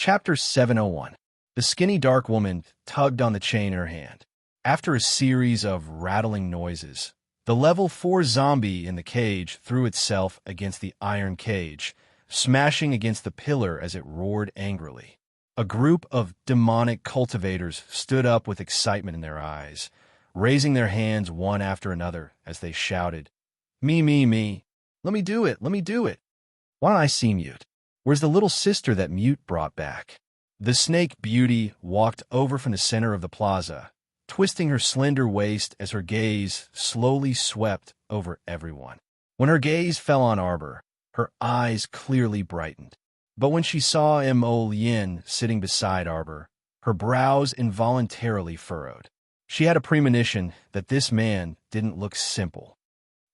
Chapter 701. The skinny dark woman tugged on the chain in her hand. After a series of rattling noises, the level 4 zombie in the cage threw itself against the iron cage, smashing against the pillar as it roared angrily. A group of demonic cultivators stood up with excitement in their eyes, raising their hands one after another as they shouted, "Me, me, me. Let me do it, let me do it. Why don't I see Mute? Where's the little sister that Mute brought back?" The snake beauty walked over from the center of the plaza, twisting her slender waist as her gaze slowly swept over everyone. When her gaze fell on Arbor, her eyes clearly brightened. But when she saw Mo Lien sitting beside Arbor, her brows involuntarily furrowed. She had a premonition that this man didn't look simple.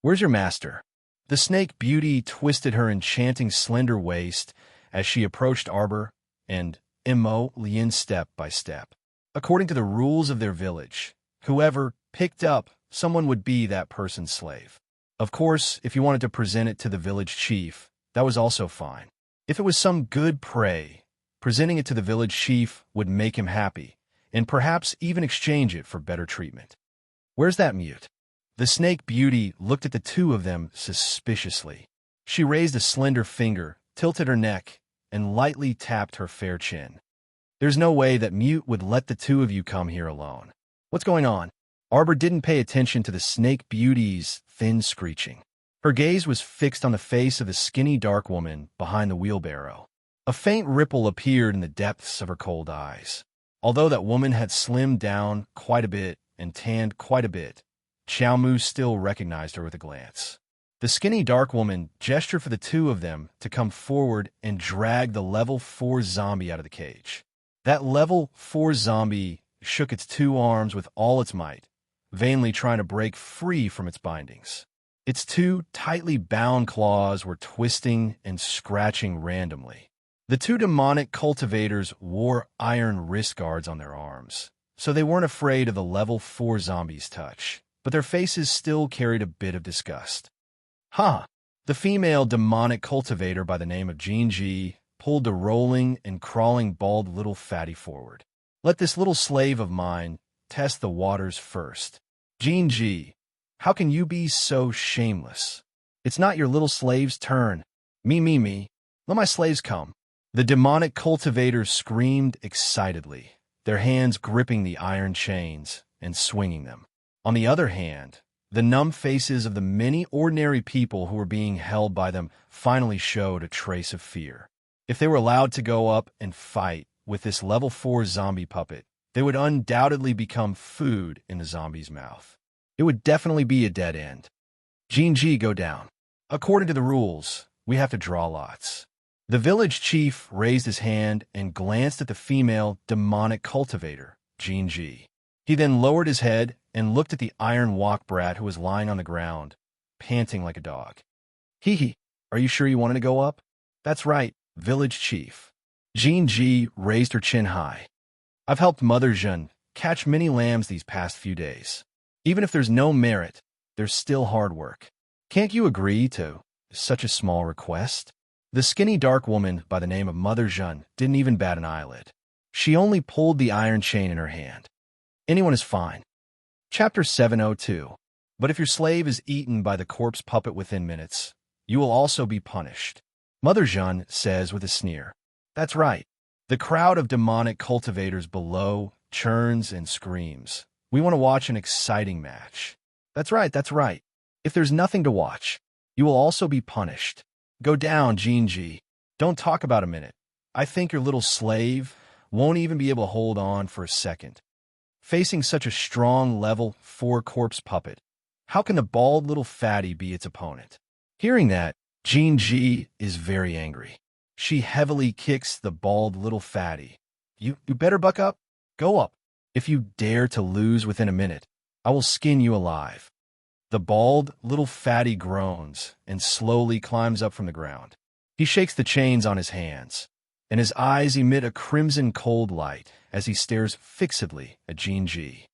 "Where's your master?" The snake beauty twisted her enchanting slender waist as she approached Arbor and Mo Lien step by step. According to the rules of their village, whoever picked up someone would be that person's slave. Of course, if you wanted to present it to the village chief, that was also fine. If it was some good prey, presenting it to the village chief would make him happy, and perhaps even exchange it for better treatment. "Where's that Mute?" The snake beauty looked at the two of them suspiciously. She raised a slender finger, tilted her neck, and lightly tapped her fair chin. "There's no way that Mute would let the two of you come here alone. What's going on?" Arbor didn't pay attention to the snake beauty's thin screeching. Her gaze was fixed on the face of the skinny dark woman behind the wheelbarrow. A faint ripple appeared in the depths of her cold eyes. Although that woman had slimmed down quite a bit and tanned quite a bit, Xiaomu still recognized her with a glance. The skinny dark woman gestured for the two of them to come forward and drag the level 4 zombie out of the cage. That level 4 zombie shook its two arms with all its might, vainly trying to break free from its bindings. Its two tightly bound claws were twisting and scratching randomly. The two demonic cultivators wore iron wrist guards on their arms, so they weren't afraid of the level 4 zombie's touch, but their faces still carried a bit of disgust. "Huh!" The female demonic cultivator by the name of Jinji pulled the rolling and crawling bald little fatty forward. "Let this little slave of mine test the waters first. Jinji, how can you be so shameless? It's not your little slave's turn. Me, me, me. Let my slaves come." The demonic cultivators screamed excitedly, their hands gripping the iron chains and swinging them. On the other hand, the numb faces of the many ordinary people who were being held by them finally showed a trace of fear. If they were allowed to go up and fight with this level 4 zombie puppet, they would undoubtedly become food in the zombie's mouth. It would definitely be a dead end. Jinji, go down. According to the rules, we have to draw lots. The village chief raised his hand and glanced at the female demonic cultivator, Jinji. He then lowered his head and looked at the iron walk brat who was lying on the ground, panting like a dog. "Hee, are you sure you wanted to go up?" "That's right, village chief." Jinji raised her chin high. "I've helped Mother Zhen catch many lambs these past few days. Even if there's no merit, there's still hard work. Can't you agree to such a small request?" The skinny dark woman by the name of Mother Zhen didn't even bat an eyelid. She only pulled the iron chain in her hand. "Anyone is fine." Chapter 702. But if your slave is eaten by the corpse puppet within minutes, you will also be punished. Mother Zhen says with a sneer. That's right. The crowd of demonic cultivators below churns and screams. "We want to watch an exciting match." That's right, that's right. If there's nothing to watch, you will also be punished. Go down, Jinji. Don't talk about a minute. I think your little slave won't even be able to hold on for a second. Facing such a strong level 4 corpse puppet, how can the bald little fatty be its opponent? Hearing that, Jinji is very angry. She heavily kicks the bald little fatty. You better buck up. Go up. If you dare to lose within a minute, I will skin you alive. The bald little fatty groans and slowly climbs up from the ground. He shakes the chains on his hands, and his eyes emit a crimson cold light as he stares fixedly at Jinji.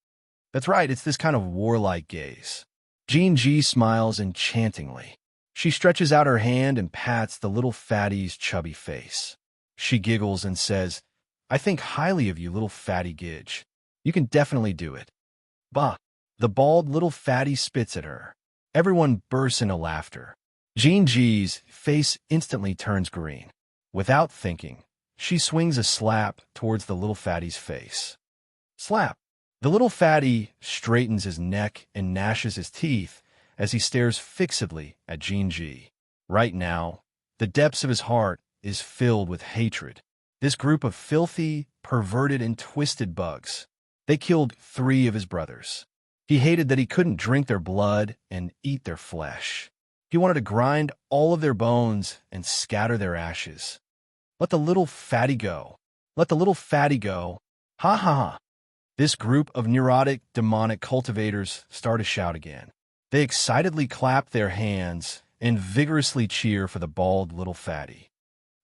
That's right, it's this kind of warlike gaze. Jinji smiles enchantingly. She stretches out her hand and pats the little fatty's chubby face. She giggles and says, I think highly of you, little fatty gidge. You can definitely do it. Bah! The bald little fatty spits at her. Everyone bursts into laughter. Jean G's face instantly turns green. Without thinking, she swings a slap towards the little fatty's face. Slap! The little fatty straightens his neck and gnashes his teeth as he stares fixedly at Jean G. Right now, the depths of his heart is filled with hatred. This group of filthy, perverted, and twisted bugs. They killed 3 of his brothers. He hated that he couldn't drink their blood and eat their flesh. He wanted to grind all of their bones and scatter their ashes. Let the little fatty go. Let the little fatty go. Ha ha ha. This group of neurotic, demonic cultivators start to shout again. They excitedly clap their hands and vigorously cheer for the bald little fatty.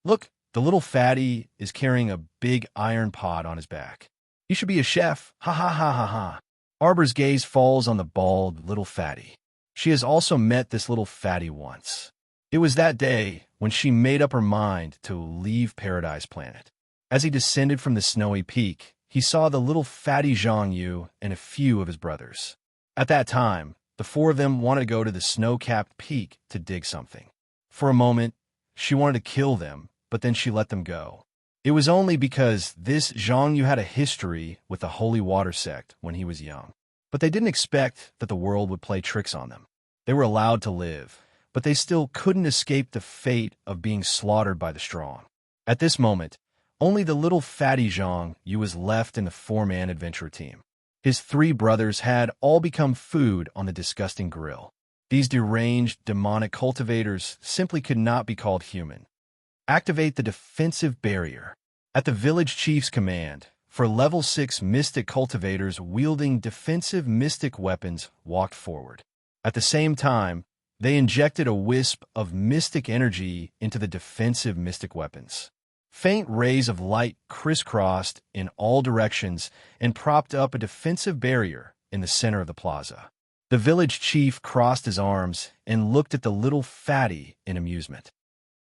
Look, the little fatty is carrying a big iron pot on his back. He should be a chef. Ha ha ha ha ha. Arbor's gaze falls on the bald little fatty. She has also met this little fatty once. It was that day when she made up her mind to leave Paradise Planet. As he descended from the snowy peak, he saw the little fatty Zhang Yu and a few of his brothers. At that time, the 4 of them wanted to go to the snow-capped peak to dig something. For a moment, she wanted to kill them, but then she let them go. It was only because this Zhang Yu had a history with the Holy Water sect when he was young. But they didn't expect that the world would play tricks on them. They were allowed to live, but they still couldn't escape the fate of being slaughtered by the strong. At this moment, only the little fatty Zhang Yu was left in the 4-man adventure team. His 3 brothers had all become food on the disgusting grill. These deranged, demonic cultivators simply could not be called human. Activate the defensive barrier. At the village chief's command, for level 6 mystic cultivators wielding defensive mystic weapons walked forward. At the same time, they injected a wisp of mystic energy into the defensive mystic weapons. Faint rays of light crisscrossed in all directions and propped up a defensive barrier in the center of the plaza. The village chief crossed his arms and looked at the little fatty in amusement.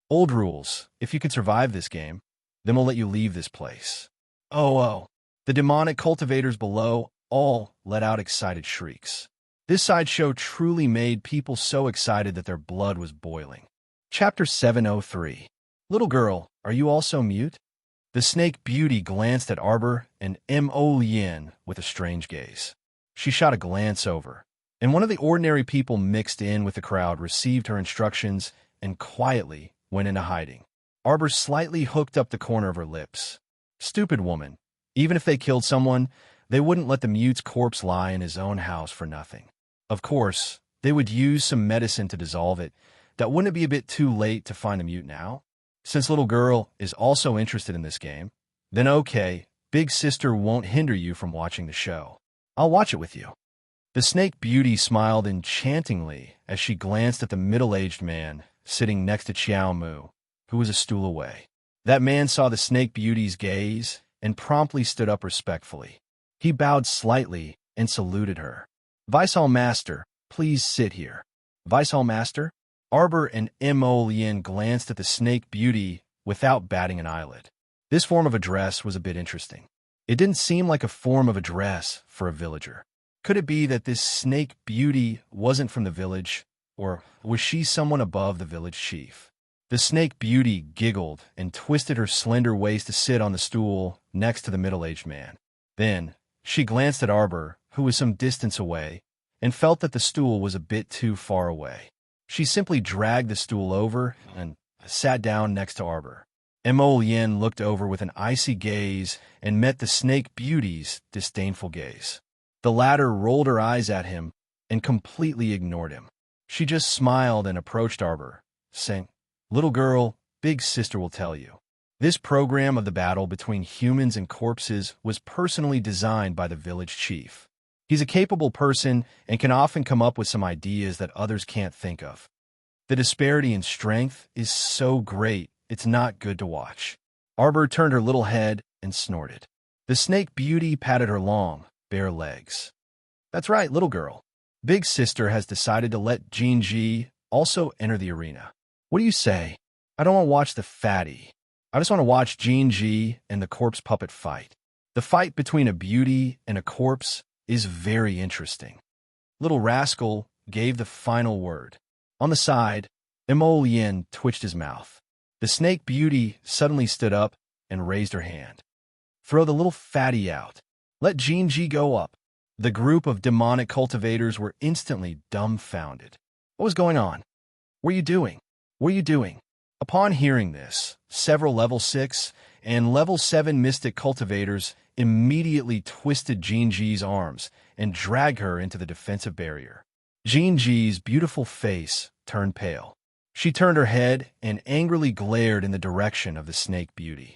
Old rules. If you can survive this game, then we'll let you leave this place. Oh. The demonic cultivators below all let out excited shrieks. This sideshow truly made people so excited that their blood was boiling. Chapter 703. Little girl, are you also mute? The snake beauty glanced at Arbor and Mo Lien with a strange gaze. She shot a glance over, and one of the ordinary people mixed in with the crowd received her instructions and quietly went into hiding. Arbor slightly hooked up the corner of her lips. Stupid woman. Even if they killed someone, they wouldn't let the mute's corpse lie in his own house for nothing. Of course, they would use some medicine to dissolve it. That wouldn't it be a bit too late to find the mute now? Since little girl is also interested in this game, then okay, big sister won't hinder you from watching the show. I'll watch it with you. The snake beauty smiled enchantingly as she glanced at the middle-aged man sitting next to Chiao Mu, who was a stool away. That man saw the snake beauty's gaze and promptly stood up respectfully. He bowed slightly and saluted her. Vice-Hall Master, please sit here. Vice-Hall Master? Arbor and Mo Lien glanced at the snake beauty without batting an eyelid. This form of address was a bit interesting. It didn't seem like a form of address for a villager. Could it be that this snake beauty wasn't from the village, or was she someone above the village chief? The snake beauty giggled and twisted her slender waist to sit on the stool next to the middle-aged man. Then, she glanced at Arbor, who was some distance away, and felt that the stool was a bit too far away. She simply dragged the stool over and sat down next to Arbor. Mo Lien looked over with an icy gaze and met the snake beauty's disdainful gaze. The latter rolled her eyes at him and completely ignored him. She just smiled and approached Arbor, saying, Little girl, big sister will tell you. This program of the battle between humans and corpses was personally designed by the village chief. He's a capable person and can often come up with some ideas that others can't think of. The disparity in strength is so great, it's not good to watch. Arbor turned her little head and snorted. The snake beauty patted her long, bare legs. That's right, little girl. Big sister has decided to let Jean G also enter the arena. What do you say? I don't want to watch the fatty. I just want to watch G and the corpse puppet fight. The fight between a beauty and a corpse is very interesting. Little Rascal gave the final word. On the side, Emolien twitched his mouth. The snake beauty suddenly stood up and raised her hand. Throw the little fatty out. Let G go up. The group of demonic cultivators were instantly dumbfounded. What was going on? What are you doing? What are you doing? Upon hearing this, several level 6 and level 7 mystic cultivators immediately twisted G's arms and dragged her into the defensive barrier. G's beautiful face turned pale. She turned her head and angrily glared in the direction of the snake beauty.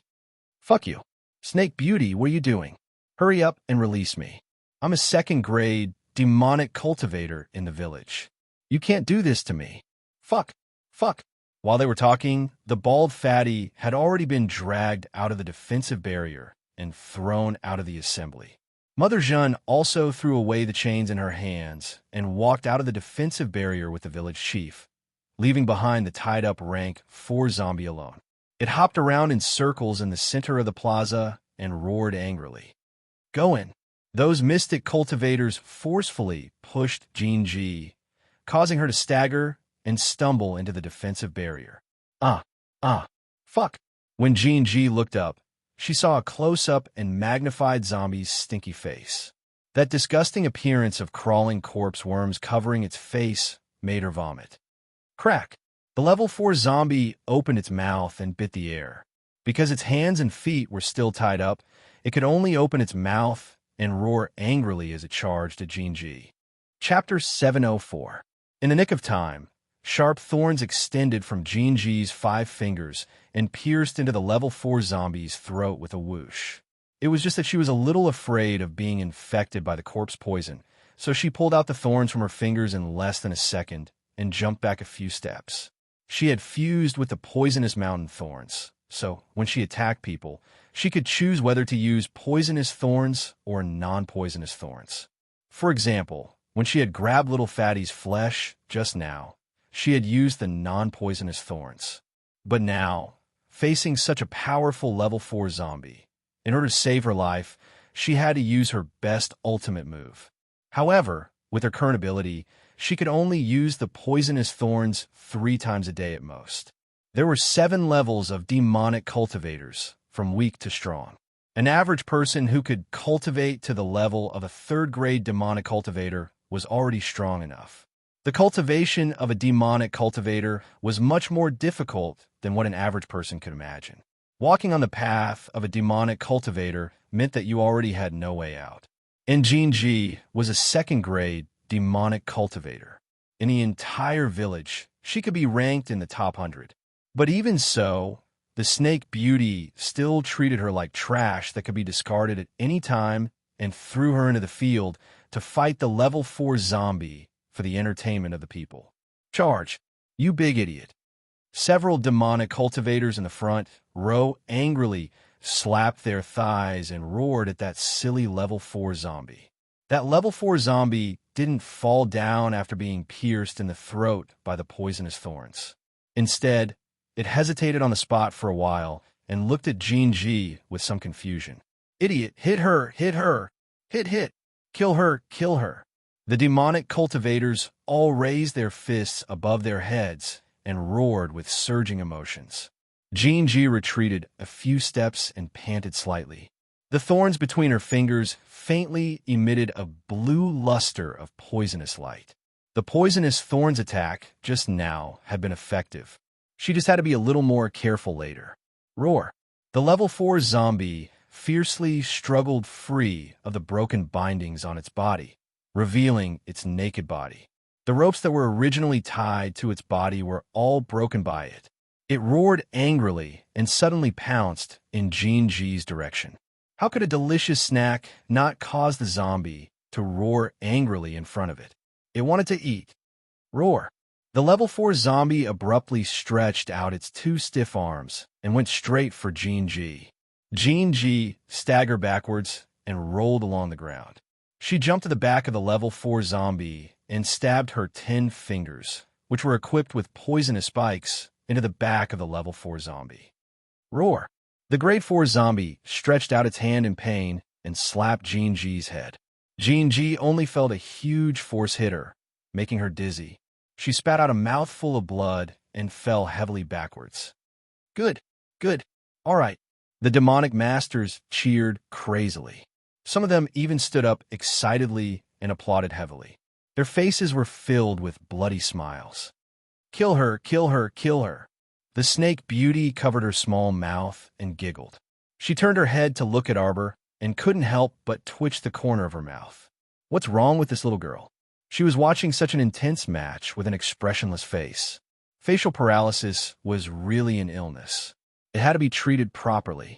Fuck you. Snake beauty, what are you doing? Hurry up and release me. I'm a second-grade demonic cultivator in the village. You can't do this to me. Fuck. Fuck. While they were talking, the bald fatty had already been dragged out of the defensive barrier and thrown out of the assembly. Mother Jeanne also threw away the chains in her hands and walked out of the defensive barrier with the village chief, leaving behind the tied-up rank 4 zombie alone. It hopped around in circles in the center of the plaza and roared angrily. Go in. Those mystic cultivators forcefully pushed G, causing her to stagger and stumble into the defensive barrier. Fuck. When G looked up, she saw a close-up and magnified zombie's stinky face. That disgusting appearance of crawling corpse worms covering its face made her vomit. Crack. The level 4 zombie opened its mouth and bit the air. Because its hands and feet were still tied up, it could only open its mouth and roar angrily as it charged at G. Chapter 704. In the nick of time, sharp thorns extended from G's 5 fingers and pierced into the level 4 zombie's throat with a whoosh. It was just that she was a little afraid of being infected by the corpse poison, so she pulled out the thorns from her fingers in less than a second and jumped back a few steps. She had fused with the poisonous mountain thorns, so when she attacked people, she could choose whether to use poisonous thorns or non-poisonous thorns. For example, when she had grabbed Little Fatty's flesh just now, she had used the non-poisonous thorns. But now, facing such a powerful level 4 zombie, in order to save her life, she had to use her best ultimate move. However, with her current ability, she could only use the poisonous thorns 3 times a day at most. There were 7 levels of demonic cultivators, from weak to strong. An average person who could cultivate to the level of a 3rd-grade demonic cultivator was already strong enough. The cultivation of a demonic cultivator was much more difficult than what an average person could imagine. Walking on the path of a demonic cultivator meant that you already had no way out. And G was a 2nd-grade demonic cultivator. In the entire village, she could be ranked in the top 100. But even so, the snake beauty still treated her like trash that could be discarded at any time and threw her into the field to fight the level 4 zombie for the entertainment of the people. Charge, you big idiot. Several demonic cultivators in the front row angrily slapped their thighs and roared at that silly level 4 zombie. That level 4 zombie didn't fall down after being pierced in the throat by the poisonous thorns. Instead, it hesitated on the spot for a while and looked at G with some confusion. Idiot, hit her, hit, kill her. The demonic cultivators all raised their fists above their heads and roared with surging emotions. G retreated a few steps and panted slightly. The thorns between her fingers faintly emitted a blue luster of poisonous light. The poisonous thorns attack just now had been effective. She just had to be a little more careful later. Roar. The level 4 zombie fiercely struggled free of the broken bindings on its body, revealing its naked body. The ropes that were originally tied to its body were all broken by it. It roared angrily and suddenly pounced in G's direction. How could a delicious snack not cause the zombie to roar angrily in front of it? It wanted to eat. Roar. The level 4 zombie abruptly stretched out its 2 stiff arms and went straight for G. G staggered backwards and rolled along the ground. She jumped to the back of the level 4 zombie and stabbed her 10 fingers, which were equipped with poisonous spikes, into the back of the level 4 zombie. Roar. The Grade 4 zombie stretched out its hand in pain and slapped Jean G's head. Jean G only felt a huge force hit her, making her dizzy. She spat out a mouthful of blood and fell heavily backwards. Good, good, all right. The demonic masters cheered crazily. Some of them even stood up excitedly and applauded heavily. Their faces were filled with bloody smiles. Kill her, kill her, kill her. The snake beauty covered her small mouth and giggled. She turned her head to look at Arbor and couldn't help but twitch the corner of her mouth. What's wrong with this little girl? She was watching such an intense match with an expressionless face. Facial paralysis was really an illness. It had to be treated properly.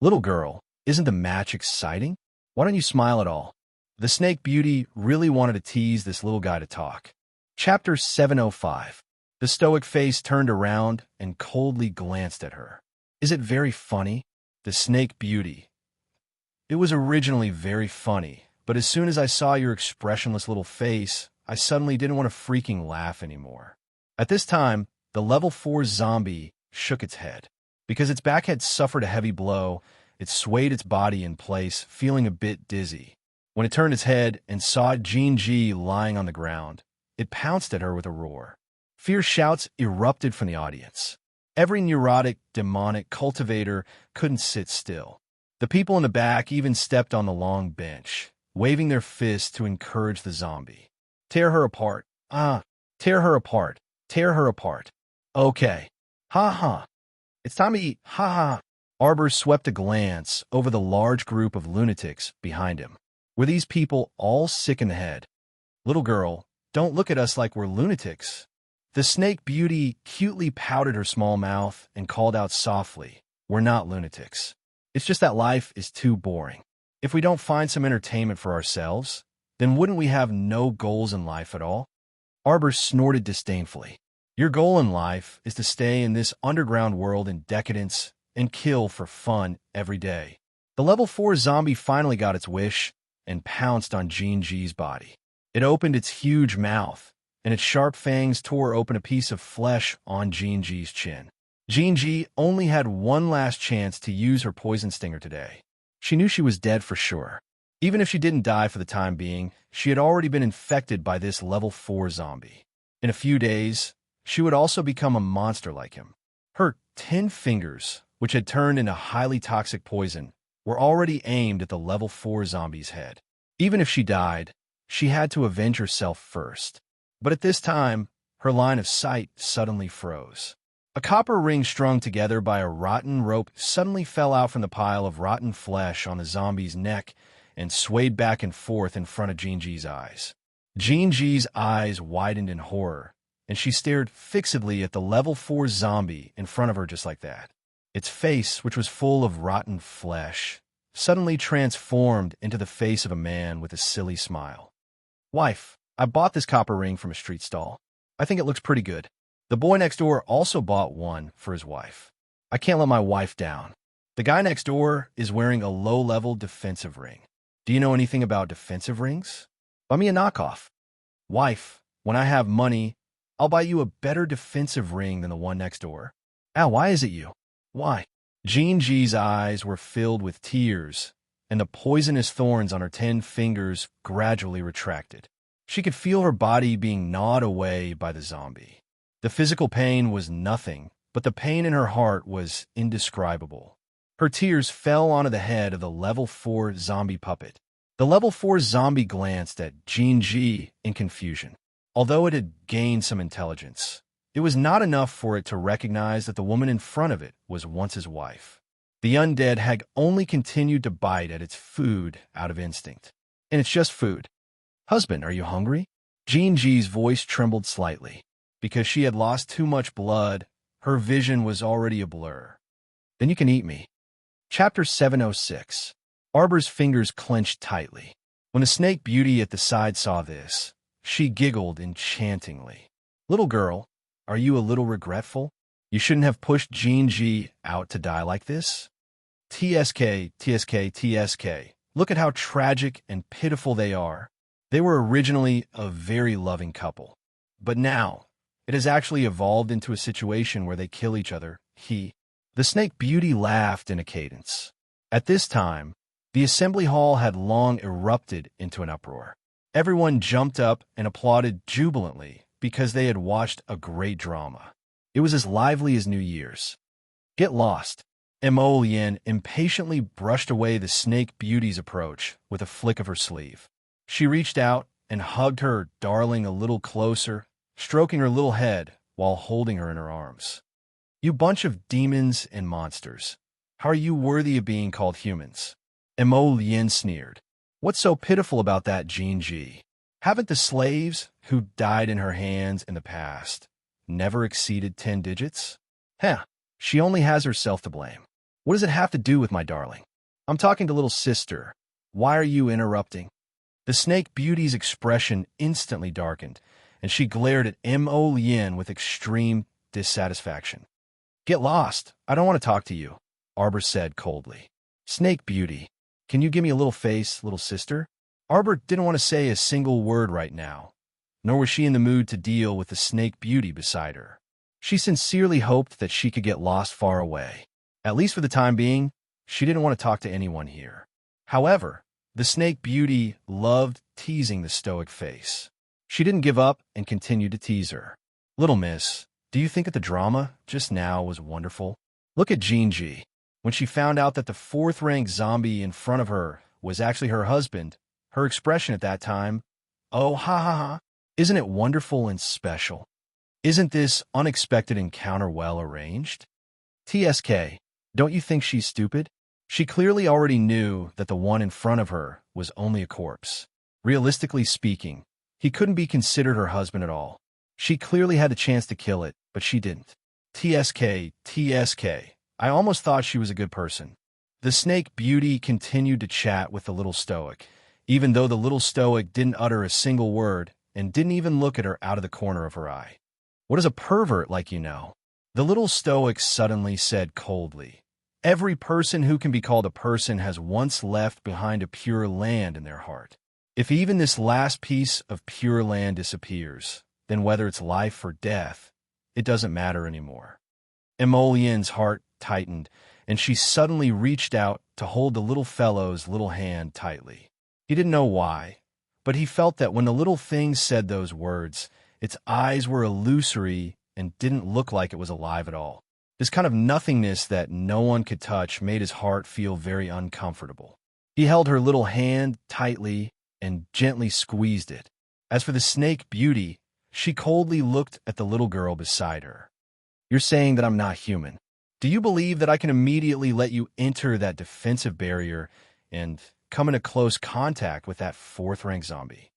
Little girl, isn't the match exciting? Why don't you smile at all? The snake beauty really wanted to tease this little guy to talk. Chapter 705. The stoic face turned around and coldly glanced at her. Is it very funny? The snake beauty. It was originally very funny, but as soon as I saw your expressionless little face, I suddenly didn't want to freaking laugh anymore. At this time, the level 4 zombie shook its head. Because its back had suffered a heavy blow, it swayed its body in place, feeling a bit dizzy. When it turned its head and saw Jean G lying on the ground, it pounced at her with a roar. Fierce shouts erupted from the audience. Every neurotic, demonic cultivator couldn't sit still. The people in the back even stepped on the long bench, waving their fists to encourage the zombie. Tear her apart. Tear her apart. Tear her apart. Okay. Ha ha. It's time to eat. Ha ha. Arbor swept a glance over the large group of lunatics behind him. Were these people all sick in the head? Little girl, don't look at us like we're lunatics. The snake beauty cutely pouted her small mouth and called out softly, we're not lunatics. It's just that life is too boring. If we don't find some entertainment for ourselves, then wouldn't we have no goals in life at all? Arbor snorted disdainfully. Your goal in life is to stay in this underground world in decadence and kill for fun every day. The level 4 zombie finally got its wish and pounced on Jean G's body. It opened its huge mouth, and its sharp fangs tore open a piece of flesh on Jean G's chin. Jean G only had one last chance to use her poison stinger today. She knew she was dead for sure. Even if she didn't die for the time being, she had already been infected by this level 4 zombie. In a few days, she would also become a monster like him. Her 10 fingers, which had turned into highly toxic poison, were already aimed at the level 4 zombie's head. Even if she died, she had to avenge herself first. But at this time, her line of sight suddenly froze. A copper ring strung together by a rotten rope suddenly fell out from the pile of rotten flesh on the zombie's neck and swayed back and forth in front of Jean G's eyes. Jean G's eyes widened in horror, and she stared fixedly at the level 4 zombie in front of her just like that. Its face, which was full of rotten flesh, suddenly transformed into the face of a man with a silly smile. Wife, I bought this copper ring from a street stall. I think it looks pretty good. The boy next door also bought one for his wife. I can't let my wife down. The guy next door is wearing a low-level defensive ring. Do you know anything about defensive rings? Buy me a knockoff. Wife, when I have money, I'll buy you a better defensive ring than the one next door. Al, why is it you? Why? Jean G's eyes were filled with tears, and the poisonous thorns on her 10 fingers gradually retracted. She could feel her body being gnawed away by the zombie. The physical pain was nothing, but the pain in her heart was indescribable. Her tears fell onto the head of the level 4 zombie puppet. The level 4 zombie glanced at Jean G in confusion. Although it had gained some intelligence, it was not enough for it to recognize that the woman in front of it was once his wife. The undead had only continued to bite at its food out of instinct. And it's just food. Husband, are you hungry? Jean G's voice trembled slightly. Because she had lost too much blood, her vision was already a blur. Then you can eat me. Chapter 706. Arbor's fingers clenched tightly. When the snake beauty at the side saw this, she giggled enchantingly. Little girl, are you a little regretful? You shouldn't have pushed Jean G out to die like this? TSK, TSK, TSK. Look at how tragic and pitiful they are. They were originally a very loving couple. But now, it has actually evolved into a situation where they kill each other. The Snake Beauty laughed in a cadence. At this time, the assembly hall had long erupted into an uproar. Everyone jumped up and applauded jubilantly because they had watched a great drama. It was as lively as New Year's. Get lost. Emolian impatiently brushed away the Snake Beauty's approach with a flick of her sleeve. She reached out and hugged her darling a little closer, stroking her little head while holding her in her arms. You bunch of demons and monsters. How are you worthy of being called humans? Emolian sneered. What's so pitiful about that, Jean-Ji? Haven't the slaves who died in her hands in the past never exceeded 10 digits? Heh, she only has herself to blame. What does it have to do with my darling? I'm talking to little sister. Why are you interrupting? The Snake Beauty's expression instantly darkened, and she glared at Emolian with extreme dissatisfaction. Get lost. I don't want to talk to you, Arbor said coldly. Snake Beauty, can you give me a little face, little sister? Arbor didn't want to say a single word right now, nor was she in the mood to deal with the Snake Beauty beside her. She sincerely hoped that she could get lost far away. At least for the time being, she didn't want to talk to anyone here. However, the Snake Beauty loved teasing the stoic face. She didn't give up and continued to tease her. Little miss, do you think that the drama just now was wonderful? Look at Jean-Ji. When she found out that the fourth-rank zombie in front of her was actually her husband, her expression at that time, oh ha ha ha, isn't it wonderful and special? Isn't this unexpected encounter well arranged? TSK, don't you think she's stupid? She clearly already knew that the one in front of her was only a corpse. Realistically speaking, he couldn't be considered her husband at all. She clearly had the chance to kill it, but she didn't. TSK, I almost thought she was a good person. The Snake Beauty continued to chat with the little stoic, even though the little stoic didn't utter a single word and didn't even look at her out of the corner of her eye. What is a pervert like you know? The little stoic suddenly said coldly. Every person who can be called a person has once left behind a pure land in their heart. If even this last piece of pure land disappears, then whether it's life or death, it doesn't matter anymore. Emolian's heart tightened, and she suddenly reached out to hold the little fellow's little hand tightly. He didn't know why, but he felt that when the little thing said those words, its eyes were illusory and didn't look like it was alive at all. This kind of nothingness that no one could touch made his heart feel very uncomfortable. He held her little hand tightly and gently squeezed it. As for the Snake Beauty, she coldly looked at the little girl beside her. You're saying that I'm not human. Do you believe that I can immediately let you enter that defensive barrier and come into close contact with that fourth-rank zombie?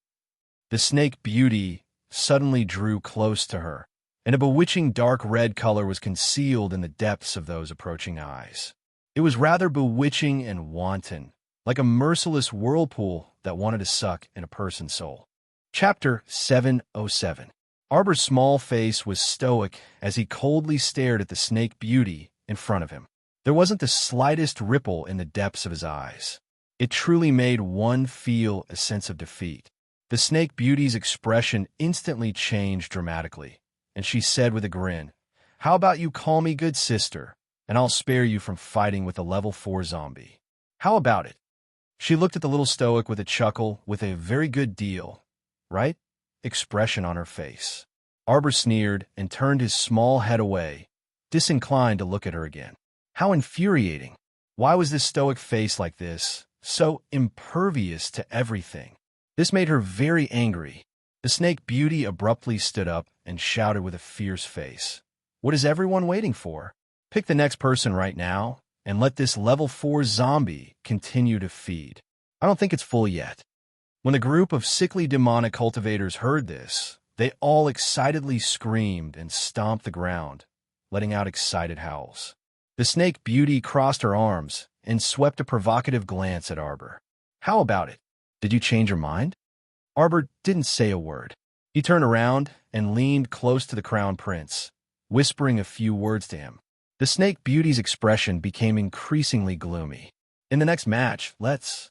The Snake Beauty suddenly drew close to her, and a bewitching dark red color was concealed in the depths of those approaching eyes. It was rather bewitching and wanton, like a merciless whirlpool that wanted to suck in a person's soul. Chapter 707. Arbor's small face was stoic as he coldly stared at the Snake Beauty in front of him. There wasn't the slightest ripple in the depths of his eyes. It truly made one feel a sense of defeat. The Snake Beauty's expression instantly changed dramatically, and she said with a grin, "How about you call me good sister, and I'll spare you from fighting with a level 4 zombie. How about it?" She looked at the little stoic with a chuckle, with a very good deal, right? Expression on her face. Arbor sneered and turned his small head away, disinclined to look at her again. How infuriating. Why was this stoic face like this, so impervious to everything? This made her very angry. The Snake Beauty abruptly stood up and shouted with a fierce face. What is everyone waiting for? Pick the next person right now, and let this level 4 zombie continue to feed. I don't think it's full yet. When the group of sickly demonic cultivators heard this, they all excitedly screamed and stomped the ground, letting out excited howls. The Snake Beauty crossed her arms and swept a provocative glance at Arbor. How about it? Did you change your mind? Arbor didn't say a word. He turned around and leaned close to the Crown Prince, whispering a few words to him. The Snake Beauty's expression became increasingly gloomy. In the next match, what's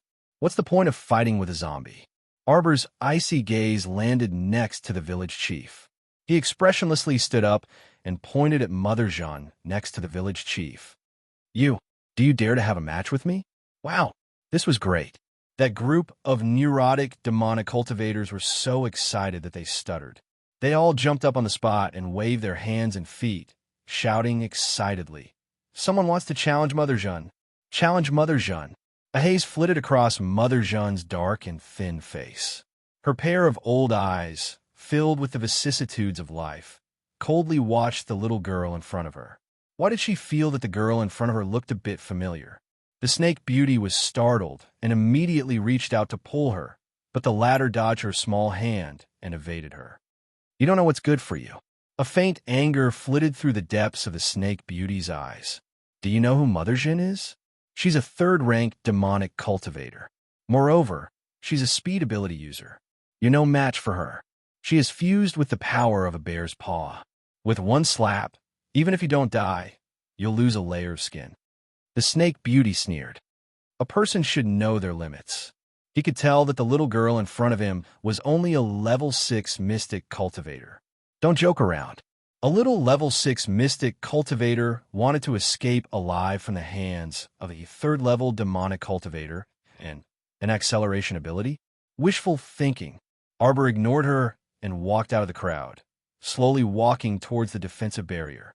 the point of fighting with a zombie? Arbor's icy gaze landed next to the village chief. He expressionlessly stood up and pointed at Mother Jeanne next to the village chief. "You, do you dare to have a match with me?" Wow, this was great. That group of neurotic, demonic cultivators were so excited that they stuttered. They all jumped up on the spot and waved their hands and feet, shouting excitedly, "Someone wants to challenge Mother Jeanne! Challenge Mother Jeanne!" A haze flitted across Mother Jeanne's dark and thin face. Her pair of old eyes, filled with the vicissitudes of life, coldly watched the little girl in front of her. Why did she feel that the girl in front of her looked a bit familiar? The snake beauty was startled and immediately reached out to pull her, but the latter dodged her small hand and evaded her. "You don't know what's good for you." A faint anger flitted through the depths of the snake beauty's eyes. "Do you know who Mother Jeanne is? She's a third-rank demonic cultivator. Moreover, she's a speed ability user. You're no match for her. She is fused with the power of a bear's paw. With one slap, even if you don't die, you'll lose a layer of skin." The snake beauty sneered. A person should know their limits. He could tell that the little girl in front of him was only a level 6 mystic cultivator. Don't joke around. A little level 6 mystic cultivator wanted to escape alive from the hands of a third-level demonic cultivator and an acceleration ability? Wishful thinking. Arbor ignored her and walked out of the crowd, slowly walking towards the defensive barrier.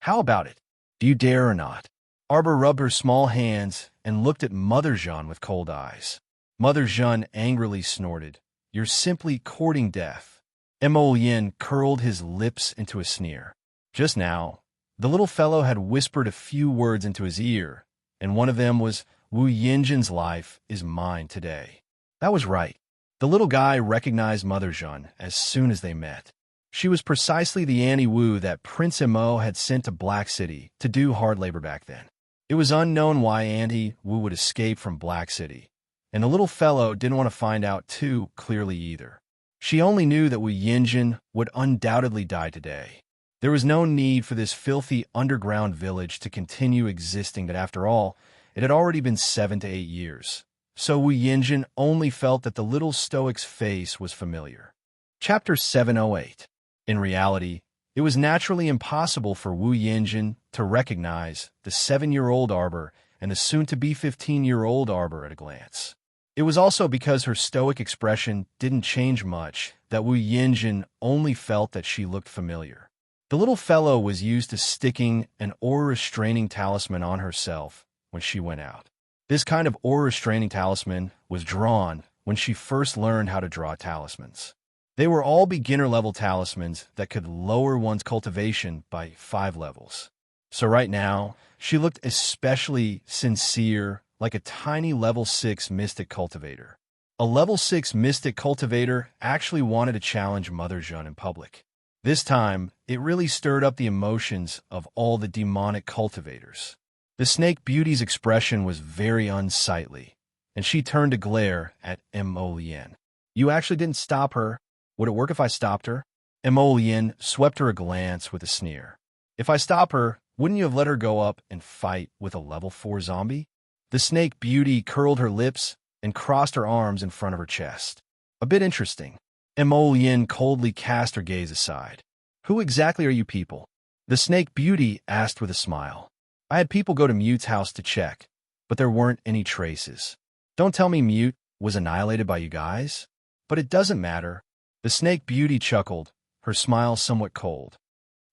"How about it? Do you dare or not?" Arbor rubbed her small hands and looked at Mother Jeanne with cold eyes. Mother Jeanne angrily snorted, "You're simply courting death." Emolien curled his lips into a sneer. Just now, the little fellow had whispered a few words into his ear, and one of them was, "Wu Yinjin's life is mine today." That was right. The little guy recognized Mother Jeanne as soon as they met. She was precisely the Annie Wu that Prince Emo had sent to Black City to do hard labor back then. It was unknown why Annie Wu would escape from Black City, and the little fellow didn't want to find out too clearly either. She only knew that Wu Yinjin would undoubtedly die today. There was no need for this filthy underground village to continue existing, that after all, it had already been 7 to 8 years. So Wu Yinjin only felt that the little stoic's face was familiar. Chapter 708. In reality, it was naturally impossible for Wu Yinjin to recognize the 7-year-old Arbor and the soon-to-be 15-year-old Arbor at a glance. It was also because her stoic expression didn't change much that Wu Yinjin only felt that she looked familiar. The little fellow was used to sticking an aura-restraining talisman on herself when she went out. This kind of aura-restraining talisman was drawn when she first learned how to draw talismans. They were all beginner-level talismans that could lower one's cultivation by 5 levels. So right now, she looked especially sincere, like a tiny level 6 mystic cultivator. A level 6 mystic cultivator actually wanted to challenge Mother Jeanne in public. This time, it really stirred up the emotions of all the demonic cultivators. The snake beauty's expression was very unsightly, and she turned to glare at Emolien. "You actually didn't stop her. Would it work if I stopped her?" Emolien swept her a glance with a sneer. "If I stop her, wouldn't you have let her go up and fight with a level 4 zombie?" The snake beauty curled her lips and crossed her arms in front of her chest. "A bit interesting." Emolien coldly cast her gaze aside. "Who exactly are you people?" The snake beauty asked with a smile. "I had people go to Mute's house to check, but there weren't any traces. Don't tell me Mute was annihilated by you guys? But it doesn't matter." The snake beauty chuckled, her smile somewhat cold.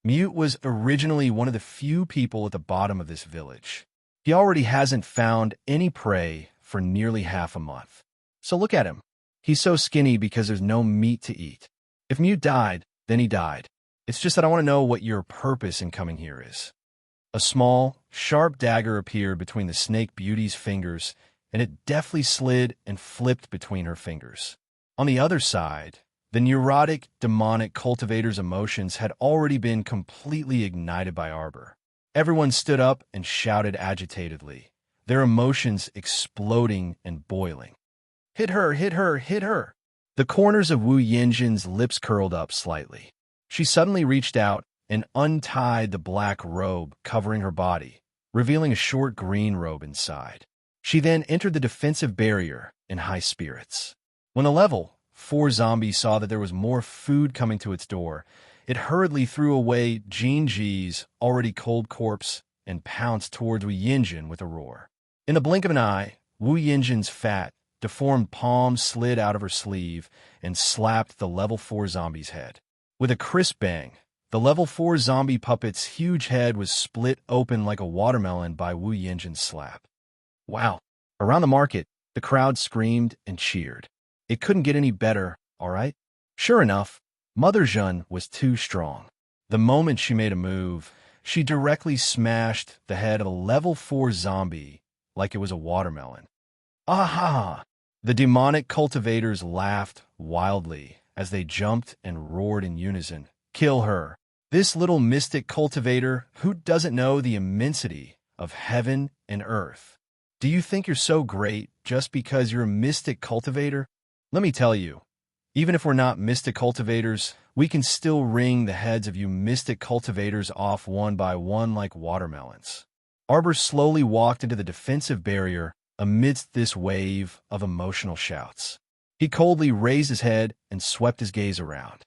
"Mute was originally one of the few people at the bottom of this village. He already hasn't found any prey for nearly half a month. So look at him. He's so skinny because there's no meat to eat. If Mute died, then he died. It's just that I want to know what your purpose in coming here is." A small, sharp dagger appeared between the snake beauty's fingers, and it deftly slid and flipped between her fingers. On the other side, the neurotic, demonic cultivator's emotions had already been completely ignited by Arbor. Everyone stood up and shouted agitatedly, their emotions exploding and boiling. "Hit her! Hit her! Hit her!" The corners of Wu Yinjin's lips curled up slightly. She suddenly reached out and untied the black robe covering her body, revealing a short green robe inside. She then entered the defensive barrier in high spirits. When the level 4 zombie saw that there was more food coming to its door, It hurriedly threw away Jinji's already cold corpse and pounced towards Wu Yinjin with a roar. In the blink of an eye, Wu Yinjin's fat, deformed palm slid out of her sleeve and slapped the level 4 zombie's head. With a crisp bang, the level 4 zombie puppet's huge head was split open like a watermelon by Wu Yinjin's slap. Wow. Around the market, the crowd screamed and cheered. It couldn't get any better, all right? Sure enough, Mother Zhun was too strong. The moment she made a move, she directly smashed the head of a level 4 zombie like it was a watermelon. Aha! The demonic cultivators laughed wildly as they jumped and roared in unison. Kill her. This little mystic cultivator who doesn't know the immensity of heaven and earth. Do you think you're so great just because you're a mystic cultivator? Let me tell you, even if we're not mystic cultivators, we can still wring the heads of you mystic cultivators off one by one like watermelons. Arbor slowly walked into the defensive barrier amidst this wave of emotional shouts. He coldly raised his head and swept his gaze around.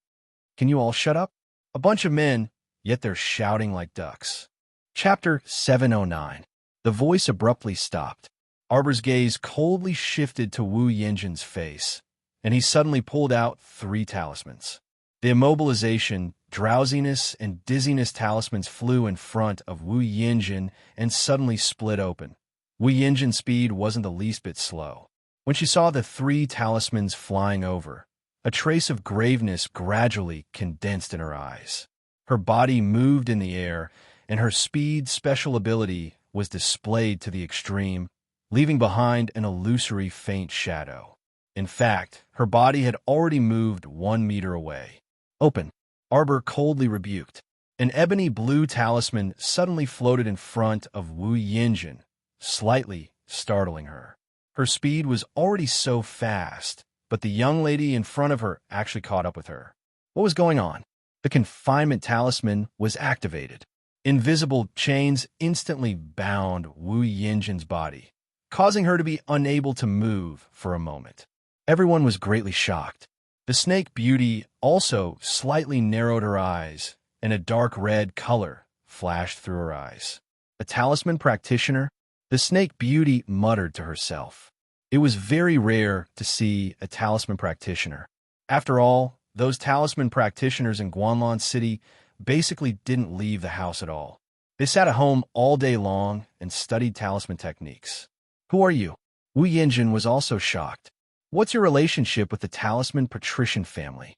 Can you all shut up? A bunch of men, yet they're shouting like ducks. Chapter 709. The voice abruptly stopped. Arbor's gaze coldly shifted to Wu Yinjin's face, and he suddenly pulled out 3 talismans. The immobilization, drowsiness, and dizziness talismans flew in front of Wu Yinjin and suddenly split open. Wu Yinjin's speed wasn't the least bit slow. When she saw the 3 talismans flying over, a trace of graveness gradually condensed in her eyes. Her body moved in the air, and her speed special ability was displayed to the extreme, leaving behind an illusory faint shadow. In fact, her body had already moved 1 meter away. Open, Arbor coldly rebuked. An ebony blue talisman suddenly floated in front of Wu Yinjin, slightly startling her. Her speed was already so fast, but the young lady in front of her actually caught up with her. What was going on? The confinement talisman was activated. Invisible chains instantly bound Wu Yinjin's body, causing her to be unable to move for a moment. Everyone was greatly shocked. The snake beauty also slightly narrowed her eyes, and a dark red color flashed through her eyes. A talisman practitioner? The snake beauty muttered to herself. It was very rare to see a talisman practitioner. After all, those talisman practitioners in Guanlan City basically didn't leave the house at all. They sat at home all day long and studied talisman techniques. Who are you? Wu Yinjin was also shocked. What's your relationship with the talisman patrician family?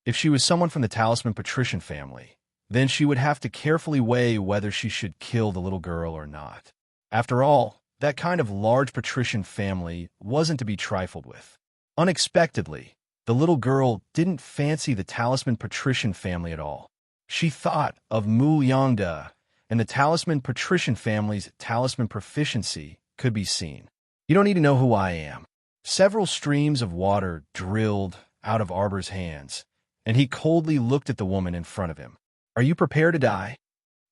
If she was someone from the talisman patrician family, then she would have to carefully weigh whether she should kill the little girl or not. After all, that kind of large patrician family wasn't to be trifled with. Unexpectedly, the little girl didn't fancy the talisman patrician family at all. She thought of Mu Yangda, and the talisman patrician family's talisman proficiency could be seen. You don't need to know who I am. Several streams of water drilled out of Arbor's hands, and he coldly looked at the woman in front of him. Are you prepared to die?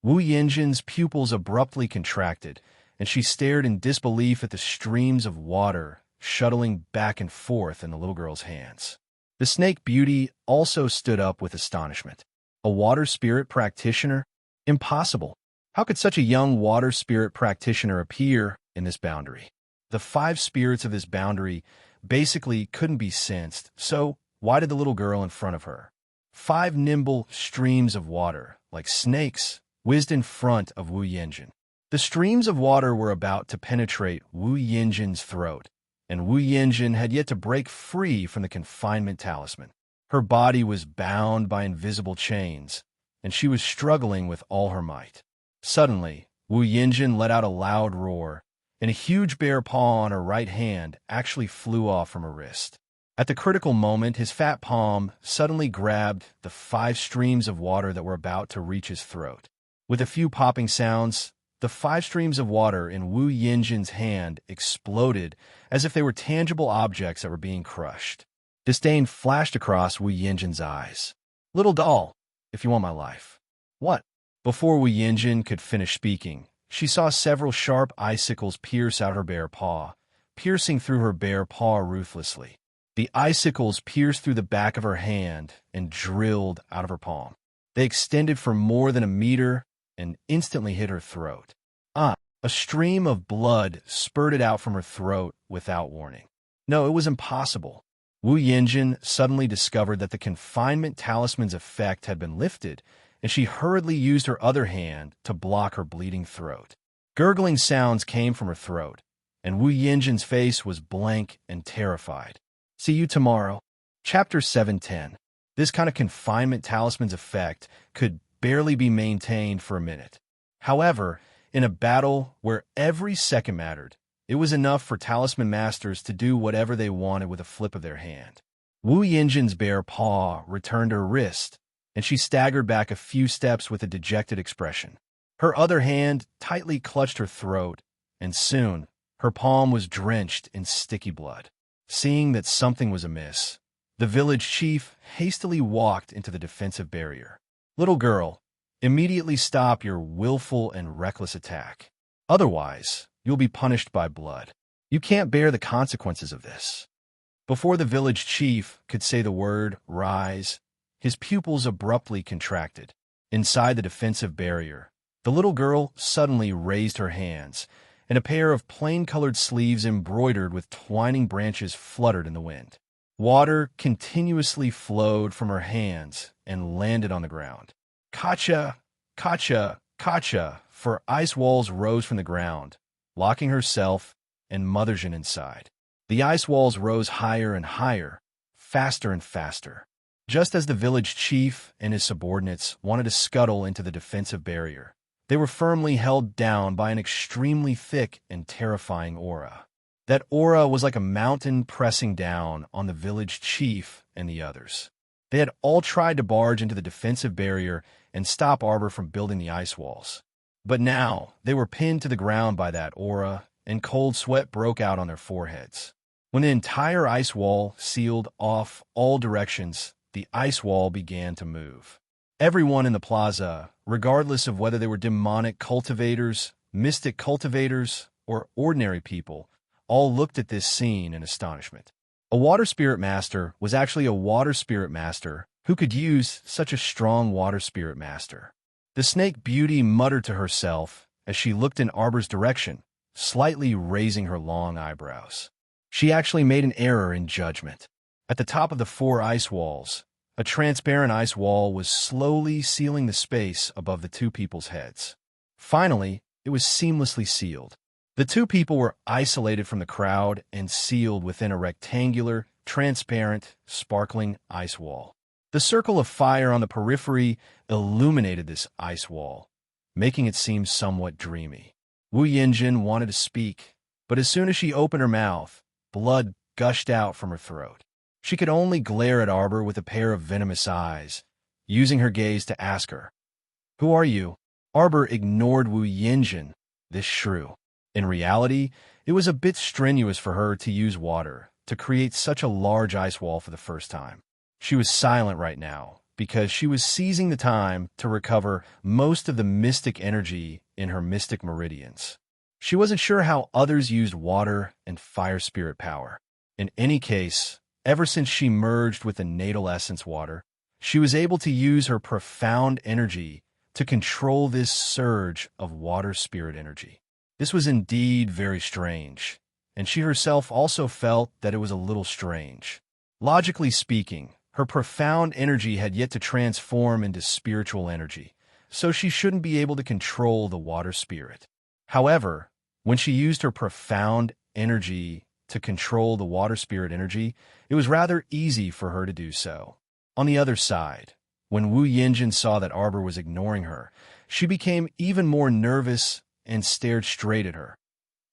Wu Yinjin's pupils abruptly contracted, and she stared in disbelief at the streams of water shuttling back and forth in the little girl's hands. The snake beauty also stood up with astonishment. A water spirit practitioner? Impossible. How could such a young water spirit practitioner appear in this boundary? The 5 spirits of this boundary basically couldn't be sensed, so why did the little girl in front of her? 5 nimble streams of water, like snakes, whizzed in front of Wu Yinjin. The streams of water were about to penetrate Wu Yinjin's throat, and Wu Yinjin had yet to break free from the confinement talisman. Her body was bound by invisible chains, and she was struggling with all her might. Suddenly, Wu Yinjin let out a loud roar, and a huge bare paw on her right hand actually flew off from her wrist. At the critical moment, his fat palm suddenly grabbed the 5 streams of water that were about to reach his throat. With a few popping sounds, the 5 streams of water in Wu Yinjin's hand exploded as if they were tangible objects that were being crushed. Disdain flashed across Wu Yinjin's eyes. Little doll, if you want my life. What? Before Wu Yinjin could finish speaking, she saw several sharp icicles pierce out her bare paw, piercing through her bare paw ruthlessly. The icicles pierced through the back of her hand and drilled out of her palm. They extended for more than a meter and instantly hit her throat. A stream of blood spurted out from her throat without warning. No, it was impossible. Wu Yinjin suddenly discovered that the confinement talisman's effect had been lifted, and she hurriedly used her other hand to block her bleeding throat. Gurgling sounds came from her throat, and Wu Yinjin's face was blank and terrified. See you tomorrow. Chapter 710. This kind of confinement talisman's effect could barely be maintained for a minute. However, in a battle where every second mattered, it was enough for talisman masters to do whatever they wanted with a flip of their hand. Wu Yinjin's bare paw returned to her wrist, and she staggered back a few steps with a dejected expression. Her other hand tightly clutched her throat, and soon her palm was drenched in sticky blood. Seeing that something was amiss, the village chief hastily walked into the defensive barrier. "Little girl, immediately stop your willful and reckless attack. Otherwise, you'll be punished by blood. You can't bear the consequences of this." Before the village chief could say the word "rise," his pupils abruptly contracted. Inside the defensive barrier, the little girl suddenly raised her hands, and a pair of plain-colored sleeves embroidered with twining branches fluttered in the wind. Water continuously flowed from her hands and landed on the ground. "Kacha! Kacha! Kacha!" For ice walls rose from the ground, locking herself and Motherjin inside. The ice walls rose higher and higher, faster and faster. Just as the village chief and his subordinates wanted to scuttle into the defensive barrier, they were firmly held down by an extremely thick and terrifying aura. That aura was like a mountain pressing down on the village chief and the others. They had all tried to barge into the defensive barrier and stop Arbor from building the ice walls. But now they were pinned to the ground by that aura, and cold sweat broke out on their foreheads. When the entire ice wall sealed off all directions, the ice wall began to move. Everyone in the plaza, regardless of whether they were demonic cultivators, mystic cultivators, or ordinary people, all looked at this scene in astonishment. A water spirit master was actually a water spirit master who could use such a strong water spirit master. The snake beauty muttered to herself as she looked in Arbor's direction, slightly raising her long eyebrows. She actually made an error in judgment. At the top of the 4 ice walls, a transparent ice wall was slowly sealing the space above the 2 people's heads. Finally, it was seamlessly sealed. The 2 people were isolated from the crowd and sealed within a rectangular, transparent, sparkling ice wall. The circle of fire on the periphery illuminated this ice wall, making it seem somewhat dreamy. Wu Yinjin wanted to speak, but as soon as she opened her mouth, blood gushed out from her throat. She could only glare at Arbor with a pair of venomous eyes, using her gaze to ask her, "Who are you?" Arbor ignored Wu Yinjin, this shrew. In reality, it was a bit strenuous for her to use water to create such a large ice wall for the first time. She was silent right now because she was seizing the time to recover most of the mystic energy in her mystic meridians. She wasn't sure how others used water and fire spirit power. In any case, ever since she merged with the natal essence water, she was able to use her profound energy to control this surge of water spirit energy. This was indeed very strange, and she herself also felt that it was a little strange. Logically speaking, her profound energy had yet to transform into spiritual energy, so she shouldn't be able to control the water spirit. However, when she used her profound energy to control the water spirit energy, it was rather easy for her to do so. On the other side, when Wu Yinjin saw that Arbor was ignoring her, she became even more nervous and stared straight at her.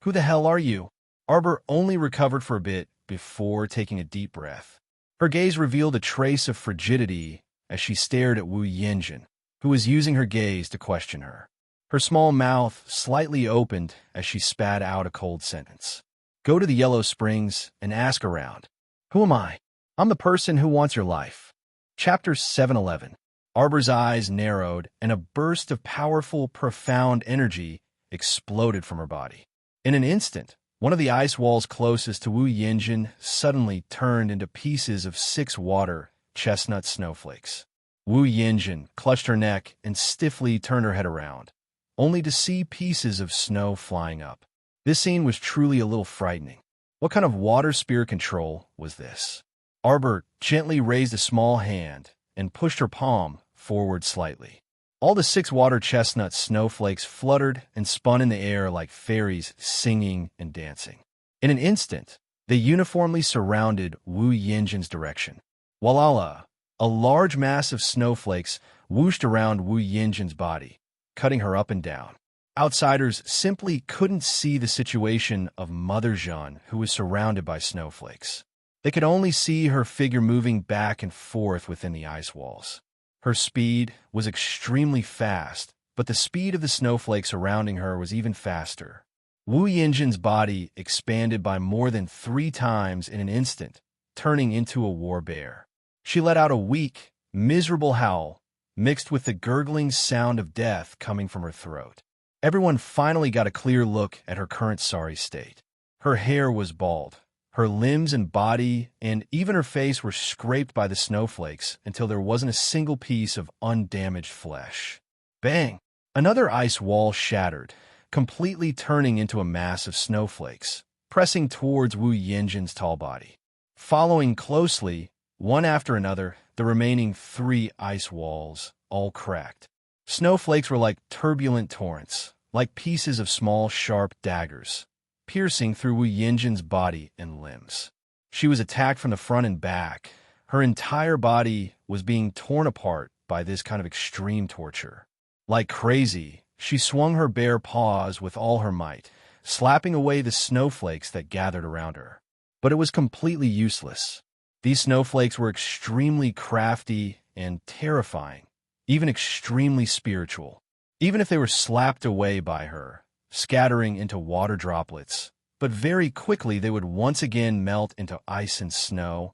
"Who the hell are you?" Arbor only recovered for a bit before taking a deep breath. Her gaze revealed a trace of frigidity as she stared at Wu Yinjin, who was using her gaze to question her. Her small mouth slightly opened as she spat out a cold sentence. "Go to the Yellow Springs and ask around." "Who am I?" "I'm the person who wants your life." Chapter 711. Arbor's eyes narrowed, and a burst of powerful, profound energy exploded from her body. In an instant, one of the ice walls closest to Wu Yinjin suddenly turned into pieces of 6 water chestnut snowflakes. Wu Yinjin clutched her neck and stiffly turned her head around, only to see pieces of snow flying up. This scene was truly a little frightening. What kind of water spirit control was this? Arbor gently raised a small hand and pushed her palm forward slightly. All the 6 water chestnut snowflakes fluttered and spun in the air like fairies singing and dancing. In an instant, they uniformly surrounded Wu Yinjin's direction. Walala, a large mass of snowflakes whooshed around Wu Yinjin's body, cutting her up and down. Outsiders simply couldn't see the situation of Mother Jeanne, who was surrounded by snowflakes. They could only see her figure moving back and forth within the ice walls. Her speed was extremely fast, but the speed of the snowflakes surrounding her was even faster. Wu Yinjin's body expanded by more than 3 times in an instant, turning into a war bear. She let out a weak, miserable howl, mixed with the gurgling sound of death coming from her throat. Everyone finally got a clear look at her current sorry state. Her hair was bald. Her limbs and body and even her face were scraped by the snowflakes until there wasn't a single piece of undamaged flesh. Bang! Another ice wall shattered, completely turning into a mass of snowflakes, pressing towards Wu Yinjin's tall body. Following closely, one after another, the remaining 3 ice walls all cracked. Snowflakes were like turbulent torrents, like pieces of small, sharp daggers, piercing through Wu Yinjin's body and limbs. She was attacked from the front and back. Her entire body was being torn apart by this kind of extreme torture. Like crazy, she swung her bare paws with all her might, slapping away the snowflakes that gathered around her. But it was completely useless. These snowflakes were extremely crafty and terrifying, even extremely spiritual. Even if they were slapped away by her, scattering into water droplets, but very quickly they would once again melt into ice and snow,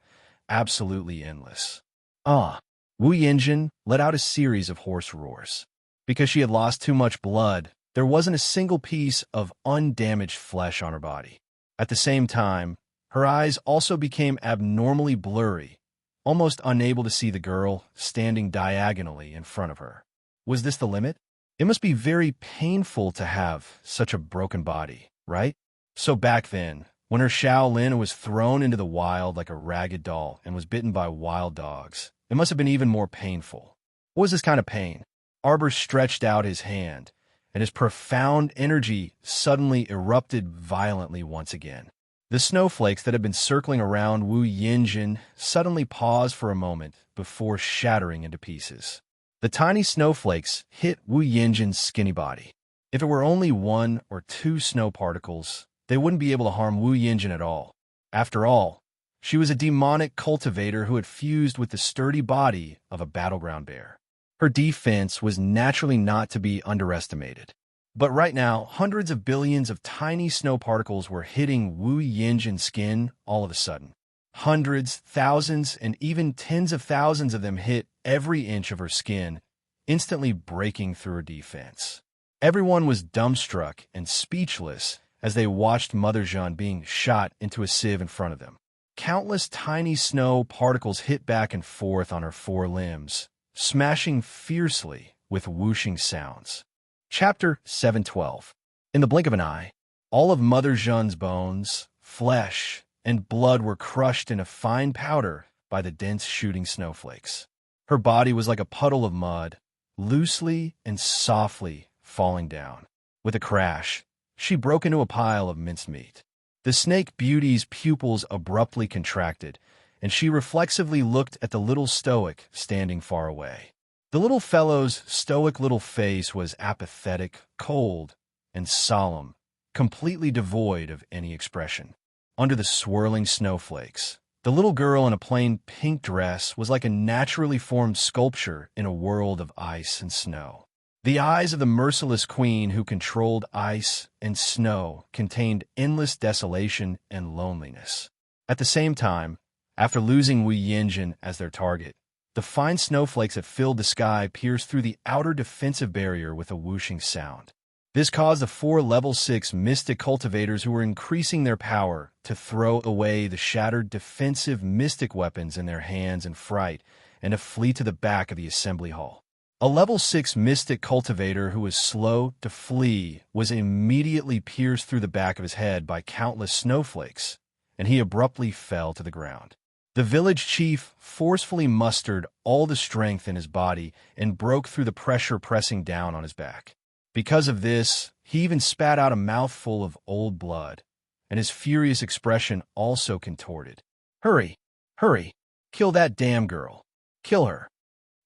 absolutely endless. Wu Yinjin let out a series of hoarse roars. Because she had lost too much blood, there wasn't a single piece of undamaged flesh on her body. At the same time, her eyes also became abnormally blurry, almost unable to see the girl standing diagonally in front of her. Was this the limit? It must be very painful to have such a broken body, right? So back then, when her Shaolin was thrown into the wild like a ragged doll and was bitten by wild dogs, it must have been even more painful. What was this kind of pain? Arbor stretched out his hand, and his profound energy suddenly erupted violently once again. The snowflakes that had been circling around Wu Yinjin suddenly paused for a moment before shattering into pieces. The tiny snowflakes hit Wu Yinjin's skinny body. If it were only 1 or 2 snow particles, they wouldn't be able to harm Wu Yinjin at all. After all, she was a demonic cultivator who had fused with the sturdy body of a battleground bear. Her defense was naturally not to be underestimated. But right now, hundreds of billions of tiny snow particles were hitting Wu Yinjin's skin all of a sudden. Hundreds, thousands, and even tens of thousands of them hit every inch of her skin, instantly breaking through her defense. Everyone was dumbstruck and speechless as they watched Mother Jeanne being shot into a sieve in front of them. Countless tiny snow particles hit back and forth on her 4 limbs, smashing fiercely with whooshing sounds. Chapter 712. In the blink of an eye, all of Mother Jeanne's bones, flesh, and blood were crushed in a fine powder by the dense shooting snowflakes. Her body was like a puddle of mud, loosely and softly falling down. With a crash, she broke into a pile of minced meat. The Snake Beauty's pupils abruptly contracted, and she reflexively looked at the little stoic standing far away. The little fellow's stoic little face was apathetic, cold, and solemn, completely devoid of any expression. Under the swirling snowflakes, the little girl in a plain pink dress was like a naturally formed sculpture in a world of ice and snow. The eyes of the merciless queen who controlled ice and snow contained endless desolation and loneliness. At the same time, after losing Wu Yinjin as their target, the fine snowflakes that filled the sky pierced through the outer defensive barrier with a whooshing sound. This caused the 4 level 6 mystic cultivators who were increasing their power to throw away the shattered defensive mystic weapons in their hands in fright and to flee to the back of the assembly hall. A level 6 mystic cultivator who was slow to flee was immediately pierced through the back of his head by countless snowflakes, and he abruptly fell to the ground. The village chief forcefully mustered all the strength in his body and broke through the pressure pressing down on his back. Because of this, he even spat out a mouthful of old blood, and his furious expression also contorted. "Hurry! Hurry! Kill that damn girl! Kill her!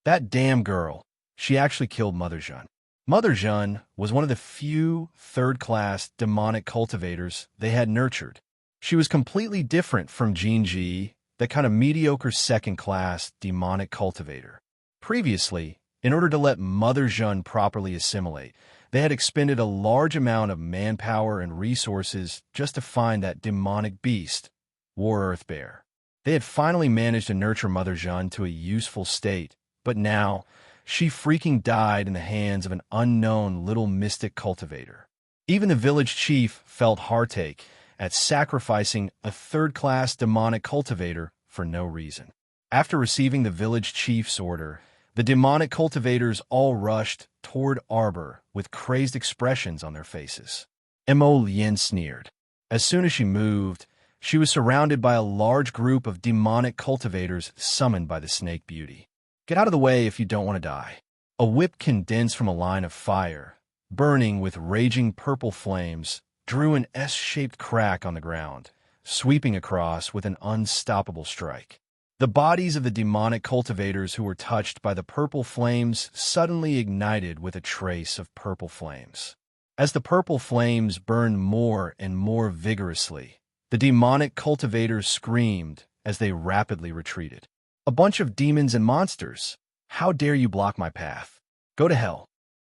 That damn girl! She actually killed Mother Jeanne." Mother Jeanne was one of the few third-class demonic cultivators they had nurtured. She was completely different from Jinji, that kind of mediocre second-class demonic cultivator. Previously, in order to let Mother Jeanne properly assimilate, they had expended a large amount of manpower and resources just to find that demonic beast, War Earth Bear. They had finally managed to nurture Mother Jeanne to a useful state, but now she freaking died in the hands of an unknown little mystic cultivator. Even the village chief felt heartache at sacrificing a third-class demonic cultivator for no reason. After receiving the village chief's order, the demonic cultivators all rushed toward Arbor with crazed expressions on their faces. Mo Lien sneered. As soon as she moved, she was surrounded by a large group of demonic cultivators summoned by the Snake Beauty. "Get out of the way if you don't want to die." A whip condensed from a line of fire, burning with raging purple flames, drew an S-shaped crack on the ground, sweeping across with an unstoppable strike. The bodies of the demonic cultivators who were touched by the purple flames suddenly ignited with a trace of purple flames. As the purple flames burned more and more vigorously, the demonic cultivators screamed as they rapidly retreated. "A bunch of demons and monsters! How dare you block my path? Go to hell!"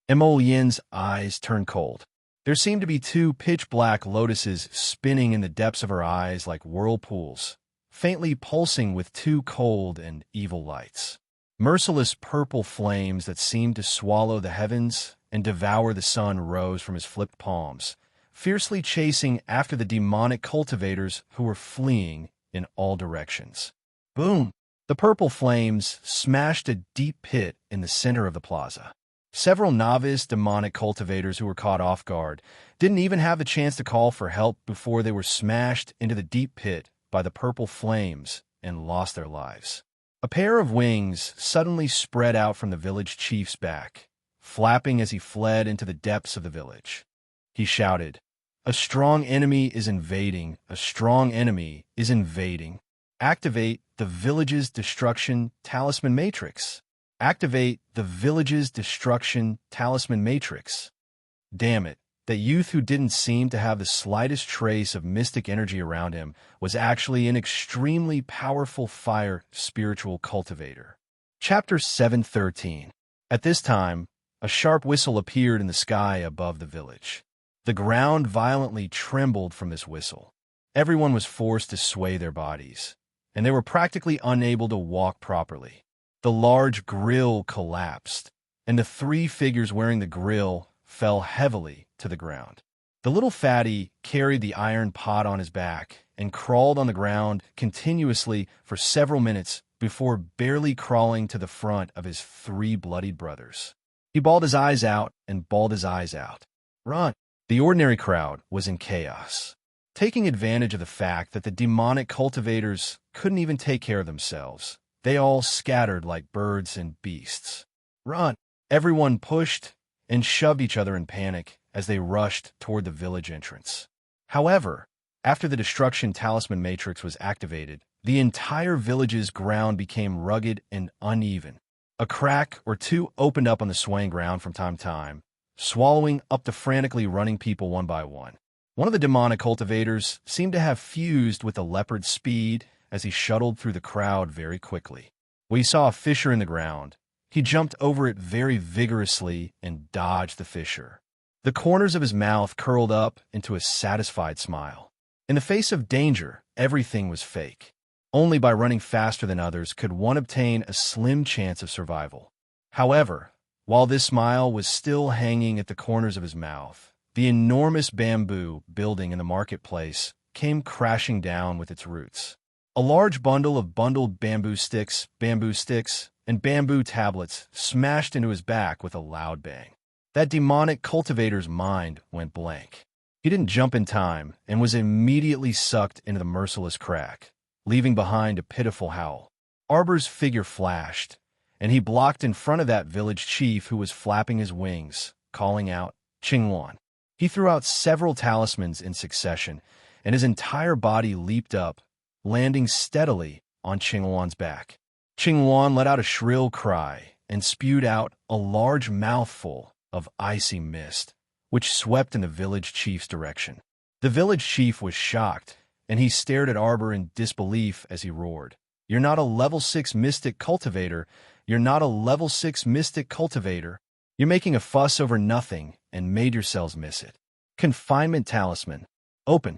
Emolien's eyes turned cold. There seemed to be two pitch-black lotuses spinning in the depths of her eyes like whirlpools, faintly pulsing with two cold and evil lights. Merciless purple flames that seemed to swallow the heavens and devour the sun rose from his flipped palms, fiercely chasing after the demonic cultivators who were fleeing in all directions. Boom! The purple flames smashed a deep pit in the center of the plaza. Several novice demonic cultivators who were caught off guard didn't even have the chance to call for help before they were smashed into the deep pit by the purple flames and lost their lives. A pair of wings suddenly spread out from the village chief's back, flapping as he fled into the depths of the village. He shouted, "A strong enemy is invading! A strong enemy is invading! Activate the village's destruction talisman matrix! Activate the village's destruction talisman matrix!" Damn it, that youth who didn't seem to have the slightest trace of mystic energy around him was actually an extremely powerful fire spiritual cultivator. Chapter 713. At this time, a sharp whistle appeared in the sky above the village. The ground violently trembled from this whistle. Everyone was forced to sway their bodies, and they were practically unable to walk properly. The large grill collapsed, and the three figures wearing the grill fell heavily to the ground. The little fatty carried the iron pot on his back and crawled on the ground continuously for several minutes before barely crawling to the front of his three bloodied brothers. He bawled his eyes out and bawled his eyes out. Run! The ordinary crowd was in chaos. Taking advantage of the fact that the demonic cultivators couldn't even take care of themselves, they all scattered like birds and beasts. Run! Everyone pushed and shoved each other in panic as they rushed toward the village entrance. However, after the destruction talisman matrix was activated, the entire village's ground became rugged and uneven. A crack or two opened up on the swaying ground from time to time, swallowing up the frantically running people one by one. One of the demonic cultivators seemed to have fused with the leopard's speed as he shuttled through the crowd very quickly. When he saw a fissure in the ground, he jumped over it very vigorously and dodged the fissure. The corners of his mouth curled up into a satisfied smile. In the face of danger, everything was fake. Only by running faster than others could one obtain a slim chance of survival. However, while this smile was still hanging at the corners of his mouth, the enormous bamboo building in the marketplace came crashing down with its roots. A large bundle of bundled bamboo sticks, and bamboo tablets smashed into his back with a loud bang. That demonic cultivator's mind went blank. He didn't jump in time and was immediately sucked into the merciless crack, leaving behind a pitiful howl. Arbor's figure flashed, and he blocked in front of that village chief who was flapping his wings, calling out, "Qingwan." He threw out several talismans in succession, and his entire body leaped up, landing steadily on Qingwan's back. Qingwan let out a shrill cry and spewed out a large mouthful of icy mist, which swept in the village chief's direction. The village chief was shocked, and he stared at Arbor in disbelief as he roared, "You're not a level 6 mystic cultivator. You're not a level 6 mystic cultivator. You're making a fuss over nothing and made yourselves miss it. Confinement talisman. Open."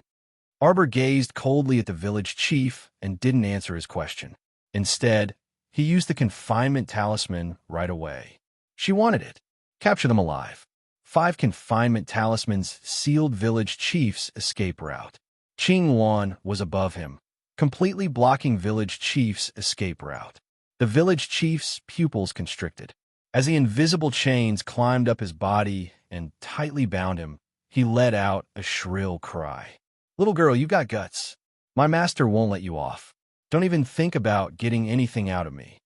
Arbor gazed coldly at the village chief and didn't answer his question. Instead, he used the confinement talisman right away. She wanted it. Capture them alive. 5 confinement talismans sealed village chief's escape route. Qingwan was above him, completely blocking village chief's escape route. The village chief's pupils constricted. As the invisible chains climbed up his body and tightly bound him, he let out a shrill cry. "Little girl, you got guts. My master won't let you off. Don't even think about getting anything out of me."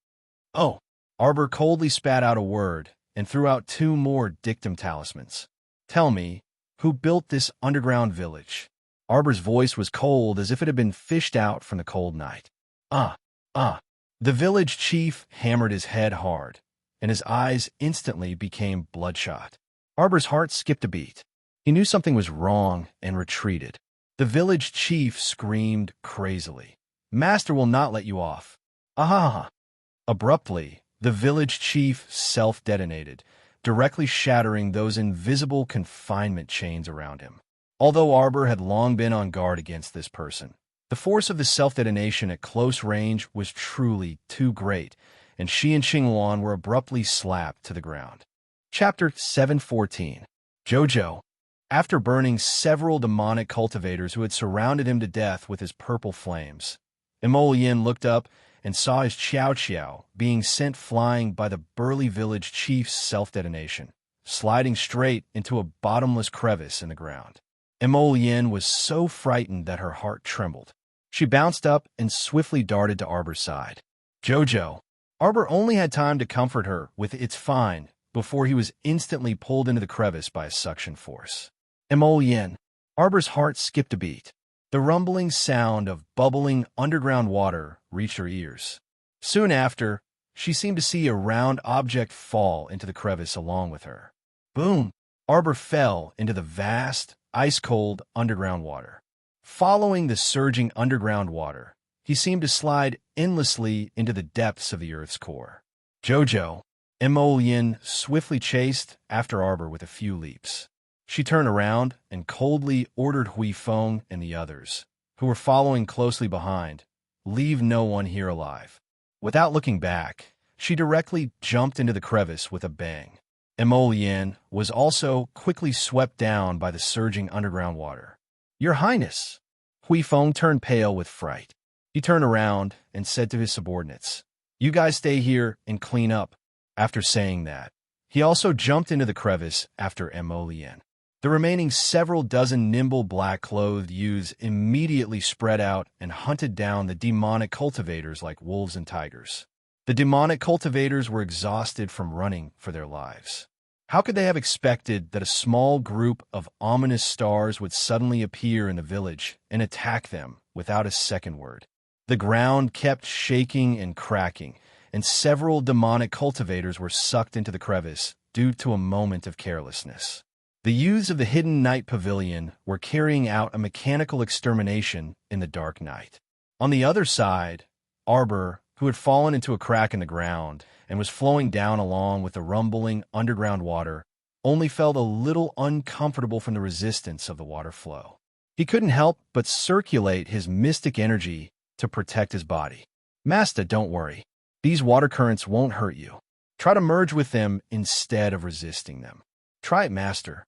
"Oh." Arbor coldly spat out a word and threw out 2 more dictum talismans. "Tell me, who built this underground village?" Arbor's voice was cold as if it had been fished out from the cold night. The village chief hammered his head hard, and his eyes instantly became bloodshot. Arbor's heart skipped a beat. He knew something was wrong and retreated. The village chief screamed crazily, "Master will not let you off." "Aha!" Abruptly, the village chief self-detonated, directly shattering those invisible confinement chains around him. Although Arbor had long been on guard against this person, the force of the self-detonation at close range was truly too great, and she and Qingwan were abruptly slapped to the ground. Chapter 714. Jojo. After burning several demonic cultivators who had surrounded him to death with his purple flames, Emolian looked up and saw his Qiao Qiao being sent flying by the burly village chief's self-detonation, sliding straight into a bottomless crevice in the ground. Emolian was so frightened that her heart trembled. She bounced up and swiftly darted to Arbor's side. "Jojo." Arbor only had time to comfort her with "It's fine" before he was instantly pulled into the crevice by a suction force. Emolian. Arbor's heart skipped a beat. The rumbling sound of bubbling underground water reached her ears. Soon after, she seemed to see a round object fall into the crevice along with her. Boom! Arbor fell into the vast, ice-cold underground water. Following the surging underground water, he seemed to slide endlessly into the depths of the Earth's core. "Jojo." Emolian swiftly chased after Arbor with a few leaps. She turned around and coldly ordered Huifeng and the others, who were following closely behind, "Leave no one here alive." Without looking back, she directly jumped into the crevice with a bang. Emolian was also quickly swept down by the surging underground water. "Your Highness!" Huifeng turned pale with fright. He turned around and said to his subordinates, "You guys stay here and clean up." After saying that, he also jumped into the crevice after Emolian. The remaining several dozen nimble black-clothed youths immediately spread out and hunted down the demonic cultivators like wolves and tigers. The demonic cultivators were exhausted from running for their lives. How could they have expected that a small group of ominous stars would suddenly appear in the village and attack them without a second word? The ground kept shaking and cracking, and several demonic cultivators were sucked into the crevice due to a moment of carelessness. The youths of the Hidden Night Pavilion were carrying out a mechanical extermination in the dark night. On the other side, Arbor, who had fallen into a crack in the ground and was flowing down along with the rumbling underground water, only felt a little uncomfortable from the resistance of the water flow. He couldn't help but circulate his mystic energy to protect his body. "Master, don't worry. These water currents won't hurt you. Try to merge with them instead of resisting them. Try it, Master."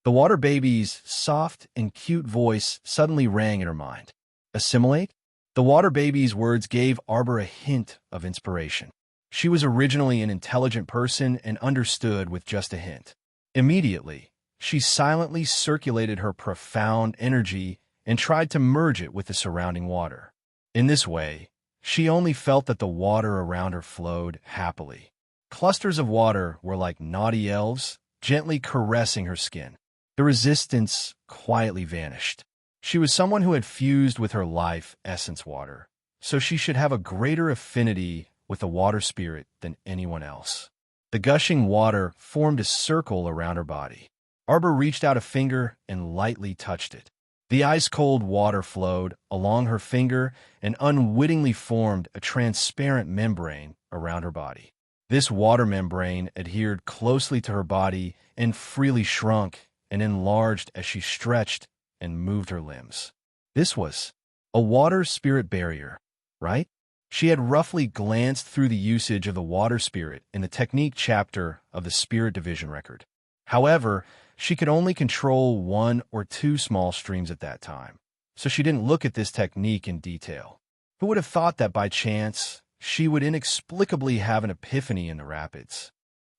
The water baby's soft and cute voice suddenly rang in her mind. Assimilate? The water baby's words gave Arbor a hint of inspiration. She was originally an intelligent person and understood with just a hint. Immediately, she silently circulated her profound energy and tried to merge it with the surrounding water. In this way, she only felt that the water around her flowed happily. Clusters of water were like naughty elves, gently caressing her skin. The resistance quietly vanished. She was someone who had fused with her life essence water, so she should have a greater affinity with the water spirit than anyone else. The gushing water formed a circle around her body. Arbor reached out a finger and lightly touched it. The ice-cold water flowed along her finger and unwittingly formed a transparent membrane around her body. This water membrane adhered closely to her body and freely shrunk and enlarged as she stretched and moved her limbs. This was a water spirit barrier, right? She had roughly glanced through the usage of the water spirit in the technique chapter of the Spirit Division record. However, she could only control 1 or 2 small streams at that time, so she didn't look at this technique in detail. Who would have thought that by chance, she would inexplicably have an epiphany in the rapids?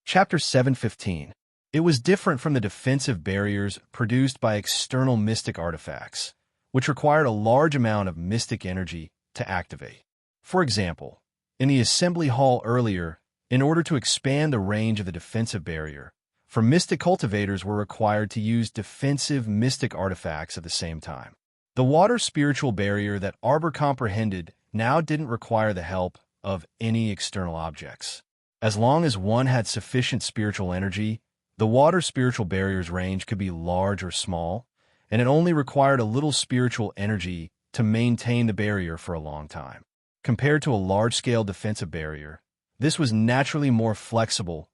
Chapter 7:15. It was different from the defensive barriers produced by external mystic artifacts, which required a large amount of mystic energy to activate. For example, in the assembly hall earlier, in order to expand the range of the defensive barrier, mystic cultivators were required to use defensive mystic artifacts at the same time. The water spiritual barrier that Arbor comprehended now didn't require the help of any external objects. As long as one had sufficient spiritual energy, the water spiritual barrier's range could be large or small, and it only required a little spiritual energy to maintain the barrier for a long time. Compared to a large-scale defensive barrier, this was naturally more flexible,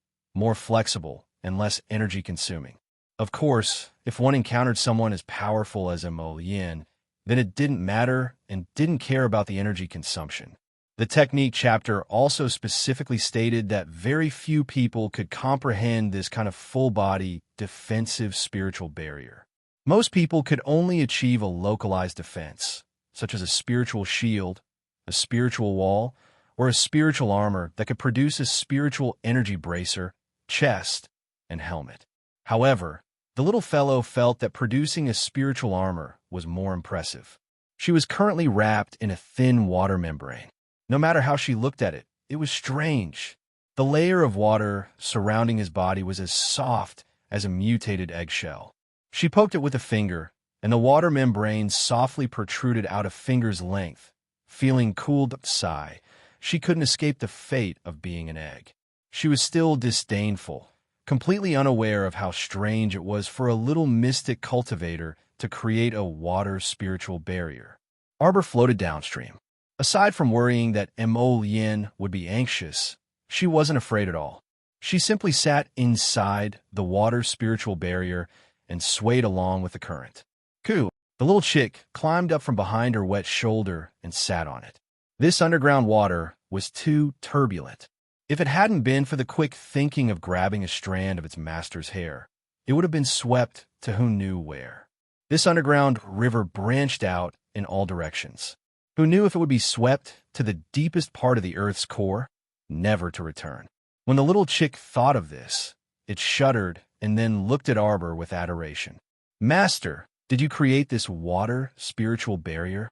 and less energy-consuming. Of course, if one encountered someone as powerful as Yin, then it didn't matter and didn't care about the energy consumption. The technique chapter also specifically stated that very few people could comprehend this kind of full-body, defensive spiritual barrier. Most people could only achieve a localized defense, such as a spiritual shield, a spiritual wall, or a spiritual armor that could produce a spiritual energy bracer, chest, and helmet. However, the little fellow felt that producing a spiritual armor was more impressive. She was currently wrapped in a thin water membrane. No matter how she looked at it, it was strange. The layer of water surrounding his body was as soft as a mutated eggshell. She poked it with a finger, and the water membrane softly protruded out a finger's length. Feeling cooled sigh, she couldn't escape the fate of being an egg. She was still disdainful, completely unaware of how strange it was for a little mystic cultivator to create a water spiritual barrier. Arbor floated downstream. Aside from worrying that Yin would be anxious, she wasn't afraid at all. She simply sat inside the water spiritual barrier and swayed along with the current. Coo! The little chick climbed up from behind her wet shoulder and sat on it. This underground water was too turbulent. If it hadn't been for the quick thinking of grabbing a strand of its master's hair, it would have been swept to who knew where. This underground river branched out in all directions. Who knew if it would be swept to the deepest part of the Earth's core, never to return? When the little chick thought of this, it shuddered and then looked at Arbor with adoration. Master, did you create this water spiritual barrier?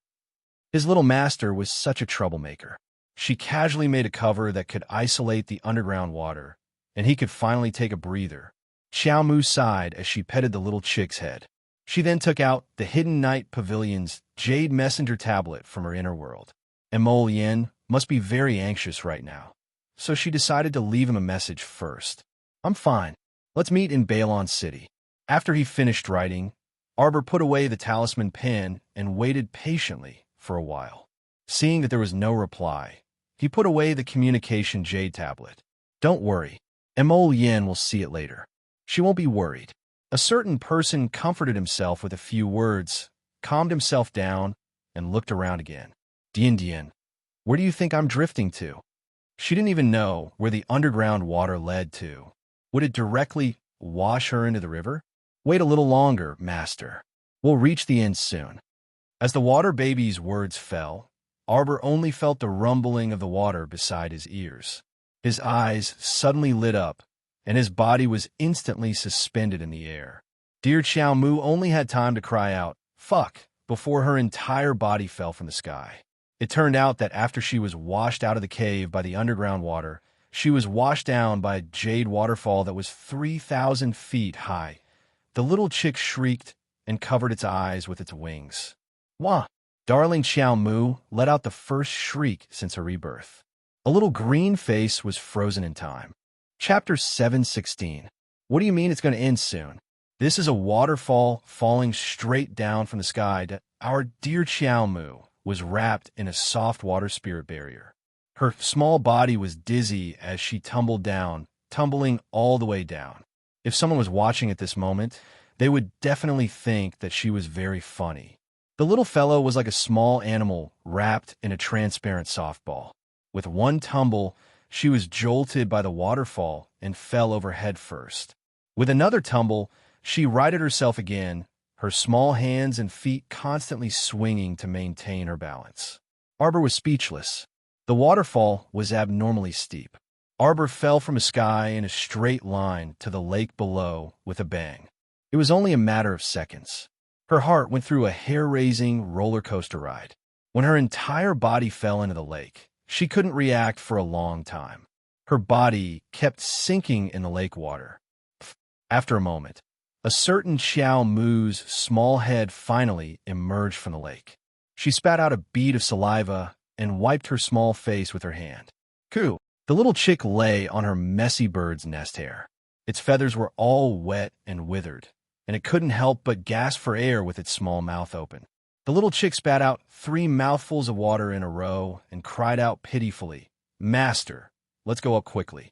His little master was such a troublemaker. She casually made a cover that could isolate the underground water, and he could finally take a breather. Xiao Mu sighed as she petted the little chick's head. She then took out the Hidden Night Pavilion's Jade Messenger tablet from her inner world. Yin must be very anxious right now, so she decided to leave him a message first. I'm fine. Let's meet in Balon City. After he finished writing, Arbor put away the talisman pen and waited patiently for a while. Seeing that there was no reply, he put away the communication jade tablet. Don't worry. Yin will see it later. She won't be worried. A certain person comforted himself with a few words, calmed himself down, and looked around again. Dian, where do you think I'm drifting to? She didn't even know where the underground water led to. Would it directly wash her into the river? Wait a little longer, master. We'll reach the end soon. As the water baby's words fell, Arbor only felt the rumbling of the water beside his ears. His eyes suddenly lit up, and his body was instantly suspended in the air. Dear Xiao Mu only had time to cry out, "Fuck," before her entire body fell from the sky. It turned out that after she was washed out of the cave by the underground water, she was washed down by a jade waterfall that was 3,000 feet high. The little chick shrieked and covered its eyes with its wings. Wah! Darling Xiao Mu let out the first shriek since her rebirth. A little green face was frozen in time. Chapter 716. What do you mean it's going to end soon? This is a waterfall falling straight down from the sky. Our dear Xiao Mu was wrapped in a soft water spirit barrier. Her small body was dizzy as she tumbled down, tumbling all the way down. If someone was watching at this moment, they would definitely think that she was very funny. The little fellow was like a small animal wrapped in a transparent softball. With one tumble, she was jolted by the waterfall and fell over head first. With another tumble, she righted herself again, her small hands and feet constantly swinging to maintain her balance. Arbor was speechless. The waterfall was abnormally steep. Arbor fell from the sky in a straight line to the lake below with a bang. It was only a matter of seconds. Her heart went through a hair-raising roller coaster ride. When her entire body fell into the lake, she couldn't react for a long time. Her body kept sinking in the lake water. After a moment, a certain Xiao Mu's small head finally emerged from the lake. She spat out a bead of saliva and wiped her small face with her hand. Coo! The little chick lay on her messy bird's nest hair. Its feathers were all wet and withered, and it couldn't help but gasp for air with its small mouth open. The little chick spat out 3 mouthfuls of water in a row and cried out pitifully, "Master, let's go up quickly."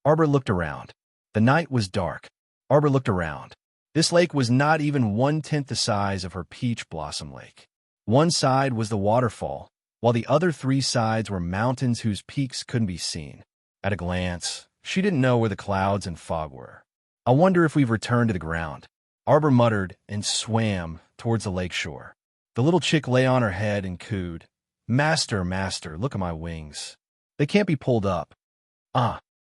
Arbor looked around. The night was dark. Arbor looked around. This lake was not even 1/10 the size of her peach blossom lake. One side was the waterfall, while the other 3 sides were mountains whose peaks couldn't be seen. At a glance, she didn't know where the clouds and fog were. "I wonder if we've returned to the ground," Arbor muttered and swam towards the lake shore. The little chick lay on her head and cooed, "Master, master, look at my wings. They can't be pulled up."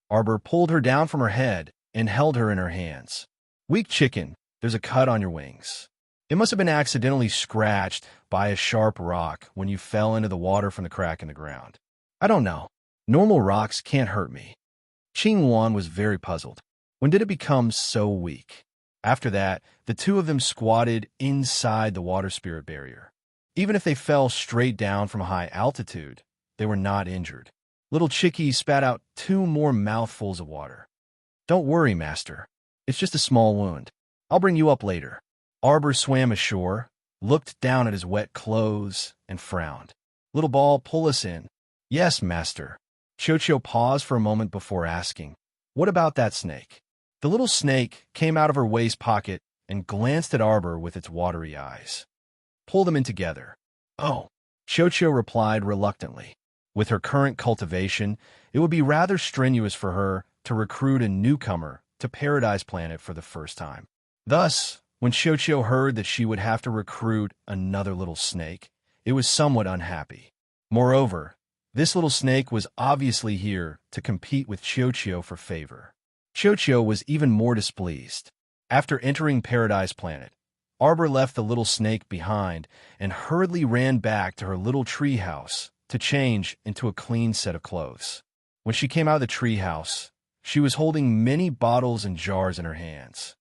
Arbor pulled her down from her head and held her in her hands. "Weak chicken, there's a cut on your wings. It must have been accidentally scratched by a sharp rock when you fell into the water from the crack in the ground." "I don't know. Normal rocks can't hurt me." Qing Wan was very puzzled. When did it become so weak? After that, the two of them squatted inside the water spirit barrier. Even if they fell straight down from a high altitude, they were not injured. Little Chicky spat out 2 more mouthfuls of water. "Don't worry, master. It's just a small wound. I'll bring you up later." Arbor swam ashore, looked down at his wet clothes, and frowned. "Little ball, pull us in." "Yes, master." Chocho paused for a moment before asking, "What about that snake?" The little snake came out of her waist pocket and glanced at Arbor with its watery eyes. "Pull them in together." "Oh," Chocho replied reluctantly. With her current cultivation, it would be rather strenuous for her to recruit a newcomer to Paradise Planet for the first time. Thus, when Chocho heard that she would have to recruit another little snake, it was somewhat unhappy. Moreover, this little snake was obviously here to compete with Chocho for favor. Chocho was even more displeased. After entering Paradise Planet, Arbor left the little snake behind and hurriedly ran back to her little tree house to change into a clean set of clothes. When she came out of the tree house, she was holding many bottles and jars in her hands.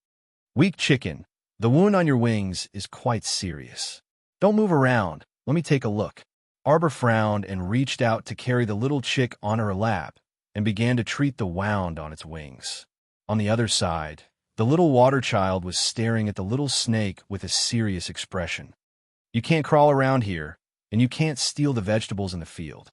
"Weak chicken, the wound on your wings is quite serious. Don't move around. Let me take a look." Arbor frowned and reached out to carry the little chick on her lap and began to treat the wound on its wings. On the other side, the little water child was staring at the little snake with a serious expression. "You can't crawl around here, and you can't steal the vegetables in the field."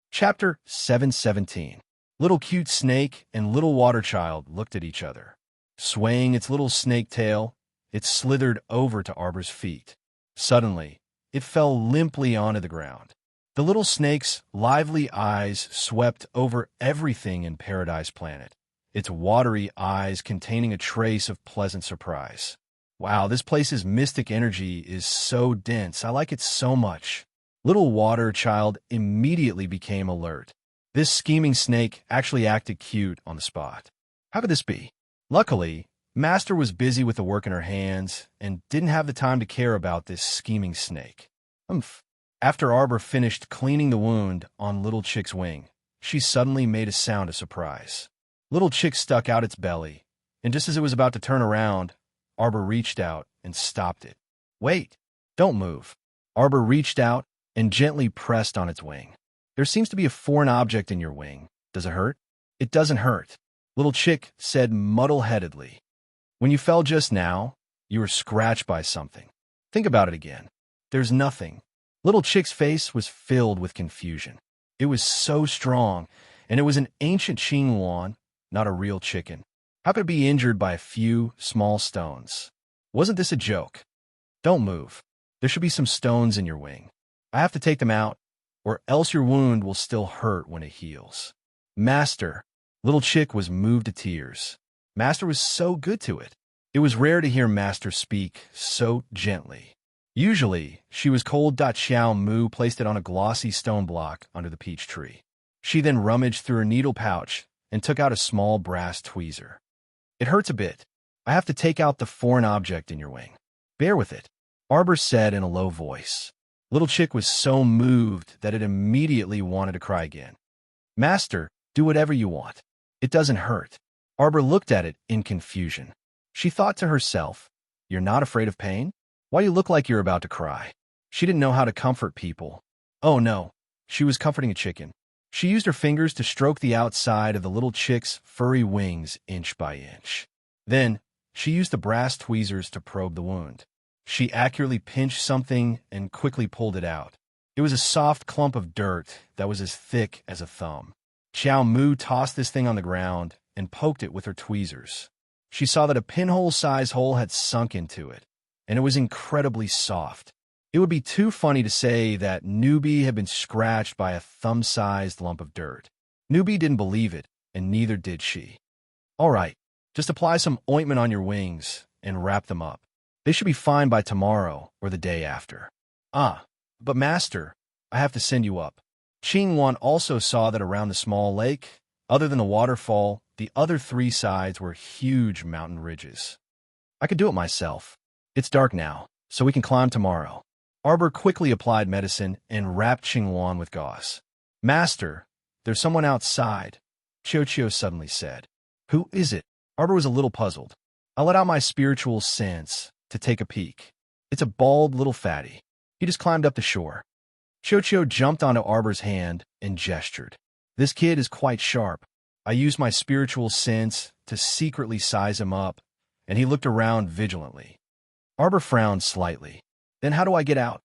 Chapter 717. Little cute snake and little water child looked at each other. Swaying its little snake tail, it slithered over to Arbor's feet. Suddenly, it fell limply onto the ground. The little snake's lively eyes swept over everything in Paradise Planet, its watery eyes containing a trace of pleasant surprise. "Wow, this place's mystic energy is so dense. I like it so much." Little water child immediately became alert. This scheming snake actually acted cute on the spot. How could this be? Luckily, Master was busy with the work in her hands and didn't have the time to care about this scheming snake. Umph. After Arbor finished cleaning the wound on Little Chick's wing, she suddenly made a sound of surprise. Little Chick stuck out its belly, and just as it was about to turn around, Arbor reached out and stopped it. Wait, don't move. Arbor reached out and gently pressed on its wing. There seems to be a foreign object in your wing. Does it hurt? It doesn't hurt, Little Chick said muddle-headedly. When you fell just now, you were scratched by something. Think about it again. There's nothing. Little Chick's face was filled with confusion. It was so strong, and it was an ancient Qingwan, not a real chicken. How could it be injured by a few small stones? Wasn't this a joke? Don't move. There should be some stones in your wing. I have to take them out, or else your wound will still hurt when it heals. Master. Little Chick was moved to tears. Master was so good to it. It was rare to hear Master speak so gently. Usually, she was cold. Xiao Mu placed it on a glossy stone block under the peach tree. She then rummaged through her needle pouch and took out a small brass tweezer. It hurts a bit. I have to take out the foreign object in your wing. Bear with it, Arbor said in a low voice. Little Chick was so moved that it immediately wanted to cry again. Master, do whatever you want. It doesn't hurt. Arbor looked at it in confusion. She thought to herself, you're not afraid of pain? Why you look like you're about to cry? She didn't know how to comfort people. Oh no, she was comforting a chicken. She used her fingers to stroke the outside of the little chick's furry wings inch by inch. Then, she used the brass tweezers to probe the wound. She accurately pinched something and quickly pulled it out. It was a soft clump of dirt that was as thick as a thumb. Xiao Mu tossed this thing on the ground and poked it with her tweezers. She saw that a pinhole-sized hole had sunk into it, and it was incredibly soft. It would be too funny to say that Newbie had been scratched by a thumb-sized lump of dirt. Newbie didn't believe it, and neither did she. All right, just apply some ointment on your wings and wrap them up. They should be fine by tomorrow or the day after. Ah, but Master, I have to send you up. Qingwan also saw that around the small lake, other than the waterfall, the other three sides were huge mountain ridges. I could do it myself. It's dark now, so we can climb tomorrow. Arbor quickly applied medicine and wrapped Qingwan with gauze. Master, there's someone outside, Qiu suddenly said. Who is it? Arbor was a little puzzled. I let out my spiritual sense to take a peek. It's a bald little fatty. He just climbed up the shore. Qiu jumped onto Arbor's hand and gestured. This kid is quite sharp. I used my spiritual sense to secretly size him up, and he looked around vigilantly. Arbor frowned slightly. Then how do I get out?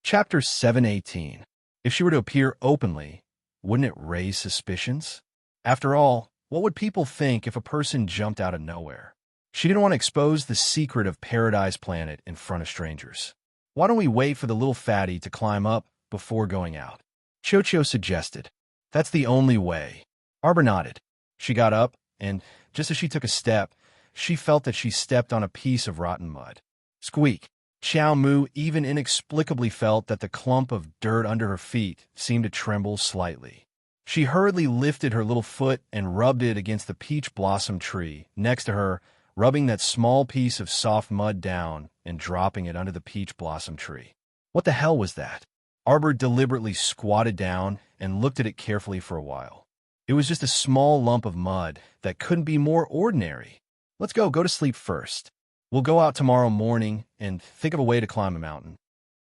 Chapter 718. If she were to appear openly, wouldn't it raise suspicions? After all, what would people think if a person jumped out of nowhere? She didn't want to expose the secret of Paradise Planet in front of strangers. Why don't we wait for the little fatty to climb up before going out? Qiu suggested. That's the only way. Arbor nodded. She got up, and just as she took a step, she felt that she stepped on a piece of rotten mud. Squeak. Xiao Mu even inexplicably felt that the clump of dirt under her feet seemed to tremble slightly. She hurriedly lifted her little foot and rubbed it against the peach blossom tree next to her, rubbing that small piece of soft mud down and dropping it under the peach blossom tree. What the hell was that? Arbor deliberately squatted down and looked at it carefully for a while. It was just a small lump of mud that couldn't be more ordinary. Let's go to sleep first. We'll go out tomorrow morning and think of a way to climb a mountain.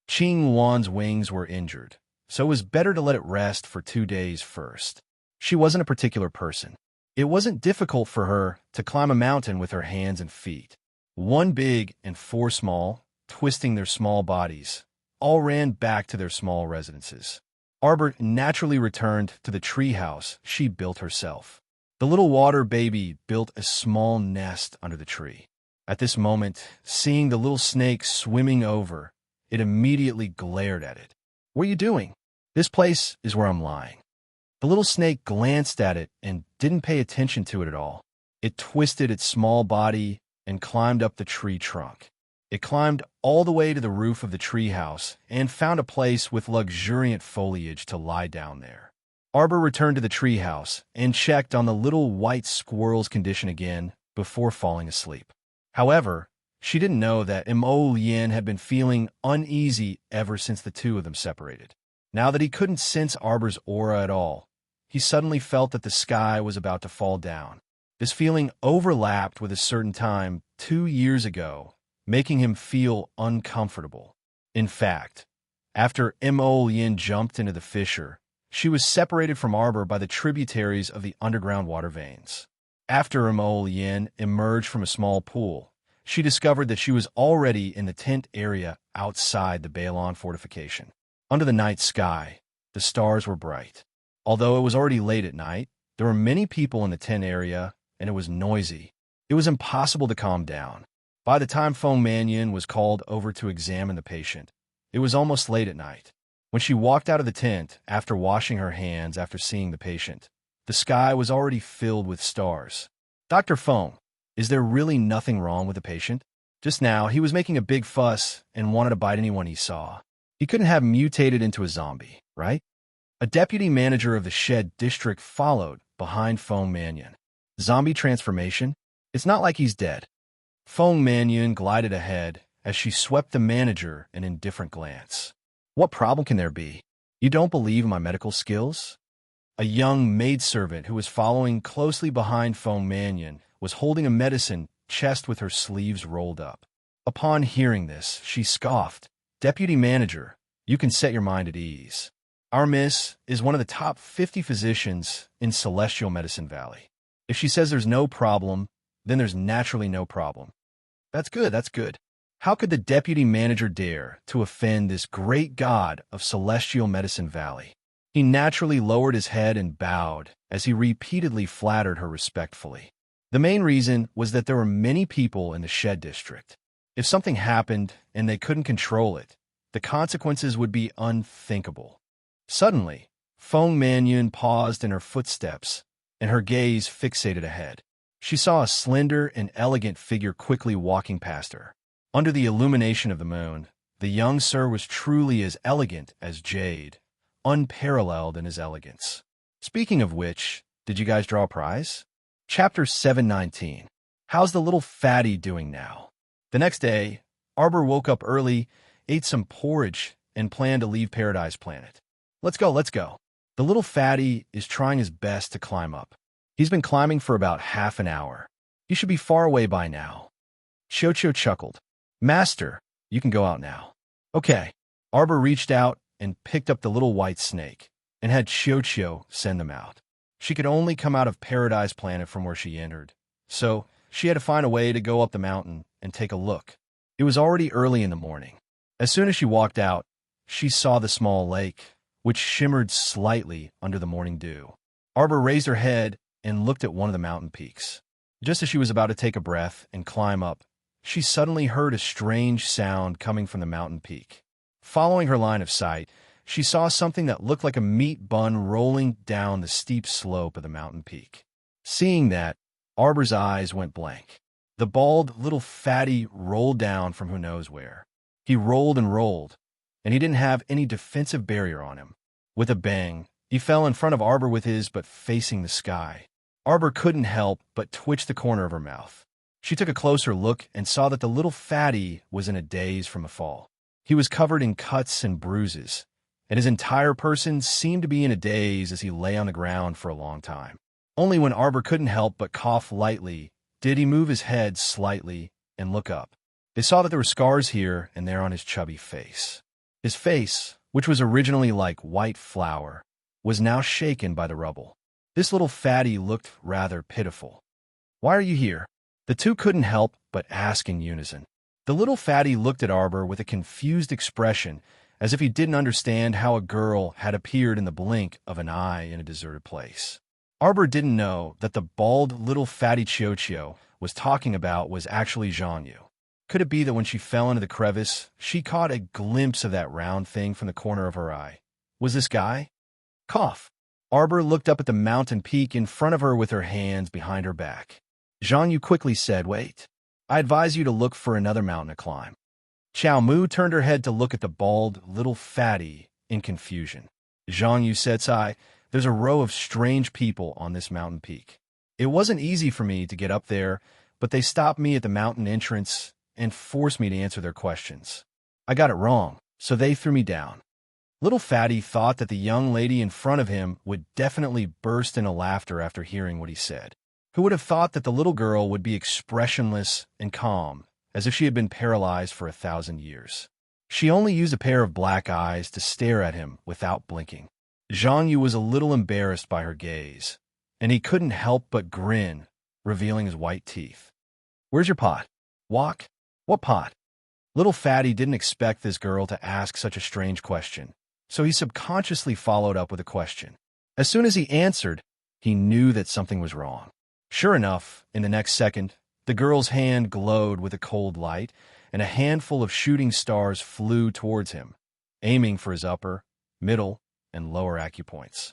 Qingwan's wings were injured, so it was better to let it rest for 2 days first. She wasn't a particular person. It wasn't difficult for her to climb a mountain with her hands and feet. 1 big and 4 small, twisting their small bodies, all ran back to their small residences. Arbor naturally returned to the treehouse she built herself. The little water baby built a small nest under the tree. At this moment, seeing the little snake swimming over, it immediately glared at it. What are you doing? This place is where I'm lying. The little snake glanced at it and didn't pay attention to it at all. It twisted its small body and climbed up the tree trunk. It climbed all the way to the roof of the treehouse and found a place with luxuriant foliage to lie down there. Arbor returned to the treehouse and checked on the little white squirrel's condition again before falling asleep. However, she didn't know that Mo Lien had been feeling uneasy ever since the two of them separated. Now that he couldn't sense Arbor's aura at all, he suddenly felt that the sky was about to fall down. This feeling overlapped with a certain time 2 years ago, making him feel uncomfortable. In fact, after Mo Lien jumped into the fissure, she was separated from Arbor by the tributaries of the underground water veins. After Mo Lien emerged from a small pool, she discovered that she was already in the tent area outside the Balon fortification. Under the night sky, the stars were bright. Although it was already late at night, there were many people in the tent area, and it was noisy. It was impossible to calm down. By the time Feng Mannion was called over to examine the patient, it was almost late at night. When she walked out of the tent after washing her hands after seeing the patient, the sky was already filled with stars. "Dr. Feng, is there really nothing wrong with the patient? Just now, he was making a big fuss and wanted to bite anyone he saw. He couldn't have mutated into a zombie, right?" A deputy manager of the Shed district followed behind Feng Mannion. "Zombie transformation? It's not like he's dead." Feng Mannion glided ahead as she swept the manager an indifferent glance. "What problem can there be? You don't believe in my medical skills?" A young maidservant who was following closely behind Feng Mannion was holding a medicine chest with her sleeves rolled up. Upon hearing this, she scoffed. "Deputy manager, you can set your mind at ease. Our miss is one of the top 50 physicians in Celestial Medicine Valley. If she says there's no problem, then there's naturally no problem." That's good, that's good. How could the deputy manager dare to offend this great god of Celestial Medicine Valley? He naturally lowered his head and bowed as he repeatedly flattered her respectfully. The main reason was that there were many people in the Shed district. If something happened and they couldn't control it, the consequences would be unthinkable. Suddenly, Feng Mannion paused in her footsteps, and her gaze fixated ahead. She saw a slender and elegant figure quickly walking past her. Under the illumination of the moon, the young sir was truly as elegant as jade, unparalleled in his elegance. Speaking of which, did you guys draw a prize? Chapter 719. How's the little fatty doing now? The next day, Arbor woke up early, ate some porridge, and planned to leave Paradise Planet. Let's go, let's go. The little fatty is trying his best to climb up. He's been climbing for about half an hour. He should be far away by now. Chocho chuckled. "Master, you can go out now." "Okay." Arbor reached out and picked up the little white snake, and had Chocho send them out. She could only come out of Paradise Planet from where she entered, so she had to find a way to go up the mountain and take a look. It was already early in the morning. As soon as she walked out, she saw the small lake, which shimmered slightly under the morning dew. Arbor raised her head and looked at one of the mountain peaks. Just as she was about to take a breath and climb up, she suddenly heard a strange sound coming from the mountain peak. Following her line of sight, she saw something that looked like a meat bun rolling down the steep slope of the mountain peak. Seeing that, Arbor's eyes went blank. The bald little fatty rolled down from who knows where. He rolled and rolled, and he didn't have any defensive barrier on him. With a bang, he fell in front of Arbor with his butt facing the sky. Arbor couldn't help but twitch the corner of her mouth. She took a closer look and saw that the little fatty was in a daze from a fall. He was covered in cuts and bruises, and his entire person seemed to be in a daze as he lay on the ground for a long time. Only when Arbor couldn't help but cough lightly did he move his head slightly and look up. They saw that there were scars here and there on his chubby face. His face, which was originally like white flour, was now shaken by the rubble. This little fatty looked rather pitiful. "Why are you here?" The two couldn't help but ask in unison. The little fatty looked at Arbor with a confused expression, as if he didn't understand how a girl had appeared in the blink of an eye in a deserted place. Arbor didn't know that the bald little fatty Chocho was talking about was actually Zhangyu. Could it be that when she fell into the crevice, she caught a glimpse of that round thing from the corner of her eye? Was this guy? Cough. Arbor looked up at the mountain peak in front of her with her hands behind her back. Zhangyu quickly said, "Wait. I advise you to look for another mountain to climb." Xiao Mu turned her head to look at the bald little fatty in confusion. Zhang Yu said, there's a row of strange people on this mountain peak. It wasn't easy for me to get up there, but they stopped me at the mountain entrance and forced me to answer their questions. I got it wrong, so they threw me down. Little Fatty thought that the young lady in front of him would definitely burst into laughter after hearing what he said. Who would have thought that the little girl would be expressionless and calm, as if she had been paralyzed for 1,000 years? She only used a pair of black eyes to stare at him without blinking. Zhang Yu was a little embarrassed by her gaze, and he couldn't help but grin, revealing his white teeth. Where's your pot? Walk? What pot? Little Fatty didn't expect this girl to ask such a strange question, so he subconsciously followed up with a question. As soon as he answered, he knew that something was wrong. Sure enough, in the next second, the girl's hand glowed with a cold light, and a handful of shooting stars flew towards him, aiming for his upper, middle, and lower acupoints.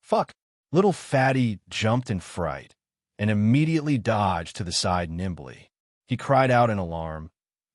Fuck! Little Fatty jumped in fright and immediately dodged to the side nimbly. He cried out in alarm,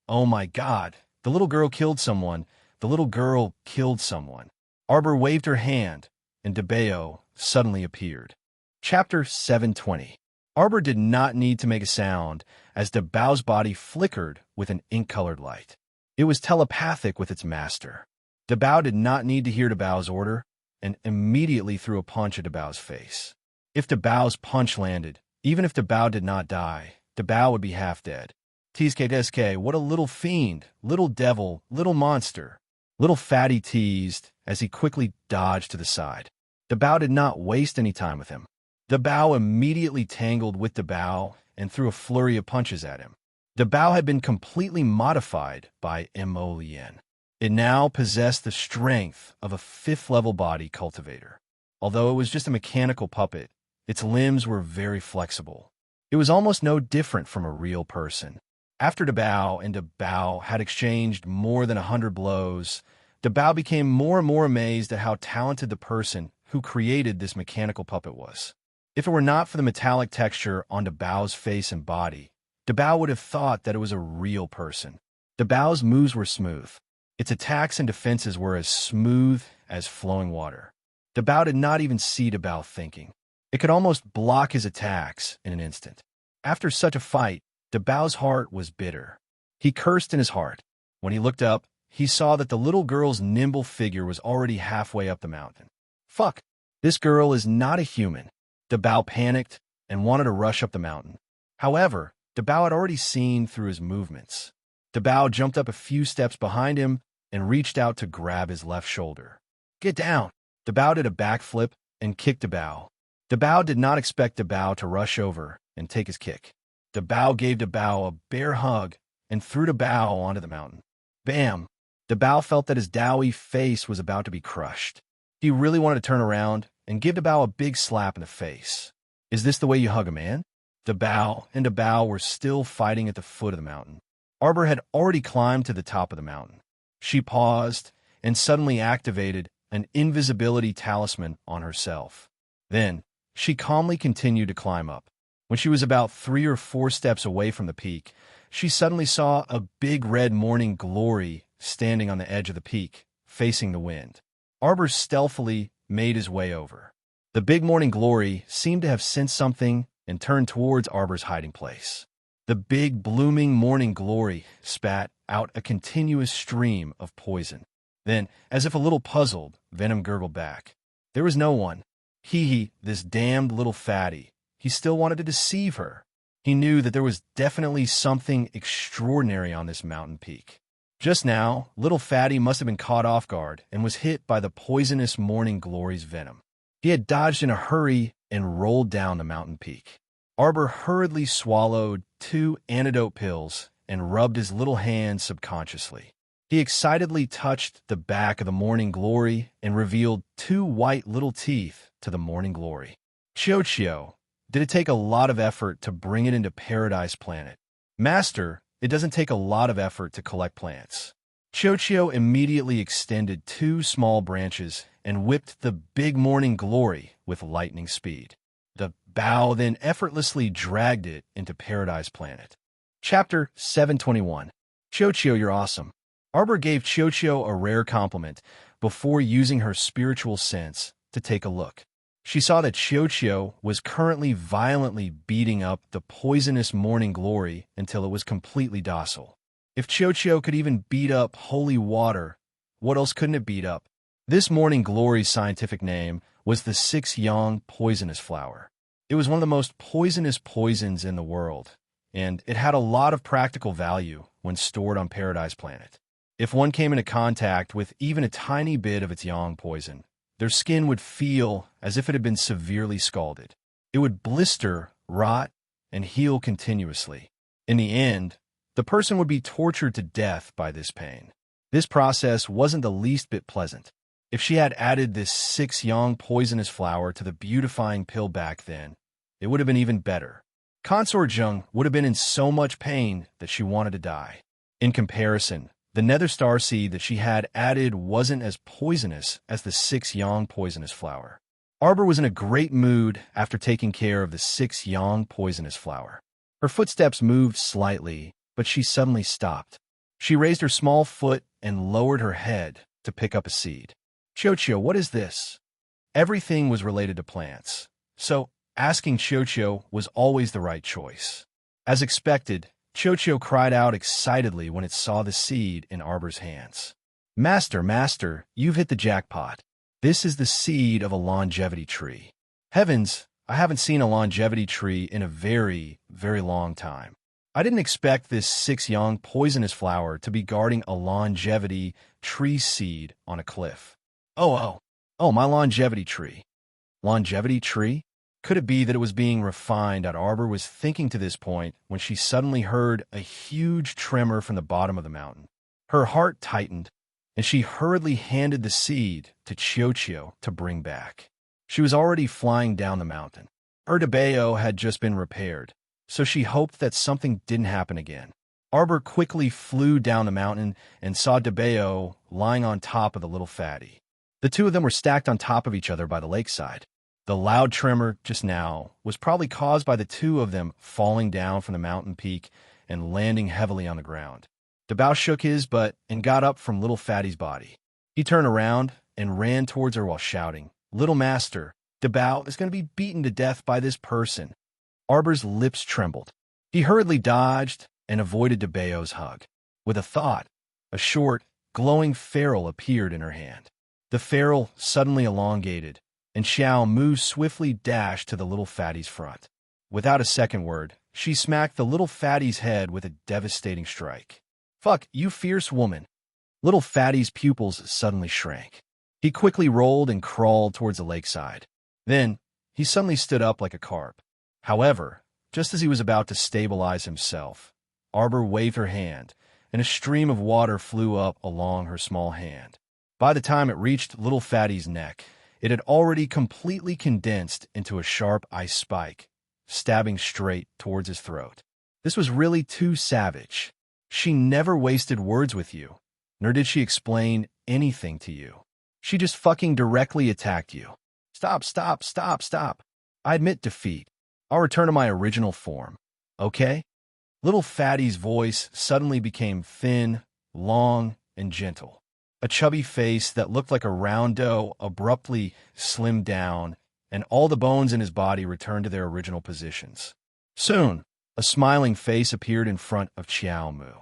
"Oh my God! The little girl killed someone! The little girl killed someone!" Arbor waved her hand, and DeBeo suddenly appeared. Chapter 720. Arbor did not need to make a sound as DeBao's body flickered with an ink-colored light. It was telepathic with its master. DeBao did not need to hear DeBao's order and immediately threw a punch at DeBao's face. If DeBao's punch landed, even if DeBao did not die, DeBao would be half dead. TSK, what a little fiend, little devil, little monster. Little Fatty teased as he quickly dodged to the side. DeBao did not waste any time with him. DeBao immediately tangled with DeBao and threw a flurry of punches at him. DeBao had been completely modified by Emolien. It now possessed the strength of a 5th-level body cultivator. Although it was just a mechanical puppet, its limbs were very flexible. It was almost no different from a real person. After DeBao and DeBao had exchanged more than 100 blows, DeBao became more and more amazed at how talented the person who created this mechanical puppet was. If it were not for the metallic texture on DeBao's face and body, DeBao would have thought that it was a real person. DeBao's moves were smooth. Its attacks and defenses were as smooth as flowing water. DeBao did not even see DeBao thinking. It could almost block his attacks in an instant. After such a fight, DeBao's heart was bitter. He cursed in his heart. When he looked up, he saw that the little girl's nimble figure was already halfway up the mountain. Fuck! This girl is not a human. DeBao panicked and wanted to rush up the mountain. However, DeBao had already seen through his movements. DeBao jumped up a few steps behind him and reached out to grab his left shoulder. Get down! DeBao did a backflip and kicked DeBao. DeBao did not expect DeBao to rush over and take his kick. DeBao gave DeBao a bear hug and threw DeBao onto the mountain. Bam! DeBao felt that his doughy face was about to be crushed. He really wanted to turn around and give DeBao a big slap in the face. Is this the way you hug a man? DeBao and DeBao were still fighting at the foot of the mountain. Arbor had already climbed to the top of the mountain. She paused and suddenly activated an invisibility talisman on herself. Then, she calmly continued to climb up. When she was about 3 or 4 steps away from the peak, she suddenly saw a big red morning glory standing on the edge of the peak, facing the wind. Arbor stealthily made his way over. The big morning glory seemed to have sensed something and turned towards Arbor's hiding place. The big blooming morning glory spat out a continuous stream of poison. Then, as if a little puzzled, Venom gurgled back. There was no one. This damned little fatty. He still wanted to deceive her. He knew that there was definitely something extraordinary on this mountain peak. Just now, little Fatty must have been caught off guard and was hit by the poisonous morning glory's venom. He had dodged in a hurry and rolled down the mountain peak. Arbor hurriedly swallowed 2 antidote pills and rubbed his little hand subconsciously. He excitedly touched the back of the morning glory and revealed 2 white little teeth to the morning glory. Chio, did it take a lot of effort to bring it into Paradise Planet? Master, it doesn't take a lot of effort to collect plants. Chio immediately extended 2 small branches and whipped the big morning glory with lightning speed. The bow then effortlessly dragged it into Paradise Planet. Chapter 721. Chocho, you're awesome. Arbor gave Chocho a rare compliment before using her spiritual sense to take a look. She saw that Chocho was currently violently beating up the poisonous morning glory until it was completely docile. If Chocho could even beat up holy water, what else couldn't it beat up? This morning glory's scientific name was the 6-yang poisonous flower. It was one of the most poisonous poisons in the world, and it had a lot of practical value when stored on Paradise Planet. If one came into contact with even a tiny bit of its yang poison, their skin would feel as if it had been severely scalded. It would blister, rot, and heal continuously. In the end, the person would be tortured to death by this pain. This process wasn't the least bit pleasant. If she had added this 6-yang poisonous flower to the beautifying pill back then, it would have been even better. Consort Jung would have been in so much pain that she wanted to die. In comparison, the nether star seed that she had added wasn't as poisonous as the 6-yang poisonous flower. Arbor was in a great mood after taking care of the 6-yang poisonous flower. Her footsteps moved slightly, but she suddenly stopped. She raised her small foot and lowered her head to pick up a seed. Chocho, what is this? Everything was related to plants, so asking Chocho was always the right choice. As expected, Chocho cried out excitedly when it saw the seed in Arbor's hands. Master, you've hit the jackpot. This is the seed of a longevity tree. Heavens, I haven't seen a longevity tree in a very, very long time. I didn't expect this 6-yang poisonous flower to be guarding a longevity tree seed on a cliff. Oh, my longevity tree. Longevity tree? Could it be that it was being refined? Arbor was thinking to this point when she suddenly heard a huge tremor from the bottom of the mountain. Her heart tightened, and she hurriedly handed the seed to Chocho to bring back. She was already flying down the mountain. Her Taboo had just been repaired, so she hoped that something didn't happen again. Arbor quickly flew down the mountain and saw Taboo lying on top of the little fatty. The two of them were stacked on top of each other by the lakeside. The loud tremor just now was probably caused by the two of them falling down from the mountain peak and landing heavily on the ground. Taboo shook his butt and got up from Little Fatty's body. He turned around and ran towards her while shouting, "Little Master, Taboo is going to be beaten to death by this person." Arbor's lips trembled. He hurriedly dodged and avoided Taboo's hug. With a thought, a short, glowing ferrule appeared in her hand. The ferrule suddenly elongated, and Xiao Mu swiftly dashed to the little fatty's front. Without a second word, she smacked the little fatty's head with a devastating strike. "Fuck, you fierce woman." Little fatty's pupils suddenly shrank. He quickly rolled and crawled towards the lakeside. Then, he suddenly stood up like a carp. However, just as he was about to stabilize himself, Arbor waved her hand, and a stream of water flew up along her small hand. By the time it reached Little Fatty's neck, it had already completely condensed into a sharp ice spike, stabbing straight towards his throat. This was really too savage. She never wasted words with you, nor did she explain anything to you. She just fucking directly attacked you. Stop. I admit defeat. I'll return to my original form. Okay? Little Fatty's voice suddenly became thin, long, and gentle. A chubby face that looked like a round dough abruptly slimmed down, and all the bones in his body returned to their original positions. Soon, a smiling face appeared in front of Xiao Mu.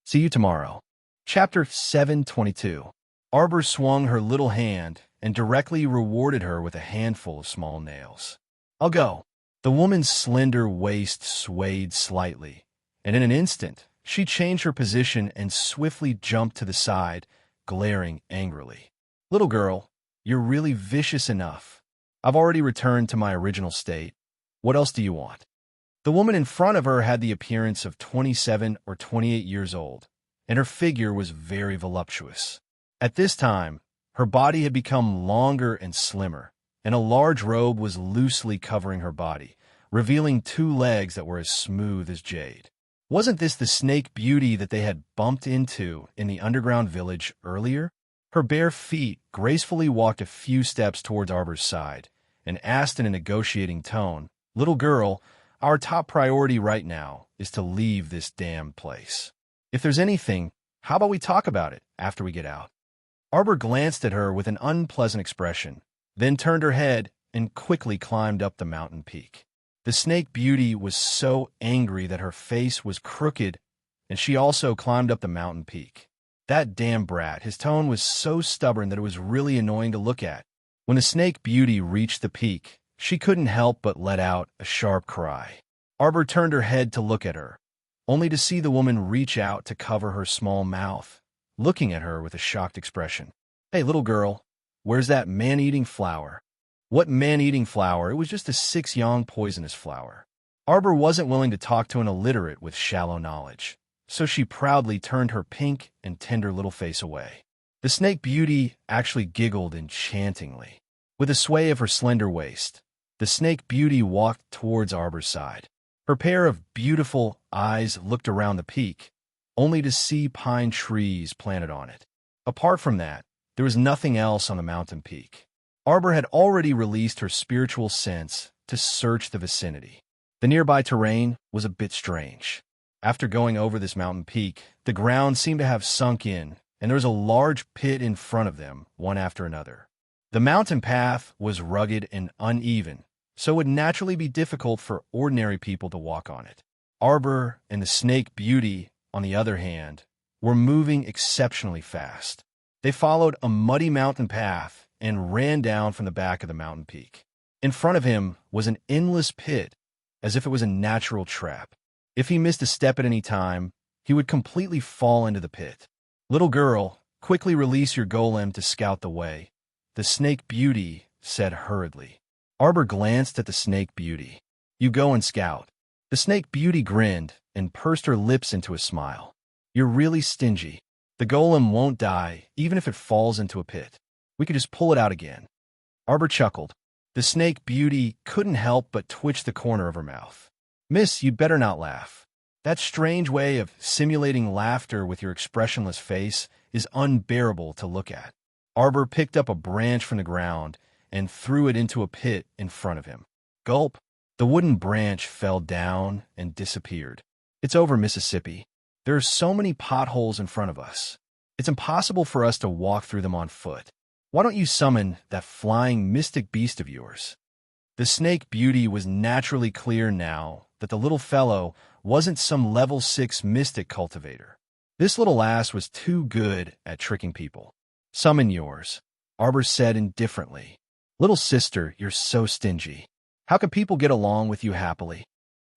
See you tomorrow. Chapter 722. Arbor swung her little hand and directly rewarded her with a handful of small nails. I'll go. The woman's slender waist swayed slightly, and in an instant, she changed her position and swiftly jumped to the side, glaring angrily. Little girl, you're really vicious enough. I've already returned to my original state. What else do you want? The woman in front of her had the appearance of 27 or 28 years old, and her figure was very voluptuous. At this time, her body had become longer and slimmer, and a large robe was loosely covering her body, revealing 2 legs that were as smooth as jade. Wasn't this the snake beauty that they had bumped into in the underground village earlier? Her bare feet gracefully walked a few steps towards Arbor's side and asked in a negotiating tone, "Little girl, our top priority right now is to leave this damn place." If there's anything, how about we talk about it after we get out? Arbor glanced at her with an unpleasant expression, then turned her head and quickly climbed up the mountain peak. The snake beauty was so angry that her face was crooked, and she also climbed up the mountain peak. That damn brat, his tone was so stubborn that it was really annoying to look at. When the snake beauty reached the peak, she couldn't help but let out a sharp cry. Arbor turned her head to look at her, only to see the woman reach out to cover her small mouth, looking at her with a shocked expression. "Hey, little girl, where's that man-eating flower?" "What man-eating flower? It was just a 6-yang poisonous flower." Arbor wasn't willing to talk to an illiterate with shallow knowledge, so she proudly turned her pink and tender little face away. The snake beauty actually giggled enchantingly. With a sway of her slender waist, the snake beauty walked towards Arbor's side. Her pair of beautiful eyes looked around the peak, only to see pine trees planted on it. Apart from that, there was nothing else on the mountain peak. Arbor had already released her spiritual sense to search the vicinity. The nearby terrain was a bit strange. After going over this mountain peak, the ground seemed to have sunk in, and there was a large pit in front of them, one after another. The mountain path was rugged and uneven, so it would naturally be difficult for ordinary people to walk on it. Arbor and the snake beauty, on the other hand, were moving exceptionally fast. They followed a muddy mountain path and ran down from the back of the mountain peak. In front of him was an endless pit, as if it was a natural trap. If he missed a step at any time, he would completely fall into the pit. "Little girl, quickly release your golem to scout the way," the snake beauty said hurriedly. Arbor glanced at the snake beauty. "You go and scout." The snake beauty grinned and pursed her lips into a smile. "You're really stingy. The golem won't die, even if it falls into a pit. We could just pull it out again." Arbor chuckled. The snake beauty couldn't help but twitch the corner of her mouth. "Miss, you'd better not laugh. That strange way of simulating laughter with your expressionless face is unbearable to look at." Arbor picked up a branch from the ground and threw it into a pit in front of him. Gulp! The wooden branch fell down and disappeared. "It's over, Mississippi. There are so many potholes in front of us. It's impossible for us to walk through them on foot. Why don't you summon that flying mystic beast of yours?" The snake beauty was naturally clear now that the little fellow wasn't some level 6 mystic cultivator. This little ass was too good at tricking people. "Summon yours," Arbor said indifferently. "Little sister, you're so stingy. How can people get along with you happily?"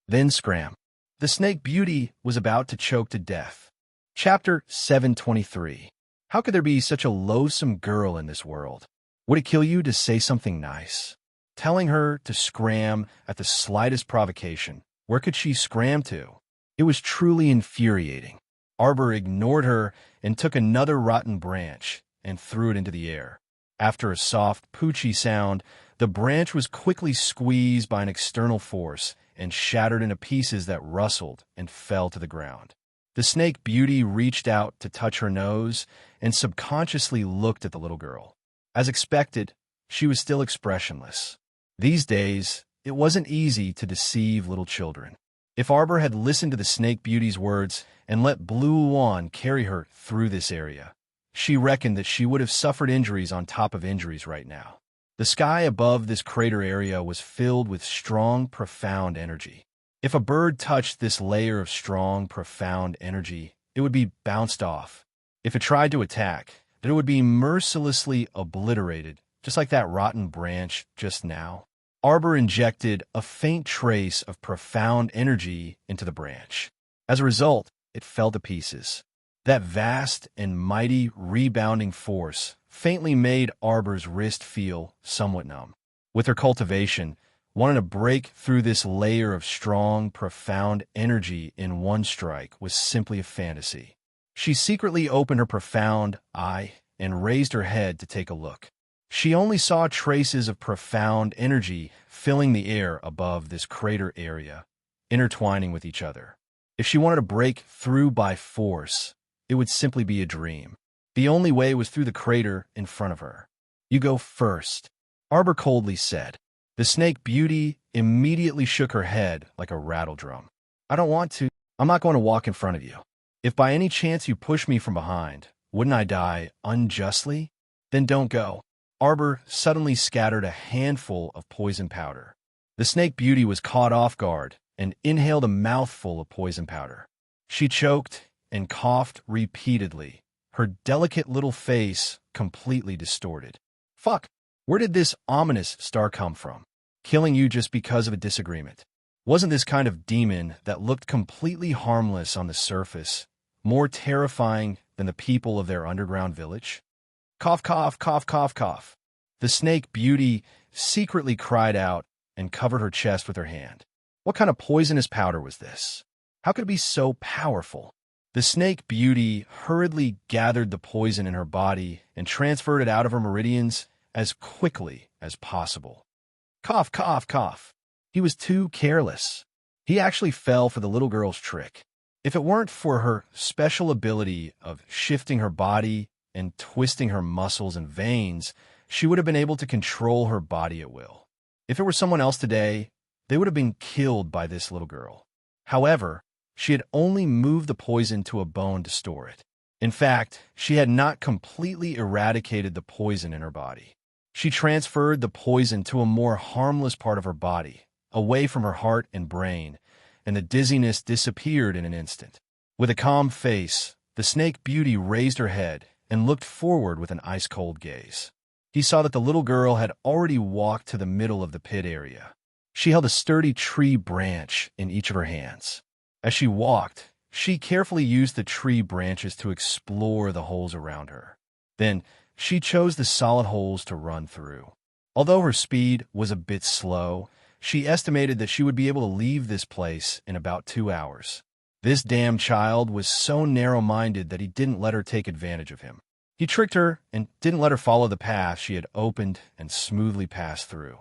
Then scram. The snake beauty was about to choke to death. Chapter 723. How could there be such a loathsome girl in this world? Would it kill you to say something nice? Telling her to scram at the slightest provocation. Where could she scram to? It was truly infuriating. Arbor ignored her and took another rotten branch and threw it into the air. After a soft, poochy sound, the branch was quickly squeezed by an external force and shattered into pieces that rustled and fell to the ground. The snake beauty reached out to touch her nose and subconsciously looked at the little girl. As expected, she was still expressionless. These days, it wasn't easy to deceive little children. If Arbor had listened to the snake beauty's words and let Blue One carry her through this area, she reckoned that she would have suffered injuries on top of injuries right now. The sky above this crater area was filled with strong, profound energy. If a bird touched this layer of strong, profound energy, it would be bounced off. If it tried to attack, then it would be mercilessly obliterated, just like that rotten branch just now. Arbor injected a faint trace of profound energy into the branch. As a result, it fell to pieces. That vast and mighty rebounding force faintly made Arbor's wrist feel somewhat numb. With her cultivation, wanting to break through this layer of strong, profound energy in one strike was simply a fantasy. She secretly opened her profound eye and raised her head to take a look. She only saw traces of profound energy filling the air above this crater area, intertwining with each other. If she wanted to break through by force, it would simply be a dream. The only way was through the crater in front of her. "You go first," Arbor coldly said. The snake beauty immediately shook her head like a rattle drum. "I don't want to. I'm not going to walk in front of you." If by any chance you push me from behind, wouldn't I die unjustly? Then don't go. Arbor suddenly scattered a handful of poison powder. The snake beauty was caught off guard and inhaled a mouthful of poison powder. She choked and coughed repeatedly, her delicate little face completely distorted. Fuck, where did this ominous star come from? Killing you just because of a disagreement. Wasn't this kind of demon that looked completely harmless on the surface more terrifying than the people of their underground village? Cough, cough, cough, cough, cough. The snake beauty secretly cried out and covered her chest with her hand. What kind of poisonous powder was this? How could it be so powerful? The snake beauty hurriedly gathered the poison in her body and transferred it out of her meridians as quickly as possible. Cough, cough, cough. He was too careless. He actually fell for the little girl's trick. If it weren't for her special ability of shifting her body and twisting her muscles and veins, she would have been able to control her body at will. If it were someone else today, they would have been killed by this little girl. However, she had only moved the poison to a bone to store it. In fact, she had not completely eradicated the poison in her body. She transferred the poison to a more harmless part of her body, away from her heart and brain, and the dizziness disappeared in an instant. With a calm face, the snake beauty raised her head and looked forward with an ice-cold gaze. He saw that the little girl had already walked to the middle of the pit area. She held a sturdy tree branch in each of her hands. As she walked, she carefully used the tree branches to explore the holes around her. Then, she chose the solid holes to run through. Although her speed was a bit slow, she estimated that she would be able to leave this place in about 2 hours. This damn child was so narrow-minded that he didn't let her take advantage of him. He tricked her and didn't let her follow the path she had opened and smoothly passed through.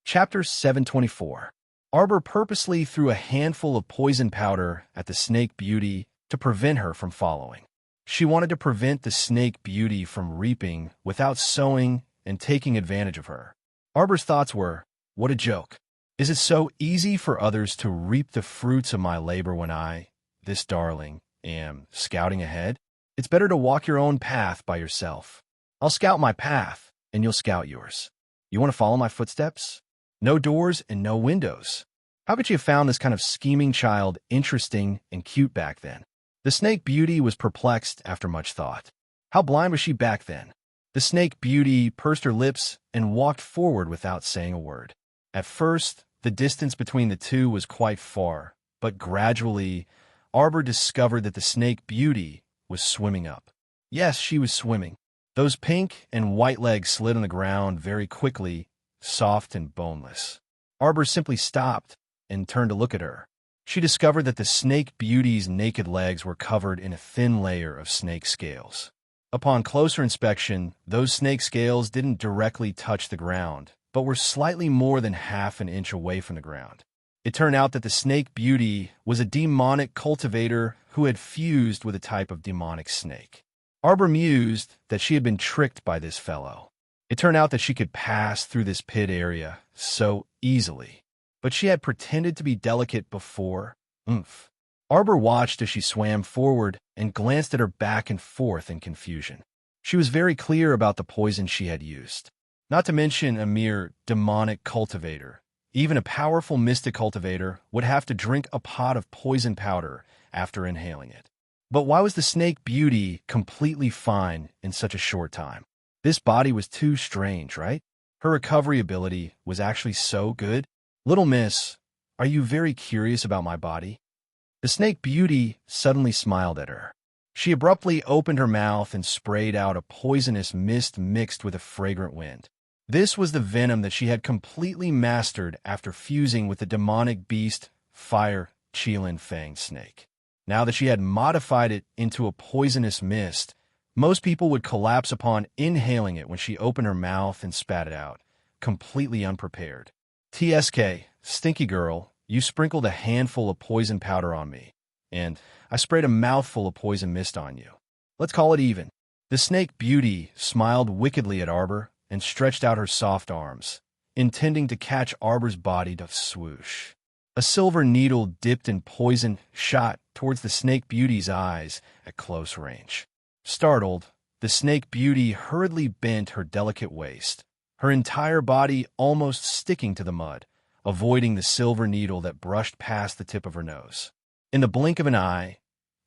Chapter 724. Arbor purposely threw a handful of poison powder at the snake beauty to prevent her from following. She wanted to prevent the snake beauty from reaping without sowing and taking advantage of her. Arbor's thoughts were, what a joke. Is it so easy for others to reap the fruits of my labor when I, this darling, am scouting ahead? It's better to walk your own path by yourself. I'll scout my path, and you'll scout yours. You want to follow my footsteps? No doors and no windows. How could you have found this kind of scheming child interesting and cute back then? The snake beauty was perplexed after much thought. How blind was she back then? The snake beauty pursed her lips and walked forward without saying a word. At first, the distance between the two was quite far, but gradually, Arbor discovered that the snake beauty was swimming up. Yes, she was swimming. Those pink and white legs slid on the ground very quickly, soft and boneless. Arbor simply stopped and turned to look at her. She discovered that the snake beauty's naked legs were covered in a thin layer of snake scales. Upon closer inspection, those snake scales didn't directly touch the ground, but were slightly more than half an inch away from the ground. It turned out that the snake beauty was a demonic cultivator who had fused with a type of demonic snake. Arbor mused that she had been tricked by this fellow. It turned out that she could pass through this pit area so easily, but she had pretended to be delicate before. Arbor watched as she swam forward and glanced at her back and forth in confusion. She was very clear about the poison she had used. Not to mention a mere demonic cultivator. Even a powerful mystic cultivator would have to drink a pot of poison powder after inhaling it. But why was the snake beauty completely fine in such a short time? This body was too strange, right? Her recovery ability was actually so good. Little miss, are you very curious about my body? The snake beauty suddenly smiled at her. She abruptly opened her mouth and sprayed out a poisonous mist mixed with a fragrant wind. This was the venom that she had completely mastered after fusing with the demonic beast, Fire Qilin Fang Snake. Now that she had modified it into a poisonous mist, most people would collapse upon inhaling it when she opened her mouth and spat it out, completely unprepared. TSK, stinky girl, you sprinkled a handful of poison powder on me, and I sprayed a mouthful of poison mist on you. Let's call it even. The snake beauty smiled wickedly at Arbor and stretched out her soft arms, intending to catch Arbor's body to swoosh. A silver needle dipped in poison shot towards the snake beauty's eyes at close range. Startled, the snake beauty hurriedly bent her delicate waist, her entire body almost sticking to the mud, avoiding the silver needle that brushed past the tip of her nose. In the blink of an eye,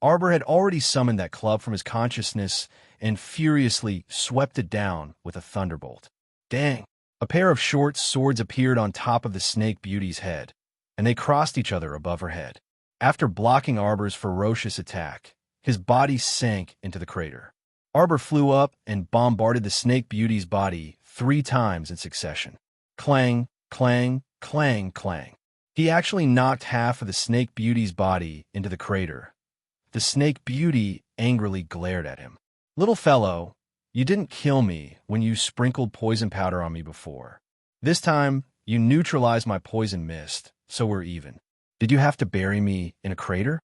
Arbor had already summoned that club from his consciousness and furiously swept it down with a thunderbolt. Dang! A pair of short swords appeared on top of the snake beauty's head, and they crossed each other above her head. After blocking Arbor's ferocious attack, his body sank into the crater. Arbor flew up and bombarded the snake beauty's body 3 times in succession. Clang, clang, clang, clang. He actually knocked half of the snake beauty's body into the crater. The snake beauty angrily glared at him. "Little fellow, you didn't kill me when you sprinkled poison powder on me before. This time, you neutralized my poison mist, so we're even. Did you have to bury me in a crater?"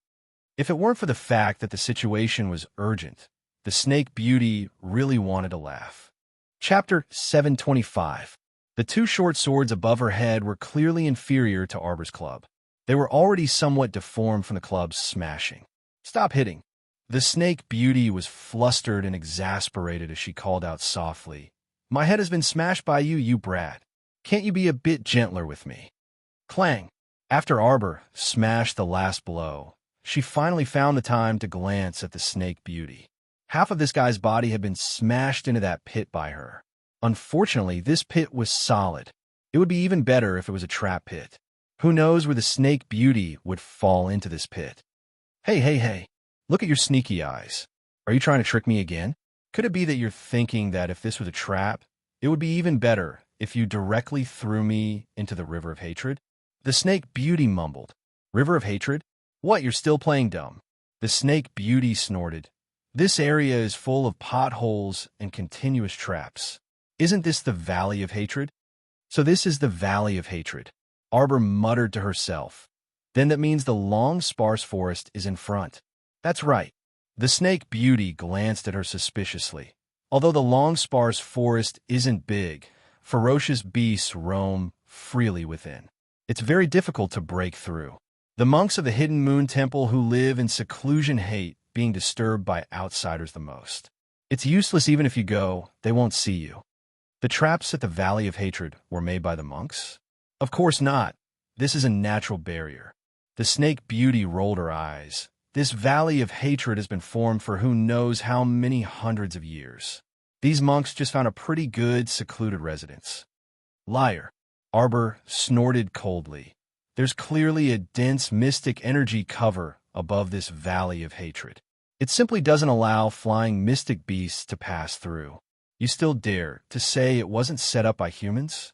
If it weren't for the fact that the situation was urgent, the snake beauty really wanted to laugh. Chapter 725. The 2 short swords above her head were clearly inferior to Arbor's club. They were already somewhat deformed from the club's smashing. "Stop hitting." The snake beauty was flustered and exasperated as she called out softly, "My head has been smashed by you, you brat. Can't you be a bit gentler with me?" Clang! After Arbor smashed the last blow, she finally found the time to glance at the snake beauty. Half of this guy's body had been smashed into that pit by her. Unfortunately, this pit was solid. It would be even better if it was a trap pit. Who knows where the snake beauty would fall into this pit? Hey. Look at your sneaky eyes. Are you trying to trick me again? Could it be that you're thinking that if this was a trap, it would be even better if you directly threw me into the river of hatred? The snake beauty mumbled. River of hatred? What, you're still playing dumb? The snake beauty snorted. This area is full of potholes and continuous traps. Isn't this the Valley of Hatred? So this is the Valley of Hatred. Arbor muttered to herself. Then that means the long, sparse forest is in front. That's right. The snake beauty glanced at her suspiciously. Although the long, sparse forest isn't big, ferocious beasts roam freely within. It's very difficult to break through. The monks of the Hidden Moon Temple who live in seclusion hate being disturbed by outsiders the most. It's useless even if you go, they won't see you. The traps at the Valley of Hatred were made by the monks? Of course not. This is a natural barrier. The snake beauty rolled her eyes. This Valley of Hatred has been formed for who knows how many hundreds of years. These monks just found a pretty good, secluded residence. Liar. Arbor snorted coldly. There's clearly a dense mystic energy cover above this Valley of Hatred. It simply doesn't allow flying mystic beasts to pass through. You still dare to say it wasn't set up by humans?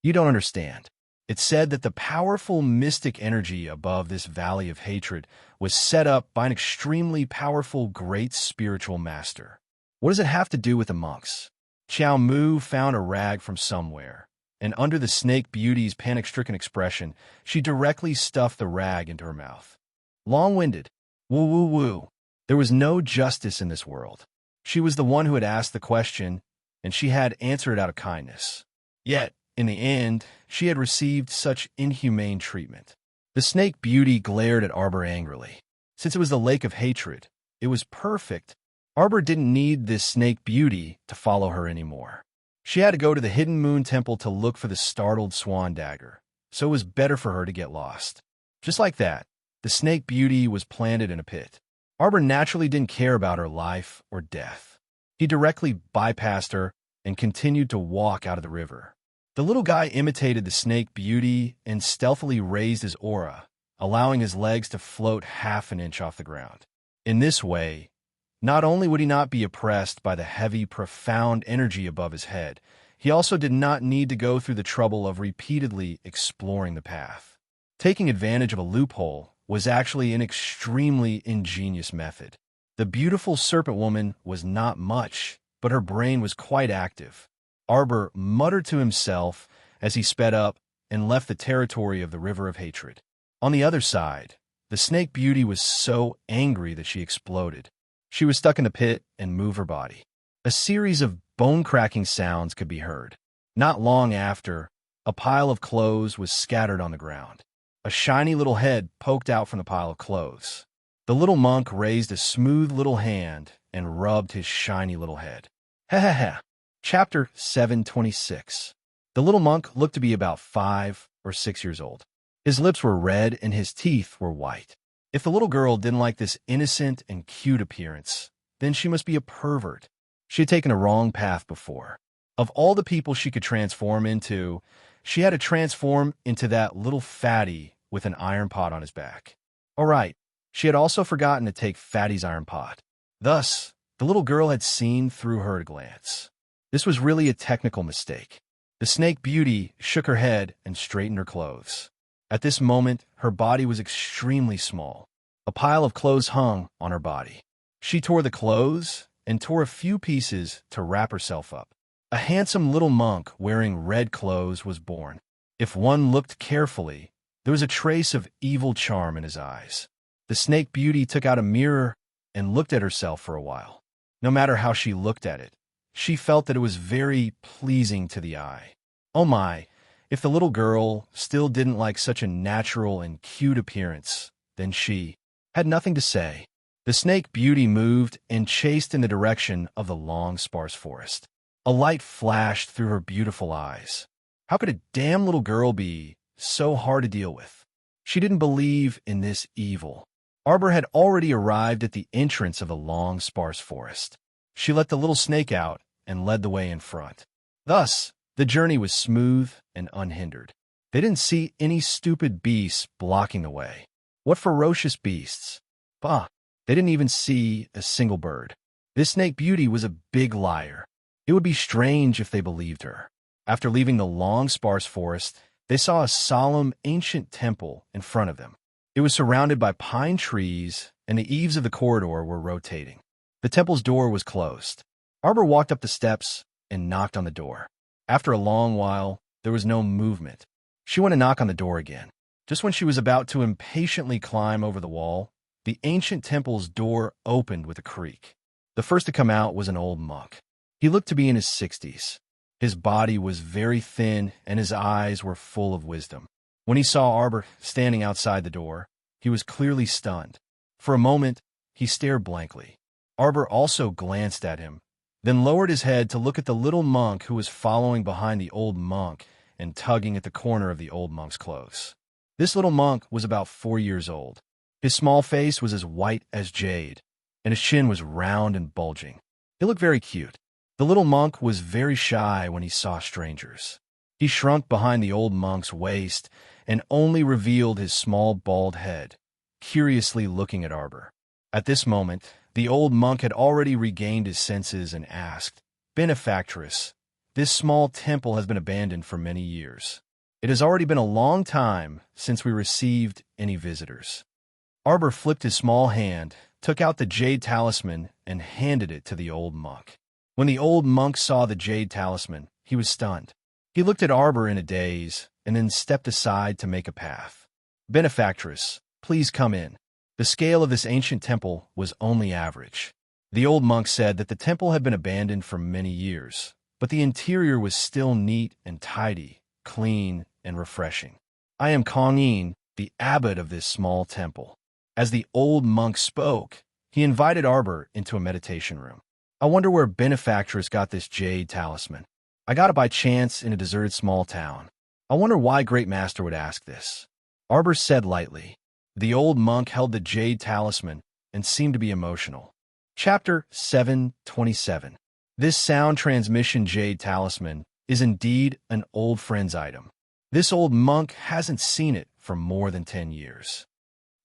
You don't understand. It said that the powerful mystic energy above this Valley of Hatred was set up by an extremely powerful great spiritual master. What does it have to do with the monks? Xiao Mu found a rag from somewhere, and under the snake beauty's panic-stricken expression, she directly stuffed the rag into her mouth. Long-winded. Woo. There was no justice in this world. She was the one who had asked the question, and she had answered it out of kindness. Yet, in the end, she had received such inhumane treatment. The snake beauty glared at Arbor angrily. Since it was the Lake of Hatred, it was perfect. Arbor didn't need this snake beauty to follow her anymore. She had to go to the Hidden Moon Temple to look for the startled swan dagger, so it was better for her to get lost. Just like that, the snake beauty was planted in a pit. Arbor naturally didn't care about her life or death. He directly bypassed her and continued to walk out of the river. The little guy imitated the snake beauty and stealthily raised his aura, allowing his legs to float half an inch off the ground. In this way, not only would he not be oppressed by the heavy, profound energy above his head, he also did not need to go through the trouble of repeatedly exploring the path. Taking advantage of a loophole was actually an extremely ingenious method. The beautiful serpent woman was not much, but her brain was quite active. Arbor muttered to himself as he sped up and left the territory of the River of Hatred. On the other side, the snake beauty was so angry that she exploded. She was stuck in a pit and moved her body. A series of bone-cracking sounds could be heard. Not long after, a pile of clothes was scattered on the ground. A shiny little head poked out from the pile of clothes. The little monk raised a smooth little hand and rubbed his shiny little head. Ha ha ha. Chapter 726. The little monk looked to be about 5 or 6 years old. His lips were red and his teeth were white. If the little girl didn't like this innocent and cute appearance, then she must be a pervert. She had taken a wrong path before. Of all the people she could transform into, she had to transform into that little fatty with an iron pot on his back. All right, she had also forgotten to take Fatty's iron pot. Thus, the little girl had seen through her at a glance. This was really a technical mistake. The snake beauty shook her head and straightened her clothes. At this moment, her body was extremely small. A pile of clothes hung on her body. She tore the clothes and tore a few pieces to wrap herself up. A handsome little monk wearing red clothes was born. If one looked carefully, there was a trace of evil charm in his eyes. The snake beauty took out a mirror and looked at herself for a while. No matter how she looked at it, she felt that it was very pleasing to the eye. Oh my, if the little girl still didn't like such a natural and cute appearance, then she had nothing to say. The snake beauty moved and chased in the direction of the long, sparse forest. A light flashed through her beautiful eyes. How could a damn little girl be so hard to deal with? She didn't believe in this evil. Arbor had already arrived at the entrance of the long, sparse forest. She let the little snake out and led the way in front. Thus, the journey was smooth and unhindered. They didn't see any stupid beasts blocking the way. What ferocious beasts! Bah! They didn't even see a single bird. This snake beauty was a big liar. It would be strange if they believed her. After leaving the long, sparse forest, they saw a solemn, ancient temple in front of them. It was surrounded by pine trees, and the eaves of the corridor were rotating. The temple's door was closed. Arbor walked up the steps and knocked on the door. After a long while, there was no movement. She went to knock on the door again. Just when she was about to impatiently climb over the wall, the ancient temple's door opened with a creak. The first to come out was an old monk. He looked to be in his 60s. His body was very thin, and his eyes were full of wisdom. When he saw Arbor standing outside the door, he was clearly stunned. For a moment, he stared blankly. Arbor also glanced at him, then lowered his head to look at the little monk who was following behind the old monk and tugging at the corner of the old monk's clothes. This little monk was about 4 years old. His small face was as white as jade, and his chin was round and bulging. He looked very cute. The little monk was very shy when he saw strangers. He shrunk behind the old monk's waist and only revealed his small bald head, curiously looking at Arbor. At this moment, the old monk had already regained his senses and asked, "Benefactress, this small temple has been abandoned for many years. It has already been a long time since we received any visitors." Arbor flipped his small hand, took out the jade talisman, and handed it to the old monk. When the old monk saw the jade talisman, he was stunned. He looked at Arbor in a daze, and then stepped aside to make a path. "Benefactress, please come in." The scale of this ancient temple was only average. The old monk said that the temple had been abandoned for many years, but the interior was still neat and tidy, clean and refreshing. "I am Kong-in, the abbot of this small temple." As the old monk spoke, he invited Arbor into a meditation room. "I wonder where Benefactress got this jade talisman. I got it by chance in a deserted small town. I wonder why Great Master would ask this." Arbor said lightly. The old monk held the jade talisman and seemed to be emotional. Chapter 727. This sound transmission jade talisman is indeed an old friend's item. This old monk hasn't seen it for more than 10 years.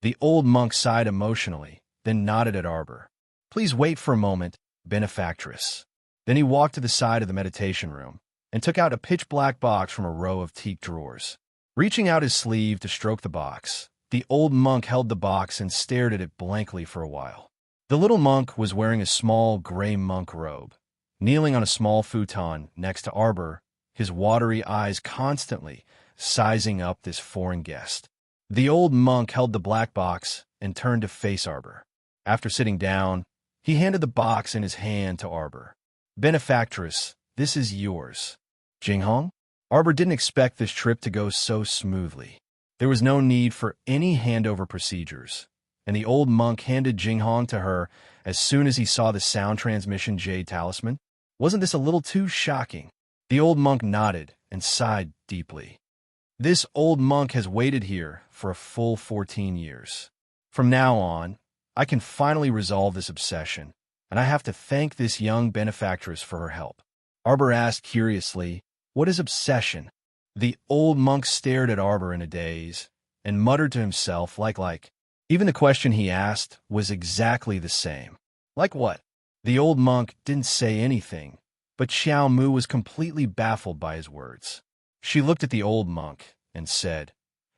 The old monk sighed emotionally, then nodded at Arbor. "Please wait for a moment, Benefactress." Then he walked to the side of the meditation room and took out a pitch-black box from a row of teak drawers. Reaching out his sleeve to stroke the box, the old monk held the box and stared at it blankly for a while. The little monk was wearing a small gray monk robe, kneeling on a small futon next to Arbor, his watery eyes constantly sizing up this foreign guest. The old monk held the black box and turned to face Arbor. After sitting down, he handed the box in his hand to Arbor. "Benefactress, this is yours." Jinghong? Arbor didn't expect this trip to go so smoothly. There was no need for any handover procedures, and the old monk handed Jinghong to her as soon as he saw the sound transmission jade talisman. Wasn't this a little too shocking? The old monk nodded and sighed deeply. This old monk has waited here for a full 14 years. From now on, I can finally resolve this obsession, and I have to thank this young benefactress for her help. Arbor asked curiously, "What is obsession?" The old monk stared at Arbor in a daze and muttered to himself, like. Even the question he asked was exactly the same. Like what? The old monk didn't say anything, but Xiao Mu was completely baffled by his words. She looked at the old monk and said,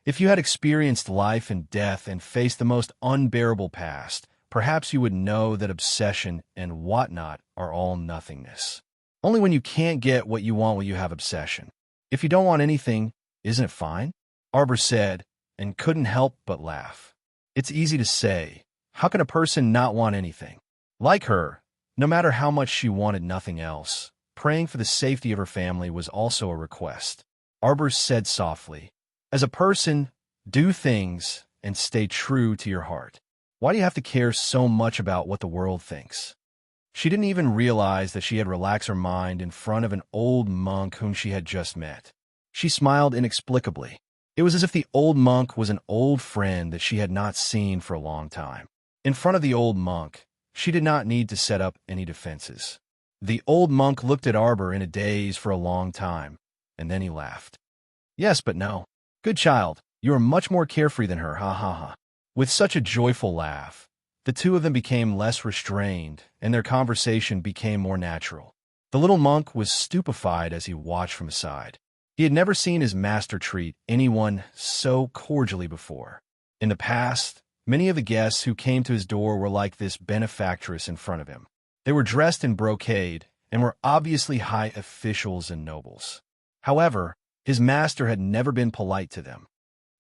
"If you had experienced life and death and faced the most unbearable past, perhaps you would know that obsession and whatnot are all nothingness. Only when you can't get what you want will you have obsession. If you don't want anything, isn't it fine?" Arbor said, and couldn't help but laugh. It's easy to say. How can a person not want anything? Like her, no matter how much she wanted nothing else, praying for the safety of her family was also a request. Arbor said softly, "As a person, do things and stay true to your heart. Why do you have to care so much about what the world thinks?" She didn't even realize that she had relaxed her mind in front of an old monk whom she had just met. She smiled inexplicably. It was as if the old monk was an old friend that she had not seen for a long time. In front of the old monk, she did not need to set up any defenses. The old monk looked at Arbor in a daze for a long time, and then he laughed. "Yes, but no. Good child, you are much more carefree than her, ha ha ha." With such a joyful laugh, the two of them became less restrained, and their conversation became more natural. The little monk was stupefied as he watched from aside. He had never seen his master treat anyone so cordially before. In the past, many of the guests who came to his door were like this benefactress in front of him. They were dressed in brocade and were obviously high officials and nobles. However, his master had never been polite to them.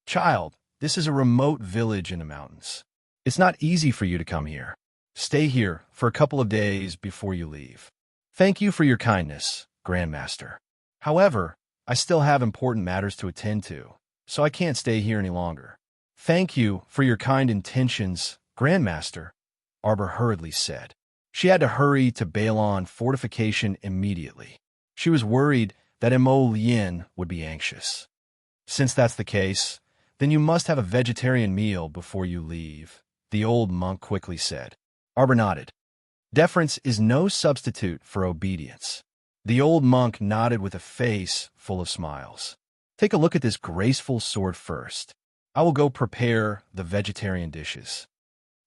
"Child, this is a remote village in the mountains. It's not easy for you to come here. Stay here for a couple of days before you leave. Thank you for your kindness, Grandmaster. However, I still have important matters to attend to, so I can't stay here any longer." "Thank you for your kind intentions, Grandmaster," Arbor hurriedly said. She had to hurry to Bailon fortification immediately. She was worried that Mo Lien would be anxious. "Since that's the case, then you must have a vegetarian meal before you leave," the old monk quickly said. Arbor nodded. Deference is no substitute for obedience. The old monk nodded with a face full of smiles. "Take a look at this graceful sword first. I will go prepare the vegetarian dishes."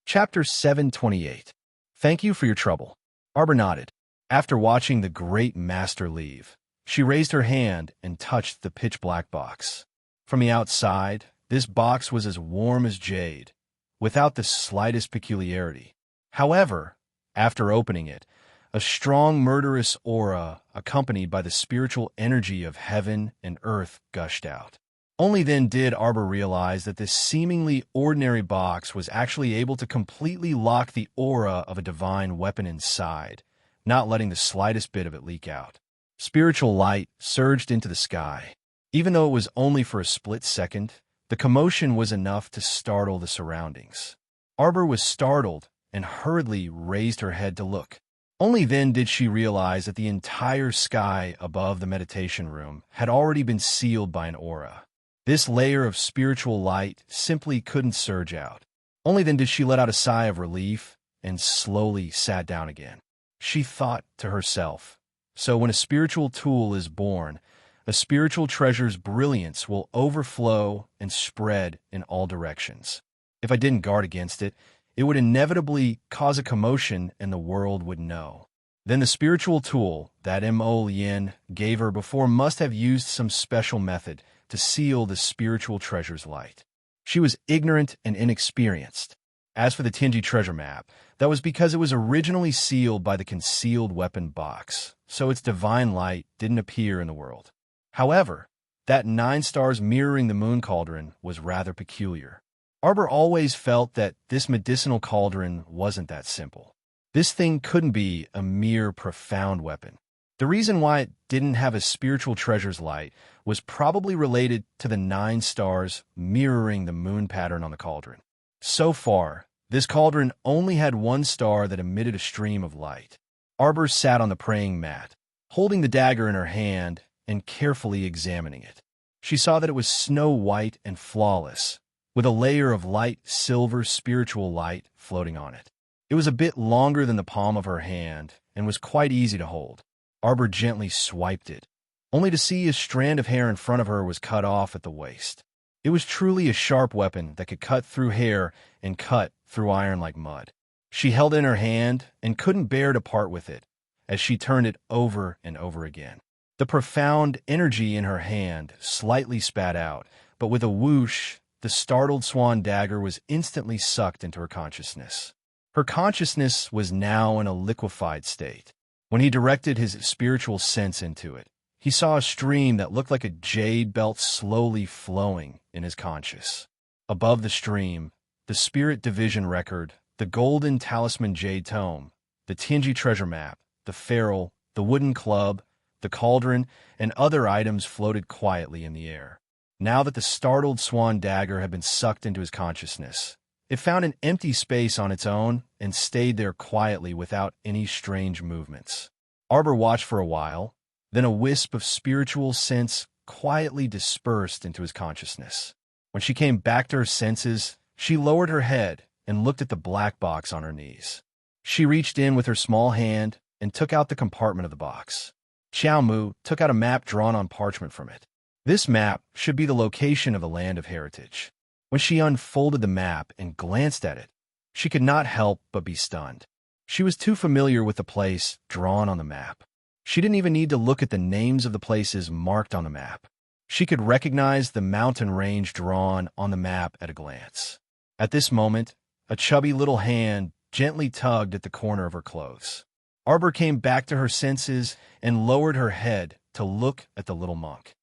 Chapter 728. Thank you for your trouble. Arbor nodded. After watching the great master leave, she raised her hand and touched the pitch-black box. From the outside, this box was as warm as jade, without the slightest peculiarity. However, after opening it, a strong murderous aura, accompanied by the spiritual energy of heaven and earth, gushed out. Only then did Arbor realize that this seemingly ordinary box was actually able to completely lock the aura of a divine weapon inside, not letting the slightest bit of it leak out. Spiritual light surged into the sky. Even though it was only for a split second, the commotion was enough to startle the surroundings. Arbor was startled and hurriedly raised her head to look. Only then did she realize that the entire sky above the meditation room had already been sealed by an aura. This layer of spiritual light simply couldn't surge out. Only then did she let out a sigh of relief and slowly sat down again. She thought to herself, so when a spiritual tool is born, a spiritual treasure's brilliance will overflow and spread in all directions. If I didn't guard against it, it would inevitably cause a commotion and the world would know. Then the spiritual tool that Mo Lien gave her before must have used some special method to seal the spiritual treasure's light. She was ignorant and inexperienced. As for the Tingy treasure map, that was because it was originally sealed by the concealed weapon box, so its divine light didn't appear in the world. However, that 9 stars mirroring the moon cauldron was rather peculiar. Arbor always felt that this medicinal cauldron wasn't that simple. This thing couldn't be a mere profound weapon. The reason why it didn't have a spiritual treasure's light was probably related to the 9 stars mirroring the moon pattern on the cauldron. So far, this cauldron only had 1 star that emitted a stream of light. Arbor sat on the praying mat, holding the dagger in her hand and carefully examining it. She saw that it was snow white and flawless, with a layer of light silver spiritual light floating on it. It was a bit longer than the palm of her hand and was quite easy to hold. Arbor gently swiped it, only to see a strand of hair in front of her was cut off at the waist. It was truly a sharp weapon that could cut through hair and cut through iron like mud. She held it in her hand and couldn't bear to part with it as she turned it over and over again. The profound energy in her hand slightly spat out, but with a whoosh, the startled swan dagger was instantly sucked into her consciousness. Her consciousness was now in a liquefied state. When he directed his spiritual sense into it, he saw a stream that looked like a jade belt slowly flowing in his conscious. Above the stream, the Spirit Division record, the Golden Talisman Jade Tome, the Tianji treasure map, the ferrule, the wooden club, the cauldron, and other items floated quietly in the air. Now that the startled swan dagger had been sucked into his consciousness, it found an empty space on its own and stayed there quietly without any strange movements. Arbor watched for a while, then a wisp of spiritual sense quietly dispersed into his consciousness. When she came back to her senses, she lowered her head and looked at the black box on her knees. She reached in with her small hand and took out the compartment of the box. Xiao Mu took out a map drawn on parchment from it. This map should be the location of the Land of Heritage. When she unfolded the map and glanced at it, she could not help but be stunned. She was too familiar with the place drawn on the map. She didn't even need to look at the names of the places marked on the map. She could recognize the mountain range drawn on the map at a glance. At this moment, a chubby little hand gently tugged at the corner of her clothes. Arbor came back to her senses and lowered her head to look at the little monk.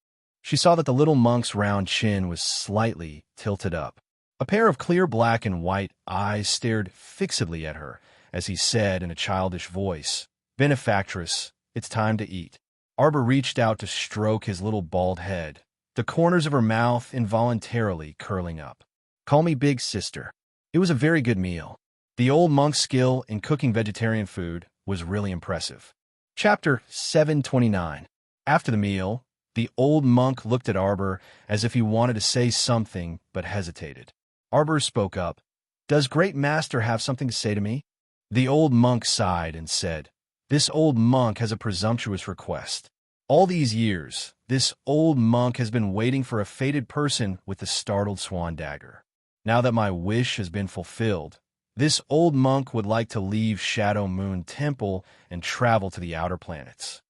She saw that the little monk's round chin was slightly tilted up. A pair of clear black and white eyes stared fixedly at her as he said in a childish voice, "Benefactress, it's time to eat." Arbor reached out to stroke his little bald head, the corners of her mouth involuntarily curling up. "Call me Big Sister." It was a very good meal. The old monk's skill in cooking vegetarian food was really impressive. Chapter 729. After the meal, the old monk looked at Arbor as if he wanted to say something but hesitated. Arbor spoke up. "Does Great Master have something to say to me?" The old monk sighed and said, "This old monk has a presumptuous request. All these years, this old monk has been waiting for a fated person with the startled swan dagger. Now that my wish has been fulfilled, this old monk would like to leave Shadow Moon Temple and travel to the outer planets."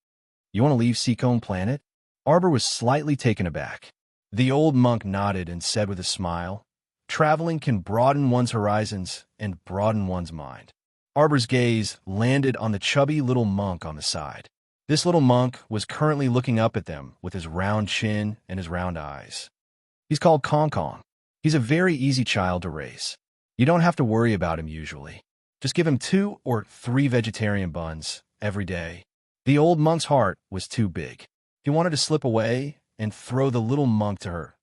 "You want to leave Seacone Planet?" Arbor was slightly taken aback. The old monk nodded and said with a smile, "Traveling can broaden one's horizons and broaden one's mind." Arbor's gaze landed on the chubby little monk on the side. This little monk was currently looking up at them with his round chin and his round eyes. "He's called Kong Kong. He's a very easy child to raise. You don't have to worry about him usually. Just give him 2 or 3 vegetarian buns every day." The old monk's heart was too big. He wanted to slip away and throw the little monk to her.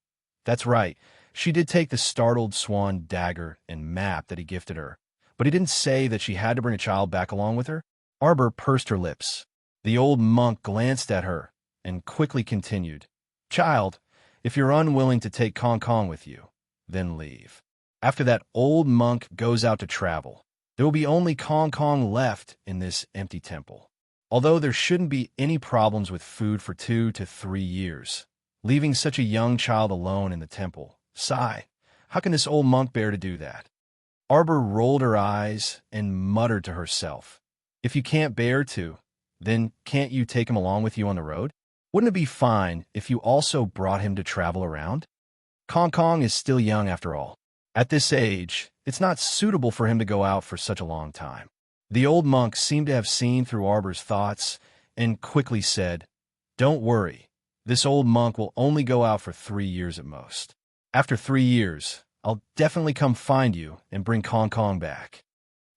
That's right, she did take the startled swan dagger and map that he gifted her, but he didn't say that she had to bring a child back along with her. Arbor pursed her lips. The old monk glanced at her and quickly continued, "Child, if you're unwilling to take Kong Kong with you, then leave. After that old monk goes out to travel, there will be only Kong Kong left in this empty temple. Although there shouldn't be any problems with food for 2 to 3 years, leaving such a young child alone in the temple. Sigh, how can this old monk bear to do that?" Arbor rolled her eyes and muttered to herself, "If you can't bear to, then can't you take him along with you on the road? Wouldn't it be fine if you also brought him to travel around? Kong Kong is still young after all. At this age, it's not suitable for him to go out for such a long time." The old monk seemed to have seen through Arbor's thoughts and quickly said, "Don't worry, this old monk will only go out for 3 years at most. After 3 years, I'll definitely come find you and bring Kong Kong back.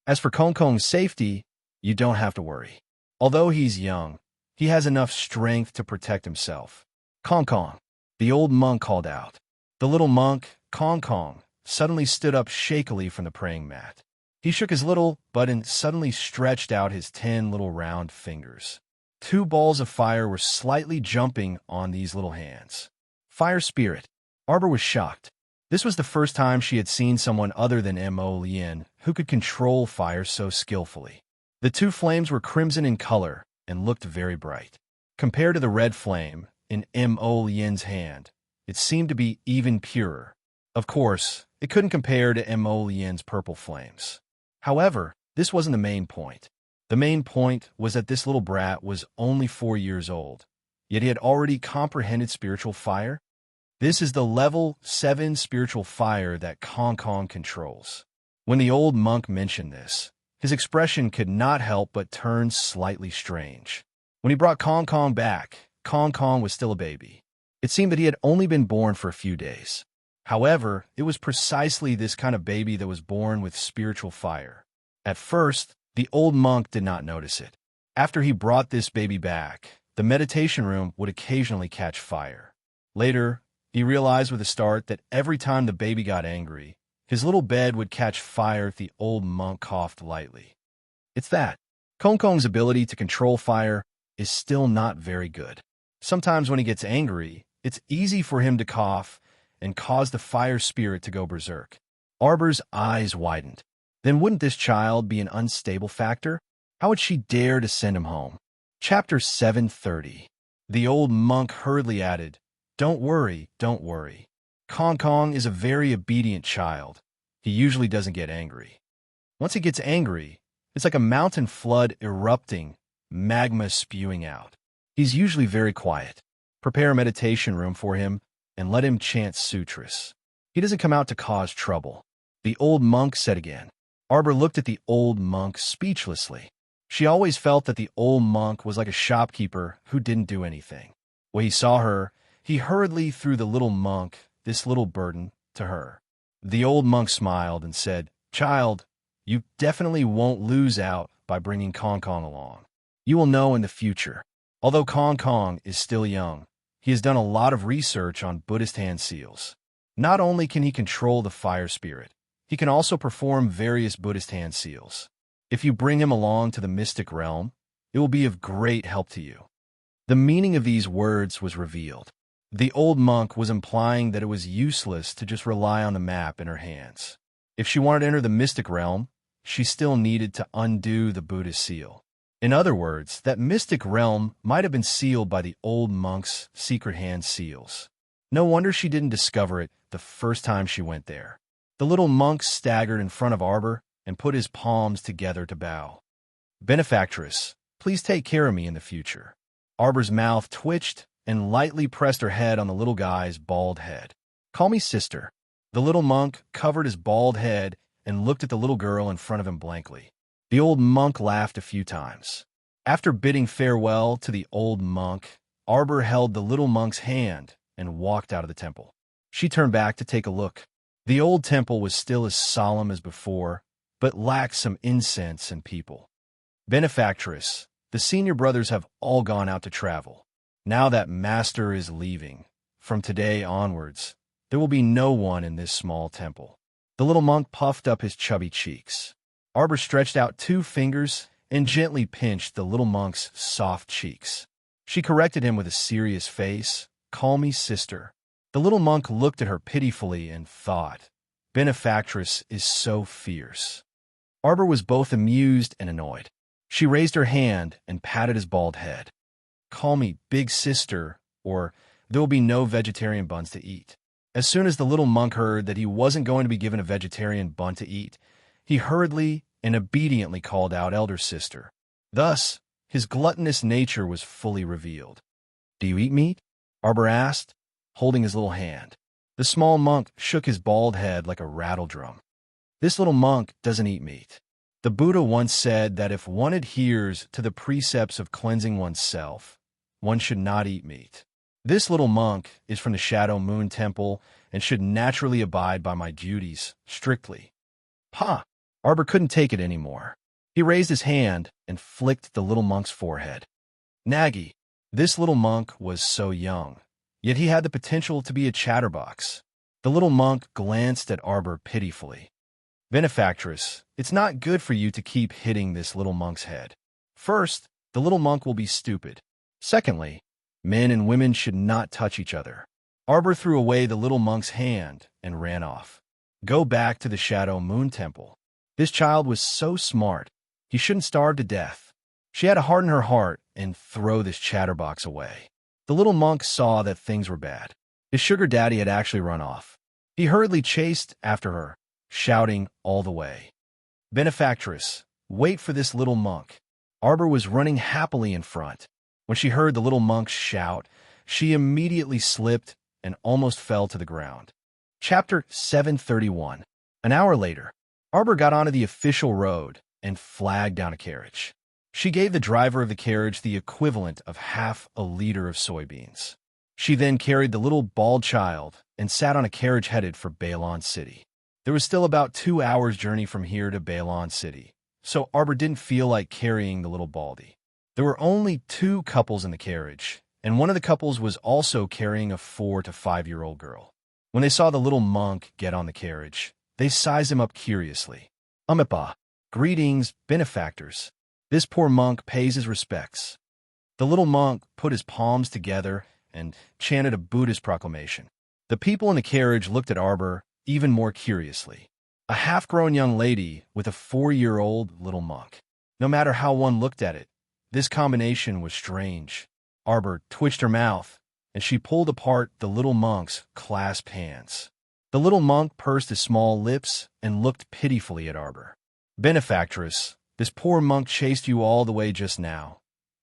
As for Kong Kong's safety, you don't have to worry. Although he's young, He has enough strength to protect himself. Kong Kong, the old monk called out. The little monk, Kong Kong, suddenly stood up shakily from the praying mat. He shook his little button, suddenly stretched out his 10 little round fingers. 2 balls of fire were slightly jumping on these little hands. Fire spirit. Arbor was shocked. This was the first time she had seen someone other than Mo Lien who could control fire so skillfully. The 2 flames were crimson in color and looked very bright. Compared to the red flame in Mo Lien's hand, it seemed to be even purer. Of course, it couldn't compare to Mo Lien's purple flames. However, this wasn't the main point. The main point was that this little brat was only 4 years old, yet he had already comprehended spiritual fire. This is the level 7 spiritual fire that Kong Kong controls. When the old monk mentioned this, his expression could not help but turn slightly strange. When he brought Kong Kong back, Kong Kong was still a baby. It seemed that he had only been born for a few days. However, it was precisely this kind of baby that was born with spiritual fire. At first, the old monk did not notice it. After he brought this baby back, the meditation room would occasionally catch fire. Later, he realized with a start that every time the baby got angry, his little bed would catch fire if the old monk coughed lightly. It's that. Kong Kong's ability to control fire is still not very good. Sometimes when he gets angry, it's easy for him to cough and cause the fire spirit to go berserk. Arbor's eyes widened. Then wouldn't this child be an unstable factor? How would she dare to send him home? Chapter 730. The old monk hurriedly added, Don't worry, don't worry. Kong Kong is a very obedient child. He usually doesn't get angry. Once he gets angry, it's like a mountain flood erupting, magma spewing out. He's usually very quiet. Prepare a meditation room for him and let him chant sutras. He doesn't come out to cause trouble. The old monk said again. Arbor looked at the old monk speechlessly. She always felt that the old monk was like a shopkeeper who didn't do anything. When he saw her, he hurriedly threw the little monk, this little burden, to her. The old monk smiled and said, Child, you definitely won't lose out by bringing Kong Kong along. You will know in the future. Although Kong Kong is still young, he has done a lot of research on Buddhist hand seals. Not only can he control the fire spirit, he can also perform various Buddhist hand seals. If you bring him along to the mystic realm, it will be of great help to you. The meaning of these words was revealed. The old monk was implying that it was useless to just rely on the map in her hands. If she wanted to enter the mystic realm, she still needed to undo the Buddhist seal. In other words, that mystic realm might have been sealed by the old monk's secret hand seals. No wonder she didn't discover it the first time she went there. The little monk staggered in front of Arbor and put his palms together to bow. Benefactress, please take care of me in the future. Arbor's mouth twitched and lightly pressed her head on the little guy's bald head. Call me sister. The little monk covered his bald head and looked at the little girl in front of him blankly. The old monk laughed a few times. After bidding farewell to the old monk, Arbor held the little monk's hand and walked out of the temple. She turned back to take a look. The old temple was still as solemn as before, but lacked some incense and people. Benefactress, the senior brothers have all gone out to travel. Now that Master is leaving, from today onwards, there will be no one in this small temple. The little monk puffed up his chubby cheeks. Arbor stretched out 2 fingers and gently pinched the little monk's soft cheeks. She corrected him with a serious face. Call me sister. The little monk looked at her pitifully and thought, Benefactress is so fierce. Arbor was both amused and annoyed. She raised her hand and patted his bald head. Call me big sister, or there will be no vegetarian buns to eat. As soon as the little monk heard that he wasn't going to be given a vegetarian bun to eat, he hurriedly and obediently called out elder sister. Thus, his gluttonous nature was fully revealed. Do you eat meat? Arbor asked, holding his little hand. The small monk shook his bald head like a rattle drum. This little monk doesn't eat meat. The Buddha once said that if one adheres to the precepts of cleansing oneself, one should not eat meat. This little monk is from the Shadow Moon Temple and should naturally abide by my duties, strictly. Pa! Arbor couldn't take it anymore. He raised his hand and flicked the little monk's forehead. Nagy. This little monk was so young, yet he had the potential to be a chatterbox. The little monk glanced at Arbor pitifully. Benefactress, it's not good for you to keep hitting this little monk's head. First, the little monk will be stupid. Secondly, men and women should not touch each other. Arbor threw away the little monk's hand and ran off. Go back to the Shadow Moon Temple. This child was so smart. He shouldn't starve to death. She had to harden her heart and throw this chatterbox away. The little monk saw that things were bad. His sugar daddy had actually run off. He hurriedly chased after her, shouting all the way, "Benefactress, wait for this little monk." Arbor was running happily in front. When she heard the little monk's shout, she immediately slipped and almost fell to the ground. Chapter 731. An hour later, Arbor got onto the official road and flagged down a carriage. She gave the driver of the carriage the equivalent of half a liter of soybeans. She then carried the little bald child and sat on a carriage headed for Balon City. There was still about 2 hours' journey from here to Balon City, so Arbor didn't feel like carrying the little baldy. There were only 2 couples in the carriage, and one of the couples was also carrying a 4 to 5-year-old girl. When they saw the little monk get on the carriage, they sized him up curiously. "Umipa, greetings, benefactors. This poor monk pays his respects." The little monk put his palms together and chanted a Buddhist proclamation. The people in the carriage looked at Arbor even more curiously. A half-grown young lady with a 4-year-old little monk. No matter how one looked at it, this combination was strange. Arbor twitched her mouth, and she pulled apart the little monk's clasped hands. The little monk pursed his small lips and looked pitifully at Arbor. "Benefactress, this poor monk chased you all the way just now,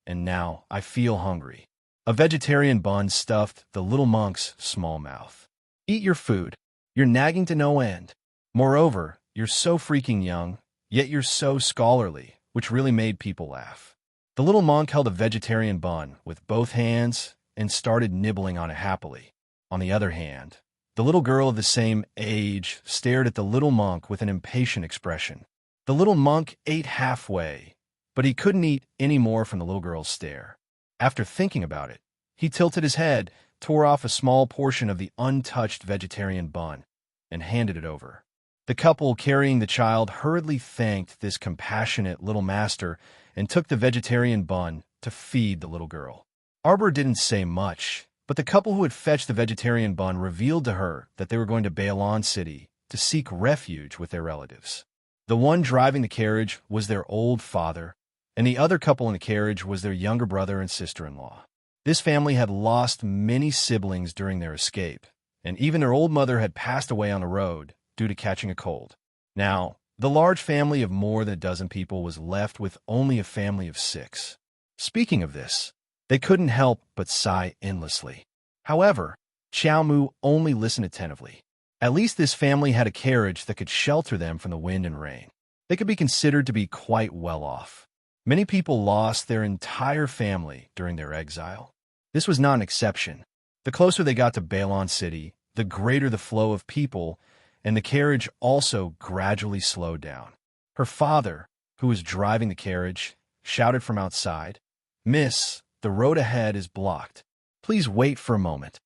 and now I feel hungry." A vegetarian bun stuffed the little monk's small mouth. "Eat your food. You're nagging to no end. Moreover, you're so freaking young, yet you're so scholarly," which really made people laugh. The little monk held a vegetarian bun with both hands and started nibbling on it happily. On the other hand, the little girl of the same age stared at the little monk with an impatient expression. The little monk ate halfway, but he couldn't eat any more from the little girl's stare. After thinking about it, he tilted his head, tore off a small portion of the untouched vegetarian bun, and handed it over. The couple carrying the child hurriedly thanked this compassionate little master and took the vegetarian bun to feed the little girl. Arbor didn't say much, but the couple who had fetched the vegetarian bun revealed to her that they were going to Balon City to seek refuge with their relatives. The one driving the carriage was their old father, and the other couple in the carriage was their younger brother and sister-in-law. This family had lost many siblings during their escape, and even their old mother had passed away on the road due to catching a cold. Now, the large family of more than a dozen people was left with only a family of 6. Speaking of this, they couldn't help but sigh endlessly. However, Xiao Mu only listened attentively. At least this family had a carriage that could shelter them from the wind and rain. They could be considered to be quite well off. Many people lost their entire family during their exile. This was not an exception. The closer they got to Balon City, the greater the flow of people, and the carriage also gradually slowed down. Her father, who was driving the carriage, shouted from outside, "Miss, the road ahead is blocked. Please wait for a moment."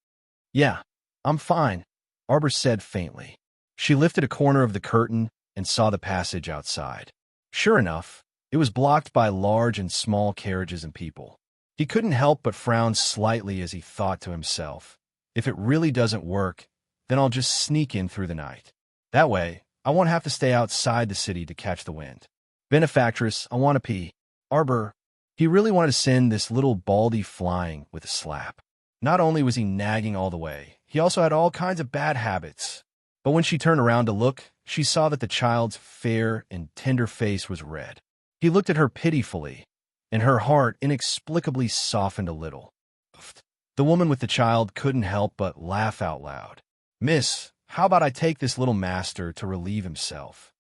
"Yeah, I'm fine," Arbor said faintly. She lifted a corner of the curtain and saw the passage outside. Sure enough, it was blocked by large and small carriages and people. He couldn't help but frown slightly as he thought to himself, "If it really doesn't work, then I'll just sneak in through the night. That way, I won't have to stay outside the city to catch the wind." "Benefactress, I want to pee." Arbor, he really wanted to send this little baldy flying with a slap. Not only was he nagging all the way, he also had all kinds of bad habits. But when she turned around to look, she saw that the child's fair and tender face was red. He looked at her pitifully, and her heart inexplicably softened a little. The woman with the child couldn't help but laugh out loud. "Miss, how about I take this little master to relieve himself?"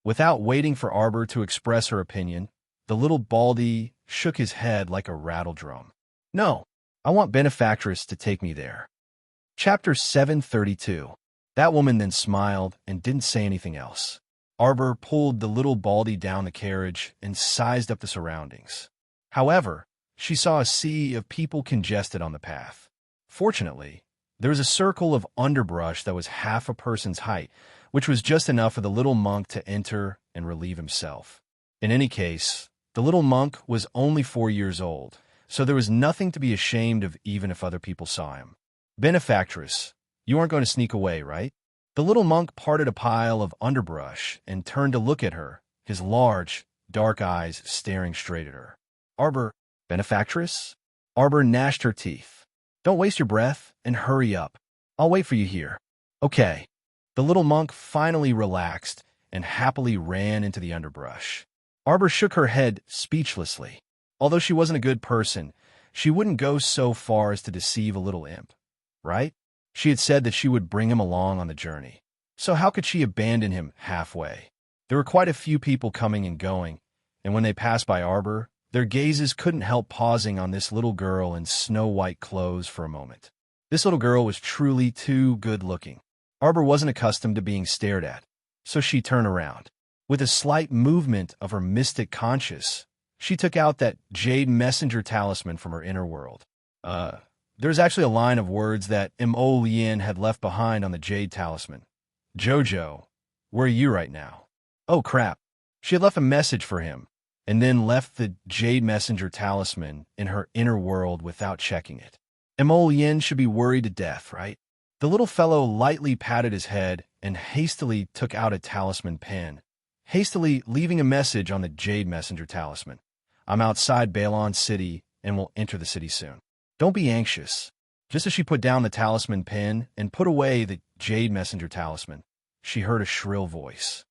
Without waiting for Arbor to express her opinion, the little baldy shook his head like a rattledrum. "No, I want Benefactress to take me there." Chapter 732. That woman then smiled and didn't say anything else. Arbor pulled the little baldy down the carriage and sized up the surroundings. However, she saw a sea of people congested on the path. Fortunately, there was a circle of underbrush that was half a person's height, which was just enough for the little monk to enter and relieve himself. In any case, the little monk was only 4 years old, so there was nothing to be ashamed of even if other people saw him. Benefactress, you aren't going to sneak away, right? The little monk parted a pile of underbrush and turned to look at her, his large, dark eyes staring straight at her. Arbor, benefactress? Arbor gnashed her teeth. Don't waste your breath and hurry up. I'll wait for you here. Okay. The little monk finally relaxed and happily ran into the underbrush. Arbor shook her head speechlessly. Although she wasn't a good person, she wouldn't go so far as to deceive a little imp, right? She had said that she would bring him along on the journey. So how could she abandon him halfway? There were quite a few people coming and going, and when they passed by Arbor, their gazes couldn't help pausing on this little girl in snow-white clothes for a moment. This little girl was truly too good-looking. Arbor wasn't accustomed to being stared at, so she turned around. With a slight movement of her mystic conscience, she took out that jade messenger talisman from her inner world. There's actually a line of words that Mo Lien had left behind on the jade talisman. Jojo, where are you right now? Oh crap. She had left a message for him, and then left the jade messenger talisman in her inner world without checking it. Mo Lien should be worried to death, right? The little fellow lightly patted his head and hastily took out a talisman pen, hastily leaving a message on the jade messenger talisman. I'm outside Balon City and will enter the city soon. Don't be anxious. Just as she put down the talisman pen and put away the jade messenger talisman, she heard a shrill voice.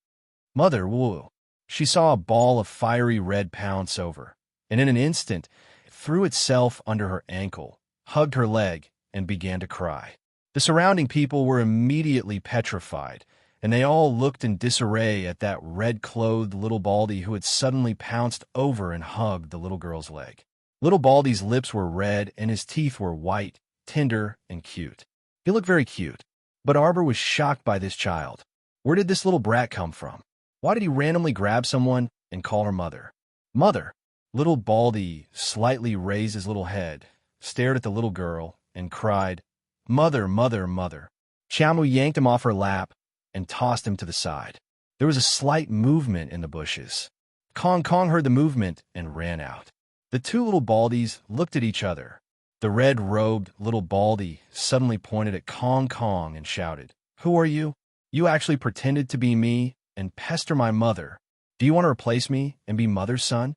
Mother, woo. She saw a ball of fiery red pounce over, and in an instant, it threw itself under her ankle, hugged her leg, and began to cry. The surrounding people were immediately petrified, and they all looked in disarray at that red-clothed little Baldy who had suddenly pounced over and hugged the little girl's leg. Little Baldy's lips were red and his teeth were white, tender, and cute. He looked very cute, but Arbor was shocked by this child. Where did this little brat come from? Why did he randomly grab someone and call her mother? Mother! Little Baldy slightly raised his little head, stared at the little girl, and cried, Mother, mother, mother. Chamu yanked him off her lap and tossed him to the side. There was a slight movement in the bushes. Kong Kong heard the movement and ran out. The two little Baldies looked at each other. The red-robed little Baldy suddenly pointed at Kong Kong and shouted, Who are you? You actually pretended to be me and pester my mother. Do you want to replace me and be mother's son?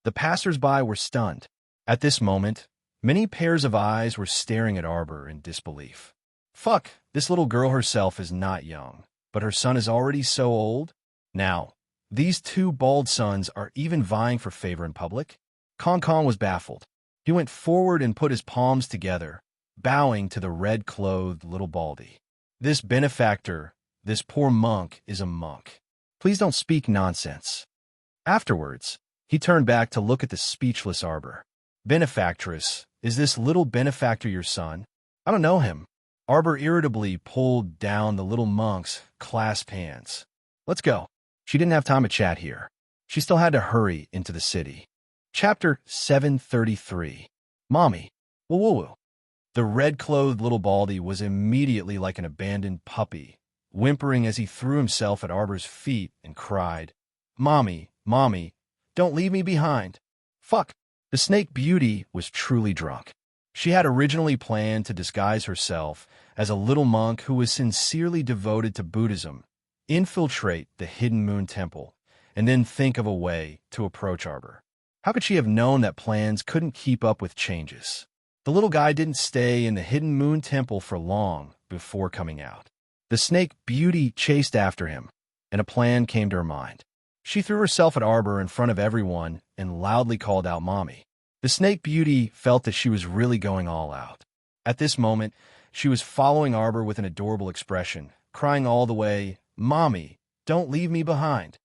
The passers-by were stunned. At this moment, many pairs of eyes were staring at Arbor in disbelief. Fuck, this little girl herself is not young, but her son is already so old? Now, these two bald sons are even vying for favor in public? Kong Kong was baffled. He went forward and put his palms together, bowing to the red-clothed little Baldy. This benefactor, this poor monk, is a monk. Please don't speak nonsense. Afterwards, he turned back to look at the speechless Arbor. Benefactress, is this little benefactor your son? I don't know him. Arbor irritably pulled down the little monk's clasped hands. Let's go. She didn't have time to chat here. She still had to hurry into the city. Chapter 733. Mommy. Woo-woo-woo. The red-clothed little Baldy was immediately like an abandoned puppy, whimpering as he threw himself at Arbor's feet and cried, Mommy, Mommy, don't leave me behind. Fuck. The Snake Beauty was truly drunk. She had originally planned to disguise herself as a little monk who was sincerely devoted to Buddhism, infiltrate the Hidden Moon Temple, and then think of a way to approach Arbor. How could she have known that plans couldn't keep up with changes? The little guy didn't stay in the Hidden Moon Temple for long before coming out. The Snake Beauty chased after him, and a plan came to her mind. She threw herself at Arbor in front of everyone and loudly called out Mommy. The Snake Beauty felt that she was really going all out. At this moment, she was following Arbor with an adorable expression, crying all the way, Mommy, don't leave me behind.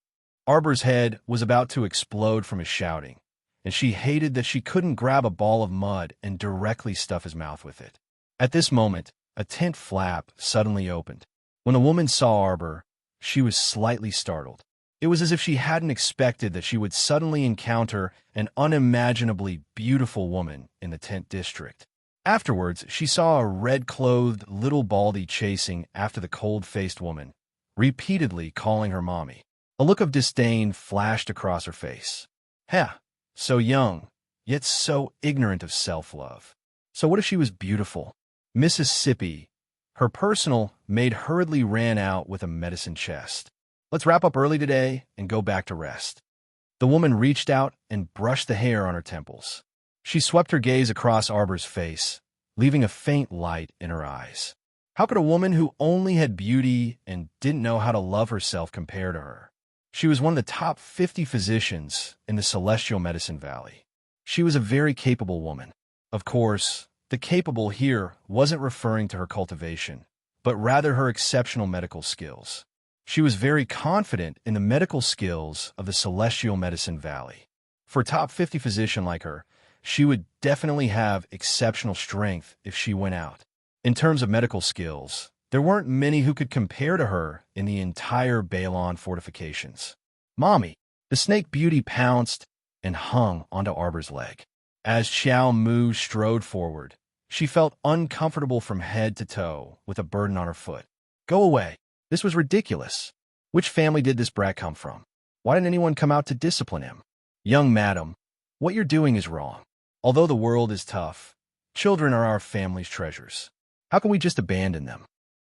Arbor's head was about to explode from his shouting, and she hated that she couldn't grab a ball of mud and directly stuff his mouth with it. At this moment, a tent flap suddenly opened. When the woman saw Arbor, she was slightly startled. It was as if she hadn't expected that she would suddenly encounter an unimaginably beautiful woman in the tent district. Afterwards, she saw a red-clothed little baldy chasing after the cold-faced woman, repeatedly calling her mommy. A look of disdain flashed across her face. Heh, so young, yet so ignorant of self-love. So what if she was beautiful? Mississippi, her personal maid, hurriedly ran out with a medicine chest. Let's wrap up early today and go back to rest. The woman reached out and brushed the hair on her temples. She swept her gaze across Arbor's face, leaving a faint light in her eyes. How could a woman who only had beauty and didn't know how to love herself compare to her? She was one of the top 50 physicians in the Celestial Medicine Valley. She was a very capable woman. Of course, the capable here wasn't referring to her cultivation, but rather her exceptional medical skills. She was very confident in the medical skills of the Celestial Medicine Valley. For a top 50 physician like her, she would definitely have exceptional strength if she went out. In terms of medical skills, there weren't many who could compare to her in the entire Balon fortifications. Mommy! The snake beauty pounced and hung onto Arbor's leg. As Xiao Mu strode forward, she felt uncomfortable from head to toe with a burden on her foot. Go away. This was ridiculous. Which family did this brat come from? Why didn't anyone come out to discipline him? Young madam, what you're doing is wrong. Although the world is tough, children are our family's treasures. How can we just abandon them?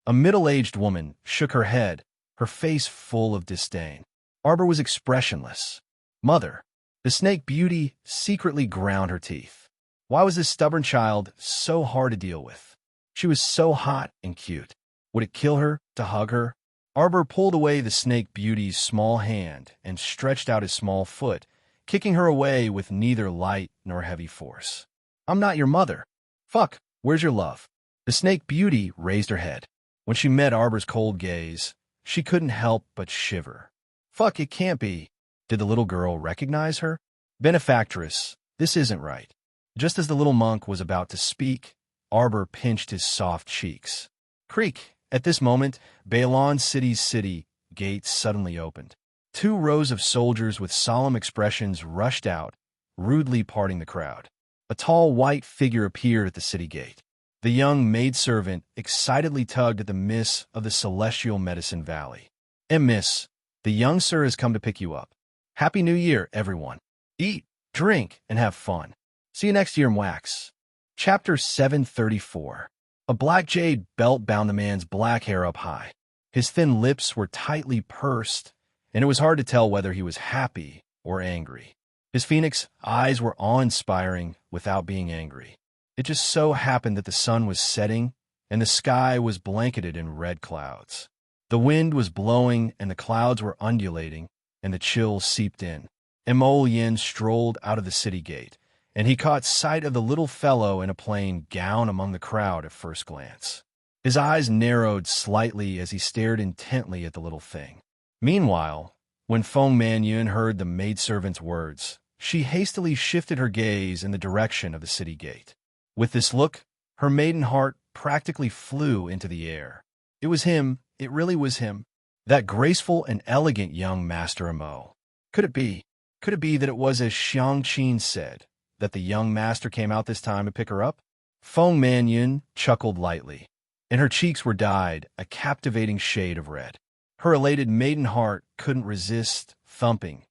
A middle-aged woman shook her head, her face full of disdain. Arbor was expressionless. Mother, the snake beauty secretly ground her teeth. Why was this stubborn child so hard to deal with? She was so hot and cute. Would it kill her to hug her? Arbor pulled away the snake beauty's small hand and stretched out his small foot, kicking her away with neither light nor heavy force. I'm not your mother. Fuck, where's your love? The snake beauty raised her head. When she met Arbor's cold gaze, she couldn't help but shiver. Fuck, it can't be. Did the little girl recognize her? Benefactress, this isn't right. Just as the little monk was about to speak, Arbor pinched his soft cheeks. Creak. At this moment, Balon City's city gates suddenly opened. 2 rows of soldiers with solemn expressions rushed out, rudely parting the crowd. A tall white figure appeared at the city gate. The young maidservant excitedly tugged at the miss of the Celestial Medicine Valley. Miss, the young sir has come to pick you up. Happy New Year, everyone. Eat, drink, and have fun. See you next year in Wax. Chapter 734. A black jade belt bound the man's black hair up high. His thin lips were tightly pursed, and it was hard to tell whether he was happy or angry. His phoenix eyes were awe-inspiring without being angry. It just so happened that the sun was setting, and the sky was blanketed in red clouds. The wind was blowing, and the clouds were undulating, and the chill seeped in. Mo Yin strolled out of the city gate, and he caught sight of the little fellow in a plain gown among the crowd at first glance. His eyes narrowed slightly as he stared intently at the little thing. Meanwhile, when Feng Manyun heard the maidservant's words, she hastily shifted her gaze in the direction of the city gate. With this look, her maiden heart practically flew into the air. It was him, it really was him. That graceful and elegant young Master Mo. Could it be that it was as Xiang Qin said, that the young master came out this time to pick her up? Feng Manyun chuckled lightly, and her cheeks were dyed a captivating shade of red. Her elated maiden heart couldn't resist thumping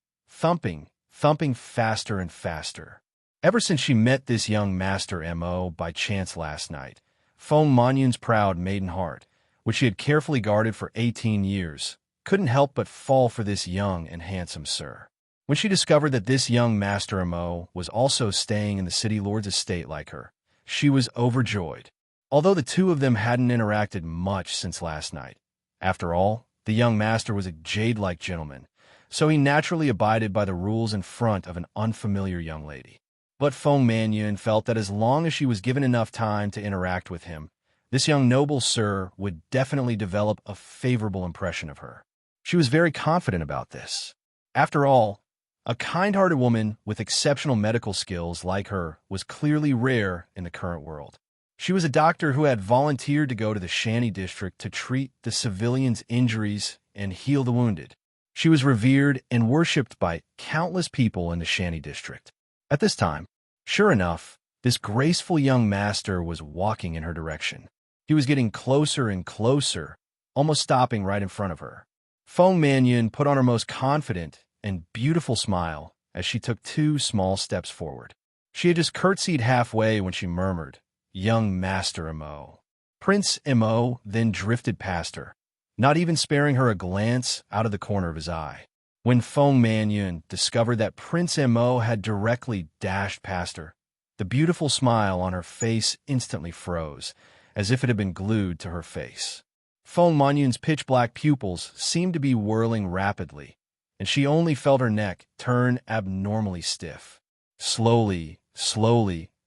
faster and faster. Ever since she met this young Master Mo by chance last night, Feng Manyun's proud maiden heart, which she had carefully guarded for 18 years, couldn't help but fall for this young and handsome sir. When she discovered that this young Master Mo was also staying in the city lord's estate like her, she was overjoyed. Although the two of them hadn't interacted much since last night. After all, the young master was a jade-like gentleman, so he naturally abided by the rules in front of an unfamiliar young lady. But Feng Manyun felt that as long as she was given enough time to interact with him, this young noble sir would definitely develop a favorable impression of her. She was very confident about this. After all, a kind-hearted woman with exceptional medical skills like her was clearly rare in the current world. She was a doctor who had volunteered to go to the Shanty district to treat the civilians' injuries and heal the wounded. She was revered and worshipped by countless people in the Shanty district. At this time, sure enough, this graceful young master was walking in her direction. He was getting closer and closer, almost stopping right in front of her. Feng Manyun put on her most confident and beautiful smile as she took 2 small steps forward. She had just curtsied halfway when she murmured, "Young Master Mo." Prince Mo then drifted past her, not even sparing her a glance out of the corner of his eye. When Feng Manyun discovered that Prince Mo had directly dashed past her, the beautiful smile on her face instantly froze, as if it had been glued to her face. Feng Manyun's pitch-black pupils seemed to be whirling rapidly, and she only felt her neck turn abnormally stiff. Slowly,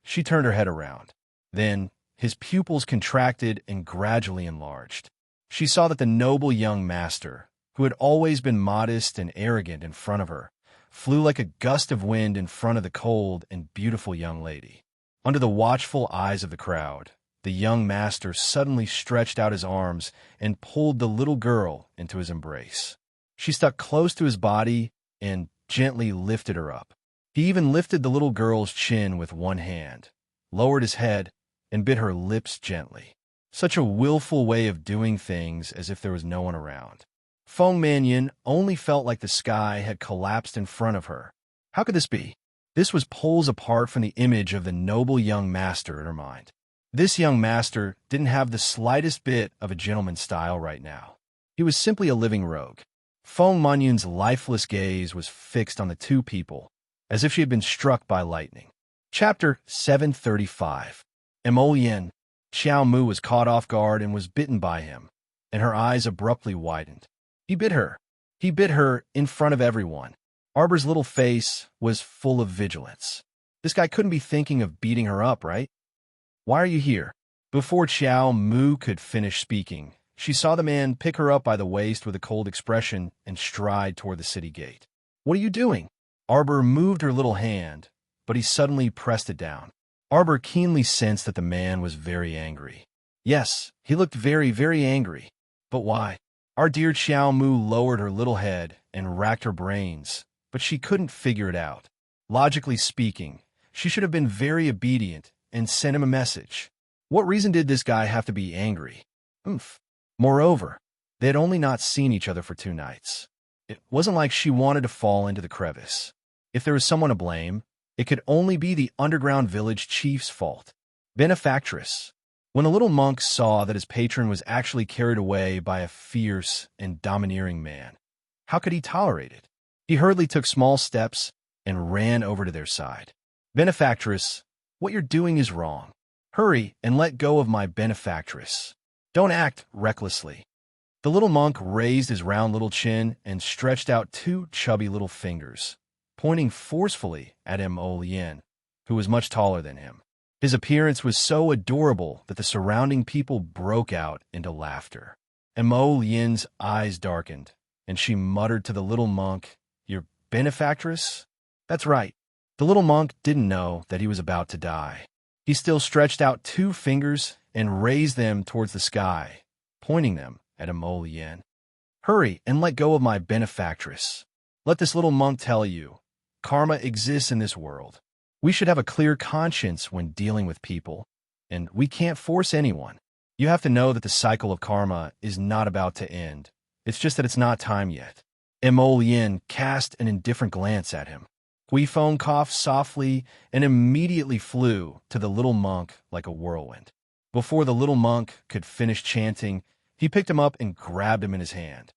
she turned her head around. Then, his pupils contracted and gradually enlarged. She saw that the noble young master, who had always been modest and arrogant in front of her, flew like a gust of wind in front of the cold and beautiful young lady. Under the watchful eyes of the crowd, the young master suddenly stretched out his arms and pulled the little girl into his embrace. She stuck close to his body and gently lifted her up. He even lifted the little girl's chin with one hand, lowered his head, and bit her lips gently. Such a willful way of doing things, as if there was no one around. Feng Manyun only felt like the sky had collapsed in front of her. How could this be? This was poles apart from the image of the noble young master in her mind. This young master didn't have the slightest bit of a gentleman's style right now. He was simply a living rogue. Feng Manyun's lifeless gaze was fixed on the 2 people, as if she had been struck by lightning. Chapter 735. Emollient. Xiao Mu was caught off guard and was bitten by him, and her eyes abruptly widened. He bit her. He bit her in front of everyone. Arbor's little face was full of vigilance. This guy couldn't be thinking of beating her up, right? Why are you here? Before Xiao Mu could finish speaking, she saw the man pick her up by the waist with a cold expression and stride toward the city gate. What are you doing? Arbor moved her little hand, but he suddenly pressed it down. Arbor keenly sensed that the man was very angry. Yes, he looked very, very angry. But why? Our dear Xiao Mu lowered her little head and racked her brains, but she couldn't figure it out. Logically speaking, she should have been very obedient and sent him a message. What reason did this guy have to be angry? Moreover, they had only not seen each other for 2 nights. It wasn't like she wanted to fall into the crevice. If there was someone to blame, it could only be the underground village chief's fault. Benefactress. When the little monk saw that his patron was actually carried away by a fierce and domineering man, how could he tolerate it? He hurriedly took small steps and ran over to their side. Benefactress, what you're doing is wrong. Hurry and let go of my benefactress. Don't act recklessly. The little monk raised his round little chin and stretched out 2 chubby little fingers, pointing forcefully at Emollient, who was much taller than him. His appearance was so adorable that the surrounding people broke out into laughter. Emollient's eyes darkened, and she muttered to the little monk, "Your benefactress?" That's right. The little monk didn't know that he was about to die. He still stretched out 2 fingers and raised them towards the sky, pointing them at Emollient. Hurry and let go of my benefactress. Let this little monk tell you, karma exists in this world. We should have a clear conscience when dealing with people, and we can't force anyone. You have to know that the cycle of karma is not about to end. It's just that it's not time yet. Emollient cast an indifferent glance at him. Huifeng coughed softly and immediately flew to the little monk like a whirlwind. Before the little monk could finish chanting, he picked him up and grabbed him in his hand.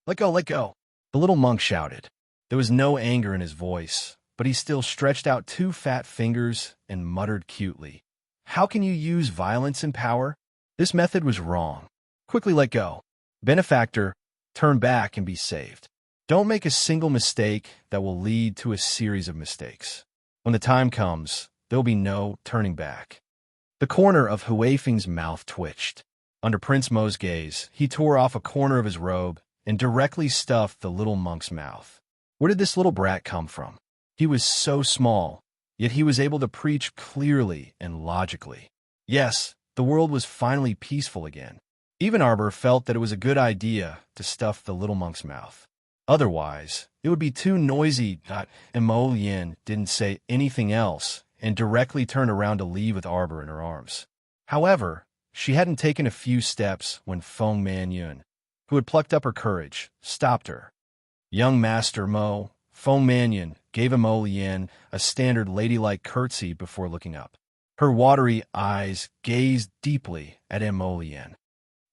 Let go, let go. The little monk shouted. There was no anger in his voice, but he still stretched out 2 fat fingers and muttered cutely, "How can you use violence and power? This method was wrong. Quickly let go. Benefactor, turn back and be saved. Don't make a single mistake that will lead to a series of mistakes. When the time comes, there'll be no turning back." The corner of Huifeng's mouth twitched. Under Prince Mo's gaze, he tore off a corner of his robe and directly stuffed the little monk's mouth. Where did this little brat come from? He was so small, yet he was able to preach clearly and logically. Yes, the world was finally peaceful again. Even Arbor felt that it was a good idea to stuff the little monk's mouth. Otherwise, it would be too noisy. Emollient didn't say anything else and directly turned around to leave with Arbor in her arms. However, she hadn't taken a few steps when Feng Manyun, who had plucked up her courage, stopped her. Young Master Mo, Feng Manyun gave Emollient a standard ladylike curtsy before looking up. Her watery eyes gazed deeply at Emollient.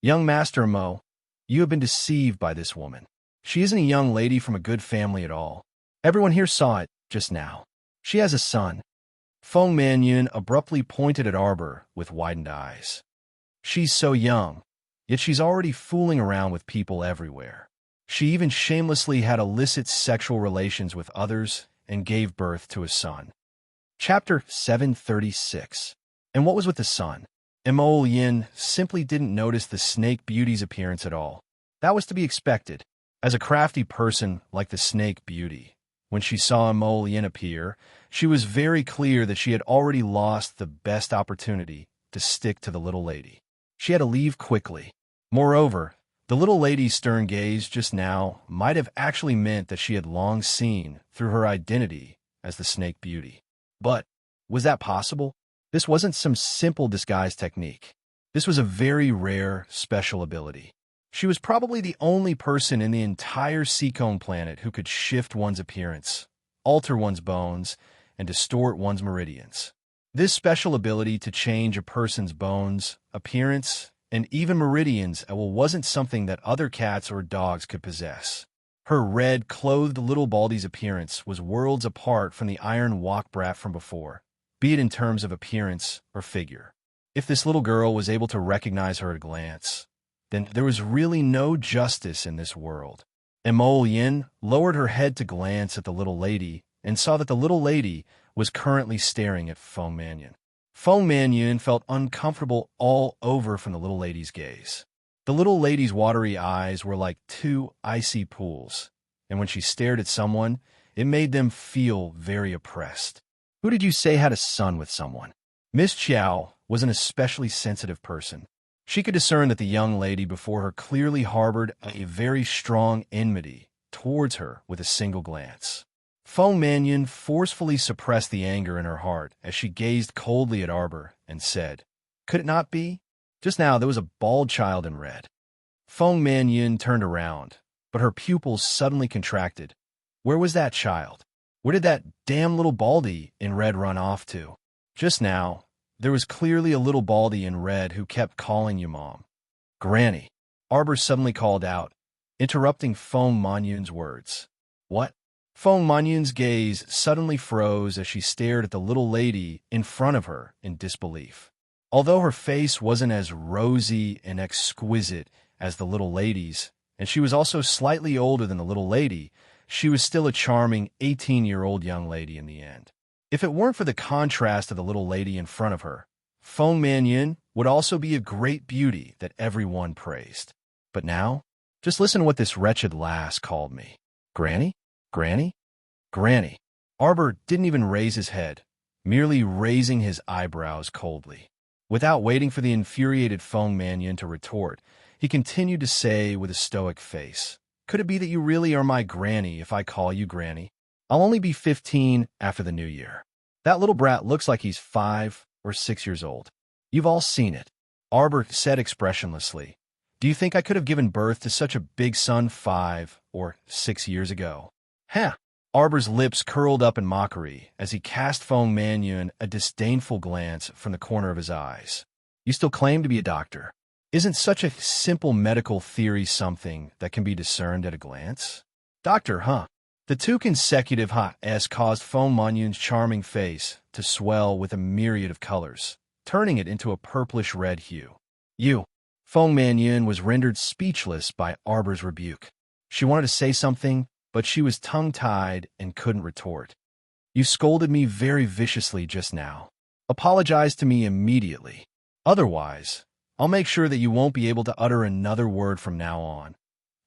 Young Master Mo, you have been deceived by this woman. She isn't a young lady from a good family at all. Everyone here saw it just now. She has a son. Feng Manyun abruptly pointed at Arbor with widened eyes. She's so young, yet she's already fooling around with people everywhere. She even shamelessly had illicit sexual relations with others and gave birth to a son. Chapter 736. And what was with the son? Emollient simply didn't notice the Snake Beauty's appearance at all. That was to be expected. As a crafty person like the Snake Beauty, when she saw Emollient appear, she was very clear that she had already lost the best opportunity to stick to the little lady. She had to leave quickly. Moreover, the little lady's stern gaze just now might have actually meant that she had long seen through her identity as the Snake Beauty. But was that possible? This wasn't some simple disguise technique. This was a very rare, special ability. She was probably the only person in the entire Seacone planet who could shift one's appearance, alter one's bones, and distort one's meridians. This special ability to change a person's bones, appearance, and even meridians wasn't something that other cats or dogs could possess. Her red-clothed little Baldy's appearance was worlds apart from the iron walk brat from before, be it in terms of appearance or figure. If this little girl was able to recognize her at a glance, then there was really no justice in this world. Emollient lowered her head to glance at the little lady and saw that the little lady was currently staring at Feng Manyun. Feng Manyun felt uncomfortable all over from the little lady's gaze. The little lady's watery eyes were like two icy pools, and when she stared at someone, it made them feel very oppressed. Who did you say had a son with someone? Miss Chiao was an especially sensitive person. She could discern that the young lady before her clearly harbored a very strong enmity towards her with a single glance. Feng Manyun forcefully suppressed the anger in her heart as she gazed coldly at Arbor and said, "Could it not be? Just now there was a bald child in red." Feng Manyun turned around, but her pupils suddenly contracted. Where was that child? Where did that damn little Baldy in red run off to? Just now, there was clearly a little Baldy in red who kept calling you Mom. Granny, Arbor suddenly called out, interrupting Feng Manyun's words. What? Feng Manyun's gaze suddenly froze as she stared at the little lady in front of her in disbelief. Although her face wasn't as rosy and exquisite as the little lady's, and she was also slightly older than the little lady, she was still a charming 18-year-old young lady in the end. If it weren't for the contrast of the little lady in front of her, Feng Manyun would also be a great beauty that everyone praised. But now, just listen to what this wretched lass called me. Granny? Granny? Granny. Arbor didn't even raise his head, merely raising his eyebrows coldly. Without waiting for the infuriated Feng Manyun to retort, he continued to say with a stoic face, "Could it be that you really are my granny if I call you Granny? I'll only be 15 after the new year. That little brat looks like he's 5 or 6 years old. You've all seen it." Arbor said expressionlessly, "Do you think I could have given birth to such a big son 5 or 6 years ago?" "Huh." Arbor's lips curled up in mockery as he cast Feng Manyun a disdainful glance from the corner of his eyes. "You still claim to be a doctor. Isn't such a simple medical theory something that can be discerned at a glance?" "Doctor, huh?" The two consecutive "s" caused Feng Manyun's charming face to swell with a myriad of colors, turning it into a purplish-red hue. "You." Feng Manyun was rendered speechless by Arbor's rebuke. She wanted to say something, but she was tongue-tied and couldn't retort. "You scolded me very viciously just now. Apologize to me immediately. Otherwise, I'll make sure that you won't be able to utter another word from now on,"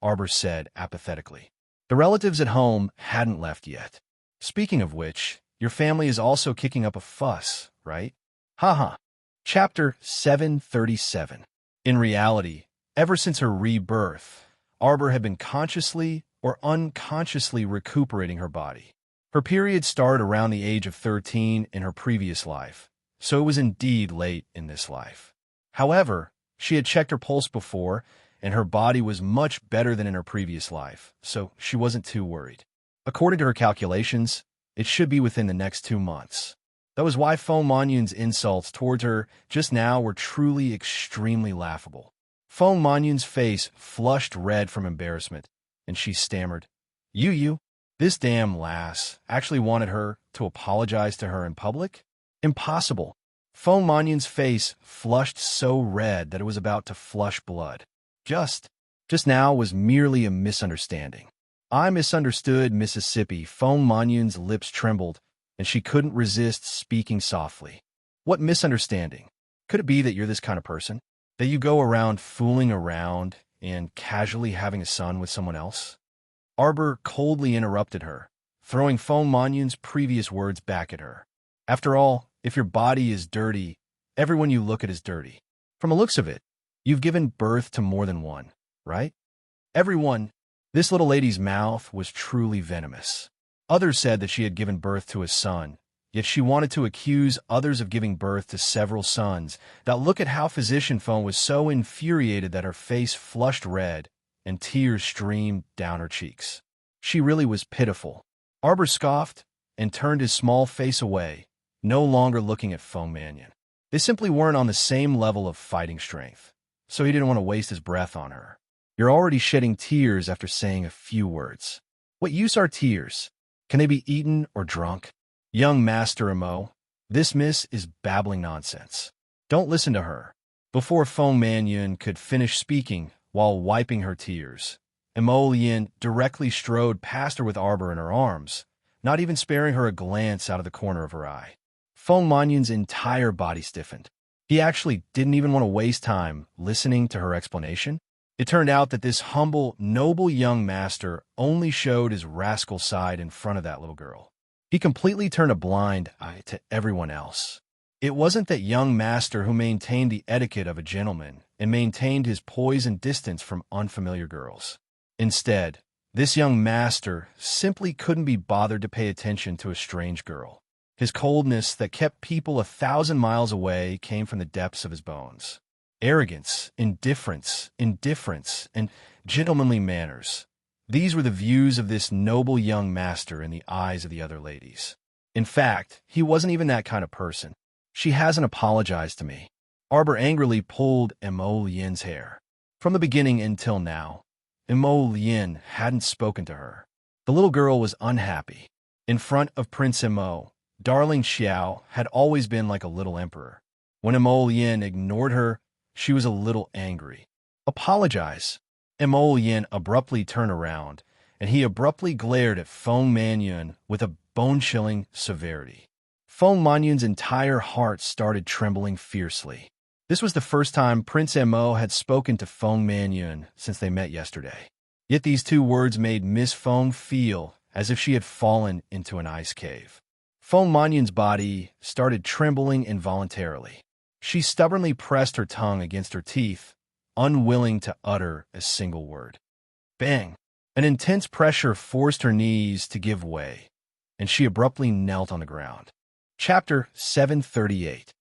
Arbor said apathetically. The relatives at home hadn't left yet. "Speaking of which, your family is also kicking up a fuss, right?" Haha. Chapter 737. In reality, ever since her rebirth, Arbor had been consciously or unconsciously recuperating her body. Her period started around the age of 13 in her previous life, so it was indeed late in this life. However, she had checked her pulse before, and her body was much better than in her previous life, so she wasn't too worried. According to her calculations, it should be within the next 2 months. That was why Feng Manyun's insults towards her just now were truly extremely laughable. Feng Manyun's face flushed red from embarrassment, and she stammered, You, this damn lass actually wanted her to apologize to her in public? Impossible. Feng Manyun's face flushed so red that it was about to flush blood. Just now was merely a misunderstanding. I misunderstood, Mississippi. Feng Manyun's lips trembled, and she couldn't resist speaking softly. What misunderstanding? Could it be that you're this kind of person? That you go around fooling around and casually having a son with someone else? Arbor coldly interrupted her, throwing Feng Manyun's previous words back at her. After all, if your body is dirty, everyone you look at is dirty. From the looks of it, you've given birth to more than one, right? Everyone. This little lady's mouth was truly venomous. Others said that she had given birth to a son, yet she wanted to accuse others of giving birth to several sons. That look at how Physician Feng was so infuriated that her face flushed red and tears streamed down her cheeks. She really was pitiful. Arbor scoffed and turned his small face away, no longer looking at Feng Manyun. They simply weren't on the same level of fighting strength, so he didn't want to waste his breath on her. You're already shedding tears after saying a few words. What use are tears? Can they be eaten or drunk? Young Master Mo, this miss is babbling nonsense. Don't listen to her. Before Feng Manyun could finish speaking while wiping her tears, Mo Lien directly strode past her with Arbor in her arms, not even sparing her a glance out of the corner of her eye. Feng Manyun's entire body stiffened. He actually didn't even want to waste time listening to her explanation. It turned out that this humble, noble young master only showed his rascal side in front of that little girl. He completely turned a blind eye to everyone else. It wasn't that young master who maintained the etiquette of a gentleman and maintained his poise and distance from unfamiliar girls. Instead, this young master simply couldn't be bothered to pay attention to a strange girl. His coldness that kept people 1,000 miles away came from the depths of his bones. Arrogance, indifference, and gentlemanly manners. These were the views of this noble young master in the eyes of the other ladies. In fact, he wasn't even that kind of person. She hasn't apologized to me. Arbor angrily pulled Mo Lien's hair. From the beginning until now, Mo Lien hadn't spoken to her. The little girl was unhappy. In front of Prince Mo, darling Xiao had always been like a little emperor. When Mo Lien ignored her, she was a little angry. Apologize. Mo Lien abruptly turned around, and he abruptly glared at Feng Manyun with a bone-chilling severity. Feng Manyun's entire heart started trembling fiercely. This was the first time Prince Mo had spoken to Feng Manyun since they met yesterday. Yet these two words made Miss Feng feel as if she had fallen into an ice cave. Feng Manyun's body started trembling involuntarily. She stubbornly pressed her tongue against her teeth, unwilling to utter a single word. Bang! An intense pressure forced her knees to give way, and she abruptly knelt on the ground. Chapter 738.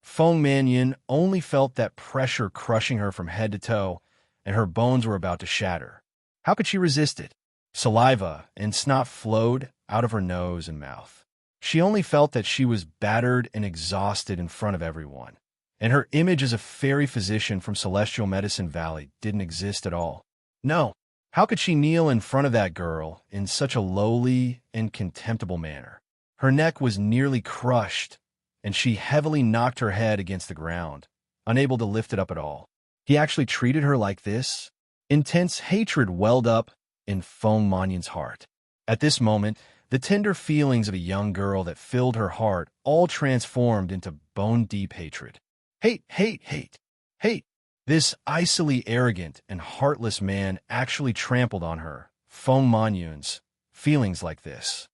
Feng Manyun only felt that pressure crushing her from head to toe, and her bones were about to shatter. How could she resist it? Saliva and snot flowed out of her nose and mouth. She only felt that she was battered and exhausted in front of everyone, and her image as a fairy physician from Celestial Medicine Valley didn't exist at all. No, how could she kneel in front of that girl in such a lowly and contemptible manner? Her neck was nearly crushed, and she heavily knocked her head against the ground, unable to lift it up at all. He actually treated her like this? Intense hatred welled up in Feng Manyun's heart. At this moment, the tender feelings of a young girl that filled her heart all transformed into bone-deep hatred. Hate, hate, hate, hate. This icily arrogant and heartless man actually trampled on her, Feng Manyun's, feelings like this.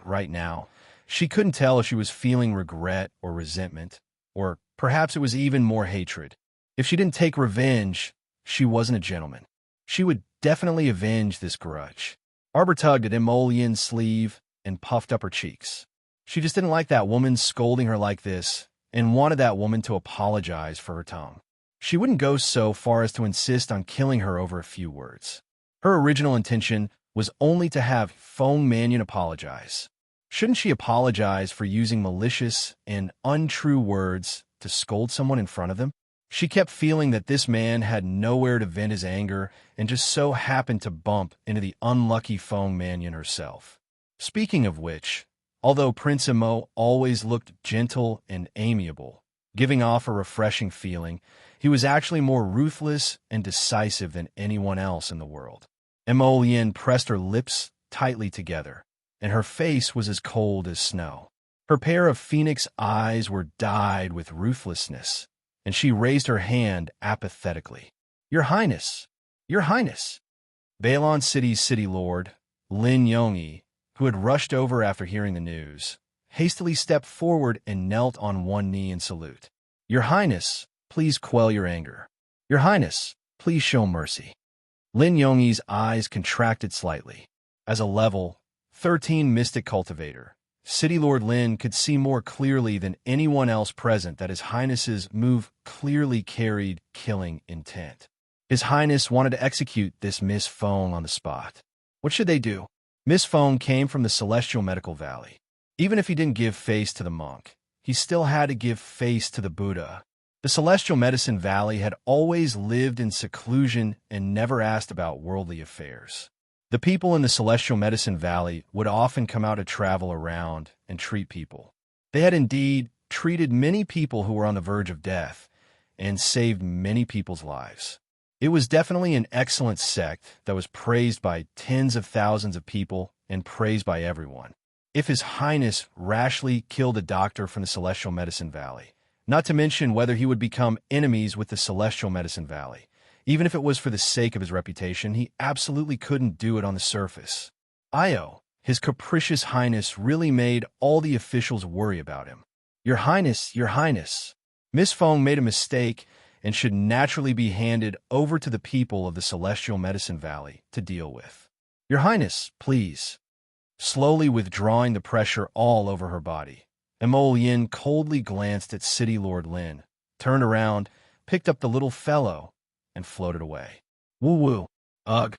Right now, she couldn't tell if she was feeling regret or resentment, or perhaps it was even more hatred. If she didn't take revenge, she wasn't a gentleman. She would definitely avenge this grudge. Arbor tugged at Emollien's sleeve and puffed up her cheeks. She just didn't like that woman scolding her like this and wanted that woman to apologize for her tongue. She wouldn't go so far as to insist on killing her over a few words. Her original intention was only to have Feng Mannion apologize. Shouldn't she apologize for using malicious and untrue words to scold someone in front of them? She kept feeling that this man had nowhere to vent his anger and just so happened to bump into the unlucky Feng Mannion herself. Speaking of which, although Prince Emo always looked gentle and amiable, giving off a refreshing feeling, he was actually more ruthless and decisive than anyone else in the world. Emollien pressed her lips tightly together, and her face was as cold as snow. Her pair of phoenix eyes were dyed with ruthlessness, and she raised her hand apathetically. "Your Highness! Your Highness!" Baelon City's city lord, Lin Yongyi, who had rushed over after hearing the news, hastily stepped forward and knelt on one knee in salute. "Your Highness, please quell your anger. Your Highness, please show mercy." Lin Yongyi's eyes contracted slightly. As a level 13 mystic cultivator, City Lord Lin could see more clearly than anyone else present that His Highness's move clearly carried killing intent. His Highness wanted to execute this Miss Feng on the spot. What should they do? Miss Feng came from the Celestial Medical Valley. Even if he didn't give face to the monk, he still had to give face to the Buddha. The Celestial Medicine Valley had always lived in seclusion and never asked about worldly affairs. The people in the Celestial Medicine Valley would often come out to travel around and treat people. They had indeed treated many people who were on the verge of death and saved many people's lives. It was definitely an excellent sect that was praised by tens of thousands of people and praised by everyone. If His Highness rashly killed a doctor from the Celestial Medicine Valley, not to mention whether he would become enemies with the Celestial Medicine Valley, even if it was for the sake of his reputation, he absolutely couldn't do it on the surface. Io, His Capricious Highness really made all the officials worry about him. Your Highness, Your Highness. Miss Feng made a mistake and should naturally be handed over to the people of the Celestial Medicine Valley to deal with. Your Highness, please. Slowly withdrawing the pressure all over her body, Emollien coldly glanced at City Lord Lin, turned around, picked up the little fellow, and floated away. Woo-woo. Ugh.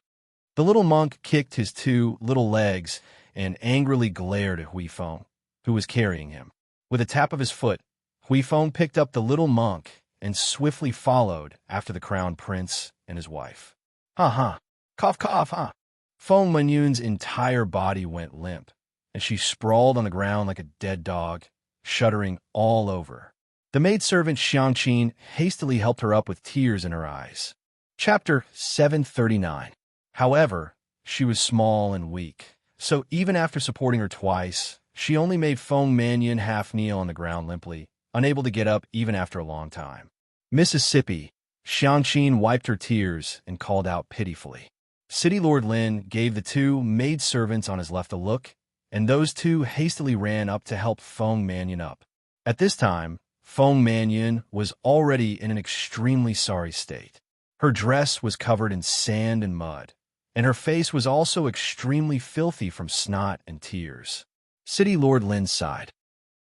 The little monk kicked his two little legs and angrily glared at Huifeng, who was carrying him. With a tap of his foot, Huifeng picked up the little monk and swiftly followed after the crown prince and his wife. Ha-ha. Cough, cough, ha. Feng Manyun's entire body went limp, and she sprawled on the ground like a dead dog, shuddering all over. The maidservant Xiangqin hastily helped her up with tears in her eyes. Chapter 739. However, she was small and weak, so even after supporting her twice, she only made Feng Mannion half kneel on the ground limply, unable to get up even after a long time. Mississippi, Xiangqin wiped her tears and called out pitifully. City Lord Lin gave the two maidservants on his left a look, and those two hastily ran up to help Feng Mannion up. At this time, Feng Mannion was already in an extremely sorry state. Her dress was covered in sand and mud, and her face was also extremely filthy from snot and tears. City Lord Lin sighed.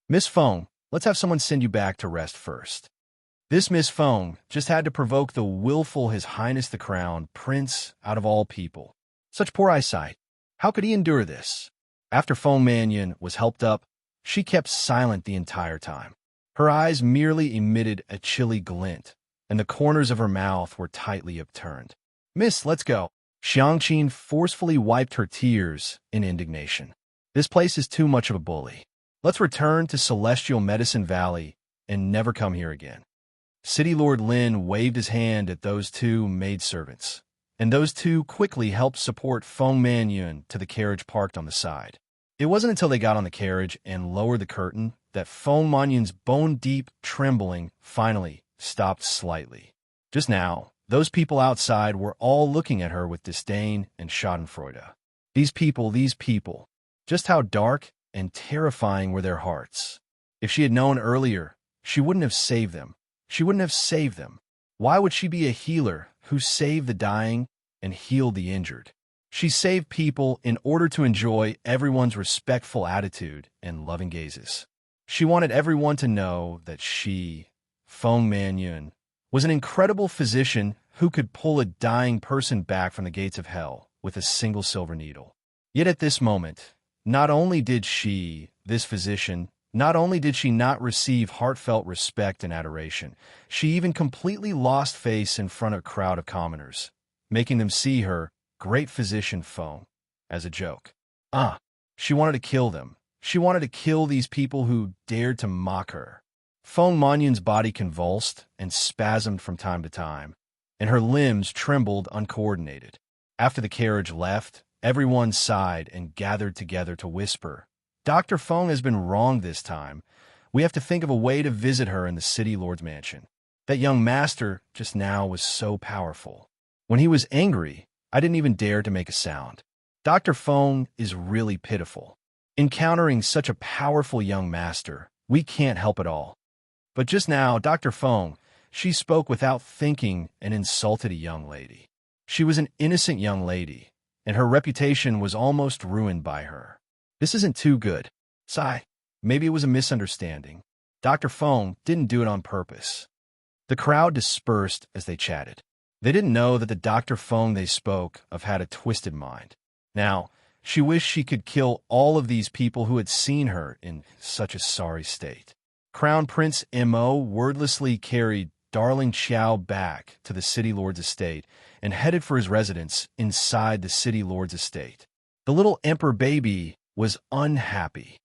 Miss Feng, let's have someone send you back to rest first. This Miss Feng just had to provoke the willful His Highness the Crown Prince out of all people. Such poor eyesight. How could he endure this? After Feng Mannion was helped up, she kept silent the entire time. Her eyes merely emitted a chilly glint, and the corners of her mouth were tightly upturned. Miss, let's go. Xiangqin forcefully wiped her tears in indignation. This place is too much of a bully. Let's return to Celestial Medicine Valley and never come here again. City Lord Lin waved his hand at those two maidservants, and those two quickly helped support Feng Mannion to the carriage parked on the side. It wasn't until they got on the carriage and lowered the curtain that Feng Manyun's bone-deep trembling finally stopped slightly. Just now, those people outside were all looking at her with disdain and schadenfreude. These people, just how dark and terrifying were their hearts. If she had known earlier, she wouldn't have saved them. She wouldn't have saved them. Why would she be a healer who saved the dying and healed the injured. She saved people in order to enjoy everyone's respectful attitude and loving gazes. She wanted everyone to know that she, Feng Manyun, was an incredible physician who could pull a dying person back from the gates of hell with a single silver needle. Yet at this moment, not only did she, this physician, not only did she not receive heartfelt respect and adoration, she even completely lost face in front of a crowd of commoners, making them see her, great physician Feng, as a joke. She wanted to kill them. She wanted to kill these people who dared to mock her. Feng Manyun's body convulsed and spasmed from time to time, and her limbs trembled uncoordinated. After the carriage left, everyone sighed and gathered together to whisper, "Dr. Feng has been wrong this time. We have to think of a way to visit her in the city lord's mansion. That young master just now was so powerful. When he was angry, I didn't even dare to make a sound. Dr. Feng is really pitiful. Encountering such a powerful young master, we can't help it all." But just now, Dr. Feng, she spoke without thinking and insulted a young lady. She was an innocent young lady, and her reputation was almost ruined by her. This isn't too good. Sigh. Maybe it was a misunderstanding. Dr. Feng didn't do it on purpose. The crowd dispersed as they chatted. They didn't know that the Dr. Feng they spoke of had a twisted mind. Now, she wished she could kill all of these people who had seen her in such a sorry state. Crown Prince Mo wordlessly carried Darling Xiao back to the city lord's estate and headed for his residence inside the city lord's estate. The little emperor baby was unhappy.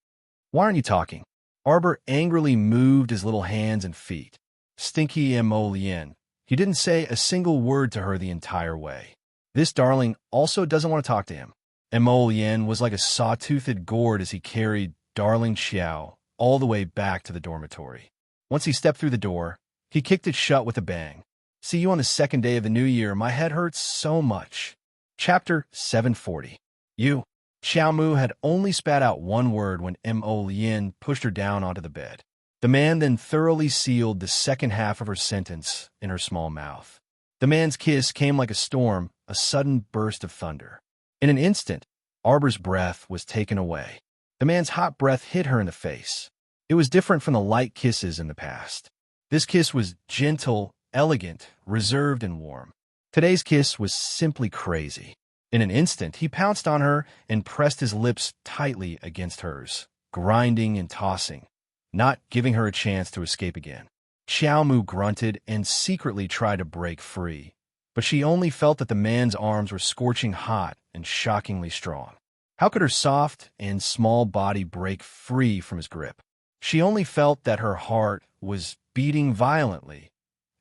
"Why aren't you talking?" Arbor angrily moved his little hands and feet. Stinky Mo Lien. He didn't say a single word to her the entire way. This darling also doesn't want to talk to him. Mo Lien was like a saw-toothed gourd as he carried Darling Xiao all the way back to the dormitory. Once he stepped through the door, he kicked it shut with a bang. "See you on the second day of the new year. My head hurts so much." Chapter 740. You. Xiao Mu had only spat out one word when Mo Lien pushed her down onto the bed. The man then thoroughly sealed the second half of her sentence in her small mouth. The man's kiss came like a storm, a sudden burst of thunder. In an instant, Arbor's breath was taken away. The man's hot breath hit her in the face. It was different from the light kisses in the past. This kiss was gentle, elegant, reserved, and warm. Today's kiss was simply crazy. In an instant, he pounced on her and pressed his lips tightly against hers, grinding and tossing, not giving her a chance to escape again. Xiao Mu grunted and secretly tried to break free, but she only felt that the man's arms were scorching hot and shockingly strong. How could her soft and small body break free from his grip? She only felt that her heart was beating violently,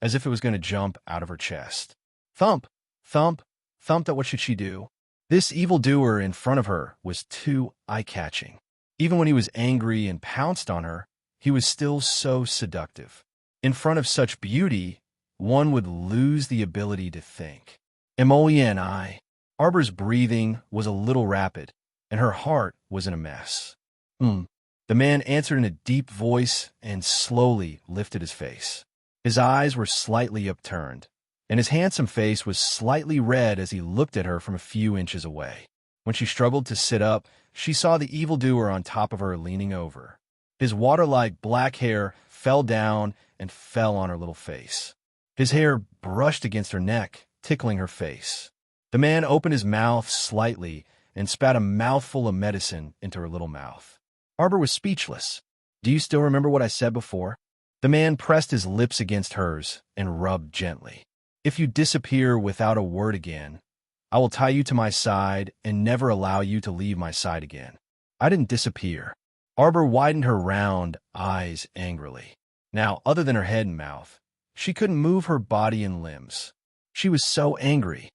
as if it was going to jump out of her chest. Thump, thump, thumped at what should she do? This evildoer in front of her was too eye-catching. Even when he was angry and pounced on her, he was still so seductive. In front of such beauty, one would lose the ability to think. Emollient I. Arbor's breathing was a little rapid, and her heart was in a mess. The man answered in a deep voice and slowly lifted his face. His eyes were slightly upturned, and his handsome face was slightly red as he looked at her from a few inches away. When she struggled to sit up, she saw the evildoer on top of her leaning over. His water-like black hair fell down and fell on her little face. His hair brushed against her neck, tickling her face. The man opened his mouth slightly and spat a mouthful of medicine into her little mouth. Arbor was speechless. "Do you still remember what I said before?" The man pressed his lips against hers and rubbed gently. "If you disappear without a word again, I will tie you to my side and never allow you to leave my side again." "I didn't disappear." Arbor widened her round eyes angrily. Now, other than her head and mouth, she couldn't move her body and limbs. She was so angry.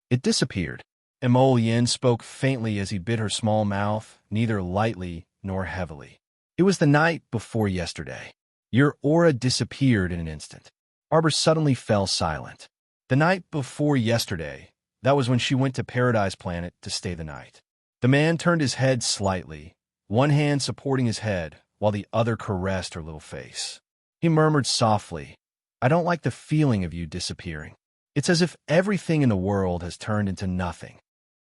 "It disappeared." Emollient spoke faintly as he bit her small mouth, neither lightly nor heavily. "It was the night before yesterday. Your aura disappeared in an instant." Arbor suddenly fell silent. The night before yesterday, that was when she went to Paradise Planet to stay the night. The man turned his head slightly, one hand supporting his head while the other caressed her little face. He murmured softly, "I don't like the feeling of you disappearing." It's as if everything in the world has turned into nothing.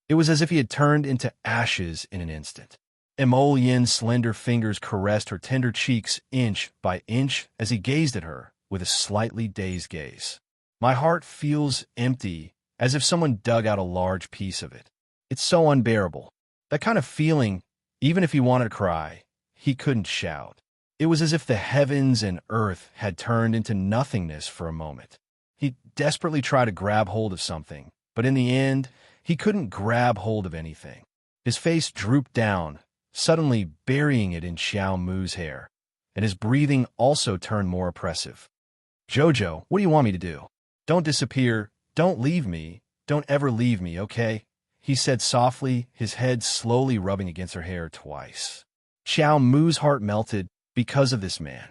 It was as if he had turned into ashes in an instant. Yin's slender fingers caressed her tender cheeks inch by inch as he gazed at her with a slightly dazed gaze. My heart feels empty, as if someone dug out a large piece of it. It's so unbearable. That kind of feeling, even if he wanted to cry, he couldn't shout. It was as if the heavens and earth had turned into nothingness for a moment. He desperately tried to grab hold of something, but in the end, he couldn't grab hold of anything. His face drooped down, suddenly burying it in Xiao Mu's hair, and his breathing also turned more oppressive. "Jojo, what do you want me to do? Don't disappear. Don't leave me. Don't ever leave me, okay?" he said softly, his head slowly rubbing against her hair twice. Xiao Mu's heart melted because of this man.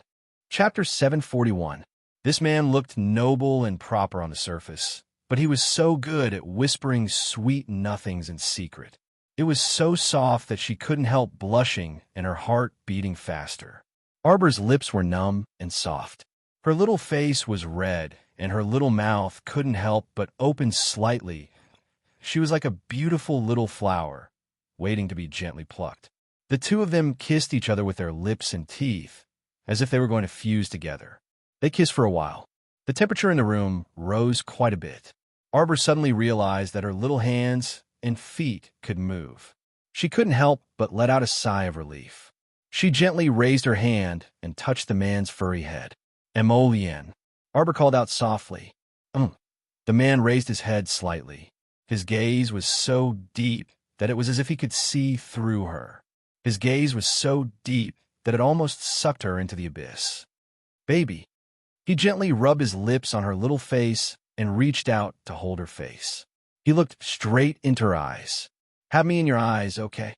Chapter 741. This man looked noble and proper on the surface, but he was so good at whispering sweet nothings in secret. It was so soft that she couldn't help blushing and her heart beating faster. Arbor's lips were numb and soft. Her little face was red, and her little mouth couldn't help but open slightly. She was like a beautiful little flower, waiting to be gently plucked. The two of them kissed each other with their lips and teeth, as if they were going to fuse together. They kissed for a while. The temperature in the room rose quite a bit. Arbor suddenly realized that her little hands and feet could move. She couldn't help but let out a sigh of relief. She gently raised her hand and touched the man's furry head. "Yin," Arbor called out softly. The man raised his head slightly. His gaze was so deep that it was as if he could see through her. His gaze was so deep that it almost sucked her into the abyss. "Baby." He gently rubbed his lips on her little face and reached out to hold her face. He looked straight into her eyes. "Have me in your eyes, okay?"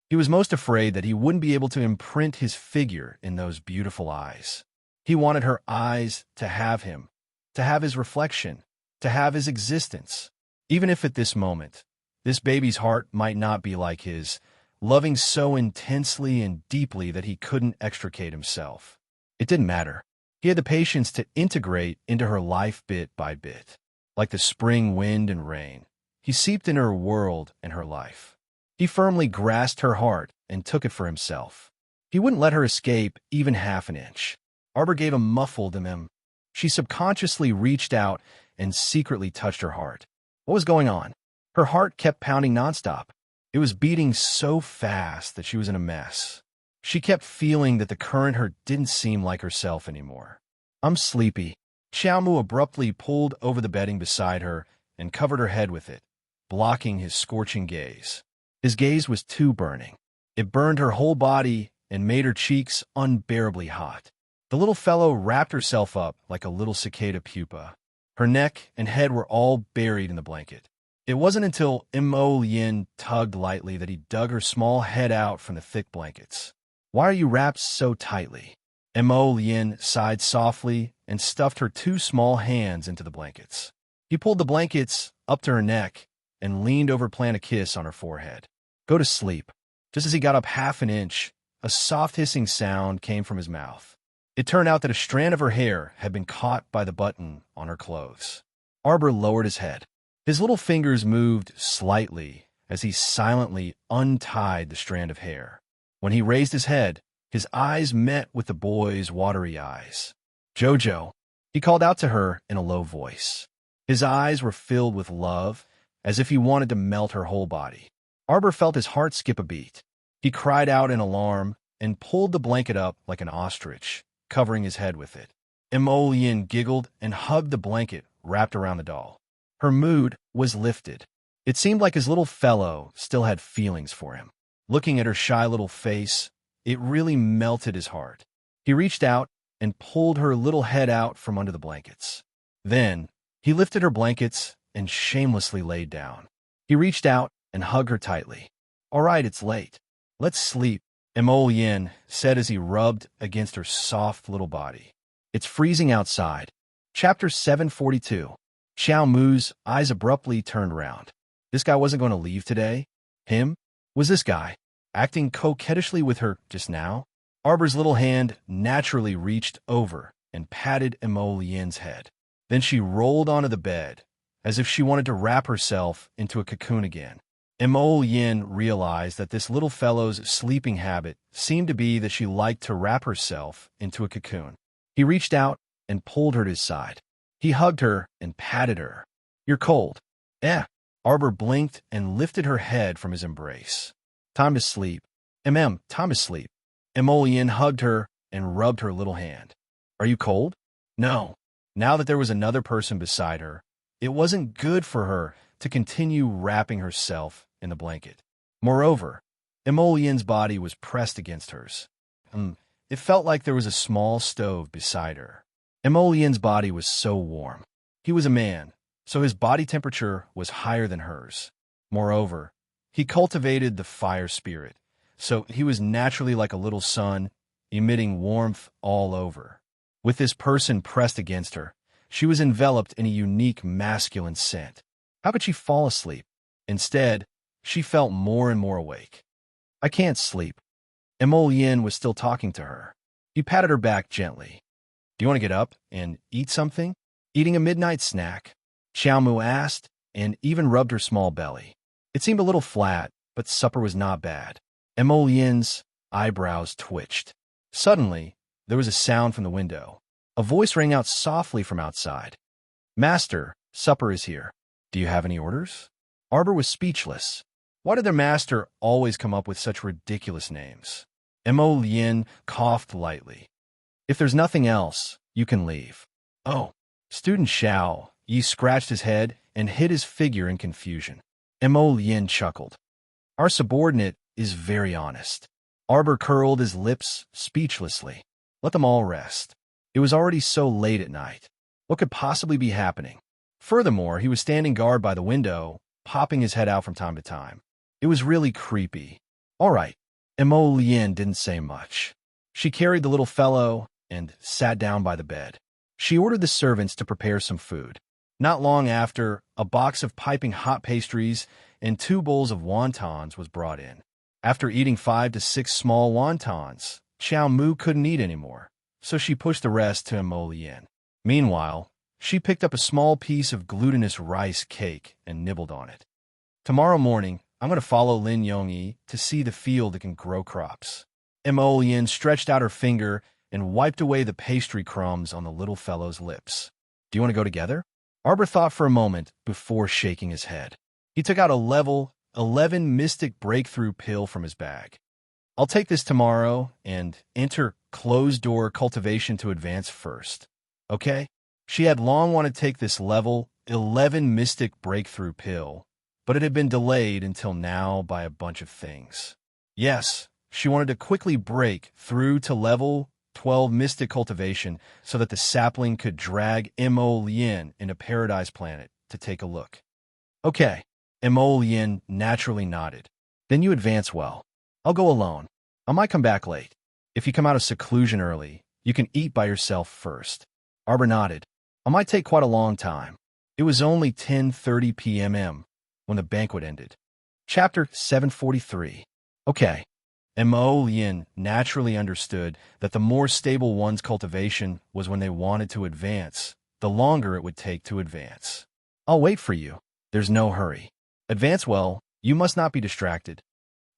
He was most afraid that he wouldn't be able to imprint his figure in those beautiful eyes. He wanted her eyes to have him, to have his reflection, to have his existence. Even if at this moment, this baby's heart might not be like his, loving so intensely and deeply that he couldn't extricate himself. It didn't matter. He had the patience to integrate into her life bit by bit. Like the spring wind and rain, he seeped into her world and her life. He firmly grasped her heart and took it for himself. He wouldn't let her escape even half an inch. Arbor gave a muffled She subconsciously reached out and secretly touched her heart. What was going on? Her heart kept pounding nonstop. It was beating so fast that she was in a mess. She kept feeling that the current her didn't seem like herself anymore. "I'm sleepy." Xiao Mu abruptly pulled over the bedding beside her and covered her head with it, blocking his scorching gaze. His gaze was too burning. It burned her whole body and made her cheeks unbearably hot. The little fellow wrapped herself up like a little cicada pupa. Her neck and head were all buried in the blanket. It wasn't until Yin tugged lightly that he dug her small head out from the thick blankets. "Why are you wrapped so tightly?" Yin sighed softly and stuffed her two small hands into the blankets. He pulled the blankets up to her neck and leaned over to plant a kiss on her forehead. "Go to sleep." Just as he got up half an inch, a soft hissing sound came from his mouth. It turned out that a strand of her hair had been caught by the button on her clothes. Arbor lowered his head. His little fingers moved slightly as he silently untied the strand of hair. When he raised his head, his eyes met with the boy's watery eyes. "Jojo," he called out to her in a low voice. His eyes were filled with love, as if he wanted to melt her whole body. Arbor felt his heart skip a beat. He cried out in alarm and pulled the blanket up like an ostrich, covering his head with it. Yin giggled and hugged the blanket wrapped around the doll. Her mood was lifted. It seemed like his little fellow still had feelings for him. Looking at her shy little face, it really melted his heart. He reached out and pulled her little head out from under the blankets. Then, he lifted her blankets and shamelessly laid down. He reached out and hugged her tightly. "All right, it's late. Let's sleep," Yin said as he rubbed against her soft little body. "It's freezing outside." Chapter 742. Xiao Mu's eyes abruptly turned round. This guy wasn't going to leave today? Him? Was this guy acting coquettishly with her just now? Arbor's little hand naturally reached over and patted Yin's head. Then she rolled onto the bed, as if she wanted to wrap herself into a cocoon again. Yin realized that this little fellow's sleeping habit seemed to be that she liked to wrap herself into a cocoon. He reached out and pulled her to his side. He hugged her and patted her. "You're cold." "Eh." Arbor blinked and lifted her head from his embrace. "Time to sleep." Time to sleep." Yin hugged her and rubbed her little hand. "Are you cold?" "No." Now that there was another person beside her, it wasn't good for her to continue wrapping herself in the blanket. Moreover, Yin's body was pressed against hers. It felt like there was a small stove beside her. Yin's body was so warm. He was a man, so his body temperature was higher than hers. Moreover, he cultivated the fire spirit, so he was naturally like a little sun, emitting warmth all over. With this person pressed against her, she was enveloped in a unique masculine scent. How could she fall asleep? Instead, she felt more and more awake. "I can't sleep." Yin was still talking to her. He patted her back gently. "Do you want to get up and eat something?" "Eating a midnight snack?" Xiao Mu asked, and even rubbed her small belly. It seemed a little flat, but supper was not bad. Yin's eyebrows twitched. Suddenly, there was a sound from the window. A voice rang out softly from outside. "Master, supper is here. Do you have any orders?" Arbor was speechless. Why did their master always come up with such ridiculous names? Yin coughed lightly. "If there's nothing else, you can leave." "Oh." Student Xiao Yi scratched his head and hid his figure in confusion. Yin chuckled. "Our subordinate is very honest." Arbor curled his lips speechlessly. Let them all rest. It was already so late at night. What could possibly be happening? Furthermore, he was standing guard by the window, popping his head out from time to time. It was really creepy. All right. Yin didn't say much. She carried the little fellow and sat down by the bed. She ordered the servants to prepare some food. Not long after, a box of piping hot pastries and 2 bowls of wontons was brought in. After eating 5 to 6 small wontons, Xiao Mu couldn't eat anymore, so she pushed the rest to Yin. Meanwhile, she picked up a small piece of glutinous rice cake and nibbled on it. "Tomorrow morning, I'm going to follow Lin Yongyi to see the field that can grow crops." Yin stretched out her finger and wiped away the pastry crumbs on the little fellow's lips. "Do you want to go together?" Arbor thought for a moment before shaking his head. He took out a level 11 mystic breakthrough pill from his bag. "I'll take this tomorrow and enter closed-door cultivation to advance first. Okay?" She had long wanted to take this level 11 mystic breakthrough pill, but it had been delayed until now by a bunch of things. Yes, she wanted to quickly break through to level 12 mystic cultivation so that the sapling could drag Yin into Paradise Planet to take a look. "Okay." Yin naturally nodded. "Then you advance well. I'll go alone. I might come back late. If you come out of seclusion early, you can eat by yourself first." Arbor nodded. "I might take quite a long time." It was only 10:30 p.m. when the banquet ended. Chapter 743. Okay. Yin naturally understood that the more stable one's cultivation was when they wanted to advance, the longer it would take to advance. "I'll wait for you. There's no hurry. Advance well, you must not be distracted."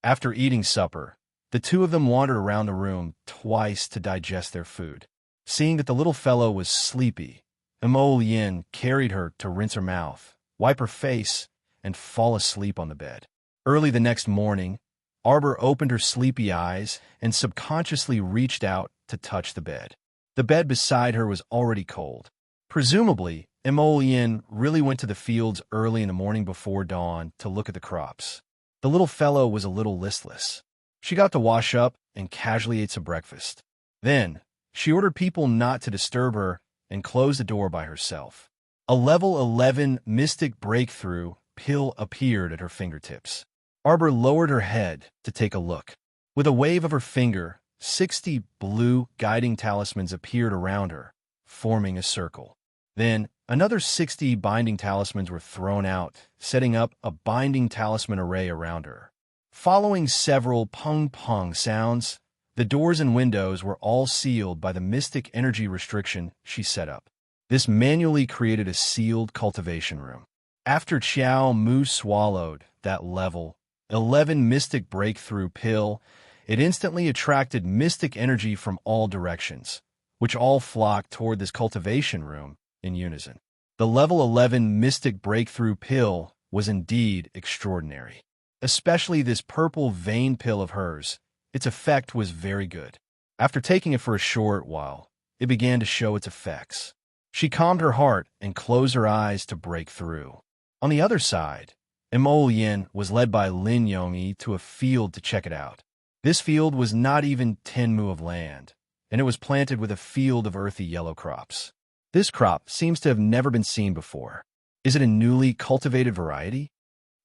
After eating supper, the two of them wandered around the room twice to digest their food. Seeing that the little fellow was sleepy, Yin carried her to rinse her mouth, wipe her face, and fall asleep on the bed. Early the next morning, Arbor opened her sleepy eyes and subconsciously reached out to touch the bed. The bed beside her was already cold. Presumably, Yin really went to the fields early in the morning before dawn to look at the crops. The little fellow was a little listless. She got to wash up and casually ate some breakfast. Then, she ordered people not to disturb her and closed the door by herself. A level 11 mystic breakthrough pill appeared at her fingertips. Arbor lowered her head to take a look. With a wave of her finger, 60 blue guiding talismans appeared around her, forming a circle. Then, another 60 binding talismans were thrown out, setting up a binding talisman array around her. Following several pung-pung sounds, the doors and windows were all sealed by the mystic energy restriction she set up. This manually created a sealed cultivation room. After Chiao Mu swallowed that level 11 Mystic Breakthrough pill, it instantly attracted mystic energy from all directions, which all flocked toward this cultivation room in unison. The level 11 Mystic Breakthrough pill was indeed extraordinary. Especially this purple vein pill of hers, its effect was very good. After taking it for a short while, it began to show its effects. She calmed her heart and closed her eyes to break through. On the other side, Emolian was led by Lin Yongyi to a field to check it out. This field was not even 10 mu of land, and it was planted with a field of earthy yellow crops. This crop seems to have never been seen before. Is it a newly cultivated variety?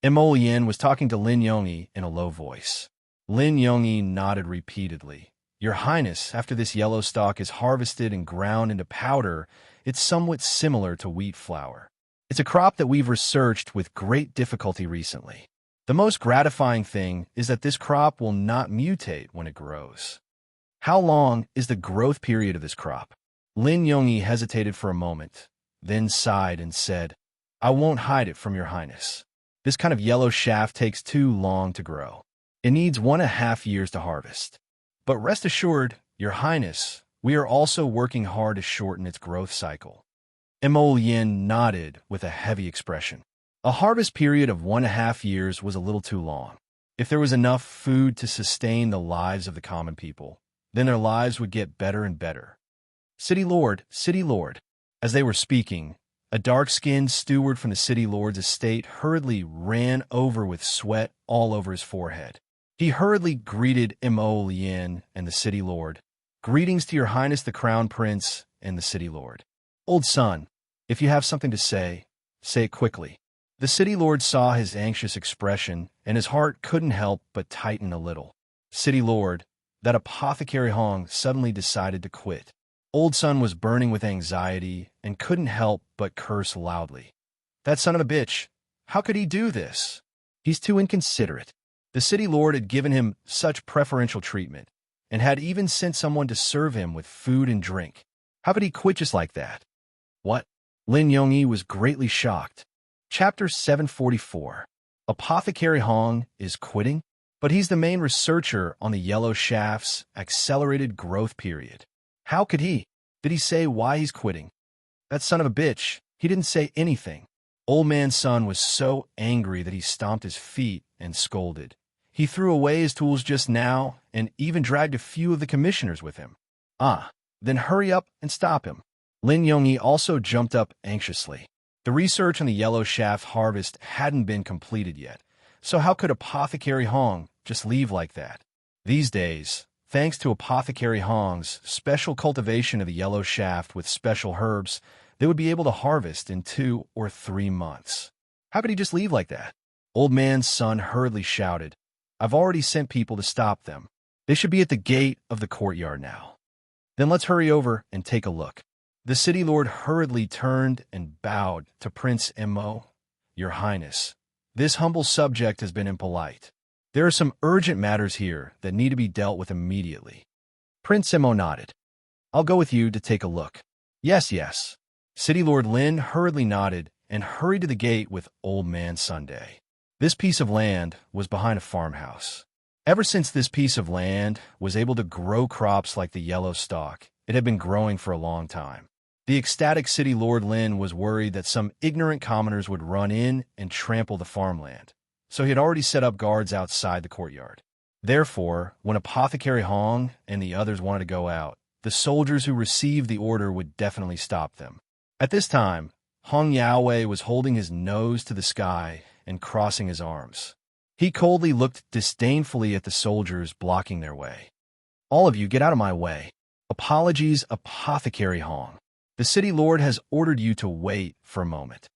Emolian was talking to Lin Yongyi in a low voice. Lin Yongyi nodded repeatedly. Your Highness, after this yellow stalk is harvested and ground into powder, it's somewhat similar to wheat flour. It's a crop that we've researched with great difficulty recently. The most gratifying thing is that this crop will not mutate when it grows. How long is the growth period of this crop? Lin Yongyi hesitated for a moment, then sighed and said, I won't hide it from your Highness. This kind of yellow shaft takes too long to grow. It needs 1.5 years to harvest. But rest assured, your Highness, we are also working hard to shorten its growth cycle. Emolian nodded with a heavy expression. A harvest period of 1.5 years was a little too long. If there was enough food to sustain the lives of the common people, then their lives would get better and better. City Lord, City Lord. As they were speaking, a dark-skinned steward from the City Lord's estate hurriedly ran over with sweat all over his forehead. He hurriedly greeted Emolian and the City Lord. Greetings to your Highness the Crown Prince and the City Lord. Old son, if you have something to say it quickly. The City Lord saw his anxious expression, and his heart couldn't help but tighten a little. City Lord, that apothecary Hong suddenly decided to quit. Old son was burning with anxiety and couldn't help but curse loudly. That son of a bitch, how could he do this? He's too inconsiderate. The City Lord had given him such preferential treatment, and had even sent someone to serve him with food and drink. How could he quit just like that? What? Lin Yongyi was greatly shocked. Chapter 744. Apothecary Hong is quitting? But he's the main researcher on the yellow shaft's accelerated growth period. How could he? Did he say why he's quitting? That son of a bitch, he didn't say anything. Old man's son was so angry that he stomped his feet and scolded. He threw away his tools just now and even dragged a few of the commissioners with him. Then hurry up and stop him. Lin Yongyi also jumped up anxiously. The research on the yellow shaft harvest hadn't been completed yet, so how could Apothecary Hong just leave like that? These days, thanks to Apothecary Hong's special cultivation of the yellow shaft with special herbs, they would be able to harvest in 2 or 3 months. How could he just leave like that? Old man's son hurriedly shouted, I've already sent people to stop them. They should be at the gate of the courtyard now. Then let's hurry over and take a look. The City Lord hurriedly turned and bowed to Prince Emo. Your Highness, this humble subject has been impolite. There are some urgent matters here that need to be dealt with immediately. Prince Emo nodded. I'll go with you to take a look. Yes. City Lord Lin hurriedly nodded and hurried to the gate with Old Man Sunday. This piece of land was behind a farmhouse. Ever since this piece of land was able to grow crops like the yellow stalk, it had been growing for a long time. The ecstatic City Lord Lin was worried that some ignorant commoners would run in and trample the farmland, so he had already set up guards outside the courtyard. Therefore, when Apothecary Hong and the others wanted to go out, the soldiers who received the order would definitely stop them. At this time, Hong Yaowei was holding his nose to the sky and crossing his arms. He coldly looked disdainfully at the soldiers blocking their way. All of you, get out of my way. Apologies, Apothecary Hong. The City Lord has ordered you to wait for a moment.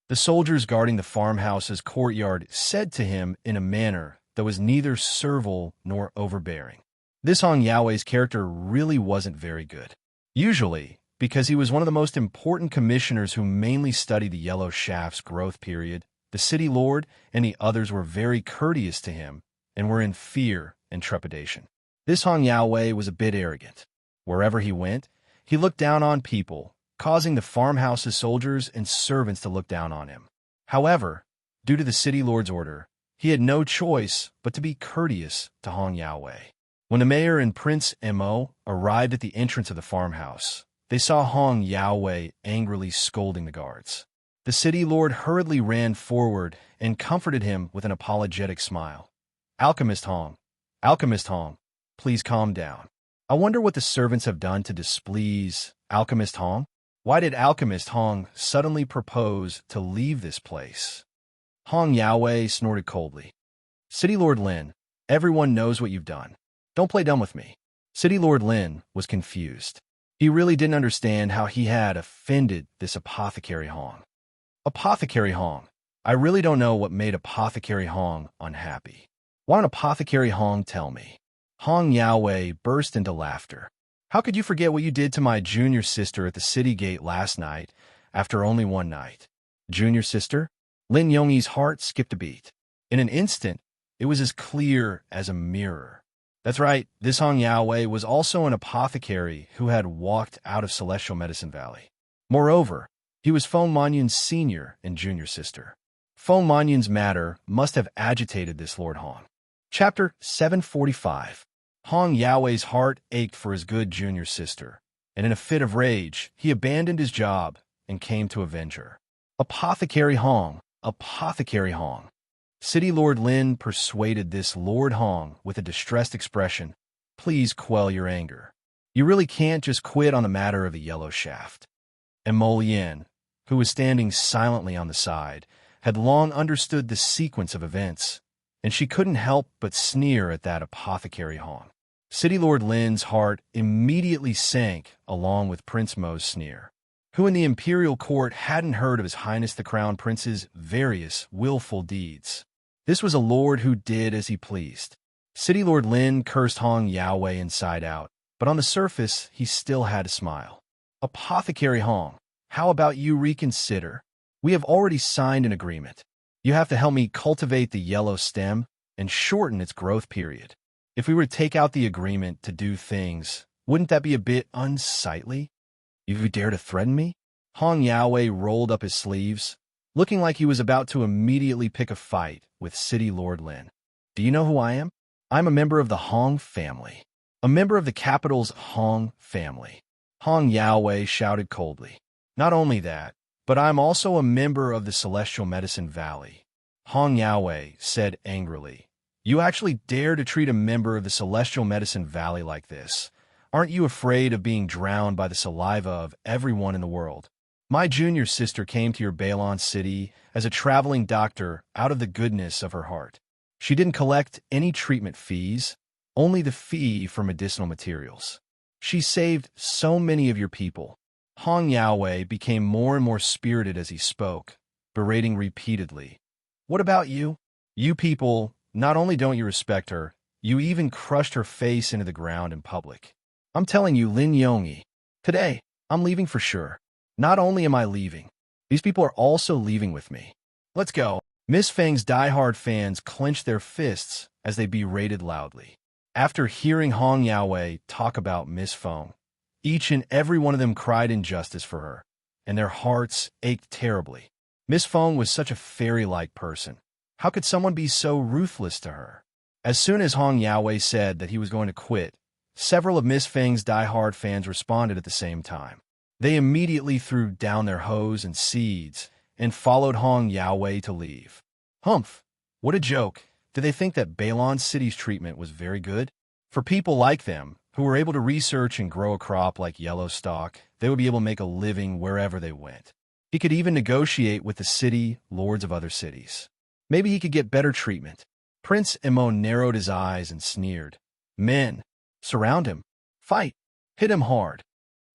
The soldiers guarding the farmhouse's courtyard said to him in a manner that was neither servile nor overbearing. This Hong Yaowei's character really wasn't very good. Usually, because he was one of the most important commissioners who mainly studied the yellow shaft's growth period, the City Lord and the others were very courteous to him and were in fear and trepidation. This Hong Yaowei was a bit arrogant. Wherever he went, he looked down on people, causing the farmhouse's soldiers and servants to look down on him. However, due to the city lord's order, he had no choice but to be courteous to Hong Yaowei. When the mayor and Prince Mo arrived at the entrance of the farmhouse, they saw Hong Yaowei angrily scolding the guards. The city lord hurriedly ran forward and comforted him with an apologetic smile. Alchemist Hong, please calm down. I wonder what the servants have done to displease Alchemist Hong? Why did Alchemist Hong suddenly propose to leave this place? Hong Yaowei snorted coldly. City Lord Lin, everyone knows what you've done. Don't play dumb with me. City Lord Lin was confused. He really didn't understand how he had offended this Apothecary Hong. Apothecary Hong. I really don't know what made Apothecary Hong unhappy. Why don't Apothecary Hong tell me? Hong Yaowei burst into laughter. How could you forget what you did to my junior sister at the city gate last night, after only one night? Junior sister? Lin Yongyi's heart skipped a beat. In an instant, it was as clear as a mirror. That's right, this Hong Yaowei was also an apothecary who had walked out of Celestial Medicine Valley. Moreover, he was Feng Manyun's senior and junior sister. Feng Manyun's matter must have agitated this Lord Hong. Chapter 745. Hong Yaowei's heart ached for his good junior sister, and in a fit of rage, he abandoned his job and came to avenge her. Apothecary Hong, Apothecary Hong. City Lord Lin persuaded this Lord Hong with a distressed expression. Please quell your anger. You really can't just quit on the matter of the yellow shaft. And Mo Lian, who was standing silently on the side, had long understood the sequence of events, and she couldn't help but sneer at that Apothecary Hong. City Lord Lin's heart immediately sank along with Prince Mo's sneer, who in the imperial court hadn't heard of His Highness the Crown Prince's various willful deeds. This was a lord who did as he pleased. City Lord Lin cursed Hong Yaowei inside out, but on the surface he still had a smile. Apothecary Hong, how about you reconsider? We have already signed an agreement. You have to help me cultivate the yellow stem and shorten its growth period. If we were to take out the agreement to do things, wouldn't that be a bit unsightly? You dare to threaten me? Hong Yaowei rolled up his sleeves, looking like he was about to immediately pick a fight with City Lord Lin. Do you know who I am? I'm a member of the Hong family. A member of the capital's Hong family. Hong Yaowei shouted coldly. Not only that, but I'm also a member of the Celestial Medicine Valley. Hong Yaowei said angrily. You actually dare to treat a member of the Celestial Medicine Valley like this? Aren't you afraid of being drowned by the saliva of everyone in the world? My junior sister came to your Bailon city as a traveling doctor out of the goodness of her heart. She didn't collect any treatment fees, only the fee for medicinal materials. She saved so many of your people. Hong Yaowei became more and more spirited as he spoke, berating repeatedly. What about you? You people, not only don't you respect her, you even crushed her face into the ground in public. I'm telling you, Lin Yongyi, today, I'm leaving for sure. Not only am I leaving, these people are also leaving with me. Let's go. Miss Feng's diehard fans clenched their fists as they berated loudly. After hearing Hong Yaowei talk about Miss Feng, each and every one of them cried injustice for her, and their hearts ached terribly. Miss Feng was such a fairy-like person. How could someone be so ruthless to her? As soon as Hong Yaowei said that he was going to quit, several of Miss Feng's diehard fans responded at the same time. They immediately threw down their hoes and seeds and followed Hong Yaowei to leave. Humph! What a joke! Did they think that Bailon City's treatment was very good? For people like them, who were able to research and grow a crop like yellow stock, they would be able to make a living wherever they went. He could even negotiate with the city lords of other cities. Maybe he could get better treatment. Prince Mo narrowed his eyes and sneered. Men, surround him. Fight. Hit him hard.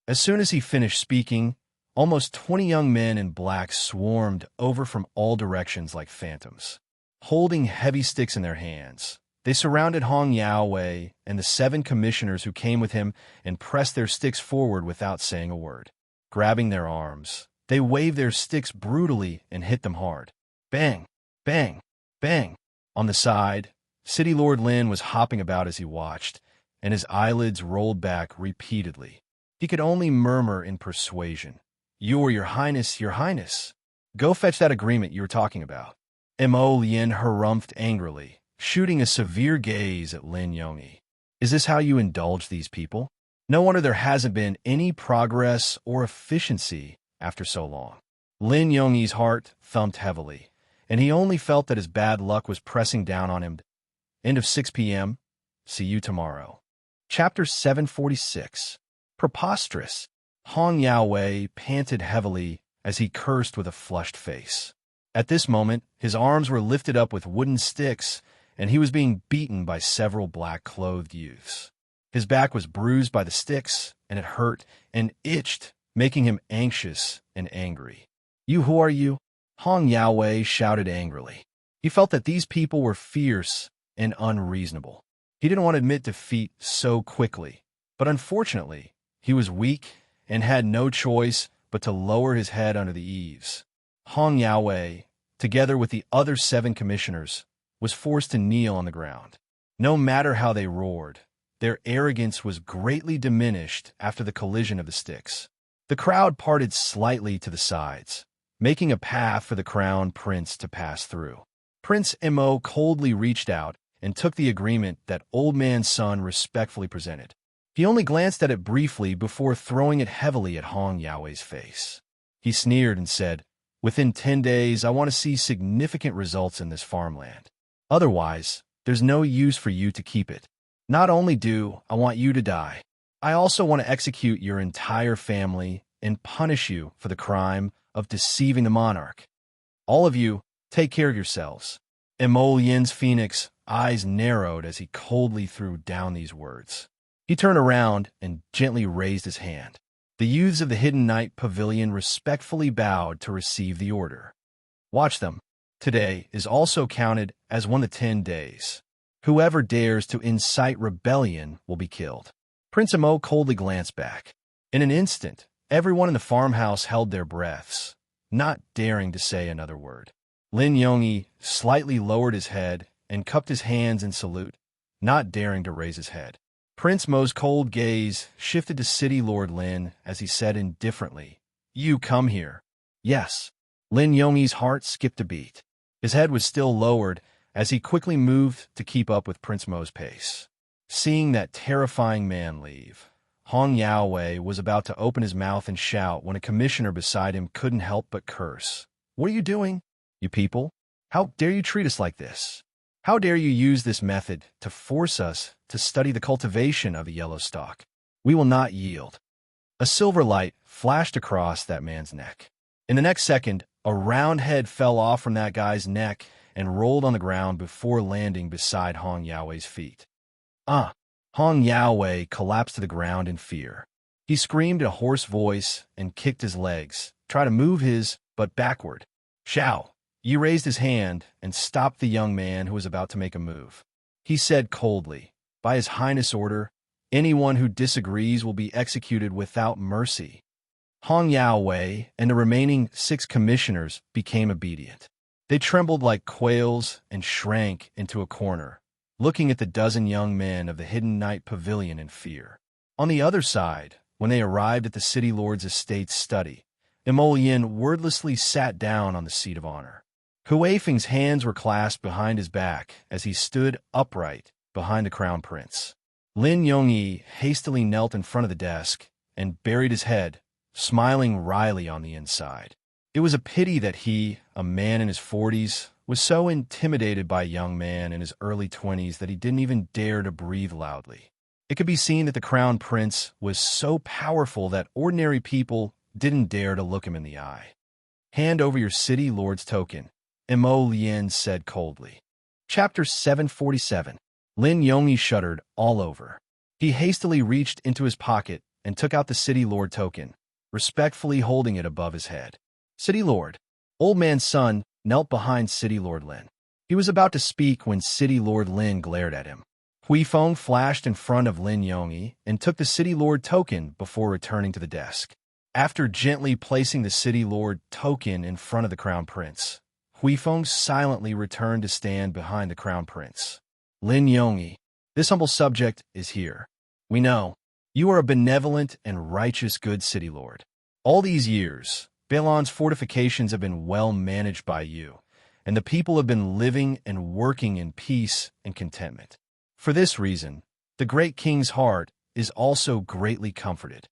As soon as he finished speaking, almost 20 young men in black swarmed over from all directions like phantoms. Holding heavy sticks in their hands, they surrounded Hong Yaowei and the 7 commissioners who came with him and pressed their sticks forward without saying a word. Grabbing their arms, they waved their sticks brutally and hit them hard. Bang, bang, bang. On the side, City Lord Lin was hopping about as he watched, and his eyelids rolled back repeatedly. He could only murmur in persuasion, Your Highness, Your Highness. Go fetch that agreement you were talking about. Mo Lien harumphed angrily, shooting a severe gaze at Lin Yongyi. Is this how you indulge these people? No wonder there hasn't been any progress or efficiency after so long. Lin Yongyi's heart thumped heavily, and he only felt that his bad luck was pressing down on him. End of 6 p.m. See you tomorrow. Chapter 746. Preposterous. Hong Yaowei panted heavily as he cursed with a flushed face. At this moment, his arms were lifted up with wooden sticks, and he was being beaten by several black-clothed youths. His back was bruised by the sticks, and it hurt and itched, making him anxious and angry. You, who are you? Hong Yaowei shouted angrily. He felt that these people were fierce and unreasonable. He didn't want to admit defeat so quickly, but unfortunately, he was weak and had no choice but to lower his head under the eaves. Hong Yaowei, together with the other 7 commissioners, was forced to kneel on the ground. No matter how they roared, their arrogance was greatly diminished after the collision of the sticks. The crowd parted slightly to the sides, making a path for the crown prince to pass through. Prince Mo coldly reached out and took the agreement that Old Man Sun respectfully presented. He only glanced at it briefly before throwing it heavily at Hong Yaowei's face. He sneered and said, "Within 10 days, I want to see significant results in this farmland. Otherwise, there's no use for you to keep it. Not only do I want you to die, I also want to execute your entire family and punish you for the crime of deceiving the monarch. All of you, take care of yourselves." Mo Lien's phoenix eyes narrowed as he coldly threw down these words. He turned around and gently raised his hand. The youths of the Hidden Night Pavilion respectfully bowed to receive the order. Watch them. Today is also counted as one of the 10 days. Whoever dares to incite rebellion will be killed. Prince Mo coldly glanced back. In an instant, everyone in the farmhouse held their breaths, not daring to say another word. Lin Yongyi slightly lowered his head and cupped his hands in salute, not daring to raise his head. Prince Mo's cold gaze shifted to City Lord Lin as he said indifferently, "You come here." "Yes." Lin Yongyi's heart skipped a beat. His head was still lowered as he quickly moved to keep up with Prince Mo's pace. Seeing that terrifying man leave, Hong Yaowei was about to open his mouth and shout when a commissioner beside him couldn't help but curse. "What are you doing, you people? How dare you treat us like this? How dare you use this method to force us to study the cultivation of the yellow stalk? We will not yield." A silver light flashed across that man's neck. In the next second, a round head fell off from that guy's neck and rolled on the ground before landing beside Hong Yaowei's feet. Hong Yaowei collapsed to the ground in fear. He screamed in a hoarse voice and kicked his legs, tried to move his butt backward. "Shao!" Yi raised his hand and stopped the young man who was about to make a move. He said coldly, "By His Highness' order, anyone who disagrees will be executed without mercy." Hong Yaowei and the remaining 6 commissioners became obedient. They trembled like quails and shrank into a corner, looking at the dozen young men of the Hidden Night Pavilion in fear. On the other side, when they arrived at the City Lord's estate's study, Mo Lien wordlessly sat down on the seat of honor. Hui Feng's hands were clasped behind his back as he stood upright behind the crown prince. Lin Yongyi hastily knelt in front of the desk and buried his head, smiling wryly on the inside. It was a pity that he, a man in his 40s, was so intimidated by a young man in his early 20s that he didn't even dare to breathe loudly. It could be seen that the crown prince was so powerful that ordinary people didn't dare to look him in the eye. "Hand over your city lord's token," Mo Lien said coldly. Chapter 747. Lin Yongyi shuddered all over. He hastily reached into his pocket and took out the City Lord token, respectfully holding it above his head. "City Lord." Old Man Sun knelt behind City Lord Lin. He was about to speak when City Lord Lin glared at him. Hui Feng flashed in front of Lin Yongyi and took the City Lord token before returning to the desk. After gently placing the City Lord token in front of the Crown Prince, Hui Feng silently returned to stand behind the Crown Prince. "Lin Yongyi, this humble subject is here. We know you are a benevolent and righteous good City Lord. All these years, Baelon's fortifications have been well managed by you, and the people have been living and working in peace and contentment. For this reason, the great king's heart is also greatly comforted.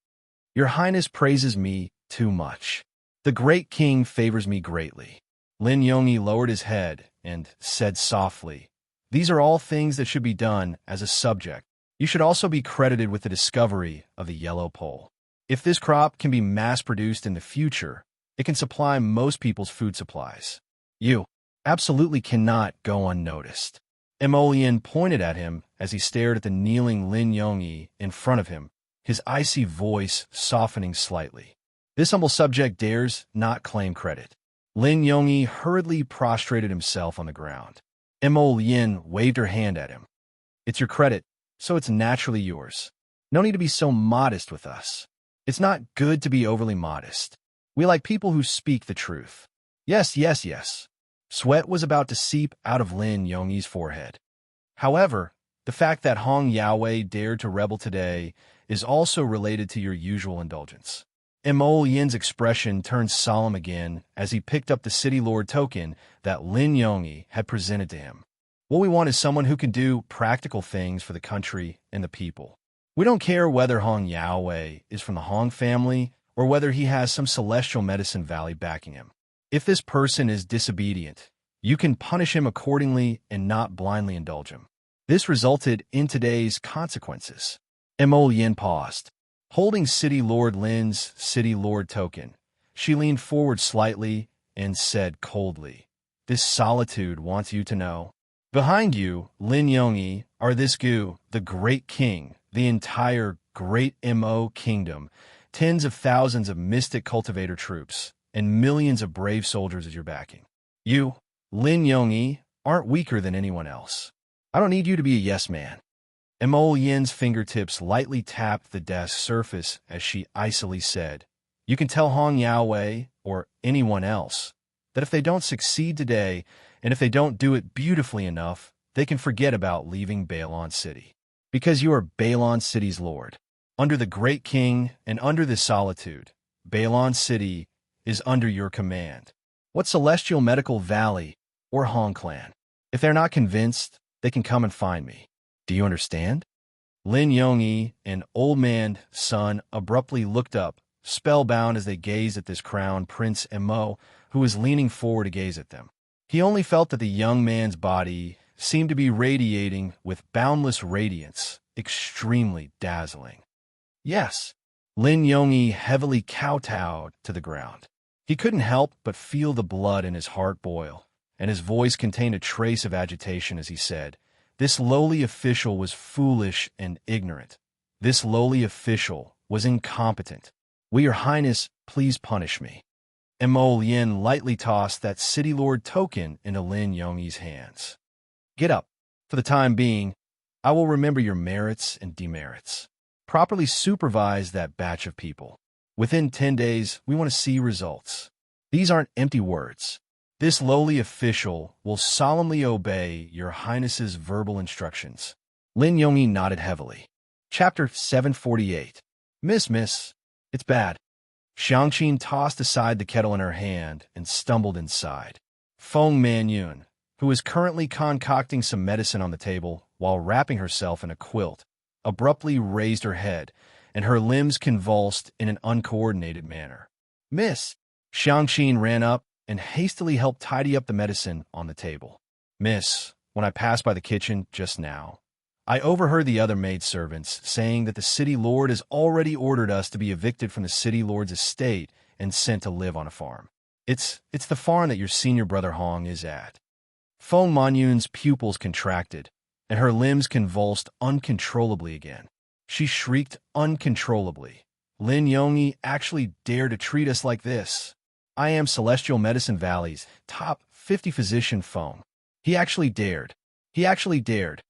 Your Highness praises me too much. The great king favors me greatly. Lin Yongyi lowered his head and said softly, "These are all things that should be done as a subject. You should also be credited with the discovery of the yellow pole. If this crop can be mass-produced in the future, it can supply most people's food supplies. You absolutely cannot go unnoticed." Emolian pointed at him as he stared at the kneeling Lin Yongyi in front of him, his icy voice softening slightly. This humble subject dares not claim credit. Lin Yongyi hurriedly prostrated himself on the ground. Emolian waved her hand at him. "It's your credit, so it's naturally yours. No need to be so modest with us. It's not good to be overly modest. We like people who speak the truth." Yes, yes, yes. Sweat was about to seep out of Lin Yongyi's forehead. However, the fact that Hong Yaowei dared to rebel today is also related to your usual indulgence. Emolian's expression turned solemn again as he picked up the City Lord token that Lin Yongyi had presented to him. What we want is someone who can do practical things for the country and the people. We don't care whether Hong Yaowei is from the Hong family or whether he has some celestial medicine valley backing him. If this person is disobedient, you can punish him accordingly and not blindly indulge him. This resulted in today's consequences. Emolian paused. Holding City Lord Lin's City Lord token, she leaned forward slightly and said coldly, "This solitude wants you to know. Behind you, Lin Yongyi, are this Gu, the great king, the entire great Mo kingdom, tens of thousands of mystic cultivator troops, and millions of brave soldiers as your backing. You, Lin Yongyi, aren't weaker than anyone else. I don't need you to be a yes man." Emolian's fingertips lightly tapped the desk surface as she icily said, "You can tell Hong Yaowei, or anyone else, that if they don't succeed today, and if they don't do it beautifully enough, they can forget about leaving Baelon City. Because you are Baelon City's lord. Under the great king and under this solitude, Baelon City is under your command. What Celestial Medical Valley or Hong Clan? If they're not convinced, they can come and find me. Do you understand?" Lin Yongyi, an old man's son, abruptly looked up, spellbound as they gazed at this crown Prince Mo, who was leaning forward to gaze at them. He only felt that the young man's body seemed to be radiating with boundless radiance, extremely dazzling. Yes, Lin Yongyi heavily kowtowed to the ground. He couldn't help but feel the blood in his heart boil, and his voice contained a trace of agitation as he said, "This lowly official was foolish and ignorant. This lowly official was incompetent. Will your Highness please punish me?" Emolian lightly tossed that City Lord token into Lin Yongyi's hands. "Get up. For the time being, I will remember your merits and demerits. Properly supervise that batch of people. Within 10 days, we want to see results. These aren't empty words. This lowly official will solemnly obey your Highness's verbal instructions." Lin Yongyi nodded heavily. Chapter 748. Miss, it's bad." Xiangqin tossed aside the kettle in her hand and stumbled inside. Feng Manyun, who was currently concocting some medicine on the table while wrapping herself in a quilt, abruptly raised her head, and her limbs convulsed in an uncoordinated manner. "Miss!" Xiangqin ran up and hastily helped tidy up the medicine on the table. "Miss, when I passed by the kitchen just now, I overheard the other maidservants saying that the City Lord has already ordered us to be evicted from the City Lord's estate and sent to live on a farm. It's the farm that your senior brother Hong is at." Feng Manyun's pupils contracted, and her limbs convulsed uncontrollably again. She shrieked uncontrollably. "Lin Yongyi actually dared to treat us like this. I am Celestial Medicine Valley's top 50 physician Feng. He actually dared. He actually dared."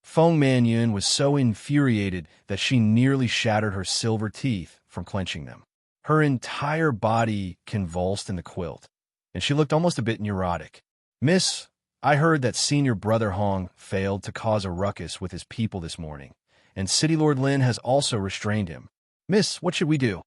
Feng Manyun was so infuriated that she nearly shattered her silver teeth from clenching them. Her entire body convulsed in the quilt, and she looked almost a bit neurotic. "Miss, I heard that senior brother Hong failed to cause a ruckus with his people this morning, and City Lord Lin has also restrained him. Miss, what should we do?"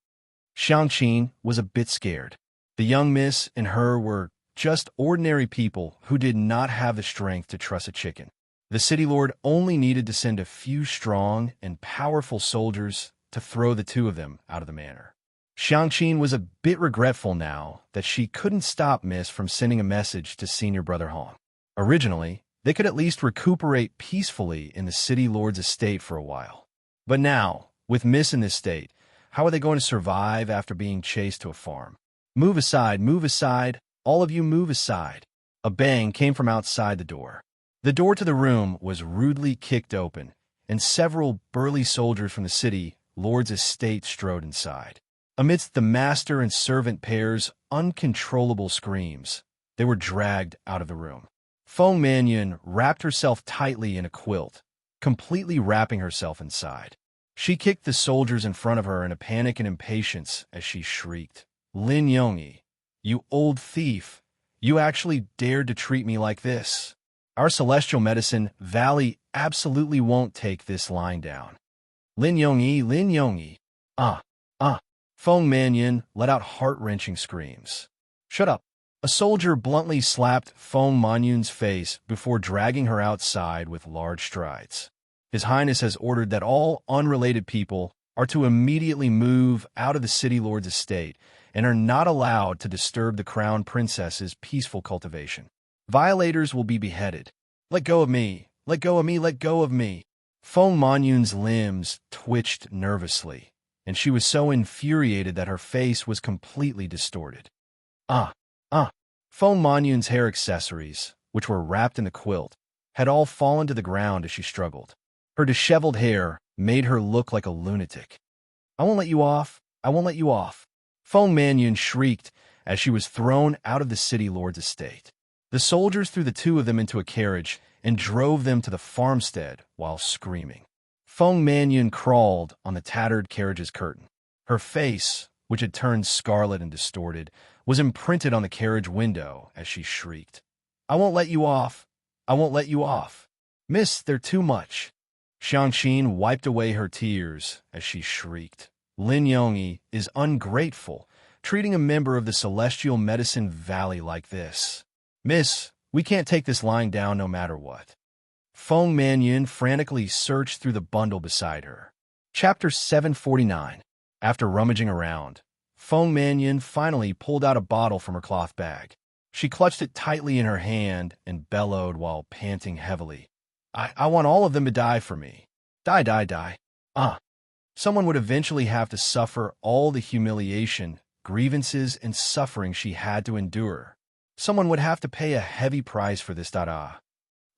Xiangqin was a bit scared. The young miss and her were just ordinary people who did not have the strength to trust a chicken. The city lord only needed to send a few strong and powerful soldiers to throw the two of them out of the manor. Xiangqin was a bit regretful now that she couldn't stop Miss from sending a message to senior brother Hong. Originally, they could at least recuperate peacefully in the city lord's estate for a while. But now, with Miss in this state, how are they going to survive after being chased to a farm? Move aside, all of you move aside. A bang came from outside the door. The door to the room was rudely kicked open, and several burly soldiers from the city lord's estate strode inside. Amidst the master and servant pair's uncontrollable screams, they were dragged out of the room. Feng Manyun wrapped herself tightly in a quilt, completely wrapping herself inside. She kicked the soldiers in front of her in a panic and impatience as she shrieked, "Lin Yongyi, you old thief! You actually dared to treat me like this! Our celestial medicine valley absolutely won't take this lying down. Lin Yongyi, Feng Manyun let out heart-wrenching screams. Shut up! A soldier bluntly slapped Feng Manyun's face before dragging her outside with large strides. His Highness has ordered that all unrelated people are to immediately move out of the city lord's estate and are not allowed to disturb the crown princess's peaceful cultivation. Violators will be beheaded. Let go of me! Let go of me! Let go of me! Feng Manyun's limbs twitched nervously, and she was so infuriated that her face was completely distorted. Feng Manyun's hair accessories, which were wrapped in the quilt, had all fallen to the ground as she struggled. Her disheveled hair made her look like a lunatic. I won't let you off! I won't let you off! Feng Manyun shrieked as she was thrown out of the city lord's estate. The soldiers threw the two of them into a carriage and drove them to the farmstead while screaming. Feng Manyun crawled on the tattered carriage's curtain. Her face, which had turned scarlet and distorted, was imprinted on the carriage window as she shrieked, I won't let you off! I won't let you off! Miss, they're too much! Xiangqin wiped away her tears as she shrieked, Lin Yongyi is ungrateful, treating a member of the Celestial Medicine Valley like this. Miss, we can't take this lying down no matter what. Feng Manyun frantically searched through the bundle beside her. Chapter 749. After rummaging around, Feng Manyun finally pulled out a bottle from her cloth bag. She clutched it tightly in her hand and bellowed while panting heavily. I want all of them to die for me. Die. Someone would eventually have to suffer all the humiliation, grievances, and suffering she had to endure. Someone would have to pay a heavy price for this.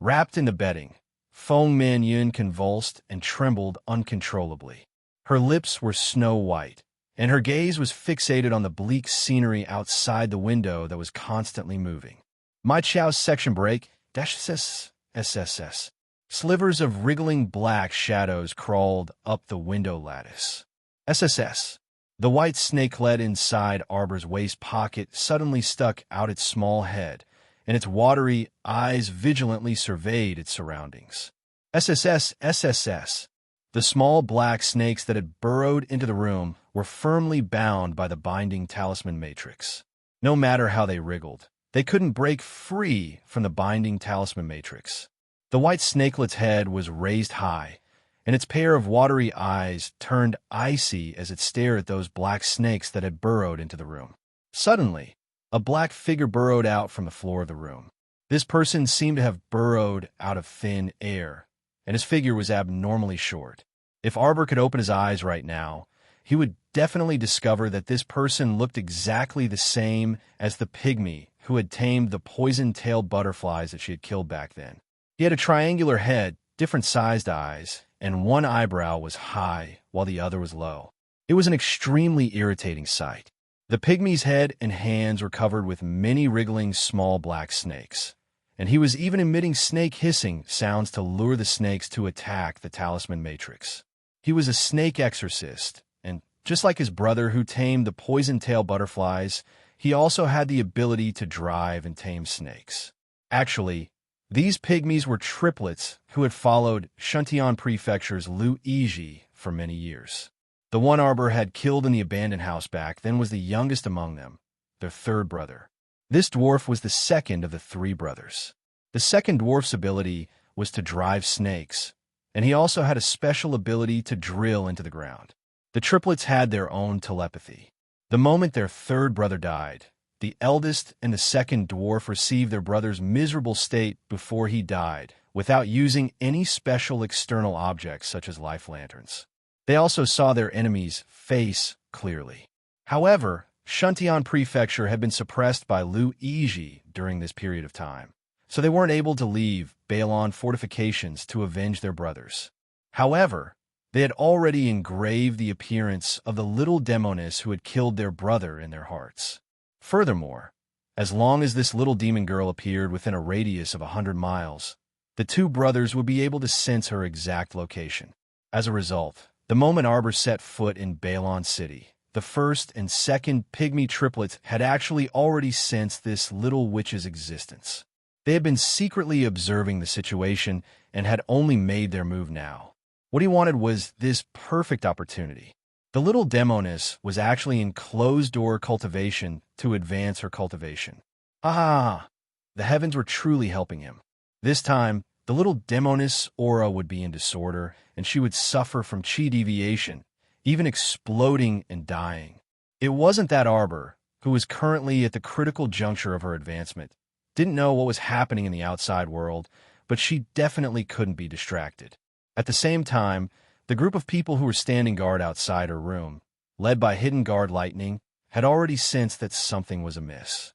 Wrapped in the bedding, Feng Manyun convulsed and trembled uncontrollably. Her lips were snow white, and her gaze was fixated on the bleak scenery outside the window that was constantly moving. My Chow's section break, SSS. Slivers of wriggling black shadows crawled up the window lattice. SSS. The white snakelet inside Arbor's waist pocket suddenly stuck out its small head, and its watery eyes vigilantly surveyed its surroundings. SSS. The small black snakes that had burrowed into the room were firmly bound by the binding talisman matrix. No matter how they wriggled, they couldn't break free from the binding talisman matrix. The white snakelet's head was raised high, and its pair of watery eyes turned icy as it stared at those black snakes that had burrowed into the room. Suddenly, a black figure burrowed out from the floor of the room. This person seemed to have burrowed out of thin air, and his figure was abnormally short. If Arbor could open his eyes right now, he would definitely discover that this person looked exactly the same as the pygmy who had tamed the poison-tailed butterflies that she had killed back then. He had a triangular head, different-sized eyes, and one eyebrow was high while the other was low. It was an extremely irritating sight. The pygmy's head and hands were covered with many wriggling small black snakes, and he was even emitting snake hissing sounds to lure the snakes to attack the talisman matrix. He was a snake exorcist, and just like his brother who tamed the poison-tailed butterflies, he also had the ability to drive and tame snakes. Actually, these pygmies were triplets who had followed Shuntian Prefecture's Lu Yiji for many years. The one Arbor had killed in the abandoned house back then was the youngest among them. their third brother. This dwarf was the second of the three brothers. The second dwarf's ability was to drive snakes, and he also had a special ability to drill into the ground. The triplets had their own telepathy. The moment their third brother died, the eldest and the second dwarf received their brother's miserable state before he died, without using any special external objects such as life lanterns. They also saw their enemy's face clearly. However, Shuntian Prefecture had been suppressed by Luigi during this period of time, so they weren't able to leave Balon fortifications to avenge their brothers. However, they had already engraved the appearance of the little demoness who had killed their brother in their hearts. Furthermore, as long as this little demon girl appeared within a radius of 100 miles, the two brothers would be able to sense her exact location. As a result, the moment Arbor set foot in Balon City, the first and second pygmy triplets had actually already sensed this little witch's existence. They had been secretly observing the situation and had only made their move now. What he wanted was this perfect opportunity. The little demoness was actually in closed-door cultivation to advance her cultivation. Ah! The heavens were truly helping him. This time, the little demoness aura would be in disorder, and she would suffer from chi deviation, even exploding and dying. It wasn't that Arbor, who was currently at the critical juncture of her advancement, didn't know what was happening in the outside world, but she definitely couldn't be distracted. At the same time, the group of people who were standing guard outside her room, led by hidden guard Lightning, had already sensed that something was amiss.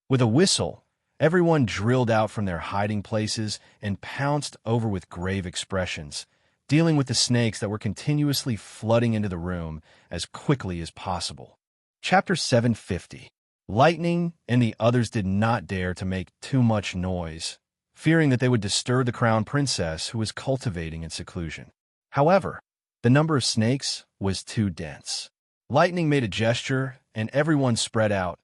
With a whistle, everyone drilled out from their hiding places and pounced over with grave expressions, dealing with the snakes that were continuously flooding into the room as quickly as possible. Chapter 750. Lightning and the others did not dare to make too much noise, fearing that they would disturb the crown princess who was cultivating in seclusion. However, the number of snakes was too dense. Lightning made a gesture, and everyone spread out,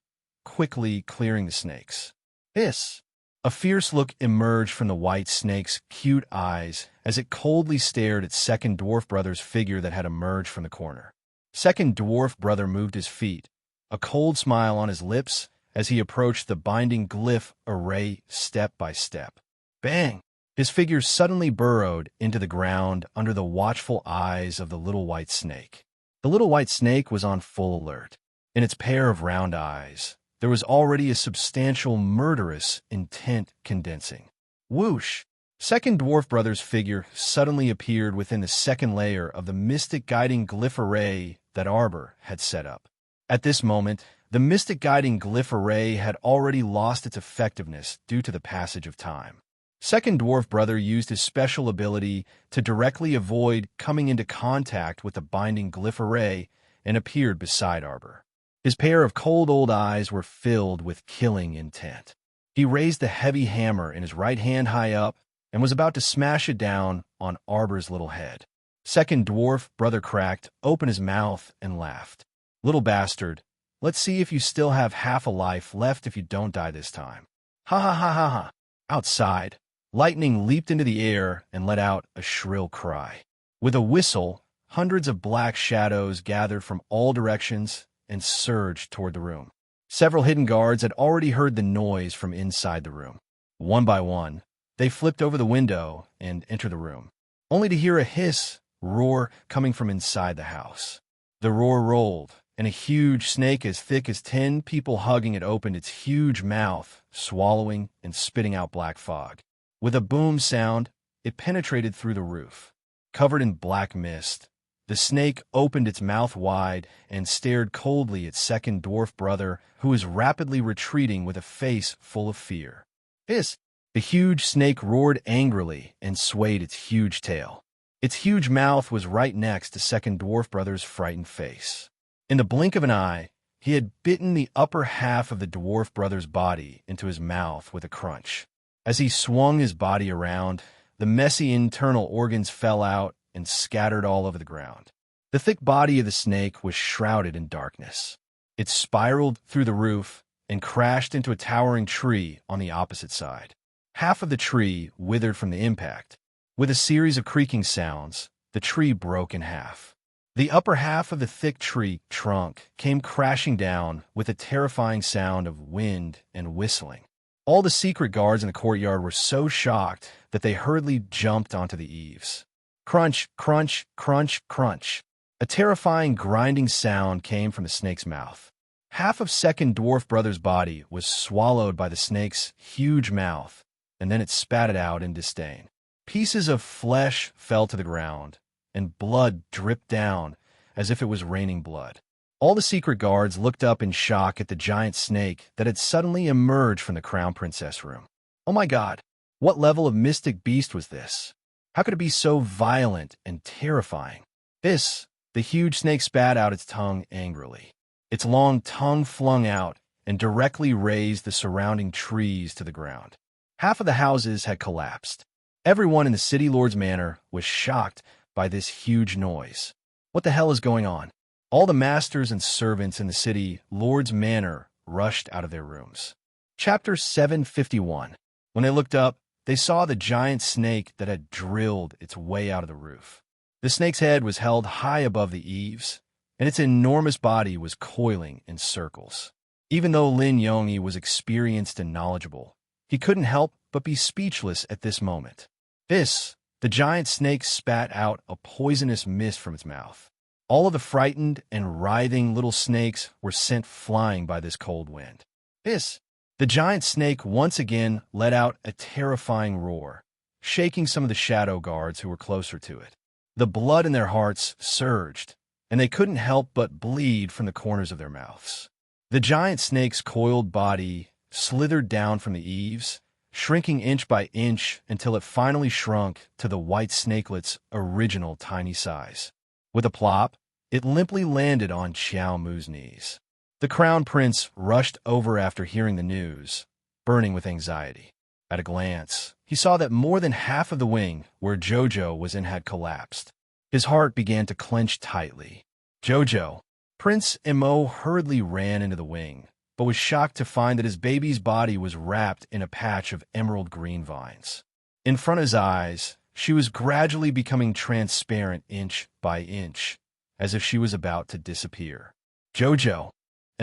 quickly clearing the snakes. Hiss! A fierce look emerged from the white snake's cute eyes as it coldly stared at second dwarf brother's figure that had emerged from the corner. Second dwarf brother moved his feet, a cold smile on his lips as he approached the binding glyph array step by step. Bang! His figure suddenly burrowed into the ground under the watchful eyes of the little white snake. The little white snake was on full alert. In its pair of round eyes, there was already a substantial murderous intent condensing. Whoosh! Second dwarf brother's figure suddenly appeared within the second layer of the mystic guiding glyph array that Arbor had set up. At this moment, the mystic guiding glyph array had already lost its effectiveness due to the passage of time. Second dwarf brother used his special ability to directly avoid coming into contact with the binding glyph array and appeared beside Arbor. His pair of cold old eyes were filled with killing intent. He raised the heavy hammer in his right hand high up and was about to smash it down on Arbor's little head. Second dwarf brother cracked open his mouth and laughed. Little bastard, let's see if you still have half a life left if you don't die this time. Ha ha ha ha ha. Outside, Lightning leaped into the air and let out a shrill cry. With a whistle, hundreds of black shadows gathered from all directions and surged toward the room. Several hidden guards had already heard the noise from inside the room. One by one, they flipped over the window and entered the room, only to hear a hiss, roar coming from inside the house. The roar rolled, and a huge snake as thick as 10 people hugging it opened its huge mouth, swallowing and spitting out black fog. With a boom sound, it penetrated through the roof. Covered in black mist, the snake opened its mouth wide and stared coldly at second dwarf brother, who was rapidly retreating with a face full of fear. Hiss! The huge snake roared angrily and swayed its huge tail. Its huge mouth was right next to second dwarf brother's frightened face. In the blink of an eye, he had bitten the upper half of the dwarf brother's body into his mouth with a crunch. As he swung his body around, the messy internal organs fell out and scattered all over the ground. The thick body of the snake was shrouded in darkness. It spiraled through the roof and crashed into a towering tree on the opposite side. Half of the tree withered from the impact. With a series of creaking sounds, the tree broke in half. The upper half of the thick tree trunk came crashing down with a terrifying sound of wind and whistling. All the secret guards in the courtyard were so shocked that they hurriedly jumped onto the eaves. Crunch, crunch, crunch, crunch. A terrifying grinding sound came from the snake's mouth. Half of Second Dwarf Brother's body was swallowed by the snake's huge mouth, and then it spat it out in disdain. Pieces of flesh fell to the ground, and blood dripped down as if it was raining blood. All the secret guards looked up in shock at the giant snake that had suddenly emerged from the Crown Princess room. Oh my God, what level of mystic beast was this? How could it be so violent and terrifying? The huge snake spat out its tongue angrily. Its long tongue flung out and directly razed the surrounding trees to the ground. Half of the houses had collapsed. Everyone in the city lord's manor was shocked by this huge noise. What the hell is going on? All the masters and servants in the city lord's manor rushed out of their rooms. Chapter 751. When they looked up, they saw the giant snake that had drilled its way out of the roof. The snake's head was held high above the eaves, and its enormous body was coiling in circles. Even though Lin Yongyi was experienced and knowledgeable, he couldn't help but be speechless at this moment. The giant snake spat out a poisonous mist from its mouth. All of the frightened and writhing little snakes were sent flying by this cold wind. The giant snake once again let out a terrifying roar, shaking some of the shadow guards who were closer to it. The blood in their hearts surged, and they couldn't help but bleed from the corners of their mouths. The giant snake's coiled body slithered down from the eaves, shrinking inch by inch until it finally shrunk to the white snakelet's original tiny size. With a plop, it limply landed on Xiao Mu's knees. The crown prince rushed over after hearing the news, burning with anxiety. At a glance, he saw that more than half of the wing where Jojo was in had collapsed. His heart began to clench tightly. Jojo. Prince Mo hurriedly ran into the wing, but was shocked to find that his baby's body was wrapped in a patch of emerald green vines. In front of his eyes, she was gradually becoming transparent inch by inch, as if she was about to disappear. Jojo.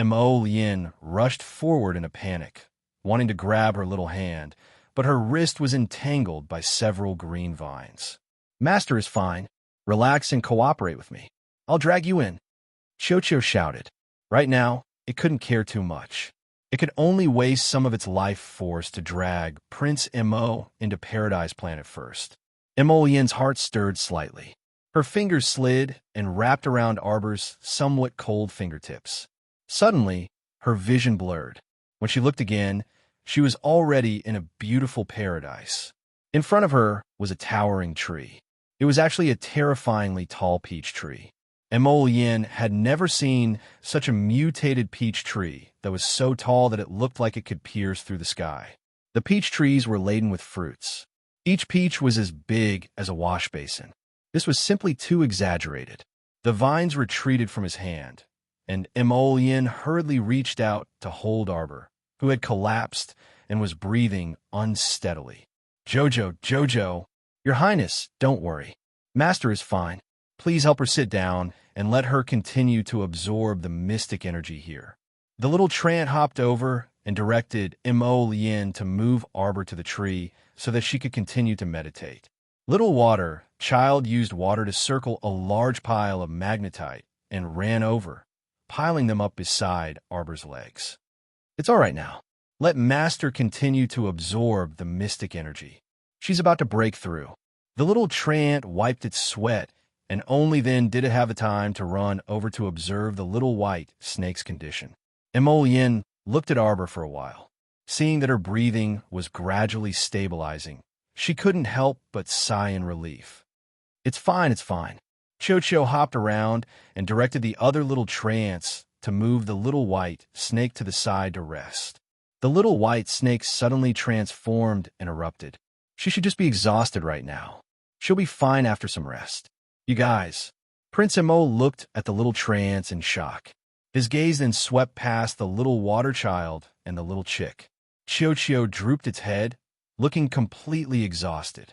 Mo Lien rushed forward in a panic, wanting to grab her little hand, but her wrist was entangled by several green vines. Master is fine. Relax and cooperate with me. I'll drag you in. Chocho shouted. Right now, it couldn't care too much. It could only waste some of its life force to drag Prince Mo into Paradise Planet first. Lien's heart stirred slightly. Her fingers slid and wrapped around Arbor's somewhat cold fingertips. Suddenly, her vision blurred. When she looked again, she was already in a beautiful paradise. In front of her was a towering tree. It was actually a terrifyingly tall peach tree. Lien had never seen such a mutated peach tree that was so tall that it looked like it could pierce through the sky. The peach trees were laden with fruits. Each peach was as big as a wash basin. This was simply too exaggerated. The vines retreated from his hand, and Lien hurriedly reached out to hold Arbor, who had collapsed and was breathing unsteadily. Jojo, Your Highness, don't worry. Master is fine. Please help her sit down and let her continue to absorb the mystic energy here. The little Trant hopped over and directed Lien to move Arbor to the tree so that she could continue to meditate. Little Water, Child used water to circle a large pile of magnetite and ran over, piling them up beside Arbor's legs. It's all right now. Let Master continue to absorb the mystic energy. She's about to break through. The little Trant wiped its sweat, and only then did it have the time to run over to observe the little white snake's condition. Lien looked at Arbor for a while. Seeing that her breathing was gradually stabilizing, she couldn't help but sigh in relief. It's fine. Chocho hopped around and directed the other little Trants to move the little white snake to the side to rest. The little white snake suddenly transformed and erupted. She should just be exhausted right now. She'll be fine after some rest. You guys. Prince Mo looked at the little Trants in shock. His gaze then swept past the little water child and the little chick. Chocho drooped its head, looking completely exhausted.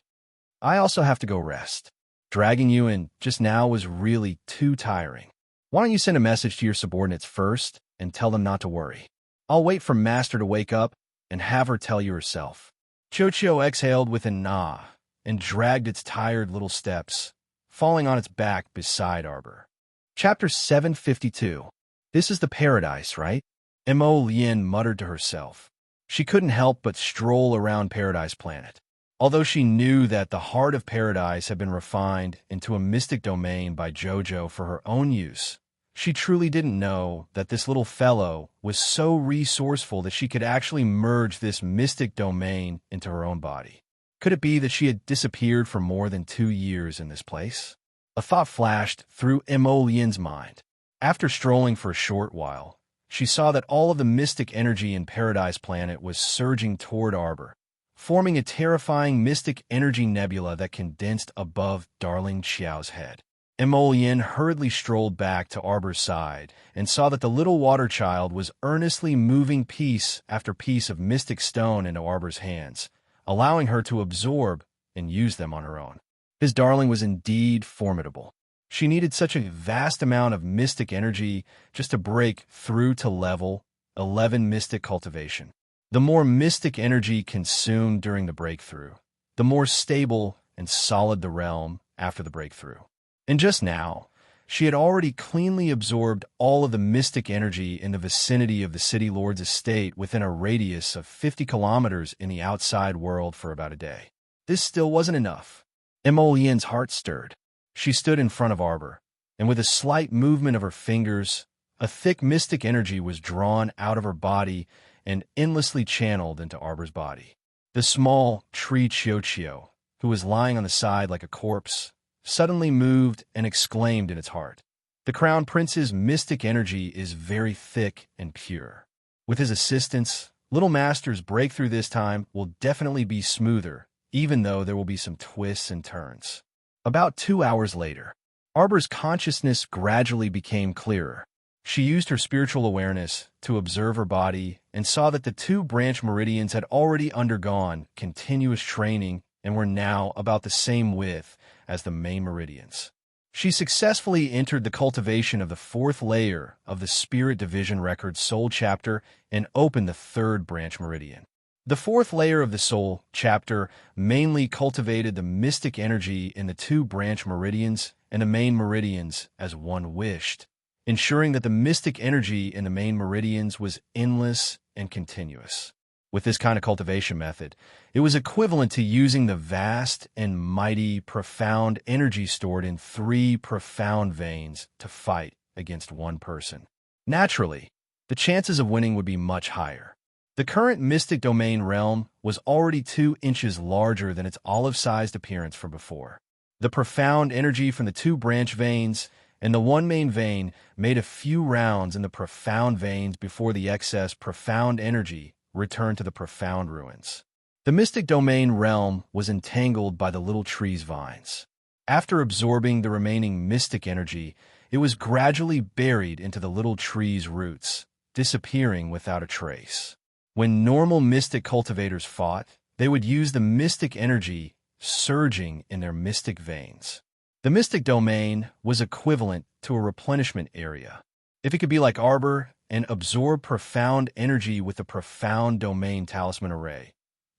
I also have to go rest. Dragging you in just now was really too tiring. Why don't you send a message to your subordinates first and tell them not to worry? I'll wait for Master to wake up and have her tell you herself." Chocho exhaled with a nah and dragged its tired little steps, falling on its back beside Arbor. Chapter 752. "This is the paradise, right?" Mo Lien muttered to herself. She couldn't help but stroll around Paradise Planet. Although she knew that the heart of paradise had been refined into a mystic domain by Jojo for her own use, she truly didn't know that this little fellow was so resourceful that she could actually merge this mystic domain into her own body. Could it be that she had disappeared for more than 2 years in this place? A thought flashed through Mo Lien's mind. After strolling for a short while, she saw that all of the mystic energy in Paradise Planet was surging toward Arbor, forming a terrifying mystic energy nebula that condensed above Darling Xiao's head. Mo Lien hurriedly strolled back to Arbor's side and saw that the little water child was earnestly moving piece after piece of mystic stone into Arbor's hands, allowing her to absorb and use them on her own. His darling was indeed formidable. She needed such a vast amount of mystic energy just to break through to level 11 mystic cultivation. The more mystic energy consumed during the breakthrough, the more stable and solid the realm after the breakthrough. And just now, she had already cleanly absorbed all of the mystic energy in the vicinity of the City Lord's estate within a radius of 50 kilometers in the outside world for about a day. This still wasn't enough. Mo Lien's heart stirred. She stood in front of Arbor, and with a slight movement of her fingers, a thick mystic energy was drawn out of her body and endlessly channeled into Arbor's body. The small tree Chiochio, who was lying on the side like a corpse, suddenly moved and exclaimed in its heart, "The Crown Prince's mystic energy is very thick and pure. With his assistance, Little Master's breakthrough this time will definitely be smoother, even though there will be some twists and turns." About 2 hours later, Arbor's consciousness gradually became clearer. She used her spiritual awareness to observe her body and saw that the 2 branch meridians had already undergone continuous training and were now about the same width as the main meridians. She successfully entered the cultivation of the 4th layer of the Spirit Division Record Soul Chapter and opened the 3rd branch meridian. The 4th layer of the Soul Chapter mainly cultivated the mystic energy in the 2 branch meridians and the main meridians as one wished, ensuring that the mystic energy in the main meridians was endless and continuous. With this kind of cultivation method, it was equivalent to using the vast and mighty profound energy stored in 3 profound veins to fight against one person. Naturally, the chances of winning would be much higher. The current mystic domain realm was already 2 inches larger than its olive-sized appearance from before. The profound energy from the 2 branch veins and the 1 main vein made a few rounds in the profound veins before the excess profound energy returned to the profound ruins. The mystic domain realm was entangled by the little tree's vines. After absorbing the remaining mystic energy, it was gradually buried into the little tree's roots, disappearing without a trace. When normal mystic cultivators fought, they would use the mystic energy surging in their mystic veins. The mystic domain was equivalent to a replenishment area. If it could be like Arbor and absorb profound energy with the profound domain talisman array,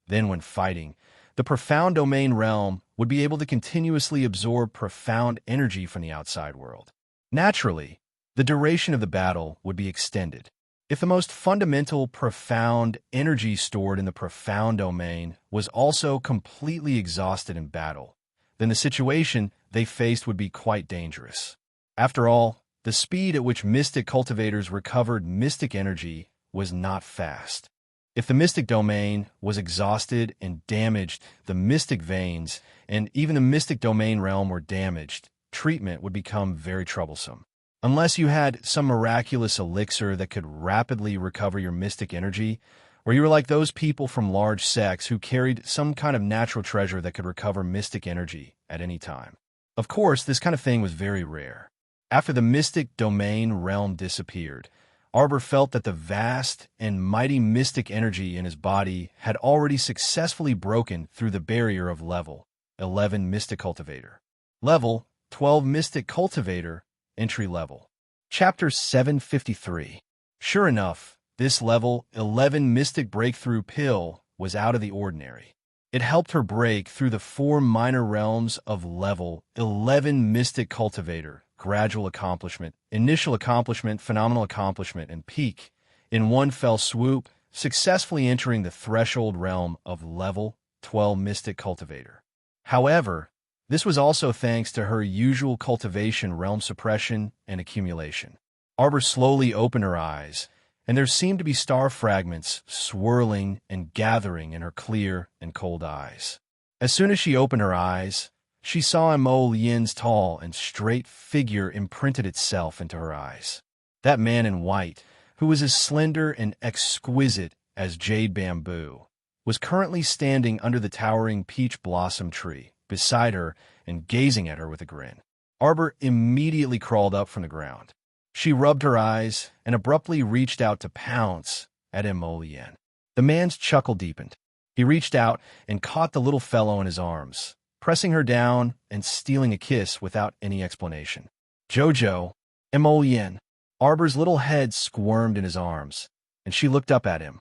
then when fighting, the profound domain realm would be able to continuously absorb profound energy from the outside world. Naturally, the duration of the battle would be extended. If the most fundamental profound energy stored in the profound domain was also completely exhausted in battle, then the situation they faced would be quite dangerous. After all, the speed at which mystic cultivators recovered mystic energy was not fast. If the mystic domain was exhausted and damaged, the mystic veins and even the mystic domain realm were damaged, treatment would become very troublesome. Unless you had some miraculous elixir that could rapidly recover your mystic energy, or you were like those people from large sects who carried some kind of natural treasure that could recover mystic energy at any time. Of course, this kind of thing was very rare. After the mystic domain realm disappeared, Arbor felt that the vast and mighty mystic energy in his body had already successfully broken through the barrier of level 11 mystic cultivator. Level 12 Mystic Cultivator, Entry Level. Chapter 753. Sure enough, this level 11 Mystic Breakthrough Pill was out of the ordinary. It helped her break through the 4 minor realms of level 11 Mystic Cultivator, Gradual Accomplishment, Initial Accomplishment, Phenomenal Accomplishment, and Peak in one fell swoop, successfully entering the threshold realm of level 12 Mystic Cultivator. However, this was also thanks to her usual cultivation realm suppression and accumulation. Arbor slowly opened her eyes, and there seemed to be star fragments swirling and gathering in her clear and cold eyes. As soon as she opened her eyes, she saw Mo Yin's tall and straight figure imprinted itself into her eyes. That man in white, who was as slender and exquisite as jade bamboo, was currently standing under the towering peach blossom tree beside her and gazing at her with a grin. Arbor immediately crawled up from the ground. She rubbed her eyes and abruptly reached out to pounce at Mo Yin. The man's chuckle deepened. He reached out and caught the little fellow in his arms, pressing her down and stealing a kiss without any explanation. Jojo, Mo Yin. Arbor's little head squirmed in his arms, and she looked up at him.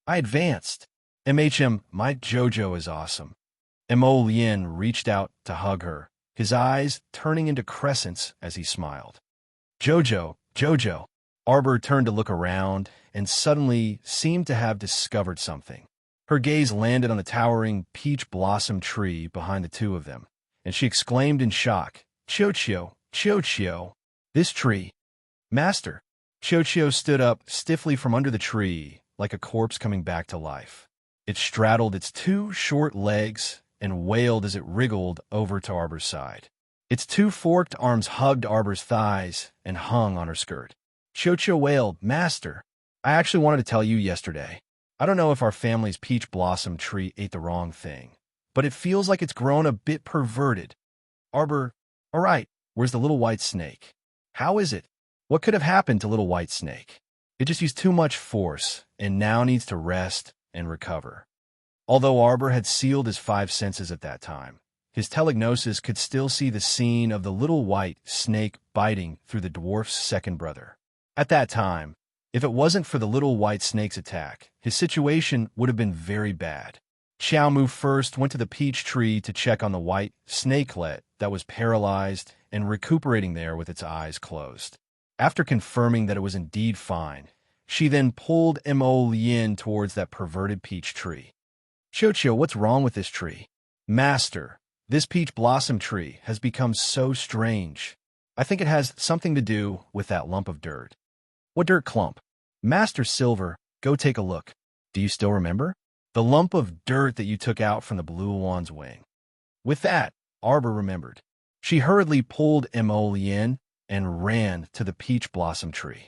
I advanced. My Jojo is awesome. Mo Yin reached out to hug her, his eyes turning into crescents as he smiled. Jojo. Arbor turned to look around and suddenly seemed to have discovered something. Her gaze landed on the towering peach blossom tree behind the two of them, and she exclaimed in shock, Chochio, this tree. Master. Chochio stood up stiffly from under the tree, like a corpse coming back to life. It straddled its 2 short legs and wailed as it wriggled over to Arbor's side. Its 2 forked arms hugged Arbor's thighs and hung on her skirt. Chochio wailed, Master, I actually wanted to tell you yesterday. I don't know if our family's peach blossom tree ate the wrong thing, but it feels like it's grown a bit perverted. Arbor, all right, where's the little white snake? How is it? What could have happened to little white snake? It just used too much force and now needs to rest and recover. Although Arbor had sealed his 5 senses at that time, his telegnosis could still see the scene of the little white snake biting through the dwarf's second brother. At that time, if it wasn't for the little white snake's attack, his situation would have been very bad. Xiaomu first went to the peach tree to check on the white snakelet that was paralyzed and recuperating there with its eyes closed. After confirming that it was indeed fine, she then pulled Mo Yin towards that perverted peach tree. Chochio, what's wrong with this tree? Master, this peach blossom tree has become so strange. I think it has something to do with that lump of dirt. What dirt clump? Master Silver, go take a look. Do you still remember? The lump of dirt that you took out from the blue one's wing. With that, Arbor remembered. She hurriedly pulled Mo Yin and ran to the peach blossom tree.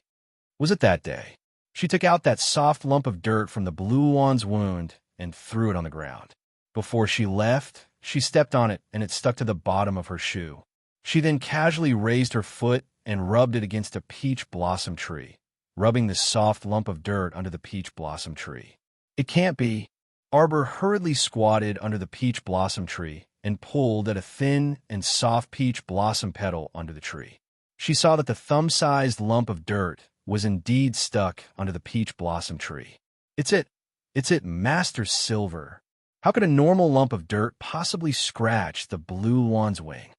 Was it that day? She took out that soft lump of dirt from the blue one's wound and threw it on the ground. Before she left, she stepped on it and it stuck to the bottom of her shoe. She then casually raised her foot and rubbed it against a peach blossom tree, rubbing the soft lump of dirt under the peach blossom tree. It can't be. Arbor hurriedly squatted under the peach blossom tree and pulled at a thin and soft peach blossom petal under the tree. She saw that the thumb-sized lump of dirt was indeed stuck under the peach blossom tree. It's it, Master Silver. How could a normal lump of dirt possibly scratch the blue one's wing?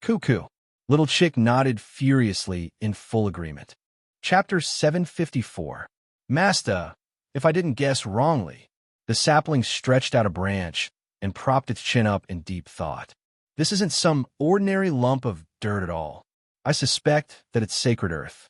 Cuckoo. Little Chick nodded furiously in full agreement. Chapter 754. Master, if I didn't guess wrongly. The sapling stretched out a branch and propped its chin up in deep thought. This isn't some ordinary lump of dirt at all. I suspect that it's sacred earth.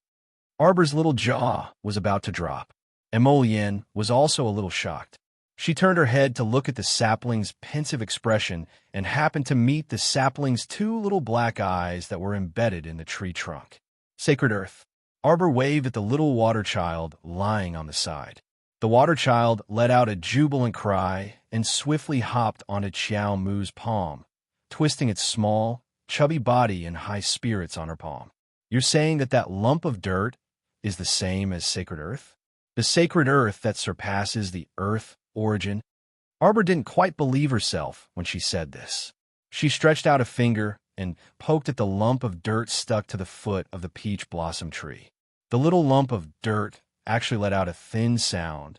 Arbor's little jaw was about to drop. Mo Yin was also a little shocked. She turned her head to look at the sapling's pensive expression and happened to meet the sapling's 2 little black eyes that were embedded in the tree trunk. Sacred earth. Arbor waved at the little water child lying on the side. The water child let out a jubilant cry and swiftly hopped onto Xiao Mu's palm, twisting its small, chubby body in high spirits on her palm. You're saying that that lump of dirt is the same as sacred earth? The sacred earth that surpasses the earth origin? Arbor didn't quite believe herself when she said this. She stretched out a finger and poked at the lump of dirt stuck to the foot of the peach blossom tree. The little lump of dirt actually let out a thin sound,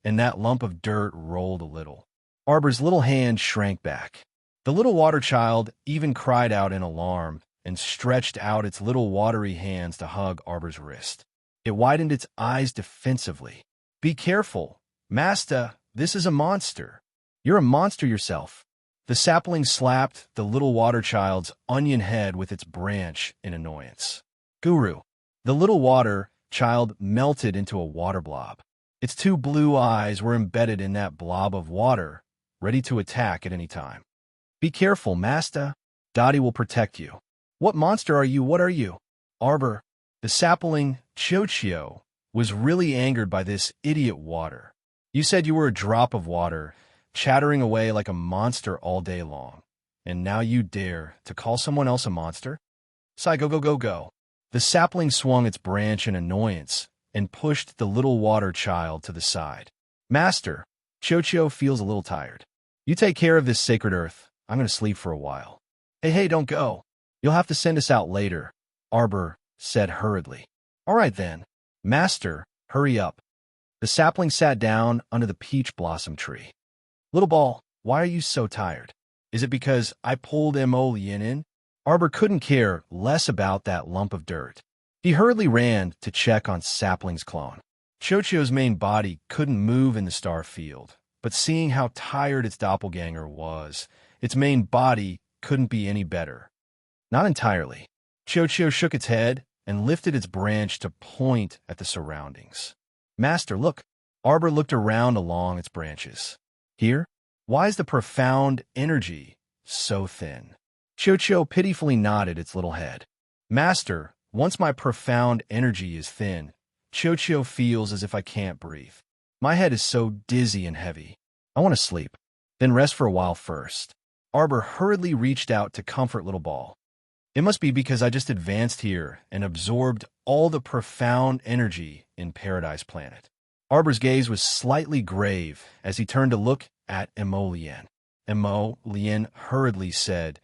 and that lump of dirt rolled a little. Arbor's little hand shrank back. The little water child even cried out in alarm and stretched out its little watery hands to hug Arbor's wrist. It widened its eyes defensively. "Be careful. Master, this is a monster. You're a monster yourself." The sapling slapped the little water child's onion head with its branch in annoyance. "Guru." The little water child melted into a water blob. Its two blue eyes were embedded in that blob of water, ready to attack at any time. "Be careful, Master. Dottie will protect you." "What monster are you? What are you?" Arbor, the sapling Chochio, was really angered by this idiot water. "You said you were a drop of water, chattering away like a monster all day long, and now you dare to call someone else a monster? Sai, go, go, go, go." The sapling swung its branch in annoyance and pushed the little water child to the side. "Master, Chochio feels a little tired. You take care of this sacred earth. I'm going to sleep for a while." Hey, don't go. You'll have to send us out later," Arbor said hurriedly. "All right then. Master, hurry up." The sapling sat down under the peach blossom tree. "Little ball, why are you so tired? Is it because I pulled Yin in?" Arbor couldn't care less about that lump of dirt. He hurriedly ran to check on Sapling's clone. Chochio's main body couldn't move in the star field, but seeing how tired its doppelganger was, its main body couldn't be any better. Not entirely. Chochio shook its head and lifted its branch to point at the surroundings. "Master, look." Arbor looked around along its branches. "Here? Why is the profound energy so thin?" Chochio pitifully nodded its little head. "Master, once my profound energy is thin, Chochio feels as if I can't breathe. My head is so dizzy and heavy. I want to sleep, then rest for a while first." Arbor hurriedly reached out to comfort little ball. "It must be because I just advanced here and absorbed all the profound energy in Paradise Planet." Arbor's gaze was slightly grave as he turned to look at Lien. Lien hurriedly said,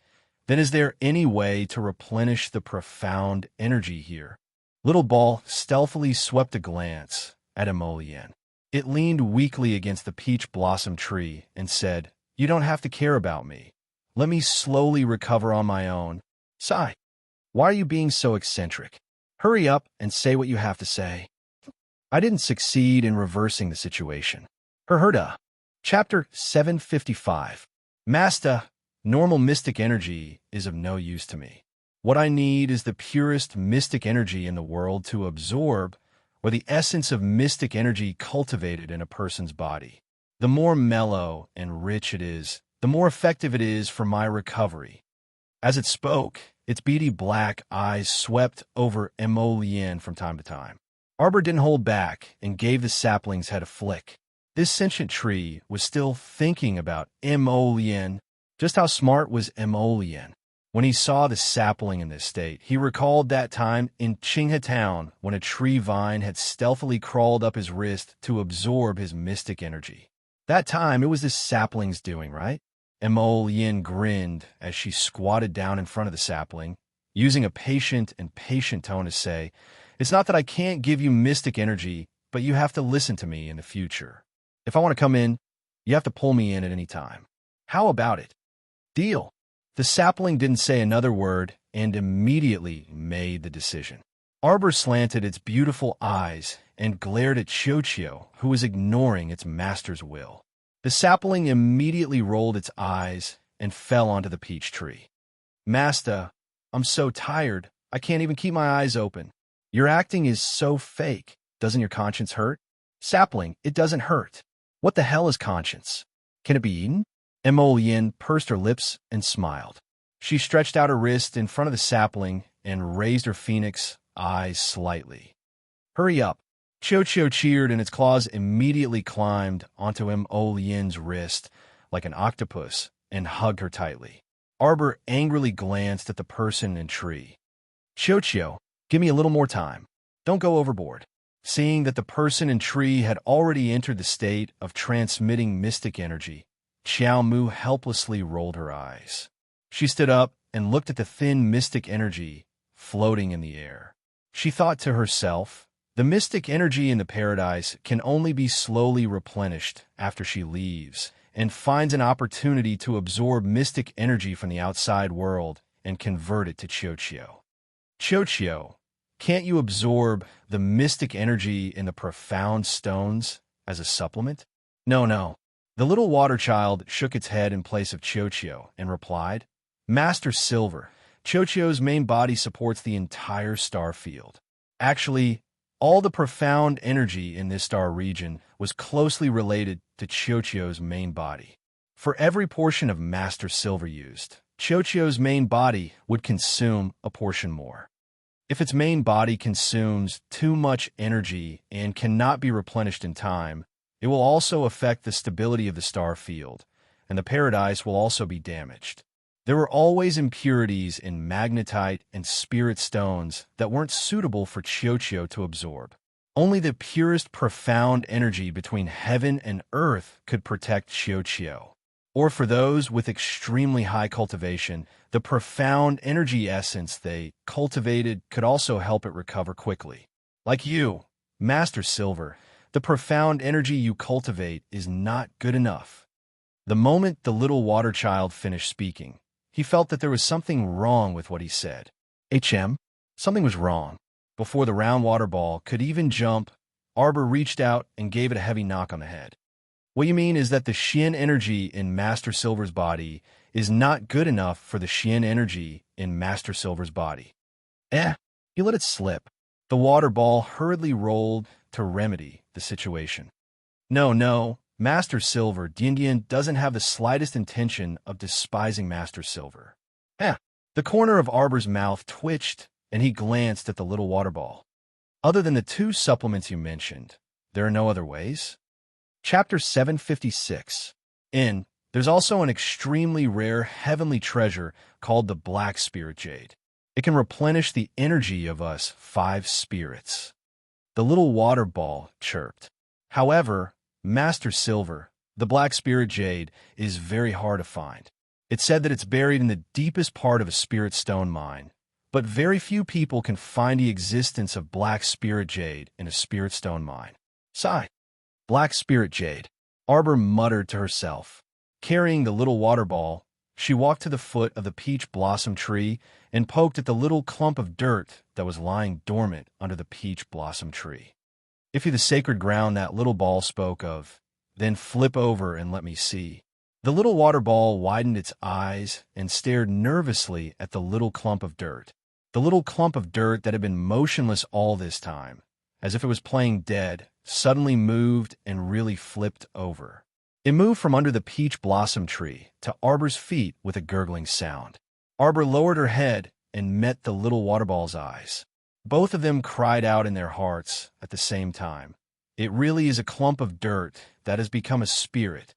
"Then is there any way to replenish the profound energy here?" Little ball stealthily swept a glance at Lien. It leaned weakly against the peach blossom tree and said, "You don't have to care about me. Let me slowly recover on my own." "Sigh, why are you being so eccentric? Hurry up and say what you have to say." I didn't succeed in reversing the situation. Herherda. Chapter 755. Master, normal mystic energy is of no use to me. What I need is the purest mystic energy in the world to absorb, or the essence of mystic energy cultivated in a person's body. The more mellow and rich it is, the more effective it is for my recovery. As it spoke, its beady black eyes swept over Lien from time to time. Arbor didn't hold back and gave the sapling's head a flick. This sentient tree was still thinking about Lien. Just how smart was Lien? When he saw the sapling in this state, he recalled that time in Qinghe Town when a tree vine had stealthily crawled up his wrist to absorb his mystic energy. That time, it was this sapling's doing, right? Lien grinned as she squatted down in front of the sapling, using a patient tone to say, "It's not that I can't give you mystic energy, but you have to listen to me in the future. If I want to come in, you have to pull me in at any time. How about it?" "Deal." The sapling didn't say another word and immediately made the decision. Arbor slanted its beautiful eyes and glared at Chochio, who was ignoring its master's will. The sapling immediately rolled its eyes and fell onto the peach tree. "Master, I'm so tired, I can't even keep my eyes open. Your acting is so fake. Doesn't your conscience hurt?" "Sapling, it doesn't hurt. What the hell is conscience? Can it be eaten?" Lien pursed her lips and smiled. She stretched out her wrist in front of the sapling and raised her phoenix eyes slightly. "Hurry up." Chochio cheered, and its claws immediately climbed onto Lien's wrist like an octopus and hugged her tightly. Arbor angrily glanced at the person and tree. "Chochio, give me a little more time. Don't go overboard." Seeing that the person and tree had already entered the state of transmitting mystic energy, Xiao Mu helplessly rolled her eyes. She stood up and looked at the thin mystic energy floating in the air. She thought to herself, the mystic energy in the paradise can only be slowly replenished after she leaves and finds an opportunity to absorb mystic energy from the outside world and convert it to Chochio. Chochio, can't you absorb the mystic energy in the profound stones as a supplement? No, no. The little water child shook its head in place of Chochio and replied, Master Silver, Chochio's main body supports the entire star field. Actually, all the profound energy in this star region was closely related to Chochio's main body. For every portion of Master Silver used, Chochio's main body would consume a portion more. If its main body consumes too much energy and cannot be replenished in time, it will also affect the stability of the star field, and the paradise will also be damaged. There were always impurities in magnetite and spirit stones that weren't suitable for Chochio to absorb. Only the purest profound energy between heaven and earth could protect Chochio. Or for those with extremely high cultivation, the profound energy essence they cultivated could also help it recover quickly. Like you, Master Silver, the profound energy you cultivate is not good enough. The moment the little water child finished speaking, he felt that there was something wrong with what he said. Something was wrong. Before the round water ball could even jump, Arbor reached out and gave it a heavy knock on the head. What you mean is that the Xian energy in Master Silver's body is not good enough for the Xian energy in Master Silver's body. You let it slip. The water ball hurriedly rolled to remedy the situation. No, Master Silver, Dian doesn't have the slightest intention of despising Master Silver. The corner of Arbor's mouth twitched, and he glanced at the little water ball. Other than the two supplements you mentioned, there are no other ways? Chapter 756. There's also an extremely rare heavenly treasure called the Black Spirit Jade. It can replenish the energy of us 5 spirits. The little water ball chirped. However, Master Silver, the Black Spirit Jade, is very hard to find. It's said that it's buried in the deepest part of a spirit stone mine, but very few people can find the existence of Black Spirit Jade in a spirit stone mine. Sigh. Black Spirit Jade, Arbor muttered to herself. Carrying the little water ball, she walked to the foot of the peach blossom tree and poked at the little clump of dirt that was lying dormant under the peach blossom tree. If you're the sacred ground that little ball spoke of, then flip over and let me see. The little water ball widened its eyes and stared nervously at the little clump of dirt. The little clump of dirt that had been motionless all this time, as if it was playing dead, suddenly moved and really flipped over. It moved from under the peach blossom tree to Arbor's feet with a gurgling sound. Arbor lowered her head and met the little water ball's eyes. Both of them cried out in their hearts at the same time. It really is a clump of dirt that has become a spirit.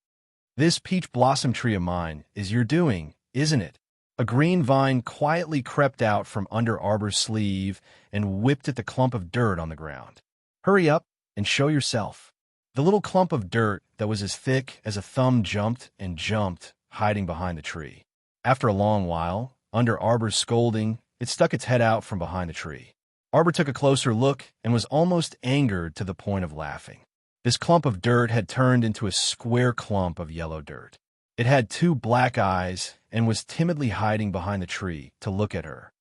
This peach blossom tree of mine is your doing, isn't it? A green vine quietly crept out from under Arbor's sleeve and whipped at the clump of dirt on the ground. Hurry up and show yourself. The little clump of dirt that was as thick as a thumb jumped and jumped, hiding behind the tree. After a long while, under Arbor's scolding, it stuck its head out from behind the tree. Arbor took a closer look and was almost angered to the point of laughing. This clump of dirt had turned into a square clump of yellow dirt. It had 2 black eyes and was timidly hiding behind the tree to look at her.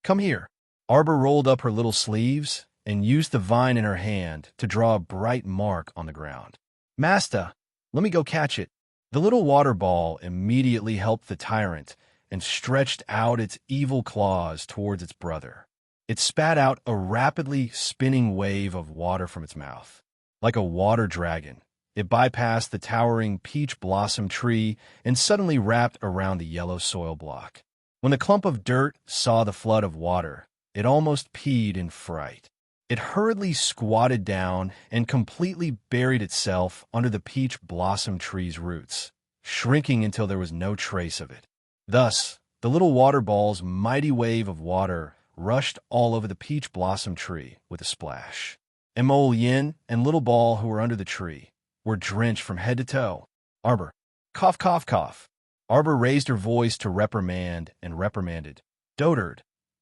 Come here. Arbor rolled up her little sleeves and used the vine in her hand to draw a bright mark on the ground. Master, let me go catch it. The little water ball immediately helped the tyrant and stretched out its evil claws towards its brother. It spat out a rapidly spinning wave of water from its mouth. Like a water dragon, it bypassed the towering peach blossom tree and suddenly wrapped around the yellow soil block. When the clump of dirt saw the flood of water, it almost peed in fright. It hurriedly squatted down and completely buried itself under the peach blossom tree's roots, shrinking until there was no trace of it. Thus, the little water ball's mighty wave of water rushed all over the peach blossom tree with a splash. Emol Yin and Little Ball, who were under the tree, were drenched from head to toe. Arbor, cough, cough, cough. Arbor raised her voice to reprimand and reprimanded. Dotard,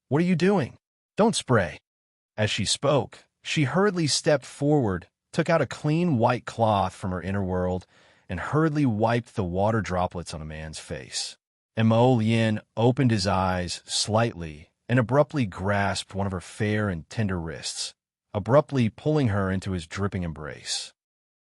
what are you doing? Don't spray. As she spoke, she hurriedly stepped forward, took out a clean white cloth from her inner world, and hurriedly wiped the water droplets on a man's face. Mo Lien opened his eyes slightly and abruptly grasped one of her fair and tender wrists, abruptly pulling her into his dripping embrace.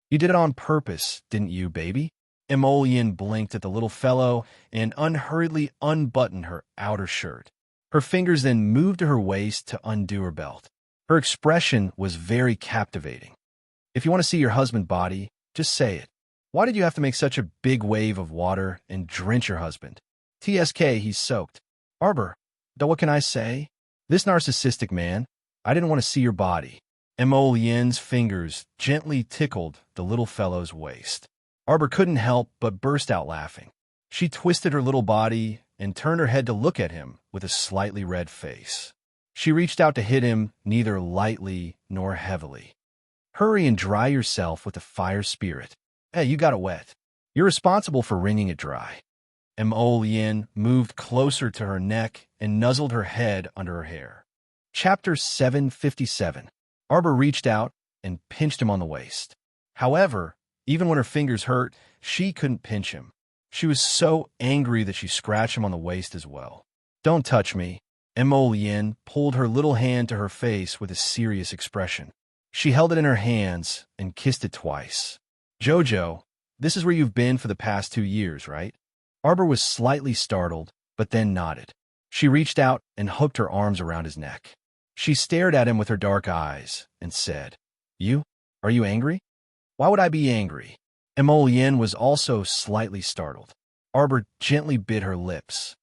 You did it on purpose, didn't you, baby? Mo Lien blinked at the little fellow and unhurriedly unbuttoned her outer shirt. Her fingers then moved to her waist to undo her belt. Her expression was very captivating. If you want to see your husband's body, just say it. Why did you have to make such a big wave of water and drench your husband? TSK, he's soaked. Arbor, though what can I say? This narcissistic man, I didn't want to see your body. Mo Lien's fingers gently tickled the little fellow's waist. Arbor couldn't help but burst out laughing. She twisted her little body and turned her head to look at him with a slightly red face. She reached out to hit him neither lightly nor heavily. Hurry and dry yourself with the fire spirit. Hey, you got it wet. You're responsible for wringing it dry. Mo Lien moved closer to her neck and nuzzled her head under her hair. Chapter 757. Arbor reached out and pinched him on the waist. However, even when her fingers hurt, she couldn't pinch him. She was so angry that she scratched him on the waist as well. Don't touch me. Mo Lien pulled her little hand to her face with a serious expression. She held it in her hands and kissed it twice. Jojo, this is where you've been for the past 2 years, right? Arbor was slightly startled, but then nodded. She reached out and hooked her arms around his neck. She stared at him with her dark eyes and said, Are you angry? Why would I be angry? Mo Lien was also slightly startled. Arbor gently bit her lips.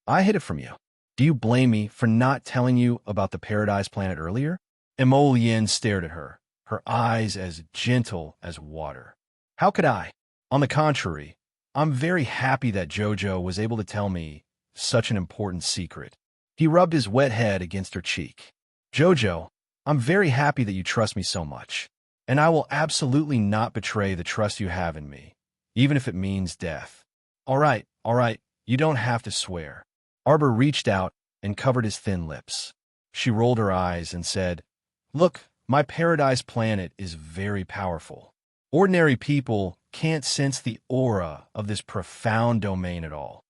I hid it from you. Do you blame me for not telling you about the Paradise Planet earlier? Mo Lien stared at her, her eyes as gentle as water. How could I? On the contrary, I'm very happy that Jojo was able to tell me such an important secret. He rubbed his wet head against her cheek. Jojo, I'm very happy that you trust me so much, and I will absolutely not betray the trust you have in me, even if it means death. All right, you don't have to swear. Arbor reached out and covered his thin lips. She rolled her eyes and said, Look, my Paradise Planet is very powerful. Ordinary people can't sense the aura of this profound domain at all.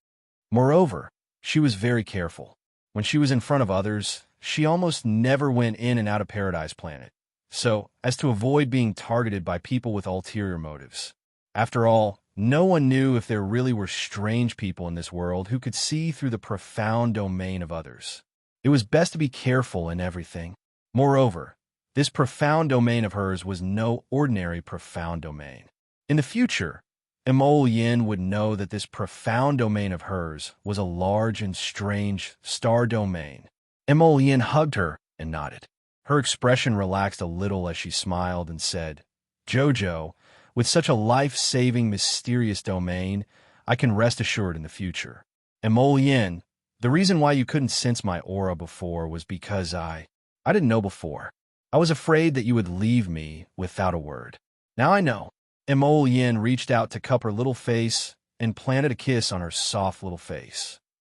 Moreover, she was very careful. When she was in front of others, she almost never went in and out of Paradise Planet, so as to avoid being targeted by people with ulterior motives. After all, no one knew if there really were strange people in this world who could see through the profound domain of others. It was best to be careful in everything. Moreover, this profound domain of hers was no ordinary profound domain. In the future, Mo Lien would know that this profound domain of hers was a large and strange star domain. Mo Lien hugged her and nodded. Her expression relaxed a little as she smiled and said, Jojo, with such a life-saving, mysterious domain, I can rest assured in the future. Mo Lien, the reason why you couldn't sense my aura before was because I didn't know before. I was afraid that you would leave me without a word. Now I know. Mo Lien reached out to cup her little face and planted a kiss on her soft little face.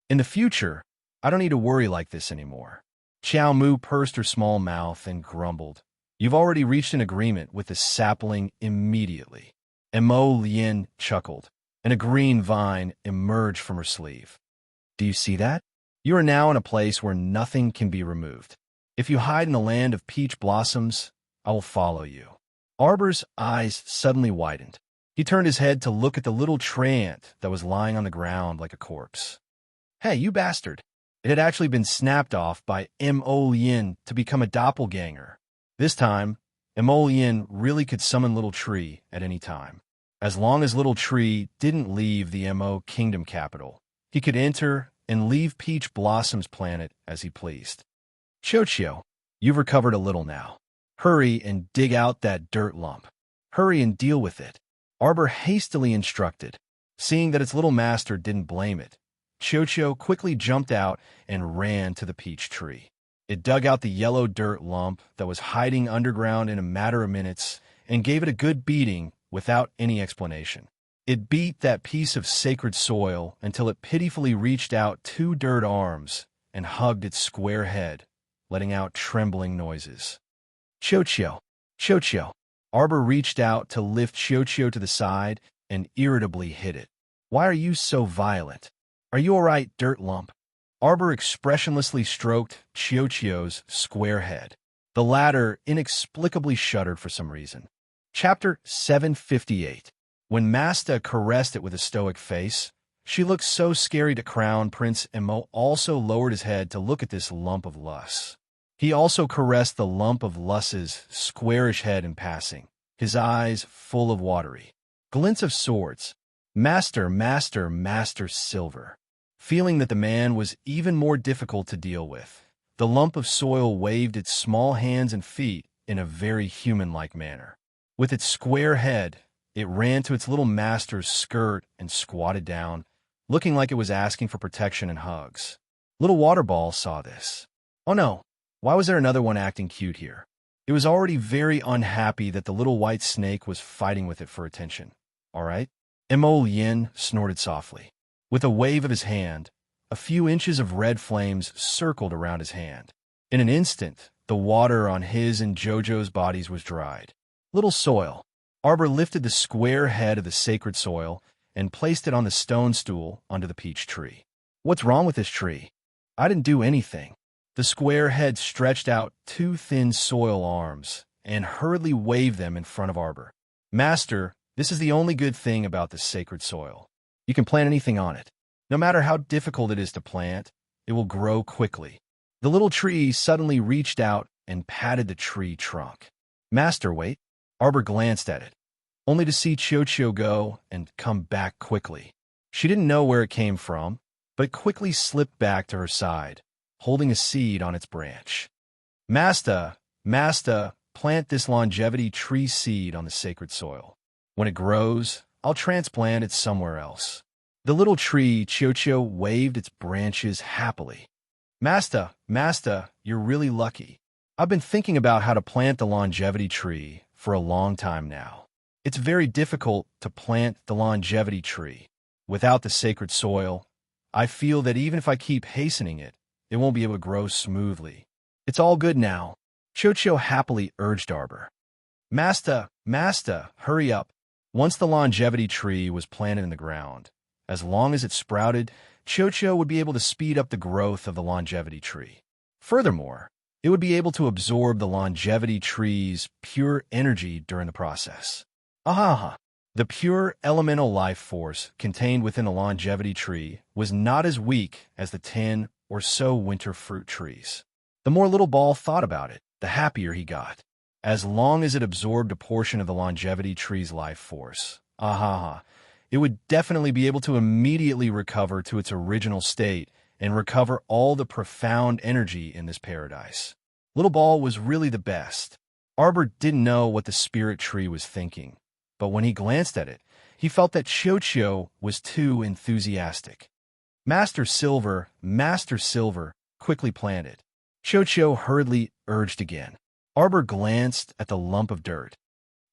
In the future, I don't need to worry like this anymore. Xiao Mu pursed her small mouth and grumbled. You've already reached an agreement with the sapling immediately. Mo Lien chuckled, and a green vine emerged from her sleeve. Do you see that? You are now in a place where nothing can be removed. If you hide in the land of peach blossoms, I will follow you. Arbor's eyes suddenly widened. He turned his head to look at the little tree ant that was lying on the ground like a corpse. Hey, you bastard! It had actually been snapped off by Mo Lien to become a doppelganger. This time, Mo Lien really could summon Little Tree at any time. As long as Little Tree didn't leave the Mo Kingdom capital, he could enter and leave Peach Blossom's planet as he pleased. Chochio, you've recovered a little now. Hurry and dig out that dirt lump. Hurry and deal with it. Arbor hastily instructed. Seeing that its little master didn't blame it, Chochio quickly jumped out and ran to the peach tree. It dug out the yellow dirt lump that was hiding underground in a matter of minutes and gave it a good beating without any explanation. It beat that piece of sacred soil until it pitifully reached out two dirt arms and hugged its square head, letting out trembling noises. Chocho, Chocho. Arbor reached out to lift Chocho to the side and irritably hit it. Why are you so violent? Are you all right, dirt lump? Arbor expressionlessly stroked Chocho's square head. The latter inexplicably shuddered for some reason. Chapter 758. When Masta caressed it with a stoic face, she looked so scary to Crown Prince Emo also lowered his head to look at this lump of lus. He also caressed the lump of lus's squarish head in passing, his eyes full of watery glints of swords. Master, master, master Silver. Feeling that the man was even more difficult to deal with, the lump of soil waved its small hands and feet in a very human-like manner. With its square head, it ran to its little master's skirt and squatted down, looking like it was asking for protection and hugs. Little Waterball saw this. Oh no, why was there another one acting cute here? It was already very unhappy that the little white snake was fighting with it for attention. All right? Mo Yin snorted softly. With a wave of his hand, a few inches of red flames circled around his hand. In an instant, the water on his and Jojo's bodies was dried. Little soil. Arbor lifted the square head of the sacred soil and placed it on the stone stool under the peach tree. What's wrong with this tree? I didn't do anything. The square head stretched out two thin soil arms and hurriedly waved them in front of Arbor. Master, this is the only good thing about this sacred soil. You can plant anything on it. No matter how difficult it is to plant, it will grow quickly. The little tree suddenly reached out and patted the tree trunk. Master, wait. Arbor glanced at it, only to see Chocho go and come back quickly. She didn't know where it came from, but it quickly slipped back to her side, holding a seed on its branch. Masta, plant this longevity tree seed on the sacred soil. When it grows, I'll transplant it somewhere else. The little tree, Chocho, waved its branches happily. Masta, you're really lucky. I've been thinking about how to plant the longevity tree for a long time now. It's very difficult to plant the longevity tree. Without the sacred soil, I feel that even if I keep hastening it, it won't be able to grow smoothly. It's all good now. Chocho happily urged Arbor. Masta, hurry up. Once the longevity tree was planted in the ground, as long as it sprouted, Chocho would be able to speed up the growth of the longevity tree. Furthermore, it would be able to absorb the longevity tree's pure energy during the process. The pure elemental life force contained within the longevity tree was not as weak as the 10 or so winter fruit trees. The more Little Ball thought about it, the happier he got. As long as it absorbed a portion of the longevity tree's life force, it would definitely be able to immediately recover to its original state and recover all the profound energy in this paradise. Little Ball was really the best. Arbor didn't know what the spirit tree was thinking, but when he glanced at it, he felt that Chocho was too enthusiastic. Master Silver, quickly plant it. Chocho hurriedly urged again. Arbor glanced at the lump of dirt.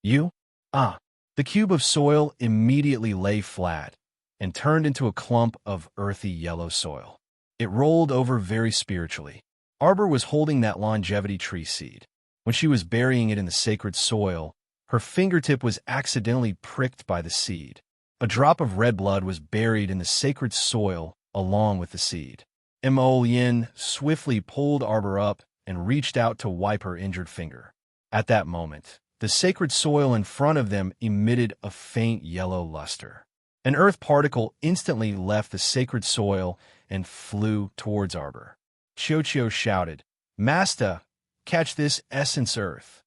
You? The cube of soil immediately lay flat and turned into a clump of earthy yellow soil. It rolled over very spiritually. Arbor was holding that longevity tree seed. When she was burying it in the sacred soil, her fingertip was accidentally pricked by the seed. A drop of red blood was buried in the sacred soil along with the seed. Mo Yin swiftly pulled Arbor up and reached out to wipe her injured finger. At that moment, the sacred soil in front of them emitted a faint yellow luster. An earth particle instantly left the sacred soil and flew towards Arbor. Chocho shouted, Masta, catch this essence earth.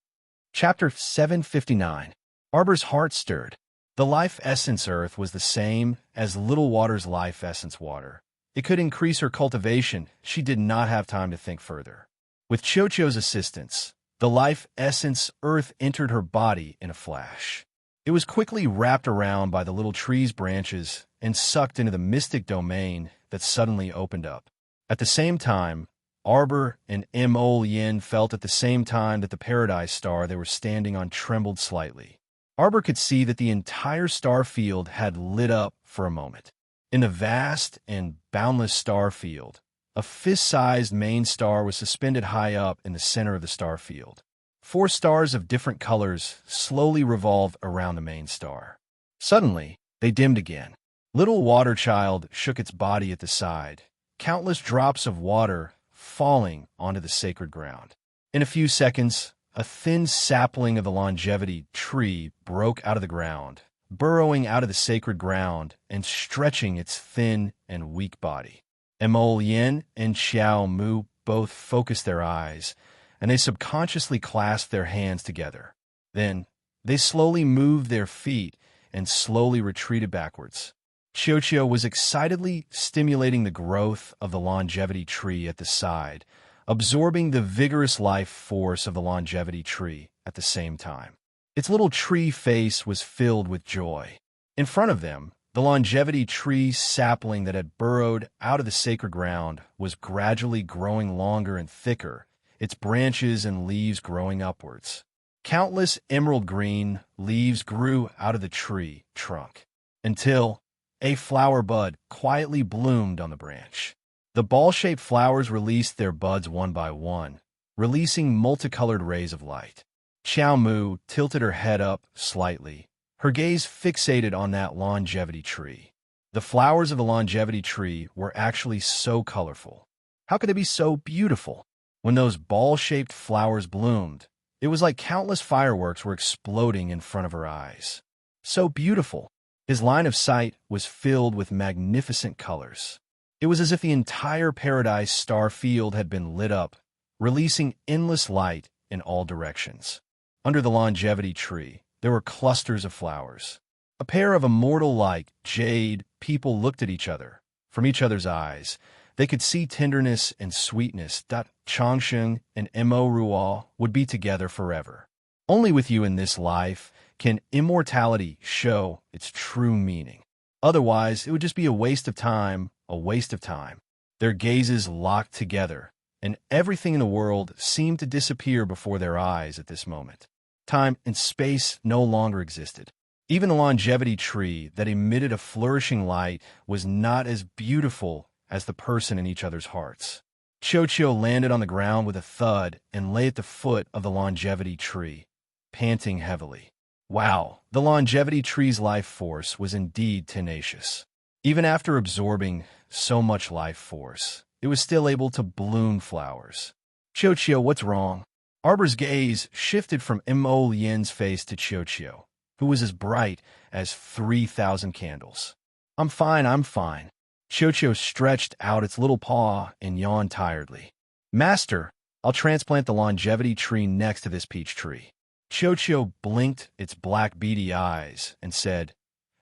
Chapter 759. Arbor's heart stirred. The life essence earth was the same as Little Water's life essence water. It could increase her cultivation. She did not have time to think further. With Chocho's assistance, the life essence earth entered her body in a flash. It was quickly wrapped around by the little tree's branches and sucked into the mystic domain that suddenly opened up. At the same time, Arbor and Mo Yin felt at the same time that the paradise star they were standing on trembled slightly. Arbor could see that the entire star field had lit up for a moment. In the vast and boundless star field, a fist-sized main star was suspended high up in the center of the star field. 4 stars of different colors slowly revolved around the main star. Suddenly, they dimmed again. Little water child shook its body at the side, countless drops of water falling onto the sacred ground. In a few seconds, a thin sapling of the longevity tree broke out of the ground, burrowing out of the sacred ground and stretching its thin and weak body. Mo Yin and Xiao Mu both focused their eyes, and they subconsciously clasped their hands together. Then, they slowly moved their feet and slowly retreated backwards. Qiuqiu was excitedly stimulating the growth of the longevity tree at the side, absorbing the vigorous life force of the longevity tree at the same time. Its little tree face was filled with joy. In front of them, the longevity tree sapling that had burrowed out of the sacred ground was gradually growing longer and thicker, its branches and leaves growing upwards. Countless emerald green leaves grew out of the tree trunk, until a flower bud quietly bloomed on the branch. The ball-shaped flowers released their buds one by one, releasing multicolored rays of light. Xiao Mu tilted her head up slightly, her gaze fixated on that longevity tree. The flowers of the longevity tree were actually so colorful. How could they be so beautiful? When those ball-shaped flowers bloomed, it was like countless fireworks were exploding in front of her eyes. So beautiful. His line of sight was filled with magnificent colors. It was as if the entire paradise star field had been lit up, releasing endless light in all directions. Under the longevity tree, there were clusters of flowers. A pair of immortal-like jade people looked at each other. From each other's eyes, they could see tenderness and sweetness. Changsheng and Mo Ruo would be together forever. Only with you in this life can immortality show its true meaning. Otherwise, it would just be a waste of time, a waste of time. Their gazes locked together, and everything in the world seemed to disappear before their eyes at this moment. Time and space no longer existed. Even the longevity tree that emitted a flourishing light was not as beautiful as the person in each other's hearts. Qiuqiu landed on the ground with a thud and lay at the foot of the longevity tree, panting heavily. Wow, the longevity tree's life force was indeed tenacious. Even after absorbing so much life force, it was still able to bloom flowers. Qiuqiu, what's wrong? Arbor's gaze shifted from Mo Yin's face to Qiuqiu, who was as bright as 3,000 candles. I'm fine. Qiuqiu stretched out its little paw and yawned tiredly. Master, I'll transplant the longevity tree next to this peach tree. Qiuqiu blinked its black beady eyes and said,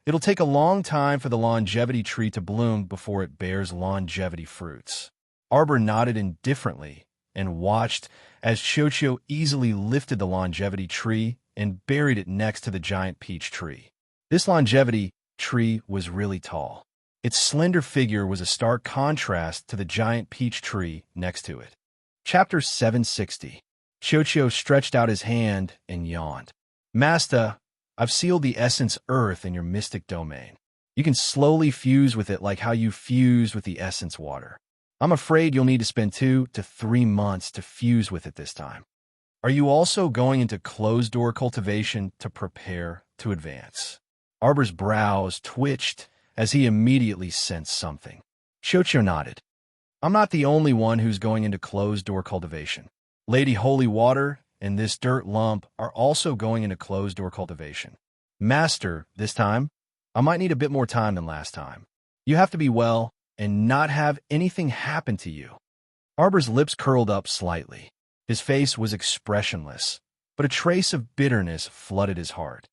It'll take a long time for the longevity tree to bloom before it bears longevity fruits. Arbor nodded indifferently and watched as Qiuqiu easily lifted the longevity tree and buried it next to the giant peach tree. This longevity tree was really tall. Its slender figure was a stark contrast to the giant peach tree next to it. Chapter 760. Qiuqiu stretched out his hand and yawned. Master, I've sealed the essence earth in your mystic domain. You can slowly fuse with it like how you fused with the essence water. I'm afraid you'll need to spend 2 to 3 months to fuse with it this time. Are you also going into closed-door cultivation to prepare to advance? Arbor's brows twitched as he immediately sensed something. Qiuqiu nodded. I'm not the only one who's going into closed-door cultivation. Lady Holy Water and this dirt lump are also going into closed-door cultivation. Master, this time, I might need a bit more time than last time. You have to be well and not have anything happen to you. Arbor's lips curled up slightly. His face was expressionless, but a trace of bitterness flooded his heart.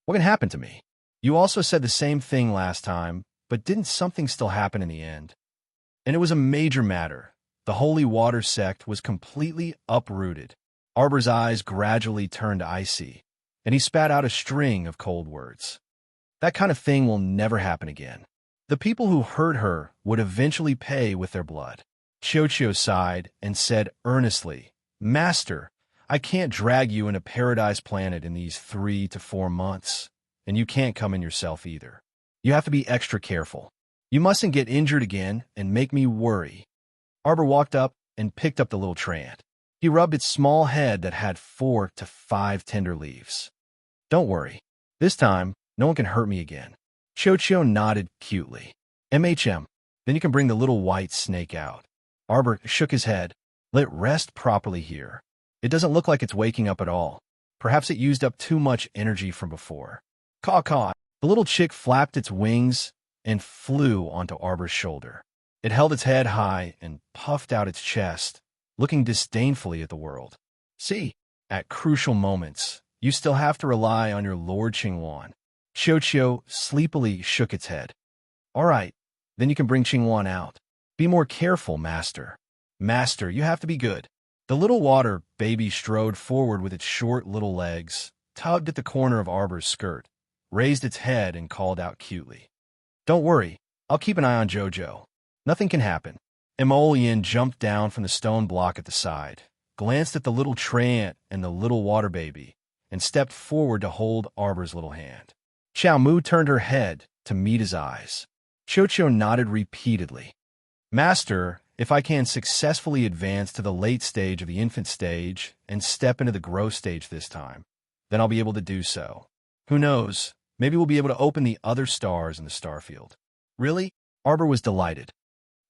What can happen to me? You also said the same thing last time, but didn't something still happen in the end? And it was a major matter. The Holy Water sect was completely uprooted. Arbor's eyes gradually turned icy, and he spat out a string of cold words. That kind of thing will never happen again. The people who hurt her would eventually pay with their blood. Qiuqiu sighed and said earnestly, Master, I can't drag you into Paradise Planet in these 3 to 4 months, and you can't come in yourself either. You have to be extra careful. You mustn't get injured again and make me worry." Arbor walked up and picked up the little tray ant. He rubbed its small head that had 4 to 5 tender leaves. "Don't worry. This time, no one can hurt me again." Chocho nodded cutely. "MHM, then you can bring the little white snake out." Arbor shook his head. "Let it rest properly here. It doesn't look like it's waking up at all. Perhaps it used up too much energy from before." Caw-caw. The little chick flapped its wings and flew onto Arbor's shoulder. It held its head high and puffed out its chest, looking disdainfully at the world. "See, at crucial moments, you still have to rely on your Lord Qingwan." Chocho sleepily shook its head. "All right, then you can bring Qingwan out. Be more careful, Master." "Master, you have to be good." The little water baby strode forward with its short little legs, tugged at the corner of Arbor's skirt, raised its head, and called out cutely. "Don't worry, I'll keep an eye on Jojo. Nothing can happen." Emolian jumped down from the stone block at the side, glanced at the little tray ant and the little water baby, and stepped forward to hold Arbor's little hand. Xiao Mu turned her head to meet his eyes. Chocho nodded repeatedly. "Master, if I can successfully advance to the late stage of the infant stage and step into the growth stage this time, then I'll be able to do so. Who knows, maybe we'll be able to open the other stars in the starfield." "Really?" Arbor was delighted.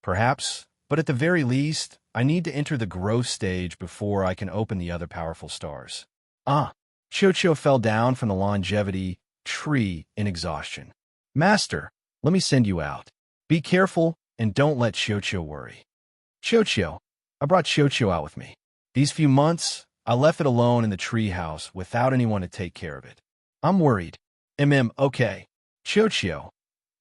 "Perhaps, but at the very least, I need to enter the growth stage before I can open the other powerful stars." "Ah." Chocho fell down from the longevity tree in exhaustion. "Master, let me send you out. Be careful and don't let Chocho worry." "Chocho, I brought Chocho out with me. These few months, I left it alone in the treehouse without anyone to take care of it. I'm worried." Okay. "Chocho,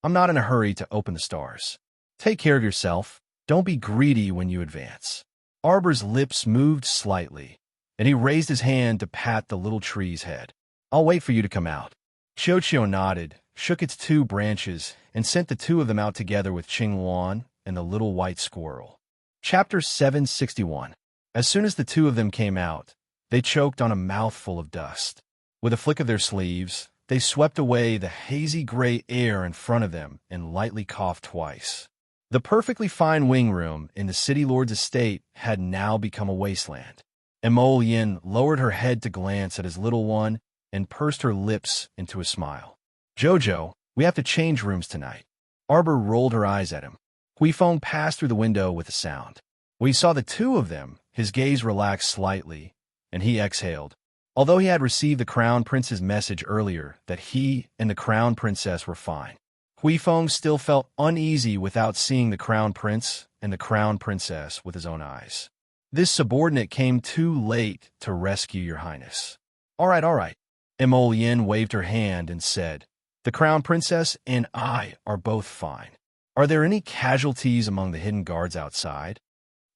I'm not in a hurry to open the stars. Take care of yourself. Don't be greedy when you advance." Arbor's lips moved slightly, and he raised his hand to pat the little tree's head. "I'll wait for you to come out." Chocho nodded, shook its 2 branches, and sent the 2 of them out together with Qingwan and the little white squirrel. Chapter 761. As soon as the 2 of them came out, they choked on a mouthful of dust. With a flick of their sleeves, they swept away the hazy gray air in front of them and lightly coughed twice. The perfectly fine wing room in the city lord's estate had now become a wasteland. Emolian lowered her head to glance at his little one and pursed her lips into a smile. "Jojo, we have to change rooms tonight." Arbor rolled her eyes at him. Huifeng passed through the window with a sound. When he saw the 2 of them, his gaze relaxed slightly, and he exhaled. Although he had received the Crown Prince's message earlier that he and the Crown Princess were fine, Huifeng still felt uneasy without seeing the Crown Prince and the Crown Princess with his own eyes. "This subordinate came too late to rescue your highness." All right. Emolian waved her hand and said, "The Crown Princess and I are both fine. Are there any casualties among the hidden guards outside?"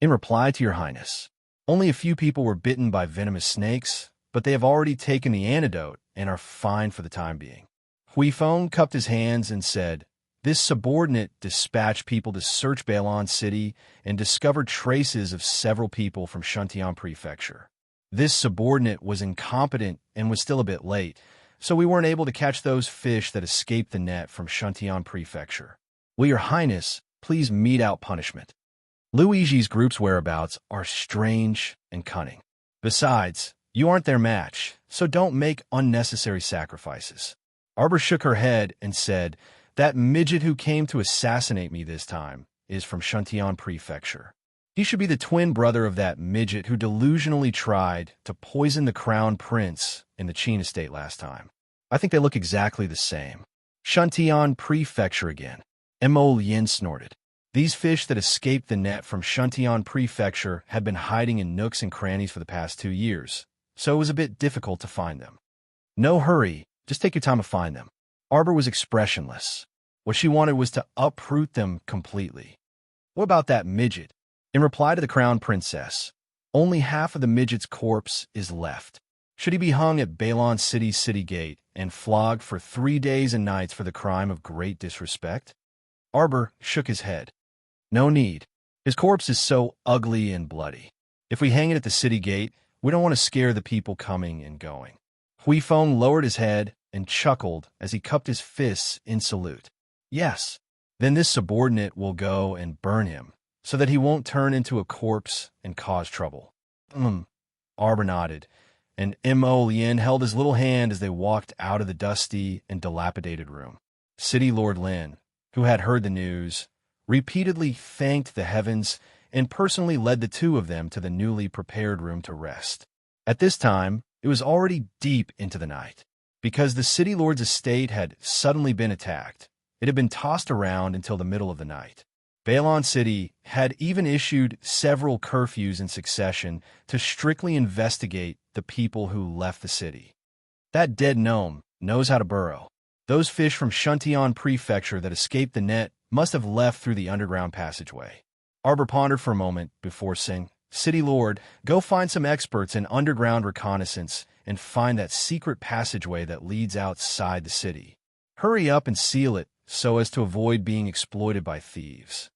"In reply to your highness, only a few people were bitten by venomous snakes, but they have already taken the antidote and are fine for the time being." Huifeng cupped his hands and said, "This subordinate dispatched people to search Bailon City and discovered traces of several people from Shuntian Prefecture. This subordinate was incompetent and was still a bit late, so we weren't able to catch those fish that escaped the net from Shuntian Prefecture. Will your highness please mete out punishment? Luigi's group's whereabouts are strange and cunning. Besides, you aren't their match, so don't make unnecessary sacrifices." Arbor shook her head and said, "That midget who came to assassinate me this time is from Shuntian Prefecture. He should be the twin brother of that midget who delusionally tried to poison the Crown Prince in the Qin estate last time. I think they look exactly the same." "Shuntian Prefecture again." Emolian snorted. These fish that escaped the net from Shuntian Prefecture had been hiding in nooks and crannies for the past 2 years, so it was a bit difficult to find them. "No hurry, just take your time to find them." Arbor was expressionless. What she wanted was to uproot them completely. "What about that midget?" In reply to the Crown Princess, "Only half of the midget's corpse is left. Should he be hung at Bailon City's city gate and flogged for 3 days and nights for the crime of great disrespect?" Arbor shook his head. "No need. His corpse is so ugly and bloody. If we hang it at the city gate, We don't want to scare the people coming and going. Huifeng lowered his head and chuckled as he cupped his fists in salute. Yes, then this subordinate will go and burn him, so that he won't turn into a corpse and cause trouble. Arbor nodded, and Mo Lien held his little hand as they walked out of the dusty and dilapidated room. City Lord Lin, who had heard the news, repeatedly thanked the heavens and personally led the two of them to the newly prepared room to rest. At this time, it was already deep into the night. Because the City Lord's estate had suddenly been attacked, it had been tossed around until the middle of the night. Baelon City had even issued several curfews in succession to strictly investigate the people who left the city. That dead gnome knows how to burrow. Those fish from Shuntian Prefecture that escaped the net must have left through the underground passageway. Arbor pondered for a moment before saying, City Lord, go find some experts in underground reconnaissance and find that secret passageway that leads outside the city. Hurry up and seal it so as to avoid being exploited by thieves.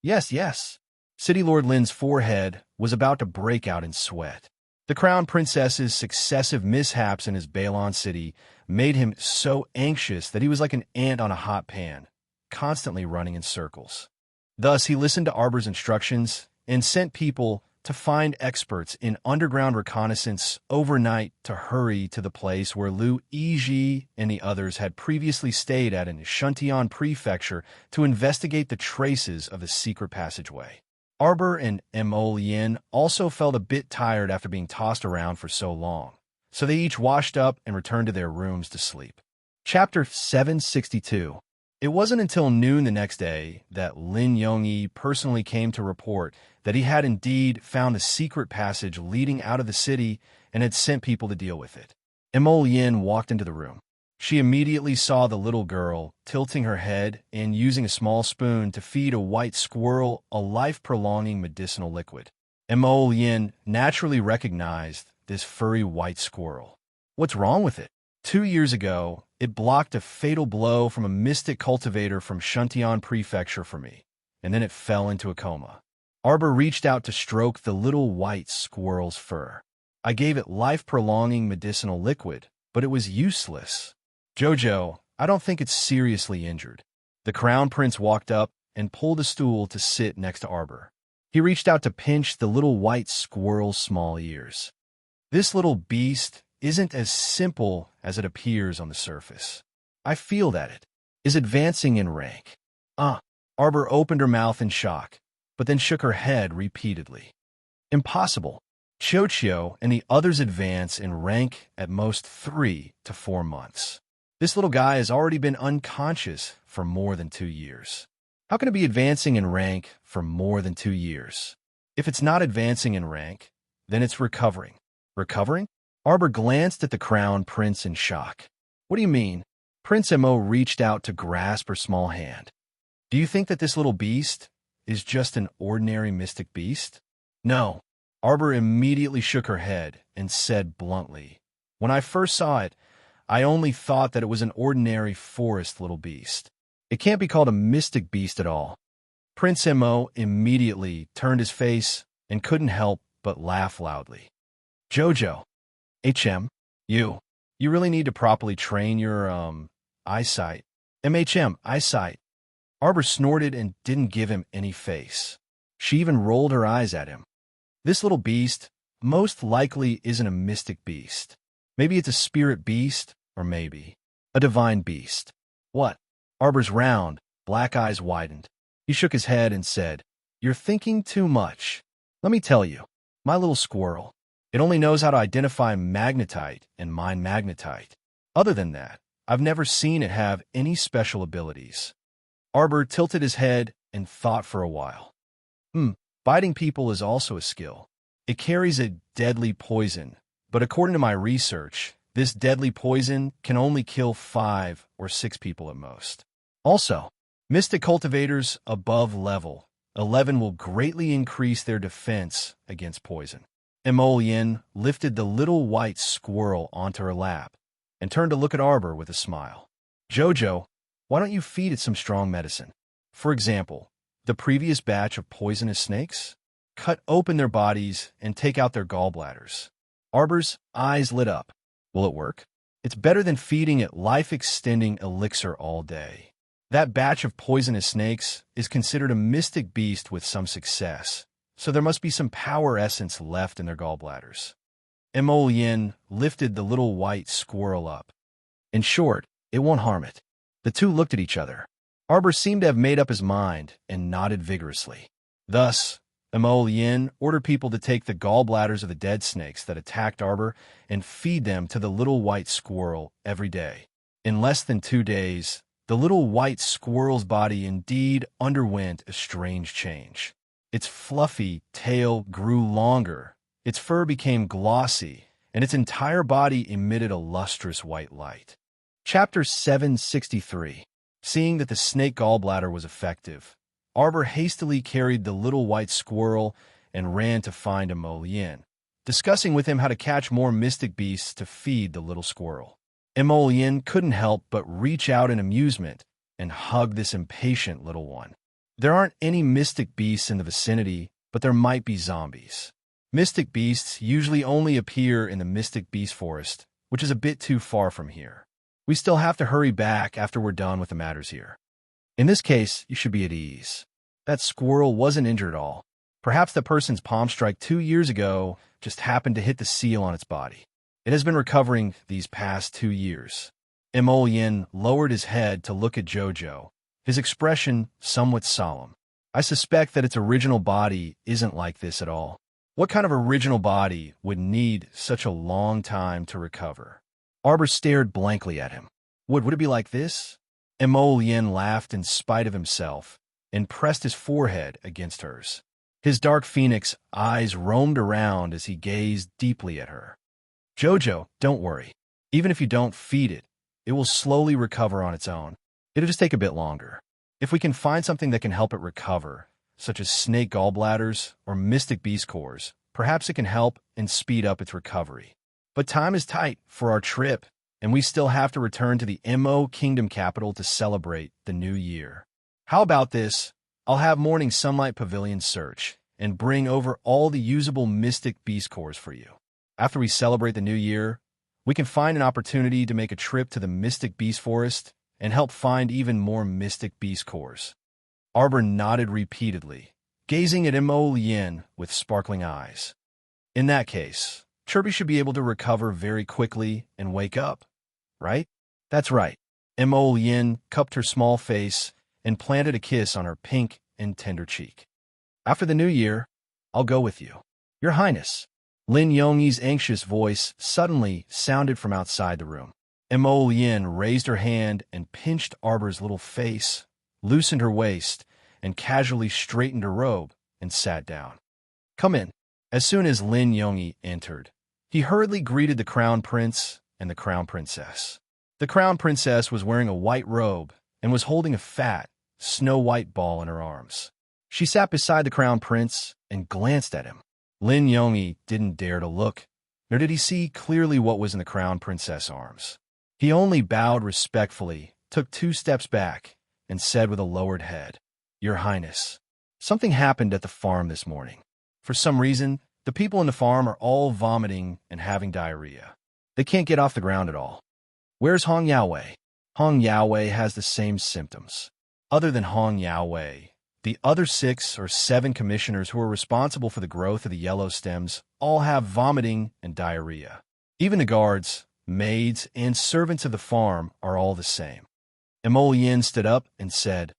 Yes, yes. City Lord Lin's forehead was about to break out in sweat. The Crown Princess's successive mishaps in his Baelon City made him so anxious that he was like an ant on a hot pan, constantly running in circles. Thus, he listened to Arbor's instructions and sent people to find experts in underground reconnaissance overnight to hurry to the place where Lu Yizhi and the others had previously stayed at in Shuntian Prefecture to investigate the traces of the secret passageway. Arbor and Mo Lien also felt a bit tired after being tossed around for so long, so they each washed up and returned to their rooms to sleep. Chapter 762. It wasn't until noon the next day that Lin Yongyi personally came to report that he had indeed found the secret passage leading out of the city and had sent people to deal with it. Mo Lien walked into the room. She immediately saw the little girl tilting her head and using a small spoon to feed a white squirrel a life-prolonging medicinal liquid. Mo Lien naturally recognized this furry white squirrel. What's wrong with it? 2 years ago, it blocked a fatal blow from a mystic cultivator from Shuntian Prefecture for me, and then it fell into a coma. Arbor reached out to stroke the little white squirrel's fur. I gave it life-prolonging medicinal liquid, but it was useless. Jojo, I don't think it's seriously injured. The Crown Prince walked up and pulled a stool to sit next to Arbor. He reached out to pinch the little white squirrel's small ears. This little beast isn't as simple as it appears on the surface. I feel that it is advancing in rank. Arbor opened her mouth in shock, but then shook her head repeatedly. Impossible. Chochio and the others advance in rank at most 3 to 4 months. This little guy has already been unconscious for more than 2 years. How can it be advancing in rank for more than 2 years? If it's not advancing in rank, then it's recovering. Recovering? Arbor glanced at the Crown Prince in shock. What do you mean? Prince Mo reached out to grasp her small hand. Do you think that this little beast is just an ordinary mystic beast? No. Arbor immediately shook her head and said bluntly, When I first saw it, I only thought that it was an ordinary forest little beast. It can't be called a mystic beast at all. Prince Mo immediately turned his face and couldn't help but laugh loudly. Jojo, you really need to properly train your, eyesight. Eyesight. Arbor snorted and didn't give him any face. She even rolled her eyes at him. This little beast most likely isn't a mystic beast. Maybe it's a spirit beast, or maybe a divine beast. What? Arbor's round, black eyes widened. He shook his head and said, You're thinking too much. Let me tell you, my little squirrel, it only knows how to identify magnetite and mine magnetite. Other than that, I've never seen it have any special abilities. Arbor tilted his head and thought for a while. Biting people is also a skill. It carries a deadly poison, but according to my research, this deadly poison can only kill 5 or 6 people at most. Also, mystic cultivators above level 11 will greatly increase their defense against poison. Emolien lifted the little white squirrel onto her lap and turned to look at Arbor with a smile. Jojo, why don't you feed it some strong medicine? For example, the previous batch of poisonous snakes? Cut open their bodies and take out their gallbladders. Arbor's eyes lit up. Will it work? It's better than feeding it life-extending elixir all day. That batch of poisonous snakes is considered a mystic beast with some success, so there must be some power essence left in their gallbladders. Emolien lifted the little white squirrel up. In short, it won't harm it. The two looked at each other. Arbor seemed to have made up his mind and nodded vigorously. Thus, Emolien ordered people to take the gallbladders of the dead snakes that attacked Arbor and feed them to the little white squirrel every day. In less than 2 days, the little white squirrel's body indeed underwent a strange change. Its fluffy tail grew longer, its fur became glossy, and its entire body emitted a lustrous white light. Chapter 763. Seeing that the snake gallbladder was effective, Arbor hastily carried the little white squirrel and ran to find Emolien, discussing with him how to catch more mystic beasts to feed the little squirrel. Emolien couldn't help but reach out in amusement and hug this impatient little one. There aren't any mystic beasts in the vicinity, but there might be zombies. Mystic beasts usually only appear in the Mystic Beast Forest, which is a bit too far from here. We still have to hurry back after we're done with the matters here. In this case, you should be at ease. That squirrel wasn't injured at all. Perhaps the person's palm strike 2 years ago just happened to hit the seal on its body. It has been recovering these past 2 years. Emolien lowered his head to look at Jojo, his expression somewhat solemn. I suspect that its original body isn't like this at all. What kind of original body would need such a long time to recover? Arbor stared blankly at him. Would it be like this? Emolien laughed in spite of himself and pressed his forehead against hers. His dark phoenix eyes roamed around as he gazed deeply at her. Jojo, don't worry. Even if you don't feed it, it will slowly recover on its own. It'll just take a bit longer. If we can find something that can help it recover, such as snake gallbladders or mystic beast cores, perhaps it can help and speed up its recovery. But time is tight for our trip, and we still have to return to the Mo Kingdom capital to celebrate the new year. How about this? I'll have Morning Sunlight Pavilion search and bring over all the usable mystic beast cores for you. After we celebrate the new year, we can find an opportunity to make a trip to the Mystic Beast Forest and help find even more mystic beast cores. Arbor nodded repeatedly, gazing at Emolien with sparkling eyes. In that case, Chirpy should be able to recover very quickly and wake up, right? That's right. Emolien cupped her small face and planted a kiss on her pink and tender cheek. After the new year, I'll go with you. Your Highness. Lin Yongyi's anxious voice suddenly sounded from outside the room. Emolien raised her hand and pinched Arbor's little face, loosened her waist, and casually straightened her robe and sat down. Come in. As soon as Lin Yongyi entered, he hurriedly greeted the Crown Prince and the Crown Princess. The Crown Princess was wearing a white robe and was holding a fat, snow-white ball in her arms. She sat beside the Crown Prince and glanced at him. Lin Yongyi didn't dare to look, nor did he see clearly what was in the Crown Princess' arms. He only bowed respectfully, took 2 steps back, and said with a lowered head, Your Highness, something happened at the farm this morning. For some reason, the people in the farm are all vomiting and having diarrhea. They can't get off the ground at all. Where's Hong Yaowei? Hong Yaowei has the same symptoms. Other than Hong Yaowei, the other 6 or 7 commissioners who are responsible for the growth of the yellow stems all have vomiting and diarrhea. Even the guards, maids, and servants of the farm are all the same. Emolien stood up and said,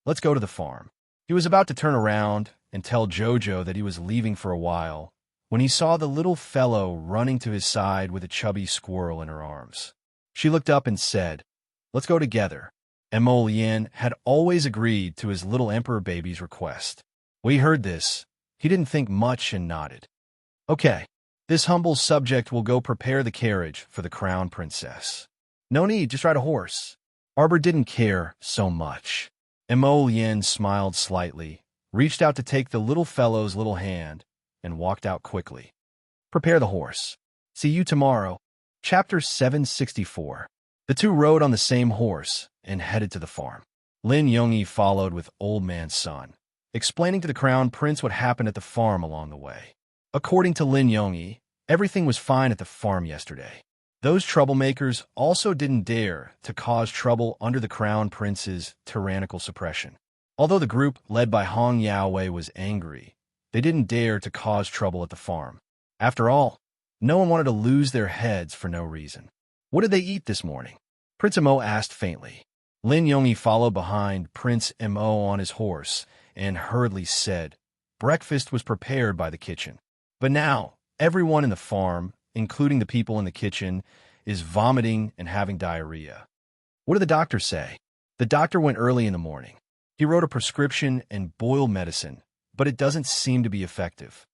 Let's go to the farm. He was about to turn around and tell Jojo that he was leaving for a while when he saw the little fellow running to his side with a chubby squirrel in her arms. She looked up and said, Let's go together. Emolien had always agreed to his little emperor baby's request. When he heard this, he didn't think much and nodded. Okay, this humble subject will go prepare the carriage for the Crown Princess. No need, just ride a horse. Arbor didn't care so much. Emolien smiled slightly, reached out to take the little fellow's little hand, and walked out quickly. Prepare the horse. See you tomorrow. Chapter 764. The two rode on the same horse and headed to the farm. Lin Yongyi followed with Old Man Sun, explaining to the Crown Prince what happened at the farm along the way. According to Lin Yongyi, Everything was fine at the farm yesterday. Those troublemakers also didn't dare to cause trouble under the Crown Prince's tyrannical suppression. Although the group led by Hong Yaowei was angry, they didn't dare to cause trouble at the farm. After all, no one wanted to lose their heads for no reason. What did they eat this morning? Prince Mo asked faintly. Lin Yongyi followed behind Prince Mo on his horse and hurriedly said, breakfast was prepared by the kitchen. But now, everyone in the farm, including the people in the kitchen, is vomiting and having diarrhea. What did the doctor say? The doctor went early in the morning. He wrote a prescription and boiled medicine, but it doesn't seem to be effective.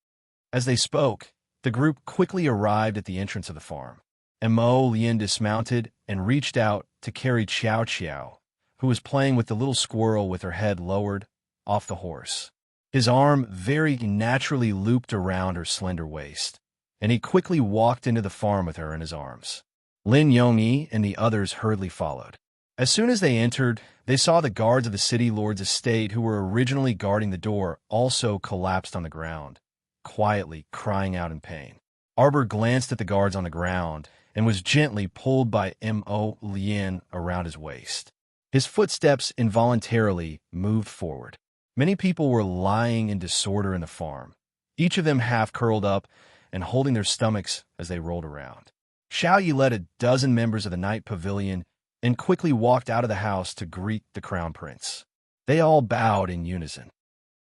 As they spoke, the group quickly arrived at the entrance of the farm. Mo Lien dismounted and reached out to carry Qiao Qiao, who was playing with the little squirrel with her head lowered, off the horse. His arm very naturally looped around her slender waist, and he quickly walked into the farm with her in his arms. Lin Yongyi and the others hurriedly followed. As soon as they entered, they saw the guards of the city lord's estate who were originally guarding the door also collapsed on the ground, quietly crying out in pain. Arbor glanced at the guards on the ground and was gently pulled by Mo Lien around his waist. His footsteps involuntarily moved forward. Many people were lying in disorder in the farm, each of them half curled up and holding their stomachs as they rolled around. Xiao Yi led a dozen members of the night pavilion and quickly walked out of the house to greet the crown prince. They all bowed in unison.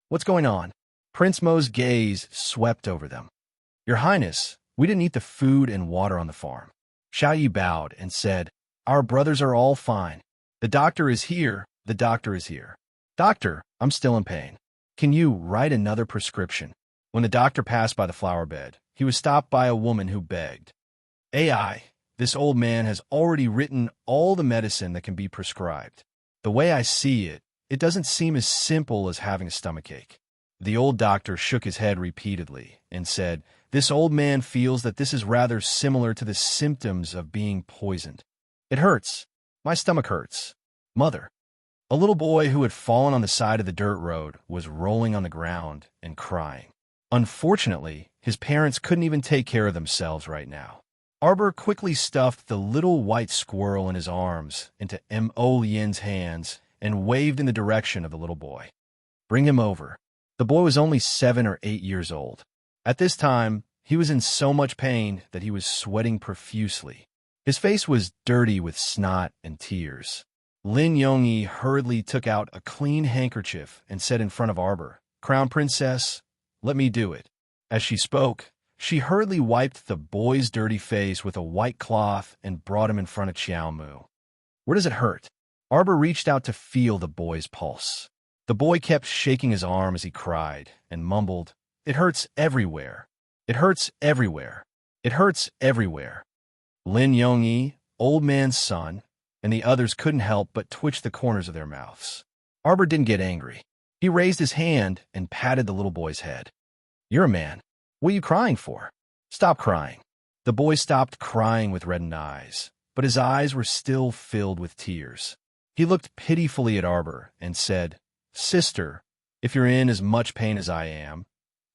What's going on? Prince Mo's gaze swept over them. Your Highness, we didn't eat the food and water on the farm. Xiao Yi bowed and said, our brothers are all fine. The doctor is here. The doctor is here. Doctor, I'm still in pain. Can you write another prescription? When the doctor passed by the flower bed, he was stopped by a woman who begged. AI, this old man has already written all the medicine that can be prescribed. The way I see it, it doesn't seem as simple as having a stomachache. The old doctor shook his head repeatedly and said, this old man feels that this is rather similar to the symptoms of being poisoned. It hurts. My stomach hurts. Mother. A little boy who had fallen on the side of the dirt road was rolling on the ground and crying. Unfortunately, his parents couldn't even take care of themselves right now. Arbor quickly stuffed the little white squirrel in his arms into Mo Lien's hands and waved in the direction of the little boy. Bring him over. The boy was only 7 or 8 years old. At this time, he was in so much pain that he was sweating profusely. His face was dirty with snot and tears. Lin Yongyi hurriedly took out a clean handkerchief and said in front of Arbor, Crown Princess, let me do it. As she spoke, she hurriedly wiped the boy's dirty face with a white cloth and brought him in front of Qiao Mu. Where does it hurt? Arbor reached out to feel the boy's pulse. The boy kept shaking his arm as he cried and mumbled, it hurts everywhere. It hurts everywhere. It hurts everywhere. Lin Yongyi, old man's son, and the others couldn't help but twitch the corners of their mouths. Arbor didn't get angry. He raised his hand and patted the little boy's head. You're a man. What are you crying for? Stop crying. The boy stopped crying with reddened eyes, but his eyes were still filled with tears. He looked pitifully at Arbor and said, Sister, if you're in as much pain as I am,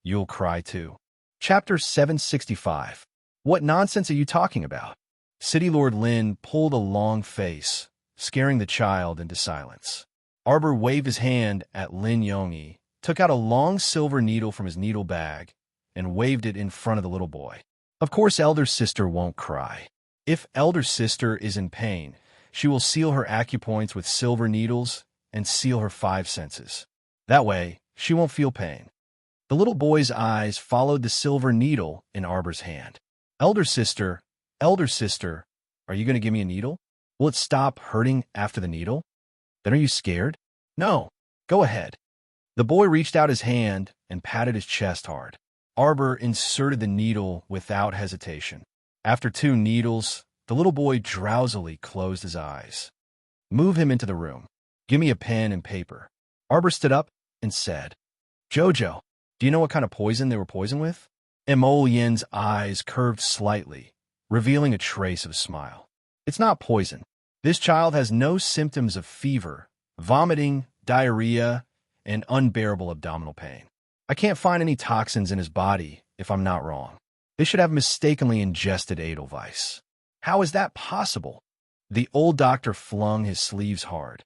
you'll cry too. Chapter 765. What nonsense are you talking about? City Lord Lin pulled a long face, scaring the child into silence. Arbor waved his hand at Lin Yongyi, took out a long silver needle from his needle bag, and waved it in front of the little boy. Of course, elder sister won't cry. If elder sister is in pain, she will seal her acupoints with silver needles and seal her 5 senses. That way, she won't feel pain. The little boy's eyes followed the silver needle in Arbor's hand. Elder sister, are you going to give me a needle? Will it stop hurting after the needle? Then are you scared? No, go ahead. The boy reached out his hand and patted his chest hard. Arbor inserted the needle without hesitation. After 2 needles, the little boy drowsily closed his eyes. Move him into the room. Give me a pen and paper. Arbor stood up and said, Jojo, do you know what kind of poison they were poisoned with? Mo Lien's eyes curved slightly, revealing a trace of a smile. It's not poison. This child has no symptoms of fever, vomiting, diarrhea, and unbearable abdominal pain. I can't find any toxins in his body, if I'm not wrong. They should have mistakenly ingested Edelweiss. How is that possible? The old doctor flung his sleeves hard.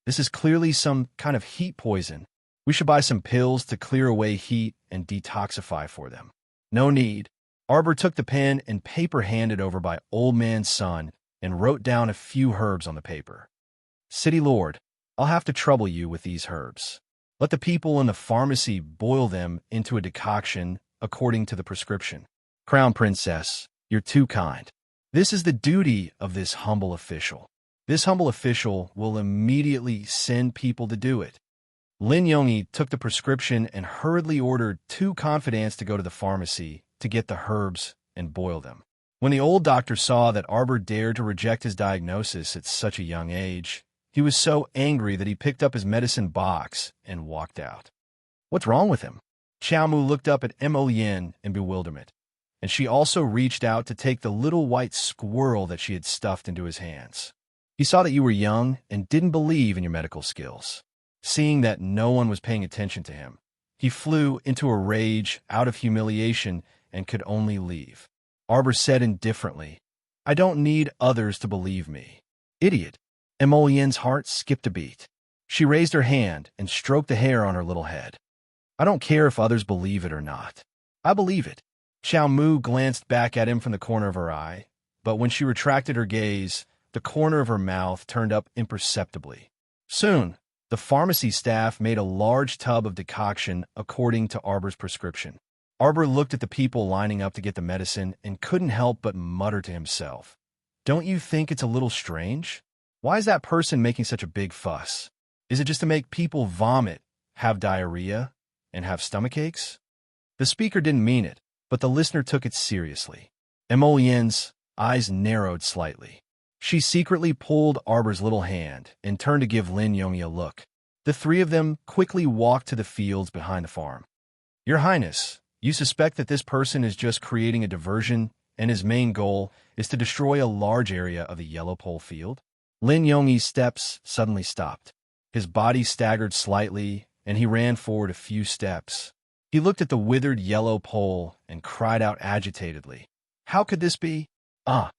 This is clearly some kind of heat poison. We should buy some pills to clear away heat and detoxify for them. No need. Arbor took the pen and paper handed over by Old Man's son and wrote down a few herbs on the paper. City Lord, I'll have to trouble you with these herbs. Let the people in the pharmacy boil them into a decoction according to the prescription. Crown Princess, you're too kind. This is the duty of this humble official. This humble official will immediately send people to do it. Lin Yongyi took the prescription and hurriedly ordered 2 confidants to go to the pharmacy to get the herbs and boil them. When the old doctor saw that Arbor dared to reject his diagnosis at such a young age, he was so angry that he picked up his medicine box and walked out. What's wrong with him? Xiao Mu looked up at Mo Yin in bewilderment, and she also reached out to take the little white squirrel that she had stuffed into his hands. He saw that you were young and didn't believe in your medical skills. Seeing that no one was paying attention to him, he flew into a rage out of humiliation and could only leave. Arbor said indifferently, I don't need others to believe me. Idiot. Emolyen's heart skipped a beat. She raised her hand and stroked the hair on her little head. I don't care if others believe it or not. I believe it. Xiao Mu glanced back at him from the corner of her eye, but when she retracted her gaze, the corner of her mouth turned up imperceptibly. Soon, the pharmacy staff made a large tub of decoction according to Arbor's prescription. Arbor looked at the people lining up to get the medicine and couldn't help but mutter to himself, Don't you think it's a little strange? Why is that person making such a big fuss? Is it just to make people vomit, have diarrhea, and have stomachaches? The speaker didn't mean it, but the listener took it seriously. Emolyen's eyes narrowed slightly. She secretly pulled Arbor's little hand and turned to give Lin Yongyi a look. The 3 of them quickly walked to the fields behind the farm. Your Highness, you suspect that this person is just creating a diversion, and his main goal is to destroy a large area of the yellow pole field? Lin Yongyi's steps suddenly stopped. His body staggered slightly, and he ran forward a few steps. He looked at the withered yellow pole and cried out agitatedly. How could this be? How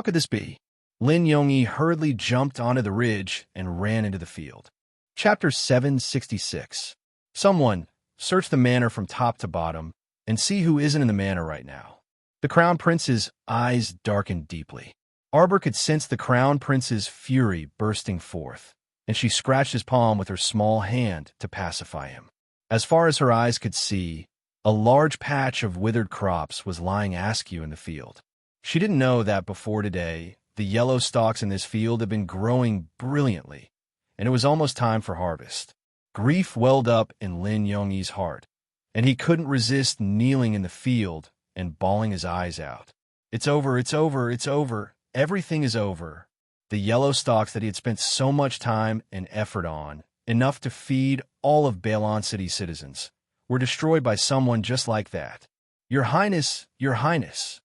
could this be? Lin Yongyi hurriedly jumped onto the ridge and ran into the field. Chapter 766. Someone, search the manor from top to bottom and see who isn't in the manor right now. The Crown Prince's eyes darkened deeply. Arbor could sense the Crown Prince's fury bursting forth, and she scratched his palm with her small hand to pacify him. As far as her eyes could see, a large patch of withered crops was lying askew in the field. She didn't know that before today, the yellow stalks in this field had been growing brilliantly, and it was almost time for harvest. Grief welled up in Lin Yongyi's heart, and he couldn't resist kneeling in the field and bawling his eyes out. It's over, it's over, it's over. Everything is over. The yellow stalks that he had spent so much time and effort on, enough to feed all of Bailon City's citizens, were destroyed by someone just like that. Your Highness, your Highness.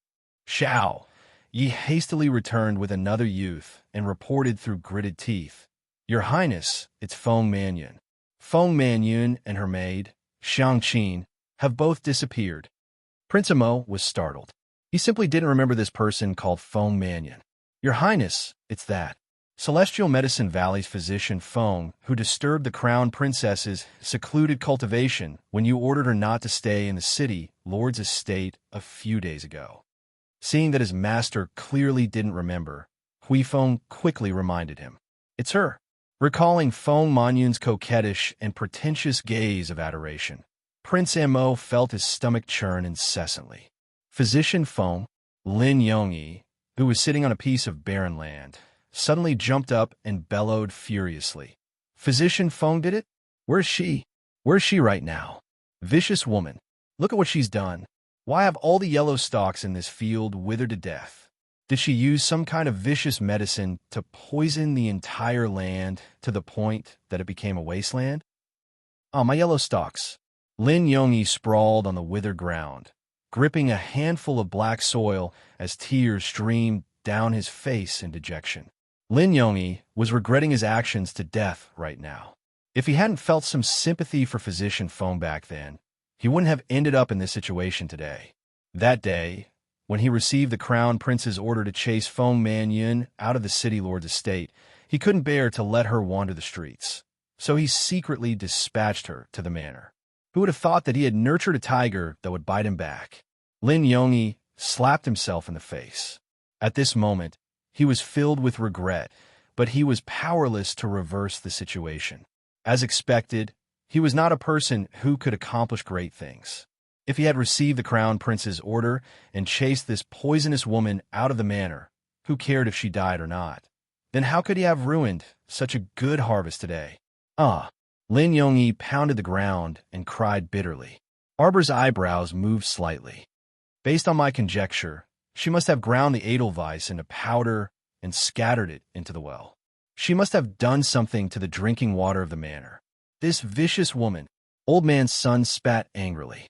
Xiao Yi hastily returned with another youth and reported through gritted teeth. Your Highness, it's Feng Manyun. Feng Manyun and her maid, Xiang Qin, have both disappeared. Prince Amo was startled. He simply didn't remember this person called Feng Manyun. Your Highness, it's that. Celestial Medicine Valley's physician Feng, who disturbed the Crown Princess's secluded cultivation when you ordered her not to stay in the city Lord's estate a few days ago. Seeing that his master clearly didn't remember, Hui Feng quickly reminded him. It's her. Recalling Feng Manyun's coquettish and pretentious gaze of adoration, Prince Amo felt his stomach churn incessantly. Physician Feng, Lin Yongyi, who was sitting on a piece of barren land, suddenly jumped up and bellowed furiously. Physician Feng did it? Where's she? Where's she right now? Vicious woman. Look at what she's done. Why have all the yellow stalks in this field withered to death? Did she use some kind of vicious medicine to poison the entire land to the point that it became a wasteland? Oh, my yellow stalks. Lin Yongyi sprawled on the withered ground, gripping a handful of black soil as tears streamed down his face in dejection. Lin Yongyi was regretting his actions to death right now. If he hadn't felt some sympathy for Physician Feng back then, he wouldn't have ended up in this situation today. That day, when he received the crown prince's order to chase Feng Manyun out of the city lord's estate, he couldn't bear to let her wander the streets. So he secretly dispatched her to the manor. Who would have thought that he had nurtured a tiger that would bite him back? Lin Yongyi slapped himself in the face. At this moment, he was filled with regret, but he was powerless to reverse the situation. As expected, he was not a person who could accomplish great things. If he had received the crown prince's order and chased this poisonous woman out of the manor, who cared if she died or not? Then how could he have ruined such a good harvest today? Lin Yongyi pounded the ground and cried bitterly. Arbor's eyebrows moved slightly. Based on my conjecture, she must have ground the edelweiss into powder and scattered it into the well. She must have done something to the drinking water of the manor. This vicious woman. Old man's son spat angrily.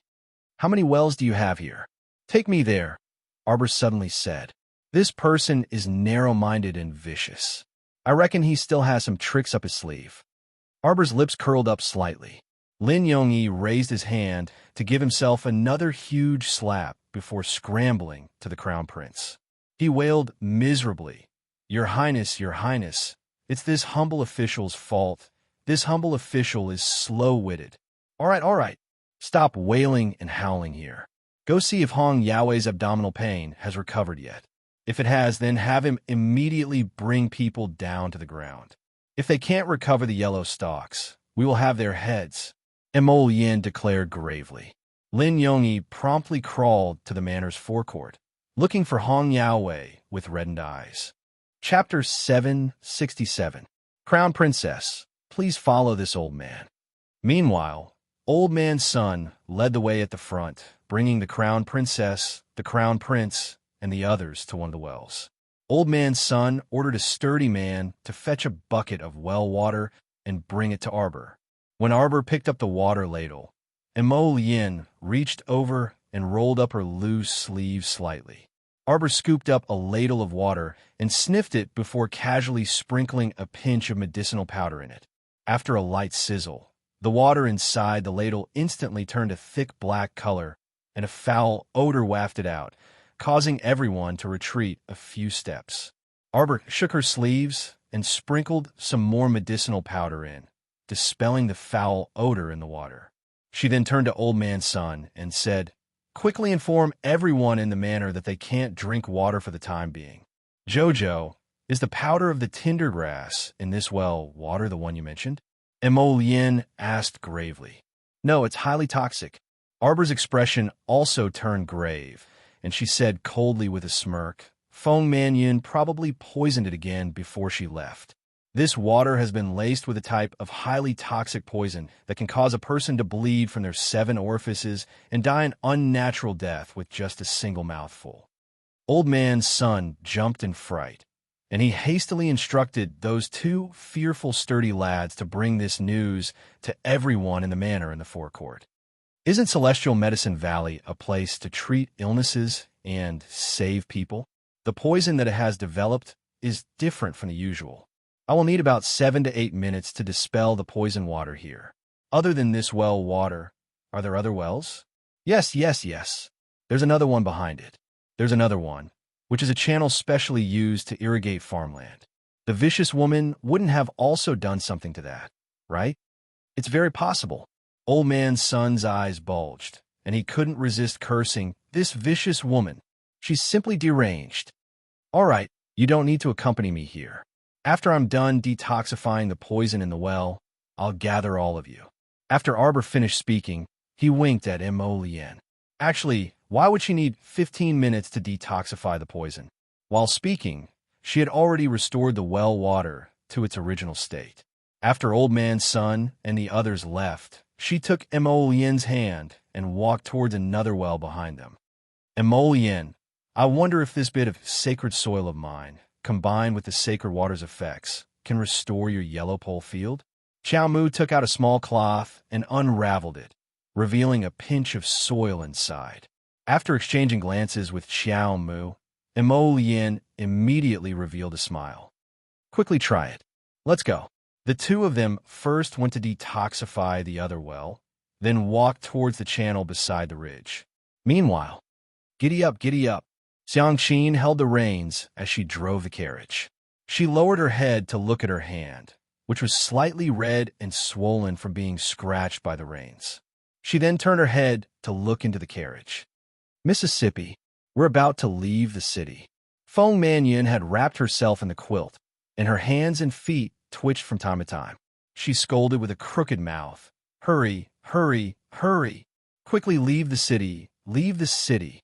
How many wells do you have here? Take me there, Arbor suddenly said. This person is narrow-minded and vicious. I reckon he still has some tricks up his sleeve. Arbor's lips curled up slightly. Lin Yongyi raised his hand to give himself another huge slap before scrambling to the crown prince. He wailed miserably, Your Highness, it's this humble official's fault. This humble official is slow-witted. All right. Stop wailing and howling here. Go see if Hong Yao's abdominal pain has recovered yet. If it has, then have him immediately bring people down to the ground. If they can't recover the yellow stalks, we will have their heads, Mo Yin declared gravely. Lin Yongyi promptly crawled to the manor's forecourt, looking for Hong Yao with reddened eyes. Chapter 767. Crown Princess, please follow this old man. Meanwhile, Old Man's son led the way at the front, bringing the crown princess, the crown prince, and the others to one of the wells. Old Man's son ordered a sturdy man to fetch a bucket of well water and bring it to Arbor. When Arbor picked up the water ladle, Mo Yin reached over and rolled up her loose sleeve slightly. Arbor scooped up a ladle of water and sniffed it before casually sprinkling a pinch of medicinal powder in it. After a light sizzle, the water inside the ladle instantly turned a thick black color, and a foul odor wafted out, causing everyone to retreat a few steps. Arbor shook her sleeves and sprinkled some more medicinal powder in, dispelling the foul odor in the water. She then turned to Old Man's son and said, Quickly inform everyone in the manor that they can't drink water for the time being. Jojo, is the powder of the tinder grass in this well water the one you mentioned? Mo Yin asked gravely. No, it's highly toxic. Arbor's expression also turned grave, and she said coldly with a smirk, Feng Manyun probably poisoned it again before she left. This water has been laced with a type of highly toxic poison that can cause a person to bleed from their 7 orifices and die an unnatural death with just a single mouthful. Old Man's son jumped in fright, and he hastily instructed those 2 fearful sturdy lads to bring this news to everyone in the manor in the forecourt. Isn't Celestial Medicine Valley a place to treat illnesses and save people? The poison that it has developed is different from the usual. I will need about 7 to 8 minutes to dispel the poison water here. Other than this well water, are there other wells? Yes. There's another one behind it. There's another one, which is a channel specially used to irrigate farmland. The vicious woman wouldn't have also done something to that, right? It's very possible. Old Man's son's eyes bulged, and he couldn't resist cursing, This vicious woman. She's simply deranged. All right, you don't need to accompany me here. After I'm done detoxifying the poison in the well, I'll gather all of you. After Arbor finished speaking, he winked at Mo Lien. Actually, why would she need 15 minutes to detoxify the poison? While speaking, she had already restored the well water to its original state. After Old Man's son and the others left, she took Mo Lien's hand and walked towards another well behind them. Mo Lien, I wonder if this bit of sacred soil of mine, combined with the sacred water's effects, can restore your yellow pole field? Xiao Mu took out a small cloth and unraveled it, revealing a pinch of soil inside. After exchanging glances with Xiao Mu, Mo Lien immediately revealed a smile. Quickly try it. Let's go. The 2 of them first went to detoxify the other well, then walked towards the channel beside the ridge. Meanwhile, Giddy up, giddy up. Xiangqin held the reins as she drove the carriage. She lowered her head to look at her hand, which was slightly red and swollen from being scratched by the reins. She then turned her head to look into the carriage. Mississippi, we're about to leave the city. Feng Manyun had wrapped herself in the quilt, and her hands and feet twitched from time to time. She scolded with a crooked mouth. Hurry, hurry, hurry. Quickly leave the city, leave the city.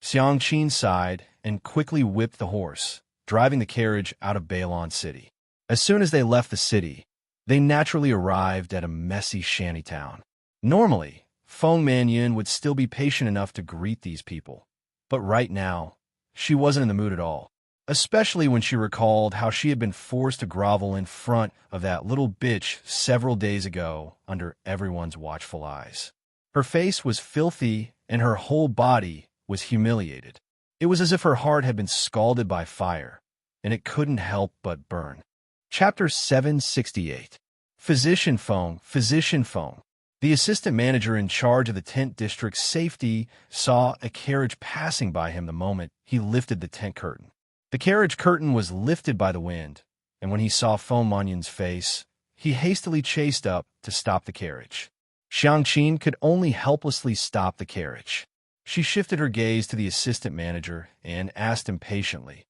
Xiangqin sighed and quickly whipped the horse, driving the carriage out of Bailon City. As soon as they left the city, they naturally arrived at a messy shantytown. Normally, Feng Manyun would still be patient enough to greet these people, but right now, she wasn't in the mood at all, especially when she recalled how she had been forced to grovel in front of that little bitch several days ago under everyone's watchful eyes. Her face was filthy and her whole body was humiliated. It was as if her heart had been scalded by fire, and it couldn't help but burn. Chapter 768. Physician Feng, Physician Feng. The assistant manager in charge of the tent district's safety saw a carriage passing by him the moment he lifted the tent curtain. The carriage curtain was lifted by the wind, and when he saw Feng Manyun's face, he hastily chased up to stop the carriage. Xiangqin could only helplessly stop the carriage. She shifted her gaze to the assistant manager and asked impatiently,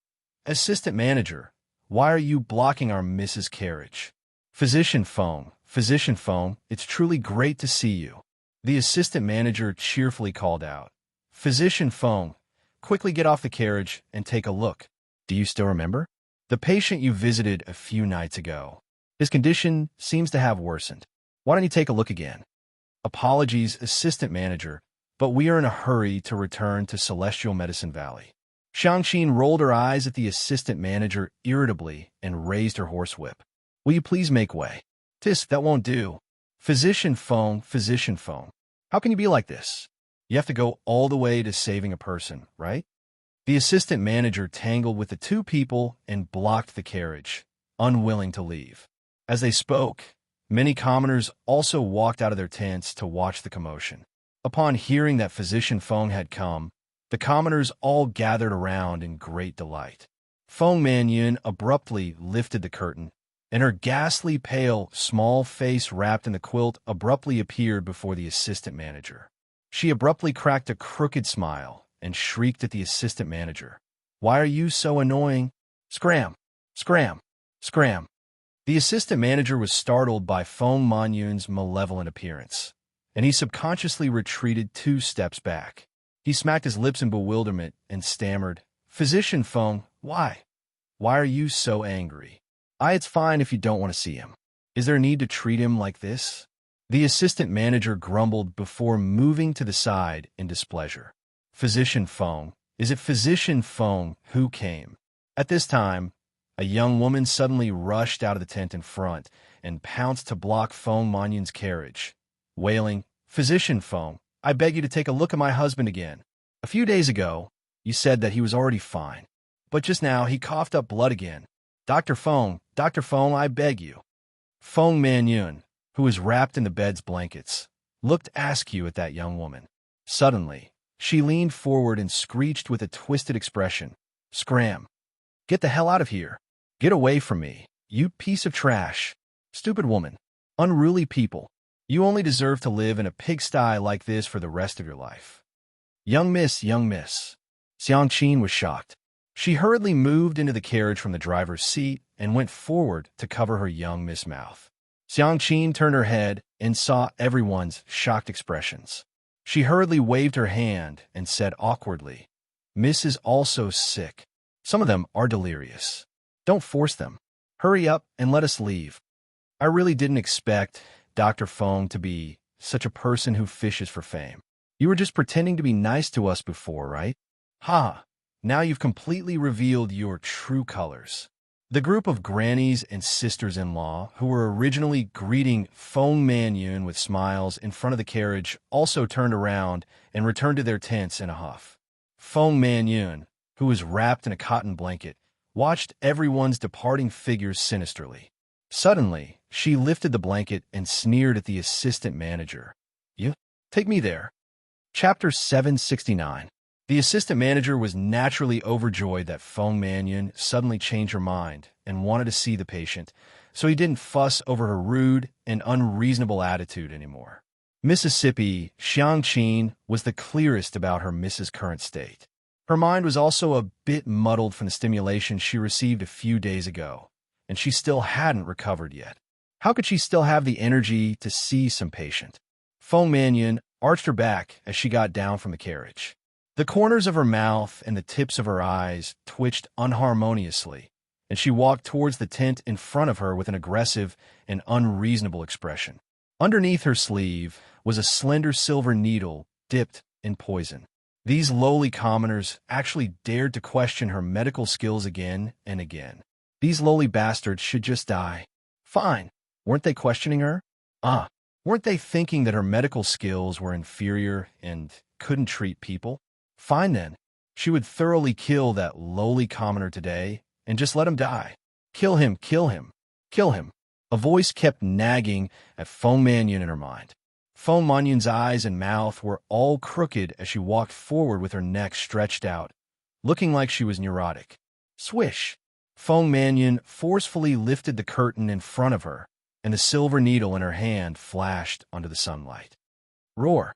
"Assistant manager, why are you blocking our Mrs. Carriage?" Physician Feng, it's truly great to see you," the assistant manager cheerfully called out. Physician Feng, quickly get off the carriage and take a look. Do you still remember? The patient you visited a few nights ago. His condition seems to have worsened. Why don't you take a look again? Apologies, assistant manager, but we are in a hurry to return to Celestial Medicine Valley. Xiangqin rolled her eyes at the assistant manager irritably and raised her horsewhip. Will you please make way? Tisk, that won't do. Physician Feng, how can you be like this? You have to go all the way to saving a person, right? The assistant manager tangled with the two people and blocked the carriage, unwilling to leave. As they spoke, many commoners also walked out of their tents to watch the commotion. Upon hearing that Physician Feng had come, the commoners all gathered around in great delight. Feng Manyun abruptly lifted the curtain, and her ghastly pale, small face wrapped in the quilt abruptly appeared before the assistant manager. She abruptly cracked a crooked smile and shrieked at the assistant manager. Why are you so annoying? Scram! Scram! Scram! The assistant manager was startled by Feng Manyun's malevolent appearance, and he subconsciously retreated 2 steps back. He smacked his lips in bewilderment and stammered, Physician Feng, why? Why are you so angry? It's fine if you don't want to see him. Is there a need to treat him like this? The assistant manager grumbled before moving to the side in displeasure. Physician Feng, is it Physician Feng who came? At this time, a young woman suddenly rushed out of the tent in front and pounced to block Feng Manyun's carriage, wailing, Physician Feng, I beg you to take a look at my husband again. A few days ago, you said that he was already fine, but just now he coughed up blood again. Dr. Feng, I beg you. Feng Manyun, who was wrapped in the bed's blankets, looked askew at that young woman. Suddenly, she leaned forward and screeched with a twisted expression, Scram! Get the hell out of here! Get away from me, you piece of trash! Stupid woman! Unruly people! You only deserve to live in a pigsty like this for the rest of your life. Young miss. Xiangqin was shocked. She hurriedly moved into the carriage from the driver's seat and went forward to cover her young miss mouth. Xiangqin turned her head and saw everyone's shocked expressions. She hurriedly waved her hand and said awkwardly, Miss is also sick. Some of them are delirious. Don't force them. Hurry up and let us leave. I really didn't expect Dr. Feng to be such a person who fishes for fame. You were just pretending to be nice to us before, right? Ha! Now you've completely revealed your true colors. The group of grannies and sisters-in-law who were originally greeting Feng Manyun with smiles in front of the carriage also turned around and returned to their tents in a huff. Feng Manyun, who was wrapped in a cotton blanket, watched everyone's departing figures sinisterly. Suddenly, she lifted the blanket and sneered at the assistant manager. You? Take me there. Chapter 769. The assistant manager was naturally overjoyed that Feng Mannion suddenly changed her mind and wanted to see the patient, so he didn't fuss over her rude and unreasonable attitude anymore. Mississippi Xiangqin was the clearest about her Mrs. current state. Her mind was also a bit muddled from the stimulation she received a few days ago, and she still hadn't recovered yet. How could she still have the energy to see some patient? Feng Mannion arched her back as she got down from the carriage. The corners of her mouth and the tips of her eyes twitched unharmoniously, and she walked towards the tent in front of her with an aggressive and unreasonable expression. Underneath her sleeve was a slender silver needle dipped in poison. These lowly commoners actually dared to question her medical skills again and again. These lowly bastards should just die. Fine. Weren't they questioning her? Weren't they thinking that her medical skills were inferior and couldn't treat people? Fine then. She would thoroughly kill that lowly commoner today and just let him die. Kill him, kill him, kill him. A voice kept nagging at Feng Mannion in her mind. Feng Mannion's eyes and mouth were all crooked as she walked forward with her neck stretched out, looking like she was neurotic. Swish! Feng Mannion forcefully lifted the curtain in front of her, and the silver needle in her hand flashed onto the sunlight. Roar!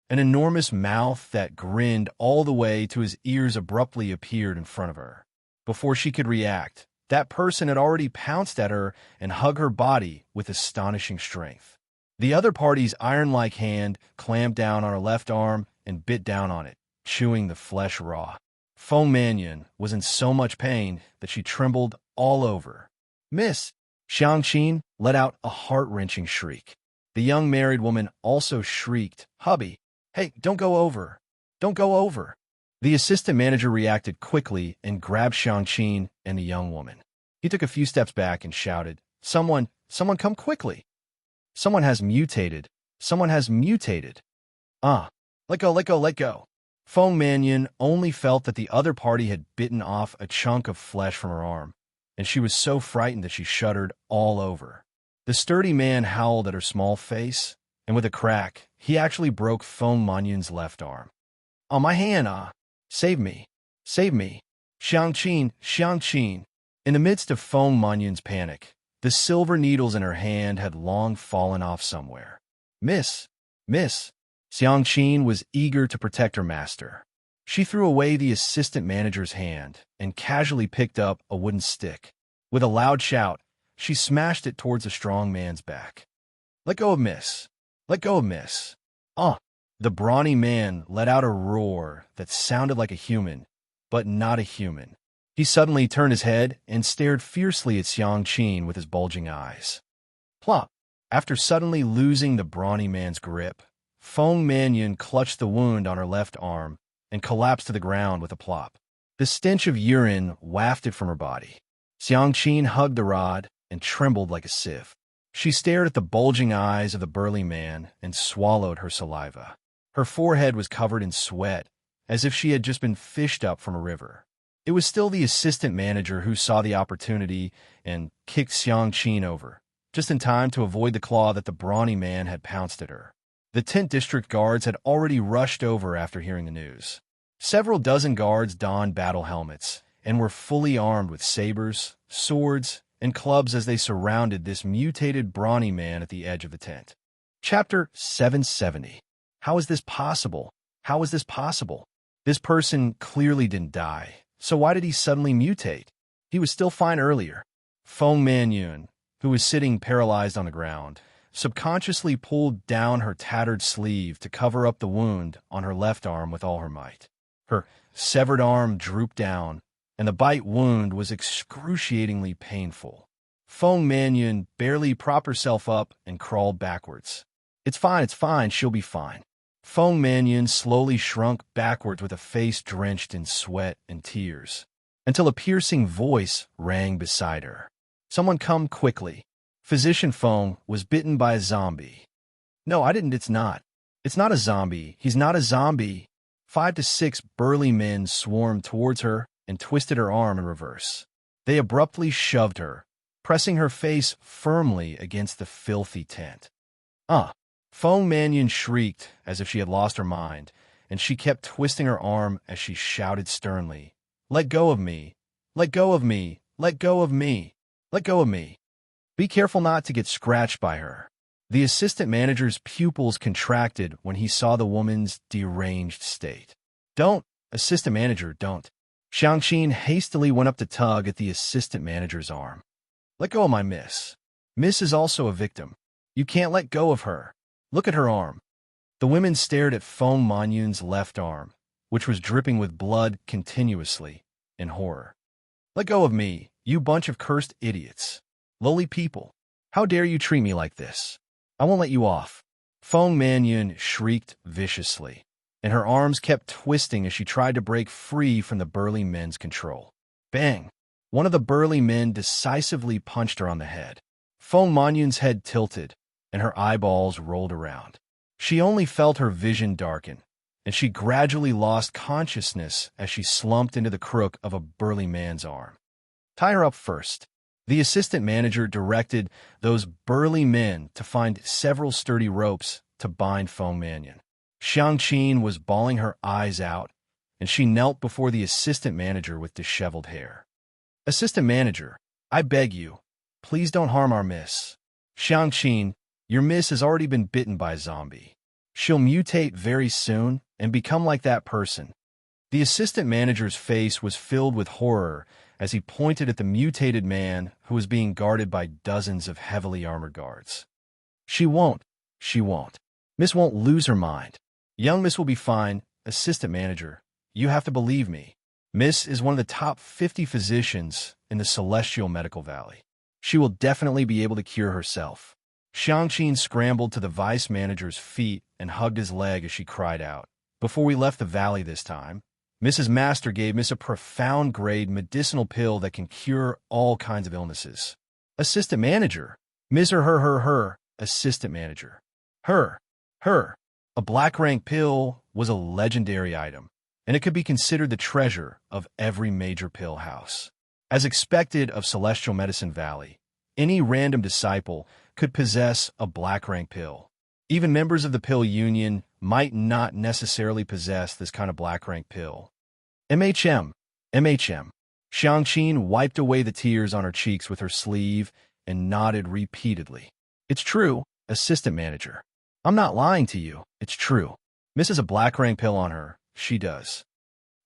An enormous mouth that grinned all the way to his ears abruptly appeared in front of her. Before she could react, that person had already pounced at her and hugged her body with astonishing strength. The other party's iron-like hand clamped down on her left arm and bit down on it, chewing the flesh raw. Feng Mannion was in so much pain that she trembled all over. Miss Xiangqin let out a heart-wrenching shriek. The young married woman also shrieked, "Hubby, hey, don't go over. Don't go over." The assistant manager reacted quickly and grabbed Xiangqin and the young woman. He took a few steps back and shouted, Someone come quickly. Someone has mutated. Someone has mutated. Let go, let go, let go." Feng Mannion only felt that the other party had bitten off a chunk of flesh from her arm, and she was so frightened that she shuddered all over. The sturdy man howled at her small face, and with a crack, he actually broke Feng Mannion's left arm. "Oh, my hand, Save me. Save me. Xiangqin, Xiangqin." In the midst of Feng Mannion's panic, the silver needles in her hand had long fallen off somewhere. Miss. Xiangqin was eager to protect her master. She threw away the assistant manager's hand and casually picked up a wooden stick. With a loud shout, she smashed it towards the strong man's back. "Let go of Miss. Let go of Miss." The brawny man let out a roar that sounded like a human, but not a human. He suddenly turned his head and stared fiercely at Xiangqin with his bulging eyes. Plop! After suddenly losing the brawny man's grip, Feng Mannion clutched the wound on her left arm and collapsed to the ground with a plop. The stench of urine wafted from her body. Xiangqin hugged the rod and trembled like a sieve. She stared at the bulging eyes of the burly man and swallowed her saliva. Her forehead was covered in sweat, as if she had just been fished up from a river. It was still the assistant manager who saw the opportunity and kicked Xiangqin over, just in time to avoid the claw that the brawny man had pounced at her. The tent district guards had already rushed over after hearing the news. Several dozen guards donned battle helmets and were fully armed with sabers, swords, and clubs as they surrounded this mutated brawny man at the edge of the tent. Chapter 770. How is this possible? How is this possible? This person clearly didn't die, so why did he suddenly mutate? He was still fine earlier. Feng Mannion, who was sitting paralyzed on the ground, subconsciously pulled down her tattered sleeve to cover up the wound on her left arm with all her might. Her severed arm drooped down, and the bite wound was excruciatingly painful. Feng Mannion barely propped herself up and crawled backwards. It's fine, she'll be fine." Feng Mannion slowly shrunk backwards with a face drenched in sweat and tears, until a piercing voice rang beside her. "Someone come quickly. Physician Feng was bitten by a zombie." "No, I didn't, it's not. It's not a zombie. He's not a zombie." 5 to 6 burly men swarmed towards her and twisted her arm in reverse. They abruptly shoved her, pressing her face firmly against the filthy tent. Feng Mannion shrieked as if she had lost her mind, and she kept twisting her arm as she shouted sternly, "Let go of me! Let go of me! Let go of me! Let go of me!" Be careful not to get scratched by her. The assistant manager's pupils contracted when he saw the woman's deranged state. "Don't, assistant manager, don't." Xiangqin hastily went up to tug at the assistant manager's arm. "Let go of my miss. Miss is also a victim. You can't let go of her. Look at her arm." The women stared at Feng Manyun's left arm, which was dripping with blood continuously, in horror. "Let go of me, you bunch of cursed idiots. Lowly people. How dare you treat me like this? I won't let you off." Feng Manyun shrieked viciously, and her arms kept twisting as she tried to break free from the burly men's control. Bang! One of the burly men decisively punched her on the head. Feng Manyun's head tilted, and her eyeballs rolled around. She only felt her vision darken, and she gradually lost consciousness as she slumped into the crook of a burly man's arm. "Tie her up first." The assistant manager directed those burly men to find several sturdy ropes to bind Feng Manyun. Xiangqin was bawling her eyes out, and she knelt before the assistant manager with disheveled hair. "Assistant manager, I beg you, please don't harm our miss. Xiangqin, your miss has already been bitten by a zombie. She'll mutate very soon and become like that person." The assistant manager's face was filled with horror as he pointed at the mutated man who was being guarded by dozens of heavily armored guards. She won't. Miss won't lose her mind. Young Miss will be fine. Assistant manager, you have to believe me. Miss is one of the top 50 physicians in the Celestial Medical Valley. She will definitely be able to cure herself." Xiangqin scrambled to the vice manager's feet and hugged his leg as she cried out. "Before we left the valley this time, Mrs. Master gave Miss a profound-grade medicinal pill that can cure all kinds of illnesses." "Assistant manager, Miss or her, assistant manager. Her. A black-rank pill was a legendary item, and it could be considered the treasure of every major pill house. As expected of Celestial Medicine Valley, any random disciple could possess a black-rank pill. Even members of the pill union might not necessarily possess this kind of black-rank pill. MHM. Xiangqin wiped away the tears on her cheeks with her sleeve and nodded repeatedly. "It's true, assistant manager. I'm not lying to you. It's true. Miss has a black-rank pill on her. She does."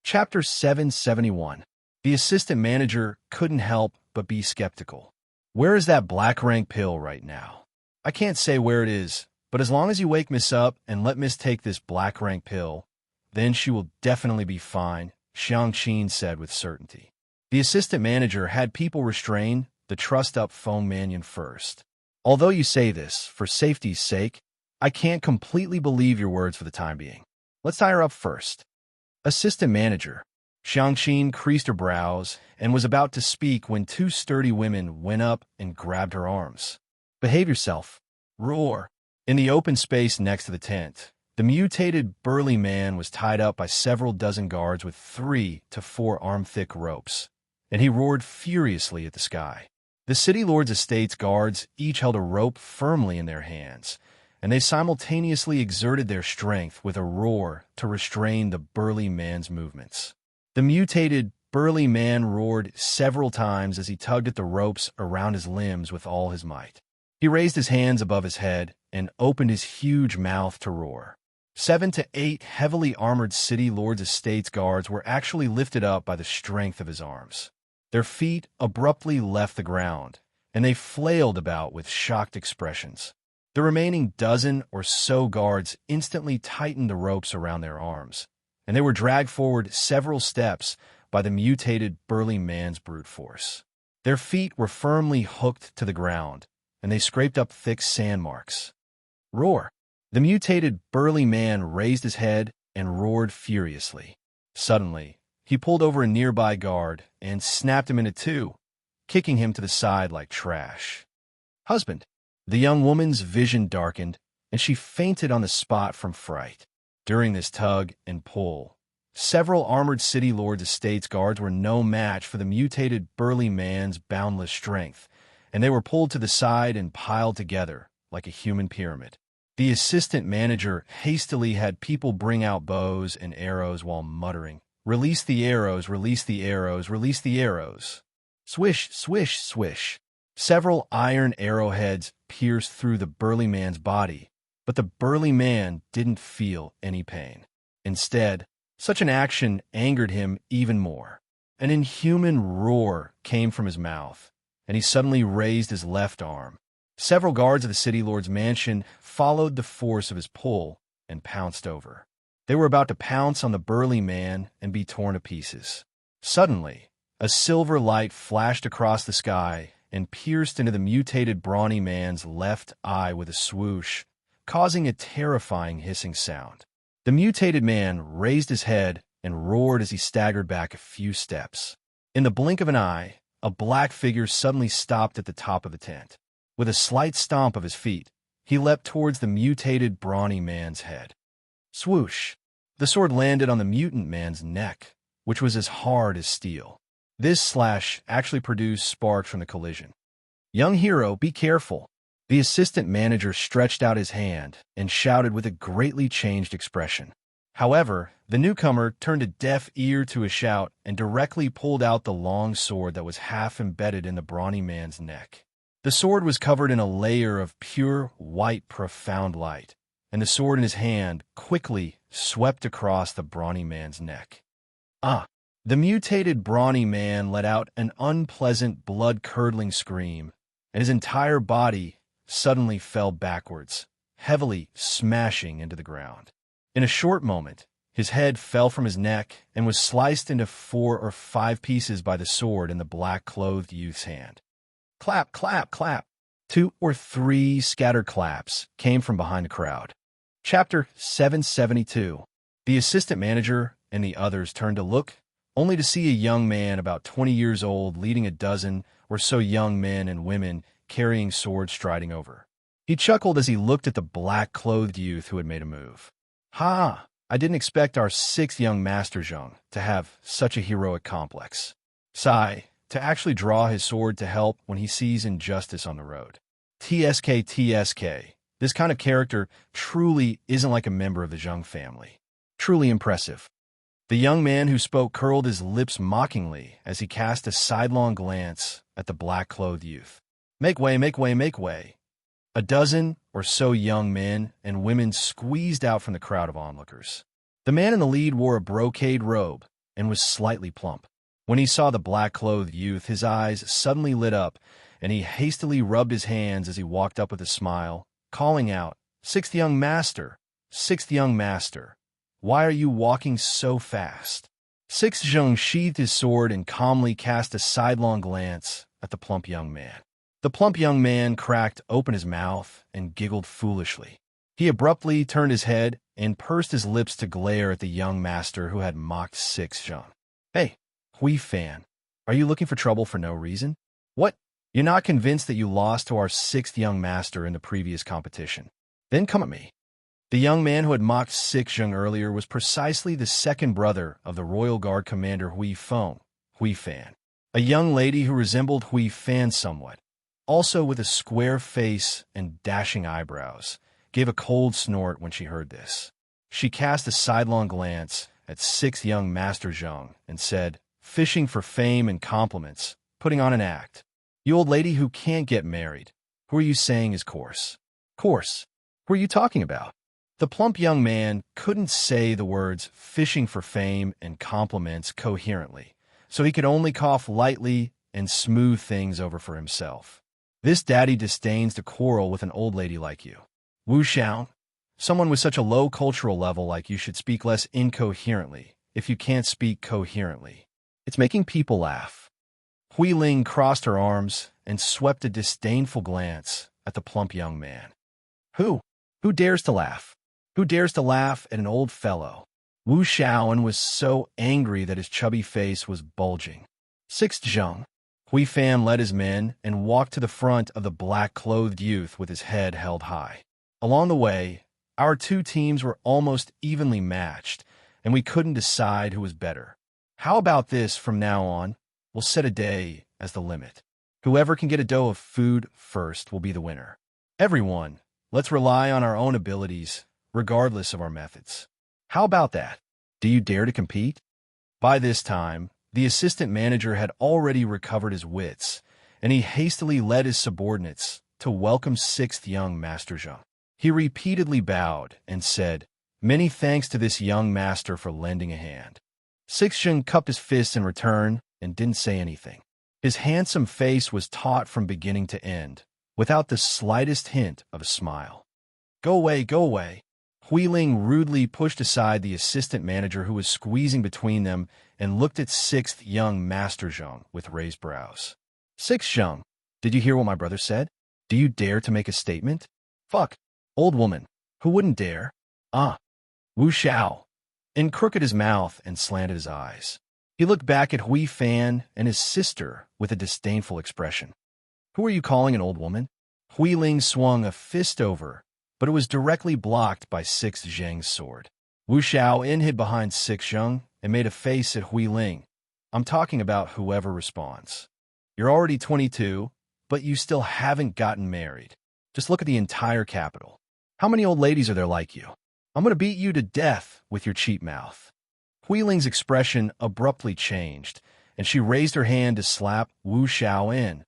Chapter 771. The assistant manager couldn't help but be skeptical. "Where is that black-rank pill right now?" "I can't say where it is, but as long as you wake Miss up and let Miss take this black-rank pill, then she will definitely be fine," Xiangqin said with certainty. The assistant manager had people restrain the trust-up Feng Manyun first. "Although you say this, for safety's sake, I can't completely believe your words for the time being. Let's tie her up first." "Assistant manager." Xiangqin creased her brows and was about to speak when two sturdy women went up and grabbed her arms. "Behave yourself." Roar. In the open space next to the tent, the mutated burly man was tied up by several dozen guards with 3 to 4 arm-thick ropes, and he roared furiously at the sky. The city lord's estate's guards each held a rope firmly in their hands, and they simultaneously exerted their strength with a roar to restrain the burly man's movements. The mutated burly man roared several times as he tugged at the ropes around his limbs with all his might. He raised his hands above his head and opened his huge mouth to roar. 7 to 8 heavily armored city lord's estate's guards were actually lifted up by the strength of his arms. Their feet abruptly left the ground, and they flailed about with shocked expressions. The remaining dozen or so guards instantly tightened the ropes around their arms, and they were dragged forward several steps by the mutated burly man's brute force. Their feet were firmly hooked to the ground, and they scraped up thick sand marks. Roar! The mutated burly man raised his head and roared furiously. Suddenly, he pulled over a nearby guard and snapped him into two, kicking him to the side like trash. "Husband!" The young woman's vision darkened, and she fainted on the spot from fright. During this tug and pull, several armored city lords' estates guards were no match for the mutated burly man's boundless strength, and they were pulled to the side and piled together like a human pyramid. The assistant manager hastily had people bring out bows and arrows while muttering, "Release the arrows, release the arrows, release the arrows." Swish, swish, swish. Several iron arrowheads pierced through the burly man's body, but the burly man didn't feel any pain. Instead, such an action angered him even more. An inhuman roar came from his mouth, and he suddenly raised his left arm. Several guards of the city lord's mansion followed the force of his pull and pounced over. They were about to pounce on the burly man and be torn to pieces. Suddenly, a silver light flashed across the sky and pierced into the mutated brawny man's left eye with a swoosh, causing a terrifying hissing sound. The mutated man raised his head and roared as he staggered back a few steps. In the blink of an eye, a black figure suddenly stopped at the top of the tent. With a slight stomp of his feet, he leapt towards the mutated brawny man's head. Swoosh! The sword landed on the mutant man's neck, which was as hard as steel. This slash actually produced sparks from the collision. "Young hero, be careful." The assistant manager stretched out his hand and shouted with a greatly changed expression. However, the newcomer turned a deaf ear to his shout and directly pulled out the long sword that was half embedded in the brawny man's neck. The sword was covered in a layer of pure, white, profound light, and the sword in his hand quickly swept across the brawny man's neck. Ah! The mutated brawny man let out an unpleasant, blood-curdling scream, and his entire body suddenly fell backwards, heavily smashing into the ground. In a short moment, his head fell from his neck and was sliced into 4 or 5 pieces by the sword in the black-clothed youth's hand. Clap, clap, clap. 2 or 3 scattered claps came from behind the crowd. Chapter 772. The assistant manager and the others turned to look, only to see a young man about 20 years old leading a dozen or so young men and women carrying swords striding over. He chuckled as he looked at the black-clothed youth who had made a move. "Ha! I didn't expect our 6th young Master Zheng to have such a heroic complex. Sigh, to actually draw his sword to help when he sees injustice on the road. TSK, TSK. This kind of character truly isn't like a member of the Zheng family. Truly impressive." The young man who spoke curled his lips mockingly as he cast a sidelong glance at the black-clothed youth. "Make way, make way, make way." A dozen or so young men and women squeezed out from the crowd of onlookers. The man in the lead wore a brocade robe and was slightly plump. When he saw the black-clothed youth, his eyes suddenly lit up, and he hastily rubbed his hands as he walked up with a smile, calling out, "Sixth young master! 6th young master! Why are you walking so fast?" 6th Zheng sheathed his sword and calmly cast a sidelong glance at the plump young man. The plump young man cracked open his mouth and giggled foolishly. He abruptly turned his head and pursed his lips to glare at the young master who had mocked 6th Zheng. "Hey, Hui Fan, are you looking for trouble for no reason? What? You're not convinced that you lost to our 6th young master in the previous competition? Then come at me." The young man who had mocked 6th Zheng earlier was precisely the second brother of the Royal Guard commander Hui Fan, a young lady who resembled Hui Fan somewhat, also with a square face and dashing eyebrows, gave a cold snort when she heard this. She cast a sidelong glance at 6th young Master Zheng and said, "Fishing for fame and compliments, putting on an act. You old lady who can't get married. Who are you saying is coarse?" "Coarse? Who are you talking about?" The plump young man couldn't say the words "fishing for fame" and "compliments" coherently, so he could only cough lightly and smooth things over for himself. "This daddy disdains to quarrel with an old lady like you. Wu Xiao, someone with such a low cultural level like you should speak less incoherently if you can't speak coherently. It's making people laugh." Hui Ling crossed her arms and swept a disdainful glance at the plump young man. Who dares to laugh? Who dares to laugh at an old fellow?" Wu Xiaoan was so angry that his chubby face was bulging. 6th Zheng. Hui Fan led his men and walked to the front of the black-clothed youth with his head held high. Along the way, our 2 teams were almost evenly matched, and we couldn't decide who was better. How about this from now on? We'll set a day as the limit. Whoever can get a dough of food first will be the winner. Everyone, Let's rely on our own abilities, regardless of our methods. How about that? Do you dare to compete? By this time, the assistant manager had already recovered his wits, and he hastily led his subordinates to welcome sixth young Master Zheng. He repeatedly bowed and said, "Many thanks to this young master for lending a hand." Sixth Zheng cupped his fists in return and didn't say anything. His handsome face was taut from beginning to end, without the slightest hint of a smile. "Go away, go away." Hui Ling rudely pushed aside the assistant manager who was squeezing between them and looked at sixth young Master Zheng with raised brows. "Sixth Zheng, did you hear what my brother said? Do you dare to make a statement?" "Fuck, old woman, who wouldn't dare?" Wu Xiao, and crooked his mouth and slanted his eyes. He looked back at Hui Fan and his sister with a disdainful expression. "Who are you calling an old woman?" Hui Ling swung a fist over, but it was directly blocked by Sixth Zheng's sword. Wu Xiao hid behind Sixth Zheng and made a face at Hui Ling. "I'm talking about whoever responds. You're already 22, but you still haven't gotten married. Just look at the entire capital. How many old ladies are there like you? I'm going to beat you to death with your cheap mouth." Hui Ling's expression abruptly changed, and she raised her hand to slap Wu Xiao,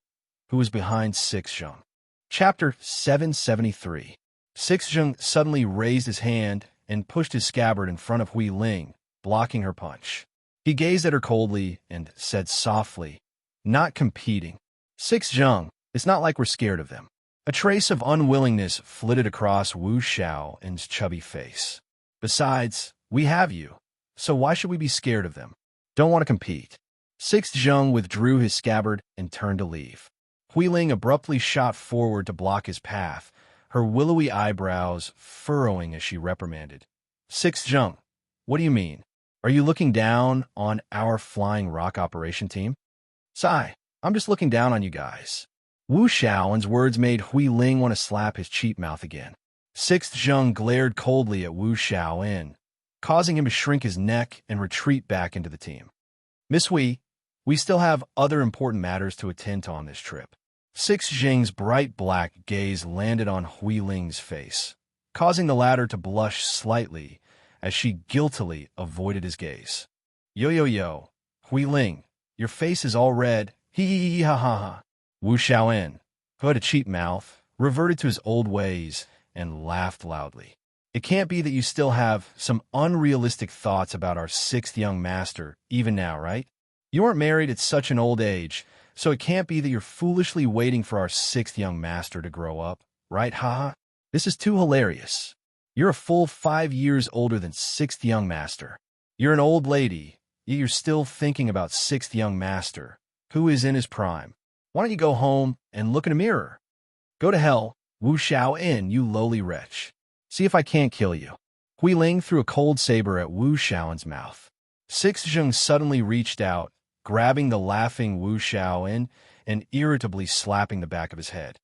who was behind Sixth Zheng. Chapter 773. Sixth Zheng suddenly raised his hand and pushed his scabbard in front of Hui Ling, blocking her punch. He gazed at her coldly and said softly, "Not competing. Sixth Zheng, it's not like we're scared of them." A trace of unwillingness flitted across Wu Xiao's chubby face. "Besides, we have you, so why should we be scared of them? Don't want to compete." Sixth Zheng withdrew his scabbard and turned to leave. Hui Ling abruptly shot forward to block his path, her willowy eyebrows furrowing as she reprimanded. "Sixth Zheng, what do you mean? Are you looking down on our flying rock operation team?" "Sigh, I'm just looking down on you guys." Wu Xiao's words made Hui Ling want to slap his cheap mouth again. Sixth Zheng glared coldly at Wu Xiao, causing him to shrink his neck and retreat back into the team. "Miss Hui, we still have other important matters to attend to on this trip." Sixth Zheng's bright black gaze landed on Hui Ling's face, causing the latter to blush slightly as she guiltily avoided his gaze. Yo, Hui Ling, your face is all red. Hee ha ha ha." Wu Xiao, who had a cheap mouth, reverted to his old ways and laughed loudly. "It can't be that you still have some unrealistic thoughts about our sixth young master, even now, right? You aren't married at such an old age, so it can't be that you're foolishly waiting for our sixth young master to grow up, right, haha? This is too hilarious. You're a full 5 years older than sixth young master. You're an old lady, yet you're still thinking about sixth young master, who is in his prime. Why don't you go home and look in a mirror? Go to hell, Wu Xiao, you lowly wretch. See if I can't kill you." Hui Ling threw a cold saber at Wu Xiao's mouth. Sixth Zheng suddenly reached out, grabbing the laughing Wu Xiao and irritably slapping the back of his head.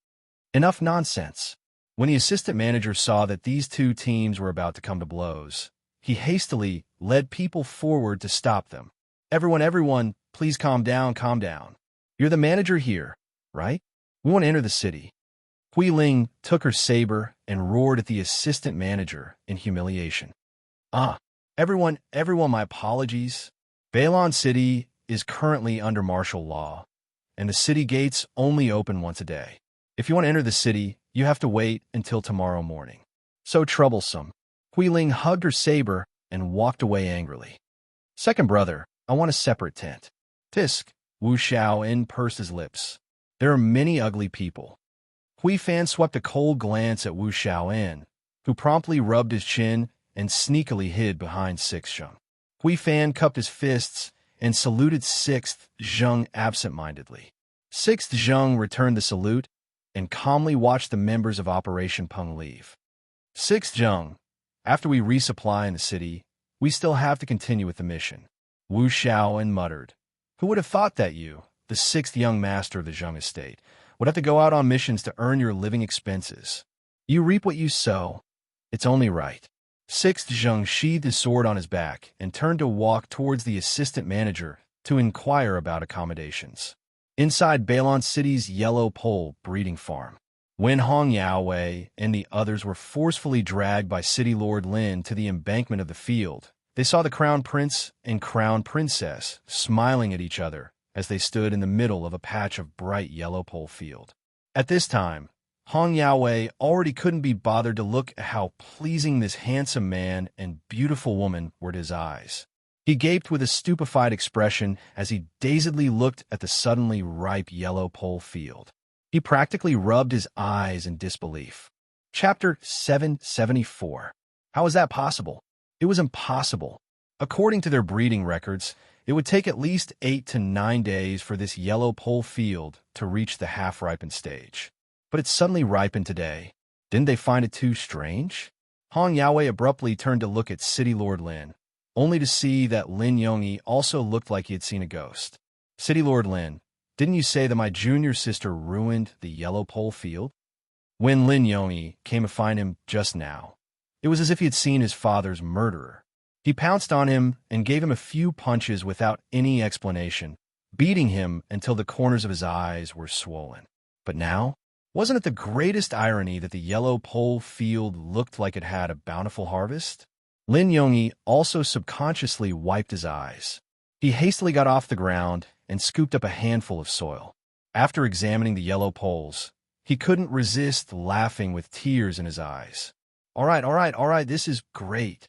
Enough nonsense. When the assistant manager saw that these two teams were about to come to blows, he hastily led people forward to stop them. Everyone, please calm down, calm down. You're the manager here, right? We want to enter the city." Hui Ling took her saber and roared at the assistant manager in humiliation. Everyone, my apologies. Bailon City is currently under martial law, and the city gates only open once a day. If you want to enter the city, you have to wait until tomorrow morning. So troublesome. Hui Ling hugged her saber and walked away angrily. "Second brother, I want a separate tent." "Tisk." Wu Xiao pursed his lips. "There are many ugly people." Hui Fan swept a cold glance at Wu Xiao, who promptly rubbed his chin and sneakily hid behind Sixth Zheng. Hui Fan cupped his fists and saluted Sixth Zheng absent-mindedly. Sixth Zheng returned the salute and calmly watched the members of Operation Peng leave. "Sixth Zheng, after we resupply in the city, we still have to continue with the mission." Wu Xiao muttered. "Who would have thought that you, the sixth young master of the Zheng estate, would have to go out on missions to earn your living expenses? You reap what you sow. It's only right." Sixth Zheng sheathed his sword on his back and turned to walk towards the assistant manager to inquire about accommodations. Inside Bailon City's Yellow Pole breeding farm, When Hong Yaowei and the others were forcefully dragged by City Lord Lin to the embankment of the field, they saw the Crown Prince and Crown Princess smiling at each other as they stood in the middle of a patch of bright yellow pole field. At this time, Hong Yaowei already couldn't be bothered to look at how pleasing this handsome man and beautiful woman were to his eyes. He gaped with a stupefied expression as he dazedly looked at the suddenly ripe yellow pole field. He practically rubbed his eyes in disbelief. Chapter 774. How was that possible? It was impossible. According to their breeding records, it would take at least 8 to 9 days for this yellow pole field to reach the half-ripened stage. But it suddenly ripened today. Didn't they find it too strange? Hong Yaowei abruptly turned to look at City Lord Lin, only to see that Lin Yongyi also looked like he had seen a ghost. City Lord Lin, didn't you say that my junior sister ruined the yellow pole field? When Lin Yongyi came to find him just now, it was as if he had seen his father's murderer. He pounced on him and gave him a few punches without any explanation, beating him until the corners of his eyes were swollen. But now, wasn't it the greatest irony that the yellow pole field looked like it had a bountiful harvest? Lin Yongyi also subconsciously wiped his eyes. He hastily got off the ground and scooped up a handful of soil. After examining the yellow poles, he couldn't resist laughing with tears in his eyes. All right, this is great.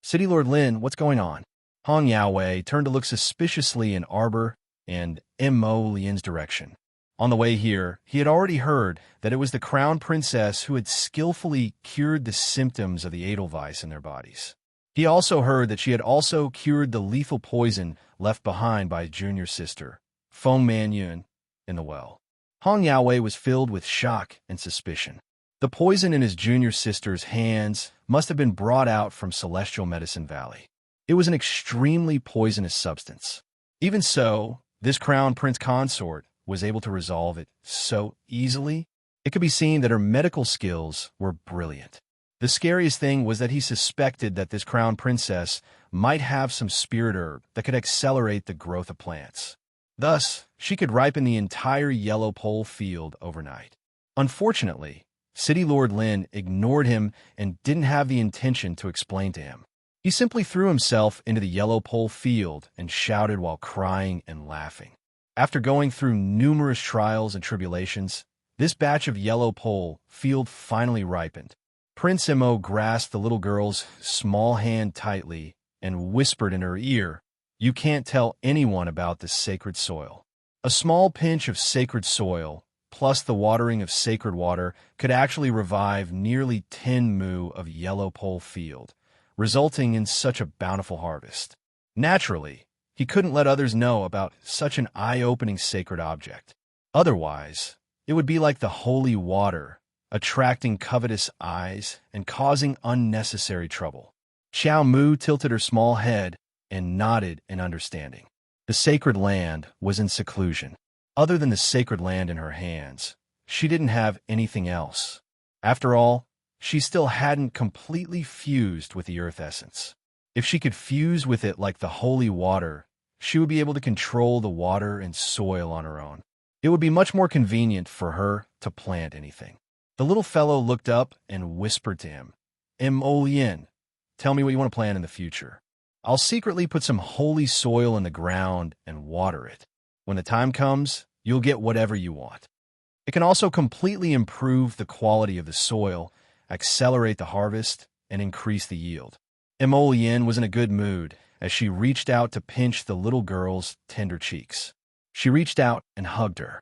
City Lord Lin, what's going on? Hong Yaowei turned to look suspiciously in Arbor and Mo Lian's direction. On the way here, he had already heard that it was the Crown Princess who had skillfully cured the symptoms of the Edelweiss in their bodies. He also heard that she had also cured the lethal poison left behind by his junior sister, Feng Manyun, in the well. Hong Yaowei was filled with shock and suspicion. The poison in his junior sister's hands must have been brought out from Celestial Medicine Valley. It was an extremely poisonous substance. Even so, this Crown Prince consort was able to resolve it so easily. It could be seen that her medical skills were brilliant. The scariest thing was that he suspected that this Crown Princess might have some spirit herb that could accelerate the growth of plants. Thus, she could ripen the entire yellow pole field overnight. Unfortunately, City Lord Lin ignored him and didn't have the intention to explain to him. He simply threw himself into the yellow pole field and shouted while crying and laughing. After going through numerous trials and tribulations, this batch of yellow pole field finally ripened. Prince Mo grasped the little girl's small hand tightly and whispered in her ear, "You can't tell anyone about this sacred soil." A small pinch of sacred soil, plus the watering of sacred water, could actually revive nearly 10 mu of yellow pole field, resulting in such a bountiful harvest. Naturally, he couldn't let others know about such an eye-opening sacred object. Otherwise, it would be like the holy water, attracting covetous eyes and causing unnecessary trouble. Xiao Mu tilted her small head and nodded in understanding. The sacred land was in seclusion. Other than the sacred land in her hands, she didn't have anything else. After all, she still hadn't completely fused with the earth essence. If she could fuse with it like the holy water, she would be able to control the water and soil on her own. It would be much more convenient for her to plant anything. The little fellow looked up and whispered to him, "Mo Lian, tell me what you want to plant in the future. I'll secretly put some holy soil in the ground and water it. When the time comes, you'll get whatever you want." It can also completely improve the quality of the soil, accelerate the harvest, and increase the yield. Mo Lian was in a good mood as she reached out to pinch the little girl's tender cheeks. She reached out and hugged her.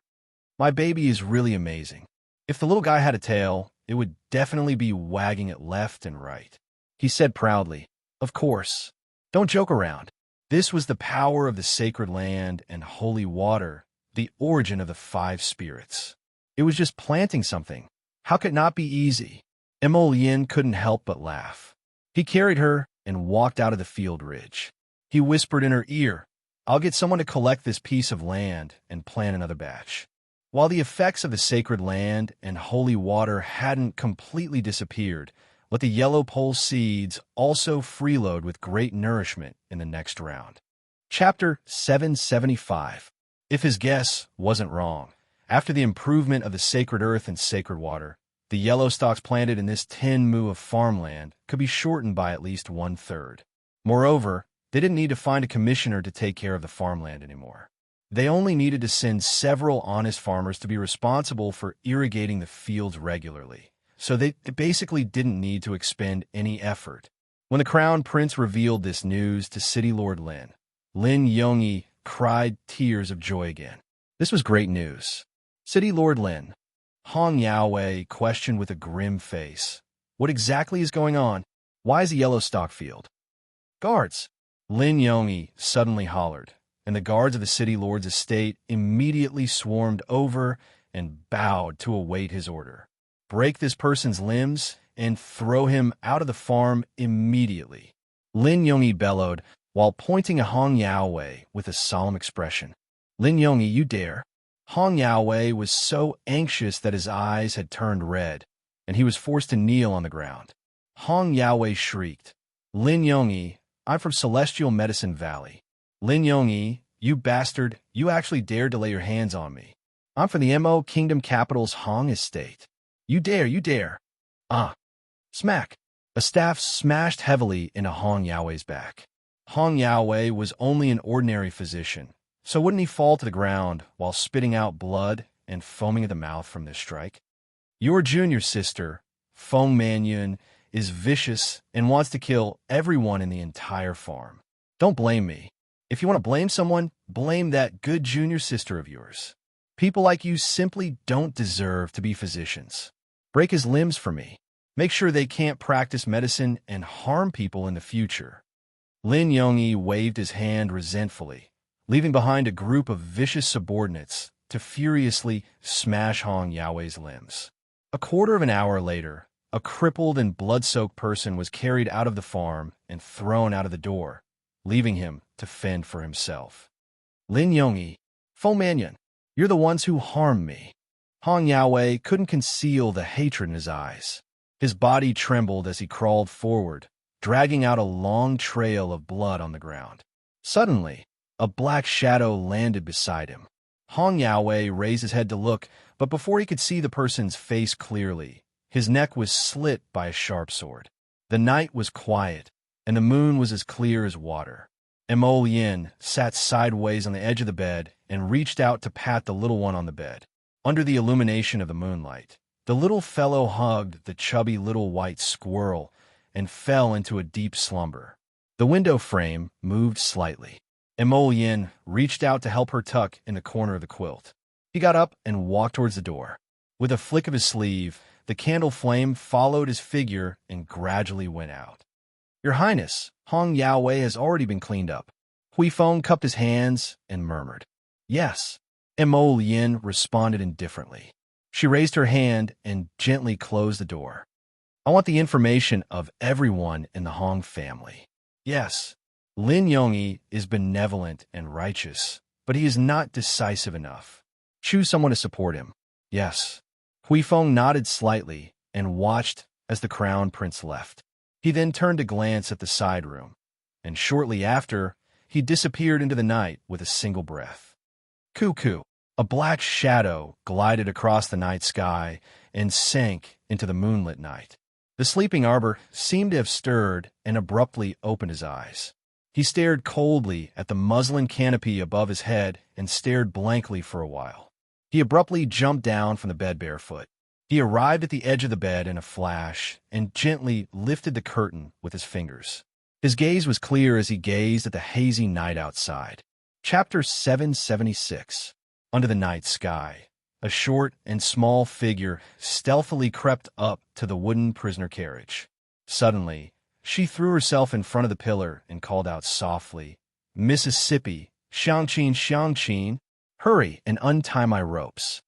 "My baby is really amazing. If the little guy had a tail, it would definitely be wagging it left and right," he said proudly. "Of course. Don't joke around. This was the power of the sacred land and holy water, the origin of the 5 spirits. It was just planting something. How could it not be easy?" Mo Lian couldn't help but laugh. He carried her and walked out of the field ridge. He whispered in her ear, "I'll get someone to collect this piece of land and plant another batch." While the effects of the sacred land and holy water hadn't completely disappeared, let the yellow pole seeds also freeload with great nourishment in the next round. Chapter 775. If his guess wasn't wrong, After the improvement of the sacred earth and sacred water, the yellow stalks planted in this 10 mu of farmland could be shortened by at least 1/3. Moreover, they didn't need to find a commissioner to take care of the farmland anymore. They only needed to send several honest farmers to be responsible for irrigating the fields regularly. So they basically didn't need to expend any effort. When the Crown Prince revealed this news to City Lord Lin Yongyi cried tears of joy again. This was great news. City Lord Lin, Hong Yaowei questioned with a grim face. What exactly is going on? Why is a yellow stock field? Guards! Lin Yongyi suddenly hollered, and the guards of the city lord's estate immediately swarmed over and bowed to await his order. Break this person's limbs and throw him out of the farm immediately. Lin Yongyi bellowed while pointing at Hong Yaowei with a solemn expression. Lin Yongyi, you dare! Hong Yaowei was so anxious that his eyes had turned red, and he was forced to kneel on the ground. Hong Yaowei shrieked, Lin Yongyi, I'm from Celestial Medicine Valley. Lin Yongyi, you bastard, you actually dared to lay your hands on me. I'm from the Mo Kingdom Capital's Hong Estate. You dare. Ah. Smack. A staff smashed heavily into Hong Yaowei's back. Hong Yaowei was only an ordinary physician, so wouldn't he fall to the ground while spitting out blood and foaming at the mouth from this strike? Your junior sister, Feng Manyun, is vicious and wants to kill everyone in the entire farm. Don't blame me. If you want to blame someone, blame that good junior sister of yours. People like you simply don't deserve to be physicians. Break his limbs for me. Make sure they can't practice medicine and harm people in the future. Lin Yongyi waved his hand resentfully, leaving behind a group of vicious subordinates to furiously smash Hong Yaowei's limbs. A quarter of an hour later, a crippled and blood-soaked person was carried out of the farm and thrown out of the door, leaving him to fend for himself. Lin Yongyi, Feng Manyun, you're the ones who harmed me. Hong Yaowei couldn't conceal the hatred in his eyes. His body trembled as he crawled forward, dragging out a long trail of blood on the ground. Suddenly, a black shadow landed beside him. Hong Yaowei raised his head to look, but before he could see the person's face clearly, his neck was slit by a sharp sword. The night was quiet, and the moon was as clear as water. Mo Yin sat sideways on the edge of the bed and reached out to pat the little one on the bed. Under the illumination of the moonlight, the little fellow hugged the chubby little white squirrel and fell into a deep slumber. The window frame moved slightly. Mo Yin reached out to help her tuck in the corner of the quilt. He got up and walked towards the door. With a flick of his sleeve, the candle flame followed his figure and gradually went out. Your Highness, Hong Yaowei has already been cleaned up. Hui Feng cupped his hands and murmured. Yes. Mo Yin responded indifferently. She raised her hand and gently closed the door. I want the information of everyone in the Hong family. Yes, Lin Yongyi is benevolent and righteous, but he is not decisive enough. Choose someone to support him. Yes. Hui Feng nodded slightly and watched as the Crown Prince left. He then turned to glance at the side room, and shortly after, he disappeared into the night with a single breath. Cuckoo! A black shadow glided across the night sky and sank into the moonlit night. The sleeping arbor seemed to have stirred and abruptly opened his eyes. He stared coldly at the muslin canopy above his head and stared blankly for a while. He abruptly jumped down from the bed barefoot. He arrived at the edge of the bed in a flash and gently lifted the curtain with his fingers. His gaze was clear as he gazed at the hazy night outside. Chapter 776. Under the night sky, a short and small figure stealthily crept up to the wooden prisoner carriage. Suddenly, she threw herself in front of the pillar and called out softly, Mississippi, Xiangqin, hurry and untie my ropes.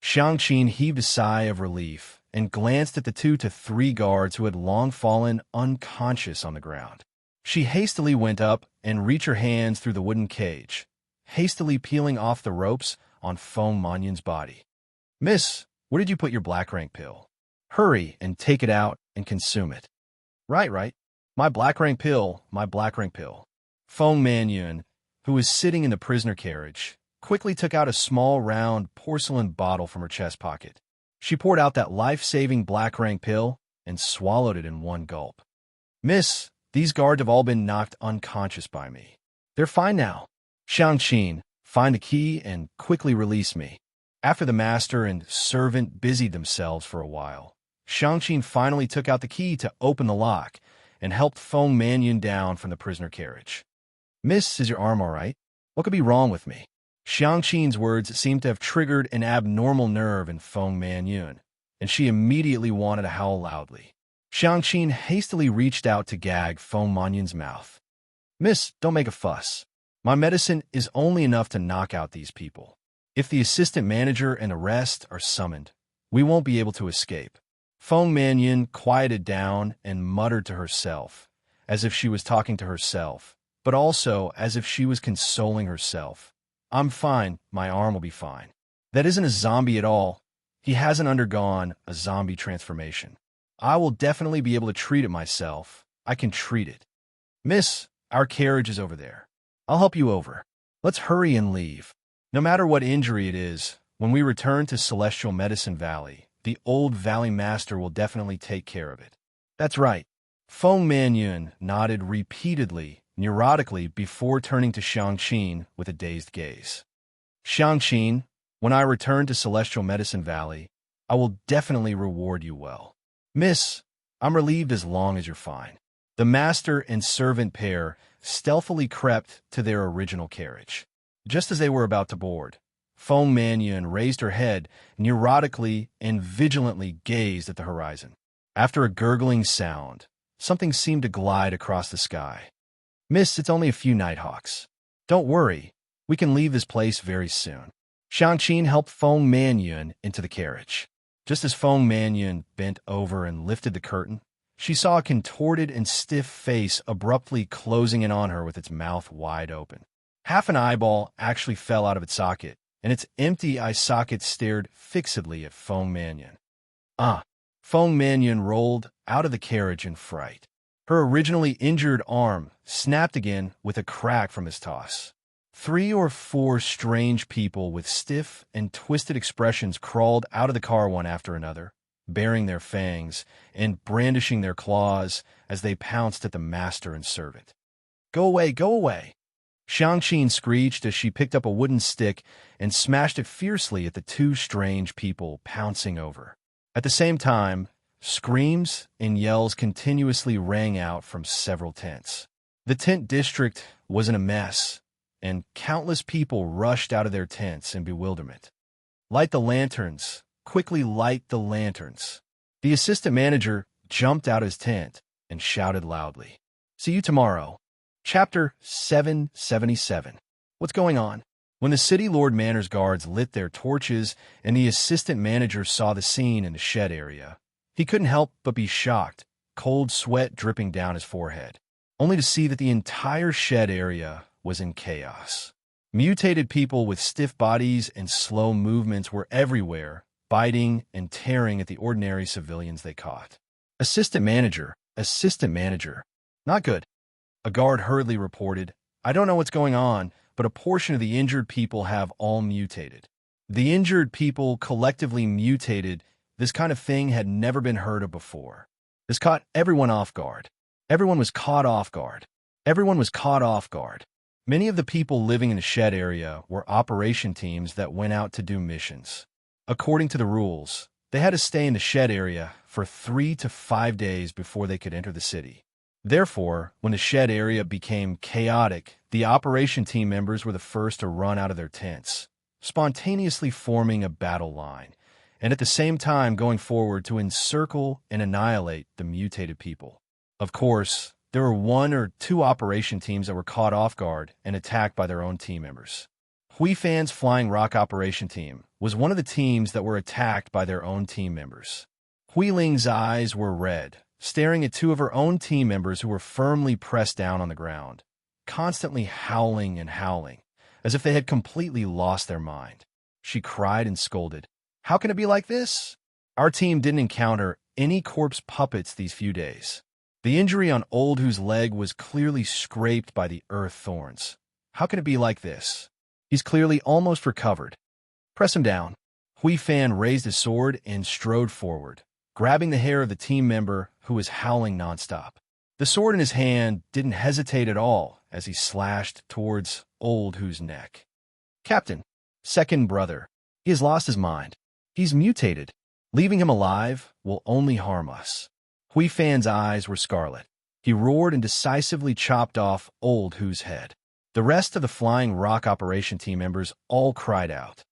Xiangqin heaved a sigh of relief and glanced at the 2 to 3 guards who had long fallen unconscious on the ground. She hastily went up and reached her hands through the wooden cage, hastily peeling off the ropes on Feng Manyun's body. Miss, where did you put your black rank pill? Hurry and take it out and consume it. Right. My black rank pill. Feng Manyun, who was sitting in the prisoner carriage, quickly took out a small, round porcelain bottle from her chest pocket. She poured out that life-saving black rank pill and swallowed it in one gulp. "Miss, these guards have all been knocked unconscious by me. They're fine now. Shang-Xin, find the key and quickly release me." After the master and servant busied themselves for a while, Shang-Xin finally took out the key to open the lock and helped Feng Manyun down from the prisoner carriage. "Miss, is your arm all right? What could be wrong with me?" Shang-Xin's words seemed to have triggered an abnormal nerve in Feng Manyun, and she immediately wanted to howl loudly. Shang-Xin hastily reached out to gag Feng Manyun's mouth. "Miss, don't make a fuss. My medicine is only enough to knock out these people. If the assistant manager and the rest are summoned, we won't be able to escape." Feng Manyun quieted down and muttered to herself, as if she was talking to herself, but also as if she was consoling herself. "I'm fine, my arm will be fine. That isn't a zombie at all. He hasn't undergone a zombie transformation. I will definitely be able to treat it myself. I can treat it. Miss, our carriage is over there. I'll help you over. Let's hurry and leave. No matter what injury it is, when we return to Celestial Medicine Valley, the old Valley Master will definitely take care of it." "That's right." Feng Manyun nodded repeatedly, neurotically, before turning to Shang-Xin with a dazed gaze. "Shang-Xin, when I return to Celestial Medicine Valley, I will definitely reward you well." "Miss, I'm relieved as long as you're fine." The master and servant pair stealthily crept to their original carriage. Just as they were about to board, Feng Manyun raised her head, neurotically and vigilantly gazed at the horizon. After a gurgling sound, something seemed to glide across the sky. "Miss, it's only a few nighthawks. Don't worry, we can leave this place very soon." Shang-Xin helped Feng Manyun into the carriage. Just as Feng Manyun bent over and lifted the curtain, she saw a contorted and stiff face abruptly closing in on her with its mouth wide open. Half an eyeball actually fell out of its socket, and its empty eye socket stared fixedly at Feng Manyun. Feng Manyun rolled out of the carriage in fright. Her originally injured arm snapped again with a crack from his toss. 3 or 4 strange people with stiff and twisted expressions crawled out of the car one after another, baring their fangs and brandishing their claws as they pounced at the master and servant. "Go away, go away!" Shang-Xin screeched as she picked up a wooden stick and smashed it fiercely at the 2 strange people pouncing over. At the same time, screams and yells continuously rang out from several tents. The tent district was in a mess, and countless people rushed out of their tents in bewilderment. "Light the lanterns! Quickly light the lanterns!" The assistant manager jumped out of his tent and shouted loudly. "See you tomorrow." Chapter 777. What's going on? When the City Lord Manor's guards lit their torches and the assistant manager saw the scene in the shed area, he couldn't help but be shocked, cold sweat dripping down his forehead, only to see that the entire shed area was in chaos. Mutated people with stiff bodies and slow movements were everywhere, biting and tearing at the ordinary civilians they caught. Assistant manager. Not good." A guard hurriedly reported, "I don't know what's going on, but a portion of the injured people have all mutated." The injured people collectively mutated. This kind of thing had never been heard of before. This caught everyone off guard. Everyone was caught off guard. Many of the people living in the shed area were operation teams that went out to do missions. According to the rules, they had to stay in the shed area for 3 to 5 days before they could enter the city. Therefore, when the shed area became chaotic, the operation team members were the first to run out of their tents, spontaneously forming a battle line, and at the same time going forward to encircle and annihilate the mutated people. Of course, there were 1 or 2 operation teams that were caught off guard and attacked by their own team members. Hui Fan's Flying Rock Operation Team was one of the teams that were attacked by their own team members. Hui Ling's eyes were red, staring at 2 of her own team members who were firmly pressed down on the ground, constantly howling and howling, as if they had completely lost their mind. She cried and scolded, "How can it be like this? Our team didn't encounter any corpse puppets these few days. The injury on Old Who's leg was clearly scraped by the earth thorns. How can it be like this?" He's clearly almost recovered. Press him down. Hui Fan raised his sword and strode forward, grabbing the hair of the team member who was howling nonstop. The sword in his hand didn't hesitate at all as he slashed towards Old Hu's neck. Captain, second brother, he has lost his mind. He's mutated. Leaving him alive will only harm us. Hui Fan's eyes were scarlet. He roared and decisively chopped off Old Hu's head. The rest of the Flying Rock operation team members all cried out.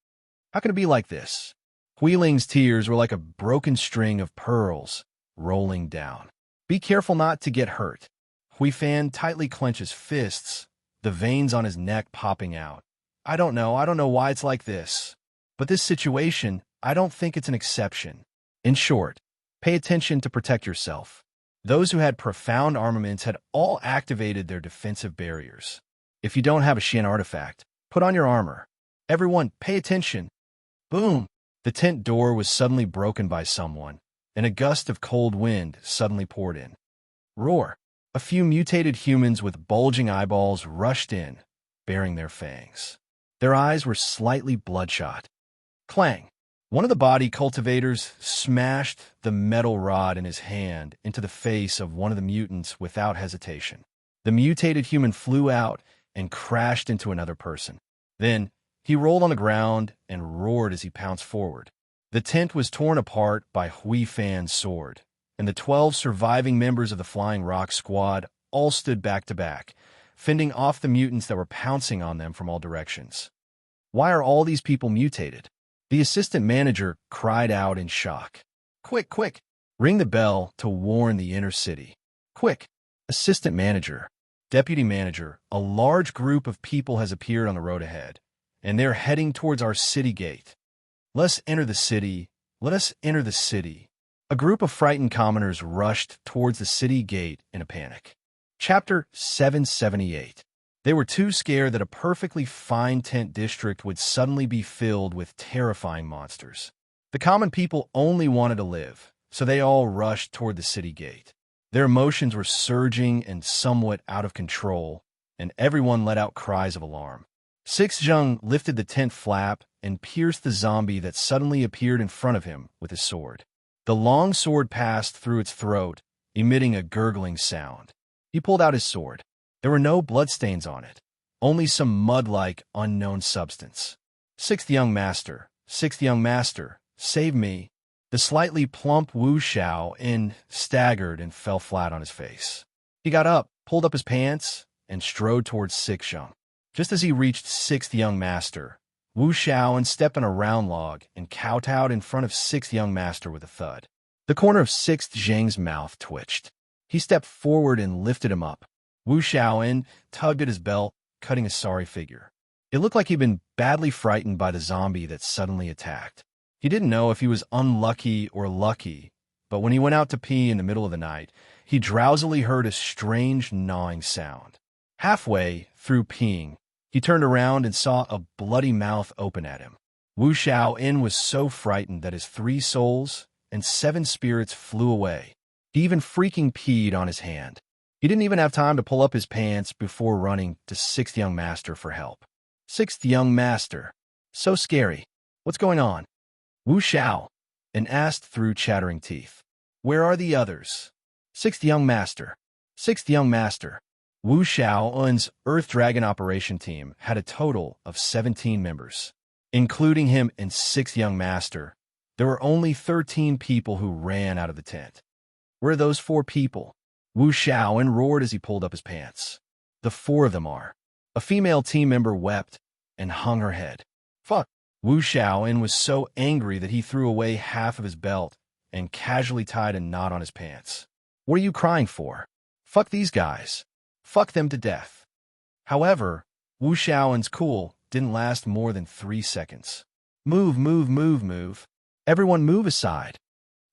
How can it be like this? Hui Ling's tears were like a broken string of pearls rolling down. Be careful not to get hurt. Hui Fan tightly clenches fists, the veins on his neck popping out. I don't know why it's like this. But this situation, I don't think it's an exception. In short, pay attention to protect yourself. Those who had profound armaments had all activated their defensive barriers. If you don't have a Xian artifact, put on your armor. Everyone, pay attention. Boom! The tent door was suddenly broken by someone, and a gust of cold wind suddenly poured in. Roar! A few mutated humans with bulging eyeballs rushed in, baring their fangs. Their eyes were slightly bloodshot. Clang! One of the body cultivators smashed the metal rod in his hand into the face of one of the mutants without hesitation. The mutated human flew out and crashed into another person. Then, he rolled on the ground and roared as he pounced forward. The tent was torn apart by Hui Fan's sword, and the 12 surviving members of the Flying Rock squad all stood back to back, fending off the mutants that were pouncing on them from all directions. Why are all these people mutated? The assistant manager cried out in shock. Quick, quick! Ring the bell to warn the inner city. Quick! Assistant manager, deputy manager, a large group of people has appeared on the road ahead, and they're heading towards our city gate. Let's enter the city. Let us enter the city. A group of frightened commoners rushed towards the city gate in a panic. Chapter 778. They were too scared that a perfectly fine tent district would suddenly be filled with terrifying monsters. The common people only wanted to live, so they all rushed toward the city gate. Their emotions were surging and somewhat out of control, and everyone let out cries of alarm. Six Zheng lifted the tent flap and pierced the zombie that suddenly appeared in front of him with his sword. The long sword passed through its throat, emitting a gurgling sound. He pulled out his sword. There were no bloodstains on it, only some mud-like unknown substance. Sixth young master, save me. The slightly plump Wu Xiao staggered and fell flat on his face. He got up, pulled up his pants, and strode towards Sixth Zheng. Just as he reached Sixth young master, Wu Xiao stepped on a round log and kowtowed in front of Sixth young master with a thud. The corner of Sixth Zheng's mouth twitched. He stepped forward and lifted him up. Wu Xiao tugged at his belt, cutting a sorry figure. It looked like he'd been badly frightened by the zombie that suddenly attacked. He didn't know if he was unlucky or lucky, but when he went out to pee in the middle of the night, he drowsily heard a strange gnawing sound. Halfway through peeing, he turned around and saw a bloody mouth open at him. Wu Xiao was so frightened that his 3 souls and 7 spirits flew away. He even freaking peed on his hand. He didn't even have time to pull up his pants before running to Sixth young master for help. Sixth young master. So scary. What's going on? Wu Xiao, and asked through chattering teeth. Where are the others? Sixth young master. Sixth young master. Wu Xiao's Earth Dragon operation team had a total of 17 members. Including him and Sixth young master, there were only 13 people who ran out of the tent. Where are those 4 people? Wu Xiao roared as he pulled up his pants. The 4 of them are. A female team member wept and hung her head. Fuck. Wu Xiao was so angry that he threw away half of his belt and casually tied a knot on his pants. What are you crying for? Fuck these guys. Fuck them to death. However, Wu Xiao's cool didn't last more than 3 seconds. Move, move, move, move. Everyone move aside.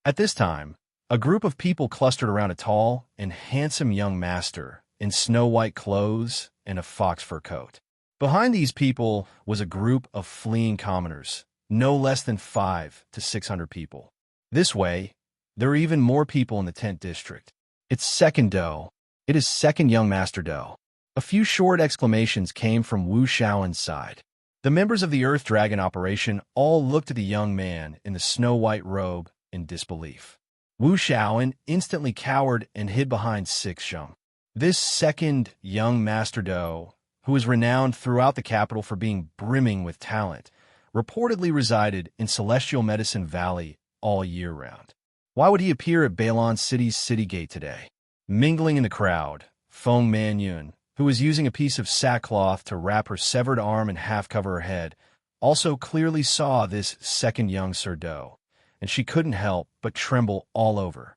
At this time, a group of people clustered around a tall and handsome young master in snow-white clothes and a fox fur coat. Behind these people was a group of fleeing commoners, no less than 500 to 600 people. This way, there are even more people in the tent district. It's second dough. It is second young master dough. A few short exclamations came from Wu Xiao's side. The members of the Earth Dragon operation all looked at the young man in the snow-white robe in disbelief. Wu Shaoan instantly cowered and hid behind Six Sheng. This second young Master Do, who was renowned throughout the capital for being brimming with talent, reportedly resided in Celestial Medicine Valley all year round. Why would he appear at Bailon City's city gate today? Mingling in the crowd, Feng Manyun, who was using a piece of sackcloth to wrap her severed arm and half cover her head, also clearly saw this second young Sir Do, and she couldn't help but tremble all over.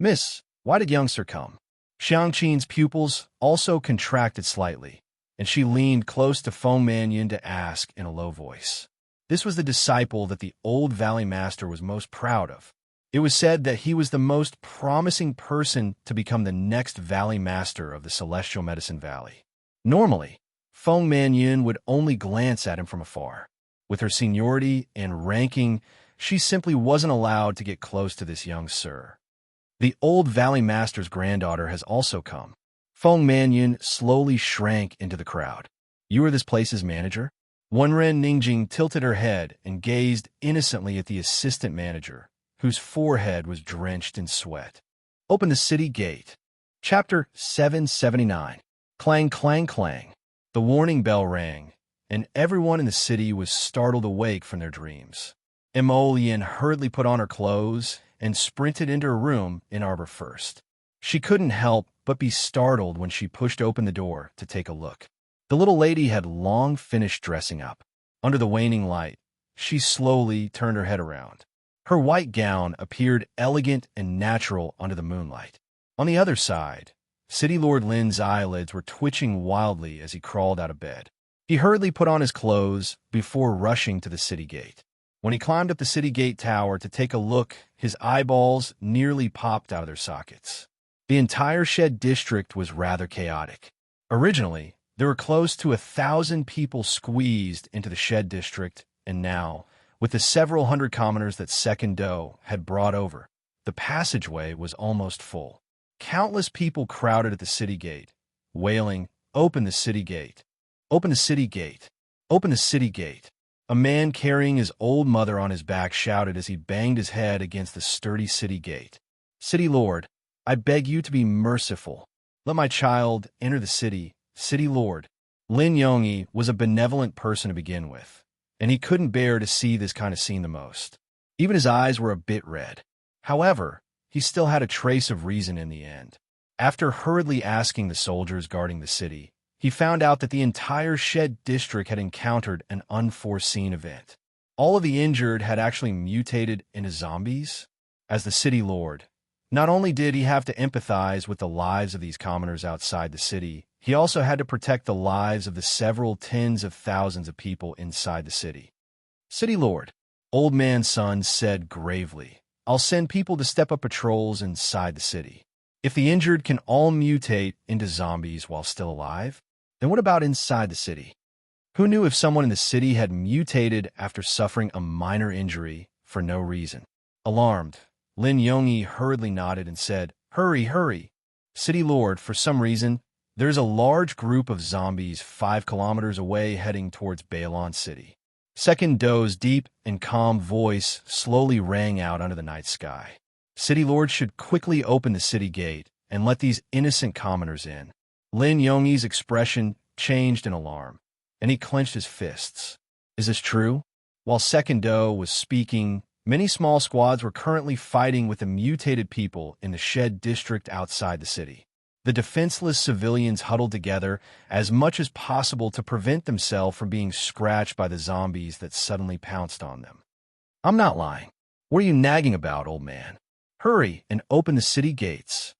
"Miss, why did young Sir come?" Xiangqin's pupils also contracted slightly, and she leaned close to Feng Manyun to ask in a low voice. This was the disciple that the old Valley Master was most proud of. It was said that he was the most promising person to become the next Valley Master of the Celestial Medicine Valley. Normally, Feng Manyun would only glance at him from afar. With her seniority and ranking, she simply wasn't allowed to get close to this young sir. The old Valley Master's granddaughter has also come. Feng Manyun slowly shrank into the crowd. "You are this place's manager?" Wenren Ningjing tilted her head and gazed innocently at the assistant manager, whose forehead was drenched in sweat. "Open the city gate." Chapter 779. Clang, clang, clang. The warning bell rang, and everyone in the city was startled awake from their dreams. Emolian hurriedly put on her clothes and sprinted into her room in Arbor First. She couldn't help but be startled when she pushed open the door to take a look. The little lady had long finished dressing up. Under the waning light, she slowly turned her head around. Her white gown appeared elegant and natural under the moonlight. On the other side, City Lord Lin's eyelids were twitching wildly as he crawled out of bed. He hurriedly put on his clothes before rushing to the city gate. When he climbed up the city gate tower to take a look, his eyeballs nearly popped out of their sockets. The entire Shed district was rather chaotic. Originally, there were close to 1,000 people squeezed into the Shed district, and now, with the several hundred commoners that Second Do had brought over, the passageway was almost full. Countless people crowded at the city gate, wailing, "Open the city gate! Open the city gate! Open the city gate!" A man carrying his old mother on his back shouted as he banged his head against the sturdy city gate. "City Lord, I beg you to be merciful. Let my child enter the city, City Lord." Lin Yongyi was a benevolent person to begin with, and he couldn't bear to see this kind of scene the most. Even his eyes were a bit red. However, he still had a trace of reason in the end. After hurriedly asking the soldiers guarding the city, he found out that the entire Shed district had encountered an unforeseen event. All of the injured had actually mutated into zombies. As the city lord, not only did he have to empathize with the lives of these commoners outside the city, he also had to protect the lives of the several tens of thousands of people inside the city. "City Lord," Old Man Sun said gravely, "I'll send people to step up patrols inside the city. If the injured can all mutate into zombies while still alive, then what about inside the city?" Who knew if someone in the city had mutated after suffering a minor injury for no reason? Alarmed, Lin Yongyi hurriedly nodded and said, "Hurry, hurry. City Lord, for some reason, there's a large group of zombies 5 kilometers away heading towards Bailon City." Second Do's deep and calm voice slowly rang out under the night sky. "City Lord should quickly open the city gate and let these innocent commoners in." Lin Yongyi's expression changed in alarm, and he clenched his fists. "Is this true?" While Second Do was speaking, many small squads were currently fighting with the mutated people in the Shed district outside the city. The defenseless civilians huddled together as much as possible to prevent themselves from being scratched by the zombies that suddenly pounced on them. "I'm not lying. What are you nagging about, old man? Hurry and open the city gates."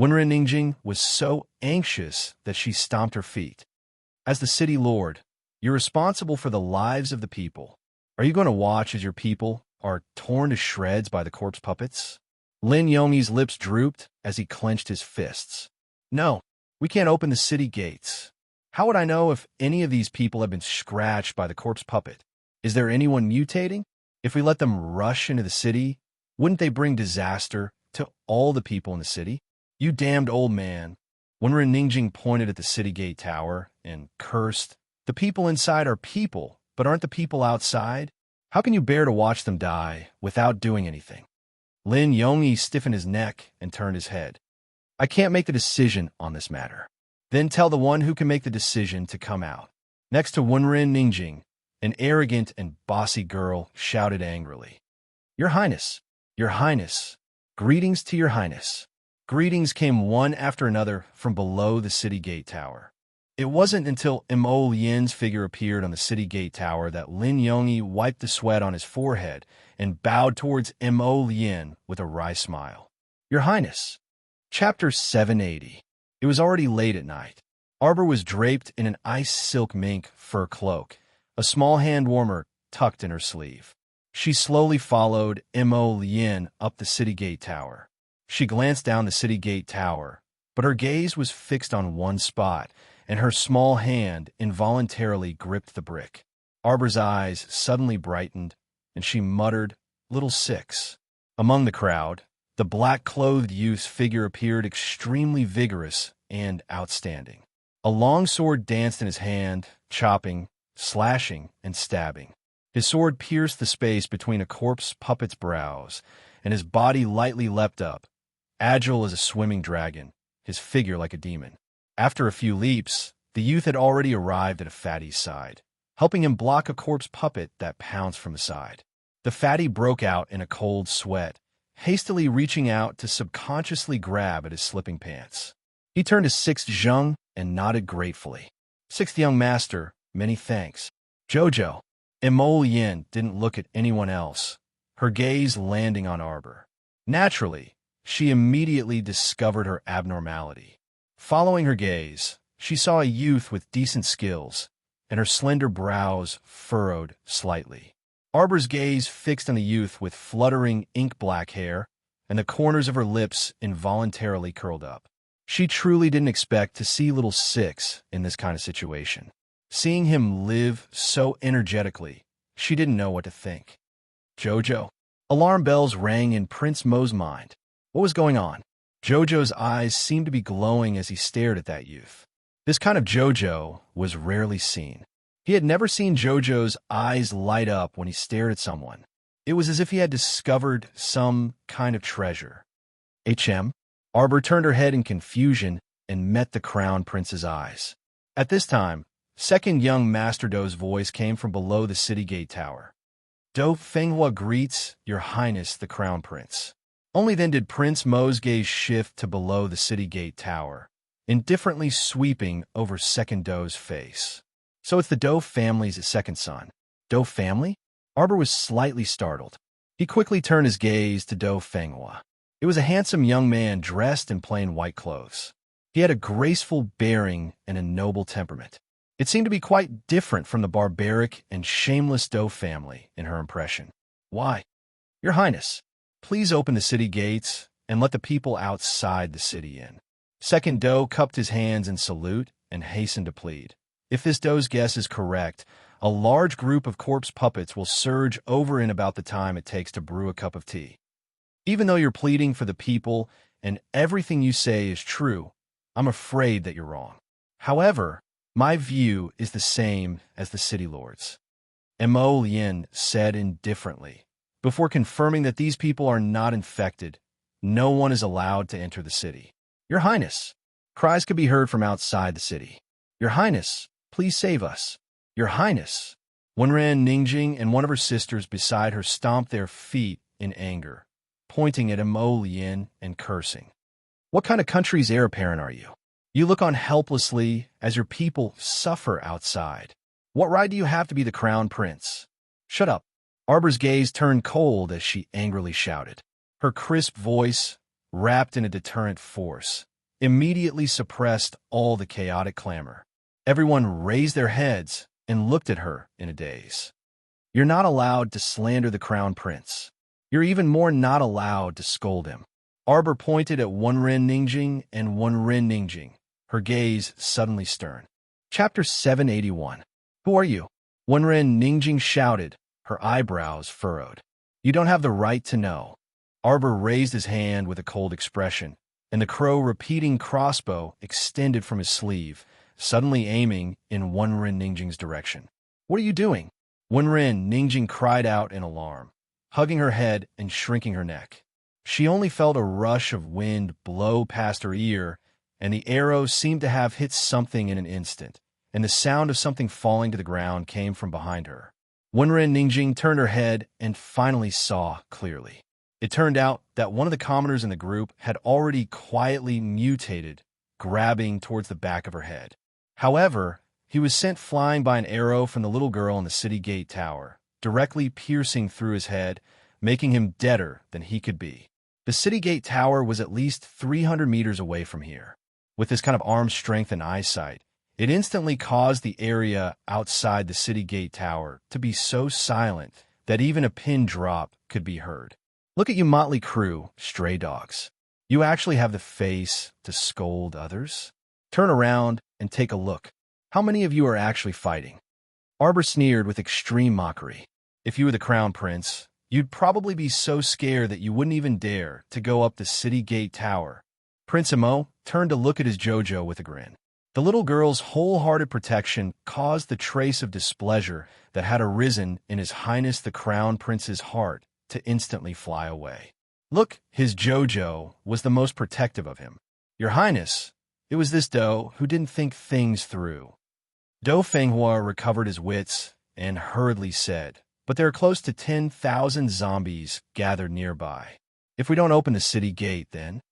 Wenren Ningjing was so anxious that she stomped her feet. "As the city lord, you're responsible for the lives of the people. Are you going to watch as your people are torn to shreds by the corpse puppets?" Lin Yongyi's lips drooped as he clenched his fists. "No, we can't open the city gates. How would I know if any of these people have been scratched by the corpse puppet? Is there anyone mutating? If we let them rush into the city, wouldn't they bring disaster to all the people in the city?" "You damned old man." Wenren Ningjing pointed at the city gate tower and cursed The people inside are people, but aren't the people outside? How can you bear to watch them die without doing anything? Lin Yongyi stiffened his neck and turned his head. I can't make the decision on this matter. Then tell the one who can make the decision to come out. Next to Wenren Ningjing, an arrogant and bossy girl shouted angrily. Your Highness, Your Highness, greetings to Your Highness. Greetings came one after another from below the city gate tower. It wasn't until Mo Lian's figure appeared on the city gate tower that Lin Yongyi wiped the sweat on his forehead and bowed towards Mo Lian with a wry smile. Your Highness. Chapter 780. It was already late at night. Arbor was draped in an ice silk mink fur cloak, a small hand warmer tucked in her sleeve. She slowly followed Mo Lian up the city gate tower. She glanced down the city gate tower, but her gaze was fixed on one spot, and her small hand involuntarily gripped the brick. Arbor's eyes suddenly brightened, and she muttered, Little Six. Among the crowd, the black-clothed youth's figure appeared extremely vigorous and outstanding. A long sword danced in his hand, chopping, slashing, and stabbing. His sword pierced the space between a corpse puppet's brows, and his body lightly leapt up, agile as a swimming dragon, his figure like a demon. After a few leaps, the youth had already arrived at a fatty's side, helping him block a corpse puppet that pounced from the side. The fatty broke out in a cold sweat, hastily reaching out to subconsciously grab at his slipping pants. He turned to Sixth Zheng and nodded gratefully. Sixth young master, many thanks. Jojo. Mo Lian didn't look at anyone else, her gaze landing on Arbor. Naturally, she immediately discovered her abnormality. Following her gaze, she saw a youth with decent skills, and her slender brows furrowed slightly. Arbor's gaze fixed on the youth with fluttering ink-black hair, and the corners of her lips involuntarily curled up. She truly didn't expect to see Little Six in this kind of situation. Seeing him live so energetically, she didn't know what to think. Jojo. Alarm bells rang in Prince Mo's mind. What was going on? Jojo's eyes seemed to be glowing as he stared at that youth. This kind of Jojo was rarely seen. He had never seen Jojo's eyes light up when he stared at someone. It was as if he had discovered some kind of treasure. HM? Arbor turned her head in confusion and met the Crown Prince's eyes. At this time, second young Master Do's voice came from below the city gate tower. Do Fenghua greets Your Highness the Crown Prince. Only then did Prince Mo's gaze shift to below the city gate tower, indifferently sweeping over Second Do's face. So it's the Do family's second son. Do family? Arbor was slightly startled. He quickly turned his gaze to Do Fenghua. It was a handsome young man dressed in plain white clothes. He had a graceful bearing and a noble temperament. It seemed to be quite different from the barbaric and shameless Do family in her impression. Why? Your Highness, please open the city gates and let the people outside the city in. Second Do cupped his hands in salute and hastened to plead. If this Do's guess is correct, a large group of corpse puppets will surge over in about the time it takes to brew a cup of tea. Even though you're pleading for the people and everything you say is true, I'm afraid that you're wrong. However, my view is the same as the city lord's. Mo Lian said indifferently. Before confirming that these people are not infected, no one is allowed to enter the city. Your Highness, cries could be heard from outside the city. Your Highness, please save us. Your Highness. Wenren Ningjing and one of her sisters beside her stomped their feet in anger, pointing at Mo Lian and cursing. What kind of country's heir apparent are you? You look on helplessly as your people suffer outside. What right do you have to be the crown prince? Shut up. Arbor's gaze turned cold as she angrily shouted. Her crisp voice, wrapped in a deterrent force, immediately suppressed all the chaotic clamor. Everyone raised their heads and looked at her in a daze. You're not allowed to slander the crown prince. You're even more not allowed to scold him. Arbor pointed at Wenren Ningjing and Wenren Ningjing, her gaze suddenly stern. Chapter 781. Who are you? Wenren Ningjing shouted, her eyebrows furrowed. You don't have the right to know. Arbor raised his hand with a cold expression, and the crow-repeating crossbow extended from his sleeve, suddenly aiming in Wenren Ningjing's direction. "What are you doing?" Wenren Ningjing cried out in alarm, hugging her head and shrinking her neck. She only felt a rush of wind blow past her ear, and the arrow seemed to have hit something in an instant, and the sound of something falling to the ground came from behind her. Wenren Ningjing turned her head and finally saw clearly. It turned out that one of the commoners in the group had already quietly mutated, grabbing towards the back of her head. However, he was sent flying by an arrow from the little girl in the city gate tower, directly piercing through his head, making him deader than he could be. The city gate tower was at least 300 meters away from here. With this kind of arm strength and eyesight, it instantly caused the area outside the city gate tower to be so silent that even a pin drop could be heard. Look at you motley crew, stray dogs. You actually have the face to scold others? Turn around and take a look. How many of you are actually fighting? Arbor sneered with extreme mockery. If you were the crown prince, you'd probably be so scared that you wouldn't even dare to go up the city gate tower. Prince Emo turned to look at his JoJo with a grin. The little girl's wholehearted protection caused the trace of displeasure that had arisen in His Highness the Crown Prince's heart to instantly fly away. Look, his JoJo was the most protective of him. Your Highness, it was this Do who didn't think things through. Do Fenghua recovered his wits and hurriedly said, "But there are close to 10,000 zombies gathered nearby. If we don't open the city gate, then?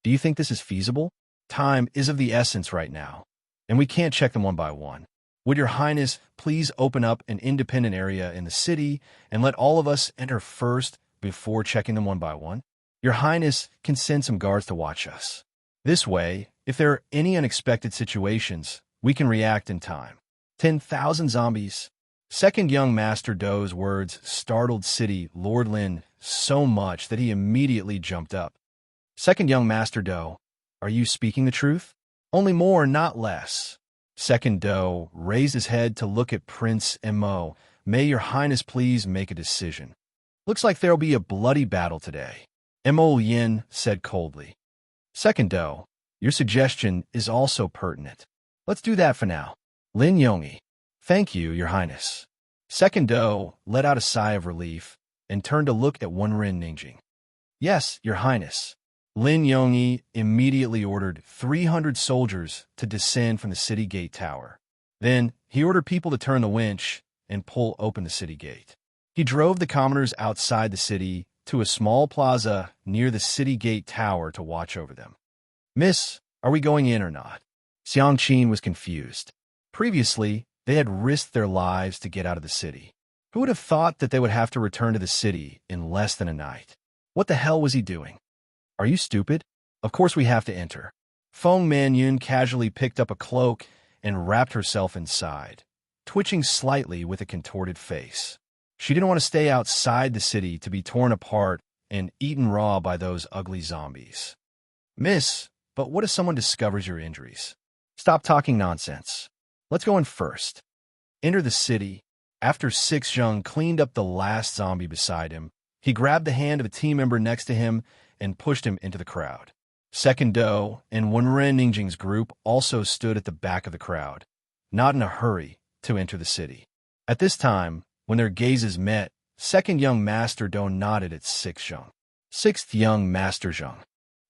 Do you think this is feasible? Time is of the essence right now, and we can't check them one by one. Would your Highness please open up an independent area in the city and let all of us enter first before checking them one by one? Your Highness can send some guards to watch us. This way, if there are any unexpected situations, we can react in time." 10,000 zombies. Second young Master Do's words startled City Lord Lin so much that he immediately jumped up. "Second young Master Do, are you speaking the truth? Only more, not less." Second Do raised his head to look at Prince Emo. "May your Highness please make a decision. Looks like there'll be a bloody battle today," Emo Yin said coldly. "Second Do, your suggestion is also pertinent. Let's do that for now." Lin Yongyi. "Thank you, your Highness." Second Do let out a sigh of relief and turned to look at Wenren Ningjing. "Yes, your Highness." Lin Yongyi immediately ordered 300 soldiers to descend from the city gate tower. Then he ordered people to turn the winch and pull open the city gate. He drove the commoners outside the city to a small plaza near the city gate tower to watch over them. "Miss, are we going in or not?" Xiang Qin was confused. Previously, they had risked their lives to get out of the city. Who would have thought that they would have to return to the city in less than a night? What the hell was he doing? "Are you stupid? Of course we have to enter." Feng Manyun casually picked up a cloak and wrapped herself inside, twitching slightly with a contorted face. She didn't want to stay outside the city to be torn apart and eaten raw by those ugly zombies. "Miss, but what if someone discovers your injuries?" "Stop talking nonsense. Let's go in first." Enter the city. After Six Zheng cleaned up the last zombie beside him, he grabbed the hand of a team member next to him and pushed him into the crowd. Second Do and Wenren Ningjing's group also stood at the back of the crowd, not in a hurry to enter the city. At this time, when their gazes met, Second Young Master Do nodded at Six Zheng. Sixth Young Master Zheng.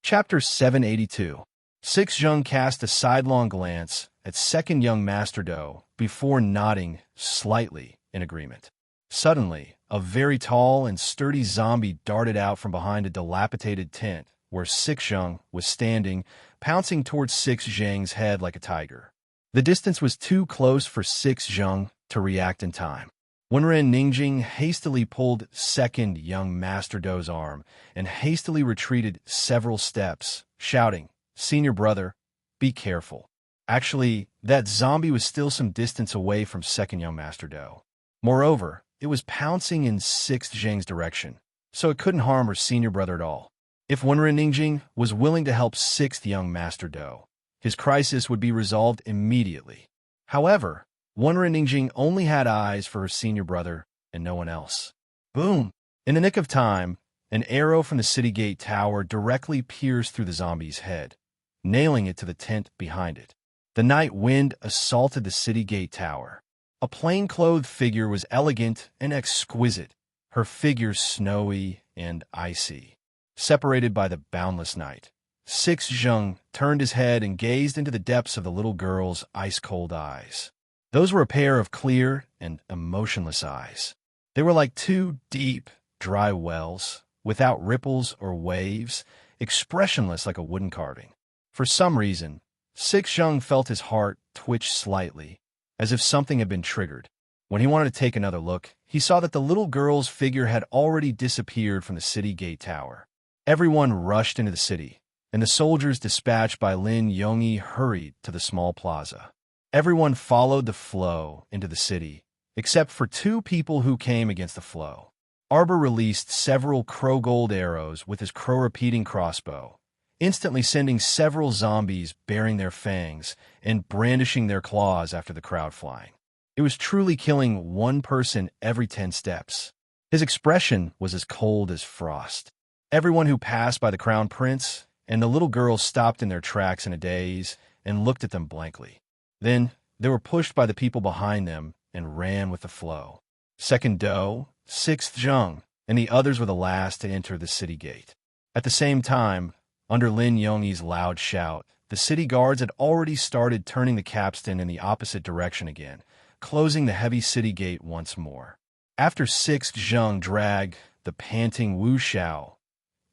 Chapter 782. Six Zheng cast a sidelong glance at Second Young Master Do before nodding slightly in agreement. Suddenly, a very tall and sturdy zombie darted out from behind a dilapidated tent where Six Zheng was standing, pouncing towards Six Zheng's head like a tiger. The distance was too close for Six Zheng to react in time. Wenren Ningjing hastily pulled Second Young Master Do's arm and hastily retreated several steps, shouting, "Senior brother, be careful." Actually, that zombie was still some distance away from Second Young Master Do. Moreover, it was pouncing in Sixth Zheng's direction, so it couldn't harm her senior brother at all. If Wenren Ningjing was willing to help Sixth Young Master Do, his crisis would be resolved immediately. However, Wenren Ningjing only had eyes for her senior brother and no one else. Boom! In the nick of time, an arrow from the city gate tower directly pierced through the zombie's head, nailing it to the tent behind it. The night wind assaulted the city gate tower. A plain-clothed figure was elegant and exquisite, her figure snowy and icy. Separated by the boundless night, Six Zheng turned his head and gazed into the depths of the little girl's ice-cold eyes. Those were a pair of clear and emotionless eyes. They were like two deep, dry wells, without ripples or waves, expressionless like a wooden carving. For some reason, Six Zheng felt his heart twitch slightly, as if something had been triggered. When he wanted to take another look, he saw that the little girl's figure had already disappeared from the city gate tower. Everyone rushed into the city, and the soldiers dispatched by Lin Yongyi hurried to the small plaza. Everyone followed the flow into the city, except for two people who came against the flow. Arbor released several crow gold arrows with his crow-repeating crossbow, instantly sending several zombies bearing their fangs and brandishing their claws after the crowd flying. It was truly killing one person every 10 steps. His expression was as cold as frost. Everyone who passed by the crown prince and the little girl stopped in their tracks in a daze and looked at them blankly. Then they were pushed by the people behind them and ran with the flow. Second Do, Sixth Zheng, and the others were the last to enter the city gate. At the same time, under Lin Yongyi's loud shout, the city guards had already started turning the capstan in the opposite direction again, closing the heavy city gate once more. After Sixth Zheng dragged the panting Wu Xiao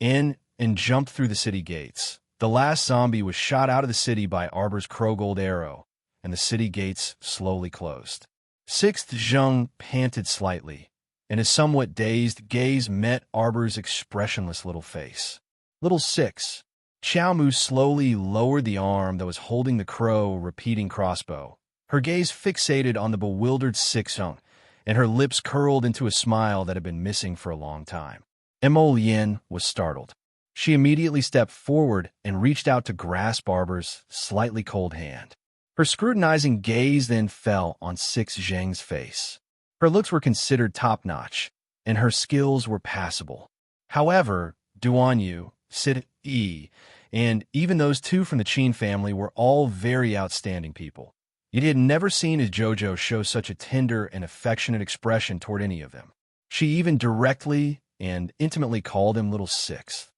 in and jumped through the city gates, the last zombie was shot out of the city by Arbor's crow gold arrow, and the city gates slowly closed. Sixth Zheng panted slightly, and his somewhat dazed gaze met Arbor's expressionless little face. Little Six. Xiao Mu slowly lowered the arm that was holding the crow-repeating crossbow, her gaze fixated on the bewildered Six Zheng, and her lips curled into a smile that had been missing for a long time. Mo Yin was startled. She immediately stepped forward and reached out to grasp Arbor's slightly cold hand. Her scrutinizing gaze then fell on Six Zheng's face. Her looks were considered top-notch, and her skills were passable. However, Duan Yu, Sid Yi, and even those two from the Qin family were all very outstanding people. Yet he had never seen his JoJo show such a tender and affectionate expression toward any of them. She even directly and intimately called him Little Six.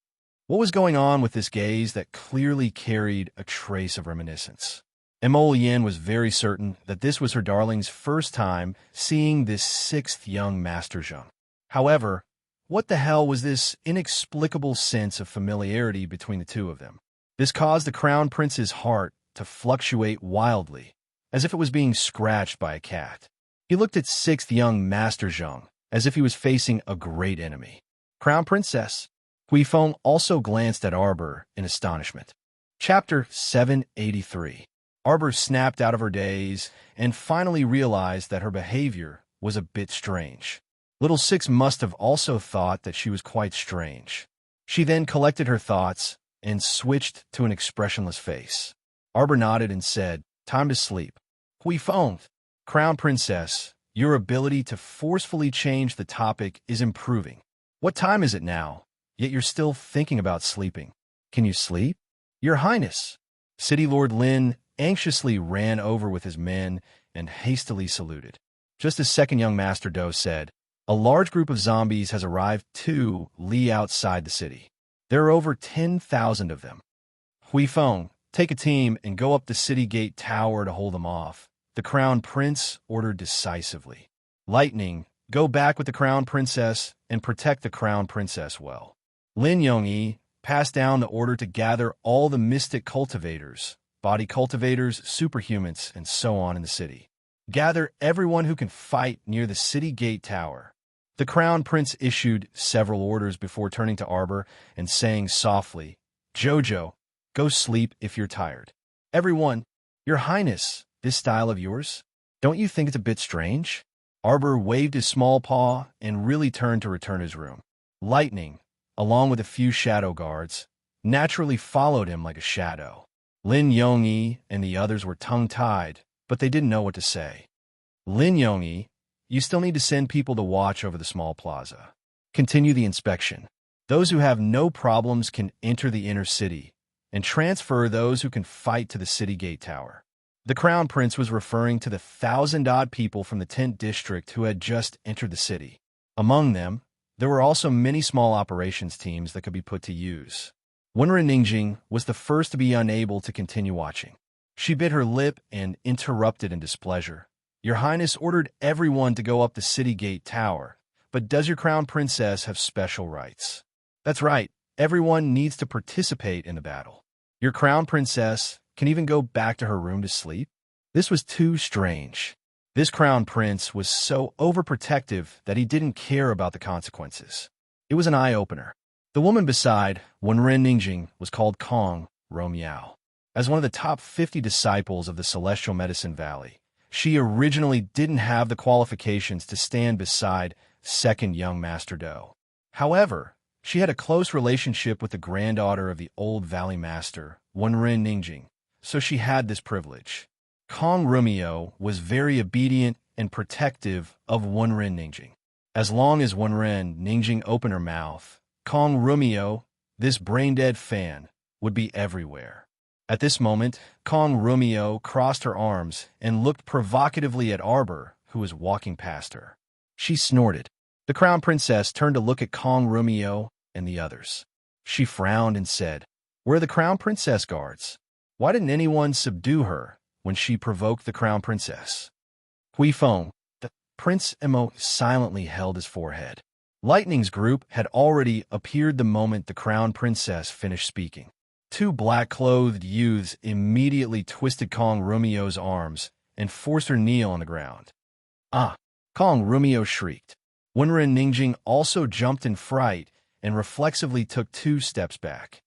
What was going on with this gaze that clearly carried a trace of reminiscence? Mo Yin was very certain that this was her darling's first time seeing this sixth young Master Zheng. However, what the hell was this inexplicable sense of familiarity between the two of them? This caused the Crown Prince's heart to fluctuate wildly, as if it was being scratched by a cat. He looked at sixth young Master Zheng, as if he was facing a great enemy. Crown Princess. Huifeng also glanced at Arbor in astonishment. Chapter 783. Arbor snapped out of her daze and finally realized that her behavior was a bit strange. Little Six must have also thought that she was quite strange. She then collected her thoughts and switched to an expressionless face. Arbor nodded and said, "Time to sleep." Huifeng, Crown Princess, your ability to forcefully change the topic is improving. What time is it now? Yet you're still thinking about sleeping. Can you sleep? Your Highness. City Lord Lin anxiously ran over with his men and hastily saluted. Just as second young Master Do said, a large group of zombies has arrived 2 li outside the city. There are over 10,000 of them. Huifeng, take a team and go up the city gate tower to hold them off, the Crown Prince ordered decisively. Lightning, go back with the Crown Princess and protect the Crown Princess well. Lin Yongyi passed down the order to gather all the mystic cultivators, body cultivators, superhumans, and so on in the city. Gather everyone who can fight near the city gate tower. The Crown Prince issued several orders before turning to Arbor and saying softly, "Jojo, go sleep if you're tired." Everyone, Your Highness, this style of yours? Don't you think it's a bit strange? Arbor waved his small paw and really turned to return to his room. Lightning, along with a few shadow guards, naturally followed him like a shadow. Lin Yongyi and the others were tongue-tied, but they didn't know what to say. Lin Yongyi, you still need to send people to watch over the small plaza. Continue the inspection. Those who have no problems can enter the inner city, and transfer those who can fight to the city gate tower. The Crown Prince was referring to the 1,000-odd people from the 10th district who had just entered the city. Among them, there were also many small operations teams that could be put to use. Wenren was the first to be unable to continue watching. She bit her lip and interrupted in displeasure. Your Highness ordered everyone to go up the city gate tower, but does your Crown Princess have special rights? That's right, everyone needs to participate in the battle. Your Crown Princess can even go back to her room to sleep? This was too strange. This Crown Prince was so overprotective that he didn't care about the consequences. It was an eye-opener. The woman beside Wenren was called Kong Romiao. As one of the top 50 disciples of the Celestial Medicine Valley, she originally didn't have the qualifications to stand beside second young Master Do. However, she had a close relationship with the granddaughter of the old Valley Master, Wenren, so she had this privilege. Kong Rumio was very obedient and protective of Wenren. As long as Wenren opened her mouth, Kong Rumio, this brain-dead fan, would be everywhere. At this moment, Kong Rumio crossed her arms and looked provocatively at Arbor, who was walking past her. She snorted. The Crown Princess turned to look at Kong Rumio and the others. She frowned and said, "Where are the Crown Princess guards? Why didn't anyone subdue her when she provoked the Crown Princess?" Hui Feng, the Prince Emo, silently held his forehead. Lightning's group had already appeared the moment the Crown Princess finished speaking. Two black-clothed youths immediately twisted Kong Rumio's arms and forced her kneel on the ground. "Ah!" Kong Rumio shrieked. Wenren also jumped in fright and reflexively took 2 steps back.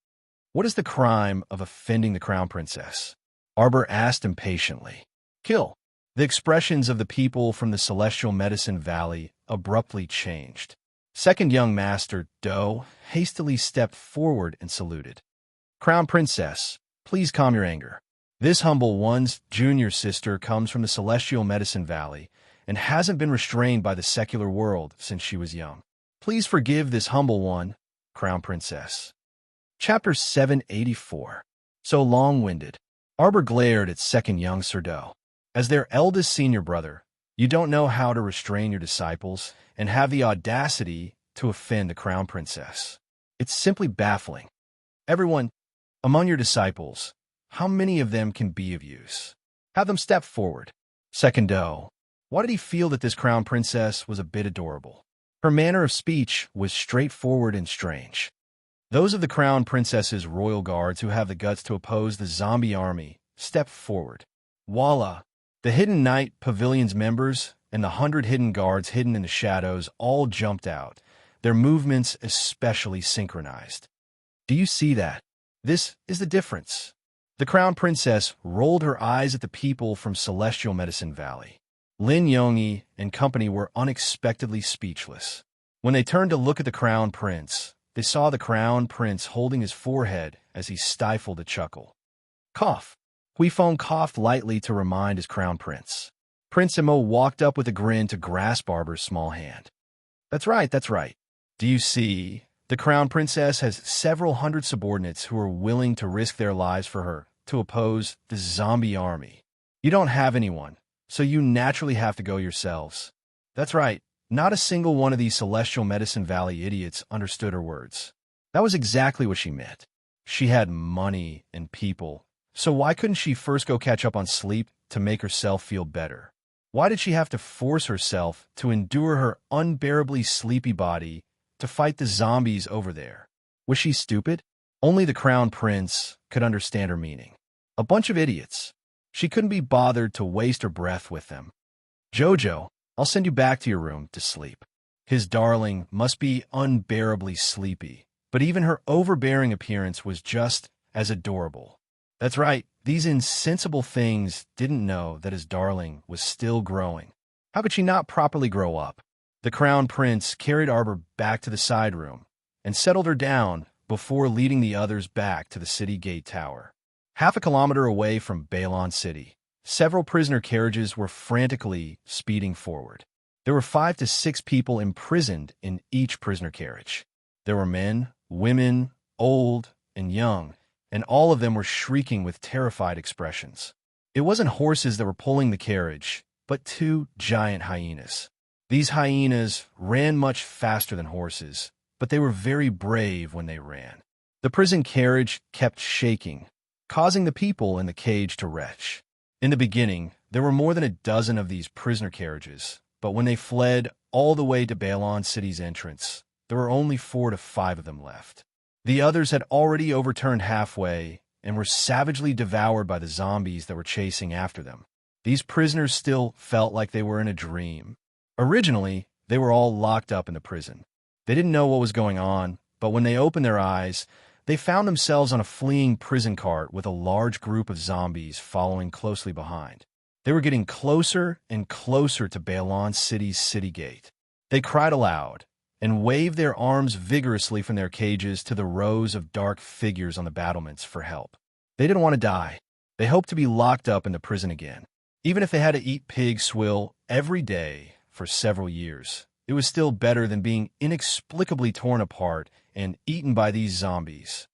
"What is the crime of offending the Crown Princess?" Arbor asked impatiently. "Kill." The expressions of the people from the Celestial Medicine Valley abruptly changed. Second young Master Do hastily stepped forward and saluted. "Crown Princess, please calm your anger. This humble one's junior sister comes from the Celestial Medicine Valley and hasn't been restrained by the secular world since she was young. Please forgive this humble one, Crown Princess." Chapter 784. So long-winded. Arbor glared at second young Sir Do. As their eldest senior brother, you don't know how to restrain your disciples and have the audacity to offend the Crown Princess. It's simply baffling. Everyone, among your disciples, how many of them can be of use? Have them step forward. Second Do, why did he feel that this Crown Princess was a bit adorable? Her manner of speech was straightforward and strange. Those of the Crown Princess's royal guards who have the guts to oppose the zombie army step forward. Voila! The Hidden Knight Pavilion's members and the 100 hidden guards hidden in the shadows all jumped out, their movements especially synchronized. Do you see that? This is the difference. The Crown Princess rolled her eyes at the people from Celestial Medicine Valley. Lin Yongyi and company were unexpectedly speechless. When they turned to look at the Crown Prince, they saw the Crown Prince holding his forehead as he stifled a chuckle. Cough. Hui Feng coughed lightly to remind his Crown Prince. Prince Emo walked up with a grin to grasp Arbor's small hand. That's right. Do you see? The Crown Princess has several hundred subordinates who are willing to risk their lives for her to oppose the zombie army. You don't have anyone, so you naturally have to go yourselves. That's right. Not a single one of these Celestial Medicine Valley idiots understood her words. That was exactly what she meant. She had money and people, so why couldn't she first go catch up on sleep to make herself feel better? Why did she have to force herself to endure her unbearably sleepy body to fight the zombies over there? Was she stupid? Only the Crown Prince could understand her meaning. A bunch of idiots. She couldn't be bothered to waste her breath with them. Jojo, I'll send you back to your room to sleep. His darling must be unbearably sleepy, but even her overbearing appearance was just as adorable. That's right, these insensible things didn't know that his darling was still growing. How could she not properly grow up? The Crown Prince carried Arbor back to the side room and settled her down before leading the others back to the city gate tower. Half a kilometer away from Balon City, several prisoner carriages were frantically speeding forward. There were 5 to 6 people imprisoned in each prisoner carriage. There were men, women, old, and young, and all of them were shrieking with terrified expressions. It wasn't horses that were pulling the carriage, but two giant hyenas. These hyenas ran much faster than horses, but they were very brave when they ran. The prison carriage kept shaking, causing the people in the cage to retch. In the beginning, there were more than a dozen of these prisoner carriages, but when they fled all the way to Balon City's entrance, there were only 4 to 5 of them left. The others had already overturned halfway and were savagely devoured by the zombies that were chasing after them. These prisoners still felt like they were in a dream. Originally, they were all locked up in the prison. They didn't know what was going on, but when they opened their eyes, they found themselves on a fleeing prison cart with a large group of zombies following closely behind. They were getting closer and closer to Balon City's city gate. They cried aloud and waved their arms vigorously from their cages to the rows of dark figures on the battlements for help. They didn't want to die. They hoped to be locked up in the prison again. Even if they had to eat pig swill every day for several years, it was still better than being inexplicably torn apart and eaten by these zombies.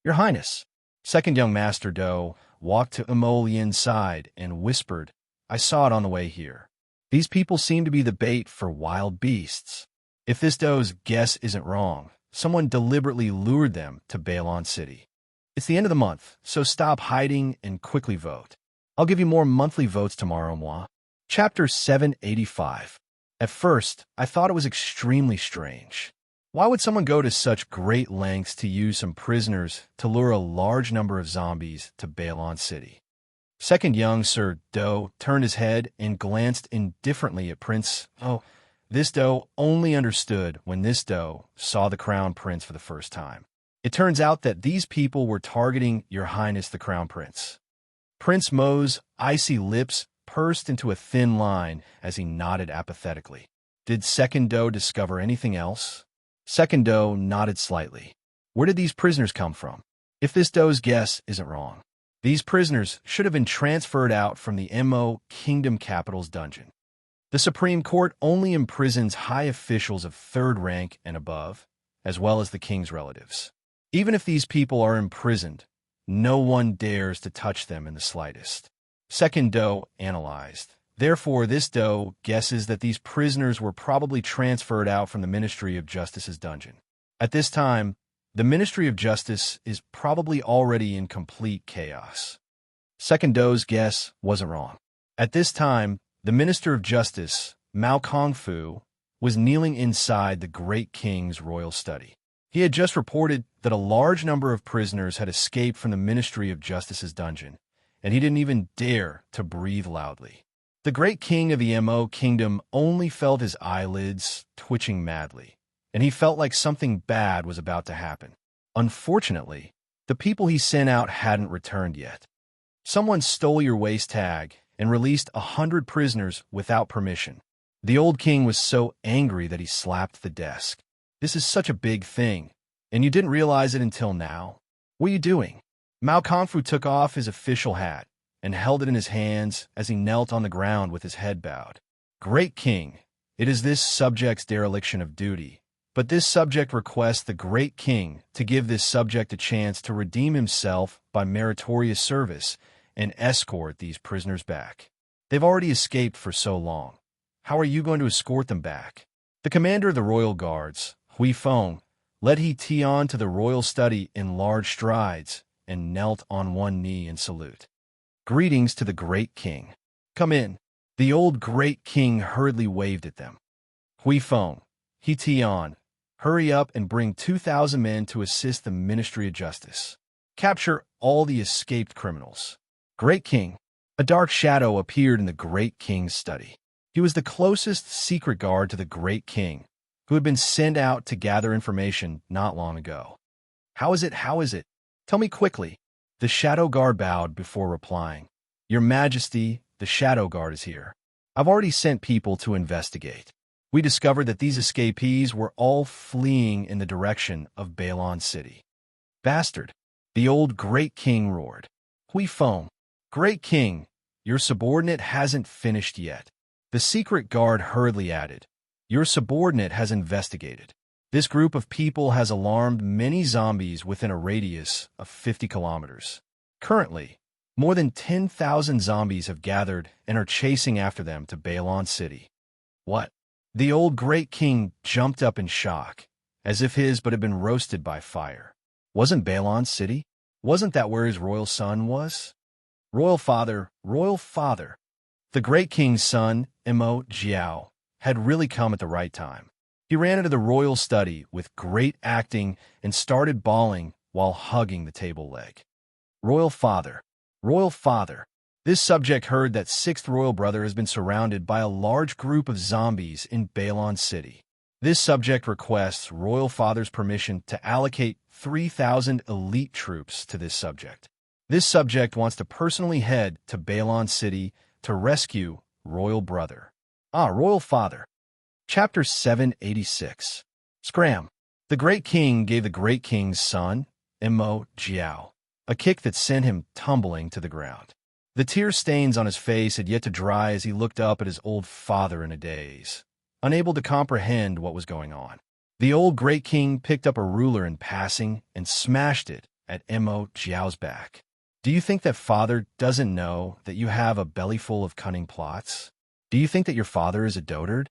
"Your Highness," Second Young Master Do walked to Emolian's side and whispered, "I saw it on the way here. These people seem to be the bait for wild beasts. If this Do's guess isn't wrong, someone deliberately lured them to Balon City. It's the end of the month, so stop hiding and quickly vote. I'll give you more monthly votes tomorrow, moi." Chapter 785. At first, I thought it was extremely strange. Why would someone go to such great lengths to use some prisoners to lure a large number of zombies to Balon City? Second Young Sir Do turned his head and glanced indifferently at Prince. Oh, this Do only understood when this Do saw the Crown Prince for the first time. It turns out that these people were targeting Your Highness the Crown Prince. Prince Mo's icy lips pursed into a thin line as he nodded apathetically. Did Second Do discover anything else? Second Do nodded slightly. Where did these prisoners come from? If this Do's guess isn't wrong, these prisoners should have been transferred out from the Mo Kingdom Capital's dungeon. The Supreme Court only imprisons high officials of 3rd rank and above, as well as the king's relatives. Even if these people are imprisoned, no one dares to touch them in the slightest. Second Do analyzed. Therefore, this Do guesses that these prisoners were probably transferred out from the Ministry of Justice's dungeon. At this time, the Ministry of Justice is probably already in complete chaos. Second Do's guess wasn't wrong. At this time, the Minister of Justice, Mao Kongfu, was kneeling inside the Great King's royal study. He had just reported that a large number of prisoners had escaped from the Ministry of Justice's dungeon, and he didn't even dare to breathe loudly. The Great King of the Mo Kingdom only felt his eyelids twitching madly, and he felt like something bad was about to happen. Unfortunately, the people he sent out hadn't returned yet. Someone stole your waist tag and released 100 prisoners without permission. The old king was so angry that he slapped the desk. "This is such a big thing, and you didn't realize it until now? What are you doing?" Mao Kongfu took off his official hat and held it in his hands as he knelt on the ground with his head bowed. "Great King, it is this subject's dereliction of duty, but this subject requests the Great King to give this subject a chance to redeem himself by meritorious service and escort these prisoners back. They've already escaped for so long. How are you going to escort them back?" The commander of the royal guards, Hui Feng, led He Tian to the royal study in large strides and knelt on one knee in salute. "Greetings to the Great King. Come in." The old Great King hurriedly waved at them. "Hui Feng, He Tian, hurry up and bring 2,000 men to assist the Ministry of Justice. Capture all the escaped criminals." "Great King." A dark shadow appeared in the Great King's study. He was the closest secret guard to the Great King, who had been sent out to gather information not long ago. How is it? How is it? Tell me quickly." The shadow guard bowed before replying. "Your Majesty, the shadow guard is here. I've already sent people to investigate. We discovered that these escapees were all fleeing in the direction of Balon City." "Bastard!" the old Great King roared. "Hui Feng, Great King, your subordinate hasn't finished yet." The secret guard hurriedly added, "Your subordinate has investigated. This group of people has alarmed many zombies within a radius of 50 kilometers. Currently, More than 10,000 zombies have gathered and are chasing after them to Balon City. What? The old great king jumped up in shock, as if his but had been roasted by fire. Wasn't Balon City? Wasn't that where his royal son was? Royal father, royal father. The great king's son, Mo Jiao, had really come at the right time. He ran into the royal study with great acting and started bawling while hugging the table leg. Royal father, royal father. This subject heard that sixth royal brother has been surrounded by a large group of zombies in Balon City. This subject requests royal father's permission to allocate 3,000 elite troops to this subject. This subject wants to personally head to Balon City to rescue royal brother. Royal father. Chapter 786. Scram. The great king gave the great king's son, Mo Jiao, a kick that sent him tumbling to the ground. The tear stains on his face had yet to dry as he looked up at his old father in a daze, unable to comprehend what was going on. The old great king picked up a ruler in passing and smashed it at Mo Jiao's back. Do you think that father doesn't know that you have a belly full of cunning plots? Do you think that your father is a dotard?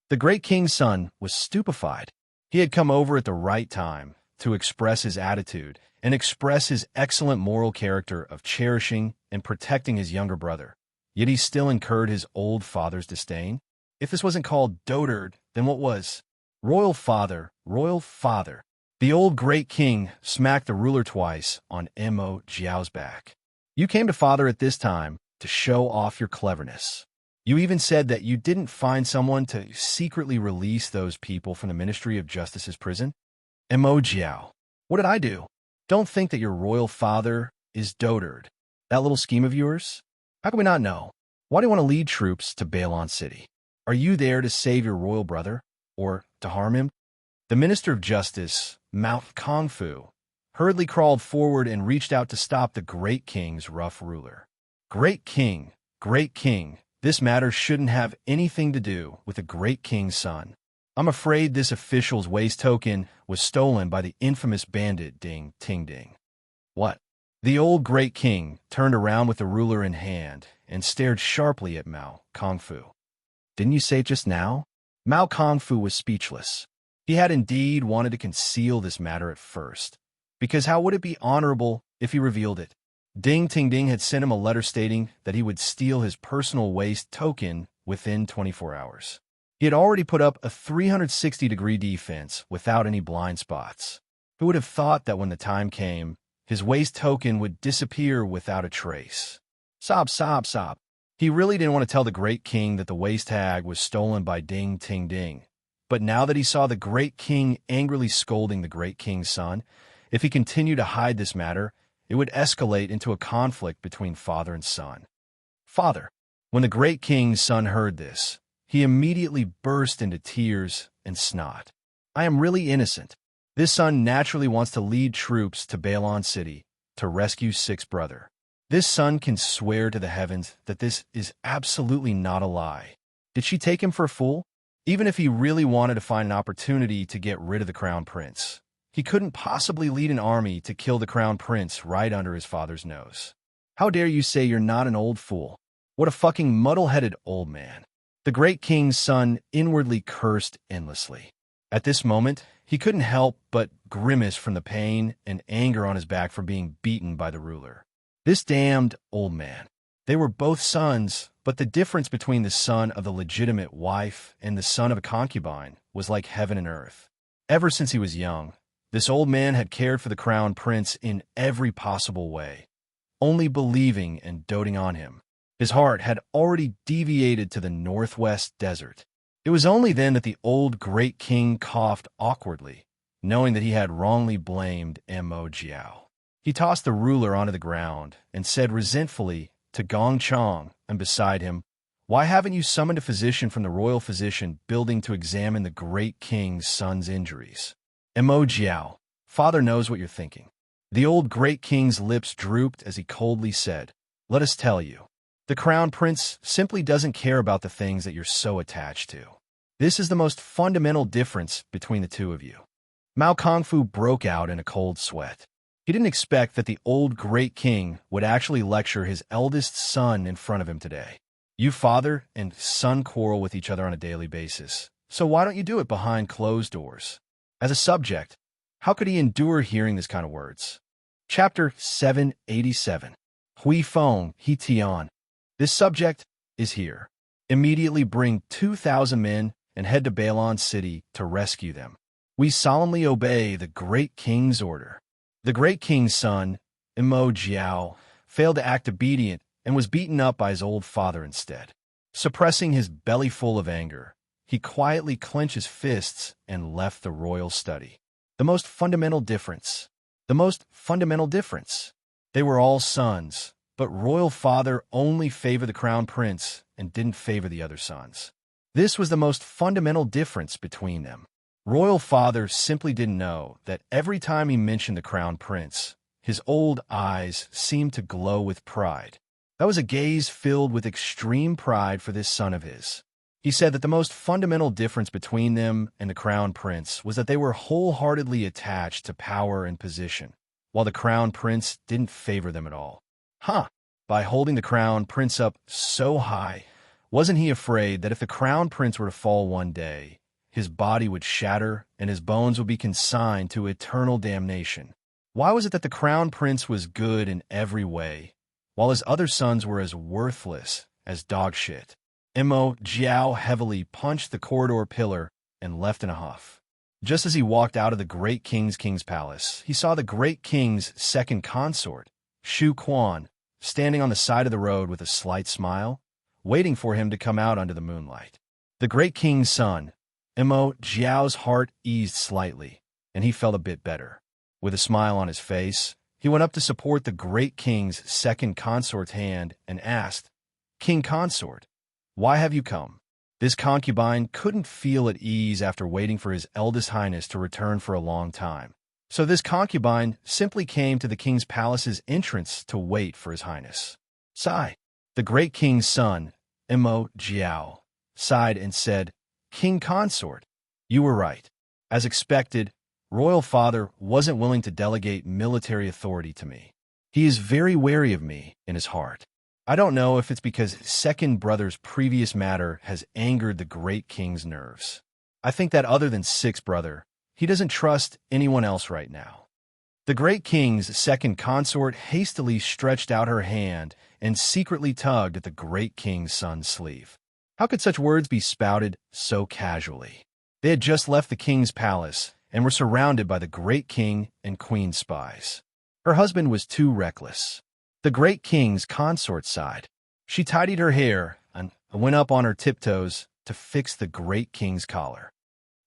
The great king's son was stupefied. He had come over at the right time to express his attitude and express his excellent moral character of cherishing and protecting his younger brother. Yet he still incurred his old father's disdain. If this wasn't called dotard, then what was? Royal father, royal father. The old great king smacked the ruler twice on Mo Jiao's back. You came to father at this time to show off your cleverness. You even said that you didn't find someone to secretly release those people from the Ministry of Justice's prison. Mo Jiao, what did I do? Don't think that your royal father is dotard. That little scheme of yours? How can we not know? Why do you want to lead troops to Balon City? Are you there to save your royal brother, or to harm him? The Minister of Justice, Mao Kongfu, hurriedly crawled forward and reached out to stop the great king's rough ruler. Great king, this matter shouldn't have anything to do with the great king's son. I'm afraid this official's waste token was stolen by the infamous bandit Ding Ting Ding. What? The old great king turned around with the ruler in hand and stared sharply at Mao Kongfu. Didn't you say it just now? Mao Kongfu was speechless. He had indeed wanted to conceal this matter at first, because how would it be honorable if he revealed it? Ding Ting Ding had sent him a letter stating that he would steal his personal waste token within 24 hours. He had already put up a 360-degree defense without any blind spots. Who would have thought that when the time came, his waste token would disappear without a trace? Sob. He really didn't want to tell the great king that the waste tag was stolen by Ding Ting Ding. But now that he saw the great king angrily scolding the great king's son, if he continued to hide this matter, it would escalate into a conflict between father and son. Father. When the great king's son heard this, he immediately burst into tears and snot. I am really innocent. This son naturally wants to lead troops to Balon City to rescue sixth brother. This son can swear to the heavens that this is absolutely not a lie. Did she take him for a fool? Even if he really wanted to find an opportunity to get rid of the crown prince, he couldn't possibly lead an army to kill the crown prince right under his father's nose. How dare you say you're not an old fool? What a fucking muddle-headed old man. The great king's son inwardly cursed endlessly. At this moment, he couldn't help but grimace from the pain and anger on his back for being beaten by the ruler. This damned old man. They were both sons, but the difference between the son of the legitimate wife and the son of a concubine was like heaven and earth. Ever since he was young, this old man had cared for the crown prince in every possible way, only believing and doting on him. His heart had already deviated to the northwest desert. It was only then that the old great king coughed awkwardly, knowing that he had wrongly blamed Mo Jiao. He tossed the ruler onto the ground and said resentfully to Gong Chong and beside him, "Why haven't you summoned a physician from the royal physician building to examine the great king's son's injuries?" Mo Jiao, father knows what you're thinking. The old great king's lips drooped as he coldly said, "Let us tell you. The crown prince simply doesn't care about the things that you're so attached to. This is the most fundamental difference between the two of you." Mao Kongfu broke out in a cold sweat. He didn't expect that the old great king would actually lecture his eldest son in front of him today. You father and son quarrel with each other on a daily basis, so why don't you do it behind closed doors? As a subject, how could he endure hearing this kind of words? Chapter 787. Hui Feng He Tian. This subject is here. Immediately bring 2,000 men and head to Balon City to rescue them. We solemnly obey the great king's order. The great king's son, Imo Jiao, failed to act obedient and was beaten up by his old father instead. Suppressing his belly full of anger, he quietly clenched his fists and left the royal study. The most fundamental difference. They were all sons, but royal father only favored the crown prince and didn't favor the other sons. This was the most fundamental difference between them. Royal father simply didn't know that every time he mentioned the crown prince, his old eyes seemed to glow with pride. That was a gaze filled with extreme pride for this son of his. He said that the most fundamental difference between them and the crown prince was that they were wholeheartedly attached to power and position, while the crown prince didn't favor them at all. By holding the crown prince up so high, wasn't he afraid that if the crown prince were to fall one day, his body would shatter and his bones would be consigned to eternal damnation? Why was it that the crown prince was good in every way, while his other sons were as worthless as dog shit? Imo Jiao heavily punched the corridor pillar and left in a huff. Just as he walked out of the great king's palace, he saw the great king's second consort, Shu Quan, standing on the side of the road with a slight smile, waiting for him to come out under the moonlight. The great king's son, Imo Jiao's heart eased slightly, and he felt a bit better. With a smile on his face, he went up to support the great king's second consort's hand and asked, "King consort, why have you come?" This concubine couldn't feel at ease after waiting for his eldest highness to return for a long time. So this concubine simply came to the king's palace's entrance to wait for his highness. Sigh. The great king's son, Imo Jiao, sighed and said, "King consort, you were right. As expected, royal father wasn't willing to delegate military authority to me. He is very wary of me in his heart. I don't know if it's because his second brother's previous matter has angered the great king's nerves. I think that other than sixth brother, he doesn't trust anyone else right now." The great king's second consort hastily stretched out her hand and secretly tugged at the great king's son's sleeve. How could such words be spouted so casually? They had just left the king's palace and were surrounded by the great king and queen's spies. Her husband was too reckless. The great king's consort sighed. She tidied her hair and went up on her tiptoes to fix the great king's collar.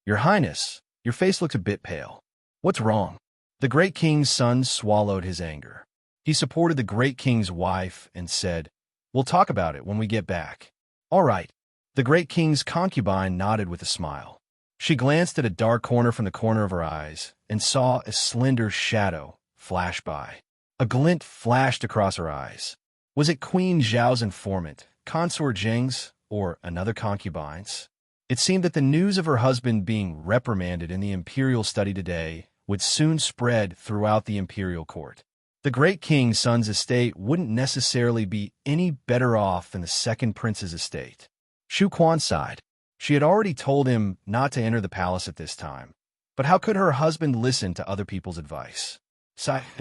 "Your Highness, your face looks a bit pale. What's wrong?" The great king's son swallowed his anger. He supported the great king's wife and said, "We'll talk about it when we get back." "All right." The great king's concubine nodded with a smile. She glanced at a dark corner from the corner of her eyes and saw a slender shadow flash by. A glint flashed across her eyes. Was it Queen Zhao's informant, Consort Zheng's, or another concubine's? It seemed that the news of her husband being reprimanded in the imperial study today would soon spread throughout the imperial court. The great king's son's estate wouldn't necessarily be any better off than the second prince's estate. Shu Quan sighed. She had already told him not to enter the palace at this time, but how could her husband listen to other people's advice?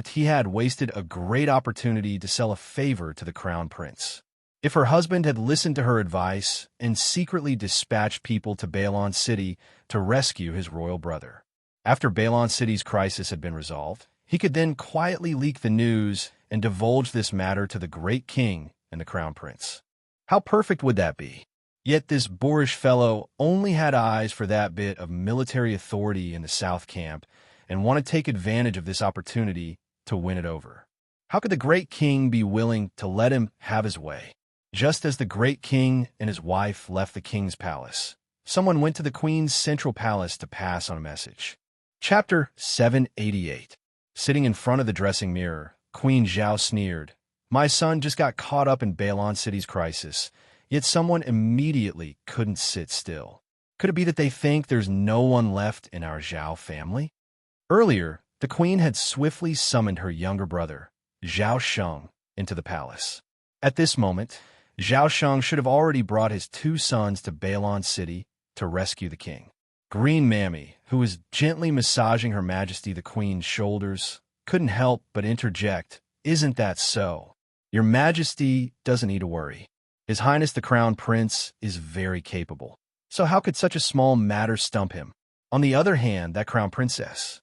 He had wasted a great opportunity to sell a favor to the crown prince. If her husband had listened to her advice and secretly dispatched people to Balon City to rescue his royal brother. After Balon City's crisis had been resolved, he could then quietly leak the news and divulge this matter to the great king and the crown prince. How perfect would that be? Yet this boorish fellow only had eyes for that bit of military authority in the South Camp and wanted to take advantage of this opportunity to win it over. How could the great king be willing to let him have his way? Just as the great king and his wife left the king's palace, someone went to the queen's central palace to pass on a message. Chapter 788. Sitting in front of the dressing mirror, Queen Zhao sneered, "My son just got caught up in Balon City's crisis, yet someone immediately couldn't sit still. Could it be that they think there's no one left in our Zhao family?" Earlier, The queen had swiftly summoned her younger brother, Zhao Sheng, into the palace. At this moment, Zhao Sheng should have already brought his 2 sons to Bailon City to rescue the king. Green Mammy, who was gently massaging Her Majesty the Queen's shoulders, couldn't help but interject, "Isn't that so? Your Majesty doesn't need to worry. His Highness the Crown Prince is very capable. So how could such a small matter stump him? On the other hand, that Crown Princess."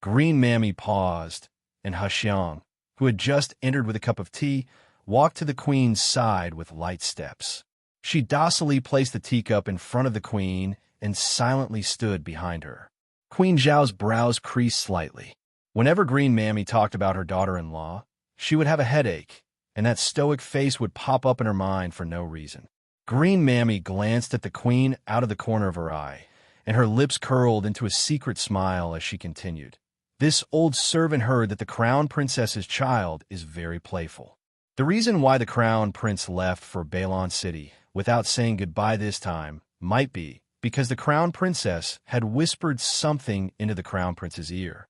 Green Mammy paused, and Huxiang, who had just entered with a cup of tea, walked to the queen's side with light steps. She docilely placed the teacup in front of the queen and silently stood behind her. Queen Zhao's brows creased slightly. Whenever Green Mammy talked about her daughter-in-law, she would have a headache, and that stoic face would pop up in her mind for no reason. Green Mammy glanced at the queen out of the corner of her eye, and her lips curled into a secret smile as she continued. "This old servant heard that the crown princess's child is very playful. The reason why the crown prince left for Bailon City without saying goodbye this time might be because the crown princess had whispered something into the crown prince's ear."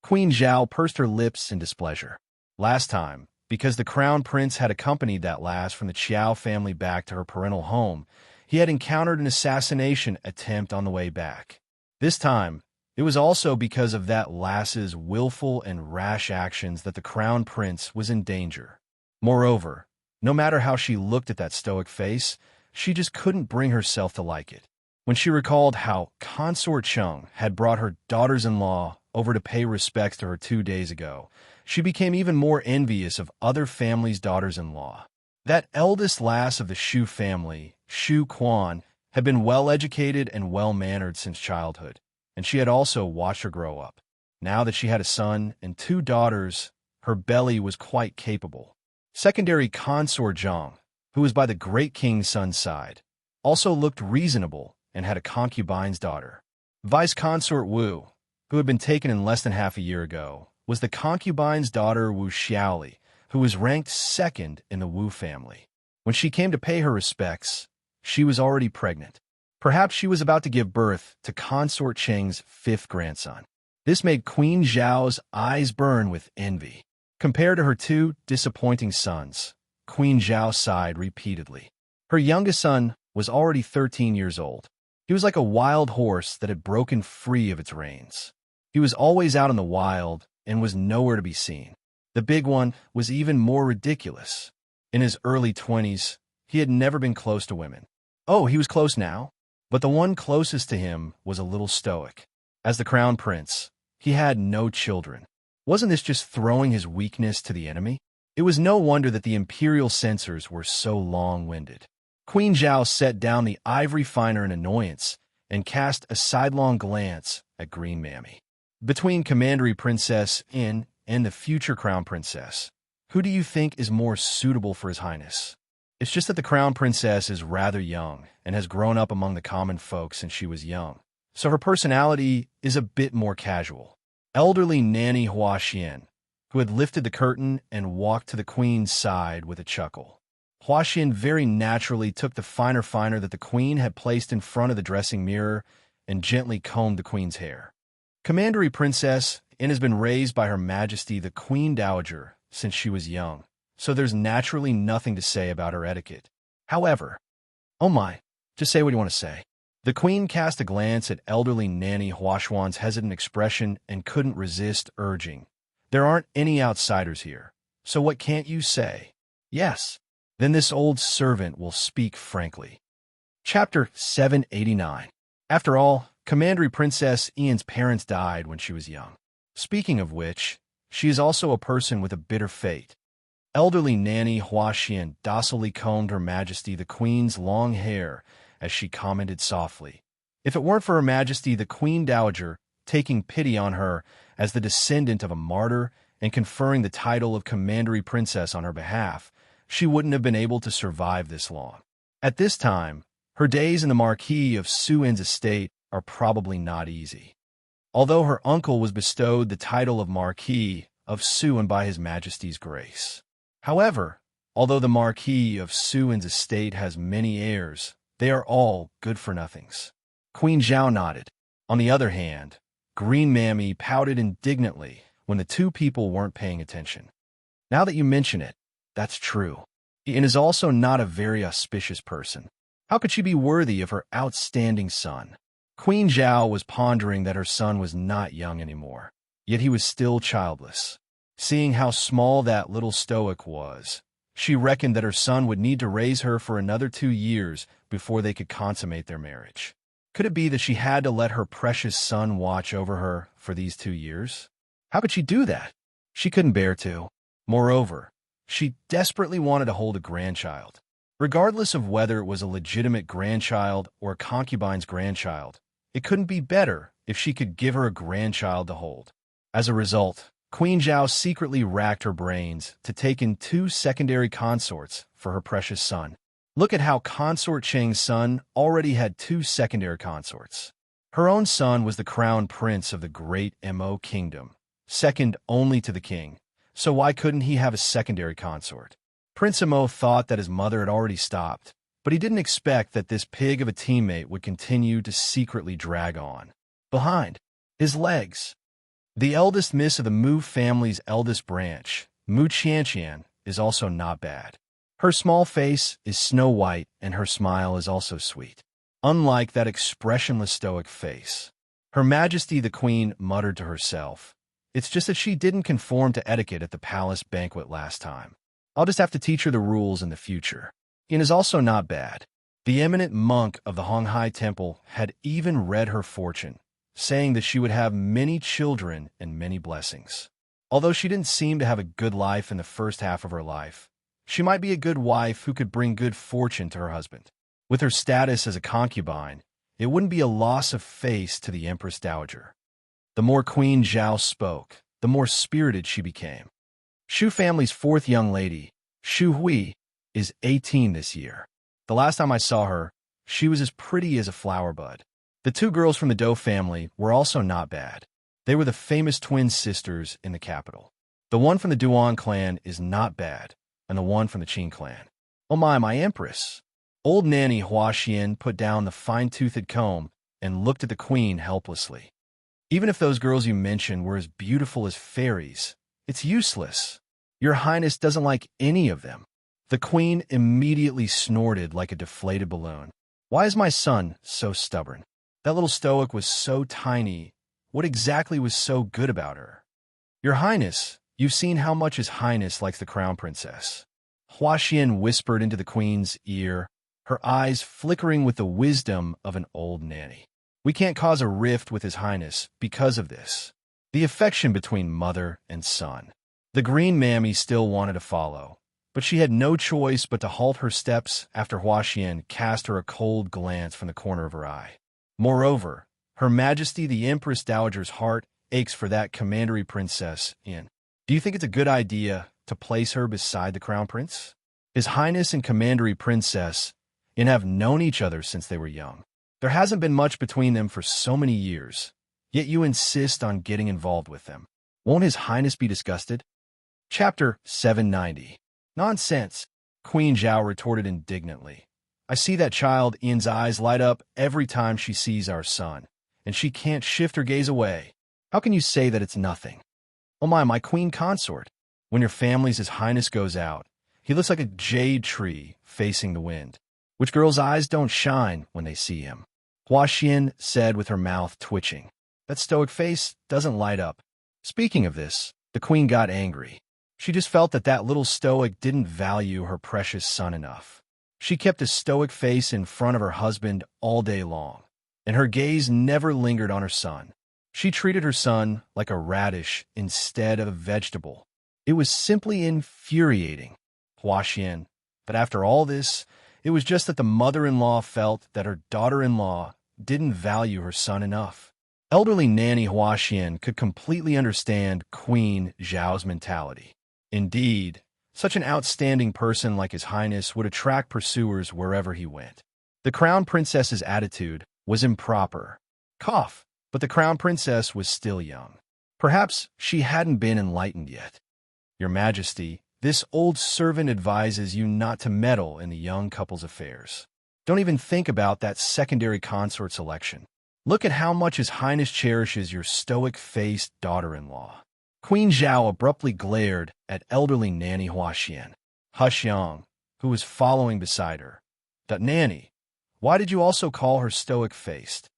Queen Zhao pursed her lips in displeasure. Last time, because the crown prince had accompanied that lass from the Qiao family back to her parental home, he had encountered an assassination attempt on the way back. This time, it was also because of that lass's willful and rash actions that the crown prince was in danger. Moreover, no matter how she looked at that stoic face, she just couldn't bring herself to like it. When she recalled how Consort Chung had brought her daughters-in-law over to pay respects to her 2 days ago, she became even more envious of other families' daughters-in-law. That eldest lass of the Shu family, Shu Quan, had been well-educated and well-mannered since childhood, and she had also watched her grow up. Now that she had a son and 2 daughters, her belly was quite capable. Secondary Consort Zhang, who was by the great king's son's side, also looked reasonable and had a concubine's daughter. Vice Consort Wu, who had been taken in less than half a year ago, was the concubine's daughter Wu Xiaoli, who was ranked 2nd in the Wu family. When she came to pay her respects, she was already pregnant. Perhaps she was about to give birth to Consort Cheng's 5th grandson. This made Queen Zhao's eyes burn with envy. Compared to her 2 disappointing sons, Queen Zhao sighed repeatedly. Her youngest son was already 13 years old. He was like a wild horse that had broken free of its reins. He was always out in the wild and was nowhere to be seen. The big one was even more ridiculous. In his early 20s, he had never been close to women. Oh, he was close now, but the one closest to him was a little stoic. As the crown prince, he had no children. Wasn't this just throwing his weakness to the enemy? It was no wonder that the imperial censors were so long-winded. Queen Zhao set down the ivory finer in annoyance and cast a sidelong glance at Green Mammy. Between Commandery Princess In and the future Crown Princess, who do you think is more suitable for His Highness? It's just that the Crown Princess is rather young and has grown up among the common folk since she was young, so her personality is a bit more casual. Elderly Nanny Hua Xian, who had lifted the curtain and walked to the Queen's side with a chuckle. Hua Xian very naturally took the finer that the Queen had placed in front of the dressing mirror and gently combed the Queen's hair. Commandery Princess In has been raised by Her Majesty the Queen Dowager since she was young, so there's naturally nothing to say about her etiquette. However, oh my, just say what you want to say. The Queen cast a glance at elderly Nanny Huashuan's hesitant expression and couldn't resist urging, "There aren't any outsiders here, so what can't you say?" "Yes, then this old servant will speak frankly." Chapter 789. After all, Commandery Princess Ian's parents died when she was young. Speaking of which, she is also a person with a bitter fate. Elderly Nanny Hua Xian docilely combed Her Majesty the Queen's long hair as she commented softly, "If it weren't for Her Majesty the Queen Dowager taking pity on her as the descendant of a martyr and conferring the title of Commandery Princess on her behalf, she wouldn't have been able to survive this long. At this time, her days in the Marquis of Suin's estate are probably not easy. Although her uncle was bestowed the title of Marquis of Suin by His Majesty's grace. However, although the Marquis of Suin's estate has many heirs, they are all good-for-nothings." Queen Zhao nodded. On the other hand, Green Mammy pouted indignantly when the two people weren't paying attention. Now that you mention it, that's true. And is also not a very auspicious person. How could she be worthy of her outstanding son? Queen Zhao was pondering that her son was not young anymore, yet he was still childless. Seeing how small that little stoic was, she reckoned that her son would need to raise her for another 2 years before they could consummate their marriage. Could it be that she had to let her precious son watch over her for these 2 years? How could she do that? She couldn't bear to. Moreover, she desperately wanted to hold a grandchild. Regardless of whether it was a legitimate grandchild or a concubine's grandchild, it couldn't be better if she could give her a grandchild to hold. As a result, Queen Zhao secretly racked her brains to take in 2 secondary consorts for her precious son. Look at how Consort Cheng's son already had 2 secondary consorts. Her own son was the crown prince of the great Mo kingdom, second only to the king, so why couldn't he have a secondary consort? Prince Mo thought that his mother had already stopped, but he didn't expect that this pig of a teammate would continue to secretly drag on. Behind his legs. The eldest miss of the Mu family's eldest branch, Mu Qianqian, is also not bad. Her small face is snow white and her smile is also sweet. Unlike that expressionless stoic face. Her Majesty the Queen muttered to herself, "It's just that she didn't conform to etiquette at the palace banquet last time. I'll just have to teach her the rules in the future." It is also not bad. The eminent monk of the Honghai Temple had even read her fortune, saying that she would have many children and many blessings. Although she didn't seem to have a good life in the first half of her life, she might be a good wife who could bring good fortune to her husband. With her status as a concubine, it wouldn't be a loss of face to the Empress Dowager. The more Queen Zhao spoke, the more spirited she became. Shu family's 4th young lady, Shu Hui, is 18 this year. The last time I saw her, she was as pretty as a flower bud. The 2 girls from the Dou family were also not bad. They were the famous twin sisters in the capital. The one from the Duan clan is not bad, and the one from the Qin clan. Oh my empress! Old Nanny Hua Xian put down the fine-toothed comb and looked at the queen helplessly. Even if those girls you mentioned were as beautiful as fairies, it's useless. Your Highness doesn't like any of them. The queen immediately snorted like a deflated balloon. Why is my son so stubborn? That little stoic was so tiny. What exactly was so good about her? Your Highness, you've seen how much His Highness likes the crown princess. Hua Xian whispered into the queen's ear, her eyes flickering with the wisdom of an old nanny. We can't cause a rift with His Highness because of this. The affection between mother and son. The green mammy still wanted to follow, but she had no choice but to halt her steps after Hua Xian cast her a cold glance from the corner of her eye. Moreover, Her Majesty the Empress Dowager's heart aches for that commandery princess in. Do you think it's a good idea to place her beside the crown prince? His Highness and commandery princess in have known each other since they were young. There hasn't been much between them for so many years, yet you insist on getting involved with them. Won't His Highness be disgusted? Chapter 790. Nonsense, Queen Zhao retorted indignantly. I see that child Ian's eyes light up every time she sees our son, and she can't shift her gaze away. How can you say that it's nothing? Oh my queen consort. When your family's His Highness goes out, he looks like a jade tree facing the wind. Which girl's eyes don't shine when they see him? Hua Xian said with her mouth twitching. That stoic face doesn't light up. Speaking of this, the queen got angry. She just felt that that little stoic didn't value her precious son enough. She kept a stoic face in front of her husband all day long, and her gaze never lingered on her son. She treated her son like a radish instead of a vegetable. It was simply infuriating. Hua Xian. But after all this, it was just that the mother-in-law felt that her daughter-in-law didn't value her son enough. Elderly Nanny Hua Xian could completely understand Queen Zhao's mentality. Indeed, such an outstanding person like His Highness would attract pursuers wherever he went. The crown princess's attitude was improper. Cough, but the crown princess was still young. Perhaps she hadn't been enlightened yet. Your Majesty, this old servant advises you not to meddle in the young couple's affairs. Don't even think about that secondary consort selection. Look at how much His Highness cherishes your stoic-faced daughter-in-law. Queen Zhao abruptly glared at elderly Nanny Huaxian, who was following beside her. That Nanny, why did you also call her stoic-faced?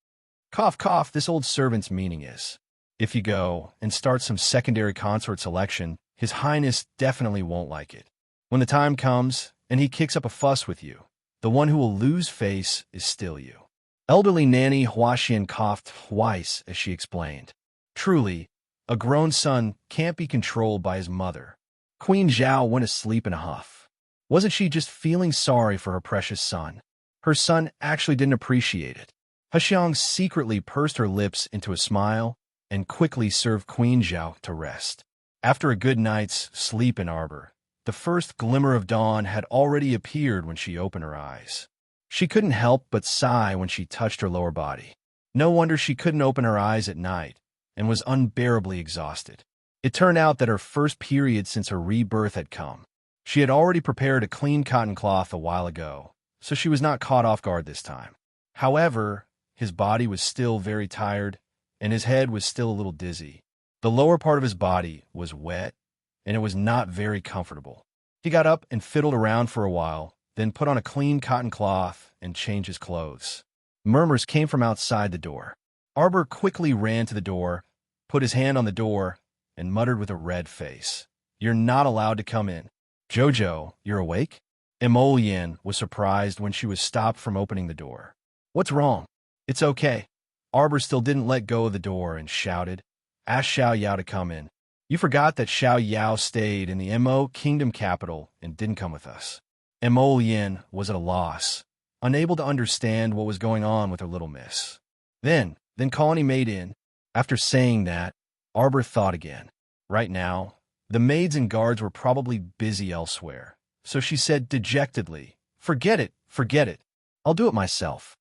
Cough, cough, this old servant's meaning is, if you go and start some secondary consort selection, His Highness definitely won't like it. When the time comes and he kicks up a fuss with you, the one who will lose face is still you. Elderly Nanny Huaxian coughed twice as she explained. Truly, a grown son can't be controlled by his mother. Queen Zhao went asleep in a huff. Wasn't she just feeling sorry for her precious son? Her son actually didn't appreciate it. Huaxiang secretly pursed her lips into a smile and quickly served Queen Zhao to rest. After a good night's sleep in Arbor, the first glimmer of dawn had already appeared when she opened her eyes. She couldn't help but sigh when she touched her lower body. No wonder she couldn't open her eyes at night and was unbearably exhausted. It turned out that her first period since her rebirth had come. She had already prepared a clean cotton cloth a while ago, so she was not caught off guard this time. However, his body was still very tired, and his head was still a little dizzy. The lower part of his body was wet, and it was not very comfortable. He got up and fiddled around for a while, then put on a clean cotton cloth and changed his clothes. Murmurs came from outside the door. Arbor quickly ran to the door, put his hand on the door, and muttered with a red face, "You're not allowed to come in." "Jojo, you're awake?" Emolian was surprised when she was stopped from opening the door. "What's wrong?" "It's okay." Arbor still didn't let go of the door and shouted, "Ask Xiao Yao to come in." "You forgot that Xiao Yao stayed in the Mo Kingdom capital and didn't come with us." Emolian was at a loss, unable to understand what was going on with her little miss. Then call any maid in. After saying that, Arbor thought again. Right now, the maids and guards were probably busy elsewhere, so she said dejectedly, forget it. I'll do it myself."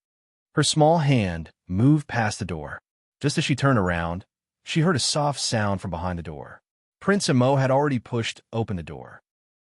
Her small hand moved past the door. Just as she turned around, she heard a soft sound from behind the door. Prince Emo had already pushed open the door.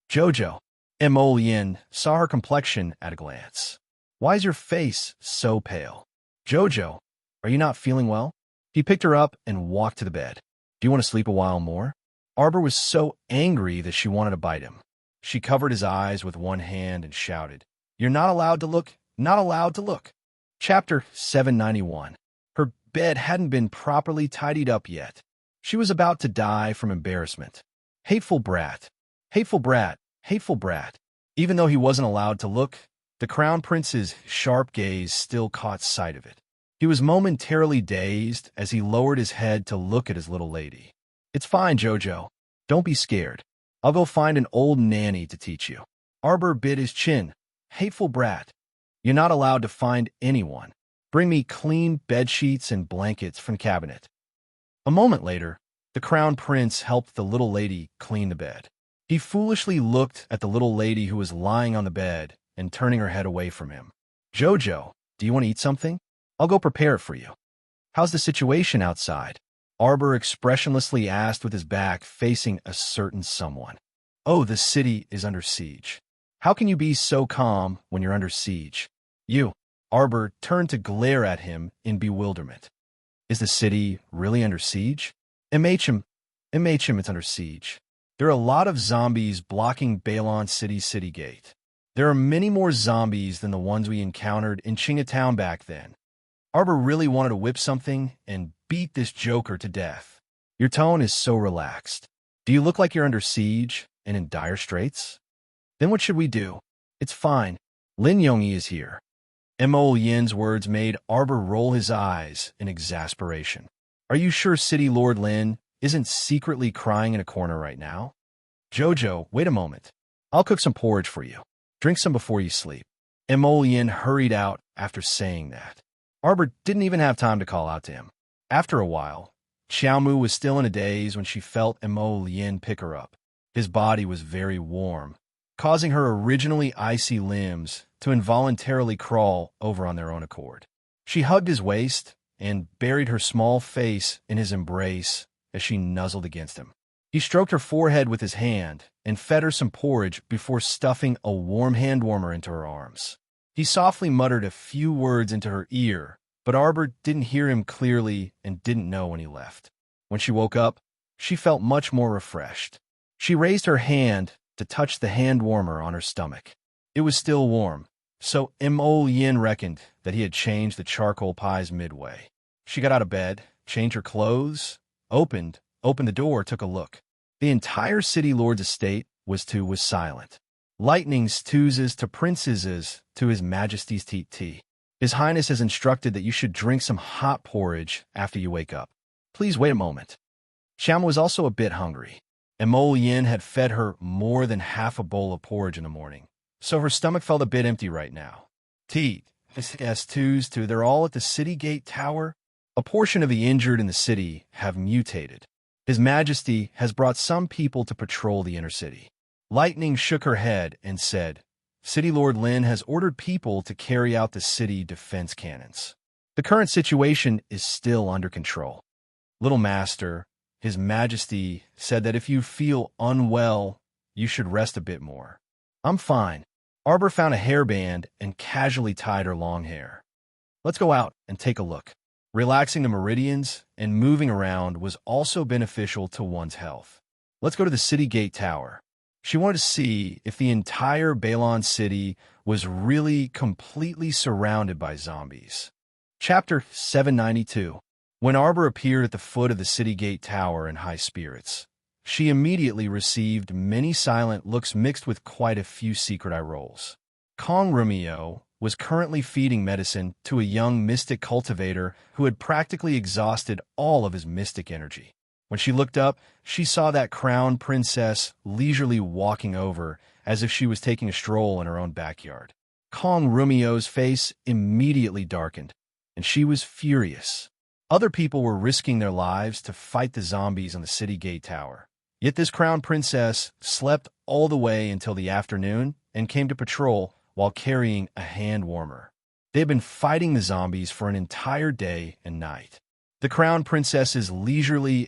"Jojo." Emolian saw her complexion at a glance. "Why is your face so pale?" "Jojo, are you not feeling well?" He picked her up and walked to the bed. "Do you want to sleep a while more?" Arbor was so angry that she wanted to bite him. She covered his eyes with one hand and shouted, "You're not allowed to look, not allowed to look." Chapter 791. Her bed hadn't been properly tidied up yet. She was about to die from embarrassment. Hateful brat, hateful brat, hateful brat. Even though he wasn't allowed to look, the Crown Prince's sharp gaze still caught sight of it. He was momentarily dazed as he lowered his head to look at his little lady. "It's fine, Jojo. Don't be scared. I'll go find an old nanny to teach you." Arbor bit his chin. "Hateful brat. You're not allowed to find anyone. Bring me clean bedsheets and blankets from the cabinet." A moment later, the Crown Prince helped the little lady clean the bed. He foolishly looked at the little lady who was lying on the bed and turning her head away from him. "Jojo, do you want to eat something? I'll go prepare it for you." "How's the situation outside?" Arbor expressionlessly asked with his back facing a certain someone. "Oh, the city is under siege." "How can you be so calm when you're under siege?" "You." Arbor turned to glare at him in bewilderment. "Is the city really under siege?" MHM, it's under siege. There are a lot of zombies blocking Balon city gate. There are many more zombies than the ones we encountered in Chinatown back then. Arbor really wanted to whip something and beat this joker to death. "Your tone is so relaxed. Do you look like you're under siege and in dire straits?" "Then what should we do?" "It's fine. Lin Yongyi is here." Mo Yin's words made Arbor roll his eyes in exasperation. "Are you sure City Lord Lin isn't secretly crying in a corner right now?" "Jojo, wait a moment. I'll cook some porridge for you. Drink some before you sleep." Mo Yin hurried out after saying that. Arbor didn't even have time to call out to him. After a while, Xiaomu was still in a daze when she felt Mo Yin pick her up. His body was very warm, causing her originally icy limbs to involuntarily crawl over on their own accord. She hugged his waist and buried her small face in his embrace as she nuzzled against him. He stroked her forehead with his hand and fed her some porridge before stuffing a warm hand warmer into her arms. He softly muttered a few words into her ear But Arbor didn't hear him clearly and didn't know when he left. When she woke up, she felt much more refreshed. She raised her hand to touch the hand warmer on her stomach. It was still warm, so Mo Yin reckoned that he had changed the charcoal pies midway. She got out of bed, changed her clothes, opened the door, took a look. The entire City Lord's estate was silent. Lightning's toozes to princesses to His Majesty's tea. His Highness has instructed that you should drink some hot porridge after you wake up. Please wait a moment. Xiaoma was also a bit hungry. Mo Yin had fed her more than half a bowl of porridge in the morning, so her stomach felt a bit empty right now. They're all at the city gate tower. A portion of the injured in the city have mutated. His Majesty has brought some people to patrol the inner city. Lightning shook her head and said, City Lord Lin has ordered people to carry out the city defense cannons. The current situation is still under control. Little Master, His Majesty said that if you feel unwell, you should rest a bit more. I'm fine. Arbor found a hairband and casually tied her long hair. Let's go out and take a look. Relaxing the meridians and moving around was also beneficial to one's health. Let's go to the city gate tower. She wanted to see if the entire Balon city was really completely surrounded by zombies. Chapter 792. When Arbor appeared at the foot of the city gate tower in high spirits, she immediately received many silent looks mixed with quite a few secret eye rolls. Kong Rumio was currently feeding medicine to a young mystic cultivator who had practically exhausted all of his mystic energy. When she looked up, she saw that crown princess leisurely walking over as if she was taking a stroll in her own backyard. Kong Rumio's face immediately darkened, and she was furious. Other people were risking their lives to fight the zombies on the city gate tower. Yet this crown princess slept all the way until the afternoon and came to patrol while carrying a hand warmer. They had been fighting the zombies for an entire day and night. The crown princess's leisurely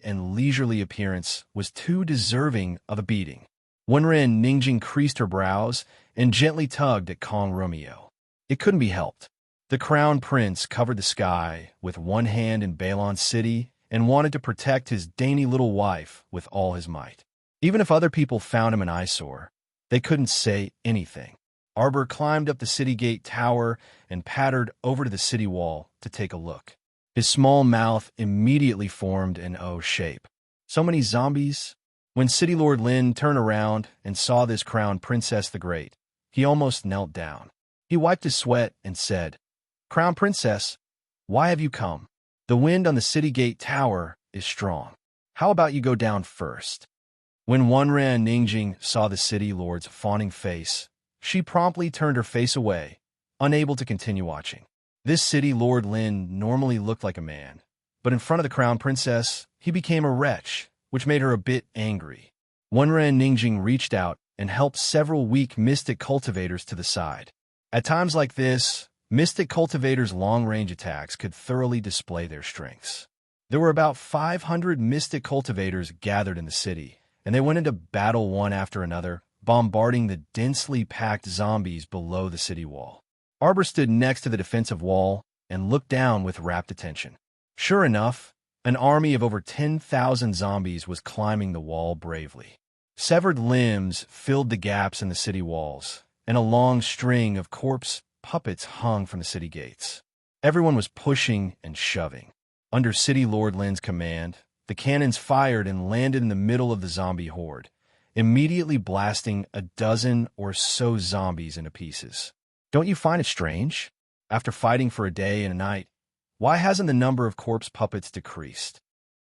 appearance was too deserving of a beating. Wenren Ningjing creased her brows and gently tugged at Kong Rumio. It couldn't be helped. The crown prince covered the sky with one hand in Balon City and wanted to protect his dainty little wife with all his might. Even if other people found him an eyesore, they couldn't say anything. Arbor climbed up the city gate tower and pattered over to the city wall to take a look. His small mouth immediately formed an O shape. So many zombies? When City Lord Lin turned around and saw this crown princess the Great, he almost knelt down. He wiped his sweat and said, Crown Princess, why have you come? The wind on the city gate tower is strong. How about you go down first? When Wenren Ningjing saw the city lord's fawning face, she promptly turned her face away, unable to continue watching. This city Lord Lin normally looked like a man, but in front of the crown princess, he became a wretch, which made her a bit angry. Wenren Ningjing reached out and helped several weak mystic cultivators to the side. At times like this, mystic cultivators' long-range attacks could thoroughly display their strengths. There were about 500 mystic cultivators gathered in the city, and they went into battle one after another, bombarding the densely packed zombies below the city wall. Arbor stood next to the defensive wall and looked down with rapt attention. Sure enough, an army of over 10,000 zombies was climbing the wall bravely. Severed limbs filled the gaps in the city walls, and a long string of corpse puppets hung from the city gates. Everyone was pushing and shoving. Under City Lord Lin's command, the cannons fired and landed in the middle of the zombie horde, immediately blasting a dozen or so zombies into pieces. Don't you find it strange? After fighting for a day and a night, why hasn't the number of corpse puppets decreased?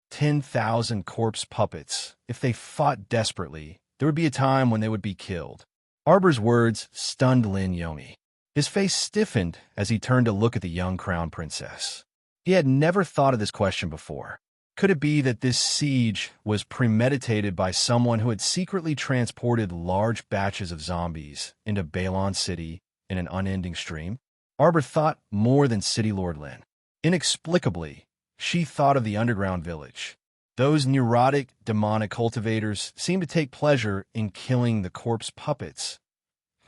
10,000 corpse puppets. If they fought desperately, there would be a time when they would be killed. Arbor's words stunned Lin Yomi. His face stiffened as he turned to look at the young crown princess. He had never thought of this question before. Could it be that this siege was premeditated by someone who had secretly transported large batches of zombies into Balon City in an unending stream? Arbor thought more than City Lord Lin. Inexplicably, she thought of the underground village. Those neurotic, demonic cultivators seemed to take pleasure in killing the corpse puppets.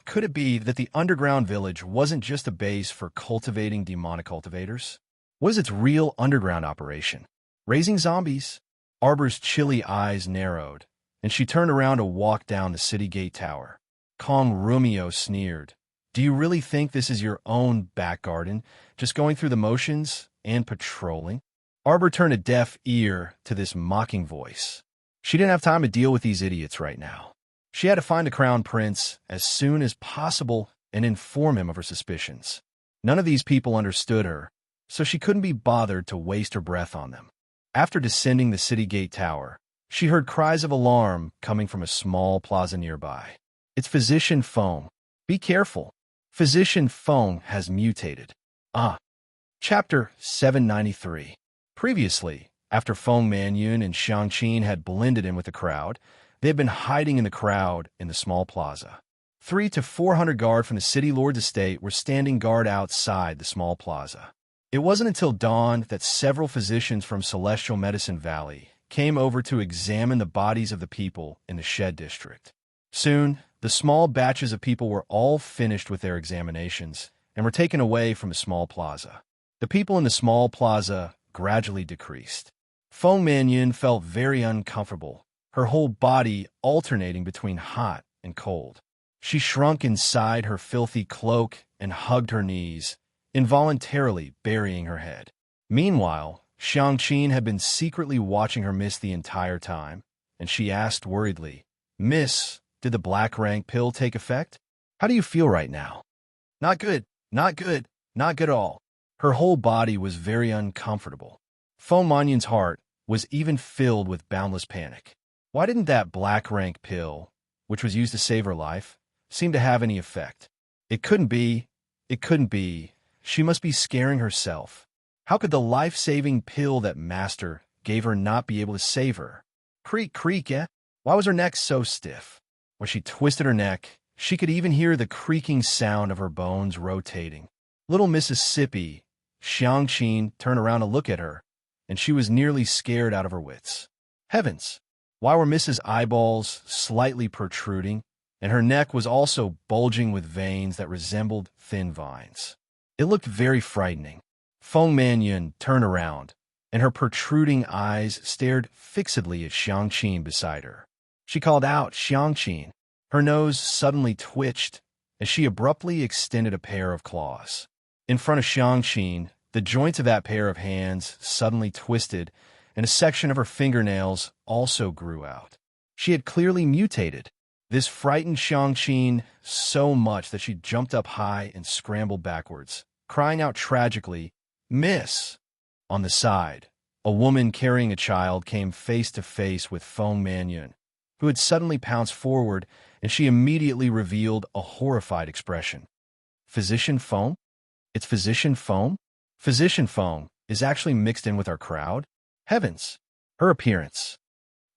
Could it be that the underground village wasn't just a base for cultivating demonic cultivators? Was its real underground operation? Raising zombies? Arbor's chilly eyes narrowed, and she turned around to walk down the city gate tower. Kong Rumio sneered. Do you really think this is your own back garden, just going through the motions and patrolling? Arbor turned a deaf ear to this mocking voice. She didn't have time to deal with these idiots right now. She had to find the Crown Prince as soon as possible and inform him of her suspicions. None of these people understood her, so she couldn't be bothered to waste her breath on them. After descending the city gate tower, she heard cries of alarm coming from a small plaza nearby. It's Physician Feng. Be careful. Physician Feng has mutated. Chapter 793. Previously, after Feng Manyun and Xiangqin had blended in with the crowd, they had been hiding in the crowd in the small plaza. 300 to 400 guards from the city lord's estate were standing guard outside the small plaza. It wasn't until dawn that several physicians from Celestial Medicine Valley came over to examine the bodies of the people in the Shed District. Soon, the small batches of people were all finished with their examinations and were taken away from the small plaza. The people in the small plaza gradually decreased. Feng Manyun felt very uncomfortable, her whole body alternating between hot and cold. She shrunk inside her filthy cloak and hugged her knees, involuntarily burying her head. Meanwhile, Xiangqin had been secretly watching her miss the entire time, and she asked worriedly, Miss, did the black rank pill take effect? How do you feel right now? Not good, not good, not good at all. Her whole body was very uncomfortable. Feng Manyun's heart was even filled with boundless panic. Why didn't that black rank pill, which was used to save her life, seem to have any effect? It couldn't be. It couldn't be. She must be scaring herself. How could the life-saving pill that Master gave her not be able to save her? Creak, creak, eh? Why was her neck so stiff? When she twisted her neck, she could even hear the creaking sound of her bones rotating. Little Mississippi, Xiangqin turned around to look at her, and she was nearly scared out of her wits. Heavens! Why were Mrs. Eyeballs slightly protruding, and her neck was also bulging with veins that resembled thin vines? It looked very frightening. Feng Manyun turned around, and her protruding eyes stared fixedly at Xiangqin beside her. She called out, Xiangqin. Her nose suddenly twitched as she abruptly extended a pair of claws. In front of Xiangqin, the joints of that pair of hands suddenly twisted, and a section of her fingernails also grew out. She had clearly mutated. This frightened Xiangqin so much that she jumped up high and scrambled backwards, crying out tragically, Miss! On the side, a woman carrying a child came face to face with Feng Manyun, who had suddenly pounced forward, and she immediately revealed a horrified expression. Physician Feng? It's Physician Feng? Physician Feng is actually mixed in with our crowd? Heavens! Her appearance.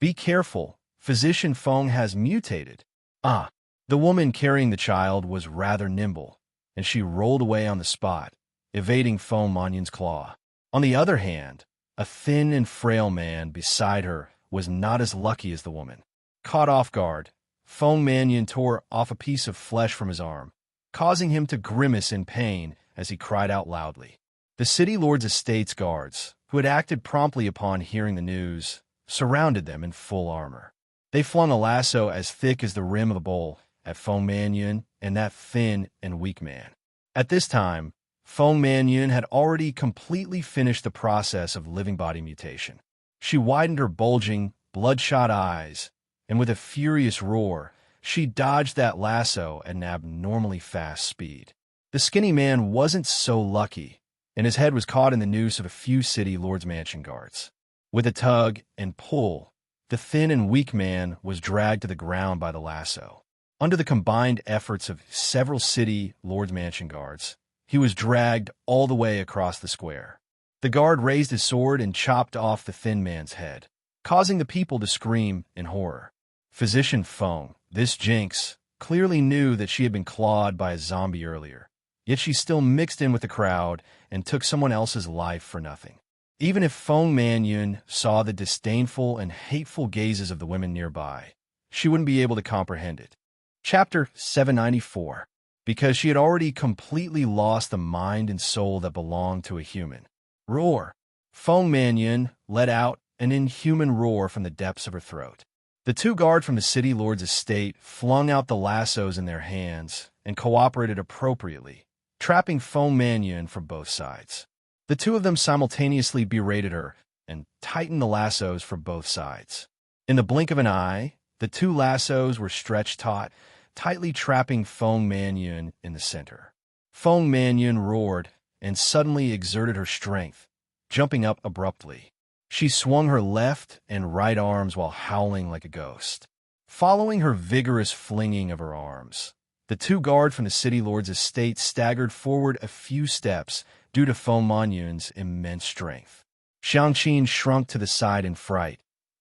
Be careful, Physician Feng has mutated. The woman carrying the child was rather nimble, and she rolled away on the spot, evading Feng Manyun's claw. On the other hand, a thin and frail man beside her was not as lucky as the woman. Caught off guard, Feng Manyun tore off a piece of flesh from his arm, causing him to grimace in pain as he cried out loudly. The city lord's estate's guards, who had acted promptly upon hearing the news, surrounded them in full armor. They flung a lasso as thick as the rim of a bowl at Feng Manyun and that thin and weak man. At this time, Feng Manyun had already completely finished the process of living body mutation. She widened her bulging, bloodshot eyes, and with a furious roar, she dodged that lasso at an abnormally fast speed. The skinny man wasn't so lucky, and his head was caught in the noose of a few city lord's mansion guards. With a tug and pull, the thin and weak man was dragged to the ground by the lasso. Under the combined efforts of several city lord's mansion guards, he was dragged all the way across the square. The guard raised his sword and chopped off the thin man's head, causing the people to scream in horror. Physician Feng, this jinx, clearly knew that she had been clawed by a zombie earlier, yet she still mixed in with the crowd and took someone else's life for nothing. Even if Feng Manyun saw the disdainful and hateful gazes of the women nearby, she wouldn't be able to comprehend it. Chapter 794. Because she had already completely lost the mind and soul that belonged to a human. Roar! Feng Mannion let out an inhuman roar from the depths of her throat. The two guards from the city lord's estate flung out the lassos in their hands and cooperated appropriately, trapping Feng Mannion from both sides. The two of them simultaneously berated her and tightened the lassos for both sides. In the blink of an eye, the two lassos were stretched taut, tightly trapping Feng Mannion in the center. Feng Mannion roared and suddenly exerted her strength, jumping up abruptly. She swung her left and right arms while howling like a ghost. Following her vigorous flinging of her arms, the two guards from the city lord's estate staggered forward a few steps due to Feng Manyun's immense strength. Xiangqin shrunk to the side in fright,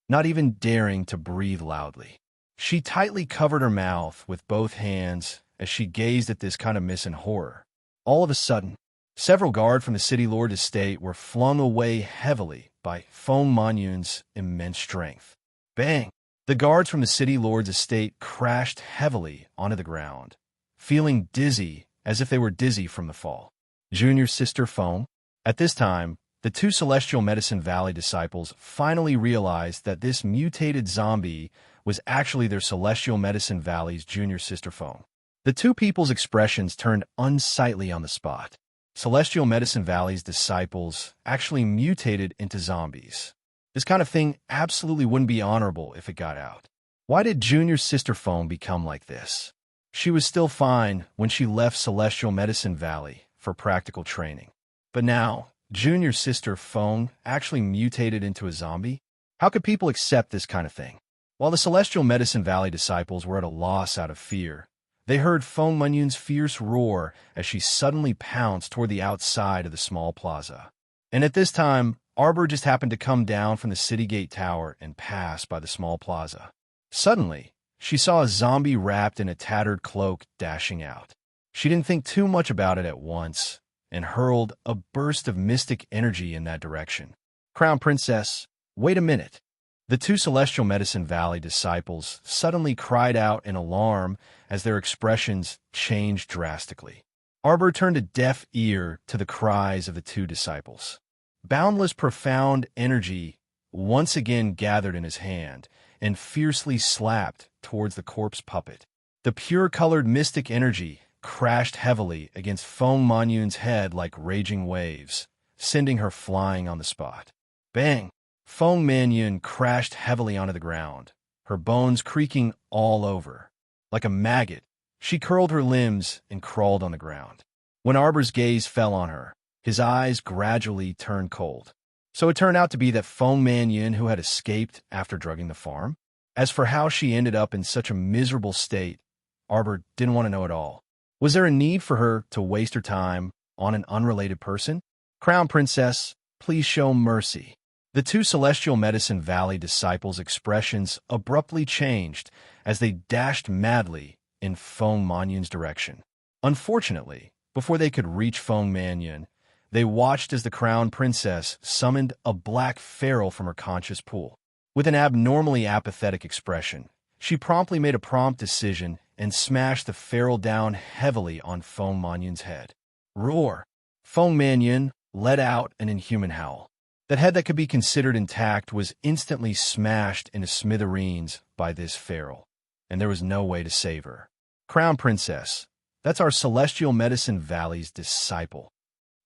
not even daring to breathe loudly. She tightly covered her mouth with both hands as she gazed at this kind of miss in horror. All of a sudden, several guards from the city lord's estate were flung away heavily by Feng Manyun's immense strength. Bang! The guards from the city lord's estate crashed heavily onto the ground, feeling dizzy as if they were dizzy from the fall. Junior Sister Feng? At this time, the two Celestial Medicine Valley disciples finally realized that this mutated zombie was actually their Celestial Medicine Valley's Junior Sister Feng. The two people's expressions turned unsightly on the spot. Celestial Medicine Valley's disciples actually mutated into zombies. This kind of thing absolutely wouldn't be honorable if it got out. Why did Junior Sister Feng become like this? She was still fine when she left Celestial Medicine Valley for practical training. But now, Junior Sister Feng actually mutated into a zombie? How could people accept this kind of thing? While the Celestial Medicine Valley disciples were at a loss out of fear, they heard Feng Manyun's fierce roar as she suddenly pounced toward the outside of the small plaza. And at this time, Arbor just happened to come down from the city gate tower and pass by the small plaza. Suddenly, she saw a zombie wrapped in a tattered cloak dashing out. She didn't think too much about it at once and hurled a burst of mystic energy in that direction. Crown Princess, wait a minute. The two Celestial Medicine Valley disciples suddenly cried out in alarm as their expressions changed drastically. Arbor turned a deaf ear to the cries of the two disciples. Boundless profound energy once again gathered in his hand and fiercely slapped towards the corpse puppet. The pure-colored mystic energy crashed heavily against Feng Manyun's head like raging waves, sending her flying on the spot. Bang! Feng Manyun crashed heavily onto the ground, her bones creaking all over. Like a maggot, she curled her limbs and crawled on the ground. When Arbor's gaze fell on her, his eyes gradually turned cold. So it turned out to be that Feng Manyun who had escaped after drugging the farm? As for how she ended up in such a miserable state, Arbor didn't want to know at all. Was there a need for her to waste her time on an unrelated person? Crown Princess, please show mercy. The two Celestial Medicine Valley disciples' expressions abruptly changed as they dashed madly in Feng Manyun's direction. Unfortunately, before they could reach Feng Manyun, they watched as the Crown Princess summoned a black feral from her conscious pool. With an abnormally apathetic expression, she promptly made a prompt decision and smashed the feral down heavily on Feng Manyun's head. Roar! Feng Manyun let out an inhuman howl. That head that could be considered intact was instantly smashed into smithereens by this feral, and there was no way to save her. Crown Princess, that's our Celestial Medicine Valley's disciple.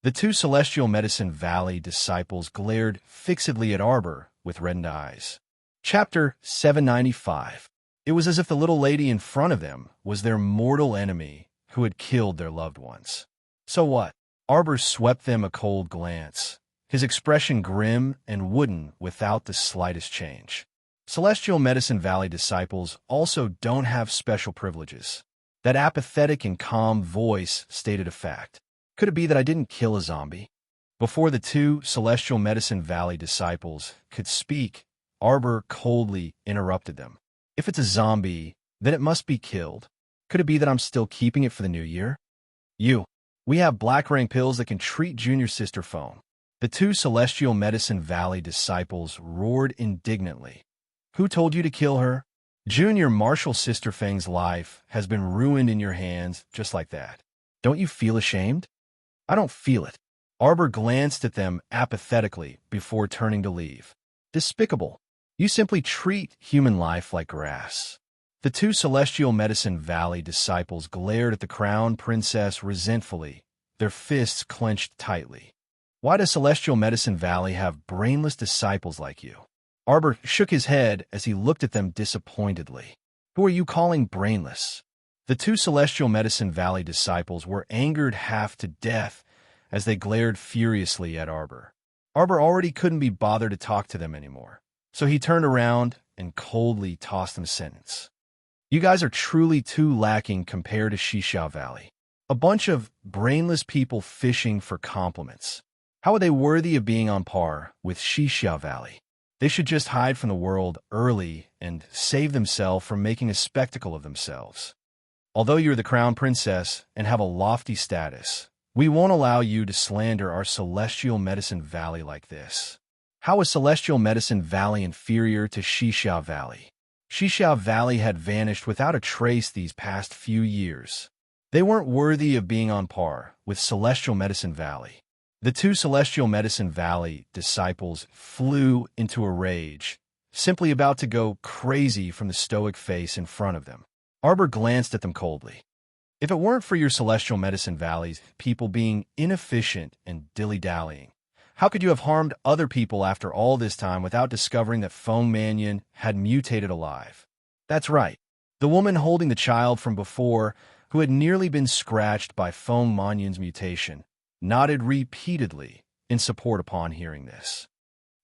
The two Celestial Medicine Valley disciples glared fixedly at Arbor with reddened eyes. Chapter 795. It was as if the little lady in front of them was their mortal enemy who had killed their loved ones. So what? Arbor swept them a cold glance, his expression grim and wooden without the slightest change. Celestial Medicine Valley disciples also don't have special privileges. That apathetic and calm voice stated a fact. Could it be that I didn't kill a zombie? Before the two Celestial Medicine Valley disciples could speak, Arbor coldly interrupted them. If it's a zombie, then it must be killed. Could it be that I'm still keeping it for the new year? We have black rank pills that can treat Junior Sister Feng. The two Celestial Medicine Valley disciples roared indignantly. Who told you to kill her? Junior Martial Sister Feng's life has been ruined in your hands just like that. Don't you feel ashamed? I don't feel it. Arbor glanced at them apathetically before turning to leave. Despicable. You simply treat human life like grass. The two Celestial Medicine Valley disciples glared at the Crown Princess resentfully, their fists clenched tightly. Why does Celestial Medicine Valley have brainless disciples like you? Arbor shook his head as he looked at them disappointedly. Who are you calling brainless? The two Celestial Medicine Valley disciples were angered half to death as they glared furiously at Arbor. Arbor already couldn't be bothered to talk to them anymore, so he turned around and coldly tossed them a sentence. You guys are truly too lacking compared to Xixia Valley. A bunch of brainless people fishing for compliments. How are they worthy of being on par with Xixia Valley? They should just hide from the world early and save themselves from making a spectacle of themselves. Although you're the Crown Princess and have a lofty status, we won't allow you to slander our Celestial Medicine Valley like this. How is Celestial Medicine Valley inferior to Xixia Valley? Xixia Valley had vanished without a trace these past few years. They weren't worthy of being on par with Celestial Medicine Valley. The two Celestial Medicine Valley disciples flew into a rage, simply about to go crazy from the stoic face in front of them. Arbor glanced at them coldly. If it weren't for your Celestial Medicine Valley's people being inefficient and dilly-dallying, how could you have harmed other people after all this time without discovering that Feng Mannion had mutated alive? That's right. The woman holding the child from before, who had nearly been scratched by Feng Mannion's mutation, nodded repeatedly in support upon hearing this.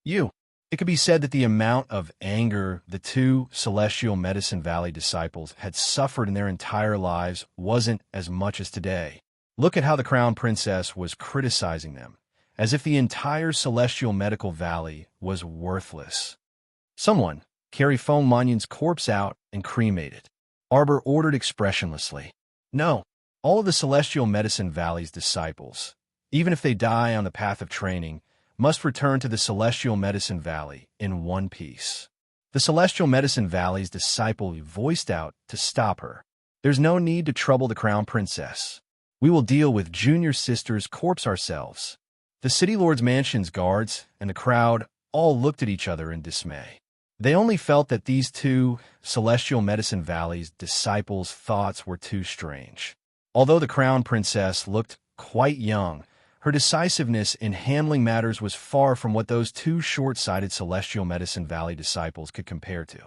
It could be said that the amount of anger the two Celestial Medicine Valley disciples had suffered in their entire lives wasn't as much as today. Look at how the Crown Princess was criticizing them, as if the entire Celestial Medical Valley was worthless. Someone carry Feng Mannion's corpse out and cremate it. Arbor ordered expressionlessly. No, all of the Celestial Medicine Valley's disciples, even if they die on the path of training, must return to the Celestial Medicine Valley in one piece. The Celestial Medicine Valley's disciple voiced out to stop her. There's no need to trouble the Crown Princess. We will deal with Junior Sister's corpse ourselves. The City Lord's Mansion's guards and the crowd all looked at each other in dismay. They only felt that these two Celestial Medicine Valley's disciples' thoughts were too strange. Although the Crown Princess looked quite young, her decisiveness in handling matters was far from what those two short-sighted Celestial Medicine Valley disciples could compare to.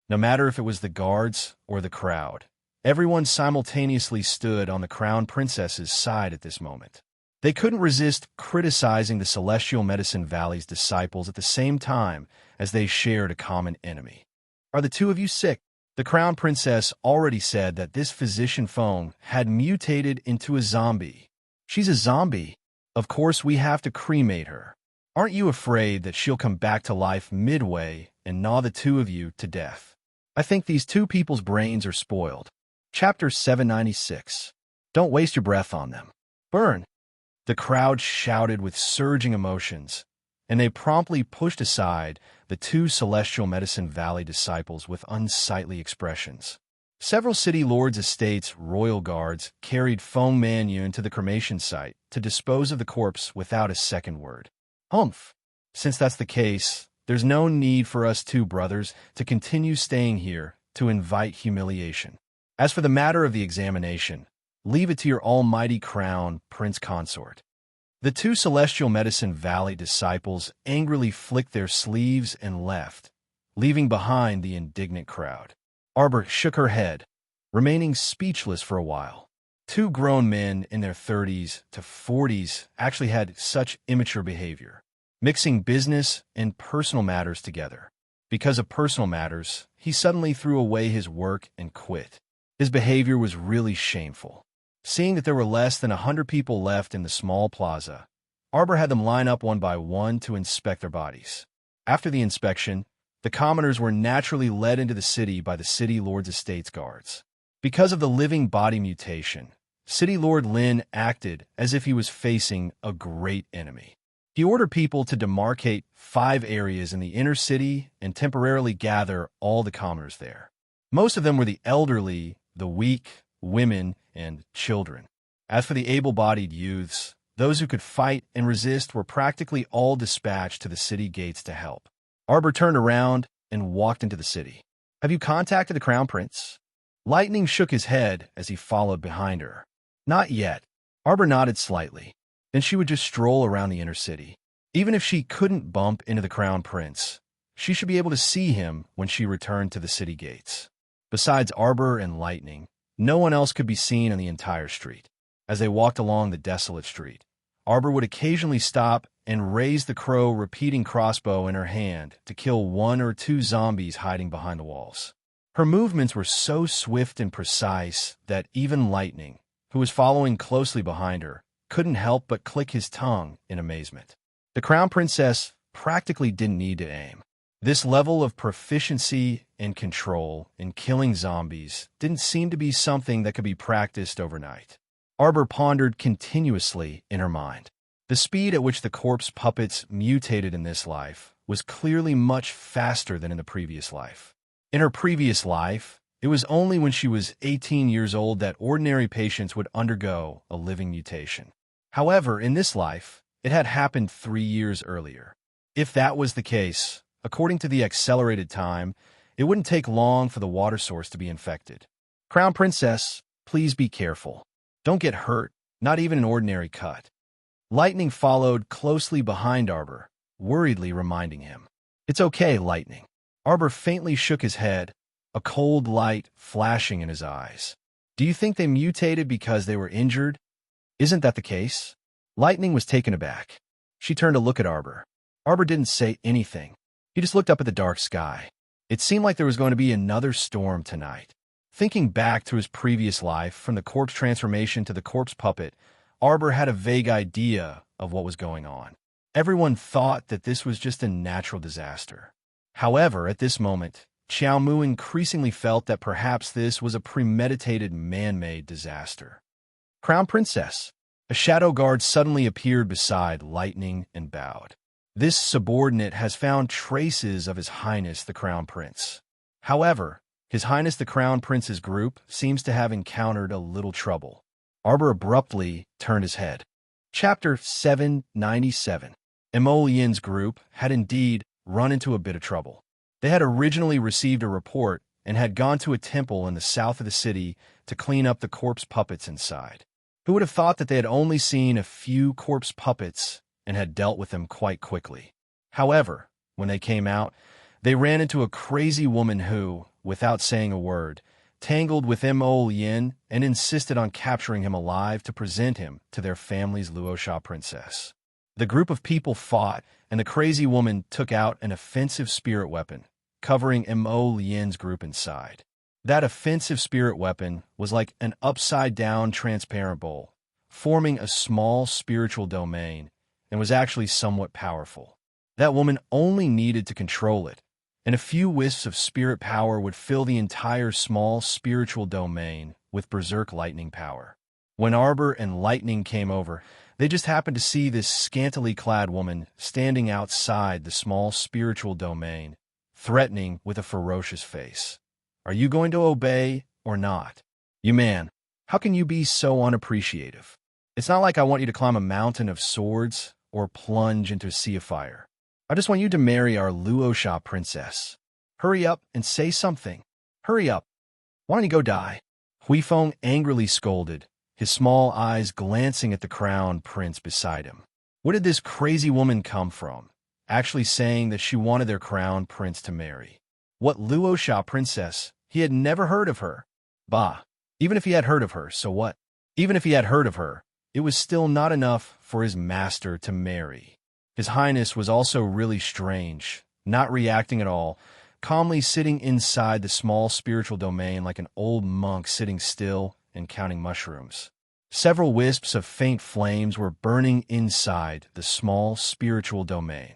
No matter if it was the guards or the crowd, everyone simultaneously stood on the Crown Princess's side at this moment. They couldn't resist criticizing the Celestial Medicine Valley's disciples at the same time as they shared a common enemy. Are the two of you sick? The Crown Princess already said that this physician Feng had mutated into a zombie. She's a zombie. Of course we have to cremate her. Aren't you afraid that she'll come back to life midway and gnaw the two of you to death? I think these two people's brains are spoiled. Chapter 796. Don't waste your breath on them. Burn! The crowd shouted with surging emotions, and they promptly pushed aside the two Celestial Medicine Valley disciples with unsightly expressions. Several City Lords' estates' royal guards carried Feng Mannion to the cremation site to dispose of the corpse without a second word. Humph! Since that's the case, there's no need for us two brothers to continue staying here to invite humiliation. As for the matter of the examination, leave it to your almighty Crown Prince Consort. The two Celestial Medicine Valley disciples angrily flicked their sleeves and left, leaving behind the indignant crowd. Arbor shook her head, remaining speechless for a while. Two grown men in their 30s to 40s actually had such immature behavior, mixing business and personal matters together. Because of personal matters, he suddenly threw away his work and quit. His behavior was really shameful. Seeing that there were less than 100 people left in the small plaza, Arbor had them line up one by one to inspect their bodies. After the inspection, the commoners were naturally led into the city by the City Lord's estate's guards. Because of the living body mutation, City Lord Lin acted as if he was facing a great enemy. He ordered people to demarcate 5 areas in the inner city and temporarily gather all the commoners there. Most of them were the elderly, the weak, women, and children. As for the able-bodied youths, Those who could fight and resist were practically all dispatched to the city gates to help. Arbor turned around and walked into the city. "Have you contacted the Crown Prince?" Lightning shook his head as he followed behind her. "Not yet." Arbor nodded slightly. Then she would just stroll around the inner city. Even if she couldn't bump into the Crown Prince, she should be able to see him when she returned to the city gates. Besides Arbor and Lightning, no one else could be seen on the entire street. As they walked along the desolate street, Arbor would occasionally stop and raise the crow repeating crossbow in her hand to kill one or two zombies hiding behind the walls. Her movements were so swift and precise that even Lightning, who was following closely behind her, couldn't help but click his tongue in amazement. The Crown Princess practically didn't need to aim. This level of proficiency and control in killing zombies didn't seem to be something that could be practiced overnight. Arbor pondered continuously in her mind. The speed at which the corpse puppets mutated in this life was clearly much faster than in the previous life. In her previous life, it was only when she was 18 years old that ordinary patients would undergo a living mutation. However, in this life, it had happened 3 years earlier. If that was the case, according to the accelerated time, it wouldn't take long for the water source to be infected. "Crown Princess, please be careful. Don't get hurt, not even an ordinary cut." Lightning followed closely behind Arbor, worriedly reminding him. "It's okay, Lightning." Arbor faintly shook his head, a cold light flashing in his eyes. "Do you think they mutated because they were injured? Isn't that the case?" Lightning was taken aback. She turned to look at Arbor. Arbor didn't say anything. He just looked up at the dark sky. It seemed like there was going to be another storm tonight. Thinking back to his previous life, from the corpse transformation to the corpse puppet, Arbor had a vague idea of what was going on. Everyone thought that this was just a natural disaster. However, at this moment, Xiao Mu increasingly felt that perhaps this was a premeditated man-made disaster. "Crown Princess." A shadow guard suddenly appeared beside Lightning and bowed. "This subordinate has found traces of His Highness the Crown Prince. However, His Highness the Crown Prince's group seems to have encountered a little trouble." Arbor abruptly turned his head. Chapter 797. Emollien's group had indeed run into a bit of trouble. They had originally received a report and had gone to a temple in the south of the city to clean up the corpse puppets inside. Who would have thought that they had only seen a few corpse puppets and had dealt with them quite quickly? However, when they came out, they ran into a crazy woman who, without saying a word, tangled with Emollien and insisted on capturing him alive to present him to their family's Luosha princess. The group of people fought, and the crazy woman took out an offensive spirit weapon, covering Emollien's group inside. That offensive spirit weapon was like an upside-down transparent bowl, forming a small spiritual domain, and was actually somewhat powerful. That woman only needed to control it, and a few wisps of spirit power would fill the entire small spiritual domain with berserk lightning power. When Arbor and Lightning came over, they just happened to see this scantily clad woman standing outside the small spiritual domain, threatening with a ferocious face. "Are you going to obey or not? You man, how can you be so unappreciative? It's not like I want you to climb a mountain of swords or plunge into a sea of fire. I just want you to marry our Luosha princess. Hurry up and say something. Hurry up. Why don't you go die?" Huifeng angrily scolded, his small eyes glancing at the crown prince beside him. Where did this crazy woman come from, actually saying that she wanted their crown prince to marry? What Luosha princess? He had never heard of her. Bah, even if he had heard of her, so what? Even if he had heard of her, it was still not enough for his master to marry. His Highness was also really strange, not reacting at all, calmly sitting inside the small spiritual domain like an old monk sitting still and counting mushrooms. Several wisps of faint flames were burning inside the small spiritual domain.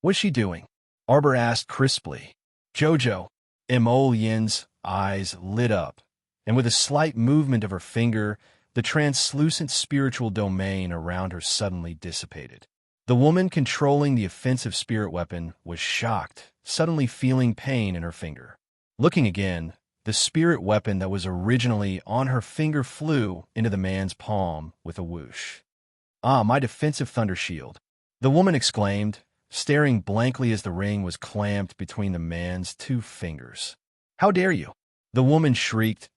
"What's she doing?" Arbor asked crisply. "Jojo." Emollien's eyes lit up, and with a slight movement of her finger, the translucent spiritual domain around her suddenly dissipated. The woman controlling the offensive spirit weapon was shocked, suddenly feeling pain in her finger. Looking again, the spirit weapon that was originally on her finger flew into the man's palm with a whoosh. "Ah, my defensive thunder shield," the woman exclaimed, staring blankly as the ring was clamped between the man's two fingers. "How dare you?" the woman shrieked,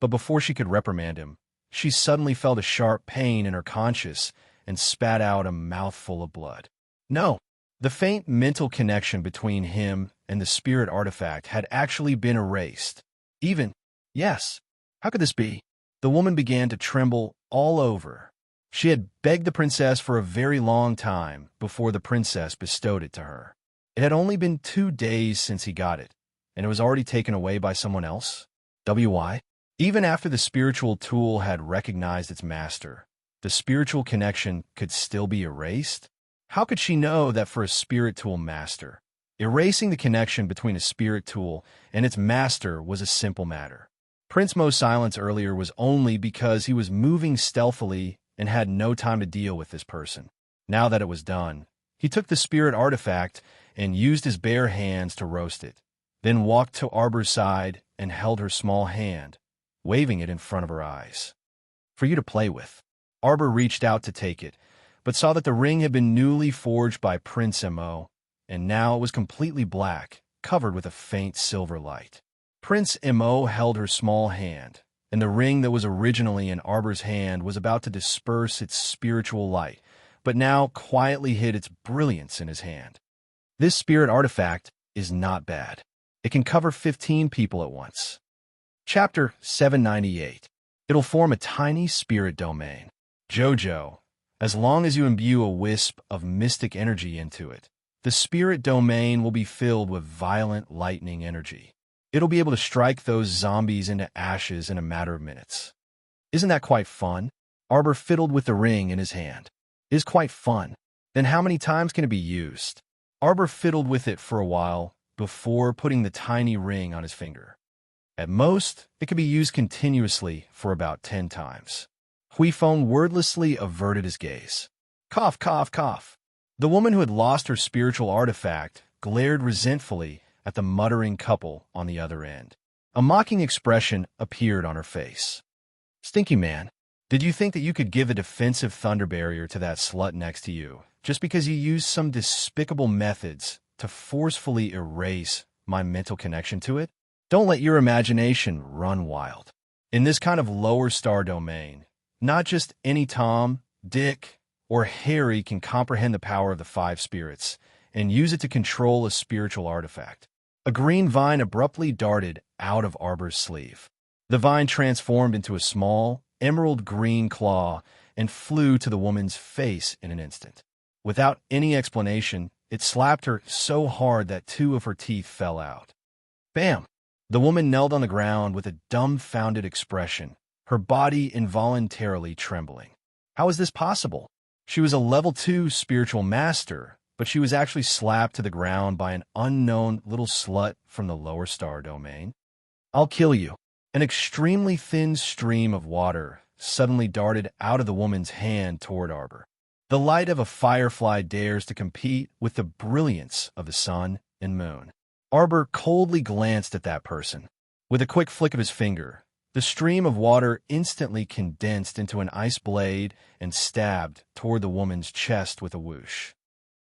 but before she could reprimand him, she suddenly felt a sharp pain in her conscience and spat out a mouthful of blood. No, the faint mental connection between him and the spirit artifact had actually been erased. Yes, how could this be? The woman began to tremble all over. She had begged the princess for a very long time before the princess bestowed it to her. It had only been 2 days since he got it, and it was already taken away by someone else. Why? Even after the spiritual tool had recognized its master, the spiritual connection could still be erased? How could she know that for a spirit tool master, erasing the connection between a spirit tool and its master was a simple matter? Prince Mo's silence earlier was only because he was moving stealthily and had no time to deal with this person. Now that it was done, he took the spirit artifact and used his bare hands to roast it, then walked to Arbor's side and held her small hand, waving it in front of her eyes. "For you to play with." Arbor reached out to take it, but saw that the ring had been newly forged by Prince Mo, and now it was completely black, covered with a faint silver light. Prince Mo held her small hand, and the ring that was originally in Arbor's hand was about to disperse its spiritual light, but now quietly hid its brilliance in his hand. This spirit artifact is not bad. It can cover 15 people at once. Chapter 798. It'll form a tiny spirit domain. Jojo, as long as you imbue a wisp of mystic energy into it, the spirit domain will be filled with violent lightning energy. It'll be able to strike those zombies into ashes in a matter of minutes. Isn't that quite fun? Arbor fiddled with the ring in his hand. It is quite fun. Then how many times can it be used? Arbor fiddled with it for a while before putting the tiny ring on his finger. At most, it could be used continuously for about 10 times. Huifeng wordlessly averted his gaze. Cough, cough, cough. The woman who had lost her spiritual artifact glared resentfully at the muttering couple on the other end. A mocking expression appeared on her face. "Stinky man, did you think that you could give a defensive thunder barrier to that slut next to you just because you used some despicable methods to forcefully erase my mental connection to it? Don't let your imagination run wild. In this kind of lower star domain, not just any Tom, Dick, or Harry can comprehend the power of the 5 spirits and use it to control a spiritual artifact." A green vine abruptly darted out of Arbor's sleeve. The vine transformed into a small, emerald green claw and flew to the woman's face in an instant. Without any explanation, it slapped her so hard that 2 of her teeth fell out. Bam! The woman knelt on the ground with a dumbfounded expression, her body involuntarily trembling. How is this possible? She was a level 2 spiritual master, but she was actually slapped to the ground by an unknown little slut from the lower star domain. "I'll kill you." An extremely thin stream of water suddenly darted out of the woman's hand toward Arbor. The light of a firefly dares to compete with the brilliance of the sun and moon. Arbor coldly glanced at that person. With a quick flick of his finger, the stream of water instantly condensed into an ice blade and stabbed toward the woman's chest with a whoosh.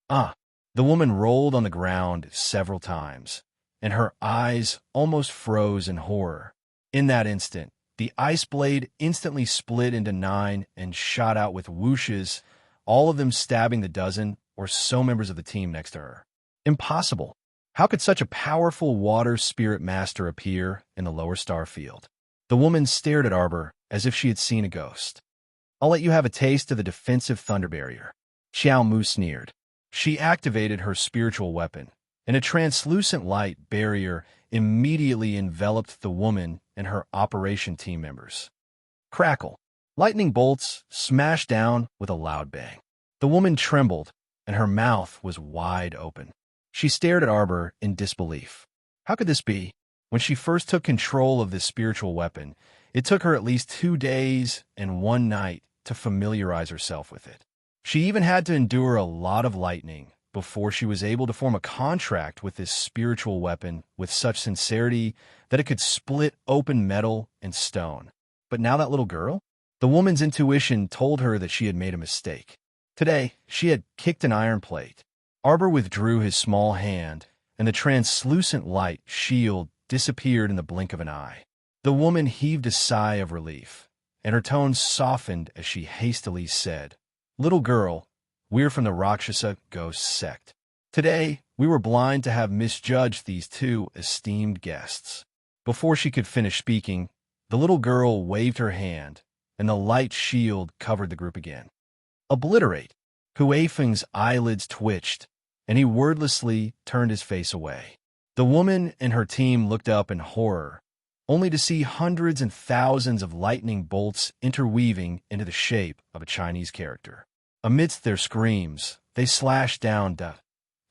Ah! The woman rolled on the ground several times, and her eyes almost froze in horror. In that instant, the ice blade instantly split into 9 and shot out with whooshes, all of them stabbing the dozen or so members of the team next to her. Impossible! How could such a powerful water spirit master appear in the lower star field? The woman stared at Arbor as if she had seen a ghost. "I'll let you have a taste of the defensive thunder barrier." Xiao Mu sneered. She activated her spiritual weapon, and a translucent light barrier immediately enveloped the woman and her operation team members. Crackle! Lightning bolts smashed down with a loud bang. The woman trembled, and her mouth was wide open. She stared at Arbor in disbelief. How could this be? When she first took control of this spiritual weapon, it took her at least 2 days and 1 night to familiarize herself with it. She even had to endure a lot of lightning before she was able to form a contract with this spiritual weapon with such sincerity that it could split open metal and stone. But now that little girl? The woman's intuition told her that she had made a mistake. Today, she had kicked an iron plate. Arbor withdrew his small hand, and the translucent light shield disappeared in the blink of an eye. The woman heaved a sigh of relief, and her tone softened as she hastily said, "Little girl, we're from the Rakshasa ghost sect. Today, we were blind to have misjudged these two esteemed guests." Before she could finish speaking, the little girl waved her hand, and the light shield covered the group again. "Obliterate." Huifeng's eyelids twitched, and he wordlessly turned his face away. The woman and her team looked up in horror, only to see hundreds and thousands of lightning bolts interweaving into the shape of a Chinese character. Amidst their screams, they slashed down to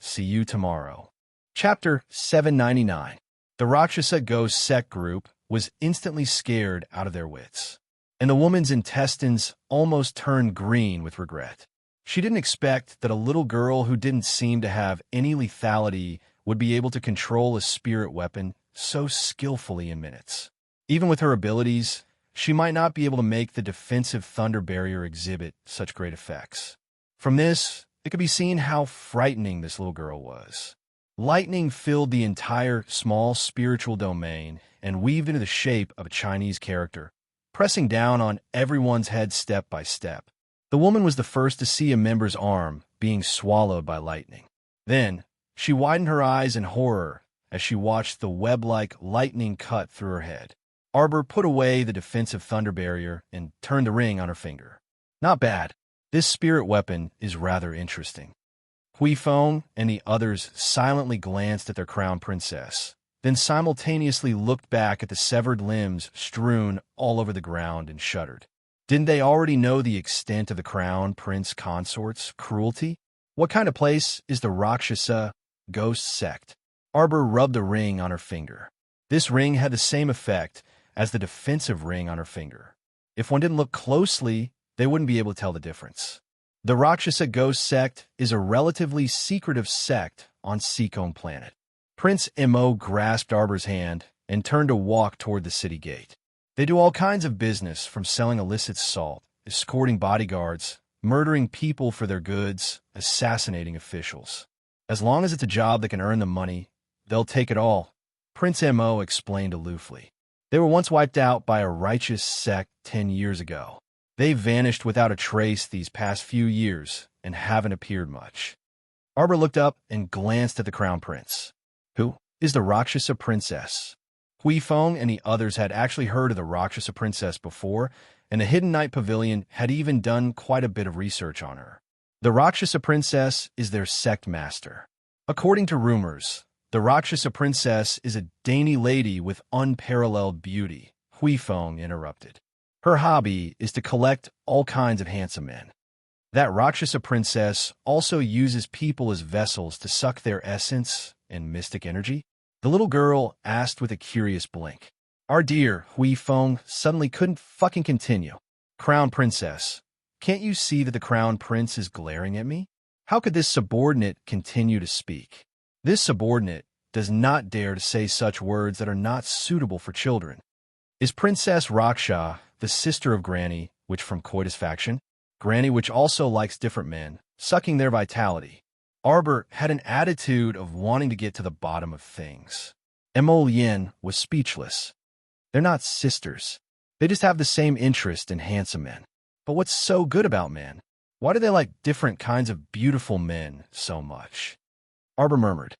"See you tomorrow." Chapter 799. The Rakshasa Ghost Sect group was instantly scared out of their wits, and the woman's intestines almost turned green with regret. She didn't expect that a little girl who didn't seem to have any lethality would be able to control a spirit weapon so skillfully in minutes. Even with her abilities, she might not be able to make the defensive thunder barrier exhibit such great effects. From this, it could be seen how frightening this little girl was. Lightning filled the entire small spiritual domain and weaved into the shape of a Chinese character, pressing down on everyone's head step by step. The woman was the first to see a member's arm being swallowed by lightning. Then, she widened her eyes in horror as she watched the web-like lightning cut through her head. Arbor put away the defensive thunder barrier and turned the ring on her finger. "Not bad. This spirit weapon is rather interesting." Huifeng and the others silently glanced at their crown princess, then simultaneously looked back at the severed limbs strewn all over the ground and shuddered. Didn't they already know the extent of the crown prince consort's cruelty? What kind of place is the Rakshasa ghost sect? Arbor rubbed a ring on her finger. This ring had the same effect as the defensive ring on her finger. If one didn't look closely, they wouldn't be able to tell the difference. The Rakshasa ghost sect is a relatively secretive sect on Seacombe Planet. Prince Mo grasped Arbor's hand and turned to walk toward the city gate. They do all kinds of business, from selling illicit salt, escorting bodyguards, murdering people for their goods, assassinating officials. As long as it's a job that can earn them money, they'll take it all, Prince Mo explained aloofly. They were once wiped out by a righteous sect 10 years ago. They've vanished without a trace these past few years and haven't appeared much. Arbor looked up and glanced at the crown prince. Who is the Rakshasa princess? Huifeng and the others had actually heard of the Rakshasa princess before, and the Hidden Night Pavilion had even done quite a bit of research on her. The Rakshasa princess is their sect master. According to rumors, the Rakshasa princess is a dainty lady with unparalleled beauty, Huifeng interrupted. Her hobby is to collect all kinds of handsome men. That Rakshasa princess also uses people as vessels to suck their essence and mystic energy? The little girl asked with a curious blink. Our dear Huifeng suddenly couldn't fucking continue. Crown princess, can't you see that the crown prince is glaring at me? How could this subordinate continue to speak? This subordinate does not dare to say such words that are not suitable for children. Is Princess Raksha the sister of Granny, which from Coitus faction? Granny, which also likes different men, sucking their vitality. Arbor had an attitude of wanting to get to the bottom of things. Mo Yin was speechless. They're not sisters. They just have the same interest in handsome men. But what's so good about men? Why do they like different kinds of beautiful men so much? Arbor murmured.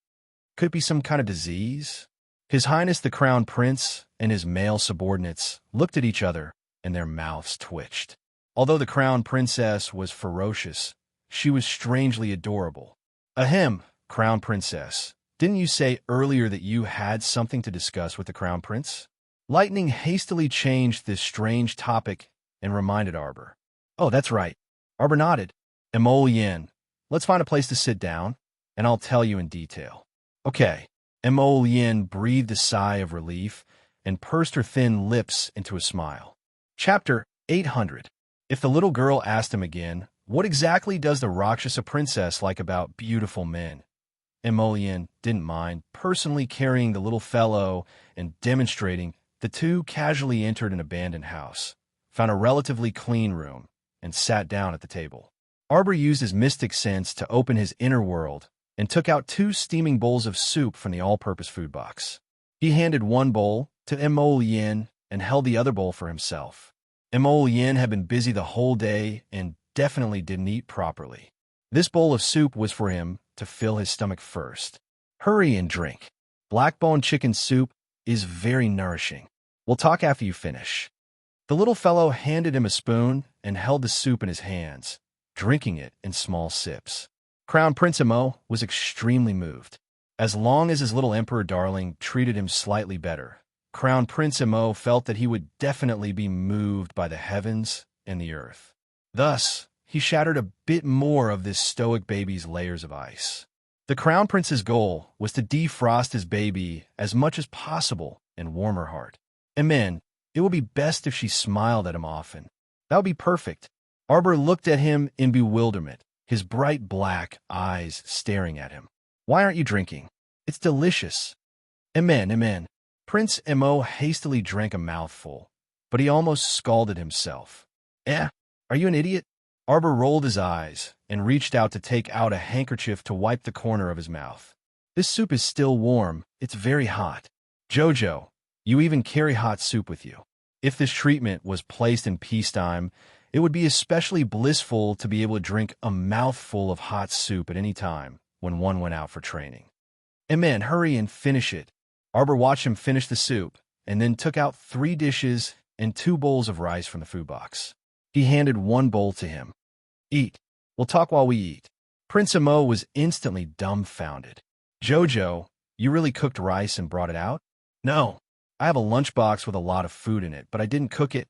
Could it be some kind of disease? His Highness the Crown Prince and his male subordinates looked at each other, and their mouths twitched. Although the Crown Princess was ferocious, she was strangely adorable. Ahem, Crown Princess, didn't you say earlier that you had something to discuss with the Crown Prince? Lightning hastily changed this strange topic and reminded Arbor. Oh, that's right. Arbor nodded. Emolian, let's find a place to sit down, and I'll tell you in detail. Okay. Emolian breathed a sigh of relief and pursed her thin lips into a smile. Chapter 800. If the little girl asked him again, what exactly does the Rakshasa princess like about beautiful men? Emolian didn't mind personally carrying the little fellow and demonstrating. The two casually entered an abandoned house, found a relatively clean room, and sat down at the table. Arbor used his mystic sense to open his inner world and took out 2 steaming bowls of soup from the all-purpose food box. He handed one bowl to Emolien and held the other bowl for himself. Emolien had been busy the whole day and definitely didn't eat properly. This bowl of soup was for him to fill his stomach first. Hurry and drink. Black-bone chicken soup is very nourishing. We'll talk after you finish. The little fellow handed him a spoon and held the soup in his hands, drinking it in small sips. Crown Prince Emo was extremely moved. As long as his little emperor darling treated him slightly better, Crown Prince Emo felt that he would definitely be moved by the heavens and the earth. Thus, he shattered a bit more of this stoic baby's layers of ice. The Crown Prince's goal was to defrost his baby as much as possible and warm her heart. Amen. It would be best if she smiled at him often. That would be perfect. Arbor looked at him in bewilderment, his bright black eyes staring at him. Why aren't you drinking? It's delicious. Amen, amen. Prince Emo hastily drank a mouthful, but he almost scalded himself. Are you an idiot? Arbor rolled his eyes and reached out to take out a handkerchief to wipe the corner of his mouth. This soup is still warm. It's very hot. Jojo, you even carry hot soup with you. If this treatment was placed in peacetime, it would be especially blissful to be able to drink a mouthful of hot soup at any time when one went out for training. Amen, hurry and finish it. Arbor watched him finish the soup and then took out 3 dishes and 2 bowls of rice from the food box. He handed one bowl to him. Eat. We'll talk while we eat. Prince Emo was instantly dumbfounded. Jojo, you really cooked rice and brought it out? No. I have a lunchbox with a lot of food in it, but I didn't cook it.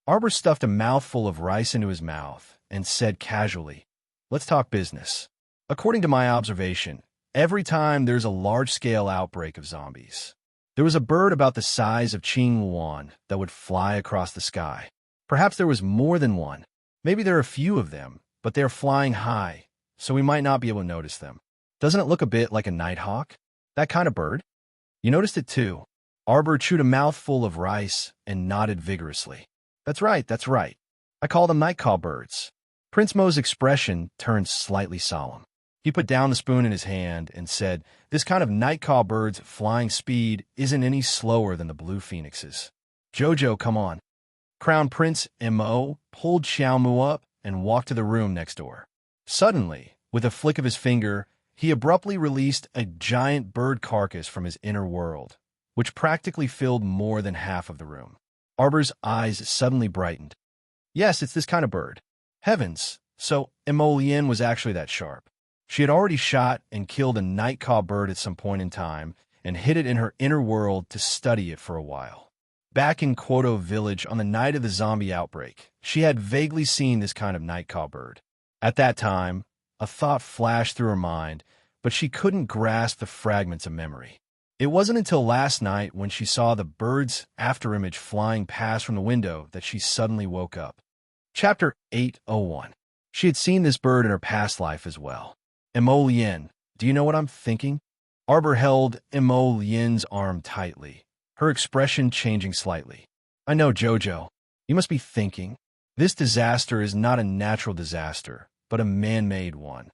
Arbor stuffed a mouthful of rice into his mouth and said casually, Let's talk business. According to my observation, every time there's a large-scale outbreak of zombies, there was a bird about the size of Qingluan that would fly across the sky. Perhaps there was more than one. Maybe there are a few of them, but they're flying high, so we might not be able to notice them. Doesn't it look a bit like a nighthawk? That kind of bird? You noticed it too. Arbor chewed a mouthful of rice and nodded vigorously. That's right, that's right. I call them nightcaw birds. Prince Mo's expression turned slightly solemn. He put down the spoon in his hand and said, This kind of nightcaw bird's flying speed isn't any slower than the blue phoenixes. Jojo, come on. Crown Prince Emo pulled Xiaomu up and walked to the room next door. Suddenly, with a flick of his finger, he abruptly released a giant bird carcass from his inner world, which practically filled more than half of the room. Arbor's eyes suddenly brightened. Yes, it's this kind of bird. Heavens, so Emolien was actually that sharp. She had already shot and killed a nightcaw bird at some point in time and hid it in her inner world to study it for a while. Back in Quoto village on the night of the zombie outbreak, she had vaguely seen this kind of nightcaw bird. At that time, a thought flashed through her mind, but she couldn't grasp the fragments of memory. It wasn't until last night when she saw the bird's afterimage flying past from the window that she suddenly woke up. Chapter 801. She had seen this bird in her past life as well. Emolien, do you know what I'm thinking? Arbor held Emolien's arm tightly, her expression changing slightly. I know, Jojo. You must be thinking. This disaster is not a natural disaster, but a man-made one.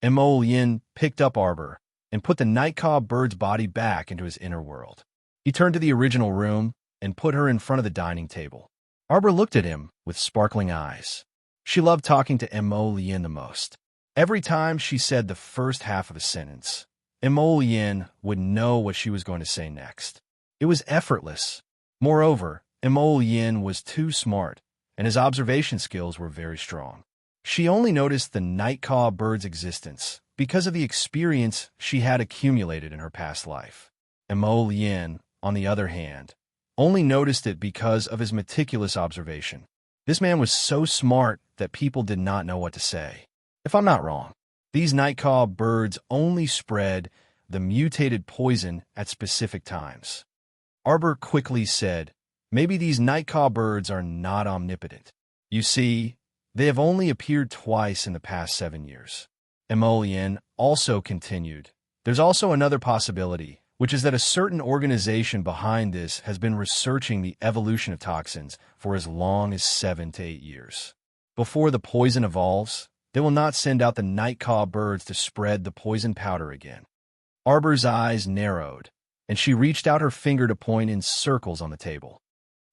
Emolien picked up Arbor and put the nightcaw bird's body back into his inner world. He turned to the original room and put her in front of the dining table. Arbor looked at him with sparkling eyes. She loved talking to Emolien the most. Every time she said the first half of a sentence, Emolien would know what she was going to say next. It was effortless. Moreover, Emolien was too smart, and his observation skills were very strong. She only noticed the nightcaw bird's existence because of the experience she had accumulated in her past life. Emolien, on the other hand, only noticed it because of his meticulous observation. This man was so smart that people did not know what to say. If I'm not wrong, these nightcaw birds only spread the mutated poison at specific times. Arbor quickly said, Maybe these nightcaw birds are not omnipotent. You see, they have only appeared twice in the past 7 years. Emolien also continued, There's also another possibility, which is that a certain organization behind this has been researching the evolution of toxins for as long as 7 to 8 years. Before the poison evolves, they will not send out the night-caw birds to spread the poison powder again. Arbor's eyes narrowed, and she reached out her finger to point in circles on the table.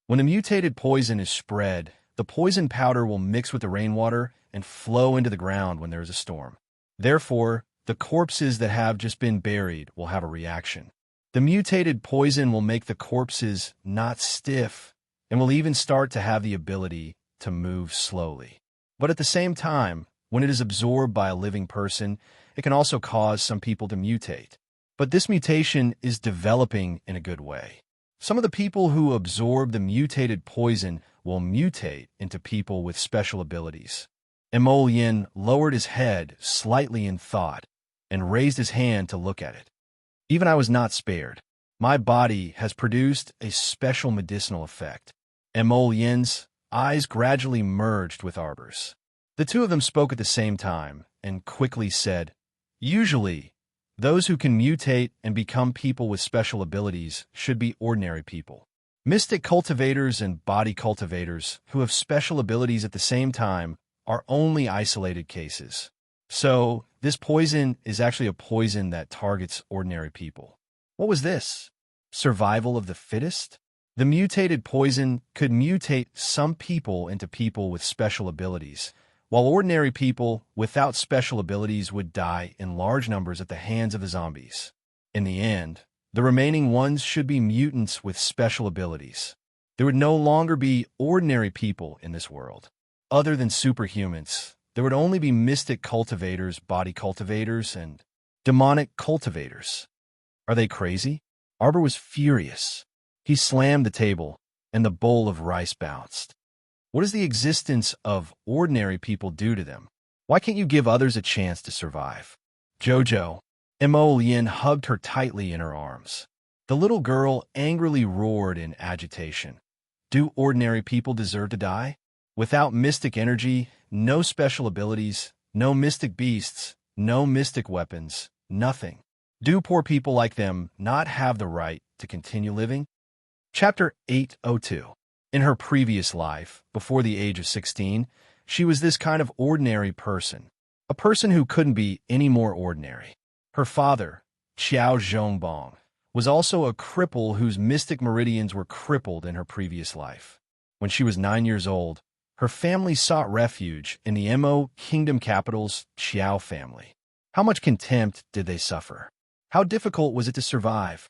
When the mutated poison is spread, the poison powder will mix with the rainwater and flow into the ground when there is a storm. Therefore, the corpses that have just been buried will have a reaction. The mutated poison will make the corpses not stiff and will even start to have the ability to move slowly. But at the same time, when it is absorbed by a living person, it can also cause some people to mutate. But this mutation is developing in a good way. Some of the people who absorb the mutated poison will mutate into people with special abilities. Yin lowered his head slightly in thought and raised his hand to look at it. Even I was not spared. My body has produced a special medicinal effect. Yin's eyes gradually merged with Arbor's. The two of them spoke at the same time and quickly said, "Usually, those who can mutate and become people with special abilities should be ordinary people. Mystic cultivators and body cultivators who have special abilities at the same time are only isolated cases. So, this poison is actually a poison that targets ordinary people." What was this? Survival of the fittest? The mutated poison could mutate some people into people with special abilities, while ordinary people without special abilities would die in large numbers at the hands of the zombies. In the end, the remaining ones should be mutants with special abilities. There would no longer be ordinary people in this world. Other than superhumans, there would only be mystic cultivators, body cultivators, and demonic cultivators. Are they crazy? Arbor was furious. He slammed the table, and the bowl of rice bounced. What does the existence of ordinary people do to them? Why can't you give others a chance to survive? Jojo. Yin hugged her tightly in her arms. The little girl angrily roared in agitation. Do ordinary people deserve to die? Without mystic energy, no special abilities, no mystic beasts, no mystic weapons, nothing. Do poor people like them not have the right to continue living? Chapter 802. In her previous life, before the age of 16, she was this kind of ordinary person, a person who couldn't be any more ordinary. Her father, Qiao Zhongbong, was also a cripple whose mystic meridians were crippled in her previous life. When she was 9 years old, her family sought refuge in the Mo kingdom capital's Qiao family. How much contempt did they suffer? How difficult was it to survive?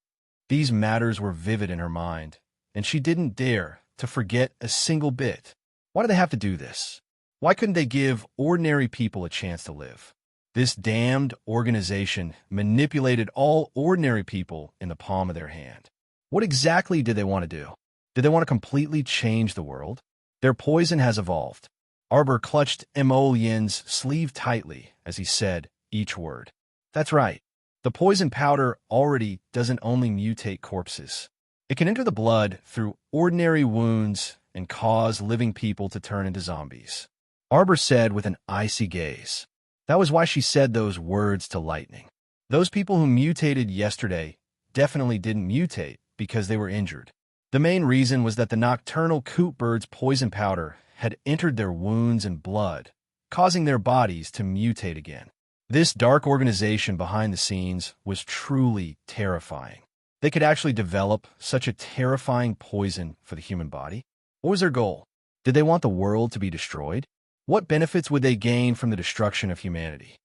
These matters were vivid in her mind, and she didn't dare to forget a single bit. Why do they have to do this? Why couldn't they give ordinary people a chance to live? This damned organization manipulated all ordinary people in the palm of their hand. What exactly did they want to do? Did they want to completely change the world? Their poison has evolved. Arbor clutched Yin's sleeve tightly as he said each word. That's right. The poison powder already doesn't only mutate corpses. It can enter the blood through ordinary wounds and cause living people to turn into zombies. Arbor said with an icy gaze. That was why she said those words to Lightning. Those people who mutated yesterday definitely didn't mutate because they were injured. The main reason was that the nocturnal coot bird's poison powder had entered their wounds and blood, causing their bodies to mutate again. This dark organization behind the scenes was truly terrifying. They could actually develop such a terrifying poison for the human body? What was their goal? Did they want the world to be destroyed? What benefits would they gain from the destruction of humanity?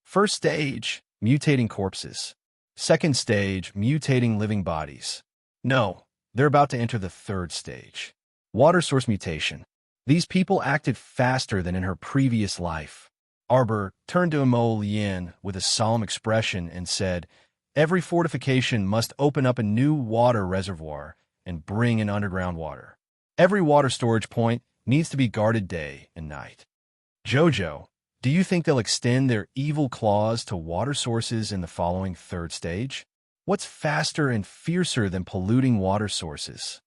First stage, mutating corpses. Second stage, mutating living bodies. No, they're about to enter the third stage. Water source mutation. These people acted faster than in her previous life. Arbor turned to Yin with a solemn expression and said, "Every fortification must open up a new water reservoir and bring in underground water. Every water storage point needs to be guarded day and night." Jojo, do you think they'll extend their evil claws to water sources in the following third stage? What's faster and fiercer than polluting water sources?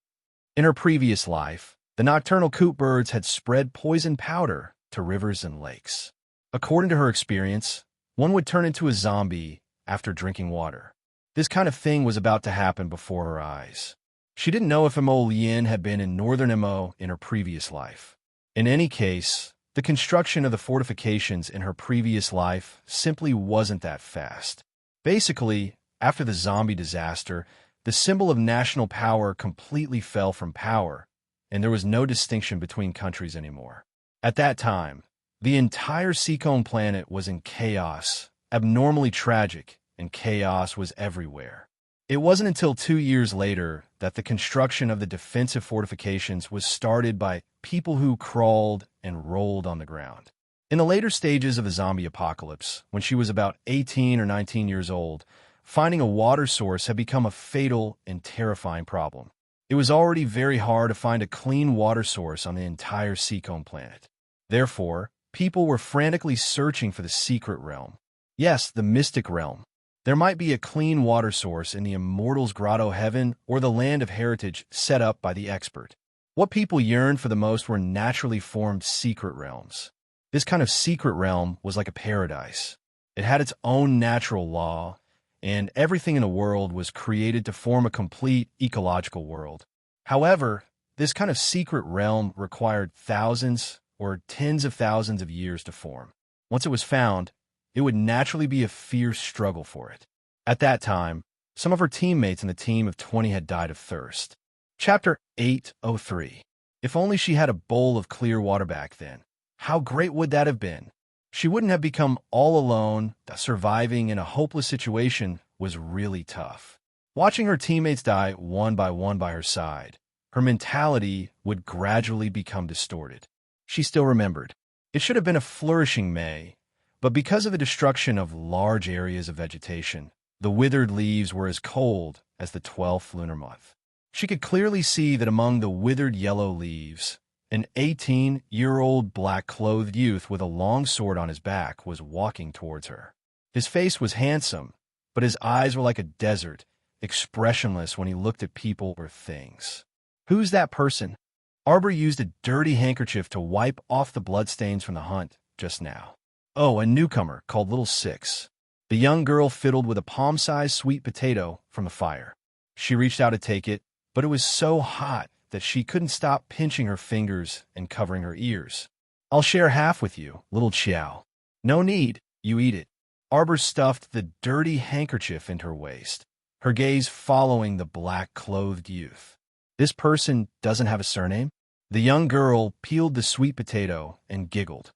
In her previous life, the nocturnal coot birds had spread poison powder to rivers and lakes. According to her experience, one would turn into a zombie after drinking water. This kind of thing was about to happen before her eyes. She didn't know if Yin had been in northern Mo in her previous life. In any case, The construction of the fortifications in her previous life simply wasn't that fast. Basically, after the zombie disaster, the symbol of national power completely fell from power, and there was no distinction between countries anymore. At that time, the entire Seacone planet was in chaos, abnormally tragic, and chaos was everywhere. It wasn't until 2 years later that the construction of the defensive fortifications was started by people who crawled and rolled on the ground. In the later stages of the zombie apocalypse, when she was about 18 or 19 years old, finding a water source had become a fatal and terrifying problem. It was already very hard to find a clean water source on the entire Seacone planet. Therefore, people were frantically searching for the secret realm. Yes, the mystic realm. There might be a clean water source in the Immortals' Grotto Heaven or the Land of Heritage set up by the expert. What people yearned for the most were naturally formed secret realms. This kind of secret realm was like a paradise. It had its own natural law, and everything in the world was created to form a complete ecological world. However, this kind of secret realm required thousands or tens of thousands of years to form. Once it was found, it would naturally be a fierce struggle for it. At that time, some of her teammates in the team of 20 had died of thirst. Chapter 803. If only she had a bowl of clear water back then. How great would that have been? She wouldn't have become all alone. Surviving in a hopeless situation was really tough. Watching her teammates die one by her side, her mentality would gradually become distorted. She still remembered. It should have been a flourishing May, but because of the destruction of large areas of vegetation, the withered leaves were as cold as the 12th lunar month. She could clearly see that among the withered yellow leaves, an 18-year-old black-clothed youth with a long sword on his back was walking towards her. His face was handsome, but his eyes were like a desert, expressionless when he looked at people or things. Who's that person? Arbor used a dirty handkerchief to wipe off the bloodstains from the hunt just now. Oh, a newcomer called Little Six. The young girl fiddled with a palm-sized sweet potato from the fire. She reached out to take it, but it was so hot that she couldn't stop pinching her fingers and covering her ears. I'll share half with you, Little Chow. No need, you eat it. Arbor stuffed the dirty handkerchief into her waist, her gaze following the black-clothed youth. This person doesn't have a surname? The young girl peeled the sweet potato and giggled.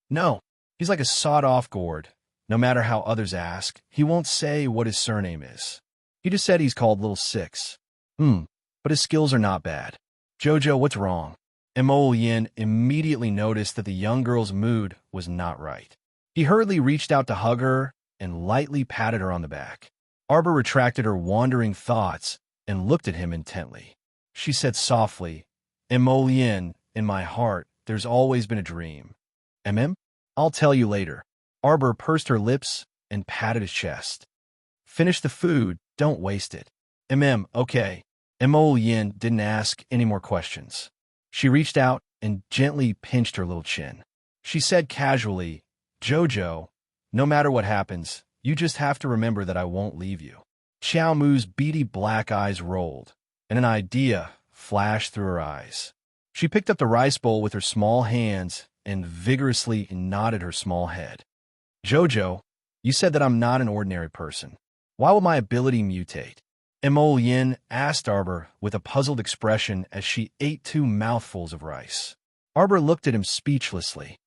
No, he's like a sawed-off gourd. No matter how others ask, he won't say what his surname is. He just said he's called Little Six. But his skills are not bad. Jojo, what's wrong? Mo Yin immediately noticed that the young girl's mood was not right. He hurriedly reached out to hug her and lightly patted her on the back. Arbor retracted her wandering thoughts and looked at him intently. She said softly, Mo Yin, in my heart, there's always been a dream. I'll tell you later. Arbor pursed her lips and patted his chest. Finish the food, don't waste it. Okay. Mo Yin didn't ask any more questions. She reached out and gently pinched her little chin. She said casually, Jojo, no matter what happens, you just have to remember that I won't leave you. Xiao Mu's beady black eyes rolled, and an idea flashed through her eyes. She picked up the rice bowl with her small hands and vigorously nodded her small head. Jojo, you said that I'm not an ordinary person. Why will my ability mutate? Mo Yin asked Arbor with a puzzled expression as she ate 2 mouthfuls of rice. Arbor looked at him speechlessly.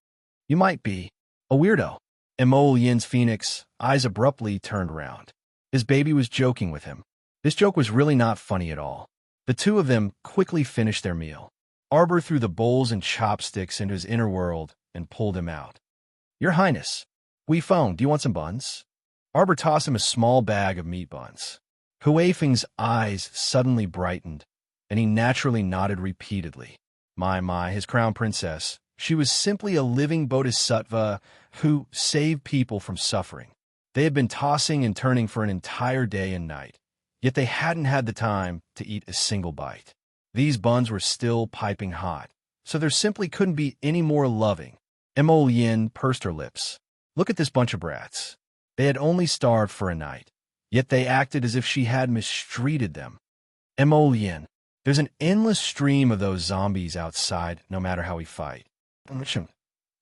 You might be a weirdo. Mo Yin's phoenix eyes abruptly turned round. His baby was joking with him. This joke was really not funny at all. The two of them quickly finished their meal. Arbor threw the bowls and chopsticks into his inner world and pulled him out. Your Highness, Wei Feng, do you want some buns? Arbor tossed him a small bag of meat buns. Hui Feng's eyes suddenly brightened, and he naturally nodded repeatedly. My, his crown princess. She was simply a living bodhisattva who saved people from suffering. They had been tossing and turning for an entire day and night, yet they hadn't had the time to eat a single bite. These buns were still piping hot, so there simply couldn't be any more loving. Mo Yin pursed her lips. Look at this bunch of brats. They had only starved for a night, yet they acted as if she had mistreated them. Mo Yin, there's an endless stream of those zombies outside no matter how we fight.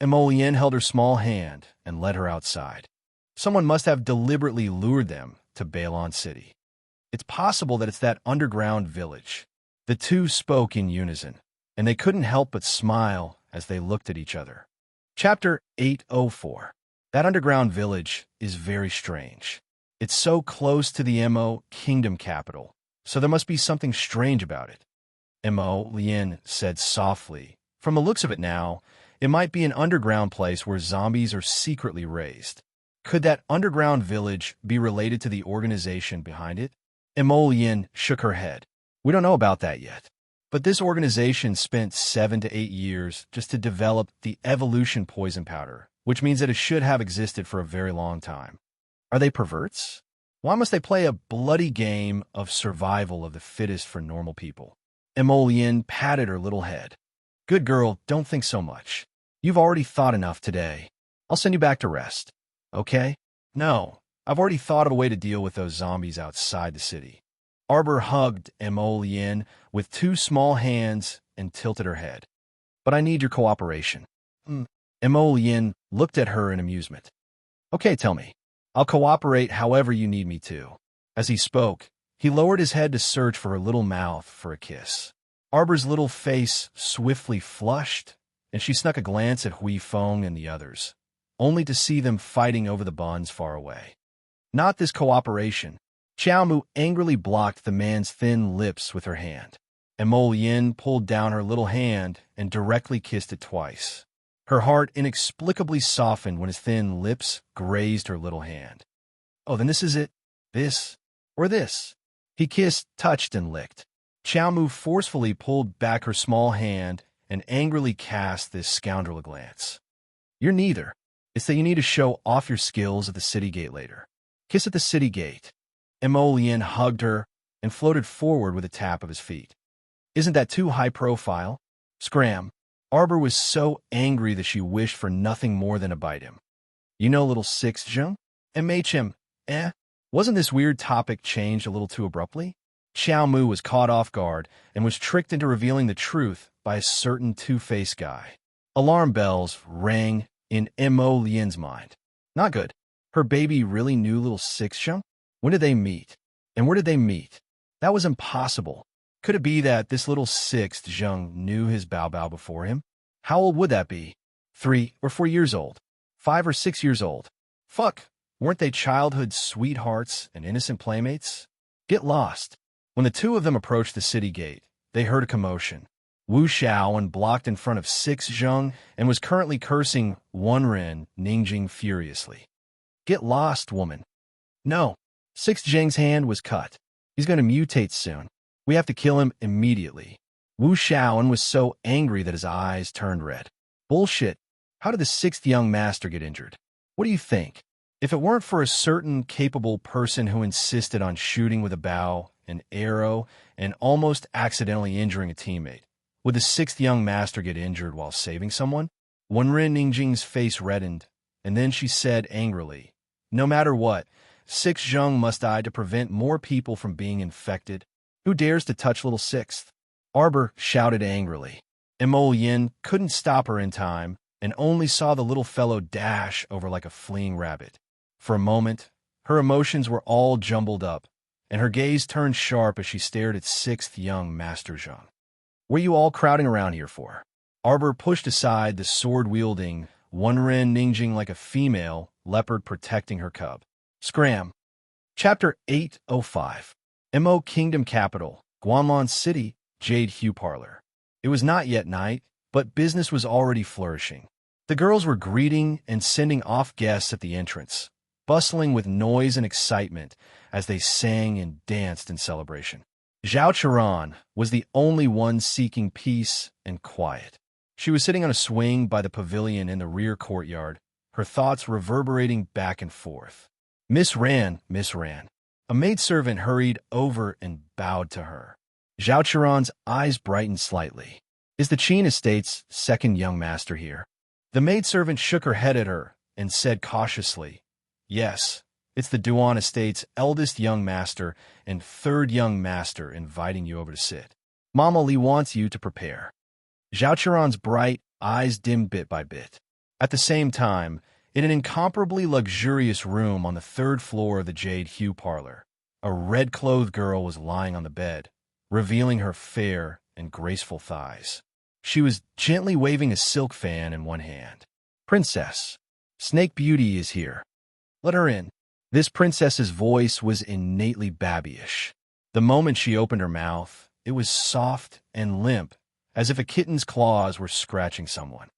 Emolienne held her small hand and led her outside. Someone must have deliberately lured them to Balon City. It's possible that it's that underground village. The two spoke in unison, and they couldn't help but smile as they looked at each other. Chapter 804. That underground village is very strange. It's so close to the Mo kingdom capital, so there must be something strange about it. Emolienne said softly. From the looks of it now, it might be an underground place where zombies are secretly raised. Could that underground village be related to the organization behind it? Emolienne shook her head. We don't know about that yet. But this organization spent 7 to 8 years just to develop the evolution poison powder, which means that it should have existed for a very long time. Are they perverts? Why must they play a bloody game of survival of the fittest for normal people? Emolienne patted her little head. Good girl, don't think so much. You've already thought enough today. I'll send you back to rest. Okay? No, I've already thought of a way to deal with those zombies outside the city. Arbor hugged Emolienne with 2 small hands and tilted her head. But I need your cooperation. Emolienne looked at her in amusement. Okay, tell me. I'll cooperate however you need me to. As he spoke, he lowered his head to search for her little mouth for a kiss. Arbor's little face swiftly flushed, and she snuck a glance at Hui Feng and the others, only to see them fighting over the bonds far away. Not this cooperation. Xiao Mu angrily blocked the man's thin lips with her hand. Emolienne pulled down her little hand and directly kissed it twice. Her heart inexplicably softened when his thin lips grazed her little hand. Oh, then this is it? This? Or this? He kissed, touched, and licked. Xiao Mu forcefully pulled back her small hand and angrily cast this scoundrel a glance. You're neither. It's that you need to show off your skills at the city gate later. Kiss at the city gate. Emolienne hugged her and floated forward with a tap of his feet. Isn't that too high profile? Scram. Arbor was so angry that she wished for nothing more than to bite him. You know little Six Zheng? MHM, Wasn't this weird topic changed a little too abruptly? Xiao Mu was caught off guard and was tricked into revealing the truth by a certain two-faced guy. Alarm bells rang in Emolienne's mind. Not good. Her baby really knew little Six Zheng? When did they meet? And where did they meet? That was impossible. Could it be that this little Sixth Zheng knew his Bao Bao before him? How old would that be? 3 or 4 years old? 5 or 6 years old? Fuck, weren't they childhood sweethearts and innocent playmates? Get lost. When the two of them approached the city gate, they heard a commotion. Wu Shaoan blocked in front of Six Zheng and was currently cursing Wenren Ningjing furiously. Get lost, woman. No. Six Zheng's hand was cut. He's going to mutate soon. We have to kill him immediately. Wu Shaoan was so angry that his eyes turned red. Bullshit. How did the 6th young master get injured? What do you think? If it weren't for a certain capable person who insisted on shooting with a bow, an arrow, and almost accidentally injuring a teammate, would the 6th young master get injured while saving someone? Wenren Ningjing's face reddened, and then she said angrily, no matter what, Six Zheng must die to prevent more people from being infected. Who dares to touch little Sixth? Arbor shouted angrily. Emolienne couldn't stop her in time and only saw the little fellow dash over like a fleeing rabbit. For a moment, her emotions were all jumbled up, and her gaze turned sharp as she stared at 6th young Master Zheng. What are you all crowding around here for? Arbor pushed aside the sword-wielding Wenren Ningjing like a female leopard protecting her cub. Scram. Chapter 805. Mo Kingdom Capital, Guanlon City, Jade Hue Parlor. It was not yet night, but business was already flourishing. The girls were greeting and sending off guests at the entrance, bustling with noise and excitement as they sang and danced in celebration. Zhao Charan was the only one seeking peace and quiet. She was sitting on a swing by the pavilion in the rear courtyard, her thoughts reverberating back and forth. Miss Ran. A maidservant hurried over and bowed to her. Zhao Charan's eyes brightened slightly. Is the Qin Estate's 2nd young master here? The maidservant shook her head at her and said cautiously, Yes, it's the Duan Estate's eldest young master and 3rd young master inviting you over to sit. Mama Li wants you to prepare. Zhao Charan's bright eyes dimmed bit by bit. At the same time, in an incomparably luxurious room on the third floor of the Jade Hue Parlor, a red-clothed girl was lying on the bed, revealing her fair and graceful thighs. She was gently waving a silk fan in one hand. "Princess, Snake Beauty is here. Let her in." This princess's voice was innately babyish. The moment she opened her mouth, it was soft and limp, as if a kitten's claws were scratching someone.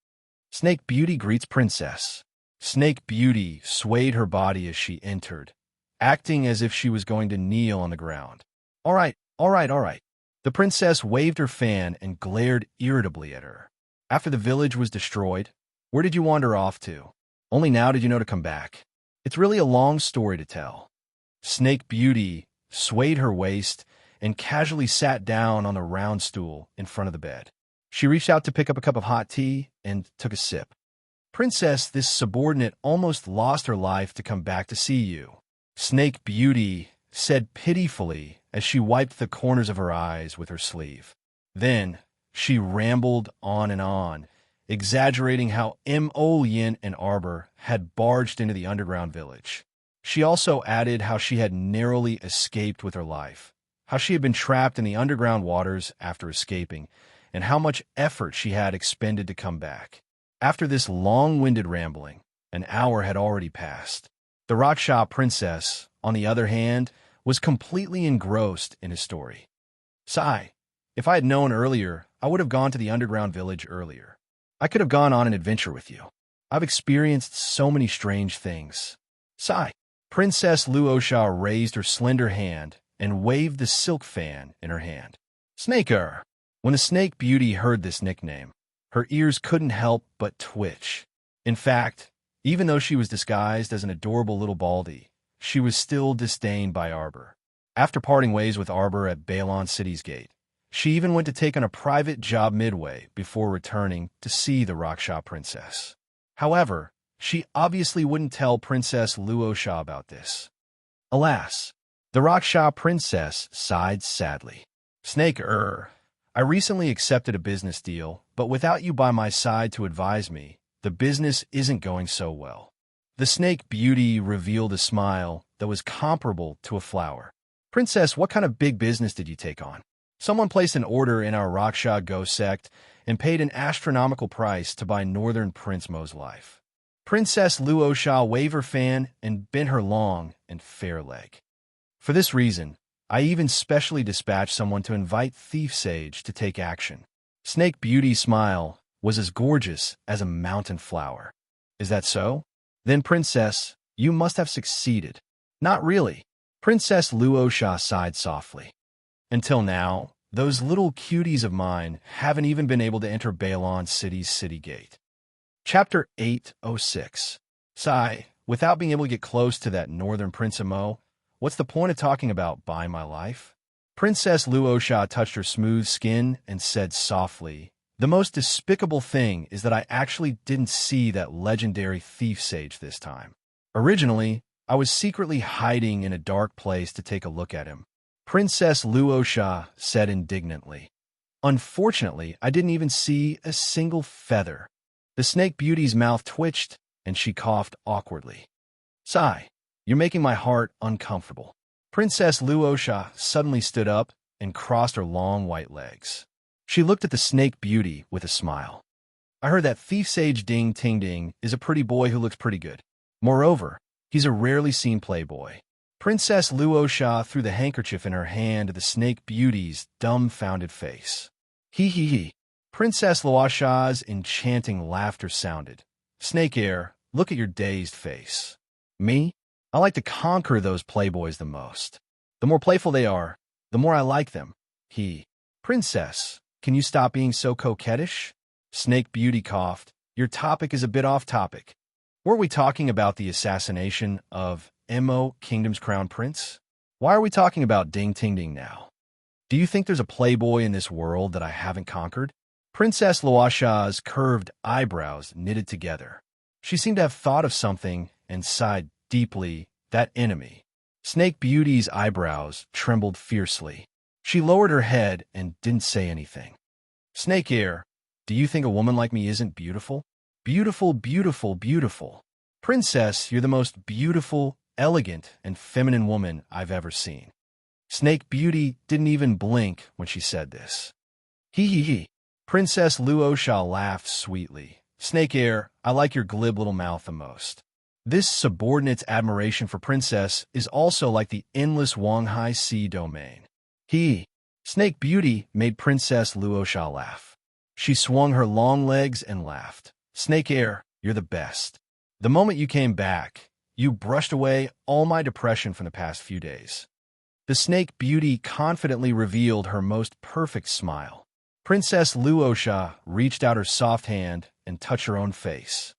"Snake Beauty greets Princess." Snake Beauty swayed her body as she entered, acting as if she was going to kneel on the ground. All right, all right, all right." The princess waved her fan and glared irritably at her. "After the village was destroyed, where did you wander off to? Only now did you know to come back. It's really a long story to tell." Snake Beauty swayed her waist and casually sat down on the round stool in front of the bed. She reached out to pick up a cup of hot tea and took a sip. "Princess, this subordinate almost lost her life to come back to see you," Snake Beauty said pitifully as she wiped the corners of her eyes with her sleeve. Then she rambled on and on, exaggerating how Yin and Arbor had barged into the underground village. She also added how she had narrowly escaped with her life, how she had been trapped in the underground waters after escaping, and how much effort she had expended to come back. After this long-winded rambling, an hour had already passed. The Raksha princess, on the other hand, was completely engrossed in his story. "Sigh, if I had known earlier, I would have gone to the underground village earlier. I could have gone on an adventure with you. I've experienced so many strange things." Sigh. Princess Luosha raised her slender hand and waved the silk fan in her hand. "Snaker." When the Snake Beauty heard this nickname, her ears couldn't help but twitch. In fact, even though she was disguised as an adorable little baldy, she was still disdained by Arbor. After parting ways with Arbor at Balon City's gate, she even went to take on a private job midway before returning to see the Raksha princess. However, she obviously wouldn't tell Princess Luosha about this. Alas, the Raksha princess sighed sadly. "Snake, I recently accepted a business deal, but without you by my side to advise me, the business isn't going so well." The Snake Beauty revealed a smile that was comparable to a flower. "Princess, what kind of big business did you take on?" "Someone placed an order in our Raksha Ghost sect and paid an astronomical price to buy Northern Prince Mo's life." Princess Luosha waved her fan and bent her long and fair leg. "For this reason, I even specially dispatched someone to invite Thief Sage to take action." Snake Beauty's smile was as gorgeous as a mountain flower. "Is that so? Then, Princess, you must have succeeded." "Not really." Princess Luosha sighed softly. "Until now, those little cuties of mine haven't even been able to enter Balon City's city gate." Chapter 806. Sigh, without being able to get close to that Northern Prince Mo, what's the point of talking about buying my life? Princess Luosha touched her smooth skin and said softly, "The most despicable thing is that I actually didn't see that legendary Thief Sage this time. Originally, I was secretly hiding in a dark place to take a look at him." Princess Luosha said indignantly. "Unfortunately, I didn't even see a single feather." The Snake Beauty's mouth twitched, and she coughed awkwardly. "Sigh, you're making my heart uncomfortable." Princess Luosha suddenly stood up and crossed her long white legs. She looked at the Snake Beauty with a smile. "I heard that Thief Sage Ding Ting Ding is a pretty boy who looks pretty good. Moreover, he's a rarely seen playboy." Princess Luosha threw the handkerchief in her hand at the Snake Beauty's dumbfounded face. "Hee hee hee." Princess Luosha's enchanting laughter sounded. "Snake Air, look at your dazed face." "Me? I like to conquer those playboys the most. The more playful they are, the more I like them." "Princess, can you stop being so coquettish?" Snake Beauty coughed. "Your topic is a bit off topic. Weren't we talking about the assassination of Mo, Kingdom's Crown Prince? Why are we talking about Ding Ting Ding now? Do you think there's a playboy in this world that I haven't conquered?" Princess Luosha's curved eyebrows knitted together. She seemed to have thought of something and sighed deeply. That enemy. Snake Beauty's eyebrows trembled fiercely. She lowered her head and didn't say anything. "Snake Ear, do you think a woman like me isn't beautiful?" Beautiful, beautiful, beautiful. Princess, you're the most beautiful, elegant, and feminine woman I've ever seen. Snake Beauty didn't even blink when she said this. Hee hee hee. Princess Luosha laughed sweetly. Snake Air, I like your glib little mouth the most. This subordinate's admiration for Princess is also like the endless Wanghai Sea domain. Snake Beauty made Princess Luosha laugh. She swung her long legs and laughed. Snake Air, you're the best. The moment you came back, you brushed away all my depression from the past few days. The Snake Beauty confidently revealed her most perfect smile. Princess Luosha reached out her soft hand and touched her own face.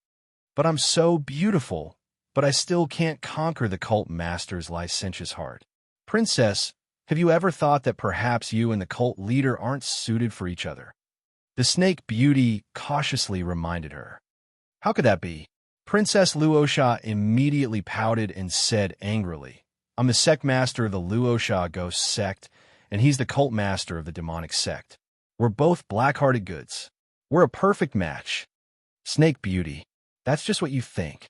But I'm so beautiful, but I still can't conquer the cult master's licentious heart. Princess, have you ever thought that perhaps you and the cult leader aren't suited for each other? The Snake Beauty cautiously reminded her. How could that be? Princess Luosha immediately pouted and said angrily, I'm the sect master of the Luosha ghost sect, and he's the cult master of the demonic sect. We're both black-hearted goods. We're a perfect match. Snake Beauty, that's just what you think.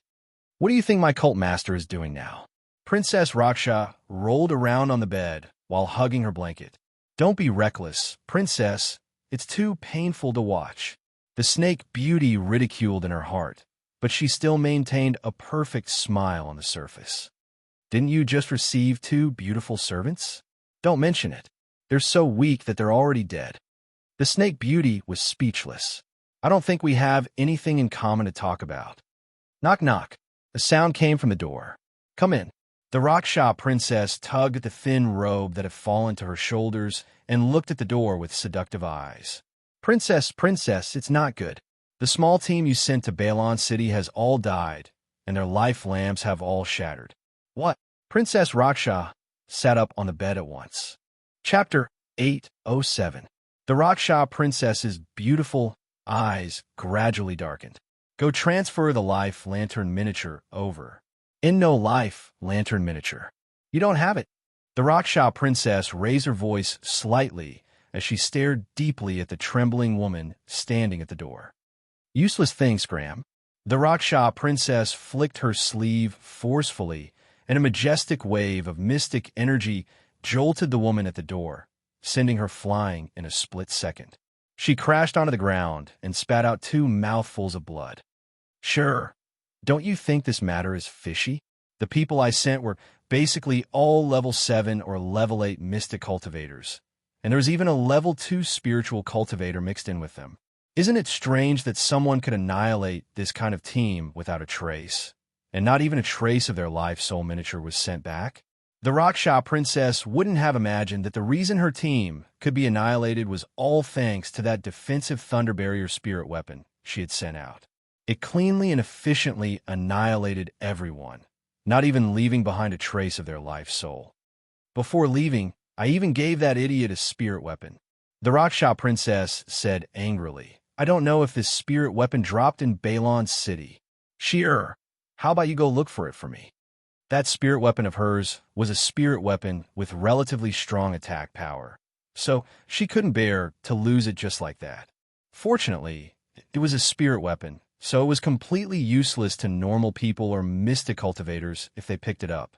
What do you think my cult master is doing now? Princess Raksha rolled around on the bed while hugging her blanket. Don't be reckless, Princess. It's too painful to watch. The Snake Beauty ridiculed in her heart, but she still maintained a perfect smile on the surface. Didn't you just receive 2 beautiful servants? Don't mention it. They're so weak that they're already dead. The Snake Beauty was speechless. I don't think we have anything in common to talk about. Knock, knock. A sound came from the door. Come in. The Raksha princess tugged at the thin robe that had fallen to her shoulders and looked at the door with seductive eyes. Princess, it's not good. The small team you sent to Balon City has all died, and their life lamps have all shattered. What? Princess Raksha sat up on the bed at once. Chapter 807. The Raksha princess's beautiful eyes gradually darkened. Go transfer the life lantern miniature over. In no life lantern miniature. You don't have it. The Raksha princess raised her voice slightly as she stared deeply at the trembling woman standing at the door. Useless thing, Scram. The Raksha princess flicked her sleeve forcefully, and a majestic wave of mystic energy jolted the woman at the door, sending her flying in a split second. She crashed onto the ground and spat out 2 mouthfuls of blood. Sure. Don't you think this matter is fishy? The people I sent were basically all level 7 or level 8 mystic cultivators, and there was even a level 2 spiritual cultivator mixed in with them. Isn't it strange that someone could annihilate this kind of team without a trace, and not even a trace of their life soul miniature was sent back? The Raksha princess wouldn't have imagined that the reason her team could be annihilated was all thanks to that defensive Thunder Barrier spirit weapon she had sent out. It cleanly and efficiently annihilated everyone, not even leaving behind a trace of their life soul. Before leaving, I even gave that idiot a spirit weapon. The Raksha princess said angrily, I don't know if this spirit weapon dropped in Balon City. How about you go look for it for me? That spirit weapon of hers was a spirit weapon with relatively strong attack power, so she couldn't bear to lose it just like that. Fortunately, it was a spirit weapon, so it was completely useless to normal people or mystic cultivators if they picked it up.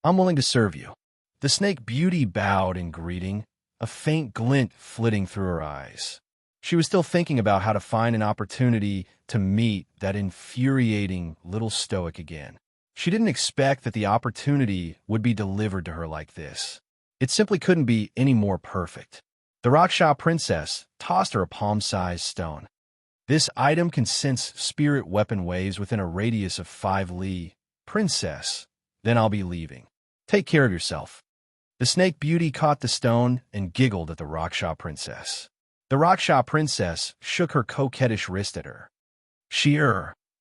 I'm willing to serve you. The Snake Beauty bowed in greeting, a faint glint flitting through her eyes. She was still thinking about how to find an opportunity to meet that infuriating little stoic again. She didn't expect that the opportunity would be delivered to her like this. It simply couldn't be any more perfect. The Raksha princess tossed her a palm-sized stone. This item can sense spirit weapon waves within a radius of 5 li. Princess, then I'll be leaving. Take care of yourself. The Snake Beauty caught the stone and giggled at the Raksha princess. The Raksha princess shook her coquettish wrist at her.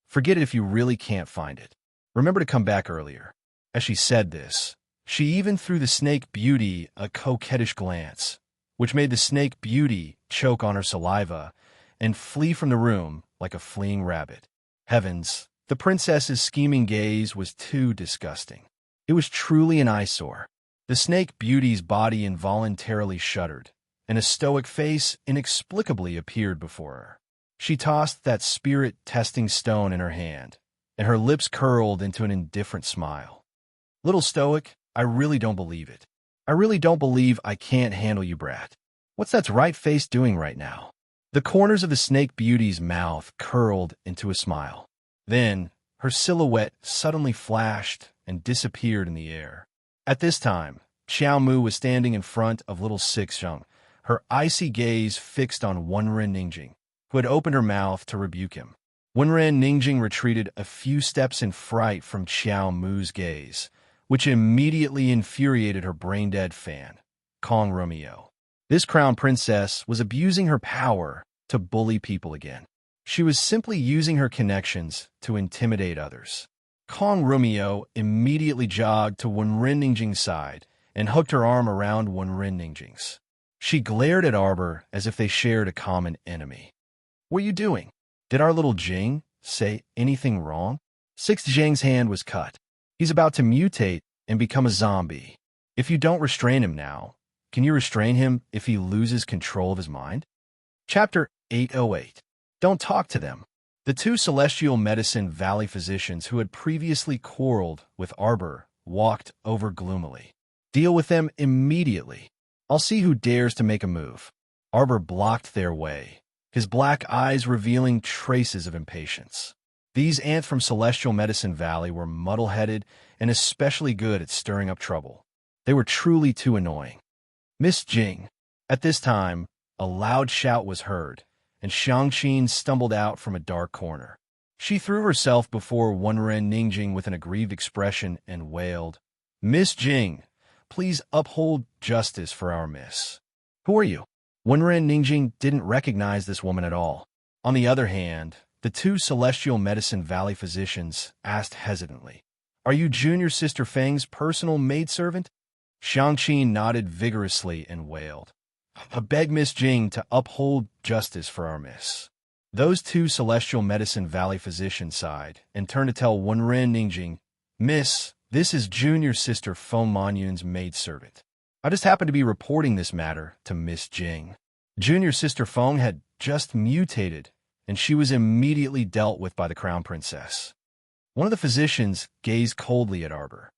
Forget it if you really can't find it. Remember to come back earlier. As she said this, she even threw the Snake Beauty a coquettish glance, which made the Snake Beauty choke on her saliva and flee from the room like a fleeing rabbit. Heavens, the princess's scheming gaze was too disgusting. It was truly an eyesore. The Snake Beauty's body involuntarily shuddered, and a stoic face inexplicably appeared before her. She tossed that spirit-testing stone in her hand, and her lips curled into an indifferent smile. Little stoic, I really don't believe it. I really don't believe I can't handle you, brat. What's that right face doing right now? The corners of the snake beauty's mouth curled into a smile. Then, her silhouette suddenly flashed and disappeared in the air. At this time, Xiao Mu was standing in front of little Sixzheng, her icy gaze fixed on Wenren Ningjing, who had opened her mouth to rebuke him. Wenren Ningjing retreated a few steps in fright from Xiao Mu's gaze, which immediately infuriated her brain-dead fan, Kong Romeo. This crown princess was abusing her power to bully people again. She was simply using her connections to intimidate others. Kong Romeo immediately jogged to Wenren Ningjing's side and hooked her arm around Wenren Ningjing's. She glared at Arbor as if they shared a common enemy. What are you doing? Did our little Jing say anything wrong? Sixth Jing's hand was cut. He's about to mutate and become a zombie. If you don't restrain him now, can you restrain him if he loses control of his mind? Chapter 808. Don't talk to them. The two Celestial Medicine Valley physicians who had previously quarreled with Arbor walked over gloomily. Deal with them immediately. I'll see who dares to make a move. Arbor blocked their way, his black eyes revealing traces of impatience. These ants from Celestial Medicine Valley were muddle-headed and especially good at stirring up trouble. They were truly too annoying. Miss Jing. At this time, a loud shout was heard, and Shangqin stumbled out from a dark corner. She threw herself before Wenren Ningjing with an aggrieved expression and wailed, Miss Jing, please uphold justice for our miss. Who are you? Wenren Ningjing didn't recognize this woman at all. On the other hand, the two Celestial Medicine Valley physicians asked hesitantly, Are you Junior Sister Feng's personal maidservant? Shangqin nodded vigorously and wailed, I beg Miss Jing to uphold justice for our miss. Those two Celestial Medicine Valley physicians sighed and turned to tell Wenren Ningjing, Miss, this is Junior Sister Feng Manyun's maidservant. I just happened to be reporting this matter to Miss Jing. Junior Sister Feng had just mutated, and she was immediately dealt with by the Crown Princess. One of the physicians gazed coldly at Arbor.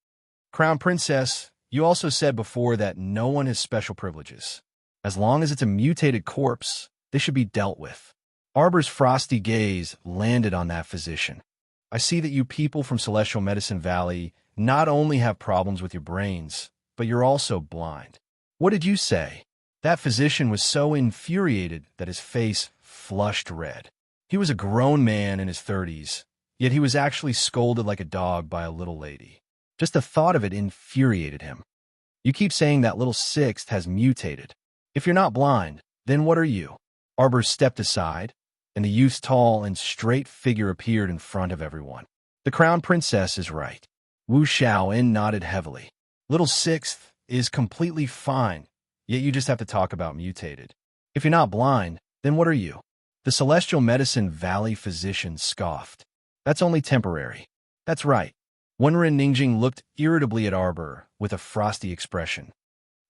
Crown Princess, you also said before that no one has special privileges. As long as it's a mutated corpse, they should be dealt with. Arbor's frosty gaze landed on that physician. I see that you people from Celestial Medicine Valley not only have problems with your brains, but you're also blind. What did you say? That physician was so infuriated that his face flushed red. He was a grown man in his 30s, yet he was actually scolded like a dog by a little lady. Just the thought of it infuriated him. You keep saying that little Sixth has mutated. If you're not blind, then what are you? Arbor stepped aside, and the youth's tall and straight figure appeared in front of everyone. The Crown Princess is right. Wu Xiaoan nodded heavily. Little Sixth is completely fine, yet you just have to talk about mutated. If you're not blind, then what are you? The Celestial Medicine Valley physician scoffed. That's only temporary. That's right. Wenren Ningjing looked irritably at Arbor with a frosty expression.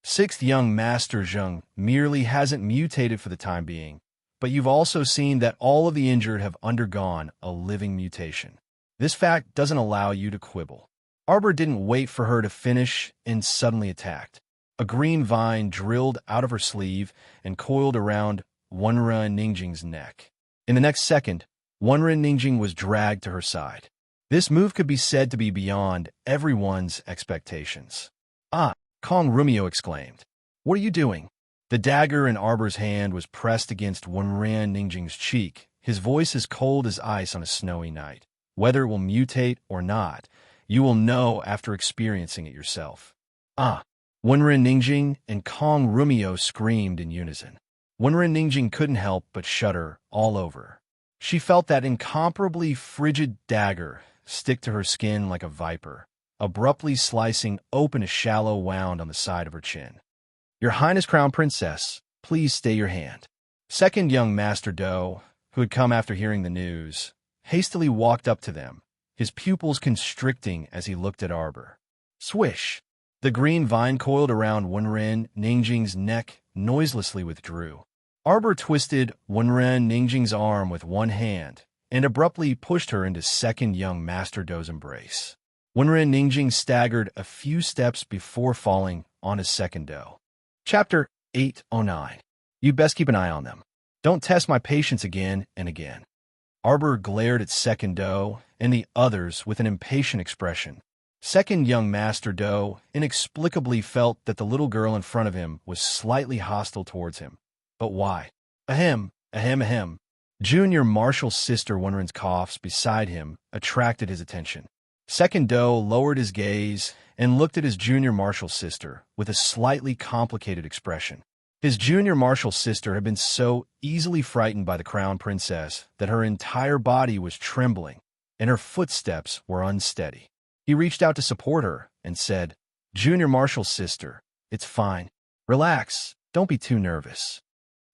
Sixth young Master Zheng merely hasn't mutated for the time being, but you've also seen that all of the injured have undergone a living mutation. This fact doesn't allow you to quibble. Arbor didn't wait for her to finish and suddenly attacked. A green vine drilled out of her sleeve and coiled around Wenren Ningjing's neck. In the next second, Wenren Ningjing was dragged to her side. This move could be said to be beyond everyone's expectations. Ah, Kong Romeo exclaimed. What are you doing? The dagger in Arbor's hand was pressed against Wenren Ningjing's cheek, his voice as cold as ice on a snowy night. Whether it will mutate or not, you will know after experiencing it yourself. Ah! Wenren Ningjing and Kong Romeo screamed in unison. Wenren Ningjing couldn't help but shudder all over. She felt that incomparably frigid dagger stick to her skin like a viper, abruptly slicing open a shallow wound on the side of her chin. Your Highness Crown Princess, please stay your hand. Second young Master Do, who had come after hearing the news, hastily walked up to them, his pupils constricting as he looked at Arbor. Swish! The green vine coiled around Wenren Ningjing's neck noiselessly withdrew. Arbor twisted Wenren Ningjing's arm with one hand and abruptly pushed her into second young Master Do's embrace. Wenren Ningjing staggered a few steps before falling on his second Do. Chapter 809. You best keep an eye on them. Don't test my patience again and again. Arbor glared at second Do and the others with an impatient expression. Second young Master Do inexplicably felt that the little girl in front of him was slightly hostile towards him. But why? Ahem, ahem, ahem. Junior Marshall's sister Wenren's coughs beside him attracted his attention. Second Do lowered his gaze and looked at his Junior Marshall sister with a slightly complicated expression. His Junior Marshall sister had been so easily frightened by the Crown Princess that her entire body was trembling and her footsteps were unsteady. He reached out to support her and said, Junior Marshall's sister, it's fine. Relax, don't be too nervous.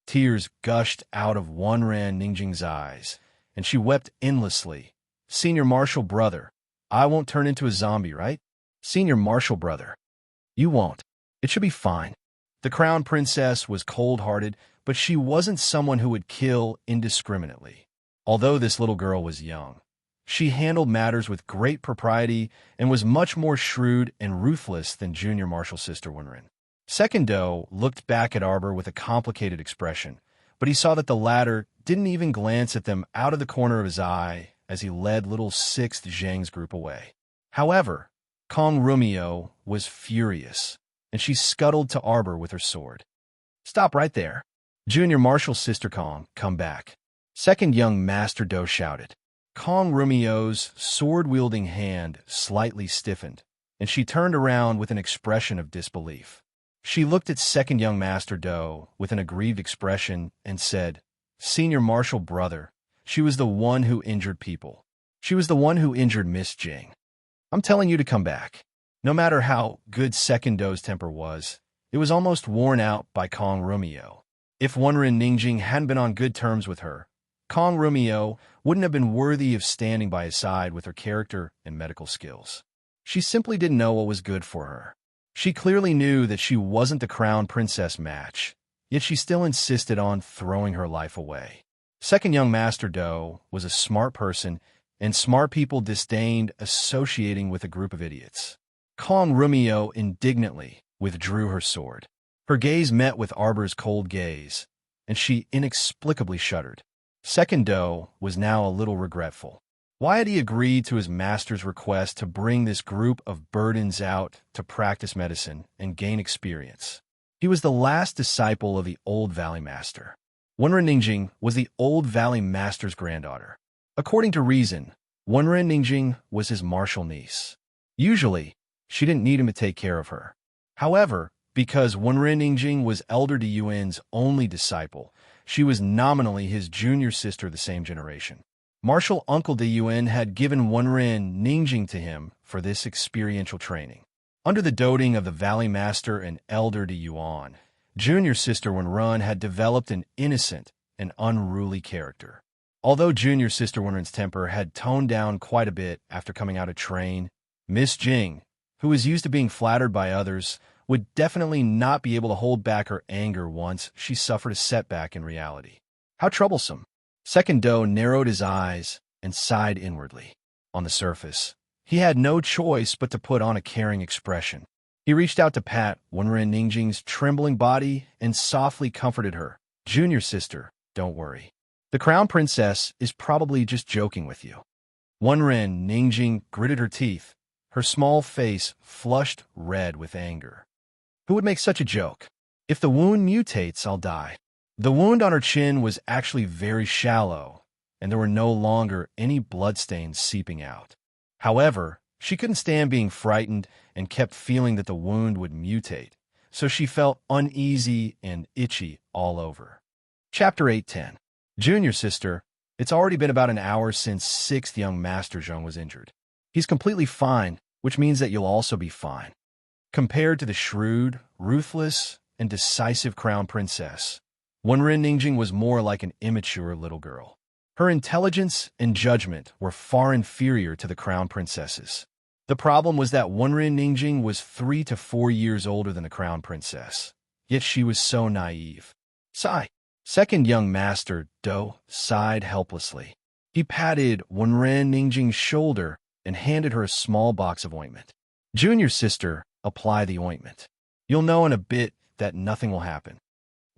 Tears gushed out of Wenren Ningjing's eyes, and she wept endlessly. Senior Marshall brother, I won't turn into a zombie, right? Senior Marshall brother. You won't. It should be fine. The Crown Princess was cold-hearted, but she wasn't someone who would kill indiscriminately. Although this little girl was young, she handled matters with great propriety and was much more shrewd and ruthless than Junior Marshall's sister Wenren. Second Do looked back at Arbor with a complicated expression, but he saw that the latter didn't even glance at them out of the corner of his eye as he led little 6th Zhang's group away. However, Kong Rumio was furious, and she scuttled to Arbor with her sword. Stop right there. Junior Marshall's sister Kong, come back. Second young Master Do shouted. Kong Rumio's sword-wielding hand slightly stiffened, and she turned around with an expression of disbelief. She looked at second young Master Do with an aggrieved expression and said, Senior Marshall brother, she was the one who injured people. She was the one who injured Miss Jing. I'm telling you to come back. No matter how good second Do's temper was, it was almost worn out by Kong Rumio. If Wenren Ningjing hadn't been on good terms with her, Kong Rumio wouldn't have been worthy of standing by his side with her character and medical skills. She simply didn't know what was good for her. She clearly knew that she wasn't the Crown Princess match, yet she still insisted on throwing her life away. Second young Master Do was a smart person, and smart people disdained associating with a group of idiots. Kong Rumio indignantly withdrew her sword. Her gaze met with Arbor's cold gaze, and she inexplicably shuddered. Second Do was now a little regretful. Why had he agreed to his master's request to bring this group of burdens out to practice medicine and gain experience? He was the last disciple of the Old Valley Master. Wenren Ningjing was the Old Valley Master's granddaughter. According to reason, Wenren Ningjing was his martial niece. Usually, she didn't need him to take care of her. However, because Wenren Ningjing was Elder De Yuan's only disciple, she was nominally his junior sister of the same generation. Martial Uncle De Yuan had given Wenren Ningjing to him for this experiential training. Under the doting of the Valley Master and Elder De Yuan, junior sister Wenren had developed an innocent and unruly character. Although junior sister Wenren's temper had toned down quite a bit after coming out of train, Miss Jing, who was used to being flattered by others, would definitely not be able to hold back her anger once she suffered a setback in reality. How troublesome. Second Do narrowed his eyes and sighed inwardly. On the surface, he had no choice but to put on a caring expression. He reached out to pat Wenren Ningjing's trembling body and softly comforted her. Junior sister, don't worry. The Crown Princess is probably just joking with you. Wenren Ningjing gritted her teeth, her small face flushed red with anger. Who would make such a joke? If the wound mutates, I'll die. The wound on her chin was actually very shallow, and there were no longer any bloodstains seeping out. However, she couldn't stand being frightened and kept feeling that the wound would mutate, so she felt uneasy and itchy all over. Chapter 810. Junior sister, it's already been about an hour since 6th young Master Zheng was injured. He's completely fine, which means that you'll also be fine. Compared to the shrewd, ruthless, and decisive Crown Princess, Wenren Ningjing was more like an immature little girl. Her intelligence and judgment were far inferior to the Crown Princess's. The problem was that Wenren Ningjing was 3 to 4 years older than the Crown Princess, yet she was so naive. Sigh. Second young master, Do, sighed helplessly. He patted Wenren Ningjing's shoulder and handed her a small box of ointment. Junior sister, apply the ointment. You'll know in a bit that nothing will happen.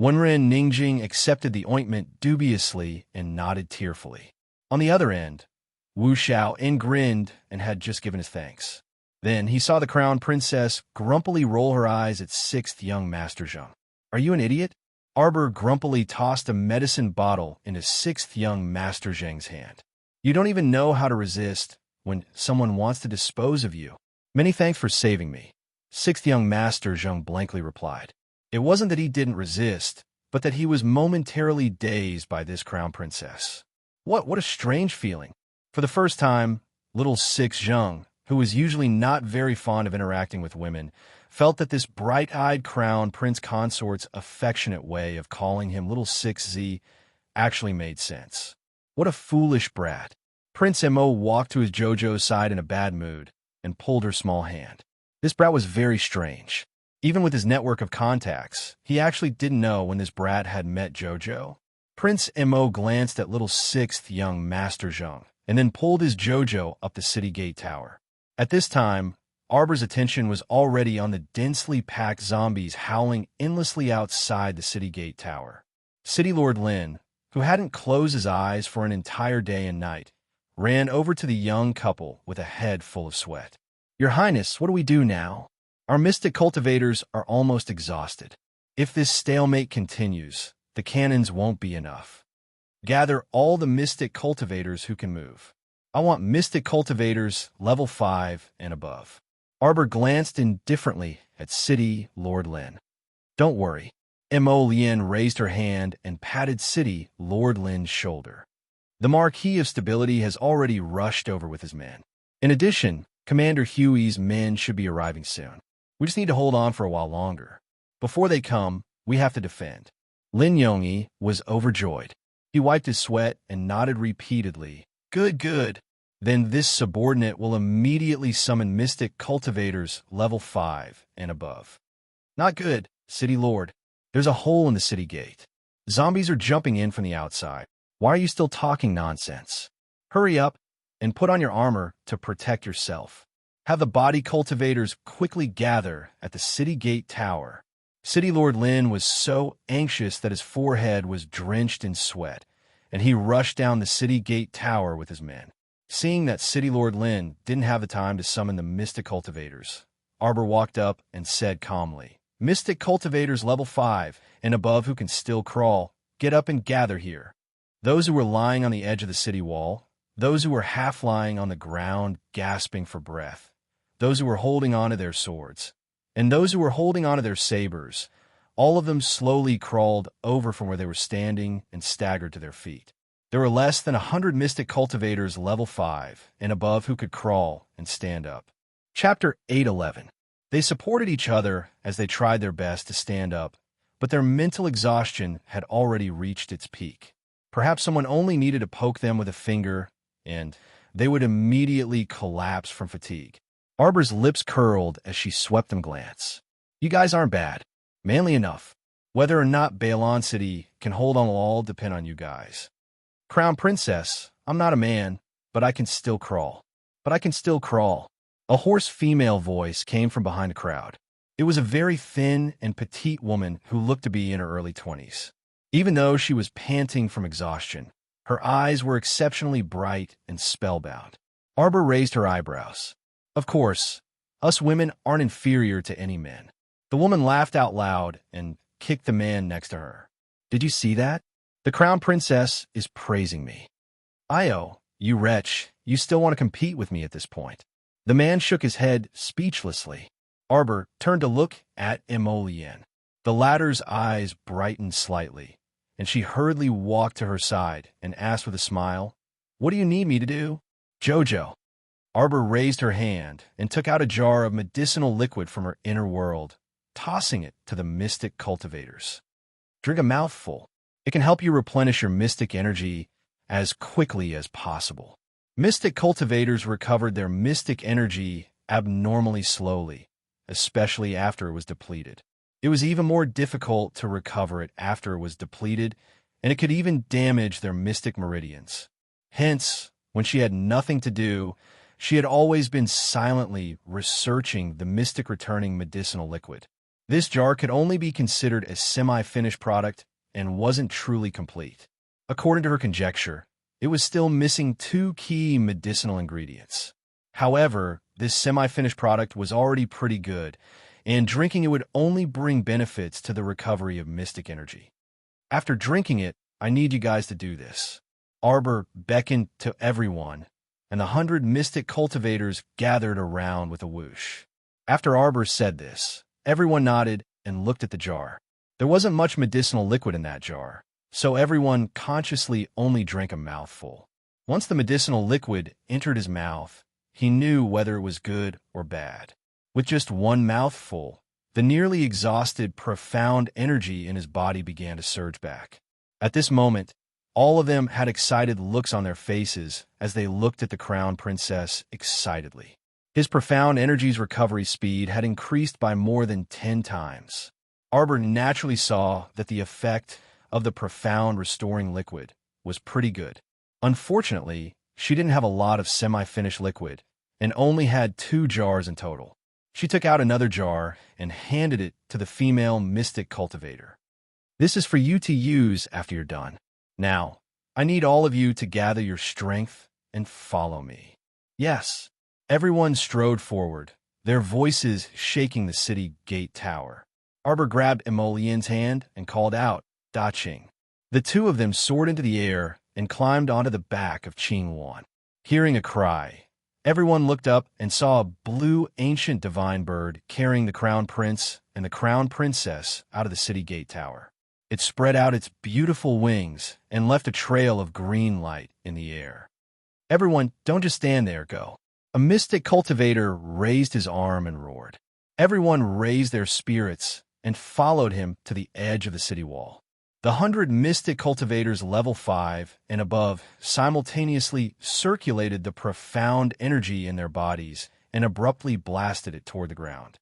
Wenren Ningjing accepted the ointment dubiously and nodded tearfully. On the other end, Wu Xiao grinned and had just given his thanks. Then he saw the crown princess grumpily roll her eyes at sixth young master Zheng. Are you an idiot? Arbor grumpily tossed a medicine bottle into sixth young master Zheng's hand. You don't even know how to resist when someone wants to dispose of you. Many thanks for saving me. Sixth young master Zheng blankly replied. It wasn't that he didn't resist, but that he was momentarily dazed by this crown princess. What a strange feeling. For the first time, little Six Zheng, who was usually not very fond of interacting with women, felt that this bright-eyed crown prince consort's affectionate way of calling him Little 6Z actually made sense. What a foolish brat. Prince Mo walked to his JoJo's side in a bad mood and pulled her small hand. This brat was very strange. Even with his network of contacts, he actually didn't know when this brat had met JoJo. Prince Mo glanced at little sixth young Master Zheng and then pulled his JoJo up the city gate tower. At this time, Arbor's attention was already on the densely packed zombies howling endlessly outside the city gate tower. City Lord Lin, who hadn't closed his eyes for an entire day and night, ran over to the young couple with a head full of sweat. Your Highness, what do we do now? Our mystic cultivators are almost exhausted. If this stalemate continues, the cannons won't be enough. Gather all the mystic cultivators who can move. I want mystic cultivators level 5 and above. Arbor glanced indifferently at City Lord Lin. Don't worry. Mo Lien raised her hand and patted City Lord Lin's shoulder. The Marquis of Stability has already rushed over with his men. In addition, Commander Huey's men should be arriving soon. We just need to hold on for a while longer. Before they come, we have to defend. Lin Yongyi was overjoyed. He wiped his sweat and nodded repeatedly. Good, good. Then this subordinate will immediately summon Mystic Cultivators level 5 and above. Not good, City Lord. There's a hole in the city gate. Zombies are jumping in from the outside. Why are you still talking nonsense? Hurry up and put on your armor to protect yourself. Have the body cultivators quickly gather at the city gate tower. City Lord Lin was so anxious that his forehead was drenched in sweat, and he rushed down the city gate tower with his men. Seeing that City Lord Lin didn't have the time to summon the Mystic Cultivators, Arbor walked up and said calmly, Mystic Cultivators level 5 and above who can still crawl, get up and gather here. Those who were lying on the edge of the city wall, those who were half lying on the ground gasping for breath, those who were holding onto their swords, and those who were holding onto their sabers, all of them slowly crawled over from where they were standing and staggered to their feet. There were less than 100 Mystic Cultivators level 5 and above who could crawl and stand up. Chapter 8:11. They supported each other as they tried their best to stand up, but their mental exhaustion had already reached its peak. Perhaps someone only needed to poke them with a finger, and they would immediately collapse from fatigue. Arbor's lips curled as she swept them glance. You guys aren't bad. Manly enough. Whether or not Baelon City can hold on will all depend on you guys. Crown Princess, I'm not a man, but I can still crawl. A hoarse female voice came from behind a crowd. It was a very thin and petite woman who looked to be in her early 20s. Even though she was panting from exhaustion, her eyes were exceptionally bright and spellbound. Arbor raised her eyebrows. Of course, us women aren't inferior to any men. The woman laughed out loud and kicked the man next to her. Did you see that? The Crown Princess is praising me. Io, you wretch, you still want to compete with me at this point. The man shook his head speechlessly. Arbor turned to look at Emolien. The latter's eyes brightened slightly, and she hurriedly walked to her side and asked with a smile, What do you need me to do? Jojo. Arbor raised her hand and took out a jar of medicinal liquid from her inner world, tossing it to the Mystic Cultivators. Drink a mouthful. It can help you replenish your mystic energy as quickly as possible. Mystic Cultivators recovered their mystic energy abnormally slowly, especially after it was depleted. It was even more difficult to recover it after it was depleted and it could even damage their mystic meridians. Hence, when she had nothing to do, she had always been silently researching the mystic returning medicinal liquid. This jar could only be considered a semi-finished product and wasn't truly complete. According to her conjecture, it was still missing 2 key medicinal ingredients. However, this semi-finished product was already pretty good, and drinking it would only bring benefits to the recovery of mystic energy. After drinking it, I need you guys to do this. Arbor beckoned to everyone, and the 100 mystic cultivators gathered around with a whoosh. After Arbor said this, everyone nodded and looked at the jar. There wasn't much medicinal liquid in that jar, so everyone consciously only drank a mouthful. Once the medicinal liquid entered his mouth, he knew whether it was good or bad. With just one mouthful, the nearly exhausted, profound energy in his body began to surge back. At this moment, all of them had excited looks on their faces as they looked at the crown princess excitedly. His profound energy's recovery speed had increased by more than 10 times. Arbor naturally saw that the effect of the profound restoring liquid was pretty good. Unfortunately, she didn't have a lot of semi-finished liquid and only had 2 jars in total. She took out another jar and handed it to the female mystic cultivator. This is for you to use after you're done. Now, I need all of you to gather your strength and follow me. Yes, everyone strode forward, their voices shaking the city gate tower. Arbor grabbed Emolien's hand and called out, "Da Qing." The 2 of them soared into the air and climbed onto the back of Qingwan. Hearing a cry, everyone looked up and saw a blue ancient divine bird carrying the crown prince and the crown princess out of the city gate tower. It spread out its beautiful wings and left a trail of green light in the air. Everyone, don't just stand there, go. A mystic cultivator raised his arm and roared. Everyone raised their spirits and followed him to the edge of the city wall. The 100 mystic cultivators level 5 and above simultaneously circulated the profound energy in their bodies and abruptly blasted it toward the ground.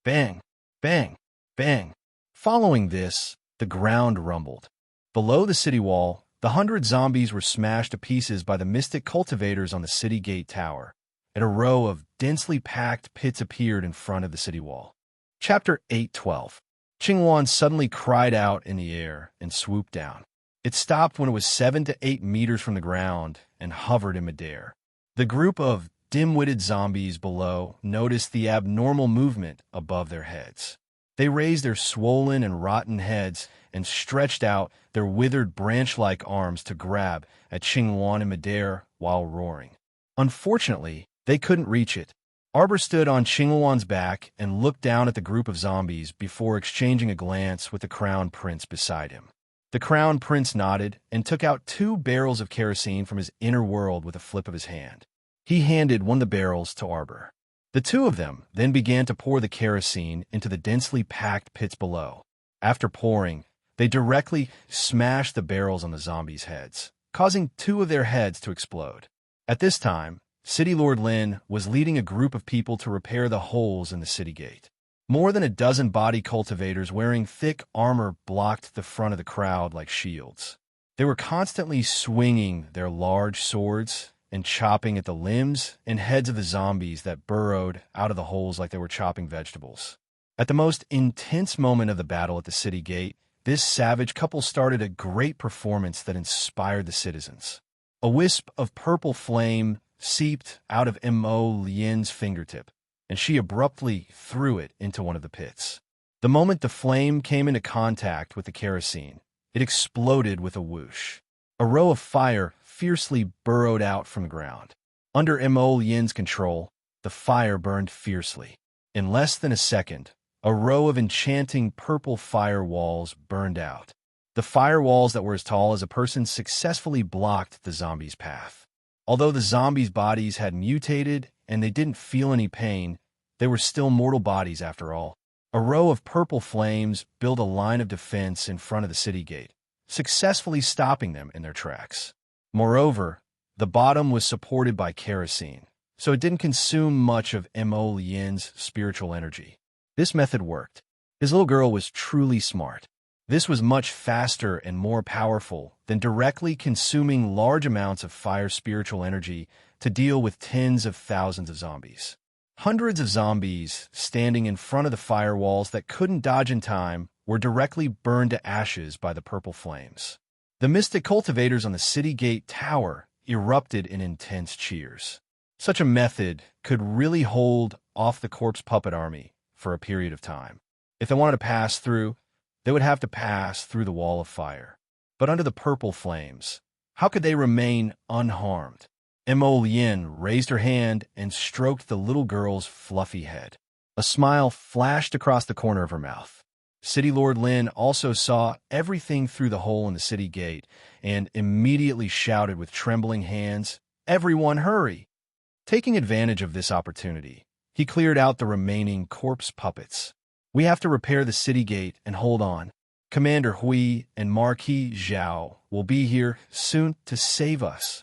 Bang, bang, bang. Following this, the ground rumbled. Below the city wall, the 100 zombies were smashed to pieces by the mystic cultivators on the city gate tower, and a row of densely packed pits appeared in front of the city wall. Chapter 8:12. Qingwan suddenly cried out in the air and swooped down. It stopped when it was 7 to 8 meters from the ground and hovered in midair. The group of dim-witted zombies below noticed the abnormal movement above their heads. They raised their swollen and rotten heads and stretched out their withered branch-like arms to grab at Qingwan in midair while roaring. Unfortunately, they couldn't reach it. Arbor stood on Qingwan's back and looked down at the group of zombies before exchanging a glance with the crown prince beside him. The crown prince nodded and took out 2 barrels of kerosene from his inner world with a flip of his hand. He handed one of the barrels to Arbor. The 2 of them then began to pour the kerosene into the densely packed pits below. After pouring, they directly smashed the barrels on the zombies' heads, causing 2 of their heads to explode. At this time, City Lord Lin was leading a group of people to repair the holes in the city gate. More than a dozen body cultivators wearing thick armor blocked the front of the crowd like shields. They were constantly swinging their large swords and chopping at the limbs and heads of the zombies that burrowed out of the holes like they were chopping vegetables. At the most intense moment of the battle at the city gate, this savage couple started a great performance that inspired the citizens. A wisp of purple flame seeped out of Mo Lian's fingertip, and she abruptly threw it into one of the pits. The moment the flame came into contact with the kerosene, it exploded with a whoosh. A row of fire fiercely burrowed out from the ground. Under Mo Lian's control, the fire burned fiercely. In less than a second, a row of enchanting purple fire walls burned out. The fire walls that were as tall as a person successfully blocked the zombies' path. Although the zombies' bodies had mutated and they didn't feel any pain, they were still mortal bodies after all. A row of purple flames built a line of defense in front of the city gate, successfully stopping them in their tracks. Moreover, the bottom was supported by kerosene, so it didn't consume much of Mo Lian's spiritual energy. This method worked. His little girl was truly smart. This was much faster and more powerful than directly consuming large amounts of fire spiritual energy to deal with tens of thousands of zombies. Hundreds of zombies standing in front of the firewalls that couldn't dodge in time were directly burned to ashes by the purple flames. The mystic cultivators on the city gate tower erupted in intense cheers. Such a method could really hold off the corpse puppet army for a period of time. If they wanted to pass through, they would have to pass through the wall of fire. But under the purple flames, how could they remain unharmed? Mo Lien raised her hand and stroked the little girl's fluffy head. A smile flashed across the corner of her mouth. City Lord Lin also saw everything through the hole in the city gate and immediately shouted with trembling hands, "Everyone hurry!" Taking advantage of this opportunity, he cleared out the remaining corpse puppets. "We have to repair the city gate and hold on. Commander Hui and Marquis Zhao will be here soon to save us."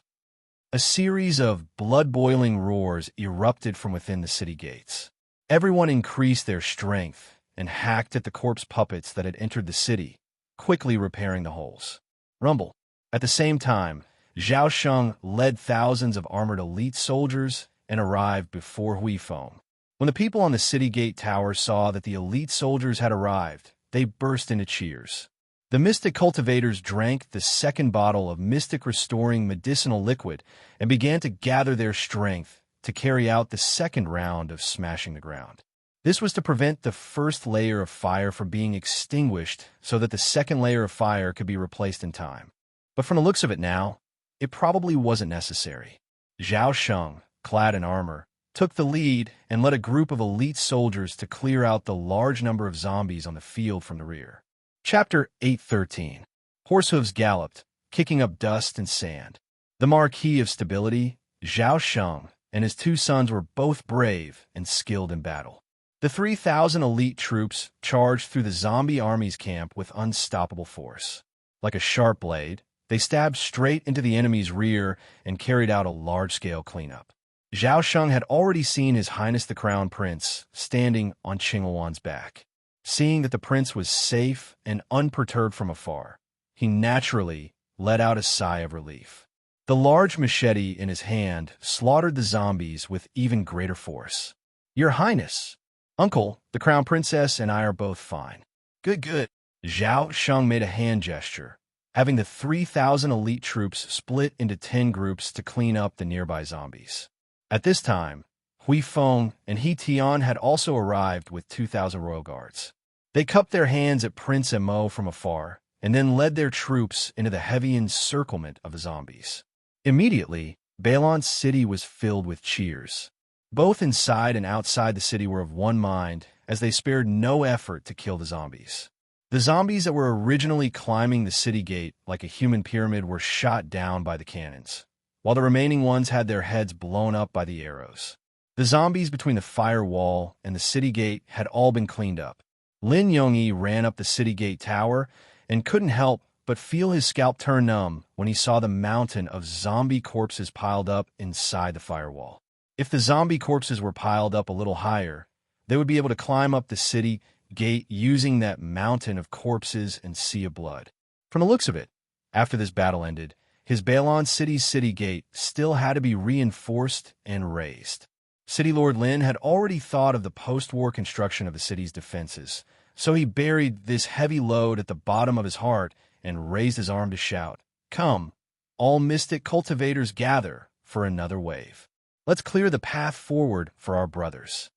A series of blood-boiling roars erupted from within the city gates. Everyone increased their strength and hacked at the corpse puppets that had entered the city, quickly repairing the holes. Rumble. At the same time, Zhao Sheng led thousands of armored elite soldiers and arrived before Hui Feng. When the people on the city gate tower saw that the elite soldiers had arrived, they burst into cheers. The mystic cultivators drank the second bottle of mystic restoring medicinal liquid and began to gather their strength to carry out the second round of smashing the ground. This was to prevent the first layer of fire from being extinguished so that the second layer of fire could be replaced in time. But from the looks of it now, it probably wasn't necessary. Zhao Sheng, clad in armor, took the lead and led a group of elite soldiers to clear out the large number of zombies on the field from the rear. Chapter 813. Horsehooves galloped, kicking up dust and sand. The Marquis of Stability, Zhao Sheng, and his two sons were both brave and skilled in battle. The 3,000 elite troops charged through the zombie army's camp with unstoppable force. Like a sharp blade, they stabbed straight into the enemy's rear and carried out a large-scale cleanup. Zhao Sheng had already seen His Highness the Crown Prince standing on Qingluan's back. Seeing that the prince was safe and unperturbed from afar, he naturally let out a sigh of relief. The large machete in his hand slaughtered the zombies with even greater force. "Your Highness, Uncle, the Crown Princess, and I are both fine." "Good, good." Zhao Sheng made a hand gesture, having the 3,000 elite troops split into 10 groups to clean up the nearby zombies. At this time, Hui Feng and He Tian had also arrived with 2,000 royal guards. They cupped their hands at Prince Mo from afar and then led their troops into the heavy encirclement of the zombies. Immediately, Bailon's city was filled with cheers. Both inside and outside the city were of one mind as they spared no effort to kill the zombies. The zombies that were originally climbing the city gate like a human pyramid were shot down by the cannons, while the remaining ones had their heads blown up by the arrows. The zombies between the firewall and the city gate had all been cleaned up. Lin Yongyi ran up the city gate tower and couldn't help but feel his scalp turn numb when he saw the mountain of zombie corpses piled up inside the firewall. If the zombie corpses were piled up a little higher, they would be able to climb up the city gate using that mountain of corpses and sea of blood. From the looks of it, after this battle ended, his Bailon City's city gate still had to be reinforced and raised. City Lord Lin had already thought of the post-war construction of the city's defenses, so he buried this heavy load at the bottom of his heart and raised his arm to shout, "Come, all mystic cultivators gather for another wave. Let's clear the path forward for our brothers.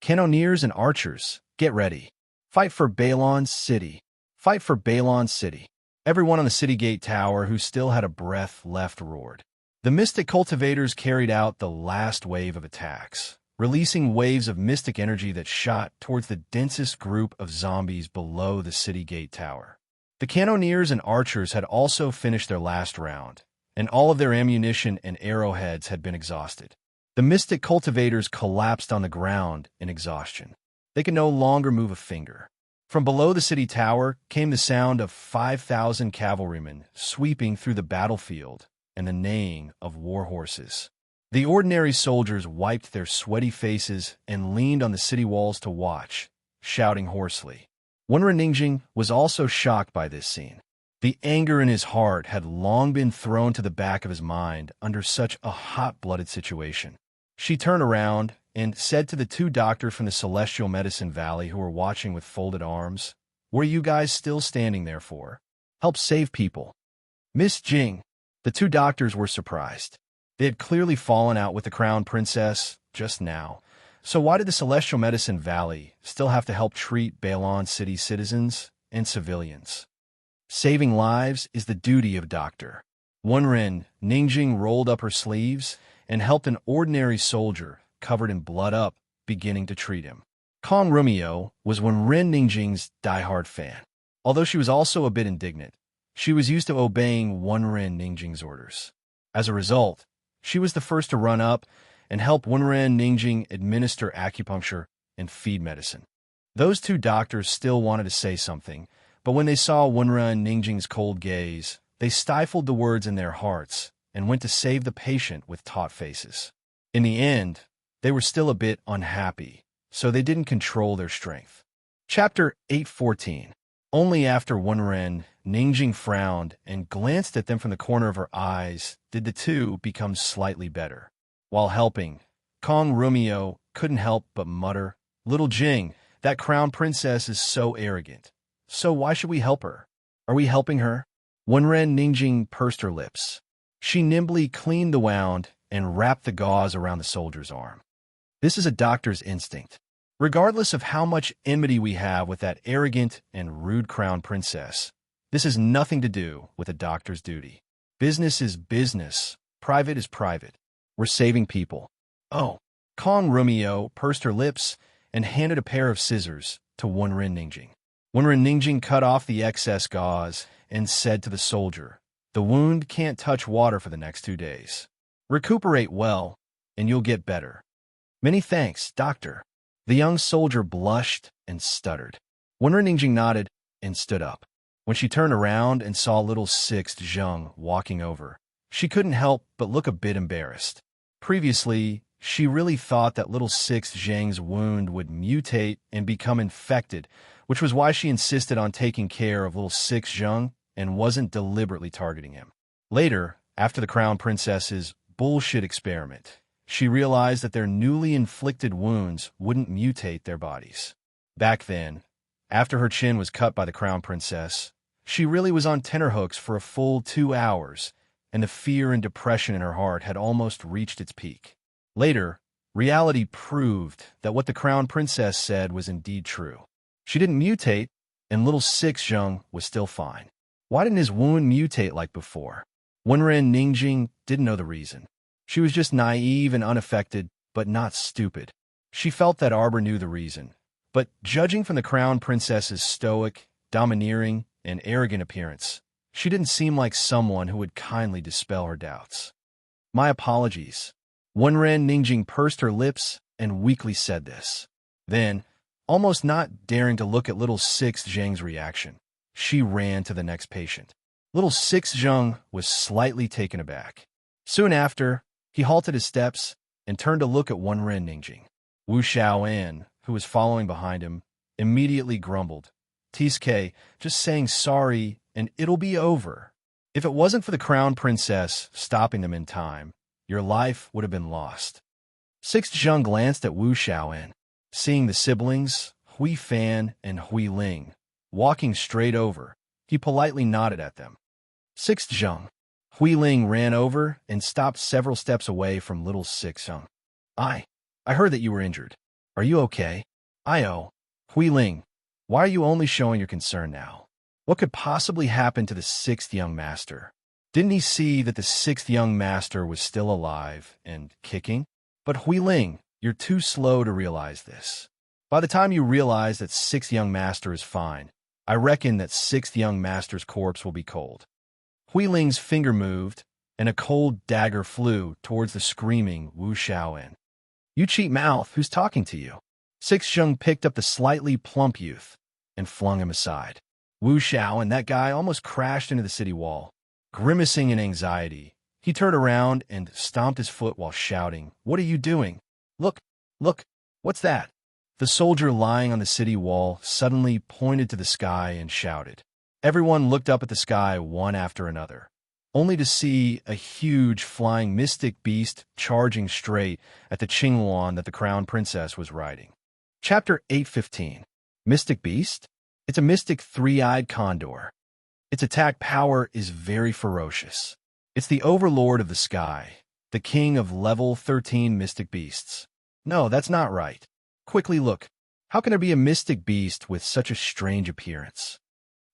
Cannoneers and archers, get ready. Fight for Bailon City. Fight for Bailon City." Everyone on the city gate tower who still had a breath left roared. The mystic cultivators carried out the last wave of attacks, releasing waves of mystic energy that shot towards the densest group of zombies below the city gate tower. The cannoneers and archers had also finished their last round, and all of their ammunition and arrowheads had been exhausted. The mystic cultivators collapsed on the ground in exhaustion. They could no longer move a finger. From below the city tower came the sound of 5,000 cavalrymen sweeping through the battlefield and the neighing of war horses. The ordinary soldiers wiped their sweaty faces and leaned on the city walls to watch, shouting hoarsely, Wenren Ningjing was also shocked by this scene. The anger in his heart had long been thrown to the back of his mind under such a hot-blooded situation. She turned around and said to the two doctors from the Celestial Medicine Valley who were watching with folded arms, "What are you guys still standing there for? Help save people." "Miss Jing." The two doctors were surprised. They had clearly fallen out with the Crown Princess just now. So why did the Celestial Medicine Valley still have to help treat Bailon City citizens and civilians? Saving lives is the duty of Dr. Wenren Ningjing rolled up her sleeves and helped an ordinary soldier covered in blood up, beginning to treat him. Kong Rumio was Wenren Ningjing's diehard fan. Although she was also a bit indignant, she was used to obeying Wenren Ningjing's orders. As a result, she was the first to run up and help Wenren Ningjing administer acupuncture and feed medicine. Those two doctors still wanted to say something, but when they saw Wenren Ningjing's cold gaze, they stifled the words in their hearts and went to save the patient with taut faces. In the end, they were still a bit unhappy, so they didn't control their strength. Chapter 814. Only after Wenren Ningjing frowned and glanced at them from the corner of her eyes did the two become slightly better. While helping, Kong Rumio couldn't help but mutter, "Little Jing, that crown princess is so arrogant. So why should we help her? Are we helping her?" Wenren Ningjing pursed her lips. She nimbly cleaned the wound and wrapped the gauze around the soldier's arm. "This is a doctor's instinct. Regardless of how much enmity we have with that arrogant and rude crown princess, this has nothing to do with a doctor's duty. Business is business. Private is private. We're saving people." "Oh." Kong Rumio pursed her lips and handed a pair of scissors to Wenren Ningjing. Wenren Ningjing cut off the excess gauze and said to the soldier, "The wound can't touch water for the next 2 days. Recuperate well, and you'll get better." "Many thanks, doctor." The young soldier blushed and stuttered. Wenren Ningjing nodded and stood up. When she turned around and saw little Sixth Zheng walking over, she couldn't help but look a bit embarrassed. Previously, she really thought that little Sixth Zheng's wound would mutate and become infected, which was why she insisted on taking care of little Sixth Zheng and wasn't deliberately targeting him. Later, after the Crown Princess's bullshit experiment, she realized that their newly inflicted wounds wouldn't mutate their bodies. Back then, after her chin was cut by the Crown Princess, she really was on tenterhooks for a full 2 hours, and the fear and depression in her heart had almost reached its peak. Later, reality proved that what the Crown Princess said was indeed true. She didn't mutate, and little Six Zheng was still fine. Why didn't his wound mutate like before? Wenren Ningjing didn't know the reason. She was just naive and unaffected, but not stupid. She felt that Arbor knew the reason, but judging from the Crown Princess's stoic, domineering, and arrogant appearance, she didn't seem like someone who would kindly dispel her doubts. "My apologies." Wenren Ningjing pursed her lips and weakly said this. Then, almost not daring to look at little Six Zheng's reaction, she ran to the next patient. Little Six Zheng was slightly taken aback. Soon after, he halted his steps and turned to look at Wenren Ningjing. Wu Xiaoan, who was following behind him, immediately grumbled, "TSK, just saying sorry and it'll be over. If it wasn't for the Crown Princess stopping them in time, your life would have been lost." Six Zheng glanced at Wu Xiaoan, seeing the siblings, Hui Fan and Hui Ling, walking straight over. He politely nodded at them. Six Zheng. Hui Ling ran over and stopped several steps away from little Six Zheng. I heard that you were injured. Are you okay?" "I-oh." "Hui Ling, why are you only showing your concern now? What could possibly happen to the sixth young master? Didn't he see that the sixth young master was still alive and kicking?" "But Hui Ling, you're too slow to realize this. By the time you realize that sixth young master is fine, I reckon that sixth young master's corpse will be cold." Hui Ling's finger moved, and a cold dagger flew towards the screaming Wu Xiaoan. "You cheap mouth, who's talking to you?" Six Zheng picked up the slightly plump youth and flung him aside. Wu Xiaoan, that guy, almost crashed into the city wall. Grimacing in anxiety, he turned around and stomped his foot while shouting, "What are you doing? Look, what's that?" The soldier lying on the city wall suddenly pointed to the sky and shouted. Everyone looked up at the sky one after another, only to see a huge flying mystic beast charging straight at the Qingluan that the crown princess was riding. Chapter 8:15. Mystic Beast? It's a mystic three-eyed condor. Its attack power is very ferocious. It's the overlord of the sky, the king of level 13 mystic beasts. No, that's not right. Quickly look. How can there be a mystic beast with such a strange appearance?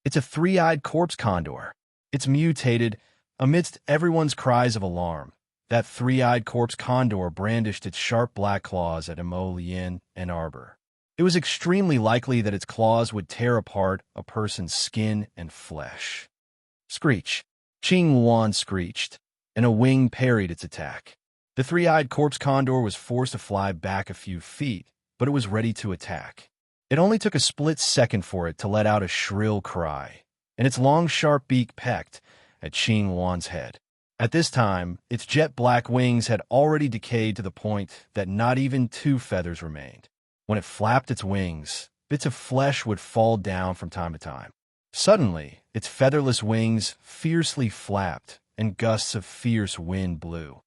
It's a three-eyed corpse condor. It's mutated. Amidst everyone's cries of alarm, that three-eyed corpse condor brandished its sharp black claws at Emo Lien and Arbor. It was extremely likely that its claws would tear apart a person's skin and flesh. Screech. Qingluan screeched, and a wing parried its attack. The three-eyed corpse condor was forced to fly back a few feet, but it was ready to attack. It only took a split second for it to let out a shrill cry, and its long, sharp beak pecked at Qingluan's head. At this time, its jet-black wings had already decayed to the point that not even 2 feathers remained. When it flapped its wings, bits of flesh would fall down from time to time. Suddenly, its featherless wings fiercely flapped, and gusts of fierce wind blew.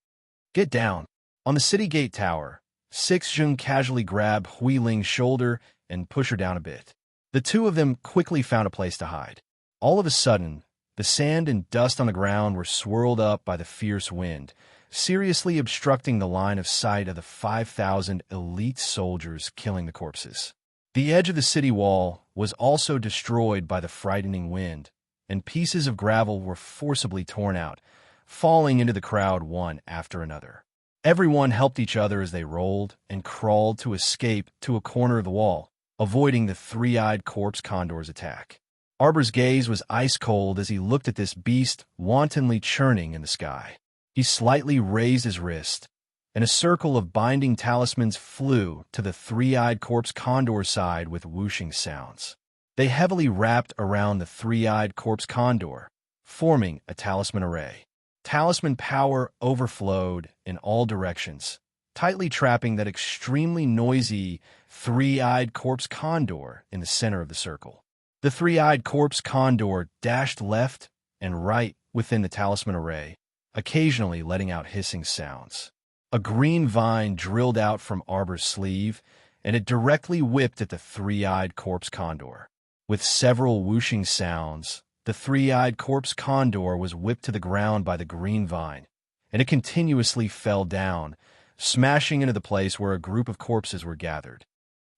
Get down. On the city gate tower, Sixjun casually grabbed Hui Ling's shoulder and pushed her down a bit. The two of them quickly found a place to hide. All of a sudden, the sand and dust on the ground were swirled up by the fierce wind, seriously obstructing the line of sight of the 5,000 elite soldiers killing the corpses. The edge of the city wall was also destroyed by the frightening wind, and pieces of gravel were forcibly torn out, falling into the crowd one after another. Everyone helped each other as they rolled and crawled to escape to a corner of the wall, avoiding the three-eyed corpse condor's attack. Arbor's gaze was ice-cold as he looked at this beast wantonly churning in the sky. He slightly raised his wrist, and a circle of binding talismans flew to the three-eyed corpse condor's side with whooshing sounds. They heavily wrapped around the three-eyed corpse condor, forming a talisman array. Talisman power overflowed in all directions, tightly trapping that extremely noisy three-eyed corpse condor in the center of the circle. The three-eyed corpse condor dashed left and right within the talisman array, occasionally letting out hissing sounds. A green vine drilled out from Arbor's sleeve, and it directly whipped at the three-eyed corpse condor. With several whooshing sounds, the three-eyed corpse condor was whipped to the ground by the green vine, and it continuously fell down, smashing into the place where a group of corpses were gathered.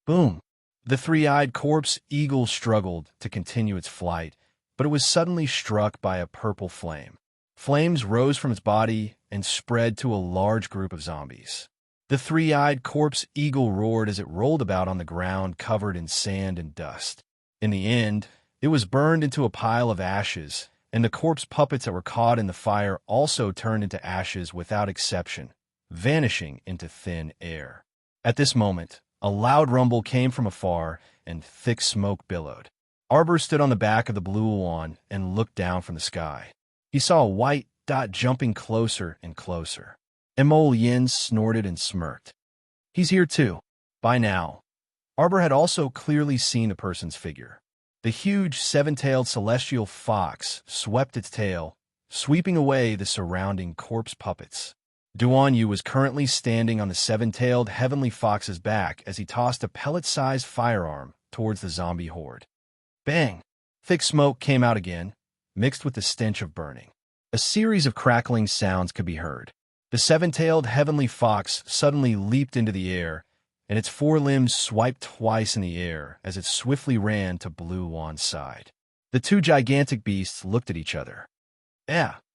Boom! The three-eyed corpse eagle struggled to continue its flight, but it was suddenly struck by a purple flame. Flames rose from its body and spread to a large group of zombies. The three-eyed corpse eagle roared as it rolled about on the ground covered in sand and dust. In the end, it was burned into a pile of ashes, and the corpse puppets that were caught in the fire also turned into ashes without exception, vanishing into thin air. At this moment, a loud rumble came from afar, and thick smoke billowed. Arbor stood on the back of the Bluefire and looked down from the sky. He saw a white dot jumping closer and closer. Emo Lien snorted and smirked. He's here too. By now, Arbor had also clearly seen the person's figure. The huge seven-tailed celestial fox swept its tail, sweeping away the surrounding corpse puppets. Duan Yu was currently standing on the seven-tailed heavenly fox's back as he tossed a pellet-sized firearm towards the zombie horde. Bang! Thick smoke came out again, mixed with the stench of burning. A series of crackling sounds could be heard. The seven-tailed heavenly fox suddenly leaped into the air, and its forelimbs swiped twice in the air as it swiftly ran to Bluefire's side. The two gigantic beasts looked at each other.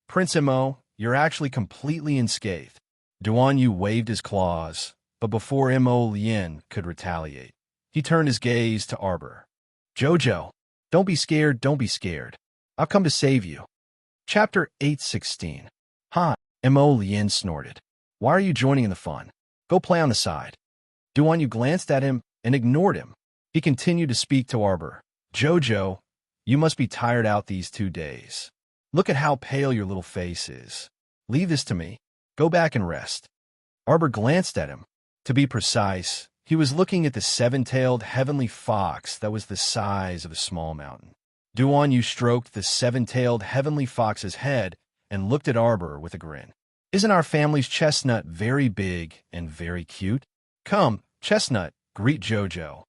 Prince Emo, you're actually completely unscathed. Duan Yu waved his claws, but before Emo Lien could retaliate, he turned his gaze to Arbor. Jojo, don't be scared, don't be scared. I've come to save you. Chapter 8:16. Ha! Emo Lien snorted. Why are you joining in the fun? Go play on the side. Duan Yu glanced at him and ignored him. He continued to speak to Arbor. Jojo, you must be tired out these 2 days. Look at how pale your little face is. Leave this to me. Go back and rest. Arbor glanced at him. To be precise, He was looking at the seven-tailed heavenly fox that was the size of a small mountain. Duan Yu stroked the seven-tailed heavenly fox's head and looked at Arbor with a grin. Isn't our family's chestnut very big and very cute? Come, chestnut, greet Jojo.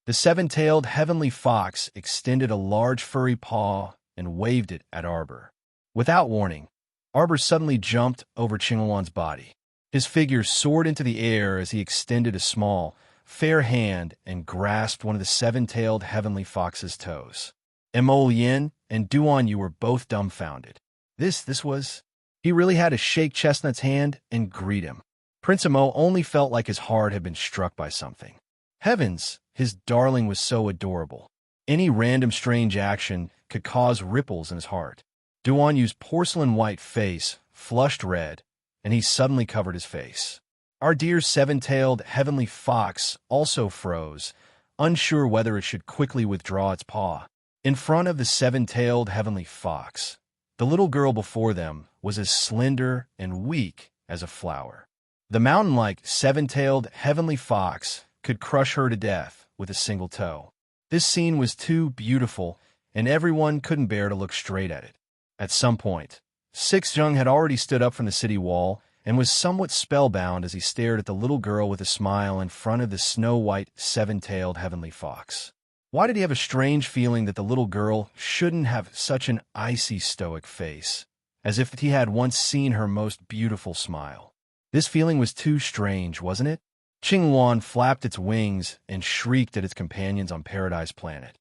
The seven-tailed heavenly fox extended a large furry paw and waved it at Arbor. Without warning, Arbor suddenly jumped over Qingluan's body. His figure soared into the air as he extended a small, fair hand and grasped one of the seven-tailed heavenly fox's toes. Mo Yin and Duan Yu were both dumbfounded. This was... He really had to shake Chestnut's hand and greet him. Prince Mo only felt like his heart had been struck by something. Heavens, his darling was so adorable. Any random strange action could cause ripples in his heart. Duan Yu's porcelain-white face flushed red, and he suddenly covered his face. Our dear seven-tailed heavenly fox also froze, unsure whether it should quickly withdraw its paw. In front of the seven-tailed heavenly fox, the little girl before them was as slender and weak as a flower. The mountain-like seven-tailed heavenly fox could crush her to death with a single toe. This scene was too beautiful, and everyone couldn't bear to look straight at it. At some point, Sixjung had already stood up from the city wall and was somewhat spellbound as he stared at the little girl with a smile in front of the snow-white seven-tailed heavenly fox. Why did he have a strange feeling that the little girl shouldn't have such an icy stoic face, as if he had once seen her most beautiful smile? This feeling was too strange, wasn't it? Qingluan flapped its wings and shrieked at its companions on Paradise Planet.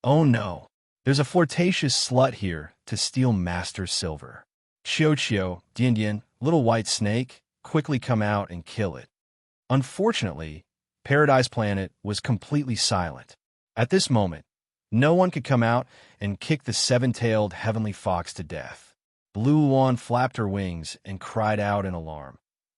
Oh no, there's a flirtatious slut here to steal Master Silver. Qiuqiu, Dian, little white snake, quickly come out and kill it. Unfortunately, Paradise Planet was completely silent. At this moment, no one could come out and kick the seven-tailed heavenly fox to death. Blue Luan flapped her wings and cried out in alarm.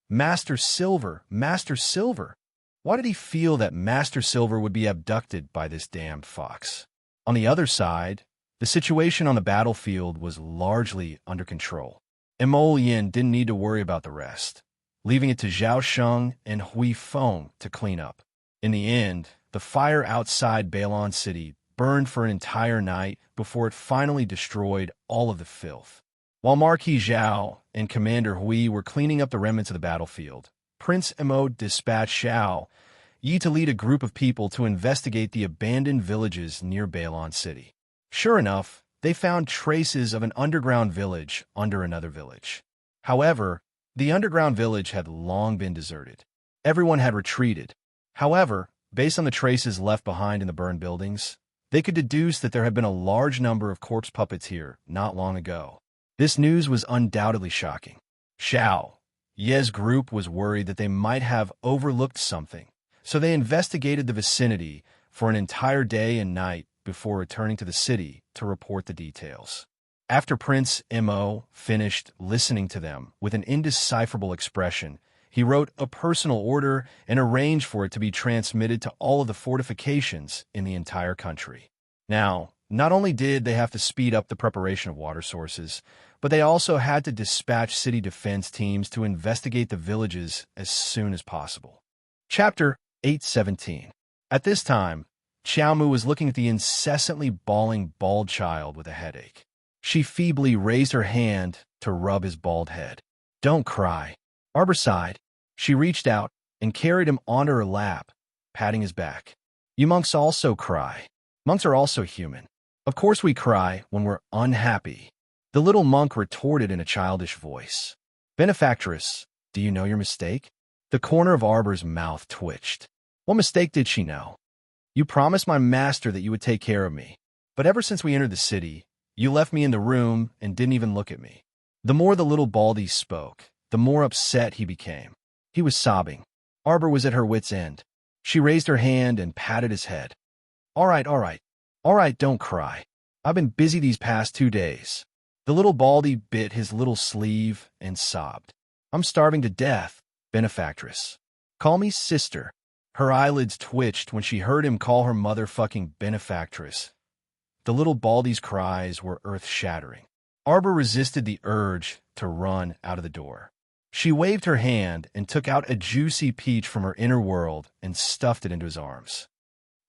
Master Silver! Master Silver! Why did he feel that Master Silver would be abducted by this damned fox? On the other side, the situation on the battlefield was largely under control. Mo Yin didn't need to worry about the rest, leaving it to Zhao Sheng and Hui Feng to clean up. In the end, the fire outside Bailon City burned for an entire night before it finally destroyed all of the filth. While Marquis Zhao and Commander Hui were cleaning up the remnants of the battlefield, Prince Mo dispatched Xiao Yi to lead a group of people to investigate the abandoned villages near Bailon City. Sure enough, they found traces of an underground village under another village. However, the underground village had long been deserted. Everyone had retreated. However, based on the traces left behind in the burned buildings, they could deduce that there had been a large number of corpse puppets here not long ago. This news was undoubtedly shocking. Xiao Ye's group was worried that they might have overlooked something, so they investigated the vicinity for an entire day and night before returning to the city to report the details. After Prince Mo finished listening to them with an indecipherable expression, he wrote a personal order and arranged for it to be transmitted to all of the fortifications in the entire country. Now, not only did they have to speed up the preparation of water sources, but they also had to dispatch city defense teams to investigate the villages as soon as possible. Chapter 817. At this time, Xiaomu was looking at the incessantly bawling bald child with a headache. She feebly raised her hand to rub his bald head. Don't cry. Arbor sighed. She reached out and carried him onto her lap, patting his back. You monks also cry. Monks are also human. Of course we cry when we're unhappy. The little monk retorted in a childish voice. Benefactress, do you know your mistake? The corner of Arbor's mouth twitched. What mistake did she know? You promised my master that you would take care of me, but ever since we entered the city, you left me in the room and didn't even look at me. The more the little baldy spoke, the more upset he became. He was sobbing. Arbor was at her wit's end. She raised her hand and patted his head. All right, don't cry. I've been busy these past 2 days. The little baldy bit his little sleeve and sobbed. I'm starving to death, benefactress. Call me sister. Her eyelids twitched when she heard him call her motherfucking benefactress. The little baldy's cries were earth-shattering. Arbor resisted the urge to run out of the door. She waved her hand and took out a juicy peach from her inner world and stuffed it into his arms.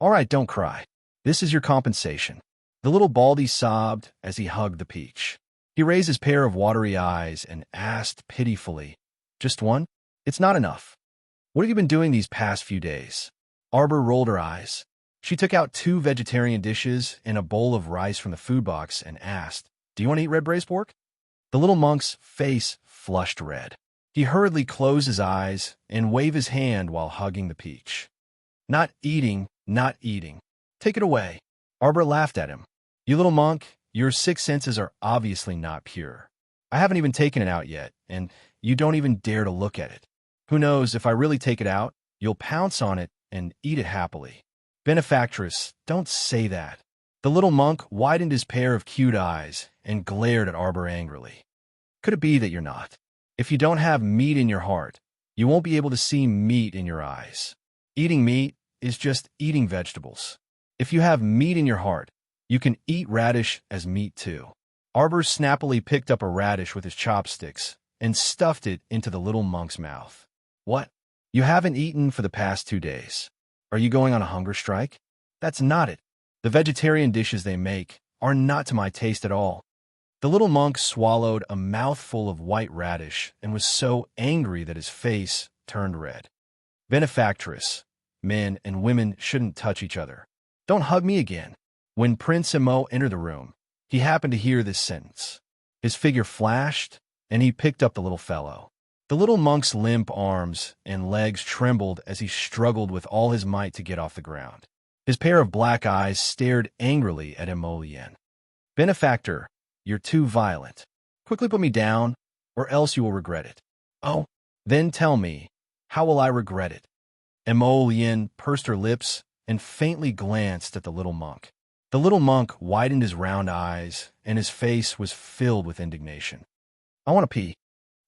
All right, don't cry. This is your compensation. The little baldy sobbed as he hugged the peach. He raised his pair of watery eyes and asked pitifully, "Just one? It's not enough. What have you been doing these past few days?" Arbor rolled her eyes. She took out 2 vegetarian dishes and a bowl of rice from the food box and asked, "Do you want to eat red braised pork?" The little monk's face flushed red. He hurriedly closed his eyes and waved his hand while hugging the peach. Not eating, not eating. Take it away." Arbor laughed at him. "You little monk, your 6 senses are obviously not pure. I haven't even taken it out yet, and you don't even dare to look at it. Who knows, if I really take it out, you'll pounce on it and eat it happily." "Benefactress, don't say that." The little monk widened his pair of cute eyes and glared at Arbor angrily. "Could it be that you're not? If you don't have meat in your heart, you won't be able to see meat in your eyes. Eating meat is just eating vegetables. If you have meat in your heart, you can eat radish as meat too." Arbor snappily picked up a radish with his chopsticks and stuffed it into the little monk's mouth. "What? You haven't eaten for the past 2 days? Are you going on a hunger strike?" "That's not it. The vegetarian dishes they make are not to my taste at all." The little monk swallowed a mouthful of white radish and was so angry that his face turned red. "Benefactress, men and women shouldn't touch each other. Don't hug me again." When Prince Emo entered the room, he happened to hear this sentence. His figure flashed, and he picked up the little fellow. The little monk's limp arms and legs trembled as he struggled with all his might to get off the ground. His pair of black eyes stared angrily at Emolien. "Benefactor, you're too violent. Quickly put me down, or else you will regret it." "Oh, then tell me, how will I regret it?" Emolien pursed her lips and faintly glanced at the little monk. The little monk widened his round eyes, and his face was filled with indignation. "I want to pee."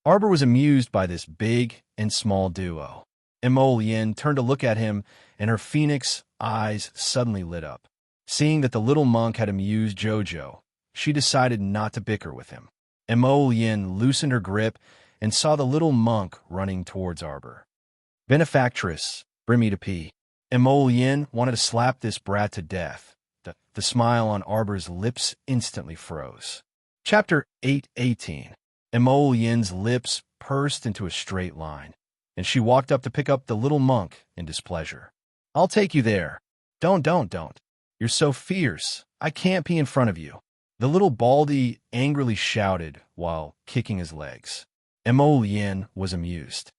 Arbor was amused by this big and small duo. Emolien turned to look at him, and her phoenix eyes suddenly lit up. Seeing that the little monk had amused Jojo, she decided not to bicker with him. Emolien loosened her grip and saw the little monk running towards Arbor. "Benefactress, bring me to pee." Emolien wanted to slap this brat to death. The smile on Arbor's lips instantly froze. Chapter 8:18. Emolien's lips pursed into a straight line, and she walked up to pick up the little monk in displeasure. "I'll take you there." Don't. You're so fierce. I can't pee in front of you." The little baldy angrily shouted while kicking his legs. Emolien was amused.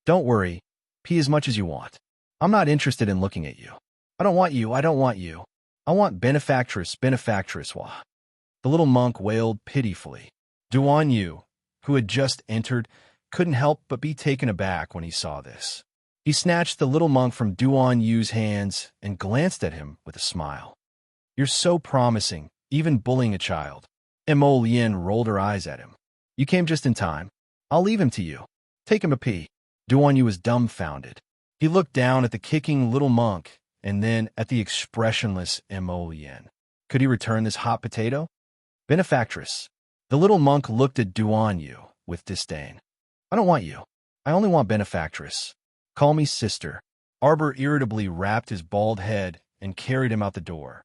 "Don't worry. Pee as much as you want. I'm not interested in looking at you." I don't want you. I want benefactress, wah." The little monk wailed pitifully. Duan Yu, who had just entered, couldn't help but be taken aback when he saw this. He snatched the little monk from Duan Yu's hands and glanced at him with a smile. "You're so promising, even bullying a child." Emolien rolled her eyes at him. "You came just in time. I'll leave him to you. Take him a pee." Duan Yu was dumbfounded. He looked down at the kicking little monk and then at the expressionless Emolien. Could he return this hot potato? "Benefactress." The little monk looked at Duan Yu with disdain. "I don't want you. I only want benefactress. Call me sister." Arbor irritably rapped his bald head and carried him out the door.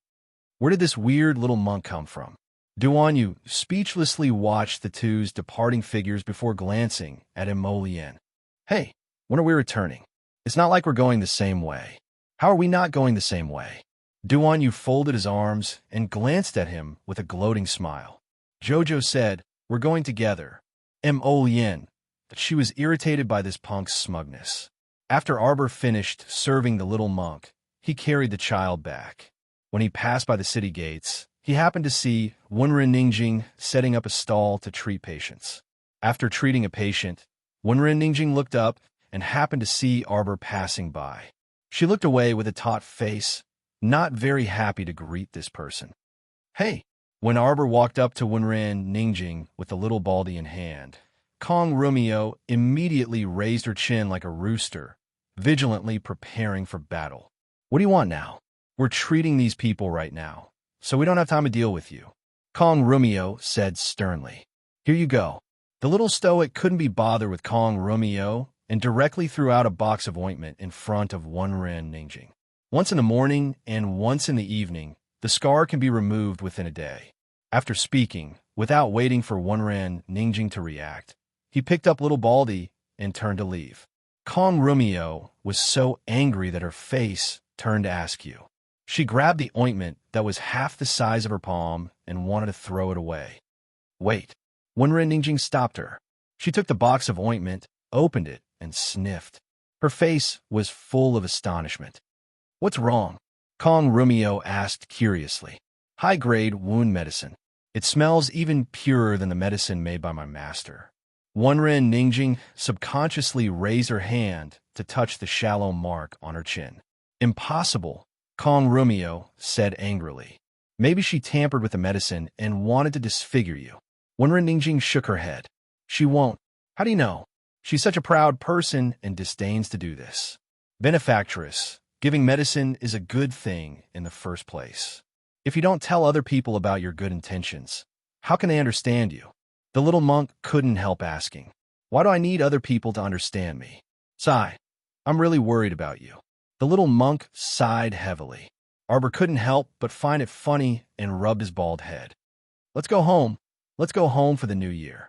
Where did this weird little monk come from? Duan Yu speechlessly watched the two's departing figures before glancing at Emolien. "Hey, when are we returning? It's not like we're going the same way." "How are we not going the same way?" Duan Yu folded his arms and glanced at him with a gloating smile. Jojo said, "We're going together." Emolien, but she was irritated by this punk's smugness. After Arbor finished serving the little monk, he carried the child back. When he passed by the city gates, he happened to see Wenren Ningjing setting up a stall to treat patients. After treating a patient, Wenren Ningjing looked up and happened to see Arbor passing by. She looked away with a taut face, not very happy to greet this person. "Hey!" When Arbor walked up to Wenren Ningjing with the little baldy in hand, Kong Rumio immediately raised her chin like a rooster, vigilantly preparing for battle. "What do you want now? We're treating these people right now, so we don't have time to deal with you," Kong Rumio said sternly. "Here you go." The little stoic couldn't be bothered with Kong Rumio and directly threw out a box of ointment in front of Wonren Ningjing. Once in the morning and once in the evening, the scar can be removed within a day. After speaking, without waiting for Wonren Ningjing to react, he picked up little Baldy and turned to leave. Kong Rumio was so angry that her face turned askew. She grabbed the ointment that was half the size of her palm and wanted to throw it away. Wait. Wonren Ningjing stopped her. She took the box of ointment, opened it, and sniffed. Her face was full of astonishment. What's wrong? Kong Rumio asked curiously. High-grade wound medicine. It smells even purer than the medicine made by my master. Wonren Ningjing subconsciously raised her hand to touch the shallow mark on her chin. Impossible, Kong Rumio said angrily. Maybe she tampered with the medicine and wanted to disfigure you. Wonren Ningjing shook her head. She won't. How do you know? She's such a proud person and disdains to do this. Benefactress, giving medicine is a good thing in the first place. If you don't tell other people about your good intentions, how can they understand you? The little monk couldn't help asking, why do I need other people to understand me? Sigh, I'm really worried about you. The little monk sighed heavily. Arbor couldn't help but find it funny and rubbed his bald head. Let's go home. Let's go home for the new year.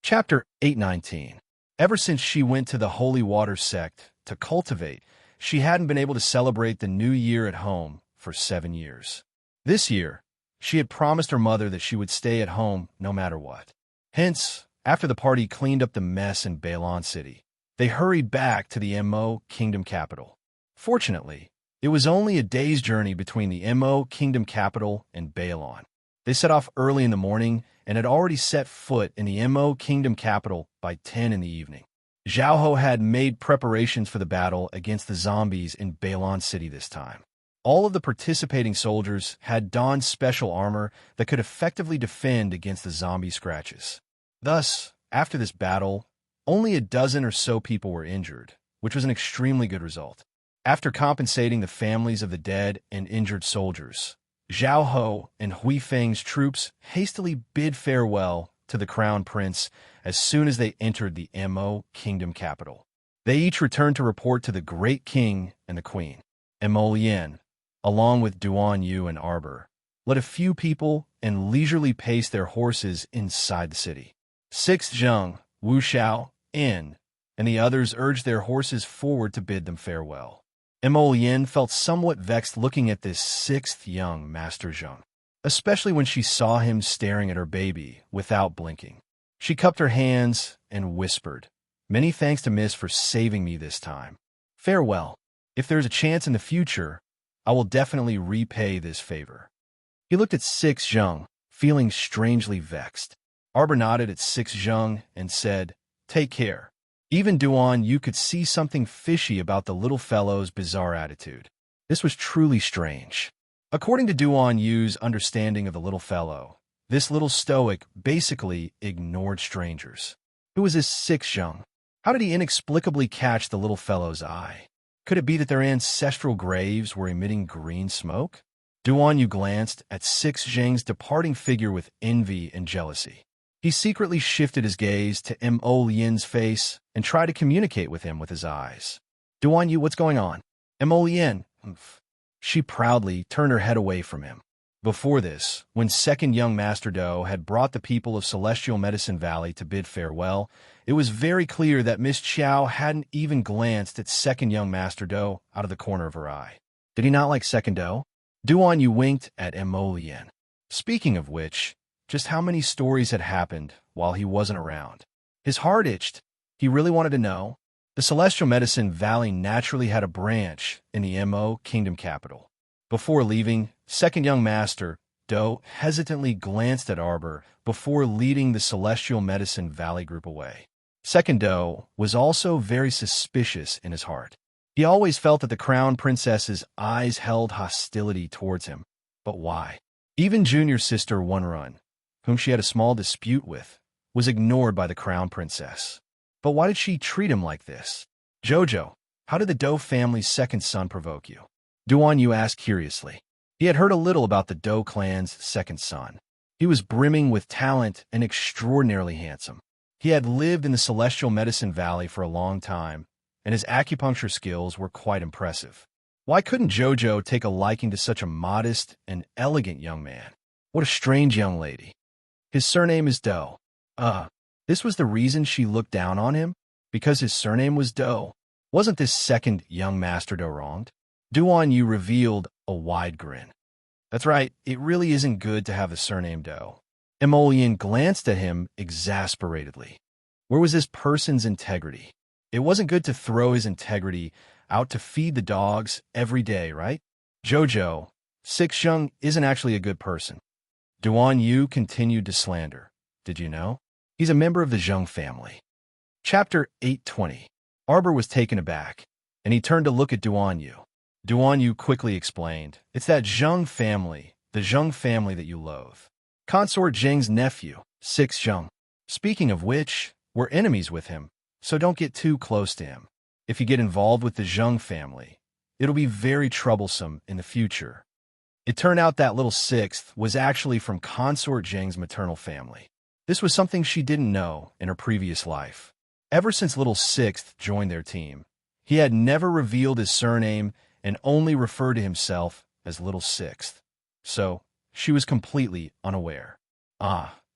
Chapter 819. Ever since she went to the Holy Water sect to cultivate, she hadn't been able to celebrate the new year at home for 7 years. This year, she had promised her mother that she would stay at home no matter what. Hence, after the party cleaned up the mess in Baelon City, they hurried back to the Mo Kingdom capital. Fortunately, it was only a day's journey between the Mo Kingdom capital and Baelon. They set off early in the morning and had already set foot in the Mo Kingdom capital by 10 in the evening. Zhao had made preparations for the battle against the zombies in Baelon City this time. All of the participating soldiers had donned special armor that could effectively defend against the zombie scratches. Thus, after this battle, only a dozen or so people were injured, which was an extremely good result. After compensating the families of the dead and injured soldiers, Zhao Ho and Hui Feng's troops hastily bid farewell to the Crown Prince as soon as they entered the Mo Kingdom capital. They each returned to report to the Great King and the Queen. Mo Lien, along with Duan Yu and Arbor, led a few people and leisurely paced their horses inside the city. Sixth Zheng, Wu Xiao, In, and the others urged their horses forward to bid them farewell. Mo Lien felt somewhat vexed looking at this sixth young Master Zheng, especially when she saw him staring at her baby without blinking. She cupped her hands and whispered, "Many thanks to Miss for saving me this time. Farewell. If there's a chance in the future, I will definitely repay this favor." He looked at Six Zheng, feeling strangely vexed. Arbor nodded at Six Zheng and said, "Take care." Even Duan Yu could see something fishy about the little fellow's bizarre attitude. This was truly strange. According to Duan Yu's understanding of the little fellow, this little stoic basically ignored strangers. Who was this Six Zheng? How did he inexplicably catch the little fellow's eye? Could it be that their ancestral graves were emitting green smoke? Duan Yu glanced at Six Zheng's departing figure with envy and jealousy. He secretly shifted his gaze to Mo Lien's face and tried to communicate with him with his eyes. "Duan Yu, what's going on?" "Mo Lien." She proudly turned her head away from him. Before this, when Second Young Master Do had brought the people of Celestial Medicine Valley to bid farewell, it was very clear that Miss Qiao hadn't even glanced at Second Young Master Do out of the corner of her eye. Did he not like Second Do? Duan Yu winked at Mo Lien. Speaking of which, just how many stories had happened while he wasn't around? His heart itched. He really wanted to know. The Celestial Medicine Valley naturally had a branch in the Mo Kingdom capital. Before leaving, Second Young Master Do hesitantly glanced at Arbor before leading the Celestial Medicine Valley group away. Second Do was also very suspicious in his heart. He always felt that the Crown Princess's eyes held hostility towards him. But why? Even junior sister Wonrun, whom she had a small dispute with, was ignored by the Crown Princess. But why did she treat him like this? "Jojo, how did the Do family's second son provoke you?" Duan Yu asked curiously. He had heard a little about the Do clan's second son. He was brimming with talent and extraordinarily handsome. He had lived in the Celestial Medicine Valley for a long time, and his acupuncture skills were quite impressive. Why couldn't Jojo take a liking to such a modest and elegant young man? What a strange young lady. His surname is Doe. This was the reason she looked down on him? Because his surname was Doe. Wasn't this second young Master Doe wronged? Duan Yu revealed a wide grin. That's right, it really isn't good to have the surname Doe. Emolian glanced at him exasperately. Where was this person's integrity? It wasn't good to throw his integrity out to feed the dogs every day, right? Jojo, Sixjung isn't actually a good person. Duan Yu continued to slander. Did you know? He's a member of the Zheng family. Chapter 820. Arbor was taken aback, and he turned to look at Duan Yu. Duan Yu quickly explained, it's that Zheng family, the Zheng family that you loathe. Consort Zheng's nephew, Sixjung. Speaking of which, we're enemies with him, so don't get too close to him. If you get involved with the Zheng family, it'll be very troublesome in the future. It turned out that little Sixth was actually from Consort Zheng's maternal family. This was something she didn't know in her previous life. Ever since little Sixth joined their team, he had never revealed his surname and only referred to himself as little Sixth. So, she was completely unaware.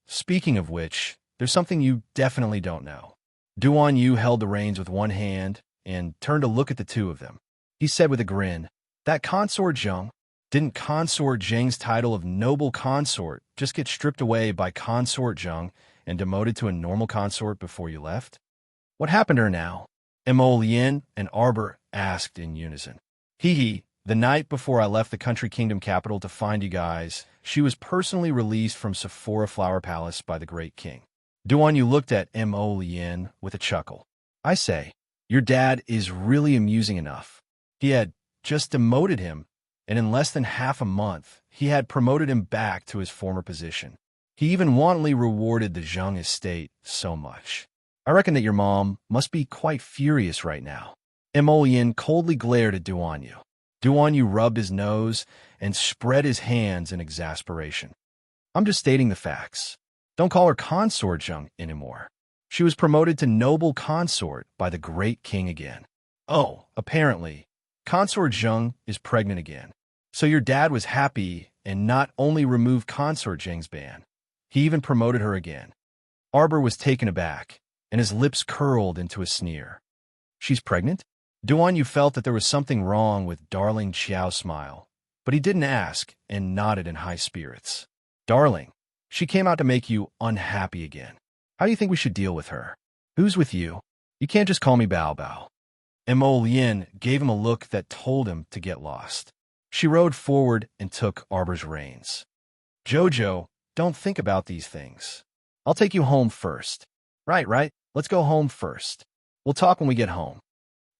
Speaking of which, there's something you definitely don't know. Duan Yu held the reins with one hand and turned to look at the two of them. He said with a grin, that Consort Zheng, didn't Consort Zheng's title of noble consort just get stripped away by Consort Zheng and demoted to a normal consort before you left? What happened to her now? Mo Lien and Arbor asked in unison. The night before I left the country kingdom capital to find you guys, she was personally released from Sephora Flower Palace by the great king. Duan Yu looked at Mo Lien with a chuckle. I say, your dad is really amusing enough. He had just demoted him, and in less than half a month, he had promoted him back to his former position. He even wantonly rewarded the Zheng estate so much. I reckon that your mom must be quite furious right now. Mo Lien coldly glared at Duan Yu. Duan Yu rubbed his nose and spread his hands in exasperation. I'm just stating the facts. Don't call her Consort Zheng anymore. She was promoted to noble consort by the great king again. Oh, apparently, Consort Zheng is pregnant again. So your dad was happy and not only removed Consort Zheng's ban, he even promoted her again. Arbor was taken aback, and his lips curled into a sneer. She's pregnant? Duan Yu felt that there was something wrong with Darling Qiao's smile, but he didn't ask and nodded in high spirits. Darling, she came out to make you unhappy again. How do you think we should deal with her? Who's with you? You can't just call me Bao Bao. Mo Lien gave him a look that told him to get lost. She rode forward and took Arbor's reins. Jojo, don't think about these things. I'll take you home first. Right. Let's go home first. We'll talk when we get home.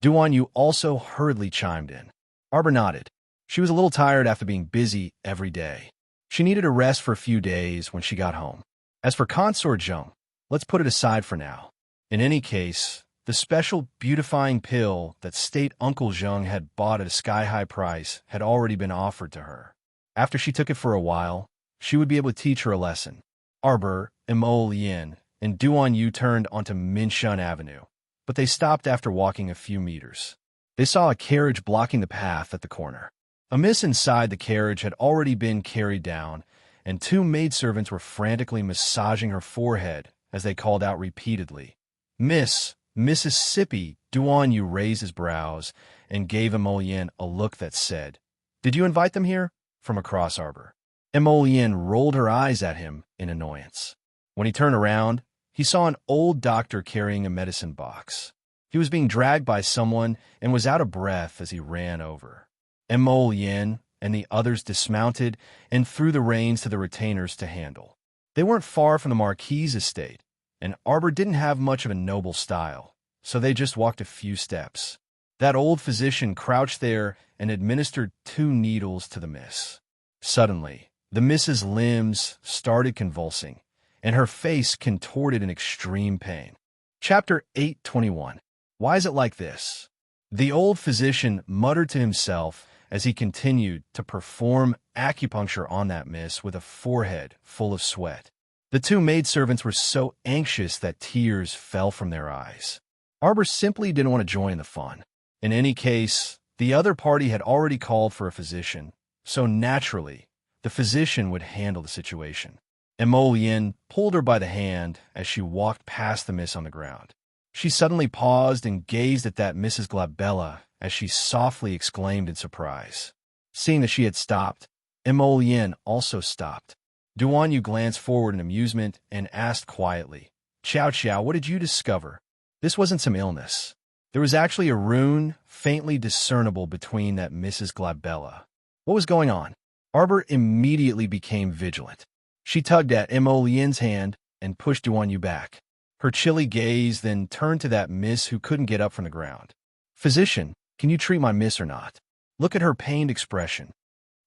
Duan Yu also hurriedly chimed in. Arbor nodded. She was a little tired after being busy every day. She needed a rest for a few days when she got home. As for Consort Zheng, let's put it aside for now. In any case, the special beautifying pill that State Uncle Zheng had bought at a sky-high price had already been offered to her. After she took it for a while, she would be able to teach her a lesson. Arbor, Mo Lien, and Duan Yu turned onto Minshun Avenue, but they stopped after walking a few meters. They saw a carriage blocking the path at the corner. A miss inside the carriage had already been carried down, and two maidservants were frantically massaging her forehead as they called out repeatedly, Mississippi. Duan Yu raised his brows and gave Emolian a look that said, Did you invite them here? From across Arbor. Emolian rolled her eyes at him in annoyance. When he turned around, he saw an old doctor carrying a medicine box. He was being dragged by someone and was out of breath as he ran over. Emolian and the others dismounted and threw the reins to the retainers to handle. They weren't far from the Marquis's estate, and Arbor didn't have much of a noble style, so they just walked a few steps. That old physician crouched there and administered 2 needles to the miss. Suddenly, the miss's limbs started convulsing, and her face contorted in extreme pain. Chapter 821. Why is it like this? The old physician muttered to himself as he continued to perform acupuncture on that miss with a forehead full of sweat. The two maidservants were so anxious that tears fell from their eyes. Arbor simply didn't want to join the fun. In any case, the other party had already called for a physician, so naturally, the physician would handle the situation. Emolien pulled her by the hand as she walked past the miss on the ground. She suddenly paused and gazed at that Mrs. Glabella as she softly exclaimed in surprise. Seeing that she had stopped, Emolien also stopped. Duanyu glanced forward in amusement and asked quietly, "Chow Chow, what did you discover?" This wasn't some illness. There was actually a rune faintly discernible between that Mrs. Glabella. What was going on? Arbor immediately became vigilant. She tugged at Emolien's hand and pushed Duanyu back. Her chilly gaze then turned to that miss who couldn't get up from the ground. "Physician, can you treat my miss or not?" Look at her pained expression.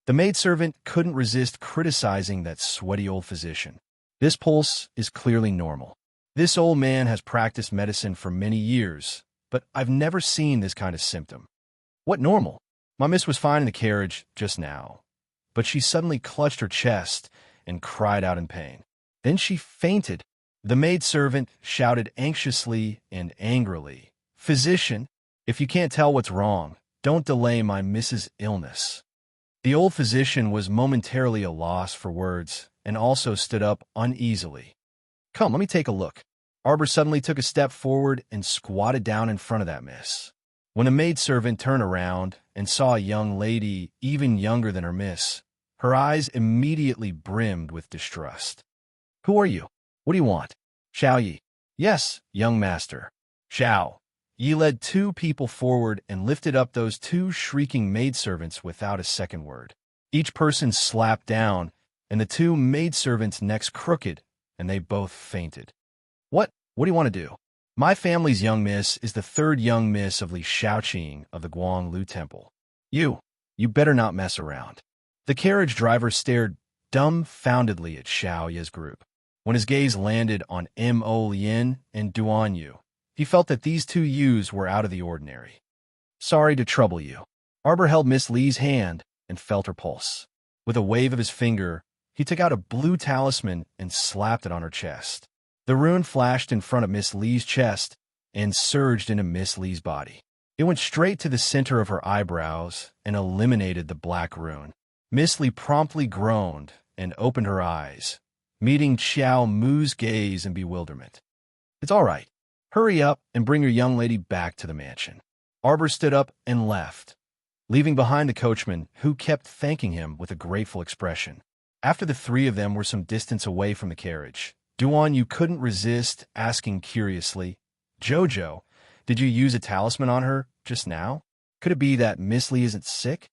The maidservant couldn't resist criticizing that sweaty old physician. This pulse is clearly normal. This old man has practiced medicine for many years, but I've never seen this kind of symptom. What normal? My miss was fine in the carriage just now. But she suddenly clutched her chest and cried out in pain. Then she fainted. The maidservant shouted anxiously and angrily, "Physician, if you can't tell what's wrong, don't delay my miss's illness." The old physician was momentarily a loss for words and also stood up uneasily. "Come, let me take a look." Arbor suddenly took a step forward and squatted down in front of that miss. When the maidservant turned around and saw a young lady even younger than her miss, her eyes immediately brimmed with distrust. "Who are you? What do you want?" "Shao Yi." "Yes, young master." "Shao." Yi led two people forward and lifted up those two shrieking maidservants without a second word. Each person slapped down, and the two maidservants' necks crooked, and they both fainted. What do you want to do?" "My family's young miss is the third young miss of Li Shaoqing of the Guanglu Temple. You better not mess around." The carriage driver stared dumbfoundedly at Shao Yi's group. When his gaze landed on Emolien and Duanyu, he felt that these two youths were out of the ordinary. "Sorry to trouble you." Arbor held Miss Li's hand and felt her pulse. With a wave of his finger, he took out a blue talisman and slapped it on her chest. The rune flashed in front of Miss Li's chest and surged into Miss Li's body. It went straight to the center of her eyebrows and eliminated the black rune. Miss Li promptly groaned and opened her eyes, meeting Xiao Mu's gaze in bewilderment. "It's all right. Hurry up and bring your young lady back to the mansion." Arbor stood up and left, leaving behind the coachman, who kept thanking him with a grateful expression. After the three of them were some distance away from the carriage, Duanyu couldn't resist asking curiously, "Jojo, did you use a talisman on her just now? Could it be that Miss Li isn't sick?"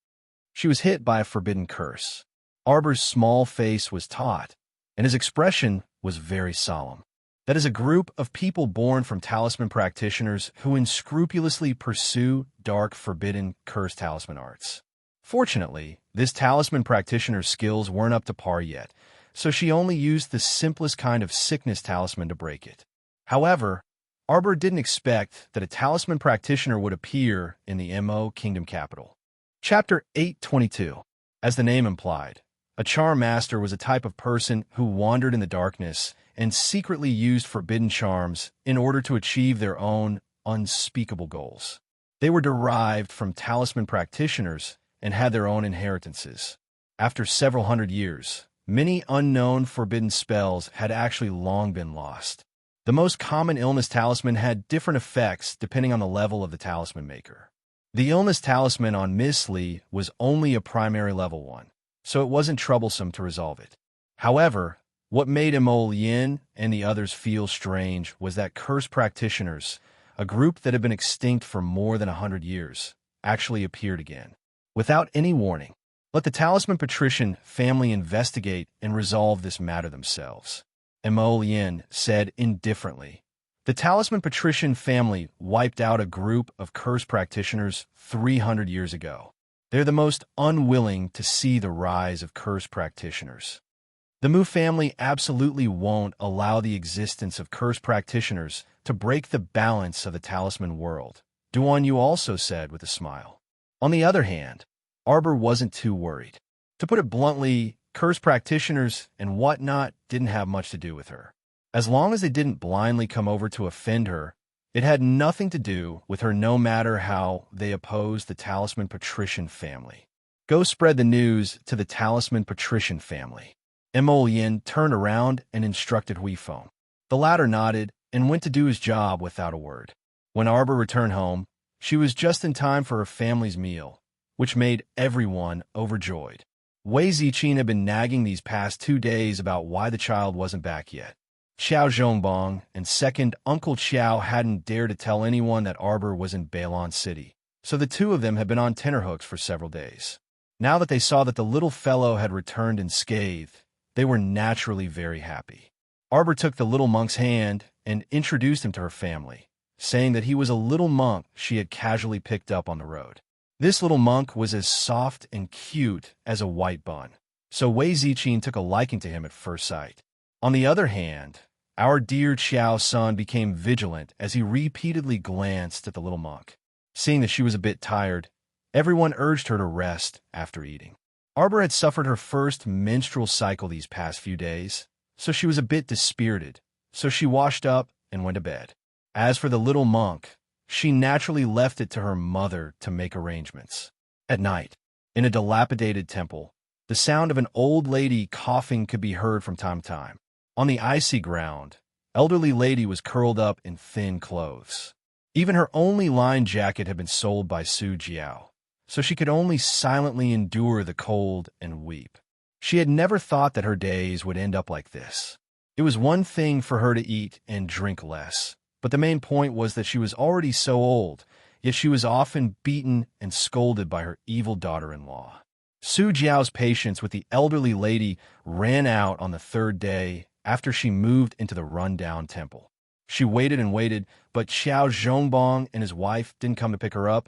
She was hit by a forbidden curse. Arbor's small face was taut, and his expression was very solemn. That is a group of people born from talisman practitioners who unscrupulously pursue dark, forbidden, cursed talisman arts. Fortunately, this talisman practitioner's skills weren't up to par yet, so she only used the simplest kind of sickness talisman to break it. However, Arbor didn't expect that a talisman practitioner would appear in the MO Kingdom capital. Chapter 822. As the name implied, a charm master was a type of person who wandered in the darkness and secretly used forbidden charms in order to achieve their own unspeakable goals. They were derived from talisman practitioners and had their own inheritances. After several hundred years, many unknown forbidden spells had actually long been lost. The most common illness talisman had different effects depending on the level of the talisman maker. The illness talisman on Miss Li was only a primary level one, so it wasn't troublesome to resolve it. However, what made Emolien and the others feel strange was that cursed practitioners, a group that had been extinct for more than 100 years, actually appeared again. Without any warning, let the talisman patrician family investigate and resolve this matter themselves, Emolien said indifferently. The talisman patrician family wiped out a group of cursed practitioners 300 years ago. They're the most unwilling to see the rise of cursed practitioners. The Mu family absolutely won't allow the existence of cursed practitioners to break the balance of the talisman world, Duanyu also said with a smile. On the other hand, Arbor wasn't too worried. To put it bluntly, Curse practitioners and whatnot didn't have much to do with her. As long as they didn't blindly come over to offend her, it had nothing to do with her no matter how they opposed the Talisman Patrician family. Go spread the news to the Talisman Patrician family. Emolien turned around and instructed Huifeng. The latter nodded and went to do his job without a word. When Arbor returned home, she was just in time for her family's meal, which made everyone overjoyed. Wei Ziqin had been nagging these past 2 days about why the child wasn't back yet. Xiao Zhongbong and second Uncle Xiao hadn't dared to tell anyone that Arbor was in Bailon City, so the two of them had been on tenterhooks for several days. Now that they saw that the little fellow had returned unscathed, they were naturally very happy. Arbor took the little monk's hand and introduced him to her family, saying that he was a little monk she had casually picked up on the road. This little monk was as soft and cute as a white bun, so Wei Ziqin took a liking to him at first sight. On the other hand, our dear Xiao's son became vigilant as he repeatedly glanced at the little monk. Seeing that she was a bit tired, everyone urged her to rest after eating. Arbor had suffered her first menstrual cycle these past few days, so she was a bit dispirited, so she washed up and went to bed. As for the little monk, she naturally left it to her mother to make arrangements. At night, in a dilapidated temple, the sound of an old lady coughing could be heard from time to time. On the icy ground, elderly lady was curled up in thin clothes. Even her only lined jacket had been sold by Su Jiao, so she could only silently endure the cold and weep. She had never thought that her days would end up like this. It was one thing for her to eat and drink less, but the main point was that she was already so old, yet she was often beaten and scolded by her evil daughter-in-law. Su Jiao's patience with the elderly lady ran out on the 3rd day after she moved into the run-down temple. She waited and waited, but Xiao Zhongbong and his wife didn't come to pick her up,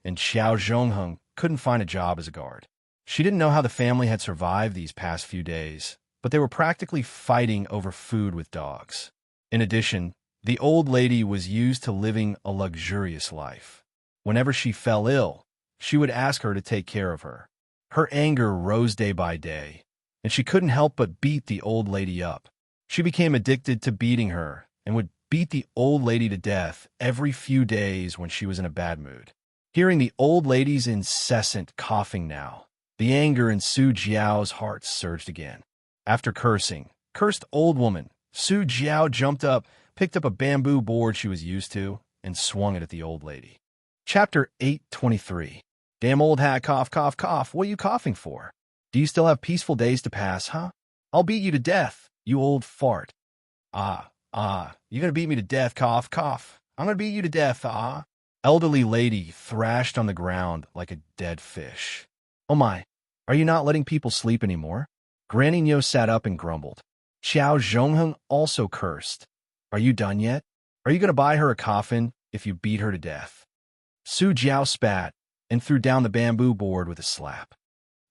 and Xiao Zhongheng couldn't find a job as a guard. She didn't know how the family had survived these past few days, but they were practically fighting over food with dogs. In addition, the old lady was used to living a luxurious life. Whenever she fell ill, she would ask her to take care of her. Her anger rose day by day, and she couldn't help but beat the old lady up. She became addicted to beating her and would beat the old lady to death every few days when she was in a bad mood. Hearing the old lady's incessant coughing now, the anger in Su Jiao's heart surged again. After cursed old woman, Su Jiao jumped up, picked up a bamboo board she was used to, and swung it at the old lady. Chapter 823. Damn old hat, cough, cough, cough. What are you coughing for? Do you still have peaceful days to pass, huh? I'll beat you to death, you old fart. You're gonna beat me to death, cough, cough. I'm gonna beat you to death, Elderly lady thrashed on the ground like a dead fish. Oh my, are you not letting people sleep anymore? Granny Nyo sat up and grumbled. Xiao Zhongheng also cursed. Are you done yet? Are you gonna buy her a coffin if you beat her to death? Su Jiao spat and threw down the bamboo board with a slap.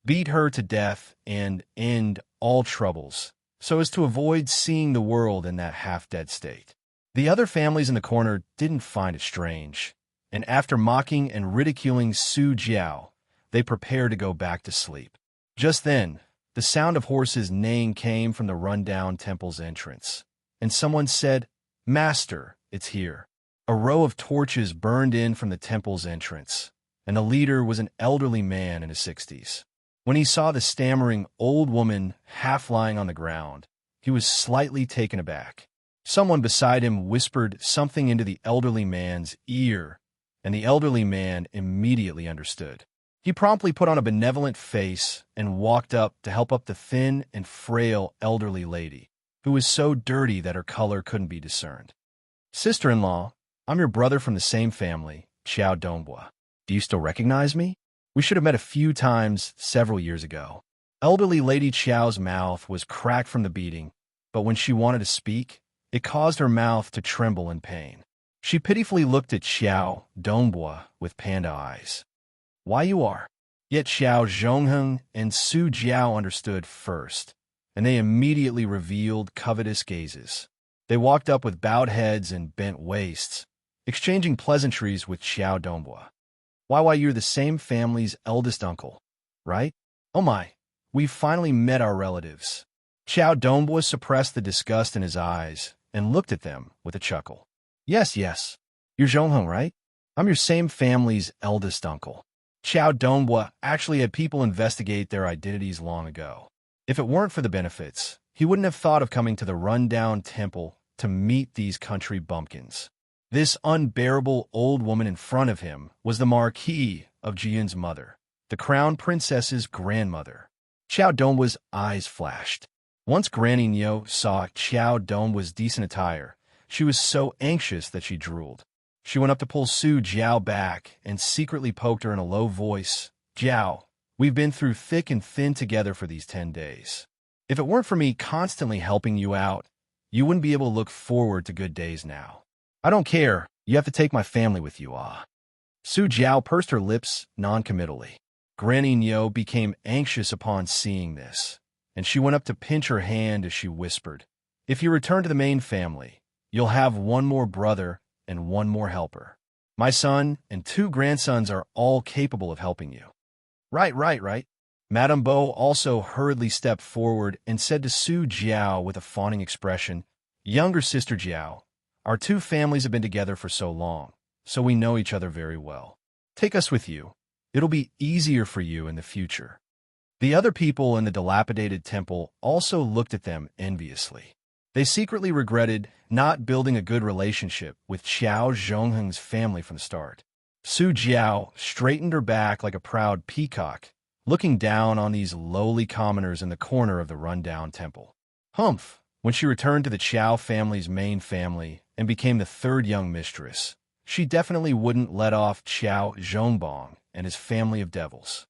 Beat her to death and end all troubles, so as to avoid seeing the world in that half-dead state. The other families in the corner didn't find it strange, and after mocking and ridiculing Su Jiao, they prepared to go back to sleep. Just then, the sound of horses neighing came from the run-down temple's entrance, and someone said, "Master, it's here." A row of torches burned in from the temple's entrance, and the leader was an elderly man in his 60s. When he saw the stammering old woman half lying on the ground, he was slightly taken aback. Someone beside him whispered something into the elderly man's ear, and the elderly man immediately understood. He promptly put on a benevolent face and walked up to help up the thin and frail elderly lady, who was so dirty that her color couldn't be discerned. "Sister-in-law, I'm your brother from the same family, Xiao Dongbua. Do you still recognize me? We should have met a few times several years ago." Elderly Lady Xiao's mouth was cracked from the beating, but when she wanted to speak, it caused her mouth to tremble in pain. She pitifully looked at Xiao Dongbua with panda eyes. "Why you are?" Yet Xiao Zhongheng and Su Jiao understood first, and they immediately revealed covetous gazes. They walked up with bowed heads and bent waists, exchanging pleasantries with Xiao Dongbua. Why, you're the same family's eldest uncle, right? Oh my, we've finally met our relatives. Xiao Dongbua suppressed the disgust in his eyes and looked at them with a chuckle. Yes. You're Zhongheng, right? I'm your same family's eldest uncle. Xiao Dongbua actually had people investigate their identities long ago. If it weren't for the benefits, he wouldn't have thought of coming to the rundown temple to meet these country bumpkins. This unbearable old woman in front of him was the Marquis of Jian's mother, the crown princess's grandmother. Xiao Dongua's eyes flashed. Once Granny Nyo saw Xiao Dongua's decent attire, she was so anxious that she drooled. She went up to pull Su Jiao back and secretly poked her in a low voice. Jiao, we've been through thick and thin together for these 10 days. If it weren't for me constantly helping you out, you wouldn't be able to look forward to good days now. I don't care. You have to take my family with you, Su Jiao pursed her lips noncommittally. Granny Nyo became anxious upon seeing this, and she went up to pinch her hand as she whispered, If you return to the main family, you'll have one more brother and one more helper. My son and 2 grandsons are all capable of helping you. Right. Madame Bo also hurriedly stepped forward and said to Su Jiao with a fawning expression, Younger sister Jiao, our 2 families have been together for so long, so we know each other very well. Take us with you. It'll be easier for you in the future. The other people in the dilapidated temple also looked at them enviously. They secretly regretted not building a good relationship with Xiao Zhongheng's family from the start. Su Jiao straightened her back like a proud peacock, looking down on these lowly commoners in the corner of the rundown temple. Humph! When she returned to the Qiao family's main family and became the 3rd young mistress, she definitely wouldn't let off Qiao Zhongbong and his family of devils.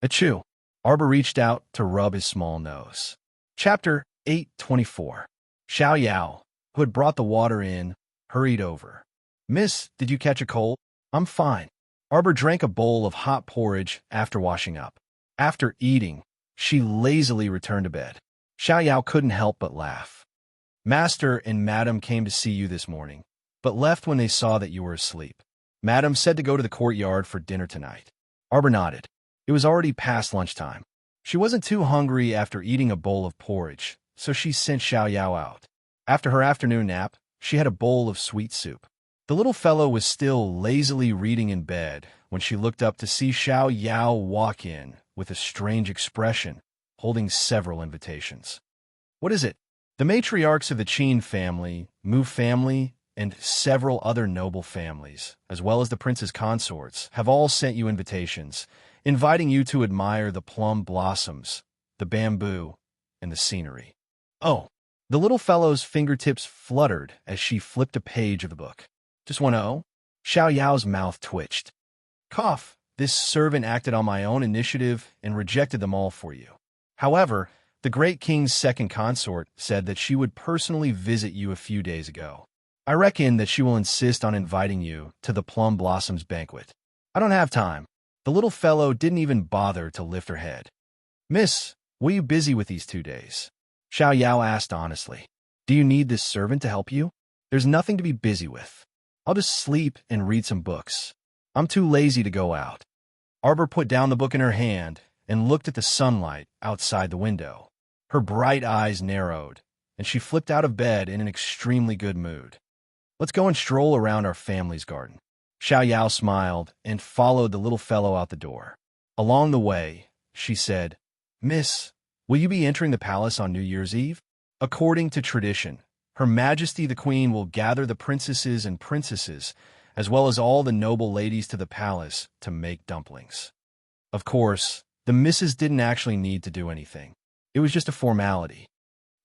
Achoo! Arbor reached out to rub his small nose. Chapter 824. Xiao Yao, who had brought the water in, hurried over. Miss, did you catch a cold? I'm fine. Arbor drank a bowl of hot porridge after washing up. After eating, she lazily returned to bed. Xiao Yao couldn't help but laugh. Master and Madam came to see you this morning, but left when they saw that you were asleep. Madam said to go to the courtyard for dinner tonight. Arbor nodded. It was already past lunchtime. She wasn't too hungry after eating a bowl of porridge, so she sent Xiao Yao out. After her afternoon nap, she had a bowl of sweet soup. The little fellow was still lazily reading in bed when she looked up to see Xiao Yao walk in with a strange expression, holding several invitations. What is it? The matriarchs of the Qin family, Mu family, and several other noble families, as well as the prince's consorts, have all sent you invitations, inviting you to admire the plum blossoms, the bamboo, and the scenery. Oh, the little fellow's fingertips fluttered as she flipped a page of the book. Just 1-0? Xiao Yao's mouth twitched. Cough. This servant acted on my own initiative and rejected them all for you. However, the great king's 2nd consort said that she would personally visit you a few days ago. I reckon that she will insist on inviting you to the Plum Blossoms banquet. I don't have time. The little fellow didn't even bother to lift her head. Miss, were you busy with these 2 days? Xiao Yao asked honestly. Do you need this servant to help you? There's nothing to be busy with. I'll just sleep and read some books. I'm too lazy to go out. Arbor put down the book in her hand and looked at the sunlight outside the window. Her bright eyes narrowed, and she flipped out of bed in an extremely good mood. Let's go and stroll around our family's garden. Xiao Yao smiled and followed the little fellow out the door. Along the way, she said, Miss, will you be entering the palace on New Year's Eve? According to tradition, Her Majesty the Queen will gather the princesses and princesses, as well as all the noble ladies to the palace to make dumplings. Of course, the missus didn't actually need to do anything. It was just a formality.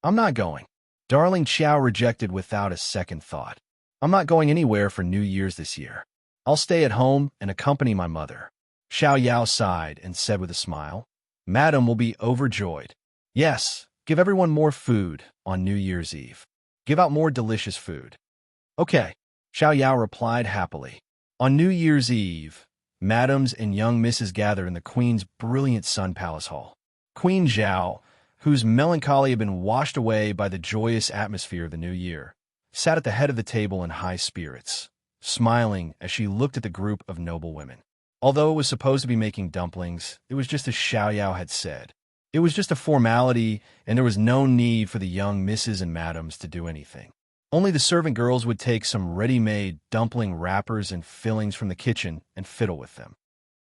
I'm not going. Darling Qiao rejected without a second thought. I'm not going anywhere for New Year's this year. I'll stay at home and accompany my mother. Xiao Yao sighed and said with a smile, Madam will be overjoyed. Yes, give everyone more food on New Year's Eve. Give out more delicious food. Okay, Xiao Yao replied happily. On New Year's Eve, madams and young misses gather in the Queen's brilliant Sun Palace Hall. Queen Zhao, whose melancholy had been washed away by the joyous atmosphere of the new year, sat at the head of the table in high spirits, smiling as she looked at the group of noble women. Although it was supposed to be making dumplings, it was just as Xiao Yao had said. It was just a formality, and there was no need for the young misses and madams to do anything. Only the servant girls would take some ready-made dumpling wrappers and fillings from the kitchen and fiddle with them.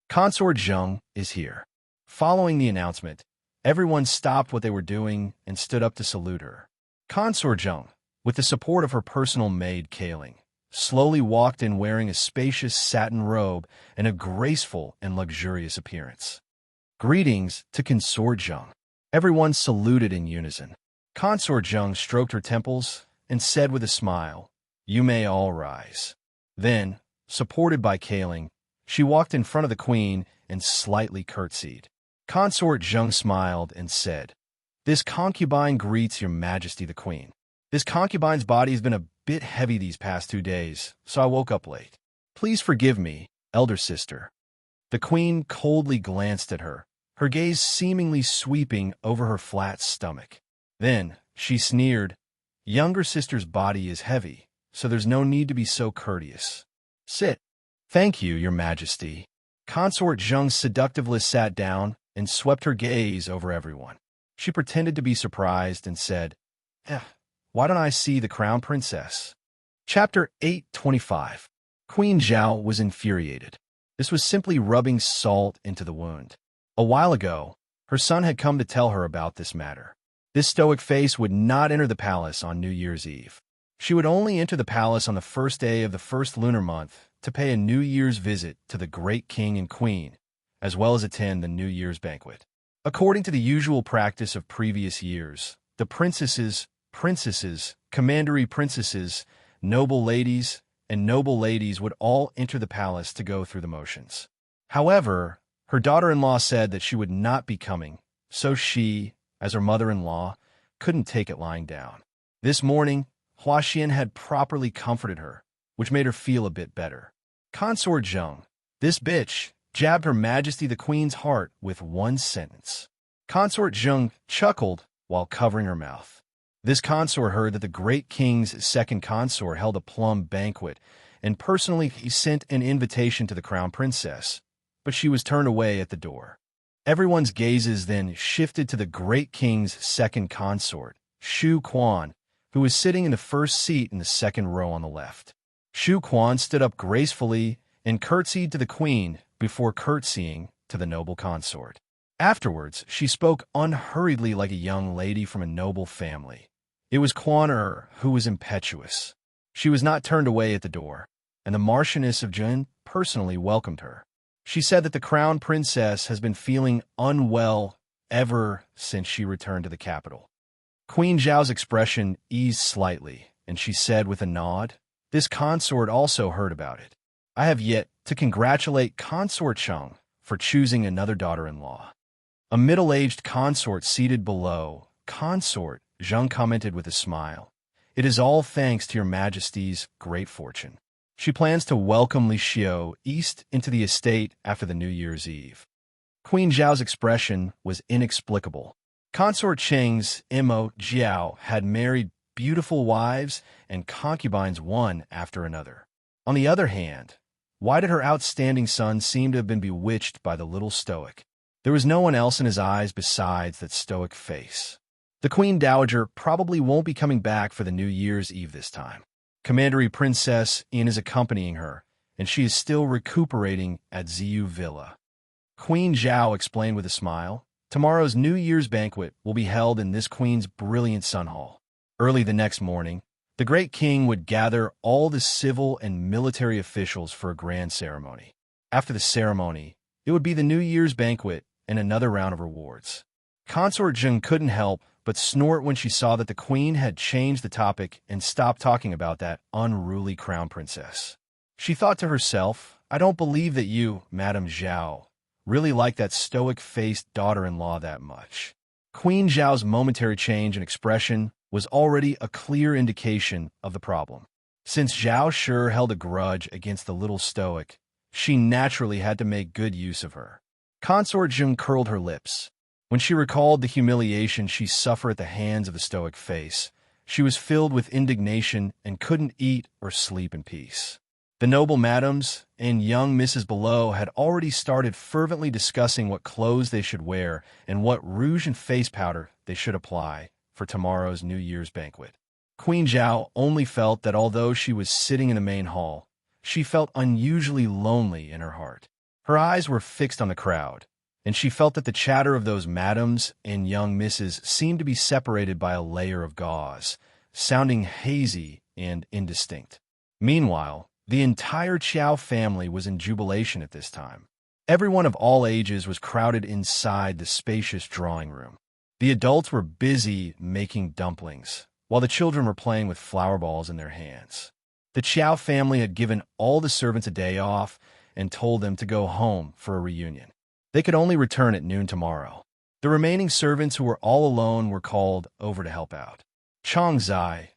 Consort Zheng is here. Following the announcement, everyone stopped what they were doing and stood up to salute her. Consort Zheng, with the support of her personal maid Kaling, slowly walked in wearing a spacious satin robe and a graceful and luxurious appearance. Greetings to Consort Zheng. Everyone saluted in unison. Consort Zheng stroked her temples and said with a smile, "You may all rise." Then, supported by Kaling, she walked in front of the queen and slightly curtsied. Consort Zheng smiled and said, "This concubine greets your majesty the queen. This concubine's body has been a bit heavy these past 2 days, so I woke up late. Please forgive me, elder sister." The queen coldly glanced at her, her gaze seemingly sweeping over her flat stomach. Then, she sneered, "Younger sister's body is heavy, so there's no need to be so courteous. Sit." "Thank you, your majesty." Consort Zheng seductively sat down and swept her gaze over everyone. She pretended to be surprised and said, "Why don't I see the crown princess?" Chapter 825. Queen Zhao was infuriated. This was simply rubbing salt into the wound. A while ago, her son had come to tell her about this matter. This stoic face would not enter the palace on New Year's Eve. She would only enter the palace on the first day of the first lunar month to pay a New Year's visit to the great king and queen, as well as attend the New Year's banquet. According to the usual practice of previous years, the princesses, commandery princesses, noble ladies, and noble ladies would all enter the palace to go through the motions. However, her daughter-in-law said that she would not be coming, so she, as her mother-in-law, couldn't take it lying down. This morning, Hua Xian had properly comforted her, which made her feel a bit better. Consort Zheng, this bitch, jabbed Her Majesty the Queen's heart with one sentence. Consort Zheng chuckled while covering her mouth. This consort heard that the great king's second consort held a plum banquet, and personally he sent an invitation to the crown princess, but she was turned away at the door. Everyone's gazes then shifted to the great king's second consort, Shu Quan, who was sitting in the first seat in the second row on the left. Shu Quan stood up gracefully and curtsied to the queen before curtsying to the noble consort. Afterwards, she spoke unhurriedly like a young lady from a noble family. It was Quan who was impetuous. She was not turned away at the door, and the Marchioness of Jun personally welcomed her. She said that the crown princess has been feeling unwell ever since she returned to the capital. Queen Zhao's expression eased slightly, and she said with a nod, "This consort also heard about it. I have yet to congratulate Consort Cheng for choosing another daughter-in-law." A middle-aged consort seated below, Consort Zheng commented with a smile, "It is all thanks to your majesty's great fortune. She plans to welcome Li Xiu east into the estate after the New Year's Eve." Queen Zhao's expression was inexplicable. Consort Cheng's Mo Jiao had married beautiful wives and concubines one after another. On the other hand, why did her outstanding son seem to have been bewitched by the little stoic? There was no one else in his eyes besides that stoic face. The Queen Dowager probably won't be coming back for the New Year's Eve this time. Commandery Princess Yin is accompanying her, and she is still recuperating at Ziyu Villa. Queen Zhao explained with a smile, "Tomorrow's New Year's banquet will be held in this queen's brilliant sun hall." Early the next morning, the great king would gather all the civil and military officials for a grand ceremony. After the ceremony, it would be the New Year's banquet and another round of rewards. Consort Zheng couldn't help but snort when she saw that the queen had changed the topic and stopped talking about that unruly crown princess. She thought to herself, "I don't believe that you, Madame Zhao, really like that stoic-faced daughter-in-law that much." Queen Zhao's momentary change in expression was already a clear indication of the problem. Since Zhao sure held a grudge against the little stoic, she naturally had to make good use of her. Consort Zheng curled her lips. When she recalled the humiliation she suffered at the hands of the stoic face, she was filled with indignation and couldn't eat or sleep in peace. The noble madams and young Mrs. Below had already started fervently discussing what clothes they should wear and what rouge and face powder they should apply for tomorrow's New Year's banquet. Queen Zhao only felt that although she was sitting in the main hall, she felt unusually lonely in her heart. Her eyes were fixed on the crowd, and she felt that the chatter of those madams and young misses seemed to be separated by a layer of gauze, sounding hazy and indistinct. Meanwhile, the entire Qiao family was in jubilation at this time. Everyone of all ages was crowded inside the spacious drawing room. The adults were busy making dumplings, while the children were playing with flower balls in their hands. The Qiao family had given all the servants a day off and told them to go home for a reunion. They could only return at noon tomorrow. The remaining servants who were all alone were called over to help out. Chang Zai,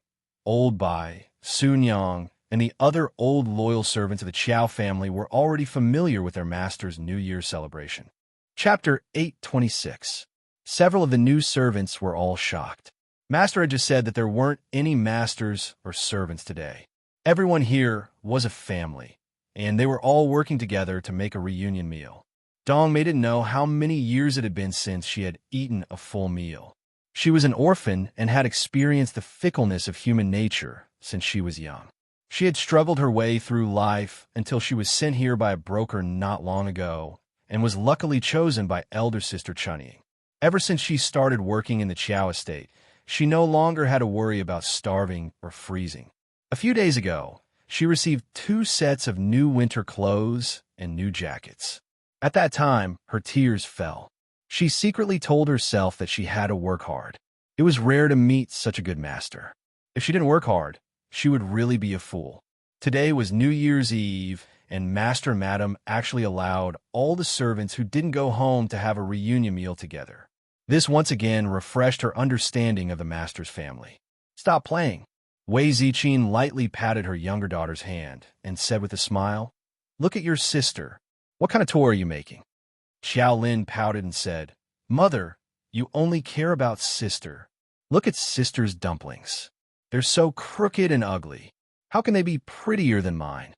Old Bai, Sun Yang, and the other old loyal servants of the Qiao family were already familiar with their master's New Year's celebration. Chapter 826. Several of the new servants were all shocked. Master had just said that there weren't any masters or servants today. Everyone here was a family, and they were all working together to make a reunion meal. Dong Mei didn't know how many years it had been since she had eaten a full meal. She was an orphan and had experienced the fickleness of human nature since she was young. She had struggled her way through life until she was sent here by a broker not long ago and was luckily chosen by elder sister Chunying. Ever since she started working in the Qiao estate, she no longer had to worry about starving or freezing. A few days ago, she received 2 sets of new winter clothes and new jackets. At that time, her tears fell. She secretly told herself that she had to work hard. It was rare to meet such a good master. If she didn't work hard, she would really be a fool. Today was New Year's Eve, and Master and Madam actually allowed all the servants who didn't go home to have a reunion meal together. This once again refreshed her understanding of the master's family. "Stop playing." Wei Ziqin lightly patted her younger daughter's hand and said with a smile, "Look at your sister. What kind of toy are you making?" Xiao Lin pouted and said, "Mother, you only care about sister. Look at sister's dumplings. They're so crooked and ugly. How can they be prettier than mine?"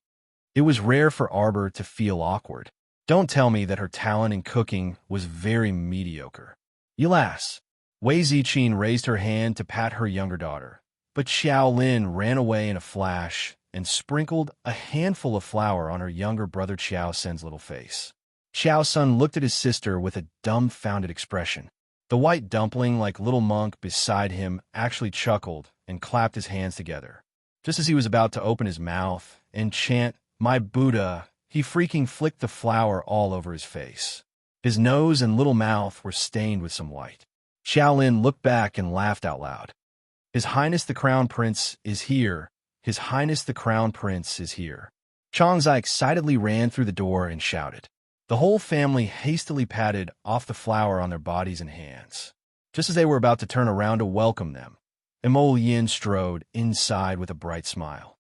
It was rare for Arbor to feel awkward. Don't tell me that her talent in cooking was very mediocre. "Alas." Wei Ziqin raised her hand to pat her younger daughter, but Xiao Lin ran away in a flash and sprinkled a handful of flour on her younger brother Qiao Sen's little face. Qiao Sun looked at his sister with a dumbfounded expression. The white dumpling, like little monk beside him, actually chuckled and clapped his hands together. Just as he was about to open his mouth and chant, "My Buddha," he freaking flicked the flour all over his face. His nose and little mouth were stained with some white. Xiao Lin looked back and laughed out loud. "His Highness the Crown Prince is here. His Highness the Crown Prince is here." Changzai excitedly ran through the door and shouted. The whole family hastily patted off the flour on their bodies and hands. Just as they were about to turn around to welcome them, Imo Yin strode inside with a bright smile.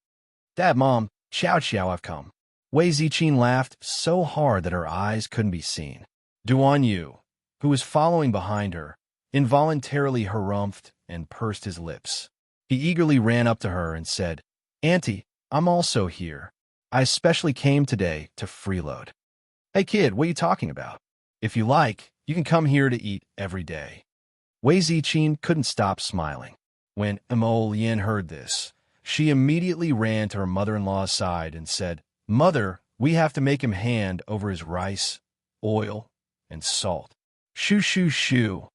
"Dad, Mom, Xiao, I've come." Wei Ziqin laughed so hard that her eyes couldn't be seen. Duan Yu, who was following behind her, involuntarily harumphed and pursed his lips. He eagerly ran up to her and said, "Auntie, I'm also here. I especially came today to freeload." "Hey kid, what are you talking about? If you like, you can come here to eat every day." Wei Ziqin couldn't stop smiling. When Imo Yin heard this, she immediately ran to her mother-in-law's side and said, "Mother, we have to make him hand over his rice, oil, and salt." "Shoo, shoo, shoo.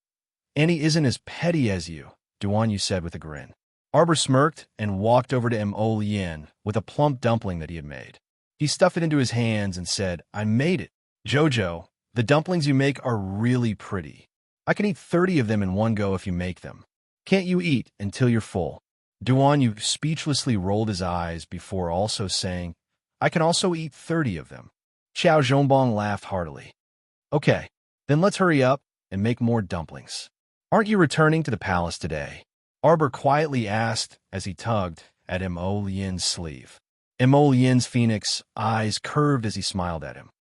Annie isn't as petty as you," Duan Yu said with a grin. Arbor smirked and walked over to Imo Yin with a plump dumpling that he had made. He stuffed it into his hands and said, "I made it. Jojo, the dumplings you make are really pretty. I can eat 30 of them in one go if you make them. Can't you eat until you're full?" Duan Yu speechlessly rolled his eyes before also saying, "I can also eat 30 of them." Xiao Zhongbong laughed heartily. "Okay, then let's hurry up and make more dumplings. Aren't you returning to the palace today?" Arbor quietly asked as he tugged at Imo Yin's sleeve. Imo Yin's phoenix eyes curved as he smiled at him.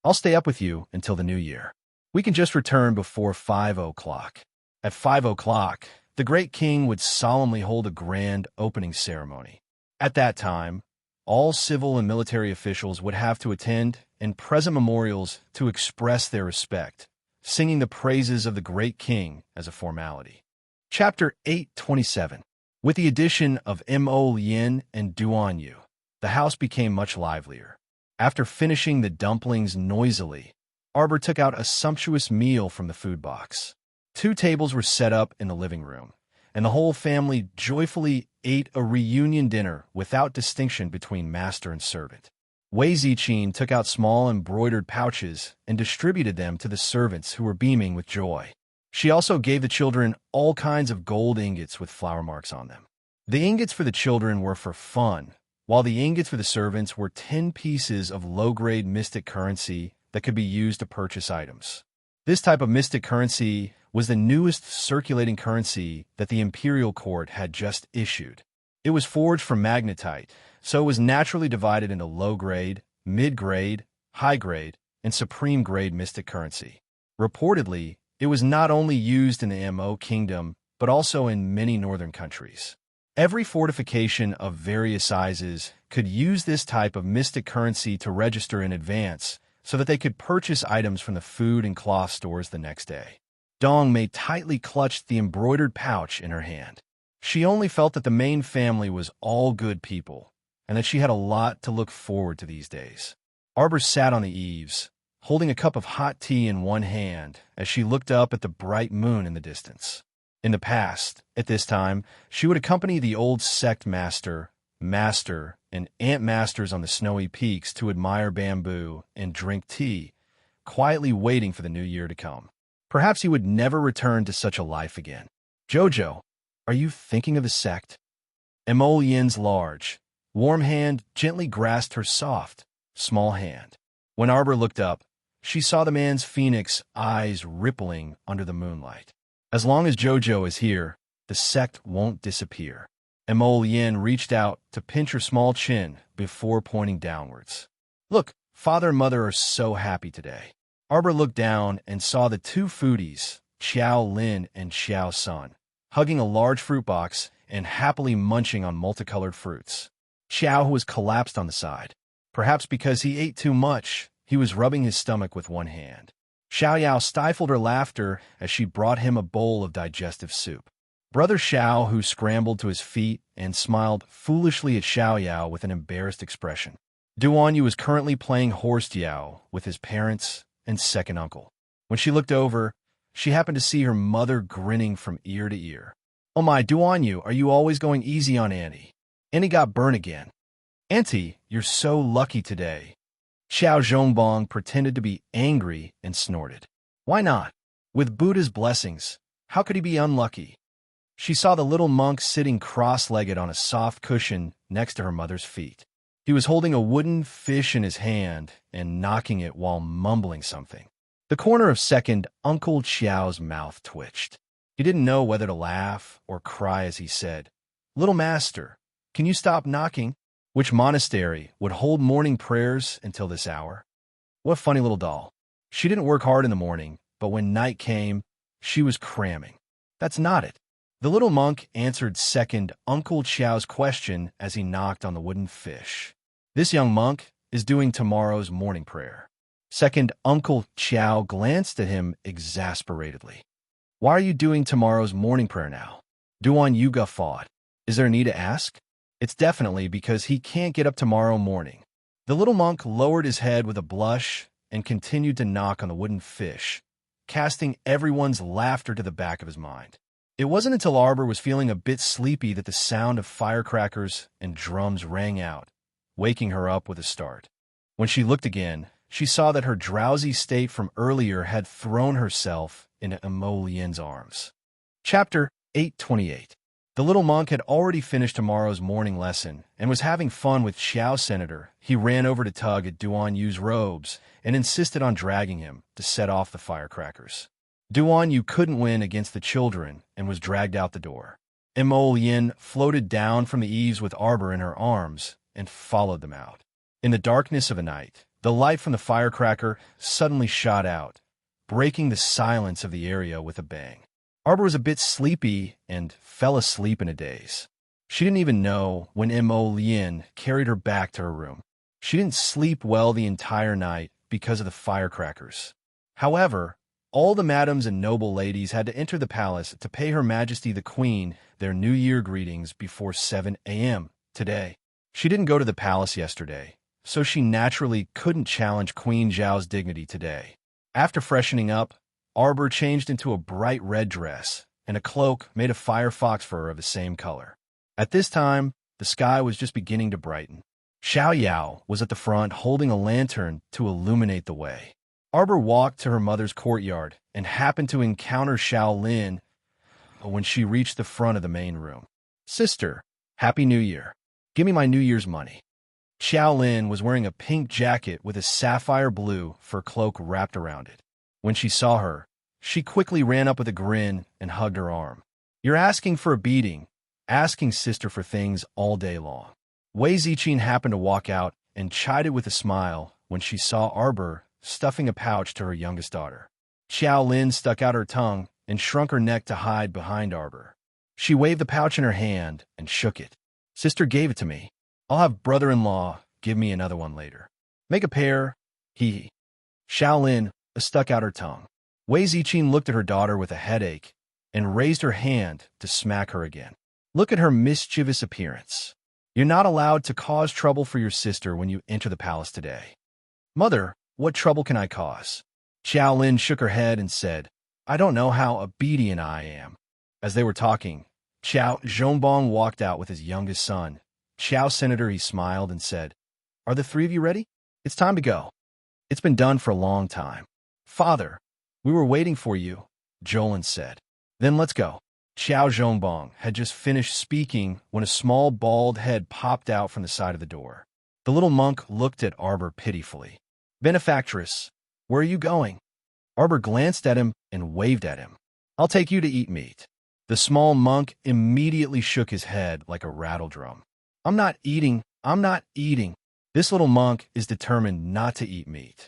"I'll stay up with you until the new year. We can just return before 5 o'clock. At 5 o'clock, the great king would solemnly hold a grand opening ceremony. At that time, all civil and military officials would have to attend and present memorials to express their respect, singing the praises of the great king as a formality. Chapter 827. With the addition of Mo Yin and Duan Yu, the house became much livelier. After finishing the dumplings noisily, Arbor took out a sumptuous meal from the food box. 2 tables were set up in the living room, and the whole family joyfully ate a reunion dinner without distinction between master and servant. Wei Ziqin took out small embroidered pouches and distributed them to the servants who were beaming with joy. She also gave the children all kinds of gold ingots with flower marks on them. The ingots for the children were for fun, while the ingots for the servants were 10 pieces of low-grade mystic currency that could be used to purchase items. This type of mystic currency was the newest circulating currency that the imperial court had just issued. It was forged from magnetite, so it was naturally divided into low-grade, mid-grade, high-grade, and supreme-grade mystic currency. Reportedly, it was not only used in the Mo Kingdom, but also in many northern countries. Every fortification of various sizes could use this type of mystic currency to register in advance so that they could purchase items from the food and cloth stores the next day. Dong Mei tightly clutched the embroidered pouch in her hand. She only felt that the main family was all good people, and that she had a lot to look forward to these days. Arbor sat on the eaves, holding a cup of hot tea in one hand as she looked up at the bright moon in the distance. In the past, at this time, she would accompany the old sect master, and Aunt Masters on the snowy peaks to admire bamboo and drink tea, quietly waiting for the new year to come. Perhaps he would never return to such a life again. Jojo, are you thinking of the sect? Mo Yin's large, warm hand gently grasped her soft, small hand. When Arbor looked up, she saw the man's phoenix eyes rippling under the moonlight. As long as Jojo is here, the sect won't disappear. Mo Yin reached out to pinch her small chin before pointing downwards. Look, father and mother are so happy today. Arbor looked down and saw the 2 foodies, Xiao Lin and Xiao Sun, hugging a large fruit box and happily munching on multicolored fruits. Xiao was collapsed on the side. Perhaps because he ate too much, he was rubbing his stomach with one hand. Xiao Yao stifled her laughter as she brought him a bowl of digestive soup. Brother Xiao, who scrambled to his feet and smiled foolishly at Xiao Yao with an embarrassed expression. Duan Yu was currently playing horse Yao with his parents and second uncle. When she looked over, she happened to see her mother grinning from ear to ear. Oh my, Duan Yu, are you always going easy on Auntie? Auntie got burnt again. Auntie, you're so lucky today. Xiao Zhongbong pretended to be angry and snorted. Why not? With Buddha's blessings, how could he be unlucky? She saw the little monk sitting cross-legged on a soft cushion next to her mother's feet. He was holding a wooden fish in his hand and knocking it while mumbling something. The corner of second Uncle Xiao's mouth twitched. He didn't know whether to laugh or cry as he said, "Little master, can you stop knocking?" Which monastery would hold morning prayers until this hour? What a funny little doll. She didn't work hard in the morning, but when night came, she was cramming. That's not it. The little monk answered second Uncle Xiao's question as he knocked on the wooden fish. This young monk is doing tomorrow's morning prayer. Second Uncle Xiao glanced at him exasperatedly. Why are you doing tomorrow's morning prayer now? Duan Yu guffawed. Is there a need to ask? It's definitely because he can't get up tomorrow morning. The little monk lowered his head with a blush and continued to knock on the wooden fish, casting everyone's laughter to the back of his mind. It wasn't until Arbor was feeling a bit sleepy that the sound of firecrackers and drums rang out, waking her up with a start. When she looked again, she saw that her drowsy state from earlier had thrown herself into Mo Yin's arms. Chapter 828. The little monk had already finished tomorrow's morning lesson and was having fun with Xiao Senator. He ran over to tug at Duan Yu's robes and insisted on dragging him to set off the firecrackers. Duan Yu couldn't win against the children and was dragged out the door. Mo Yin floated down from the eaves with Arbor in her arms and followed them out. In the darkness of the night, the light from the firecracker suddenly shot out, breaking the silence of the area with a bang. Arbor was a bit sleepy and fell asleep in a daze. She didn't even know when Mo Lien carried her back to her room. She didn't sleep well the entire night because of the firecrackers. However, all the madams and noble ladies had to enter the palace to pay Her Majesty the Queen their New Year greetings before 7 a.m. today. She didn't go to the palace yesterday, so she naturally couldn't challenge Queen Zhao's dignity today. After freshening up, Arbor changed into a bright red dress and a cloak made of firefox fur of the same color. At this time, the sky was just beginning to brighten. Xiao Yao was at the front holding a lantern to illuminate the way. Arbor walked to her mother's courtyard and happened to encounter Xiao Lin when she reached the front of the main room. "Sister, Happy New Year. Give me my New Year's money." Xiao Lin was wearing a pink jacket with a sapphire blue fur cloak wrapped around it. When she saw her, she quickly ran up with a grin and hugged her arm. "You're asking for a beating, asking sister for things all day long." Wei Ziqing happened to walk out and chided with a smile when she saw Arbor stuffing a pouch to her youngest daughter. Xiao Lin stuck out her tongue and shrunk her neck to hide behind Arbor. She waved the pouch in her hand and shook it. "Sister gave it to me. I'll have brother-in-law give me another one later. Make a pair, hee." Xiao Lin stuck out her tongue. Wei Ziqing looked at her daughter with a headache and raised her hand to smack her again. "Look at her mischievous appearance. You're not allowed to cause trouble for your sister when you enter the palace today." "Mother, what trouble can I cause?" Xiao Lin shook her head and said, "I don't know how obedient I am." As they were talking, Xiao Zhongbong walked out with his youngest son. "Xiao Senator," he smiled and said, "Are the three of you ready? It's time to go. It's been done for a long time." "Father, we were waiting for you," Jolin said. "Then let's go." Xiao Zhongbong had just finished speaking when a small bald head popped out from the side of the door. The little monk looked at Arbor pitifully. "Benefactress, where are you going?" Arbor glanced at him and waved at him. "I'll take you to eat meat." The small monk immediately shook his head like a rattle drum. I'm not eating. This little monk is determined not to eat meat.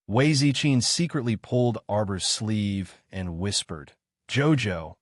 Wei Ziqing secretly pulled Arbor's sleeve and whispered, "Jojo,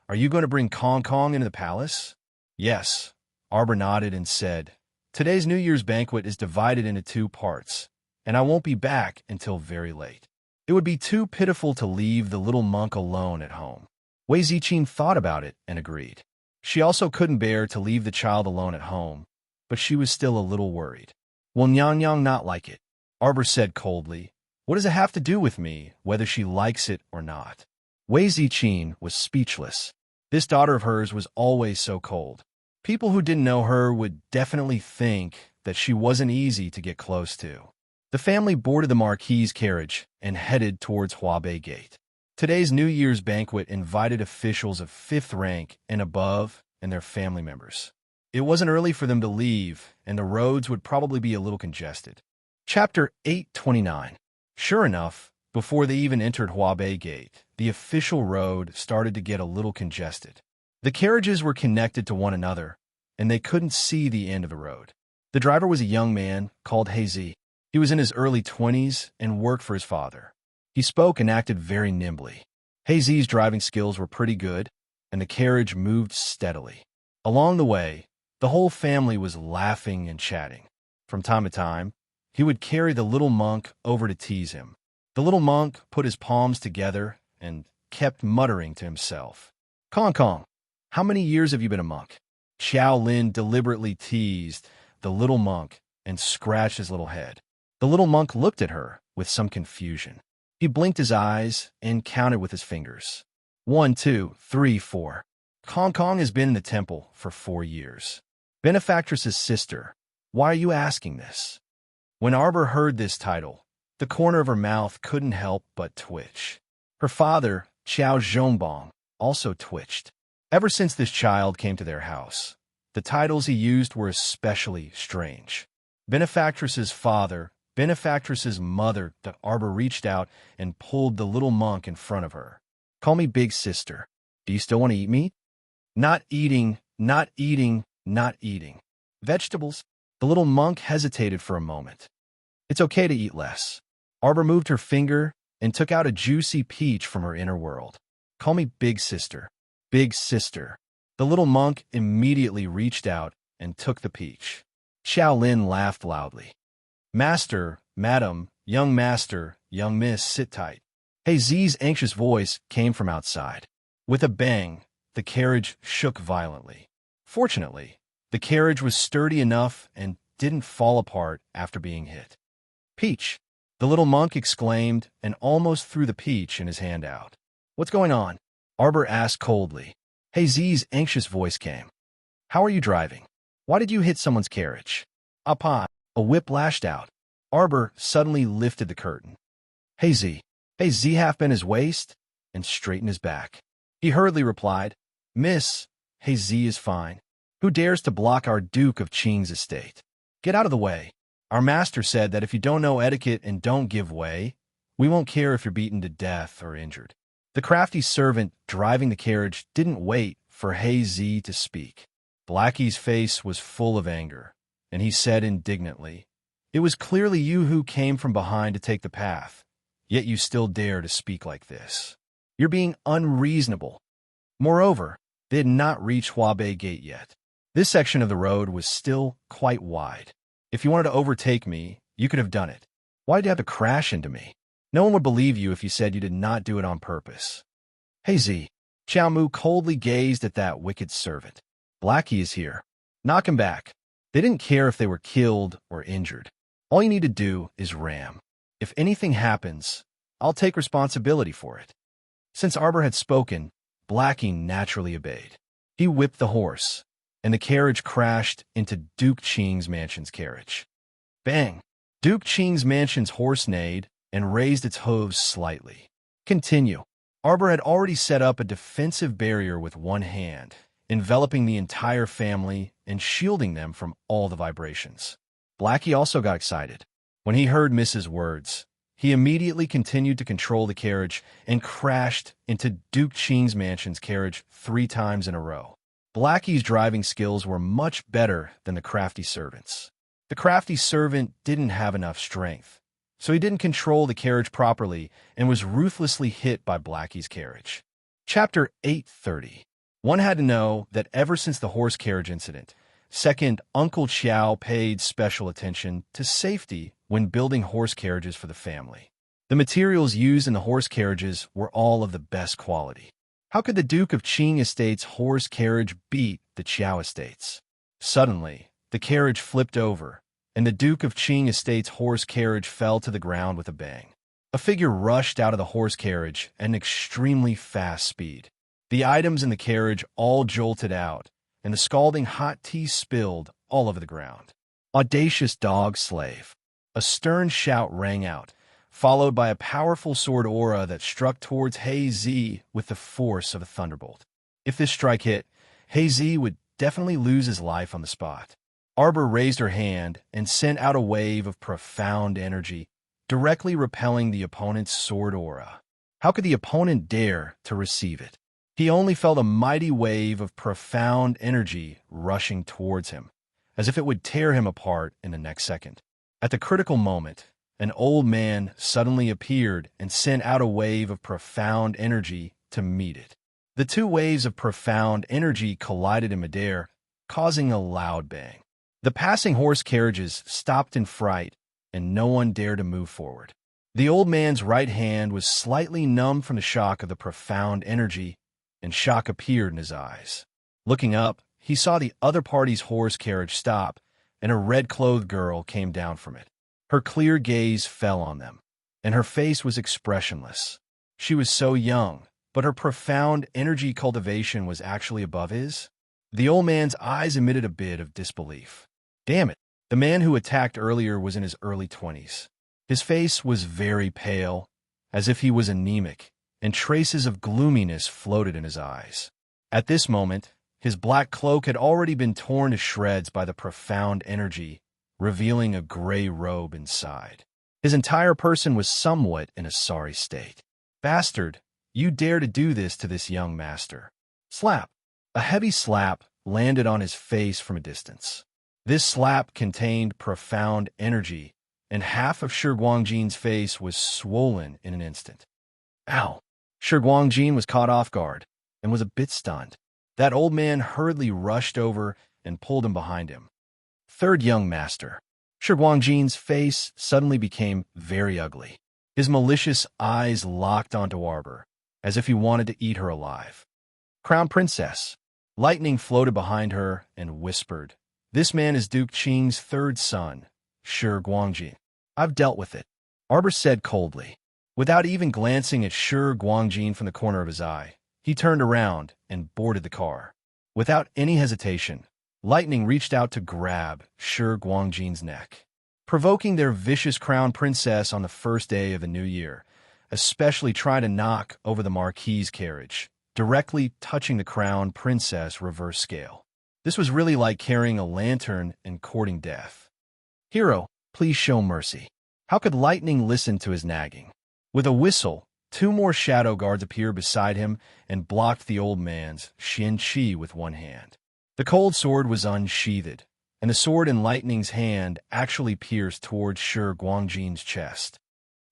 are you going to bring Kong Kong into the palace?" "Yes." Arbor nodded and said, "Today's New Year's banquet is divided into 2 parts, and I won't be back until very late. It would be too pitiful to leave the little monk alone at home." Wei Ziqing thought about it and agreed. She also couldn't bear to leave the child alone at home, but she was still a little worried. "Will Nyang Nyang not like it?" Arbor said coldly. "What does it have to do with me, whether she likes it or not?" Wei Ziqing was speechless. This daughter of hers was always so cold. People who didn't know her would definitely think that she wasn't easy to get close to. The family boarded the Marquis's carriage and headed towards Huabei Gate. Today's New Year's banquet invited officials of 5th rank and above and their family members. It wasn't early for them to leave, and the roads would probably be a little congested. Chapter 829. Sure enough, before they even entered Huabei Gate, the official road started to get a little congested. The carriages were connected to one another, and they couldn't see the end of the road. The driver was a young man called Hazy. He was in his early 20s and worked for his father. He spoke and acted very nimbly. Hazy's driving skills were pretty good, and the carriage moved steadily. Along the way, the whole family was laughing and chatting. From time to time, he would carry the little monk over to tease him. The little monk put his palms together and kept muttering to himself. "Kong Kong, how many years have you been a monk?" Xiao Lin deliberately teased the little monk and scratched his little head. The little monk looked at her with some confusion. He blinked his eyes and counted with his fingers. 1, 2, 3, 4. Kong Kong has been in the temple for 4 years. Benefactress's sister, why are you asking this? When Arbor heard this title, the corner of her mouth couldn't help but twitch. Her father, Xiao Zhongbong, also twitched. Ever since this child came to their house, the titles he used were especially strange. Benefactress's father, Benefactress's mother. The Arbor reached out and pulled the little monk in front of her. "Call me big sister. Do you still want to eat meat?" Not eating. Vegetables? The little monk hesitated for a moment. "It's okay to eat less." Arbor moved her finger and took out a juicy peach from her inner world. "Call me big sister. Big sister." The little monk immediately reached out and took the peach. Shaolin laughed loudly. Master, madam, young master, young miss, sit tight. Hey Z's anxious voice came from outside. With a bang, the carriage shook violently. Fortunately, the carriage was sturdy enough and didn't fall apart after being hit. Peach, the little monk exclaimed and almost threw the peach in his hand out. What's going on? Arbor asked coldly. Hey Z's anxious voice came. How are you driving? Why did you hit someone's carriage? Upon a whip lashed out. Arbor suddenly lifted the curtain. Hey Z half bent his waist and straightened his back. He hurriedly replied, Miss, Hey Z is fine. Who dares to block our Duke of Qing's estate? Get out of the way. Our master said that if you don't know etiquette and don't give way, we won't care if you're beaten to death or injured. The crafty servant driving the carriage didn't wait for Hey Z to speak. Blackie's face was full of anger, and he said indignantly, It was clearly you who came from behind to take the path, yet you still dare to speak like this. You're being unreasonable. Moreover, they had not reached Huabei Gate yet. This section of the road was still quite wide. If you wanted to overtake me, you could have done it. Why'd you have to crash into me? No one would believe you if you said you did not do it on purpose. Hey Z, Xiao Mu coldly gazed at that wicked servant. Blackie is here. Knock him back. They didn't care if they were killed or injured. All you need to do is ram. If anything happens, I'll take responsibility for it. Since Arbor had spoken, Blackie naturally obeyed. He whipped the horse, and the carriage crashed into Duke Qing's mansion's carriage. Bang! Duke Qing's mansion's horse neighed and raised its hooves slightly. Continue. Arbor had already set up a defensive barrier with one hand, enveloping the entire family and shielding them from all the vibrations. Blackie also got excited. When he heard Mrs. words, he immediately continued to control the carriage and crashed into Duke Qing's mansion's carriage 3 times in a row. Blackie's driving skills were much better than the crafty servant's. The crafty servant didn't have enough strength, so he didn't control the carriage properly and was ruthlessly hit by Blackie's carriage. Chapter 830. One had to know that ever since the horse carriage incident, second, Uncle Qiao paid special attention to safety when building horse carriages for the family. The materials used in the horse carriages were all of the best quality. How could the Duke of Qing Estate's horse carriage beat the Qiao Estate's? Suddenly, the carriage flipped over, and the Duke of Qing Estate's horse carriage fell to the ground with a bang. A figure rushed out of the horse carriage at an extremely fast speed. The items in the carriage all jolted out, and the scalding hot tea spilled all over the ground. Audacious dog slave. A stern shout rang out, followed by a powerful sword aura that struck towards Hey Z with the force of a thunderbolt. If this strike hit, Hey Z would definitely lose his life on the spot. Arbor raised her hand and sent out a wave of profound energy, directly repelling the opponent's sword aura. How could the opponent dare to receive it? He only felt a mighty wave of profound energy rushing towards him, as if it would tear him apart in the next second. At the critical moment, an old man suddenly appeared and sent out a wave of profound energy to meet it. The 2 waves of profound energy collided in midair, causing a loud bang. The passing horse carriages stopped in fright, and no one dared to move forward. The old man's right hand was slightly numb from the shock of the profound energy, and shock appeared in his eyes. Looking up, he saw the other party's horse carriage stop, and a red-clothed girl came down from it. Her clear gaze fell on them, and her face was expressionless. She was so young, but her profound energy cultivation was actually above his. The old man's eyes emitted a bit of disbelief. Damn it, the man who attacked earlier was in his early 20s. His face was very pale, as if he was anemic, and traces of gloominess floated in his eyes. At this moment, his black cloak had already been torn to shreds by the profound energy, revealing a gray robe inside. His entire person was somewhat in a sorry state. Bastard, you dare to do this to this young master. Slap. A heavy slap landed on his face from a distance. This slap contained profound energy, and half of Shi Guangjin's face was swollen in an instant. Ow! Shi Guangjin was caught off guard and was a bit stunned. That old man hurriedly rushed over and pulled him behind him. Third young master. Shi Guangjin's face suddenly became very ugly. His malicious eyes locked onto Arbor, as if he wanted to eat her alive. Crown Princess. Lightning floated behind her and whispered, "This man is Duke Qing's third son, Shi Guangjin. I've dealt with it," Arbor said coldly. Without even glancing at Shi Guangjin from the corner of his eye, he turned around and boarded the car. Without any hesitation, Lightning reached out to grab Shi Guangjin's neck, provoking their vicious crown princess on the first day of the new year, especially trying to knock over the Marquis's carriage, directly touching the crown princess reverse scale. This was really like carrying a lantern and courting death. "Hero, please show mercy." How could Lightning listen to his nagging? With a whistle, 2 more shadow guards appeared beside him and blocked the old man's Xian Qi with one hand. The cold sword was unsheathed, and the sword in Lightning's hand actually pierced towards Shi Guangjin's chest.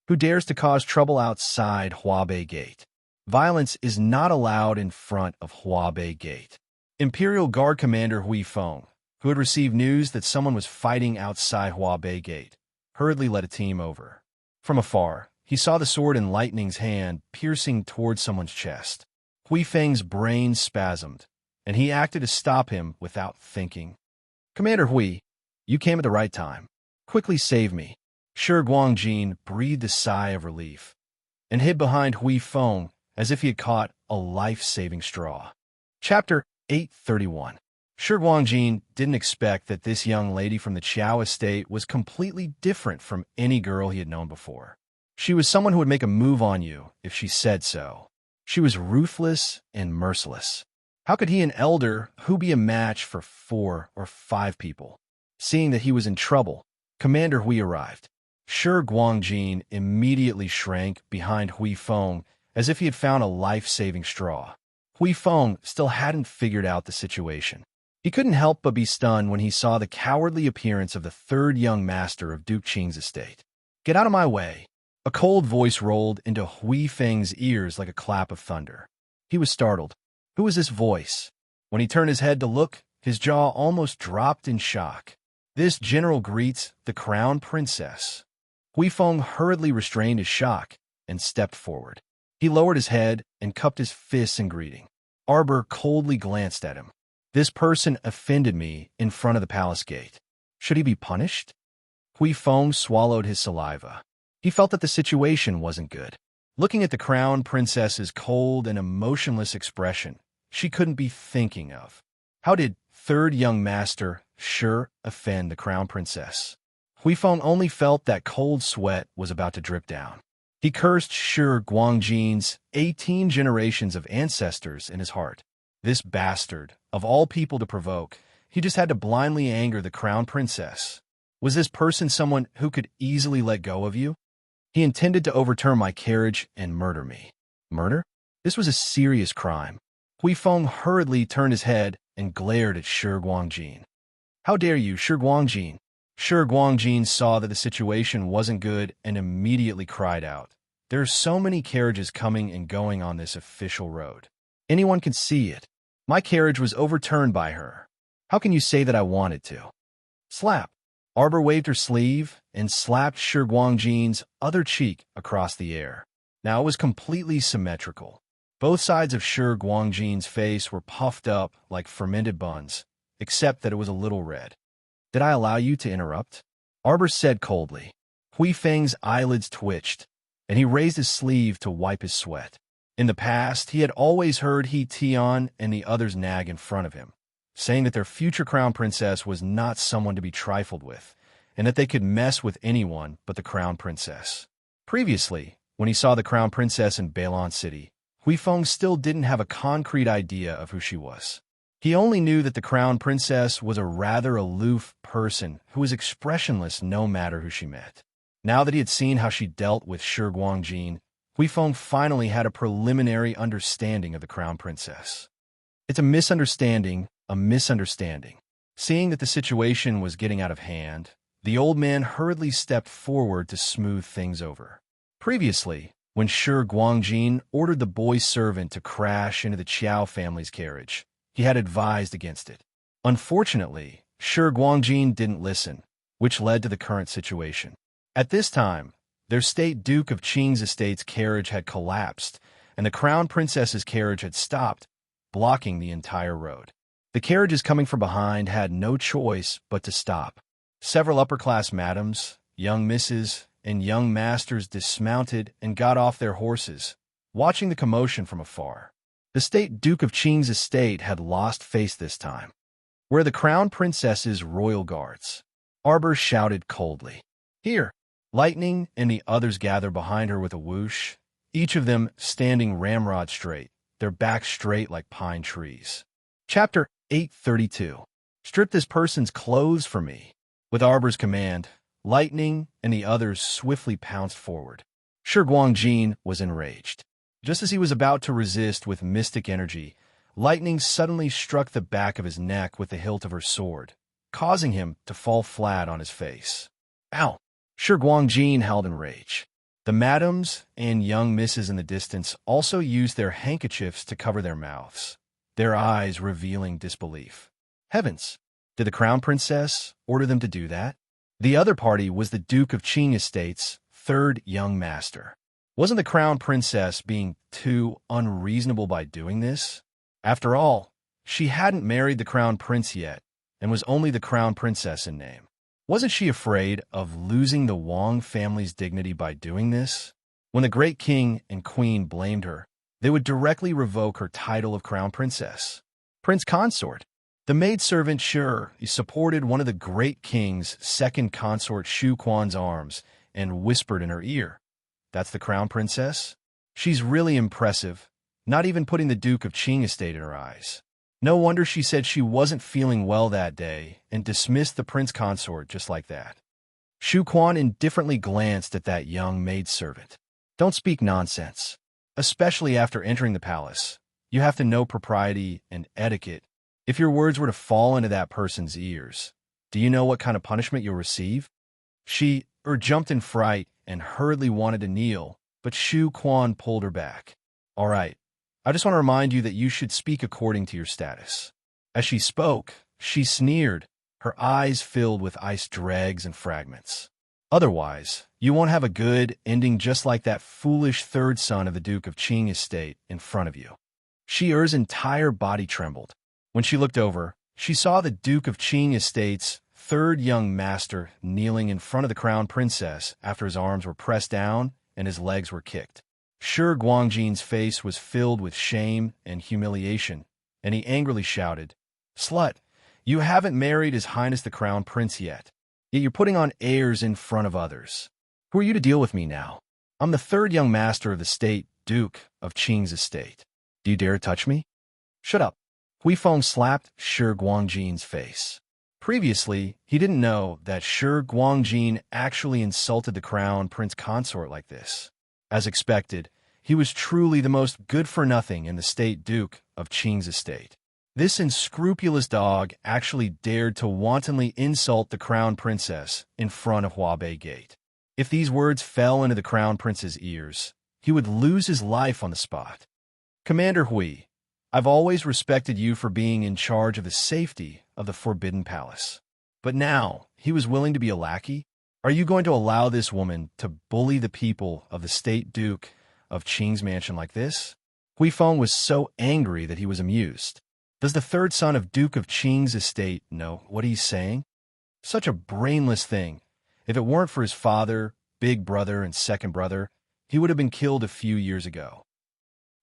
"Who dares to cause trouble outside Huabei Gate? Violence is not allowed in front of Huabei Gate." Imperial Guard Commander Hui Feng, who had received news that someone was fighting outside Huabei Gate, hurriedly led a team over. From afar, he saw the sword in Lightning's hand piercing towards someone's chest. Hui Feng's brain spasmed, and he acted to stop him without thinking. "Commander Hui, you came at the right time. Quickly save me." Shi Guangjin breathed a sigh of relief and hid behind Hui Feng as if he had caught a life-saving straw. Chapter 831. Shi Guangjin didn't expect that this young lady from the Qiao estate was completely different from any girl he had known before. She was someone who would make a move on you if she said so. She was ruthless and merciless. How could he, an elder, who be a match for 4 or 5 people? Seeing that he was in trouble, Commander Hui arrived. Shi Guangjin immediately shrank behind Hui Feng as if he had found a life-saving straw. Hui Feng still hadn't figured out the situation. He couldn't help but be stunned when he saw the cowardly appearance of the third young master of Duke Qing's estate. "Get out of my way." A cold voice rolled into Hui Feng's ears like a clap of thunder. He was startled. Who was this voice? When he turned his head to look, his jaw almost dropped in shock. "This general greets the crown princess." Hui Feng hurriedly restrained his shock and stepped forward. He lowered his head and cupped his fists in greeting. Arbor coldly glanced at him. "This person offended me in front of the palace gate. Should he be punished?" Hui Feng swallowed his saliva. He felt that the situation wasn't good. Looking at the crown princess's cold and emotionless expression, she couldn't be thinking of. How did third young master Shi offend the crown princess? Hui Feng only felt that cold sweat was about to drip down. He cursed Shi Guangjin's 18 generations of ancestors in his heart. This bastard, of all people to provoke, he just had to blindly anger the crown princess. Was this person someone who could easily let go of you? He intended to overturn my carriage and murder me. Murder? This was a serious crime. Hui Feng hurriedly turned his head and glared at Shi Guangjin. "How dare you, Shi Guangjin?" Shi Guangjin saw that the situation wasn't good and immediately cried out, "There are so many carriages coming and going on this official road. Anyone can see it. My carriage was overturned by her. How can you say that I wanted to?" Slap. Arbor waved her sleeve and slapped Shi Guangjin's other cheek across the air. Now it was completely symmetrical. Both sides of Shi Guangjin's face were puffed up like fermented buns, except that it was a little red. "Did I allow you to interrupt?" Arbor said coldly. Hui Feng's eyelids twitched, and he raised his sleeve to wipe his sweat. In the past, he had always heard He Tian and the others nag in front of him, saying that their future crown princess was not someone to be trifled with, and that they could mess with anyone but the crown princess. Previously, when he saw the crown princess in Bailon City, Hui Feng still didn't have a concrete idea of who she was. He only knew that the crown princess was a rather aloof person who was expressionless no matter who she met. Now that he had seen how she dealt with Shi Guangjin, Hui Feng finally had a preliminary understanding of the crown princess. It's a misunderstanding. Seeing that the situation was getting out of hand, the old man hurriedly stepped forward to smooth things over. Previously, when Shi Guangjin ordered the boy servant to crash into the Qiao family's carriage, He had advised against it. Unfortunately, Shi Guangjin didn't listen, which led to the current situation. At this time, their state Duke of Qing's estate's carriage had collapsed, and the crown princess's carriage had stopped, blocking the entire road. The carriages coming from behind had no choice but to stop. Several upper-class madams, young misses, and young masters dismounted and got off their horses, watching the commotion from afar. The state Duke of Qing's estate had lost face this time. Where the crown princess's royal guards? Arbor shouted coldly. Here! Lightning and the others gathered behind her with a whoosh, each of them standing ramrod straight, their backs straight like pine trees. Chapter 832. Strip this person's clothes for me. With Arbor's command, Lightning and the others swiftly pounced forward. Shi Guangjin was enraged. Just as he was about to resist with mystic energy, Lightning suddenly struck the back of his neck with the hilt of her sword, causing him to fall flat on his face. Ow! Shi Guangjin howled in rage. The madams and young misses in the distance also used their handkerchiefs to cover their mouths, their eyes revealing disbelief. Heavens! Did the crown princess order them to do that? The other party was the Duke of Qing Estate's third young master. Wasn't the crown princess being too unreasonable by doing this? After all, she hadn't married the crown prince yet, and was only the crown princess in name. Wasn't she afraid of losing the Wang family's dignity by doing this? When the great king and queen blamed her, they would directly revoke her title of crown princess. Prince consort. The maidservant Shi supported one of the great king's second consort Shu Quan's arms and whispered in her ear, "That's the crown princess? She's really impressive, not even putting the Duke of Qing estate in her eyes." No wonder she said she wasn't feeling well that day and dismissed the prince consort just like that. Shu Quan indifferently glanced at that young maidservant. Don't speak nonsense. Especially after entering the palace, you have to know propriety and etiquette. If your words were to fall into that person's ears, do you know what kind of punishment you'll receive? She jumped in fright and hurriedly wanted to kneel, but Shu Quan pulled her back. All right. I just want to remind you that you should speak according to your status. As she spoke, she sneered, her eyes filled with ice dregs and fragments. Otherwise, you won't have a good ending just like that foolish third son of the Duke of Qing estate in front of you. Shi-Er's entire body trembled. When she looked over, she saw the Duke of Qing estate's third young master kneeling in front of the crown princess after his arms were pressed down and his legs were kicked. Shi Guangjin's face was filled with shame and humiliation, and he angrily shouted, "Slut, you haven't married His Highness the Crown Prince yet, yet you're putting on airs in front of others. Who are you to deal with me now? I'm the third young master of the state Duke of Qing's estate. Do you dare touch me?" "Shut up." Hui Feng slapped Shi Guangjin's face. Previously, he didn't know that Shi Guangjin actually insulted the crown prince consort like this. As expected, he was truly the most good-for-nothing in the state Duke of Qing's estate. This unscrupulous dog actually dared to wantonly insult the crown princess in front of Huabei Gate. If these words fell into the crown prince's ears, he would lose his life on the spot. "Commander Hui, I've always respected you for being in charge of the safety of the Forbidden Palace. But now, he was willing to be a lackey? Are you going to allow this woman to bully the people of the state Duke of Qing's mansion like this?" Hui Feng was so angry that he was amused. Does the third son of Duke of Qing's estate know what he's saying? Such a brainless thing. If it weren't for his father, big brother, and second brother, he would have been killed a few years ago.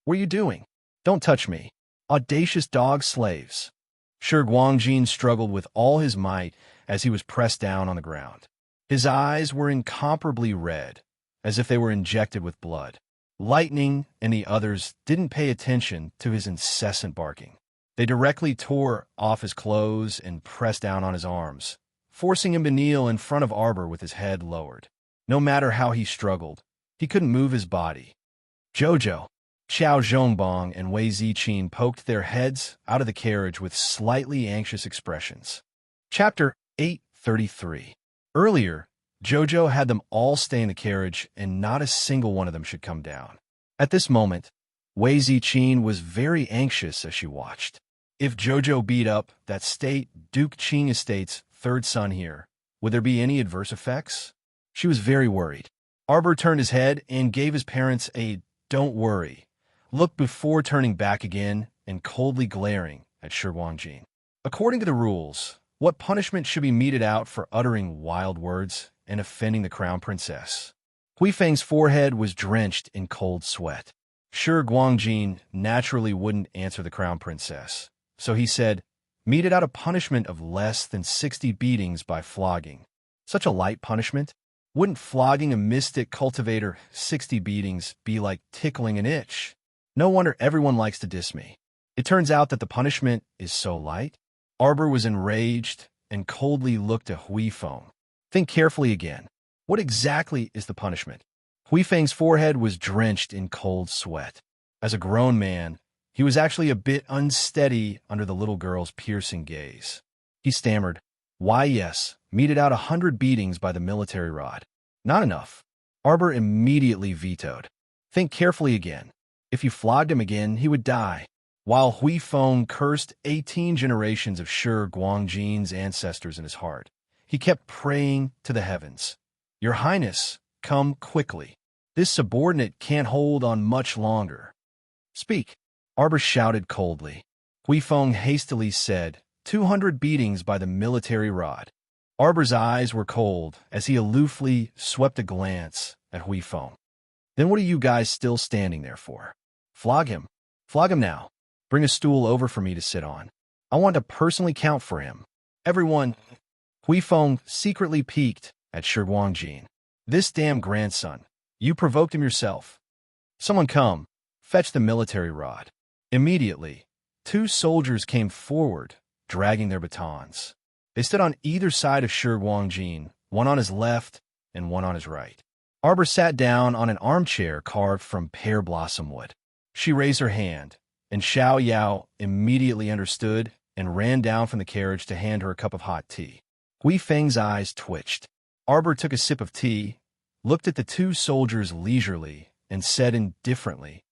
"What are you doing? Don't touch me. Audacious dog slaves." Shi Guangjin struggled with all his might as he was pressed down on the ground. His eyes were incomparably red, as if they were injected with blood. Lightning and the others didn't pay attention to his incessant barking. They directly tore off his clothes and pressed down on his arms, forcing him to kneel in front of Arbor with his head lowered. No matter how he struggled, he couldn't move his body. Jojo, Xiao Zhongbong, and Wei Ziqin poked their heads out of the carriage with slightly anxious expressions. Chapter 833. Earlier, Jojo had them all stay in the carriage and not a single one of them should come down. At this moment, Wei Ziqin was very anxious as she watched. If Jojo beat up that state Duke Qing Estate's third son here, would there be any adverse effects? She was very worried. Arbor turned his head and gave his parents a "don't worry" look before turning back again and coldly glaring at Shi Guangjin. According to the rules, what punishment should be meted out for uttering wild words and offending the crown princess? Hui Feng's forehead was drenched in cold sweat. Shi Guangjin naturally wouldn't answer the crown princess, so he said, meted out a punishment of less than 60 beatings by flogging. Such a light punishment? Wouldn't flogging a mystic cultivator 60 beatings be like tickling an itch? No wonder everyone likes to diss me. It turns out that the punishment is so light. Arbor was enraged and coldly looked at Hui Feng. Think carefully again. What exactly is the punishment? Hui Feng's forehead was drenched in cold sweat. As a grown man, he was actually a bit unsteady under the little girl's piercing gaze. He stammered, "Why, yes, meted out 100 beatings by the military rod." Not enough. Arbor immediately vetoed. Think carefully again. If you flogged him again, he would die. While Hui Feng cursed 18 generations of Shi Guangjin's ancestors in his heart, he kept praying to the heavens. "Your Highness, come quickly. This subordinate can't hold on much longer." "Speak," Arbor shouted coldly. Hui Feng hastily said, 200 beatings by the military rod. Arbor's eyes were cold as he aloofly swept a glance at Hui Feng. "Then what are you guys still standing there for? Flog him. Flog him now. Bring a stool over for me to sit on. I want to personally count for him. Everyone." Hui Feng secretly peeked at Shi Guangjin. "This damn grandson. You provoked him yourself. Someone come, fetch the military rod." Immediately, 2 soldiers came forward, dragging their batons. They stood on either side of Shi Guangjin, one on his left and one on his right. Arbor sat down on an armchair carved from pear blossom wood. She raised her hand, and Xiao Yao immediately understood and ran down from the carriage to hand her a cup of hot tea. Hui Feng's eyes twitched. Arbor took a sip of tea, looked at the 2 soldiers leisurely, and said indifferently,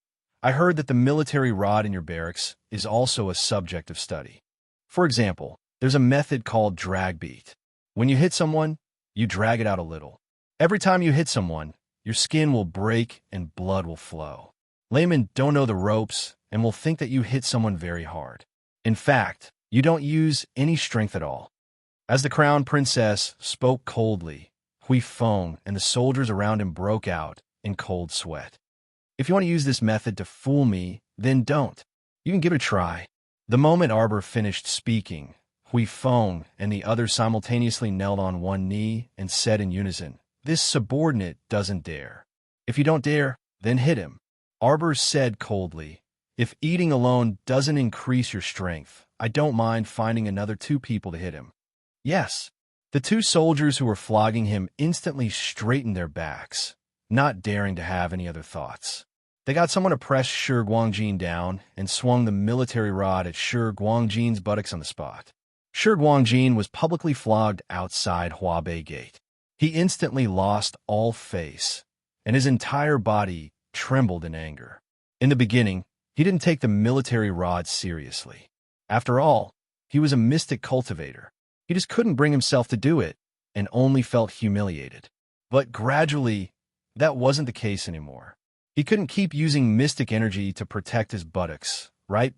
"I heard that the military rod in your barracks is also a subject of study. For example, there's a method called drag beat. When you hit someone, you drag it out a little. Every time you hit someone, your skin will break and blood will flow. Laymen don't know the ropes and will think that you hit someone very hard. In fact, you don't use any strength at all." As the crown princess spoke coldly, Hui Feng and the soldiers around him broke out in cold sweat. "If you want to use this method to fool me, then don't. You can give it a try." The moment Arbor finished speaking, Hui Feng and the others simultaneously knelt on one knee and said in unison, "This subordinate doesn't dare. If you don't dare, then hit him." Arbor said coldly, "If eating alone doesn't increase your strength, I don't mind finding another 2 people to hit him." "Yes." The 2 soldiers who were flogging him instantly straightened their backs, not daring to have any other thoughts. They got someone to press Shi Guangjin down and swung the military rod at Shi Guangjin's buttocks on the spot. Shi Guangjin was publicly flogged outside Huabei Gate. He instantly lost all face, and his entire body trembled in anger. In the beginning, he didn't take the military rod seriously. After all, he was a mystic cultivator. He just couldn't bring himself to do it, and only felt humiliated. But gradually, that wasn't the case anymore. He couldn't keep using mystic energy to protect his buttocks, right?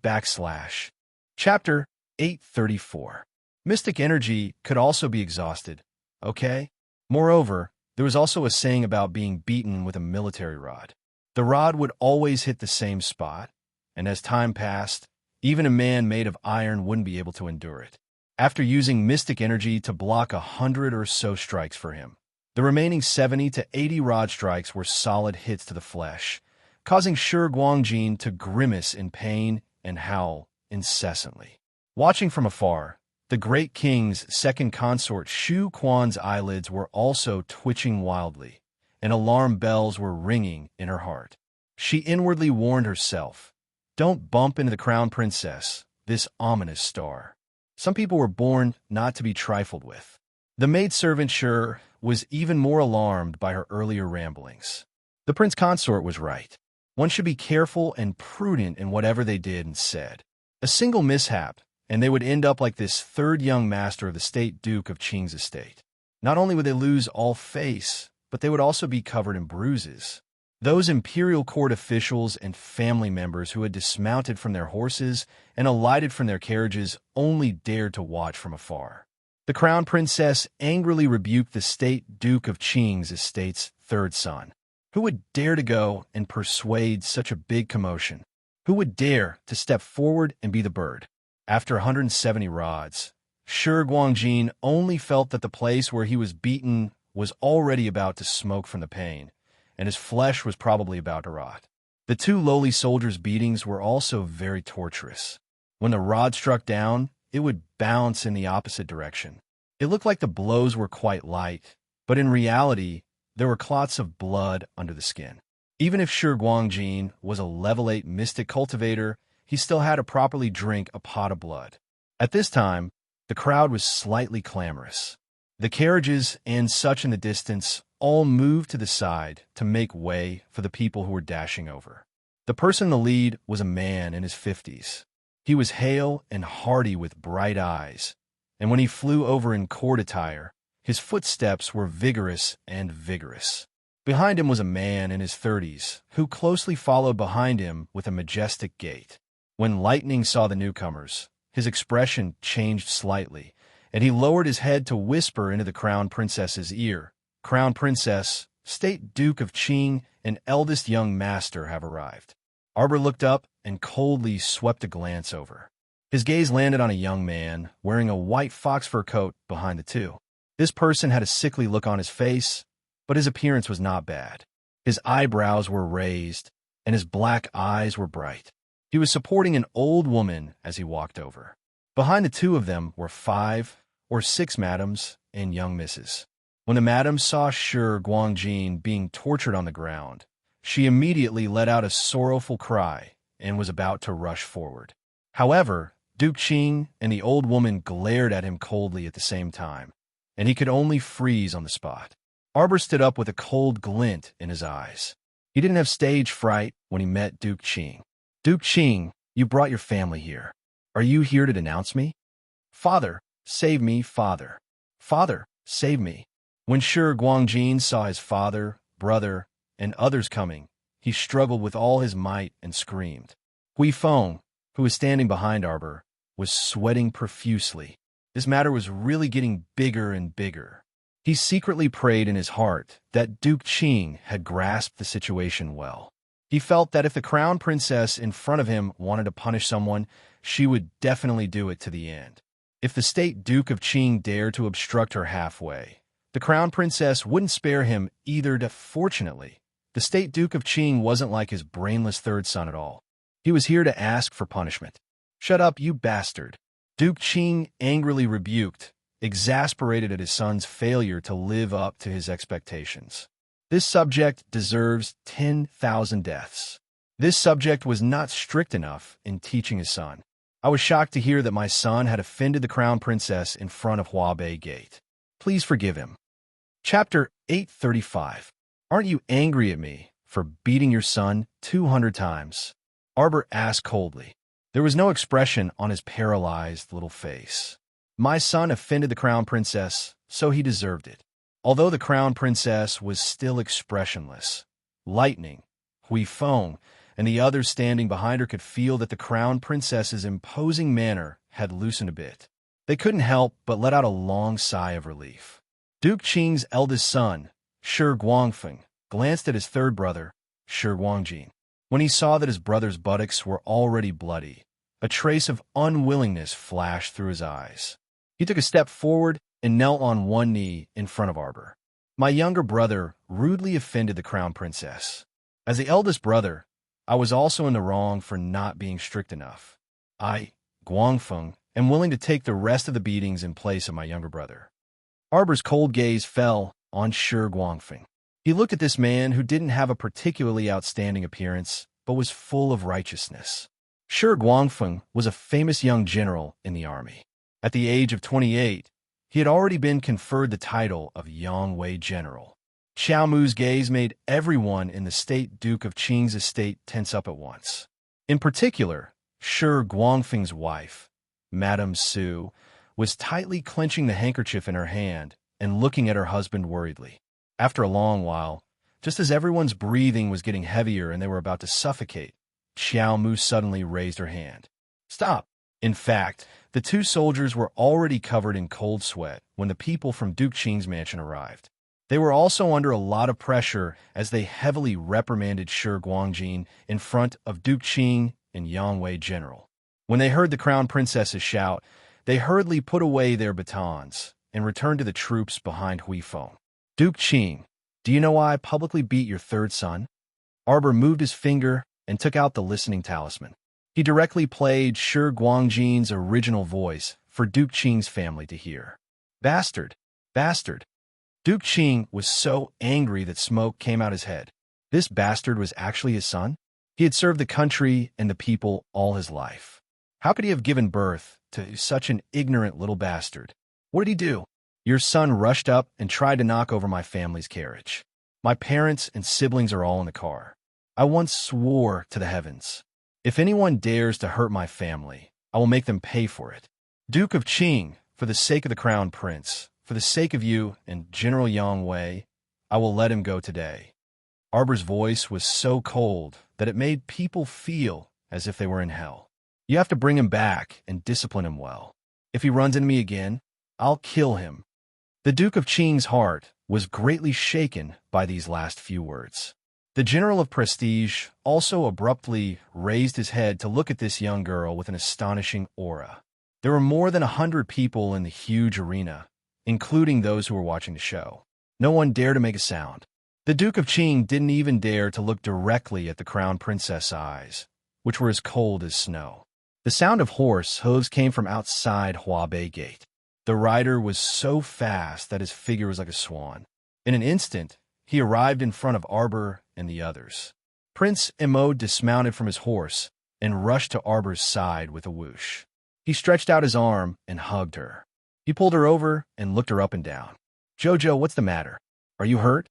Chapter 834. Mystic energy could also be exhausted, okay? Moreover, there was also a saying about being beaten with a military rod. The rod would always hit the same spot, and as time passed, even a man made of iron wouldn't be able to endure it. After using mystic energy to block 100 or so strikes for him, the remaining 70 to 80 rod strikes were solid hits to the flesh, causing Shi Guangjin to grimace in pain and howl incessantly. Watching from afar, the great king's second consort Shu Quan's eyelids were also twitching wildly, and alarm bells were ringing in her heart. She inwardly warned herself, "Don't bump into the crown princess, this ominous star." Some people were born not to be trifled with. The maidservant Shi was even more alarmed by her earlier ramblings. The prince consort was right. One should be careful and prudent in whatever they did and said. A single mishap, and they would end up like this third young master of the State Duke of Qing's estate. Not only would they lose all face, but they would also be covered in bruises. Those imperial court officials and family members who had dismounted from their horses and alighted from their carriages only dared to watch from afar. The crown princess angrily rebuked the State Duke of Qing's estate's third son. Who would dare to go and persuade such a big commotion? Who would dare to step forward and be the bird? After 170 rods, Shi Guangjin only felt that the place where he was beaten was already about to smoke from the pain, and his flesh was probably about to rot. The two lowly soldiers' beatings were also very torturous. When the rod struck down, it would bounce in the opposite direction. It looked like the blows were quite light, but in reality, there were clots of blood under the skin. Even if Shi Guangjin was a level 8 mystic cultivator, he still had to properly drink a pot of blood. At this time, the crowd was slightly clamorous. The carriages and such in the distance all moved to the side to make way for the people who were dashing over. The person in the lead was a man in his 50s. He was hale and hearty with bright eyes, and when he flew over in court attire, his footsteps were vigorous and vigorous. Behind him was a man in his 30s, who closely followed behind him with a majestic gait. When Lightning saw the newcomers, his expression changed slightly, and he lowered his head to whisper into the Crown Princess's ear, "Crown Princess, State Duke of Qing, and eldest young master have arrived." Arbor looked up and coldly swept a glance over. His gaze landed on a young man wearing a white fox fur coat behind the two. This person had a sickly look on his face, but his appearance was not bad. His eyebrows were raised, and his black eyes were bright. He was supporting an old woman as he walked over. Behind the two of them were 5 or 6 madams and young misses. When the madam saw Shi Guangjin being tortured on the ground, she immediately let out a sorrowful cry and was about to rush forward. However, Duke Qing and the old woman glared at him coldly at the same time, and he could only freeze on the spot. Arbor stood up with a cold glint in his eyes. He didn't have stage fright when he met Duke Qing. "Duke Qing, you brought your family here. Are you here to denounce me?" "Father, save me, father. Father, save me." When Shi Guangjin saw his father, brother, and others coming, he struggled with all his might and screamed. Hui Feng, who was standing behind Arbor, was sweating profusely. This matter was really getting bigger and bigger. He secretly prayed in his heart that Duke Qing had grasped the situation well. He felt that if the crown princess in front of him wanted to punish someone, she would definitely do it to the end. If the State Duke of Qing dared to obstruct her halfway, the crown princess wouldn't spare him either. Fortunately, the State Duke of Qing wasn't like his brainless third son at all. He was here to ask for punishment. "Shut up, you bastard," Duke Qing angrily rebuked, exasperated at his son's failure to live up to his expectations. This subject deserves 10,000 deaths. This subject was not strict enough in teaching his son. I was shocked to hear that my son had offended the crown princess in front of Huabei Gate. Please forgive him. Chapter 835. Aren't you angry at me for beating your son 200 times? Arbor asked coldly. There was no expression on his paralyzed little face. My son offended the crown princess, so he deserved it. Although the crown princess was still expressionless, Lightning, Hui Feng, and the others standing behind her could feel that the crown princess's imposing manner had loosened a bit. They couldn't help but let out a long sigh of relief. Duke Qing's eldest son, Shi Guangfeng, glanced at his third brother, Shi Guangjin. When he saw that his brother's buttocks were already bloody, a trace of unwillingness flashed through his eyes. He took a step forward and knelt on one knee in front of Arbor. My younger brother rudely offended the crown princess. As the eldest brother, I was also in the wrong for not being strict enough. I, Guangfeng, am willing to take the rest of the beatings in place of my younger brother. Arbor's cold gaze fell on Shi Guangfeng. He looked at this man who didn't have a particularly outstanding appearance, but was full of righteousness. Shi Guangfeng was a famous young general in the army. At the age of 28, he had already been conferred the title of Yongwei General. Xiao Mu's gaze made everyone in the State Duke of Qing's estate tense up at once. In particular, Shi Guangfeng's wife, Madame Su, was tightly clenching the handkerchief in her hand and looking at her husband worriedly. After a long while, just as everyone's breathing was getting heavier and they were about to suffocate, Xiao Mu suddenly raised her hand. Stop! In fact, the two soldiers were already covered in cold sweat when the people from Duke Qing's mansion arrived. They were also under a lot of pressure as they heavily reprimanded Shi Guangjin in front of Duke Qing and Yangwei General. When they heard the crown princess's shout, they hurriedly put away their batons and returned to the troops behind Huifeng. Duke Qing, do you know why I publicly beat your third son? Arbor moved his finger and took out the listening talisman. He directly played Shi Guangjin's original voice for Duke Qing's family to hear. Bastard! Bastard! Duke Qing was so angry that smoke came out his head. This bastard was actually his son? He had served the country and the people all his life. How could he have given birth to such an ignorant little bastard? What did he do? Your son rushed up and tried to knock over my family's carriage. My parents and siblings are all in the car. I once swore to the heavens, if anyone dares to hurt my family, I will make them pay for it. Duke of Qing, for the sake of the crown prince, for the sake of you and General Yang Wei, I will let him go today. Arbor's voice was so cold that it made people feel as if they were in hell. You have to bring him back and discipline him well. If he runs into me again, I'll kill him. The Duke of Qing's heart was greatly shaken by these last few words. The General of Prestige also abruptly raised his head to look at this young girl with an astonishing aura. There were more than 100 people in the huge arena, including those who were watching the show. No one dared to make a sound. The Duke of Qing didn't even dare to look directly at the crown princess' eyes, which were as cold as snow. The sound of horse hooves came from outside Huabei Gate. The rider was so fast that his figure was like a swan. In an instant, he arrived in front of Arbor and the others. Prince Emo dismounted from his horse and rushed to Arbor's side with a whoosh. He stretched out his arm and hugged her. He pulled her over and looked her up and down. Jojo, what's the matter? Are you hurt?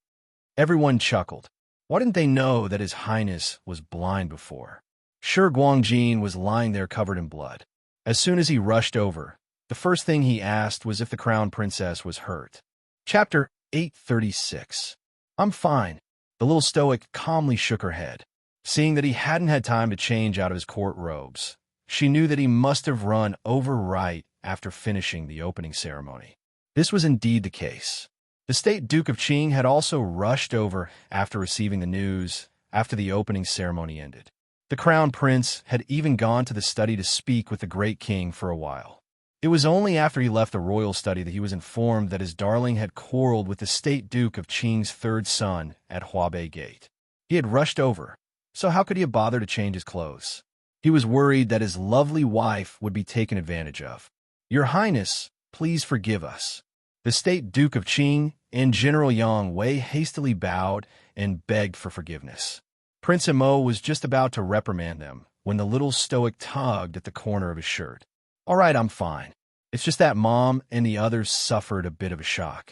Everyone chuckled. Why didn't they know that His Highness was blind before? Shi Guangjin was lying there covered in blood. As soon as he rushed over, the first thing he asked was if the crown princess was hurt. Chapter 836. I'm fine. The little stoic calmly shook her head. Seeing that he hadn't had time to change out of his court robes, she knew that he must have run over right after finishing the opening ceremony. This was indeed the case. The State Duke of Qing had also rushed over after receiving the news after the opening ceremony ended. The crown prince had even gone to the study to speak with the great king for a while. It was only after he left the royal study that he was informed that his darling had quarreled with the State Duke of Qing's third son at Huabei Gate. He had rushed over, so how could he have bothered to change his clothes? He was worried that his lovely wife would be taken advantage of. Your Highness, please forgive us. The State Duke of Qing and General Yang Wei hastily bowed and begged for forgiveness. Prince Emo was just about to reprimand them when the little stoic tugged at the corner of his shirt. All right, I'm fine. It's just that Mom and the others suffered a bit of a shock.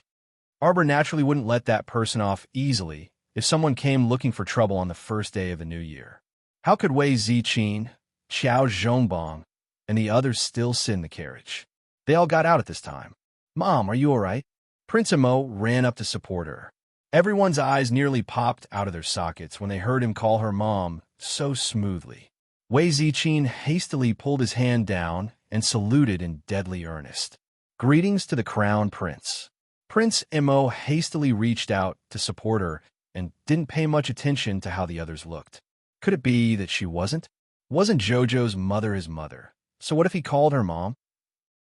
Arbor naturally wouldn't let that person off easily if someone came looking for trouble on the first day of the new year. How could Wei Ziqin, Xiao Zhongbang, and the others still sit in the carriage? They all got out at this time. Mom, are you all right? Prince Emo ran up to support her. Everyone's eyes nearly popped out of their sockets when they heard him call her Mom so smoothly. Wei Ziqin hastily pulled his hand down and saluted in deadly earnest. Greetings to the crown prince. Prince Emo hastily reached out to support her and didn't pay much attention to how the others looked. Could it be that she wasn't? Wasn't Jojo's mother his mother? So what if he called her Mom?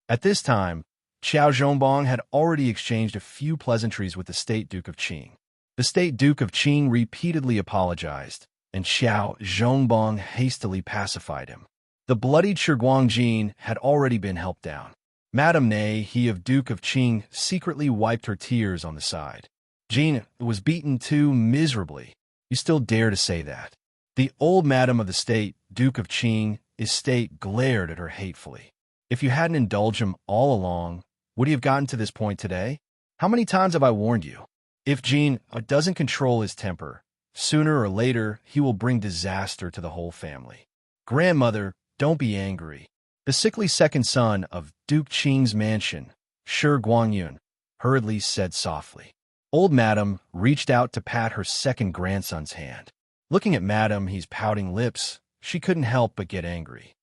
At this time, Xiao Zhongbang had already exchanged a few pleasantries with the State Duke of Qing. The State Duke of Qing repeatedly apologized, and Xiao Zhongbang hastily pacified him. The bloodied Shi Guangjin had already been helped down. Madame Ney, he of Duke of Qing, secretly wiped her tears on the side. Jean was beaten too miserably. You still dare to say that? The old madam of the State Duke of Qing estate glared at her hatefully. If you hadn't indulged him all along, would he have gotten to this point today? How many times have I warned you? If Jean doesn't control his temper, sooner or later he will bring disaster to the whole family. Grandmother, don't be angry. The sickly second son of Duke Qing's mansion, Shi Guangyun, hurriedly said softly. Old Madam reached out to pat her second grandson's hand. Looking at Madam, he's pouting lips, she couldn't help but get angry.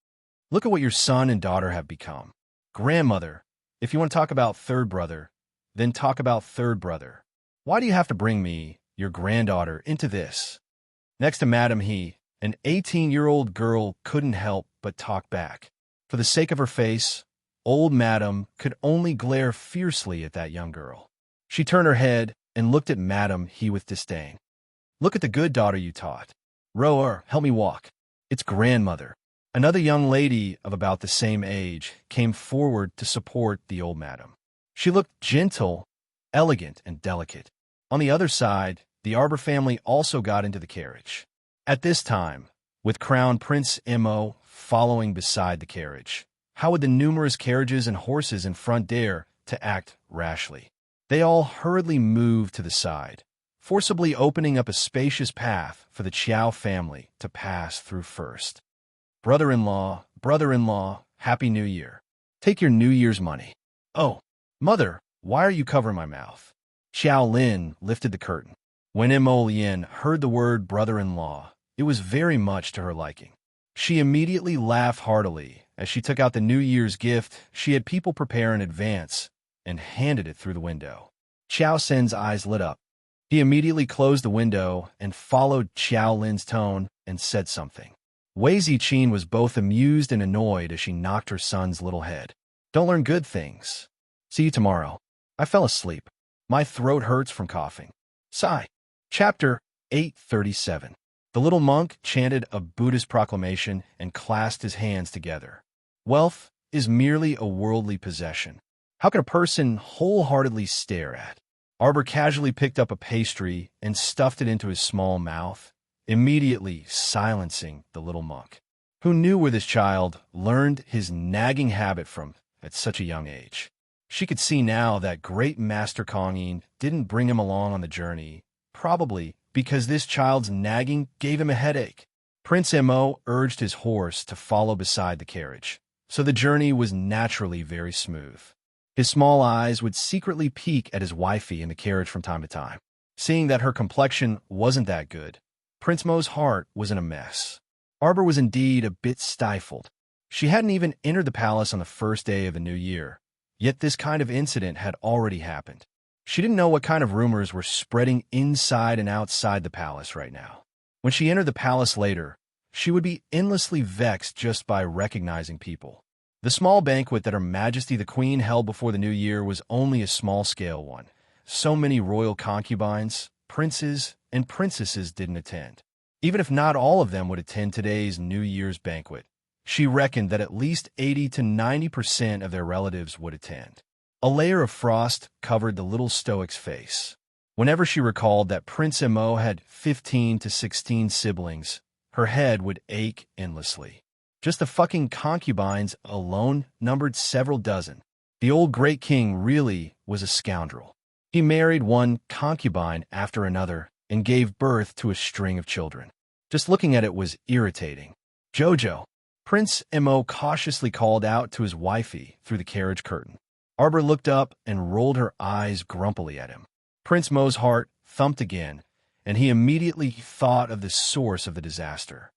Look at what your son and daughter have become. Grandmother, if you want to talk about third brother, then talk about third brother. Why do you have to bring me, your granddaughter, into this? Next to Madam, an 18-year-old girl, couldn't help but talk back. For the sake of her face, old Madam could only glare fiercely at that young girl. She turned her head and looked at Madam with disdain. Look at the good daughter you taught. Rower, help me walk. It's grandmother. Another young lady of about the same age came forward to support the old Madam. She looked gentle, elegant, and delicate. On the other side, the Arbor family also got into the carriage. At this time, with Crown Prince Mo following beside the carriage, how would the numerous carriages and horses in front dare to act rashly? They all hurriedly moved to the side, forcibly opening up a spacious path for the Qiao family to pass through first. Brother-in-law, brother-in-law, Happy New Year. Take your New Year's money. Oh, mother, why are you covering my mouth? Xiao Lin lifted the curtain. When Mo Lien heard the word brother-in-law, it was very much to her liking. She immediately laughed heartily as she took out the New Year's gift she had people prepare in advance and handed it through the window. Xiao Sen's eyes lit up. He immediately closed the window and followed Xiao Lin's tone and said something. Wei Ziqin was both amused and annoyed as she knocked her son's little head. Don't learn good things. See you tomorrow. I fell asleep. My throat hurts from coughing. Sigh. Chapter 837. The little monk chanted a Buddhist proclamation and clasped his hands together. Wealth is merely a worldly possession. How can a person wholeheartedly stare at? Arbor casually picked up a pastry and stuffed it into his small mouth, immediately silencing the little monk, who knew where this child learned his nagging habit from at such a young age. She could see now that great Master Kongyin didn't bring him along on the journey, probably because this child's nagging gave him a headache. Prince Mo urged his horse to follow beside the carriage, so the journey was naturally very smooth. His small eyes would secretly peek at his wifey in the carriage from time to time. Seeing that her complexion wasn't that good, Prince Mo's heart was in a mess. Arbor was indeed a bit stifled. She hadn't even entered the palace on the first day of the new year, yet this kind of incident had already happened. She didn't know what kind of rumors were spreading inside and outside the palace right now. When she entered the palace later, she would be endlessly vexed just by recognizing people. The small banquet that Her Majesty the Queen held before the new year was only a small-scale one. So many royal concubines, princes, and princesses didn't attend. Even if not all of them would attend today's New Year's banquet, she reckoned that at least 80 to 90% of their relatives would attend. A layer of frost covered the little stoic's face. Whenever she recalled that Prince Mo had 15 to 16 siblings, her head would ache endlessly. Just the fucking concubines alone numbered several dozen. The old great king really was a scoundrel. He married one concubine after another and gave birth to a string of children. Just looking at it was irritating. Jojo, Prince Mo cautiously called out to his wifey through the carriage curtain. Arbor looked up and rolled her eyes grumpily at him. Prince Mo's heart thumped again, and he immediately thought of the source of the disaster.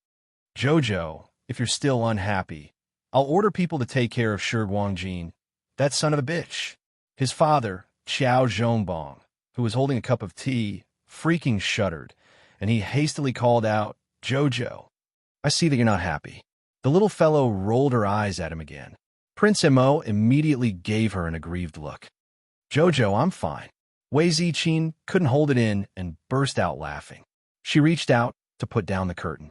Jojo, if you're still unhappy, I'll order people to take care of Shi Guangjin, that son of a bitch. His father, Qiao Zhongbong, who was holding a cup of tea, freaking shuddered, and he hastily called out, Jojo, I see that you're not happy. The little fellow rolled her eyes at him again. Prince Mo immediately gave her an aggrieved look. Jojo, I'm fine. Wei Ziqin couldn't hold it in and burst out laughing. She reached out to put down the curtain.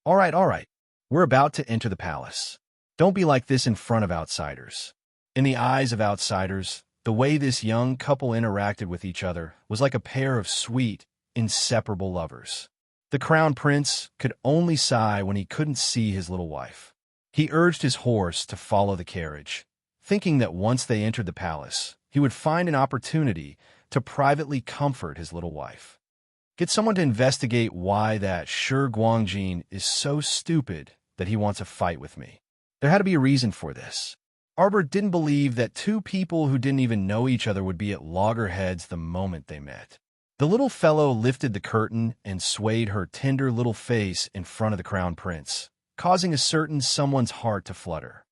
All right. We're about to enter the palace. Don't be like this in front of outsiders. In the eyes of outsiders, the way this young couple interacted with each other was like a pair of sweet, inseparable lovers. The crown prince could only sigh when he couldn't see his little wife. He urged his horse to follow the carriage, thinking that once they entered the palace, he would find an opportunity to privately comfort his little wife. Get someone to investigate why that Shi Guangjin is so stupid that he wants a fight with me. There had to be a reason for this. Arbor didn't believe that two people who didn't even know each other would be at loggerheads the moment they met. The little fellow lifted the curtain and swayed her tender little face in front of the crown prince, causing a certain someone's heart to flutter.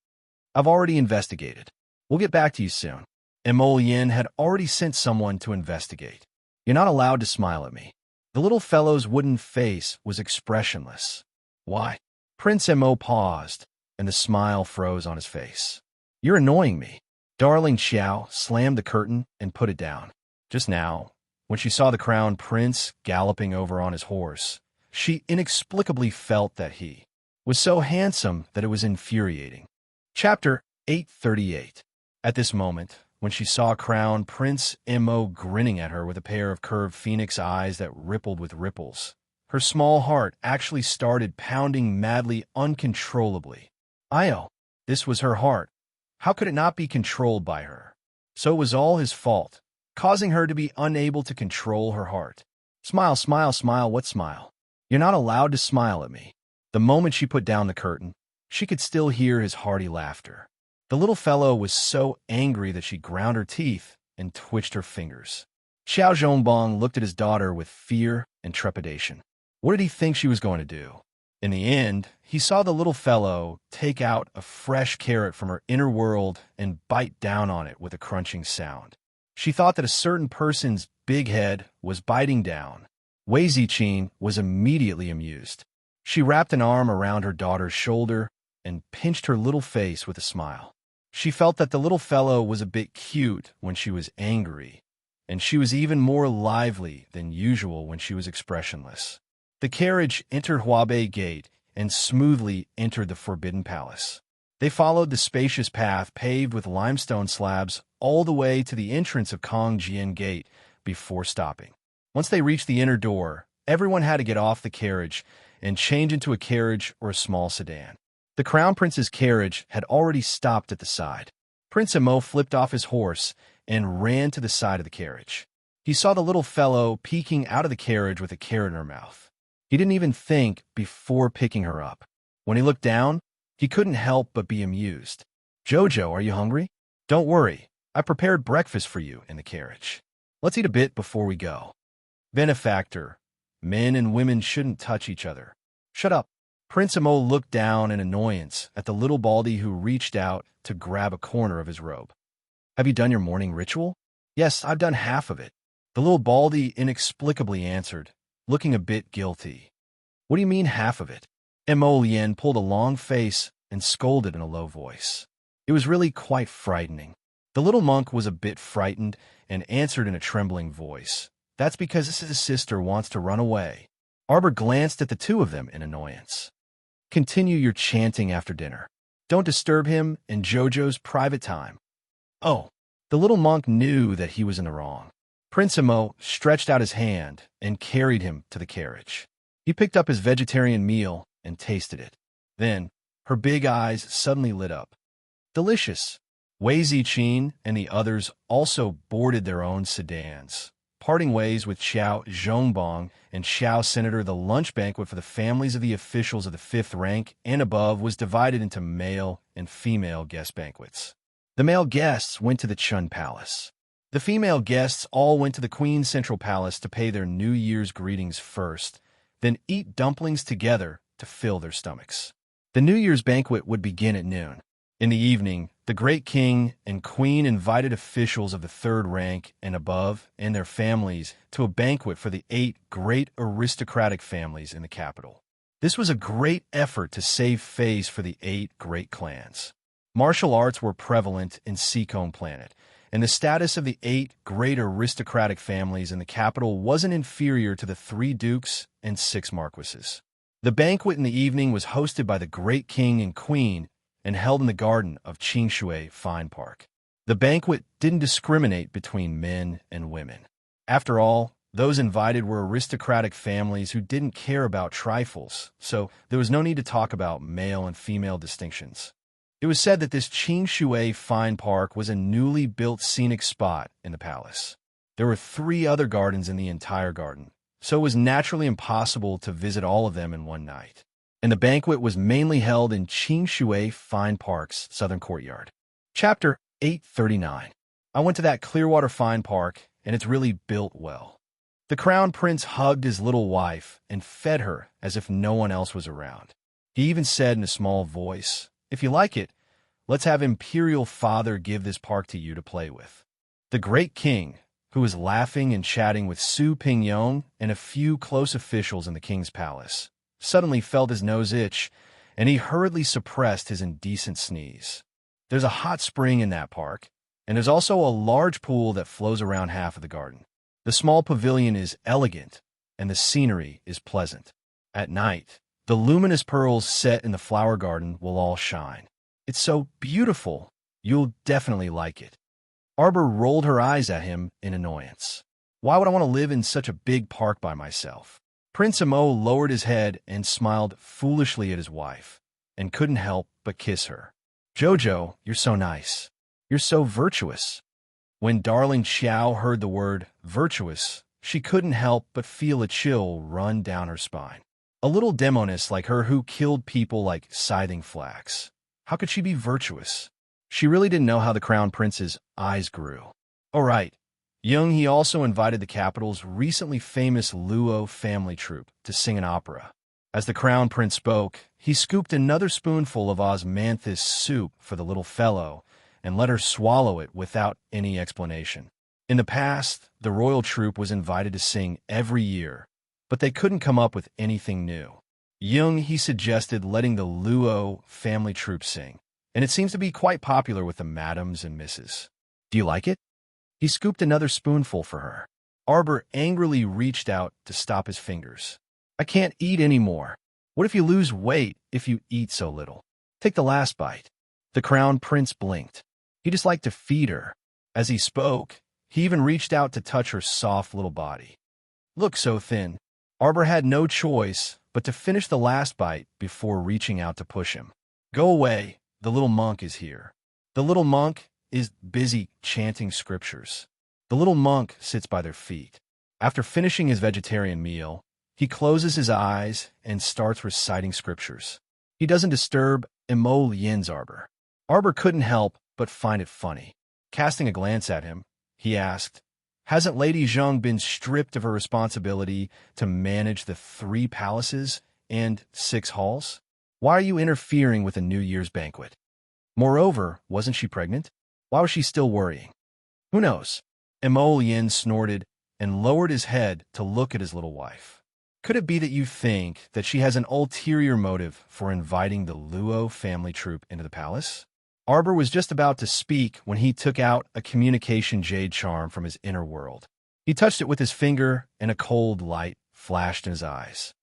I've already investigated. We'll get back to you soon. Mo Yin had already sent someone to investigate. You're not allowed to smile at me. The little fellow's wooden face was expressionless. Why? Prince Mo paused, and the smile froze on his face. You're annoying me. Darling Xiao slammed the curtain and put it down. Just now, when she saw the crown prince galloping over on his horse, she inexplicably felt that he was so handsome that it was infuriating. Chapter 838. At this moment, when she saw Crown Prince Mo grinning at her with a pair of curved phoenix eyes that rippled with ripples, her small heart actually started pounding madly, uncontrollably. Io, this was her heart. How could it not be controlled by her? So it was all his fault, causing her to be unable to control her heart. Smile, smile, smile, what smile? You're not allowed to smile at me. The moment she put down the curtain, she could still hear his hearty laughter. The little fellow was so angry that she ground her teeth and twitched her fingers. Xiao Zhongbong looked at his daughter with fear and trepidation. What did he think she was going to do? In the end, he saw the little fellow take out a fresh carrot from her inner world and bite down on it with a crunching sound. She thought that a certain person's big head was biting down. Wei Ziqin was immediately amused. She wrapped an arm around her daughter's shoulder and pinched her little face with a smile. She felt that the little fellow was a bit cute when she was angry, and she was even more lively than usual when she was expressionless. The carriage entered Huabei Gate and smoothly entered the Forbidden Palace. They followed the spacious path paved with limestone slabs all the way to the entrance of Kongjian Gate before stopping. Once they reached the inner door, everyone had to get off the carriage and change into a carriage or a small sedan. The Crown Prince's carriage had already stopped at the side. Prince Mo flipped off his horse and ran to the side of the carriage. He saw the little fellow peeking out of the carriage with a carrot in her mouth. He didn't even think before picking her up. When he looked down, he couldn't help but be amused. Jojo, are you hungry? Don't worry, I prepared breakfast for you in the carriage. Let's eat a bit before we go. Benefactor, men and women shouldn't touch each other. Shut up. Prince Mo looked down in annoyance at the little baldy who reached out to grab a corner of his robe. Have you done your morning ritual? Yes, I've done half of it. The little baldy inexplicably answered, looking a bit guilty. What do you mean half of it? Mo Lien pulled a long face and scolded in a low voice. It was really quite frightening. The little monk was a bit frightened and answered in a trembling voice. That's because his sister wants to run away. Arbor glanced at the two of them in annoyance. Continue your chanting after dinner. Don't disturb him in Jojo's private time. Oh, the little monk knew that he was in the wrong. Prince Mo stretched out his hand and carried him to the carriage. He picked up his vegetarian meal and tasted it. Then, her big eyes suddenly lit up. Delicious. Wei Ziqin and the others also boarded their own sedans. Parting ways with Xiao Zhongbong and Xiao Senator, the lunch banquet for the families of the officials of the 5th rank and above was divided into male and female guest banquets. The male guests went to the Chun Palace. The female guests all went to the Queen's Central Palace to pay their New Year's greetings first, then eat dumplings together to fill their stomachs. The New Year's banquet would begin at noon. In the evening, the great king and queen invited officials of the 3rd rank and above and their families to a banquet for the 8 great aristocratic families in the capital. This was a great effort to save face for the 8 great clans. Martial arts were prevalent in Seacombe Planet, and the status of the 8 great aristocratic families in the capital wasn't inferior to the 3 dukes and 6 marquises. The banquet in the evening was hosted by the great king and queen and held in the garden of Qingshui Fine Park. The banquet didn't discriminate between men and women. After all, those invited were aristocratic families who didn't care about trifles, so there was no need to talk about male and female distinctions. It was said that this Qingshui Fine Park was a newly built scenic spot in the palace. There were 3 other gardens in the entire garden, so it was naturally impossible to visit all of them in one night. and the banquet was mainly held in Qingshui Fine Park's southern courtyard. Chapter 839. I went to that Clearwater Fine Park, and it's really built well. The Crown Prince hugged his little wife and fed her as if no one else was around. He even said in a small voice, "If you like it, let's have Imperial Father give this park to you to play with." The great king, who was laughing and chatting with Su Pingyong and a few close officials in the king's palace, suddenly felt his nose itch, and he hurriedly suppressed his indecent sneeze. There's a hot spring in that park, and there's also a large pool that flows around half of the garden. The small pavilion is elegant, and the scenery is pleasant. At night, the luminous pearls set in the flower garden will all shine. It's so beautiful, you'll definitely like it. Arbor rolled her eyes at him in annoyance. Why would I want to live in such a big park by myself? Prince Amo lowered his head and smiled foolishly at his wife, and couldn't help but kiss her. "Jojo, you're so nice. You're so virtuous." When darling Xiao heard the word virtuous, she couldn't help but feel a chill run down her spine. A little demoness like her who killed people like scything flax. How could she be virtuous? She really didn't know how the Crown Prince's eyes grew. All right, Young he also invited the capital's recently famous Luo family troupe to sing an opera. As the Crown Prince spoke, he scooped another spoonful of osmanthus soup for the little fellow and let her swallow it without any explanation. In the past, the royal troupe was invited to sing every year, but they couldn't come up with anything new. Young he suggested letting the Luo family troupe sing, and it seems to be quite popular with the madams and misses. "Do you like it?" He scooped another spoonful for her. Arbor angrily reached out to stop his fingers. "I can't eat anymore. What if you lose weight if you eat so little? Take the last bite." The Crown Prince blinked. He just liked to feed her. As he spoke, he even reached out to touch her soft little body. "Look so thin." Arbor had no choice but to finish the last bite before reaching out to push him. "Go away, the little monk is here." The little monk is busy chanting scriptures. The little monk sits by their feet. After finishing his vegetarian meal, he closes his eyes and starts reciting scriptures. He doesn't disturb Emo Lien's Arbor. Arbor couldn't help but find it funny. Casting a glance at him, he asked, "Hasn't Lady Zheng been stripped of her responsibility to manage the 3 palaces and 6 halls? Why are you interfering with a New Year's banquet? Moreover, wasn't she pregnant? Why was she still worrying?" "Who knows?" Emo Lien snorted and lowered his head to look at his little wife. "Could it be that you think that she has an ulterior motive for inviting the Luo family troupe into the palace?" Arbor was just about to speak when he took out a communication jade charm from his inner world. He touched it with his finger, and a cold light flashed in his eyes.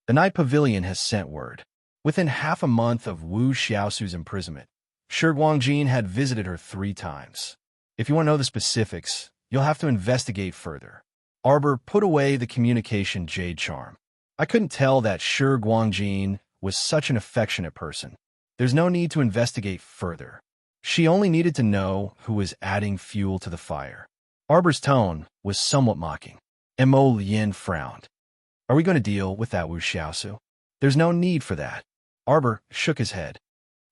"The Night Pavilion has sent word. Within half a month of Wu Xiaosu's imprisonment, Shi Guangjin had visited her 3 times. If you want to know the specifics, you'll have to investigate further." Arbor put away the communication jade charm. "I couldn't tell that Shi Guangjin was such an affectionate person. There's no need to investigate further. She only needed to know who was adding fuel to the fire." Arbor's tone was somewhat mocking. Emo Lien frowned. "Are we going to deal with that Wu Xiaosu? There's no need for that." Arbor shook his head.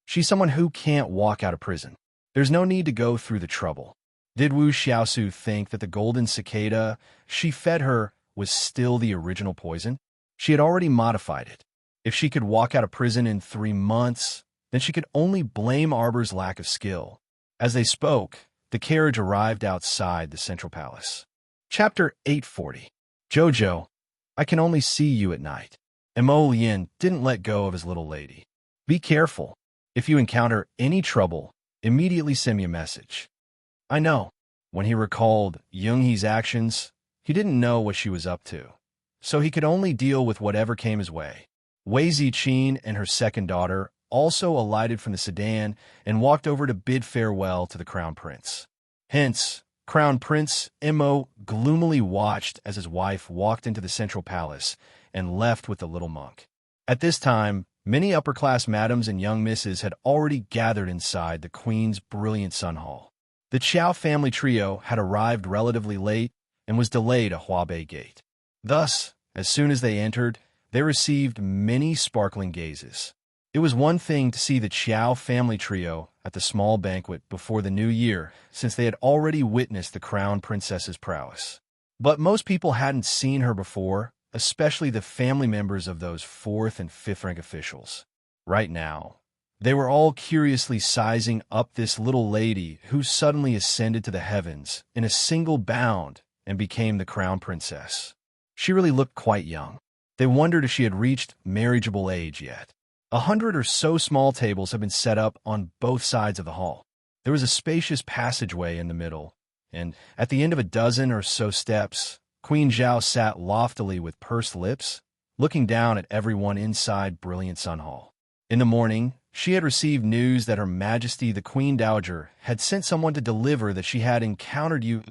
"She's someone who can't walk out of prison. There's no need to go through the trouble." Did Wu Xiaosu think that the golden cicada she fed her was still the original poison? She had already modified it. If she could walk out of prison in 3 months, then she could only blame Arbor's lack of skill. As they spoke, the carriage arrived outside the central palace. Chapter 840. "Jojo, I can only see you at night." Emo Lien didn't let go of his little lady. "Be careful. If you encounter any trouble, immediately send me a message." "I know." When he recalled Younghee's actions, he didn't know what she was up to, so he could only deal with whatever came his way. Wei Ziqin and her second daughter also alighted from the sedan and walked over to bid farewell to the Crown Prince. Hence, Crown Prince Emo gloomily watched as his wife walked into the central palace and left with the little monk. At this time, many upper-class madams and young misses had already gathered inside the Queen's brilliant sun hall. The Qiao family trio had arrived relatively late and was delayed at Huabei Gate. Thus, as soon as they entered, They received many sparkling gazes. It was one thing to see the Qiao family trio at the small banquet before the new year, since they had already witnessed the crown princess's prowess. But most people hadn't seen her before, especially the family members of those 4th and 5th rank officials. Right now, they were all curiously sizing up this little lady who suddenly ascended to the heavens in a single bound and became the crown princess. She really looked quite young. They wondered if she had reached marriageable age yet. 100 or so small tables had been set up on both sides of the hall. There was a spacious passageway in the middle, and at the end of a dozen or so steps, Queen Zhao sat loftily with pursed lips, looking down at everyone inside Brilliant Sun Hall. In the morning, she had received news that Her Majesty the Queen Dowager had sent someone to deliver that she had encountered you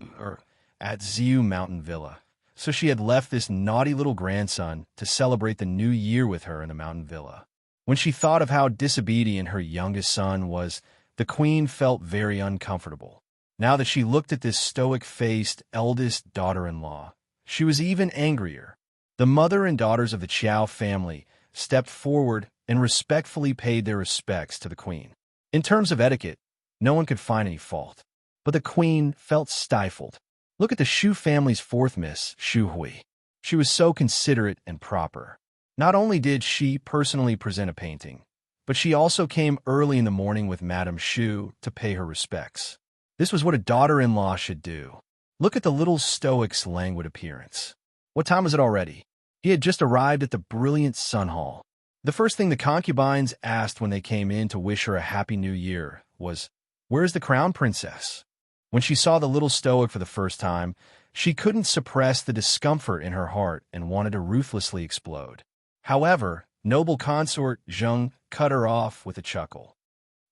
at Xiu Mountain Villa. So she had left this naughty little grandson to celebrate the new year with her in the mountain villa. When she thought of how disobedient her youngest son was, the queen felt very uncomfortable. Now that she looked at this stoic-faced eldest daughter-in-law, she was even angrier. The mother and daughters of the Qiao family stepped forward and respectfully paid their respects to the queen. In terms of etiquette, no one could find any fault. But the queen felt stifled. Look at the Shu family's 4th miss, Shu Hui. She was so considerate and proper. Not only did she personally present a painting, but she also came early in the morning with Madame Shu to pay her respects. This was what a daughter-in-law should do. Look at the little stoic's languid appearance. What time was it already? He had just arrived at the Brilliant Sun Hall. The first thing the concubines asked when they came in to wish her a happy new year was, "Where is the crown princess?" When she saw the little stoic for the first time, she couldn't suppress the discomfort in her heart and wanted to ruthlessly explode. However, noble consort Zheng cut her off with a chuckle.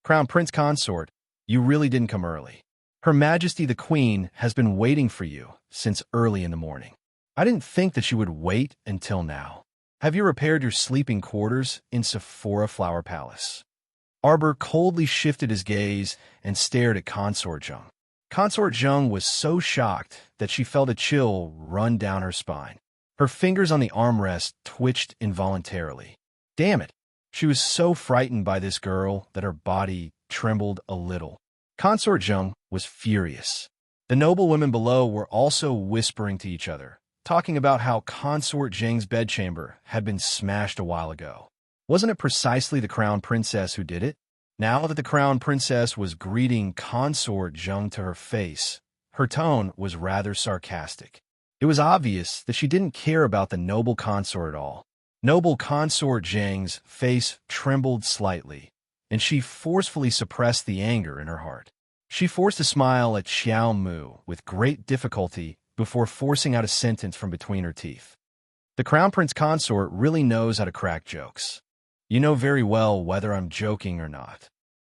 "Crown Prince Consort, you really didn't come early. Her Majesty the Queen has been waiting for you since early in the morning. I didn't think that you would wait until now. Have you repaired your sleeping quarters in Sephora Flower Palace?" Arbor coldly shifted his gaze and stared at Consort Zheng. Consort Zheng was so shocked that she felt a chill run down her spine. Her fingers on the armrest twitched involuntarily. Damn it! She was so frightened by this girl that her body trembled a little. Consort Zheng was furious. The noblewomen below were also whispering to each other, talking about how Consort Zheng's bedchamber had been smashed a while ago. Wasn't it precisely the crown princess who did it? Now that the crown princess was greeting Consort Zheng to her face, her tone was rather sarcastic. It was obvious that she didn't care about the noble consort at all. Noble Consort Zheng's face trembled slightly, and she forcefully suppressed the anger in her heart. She forced a smile at Xiao Mu with great difficulty before forcing out a sentence from between her teeth. The crown prince consort really knows how to crack jokes. You know very well whether I'm joking or not.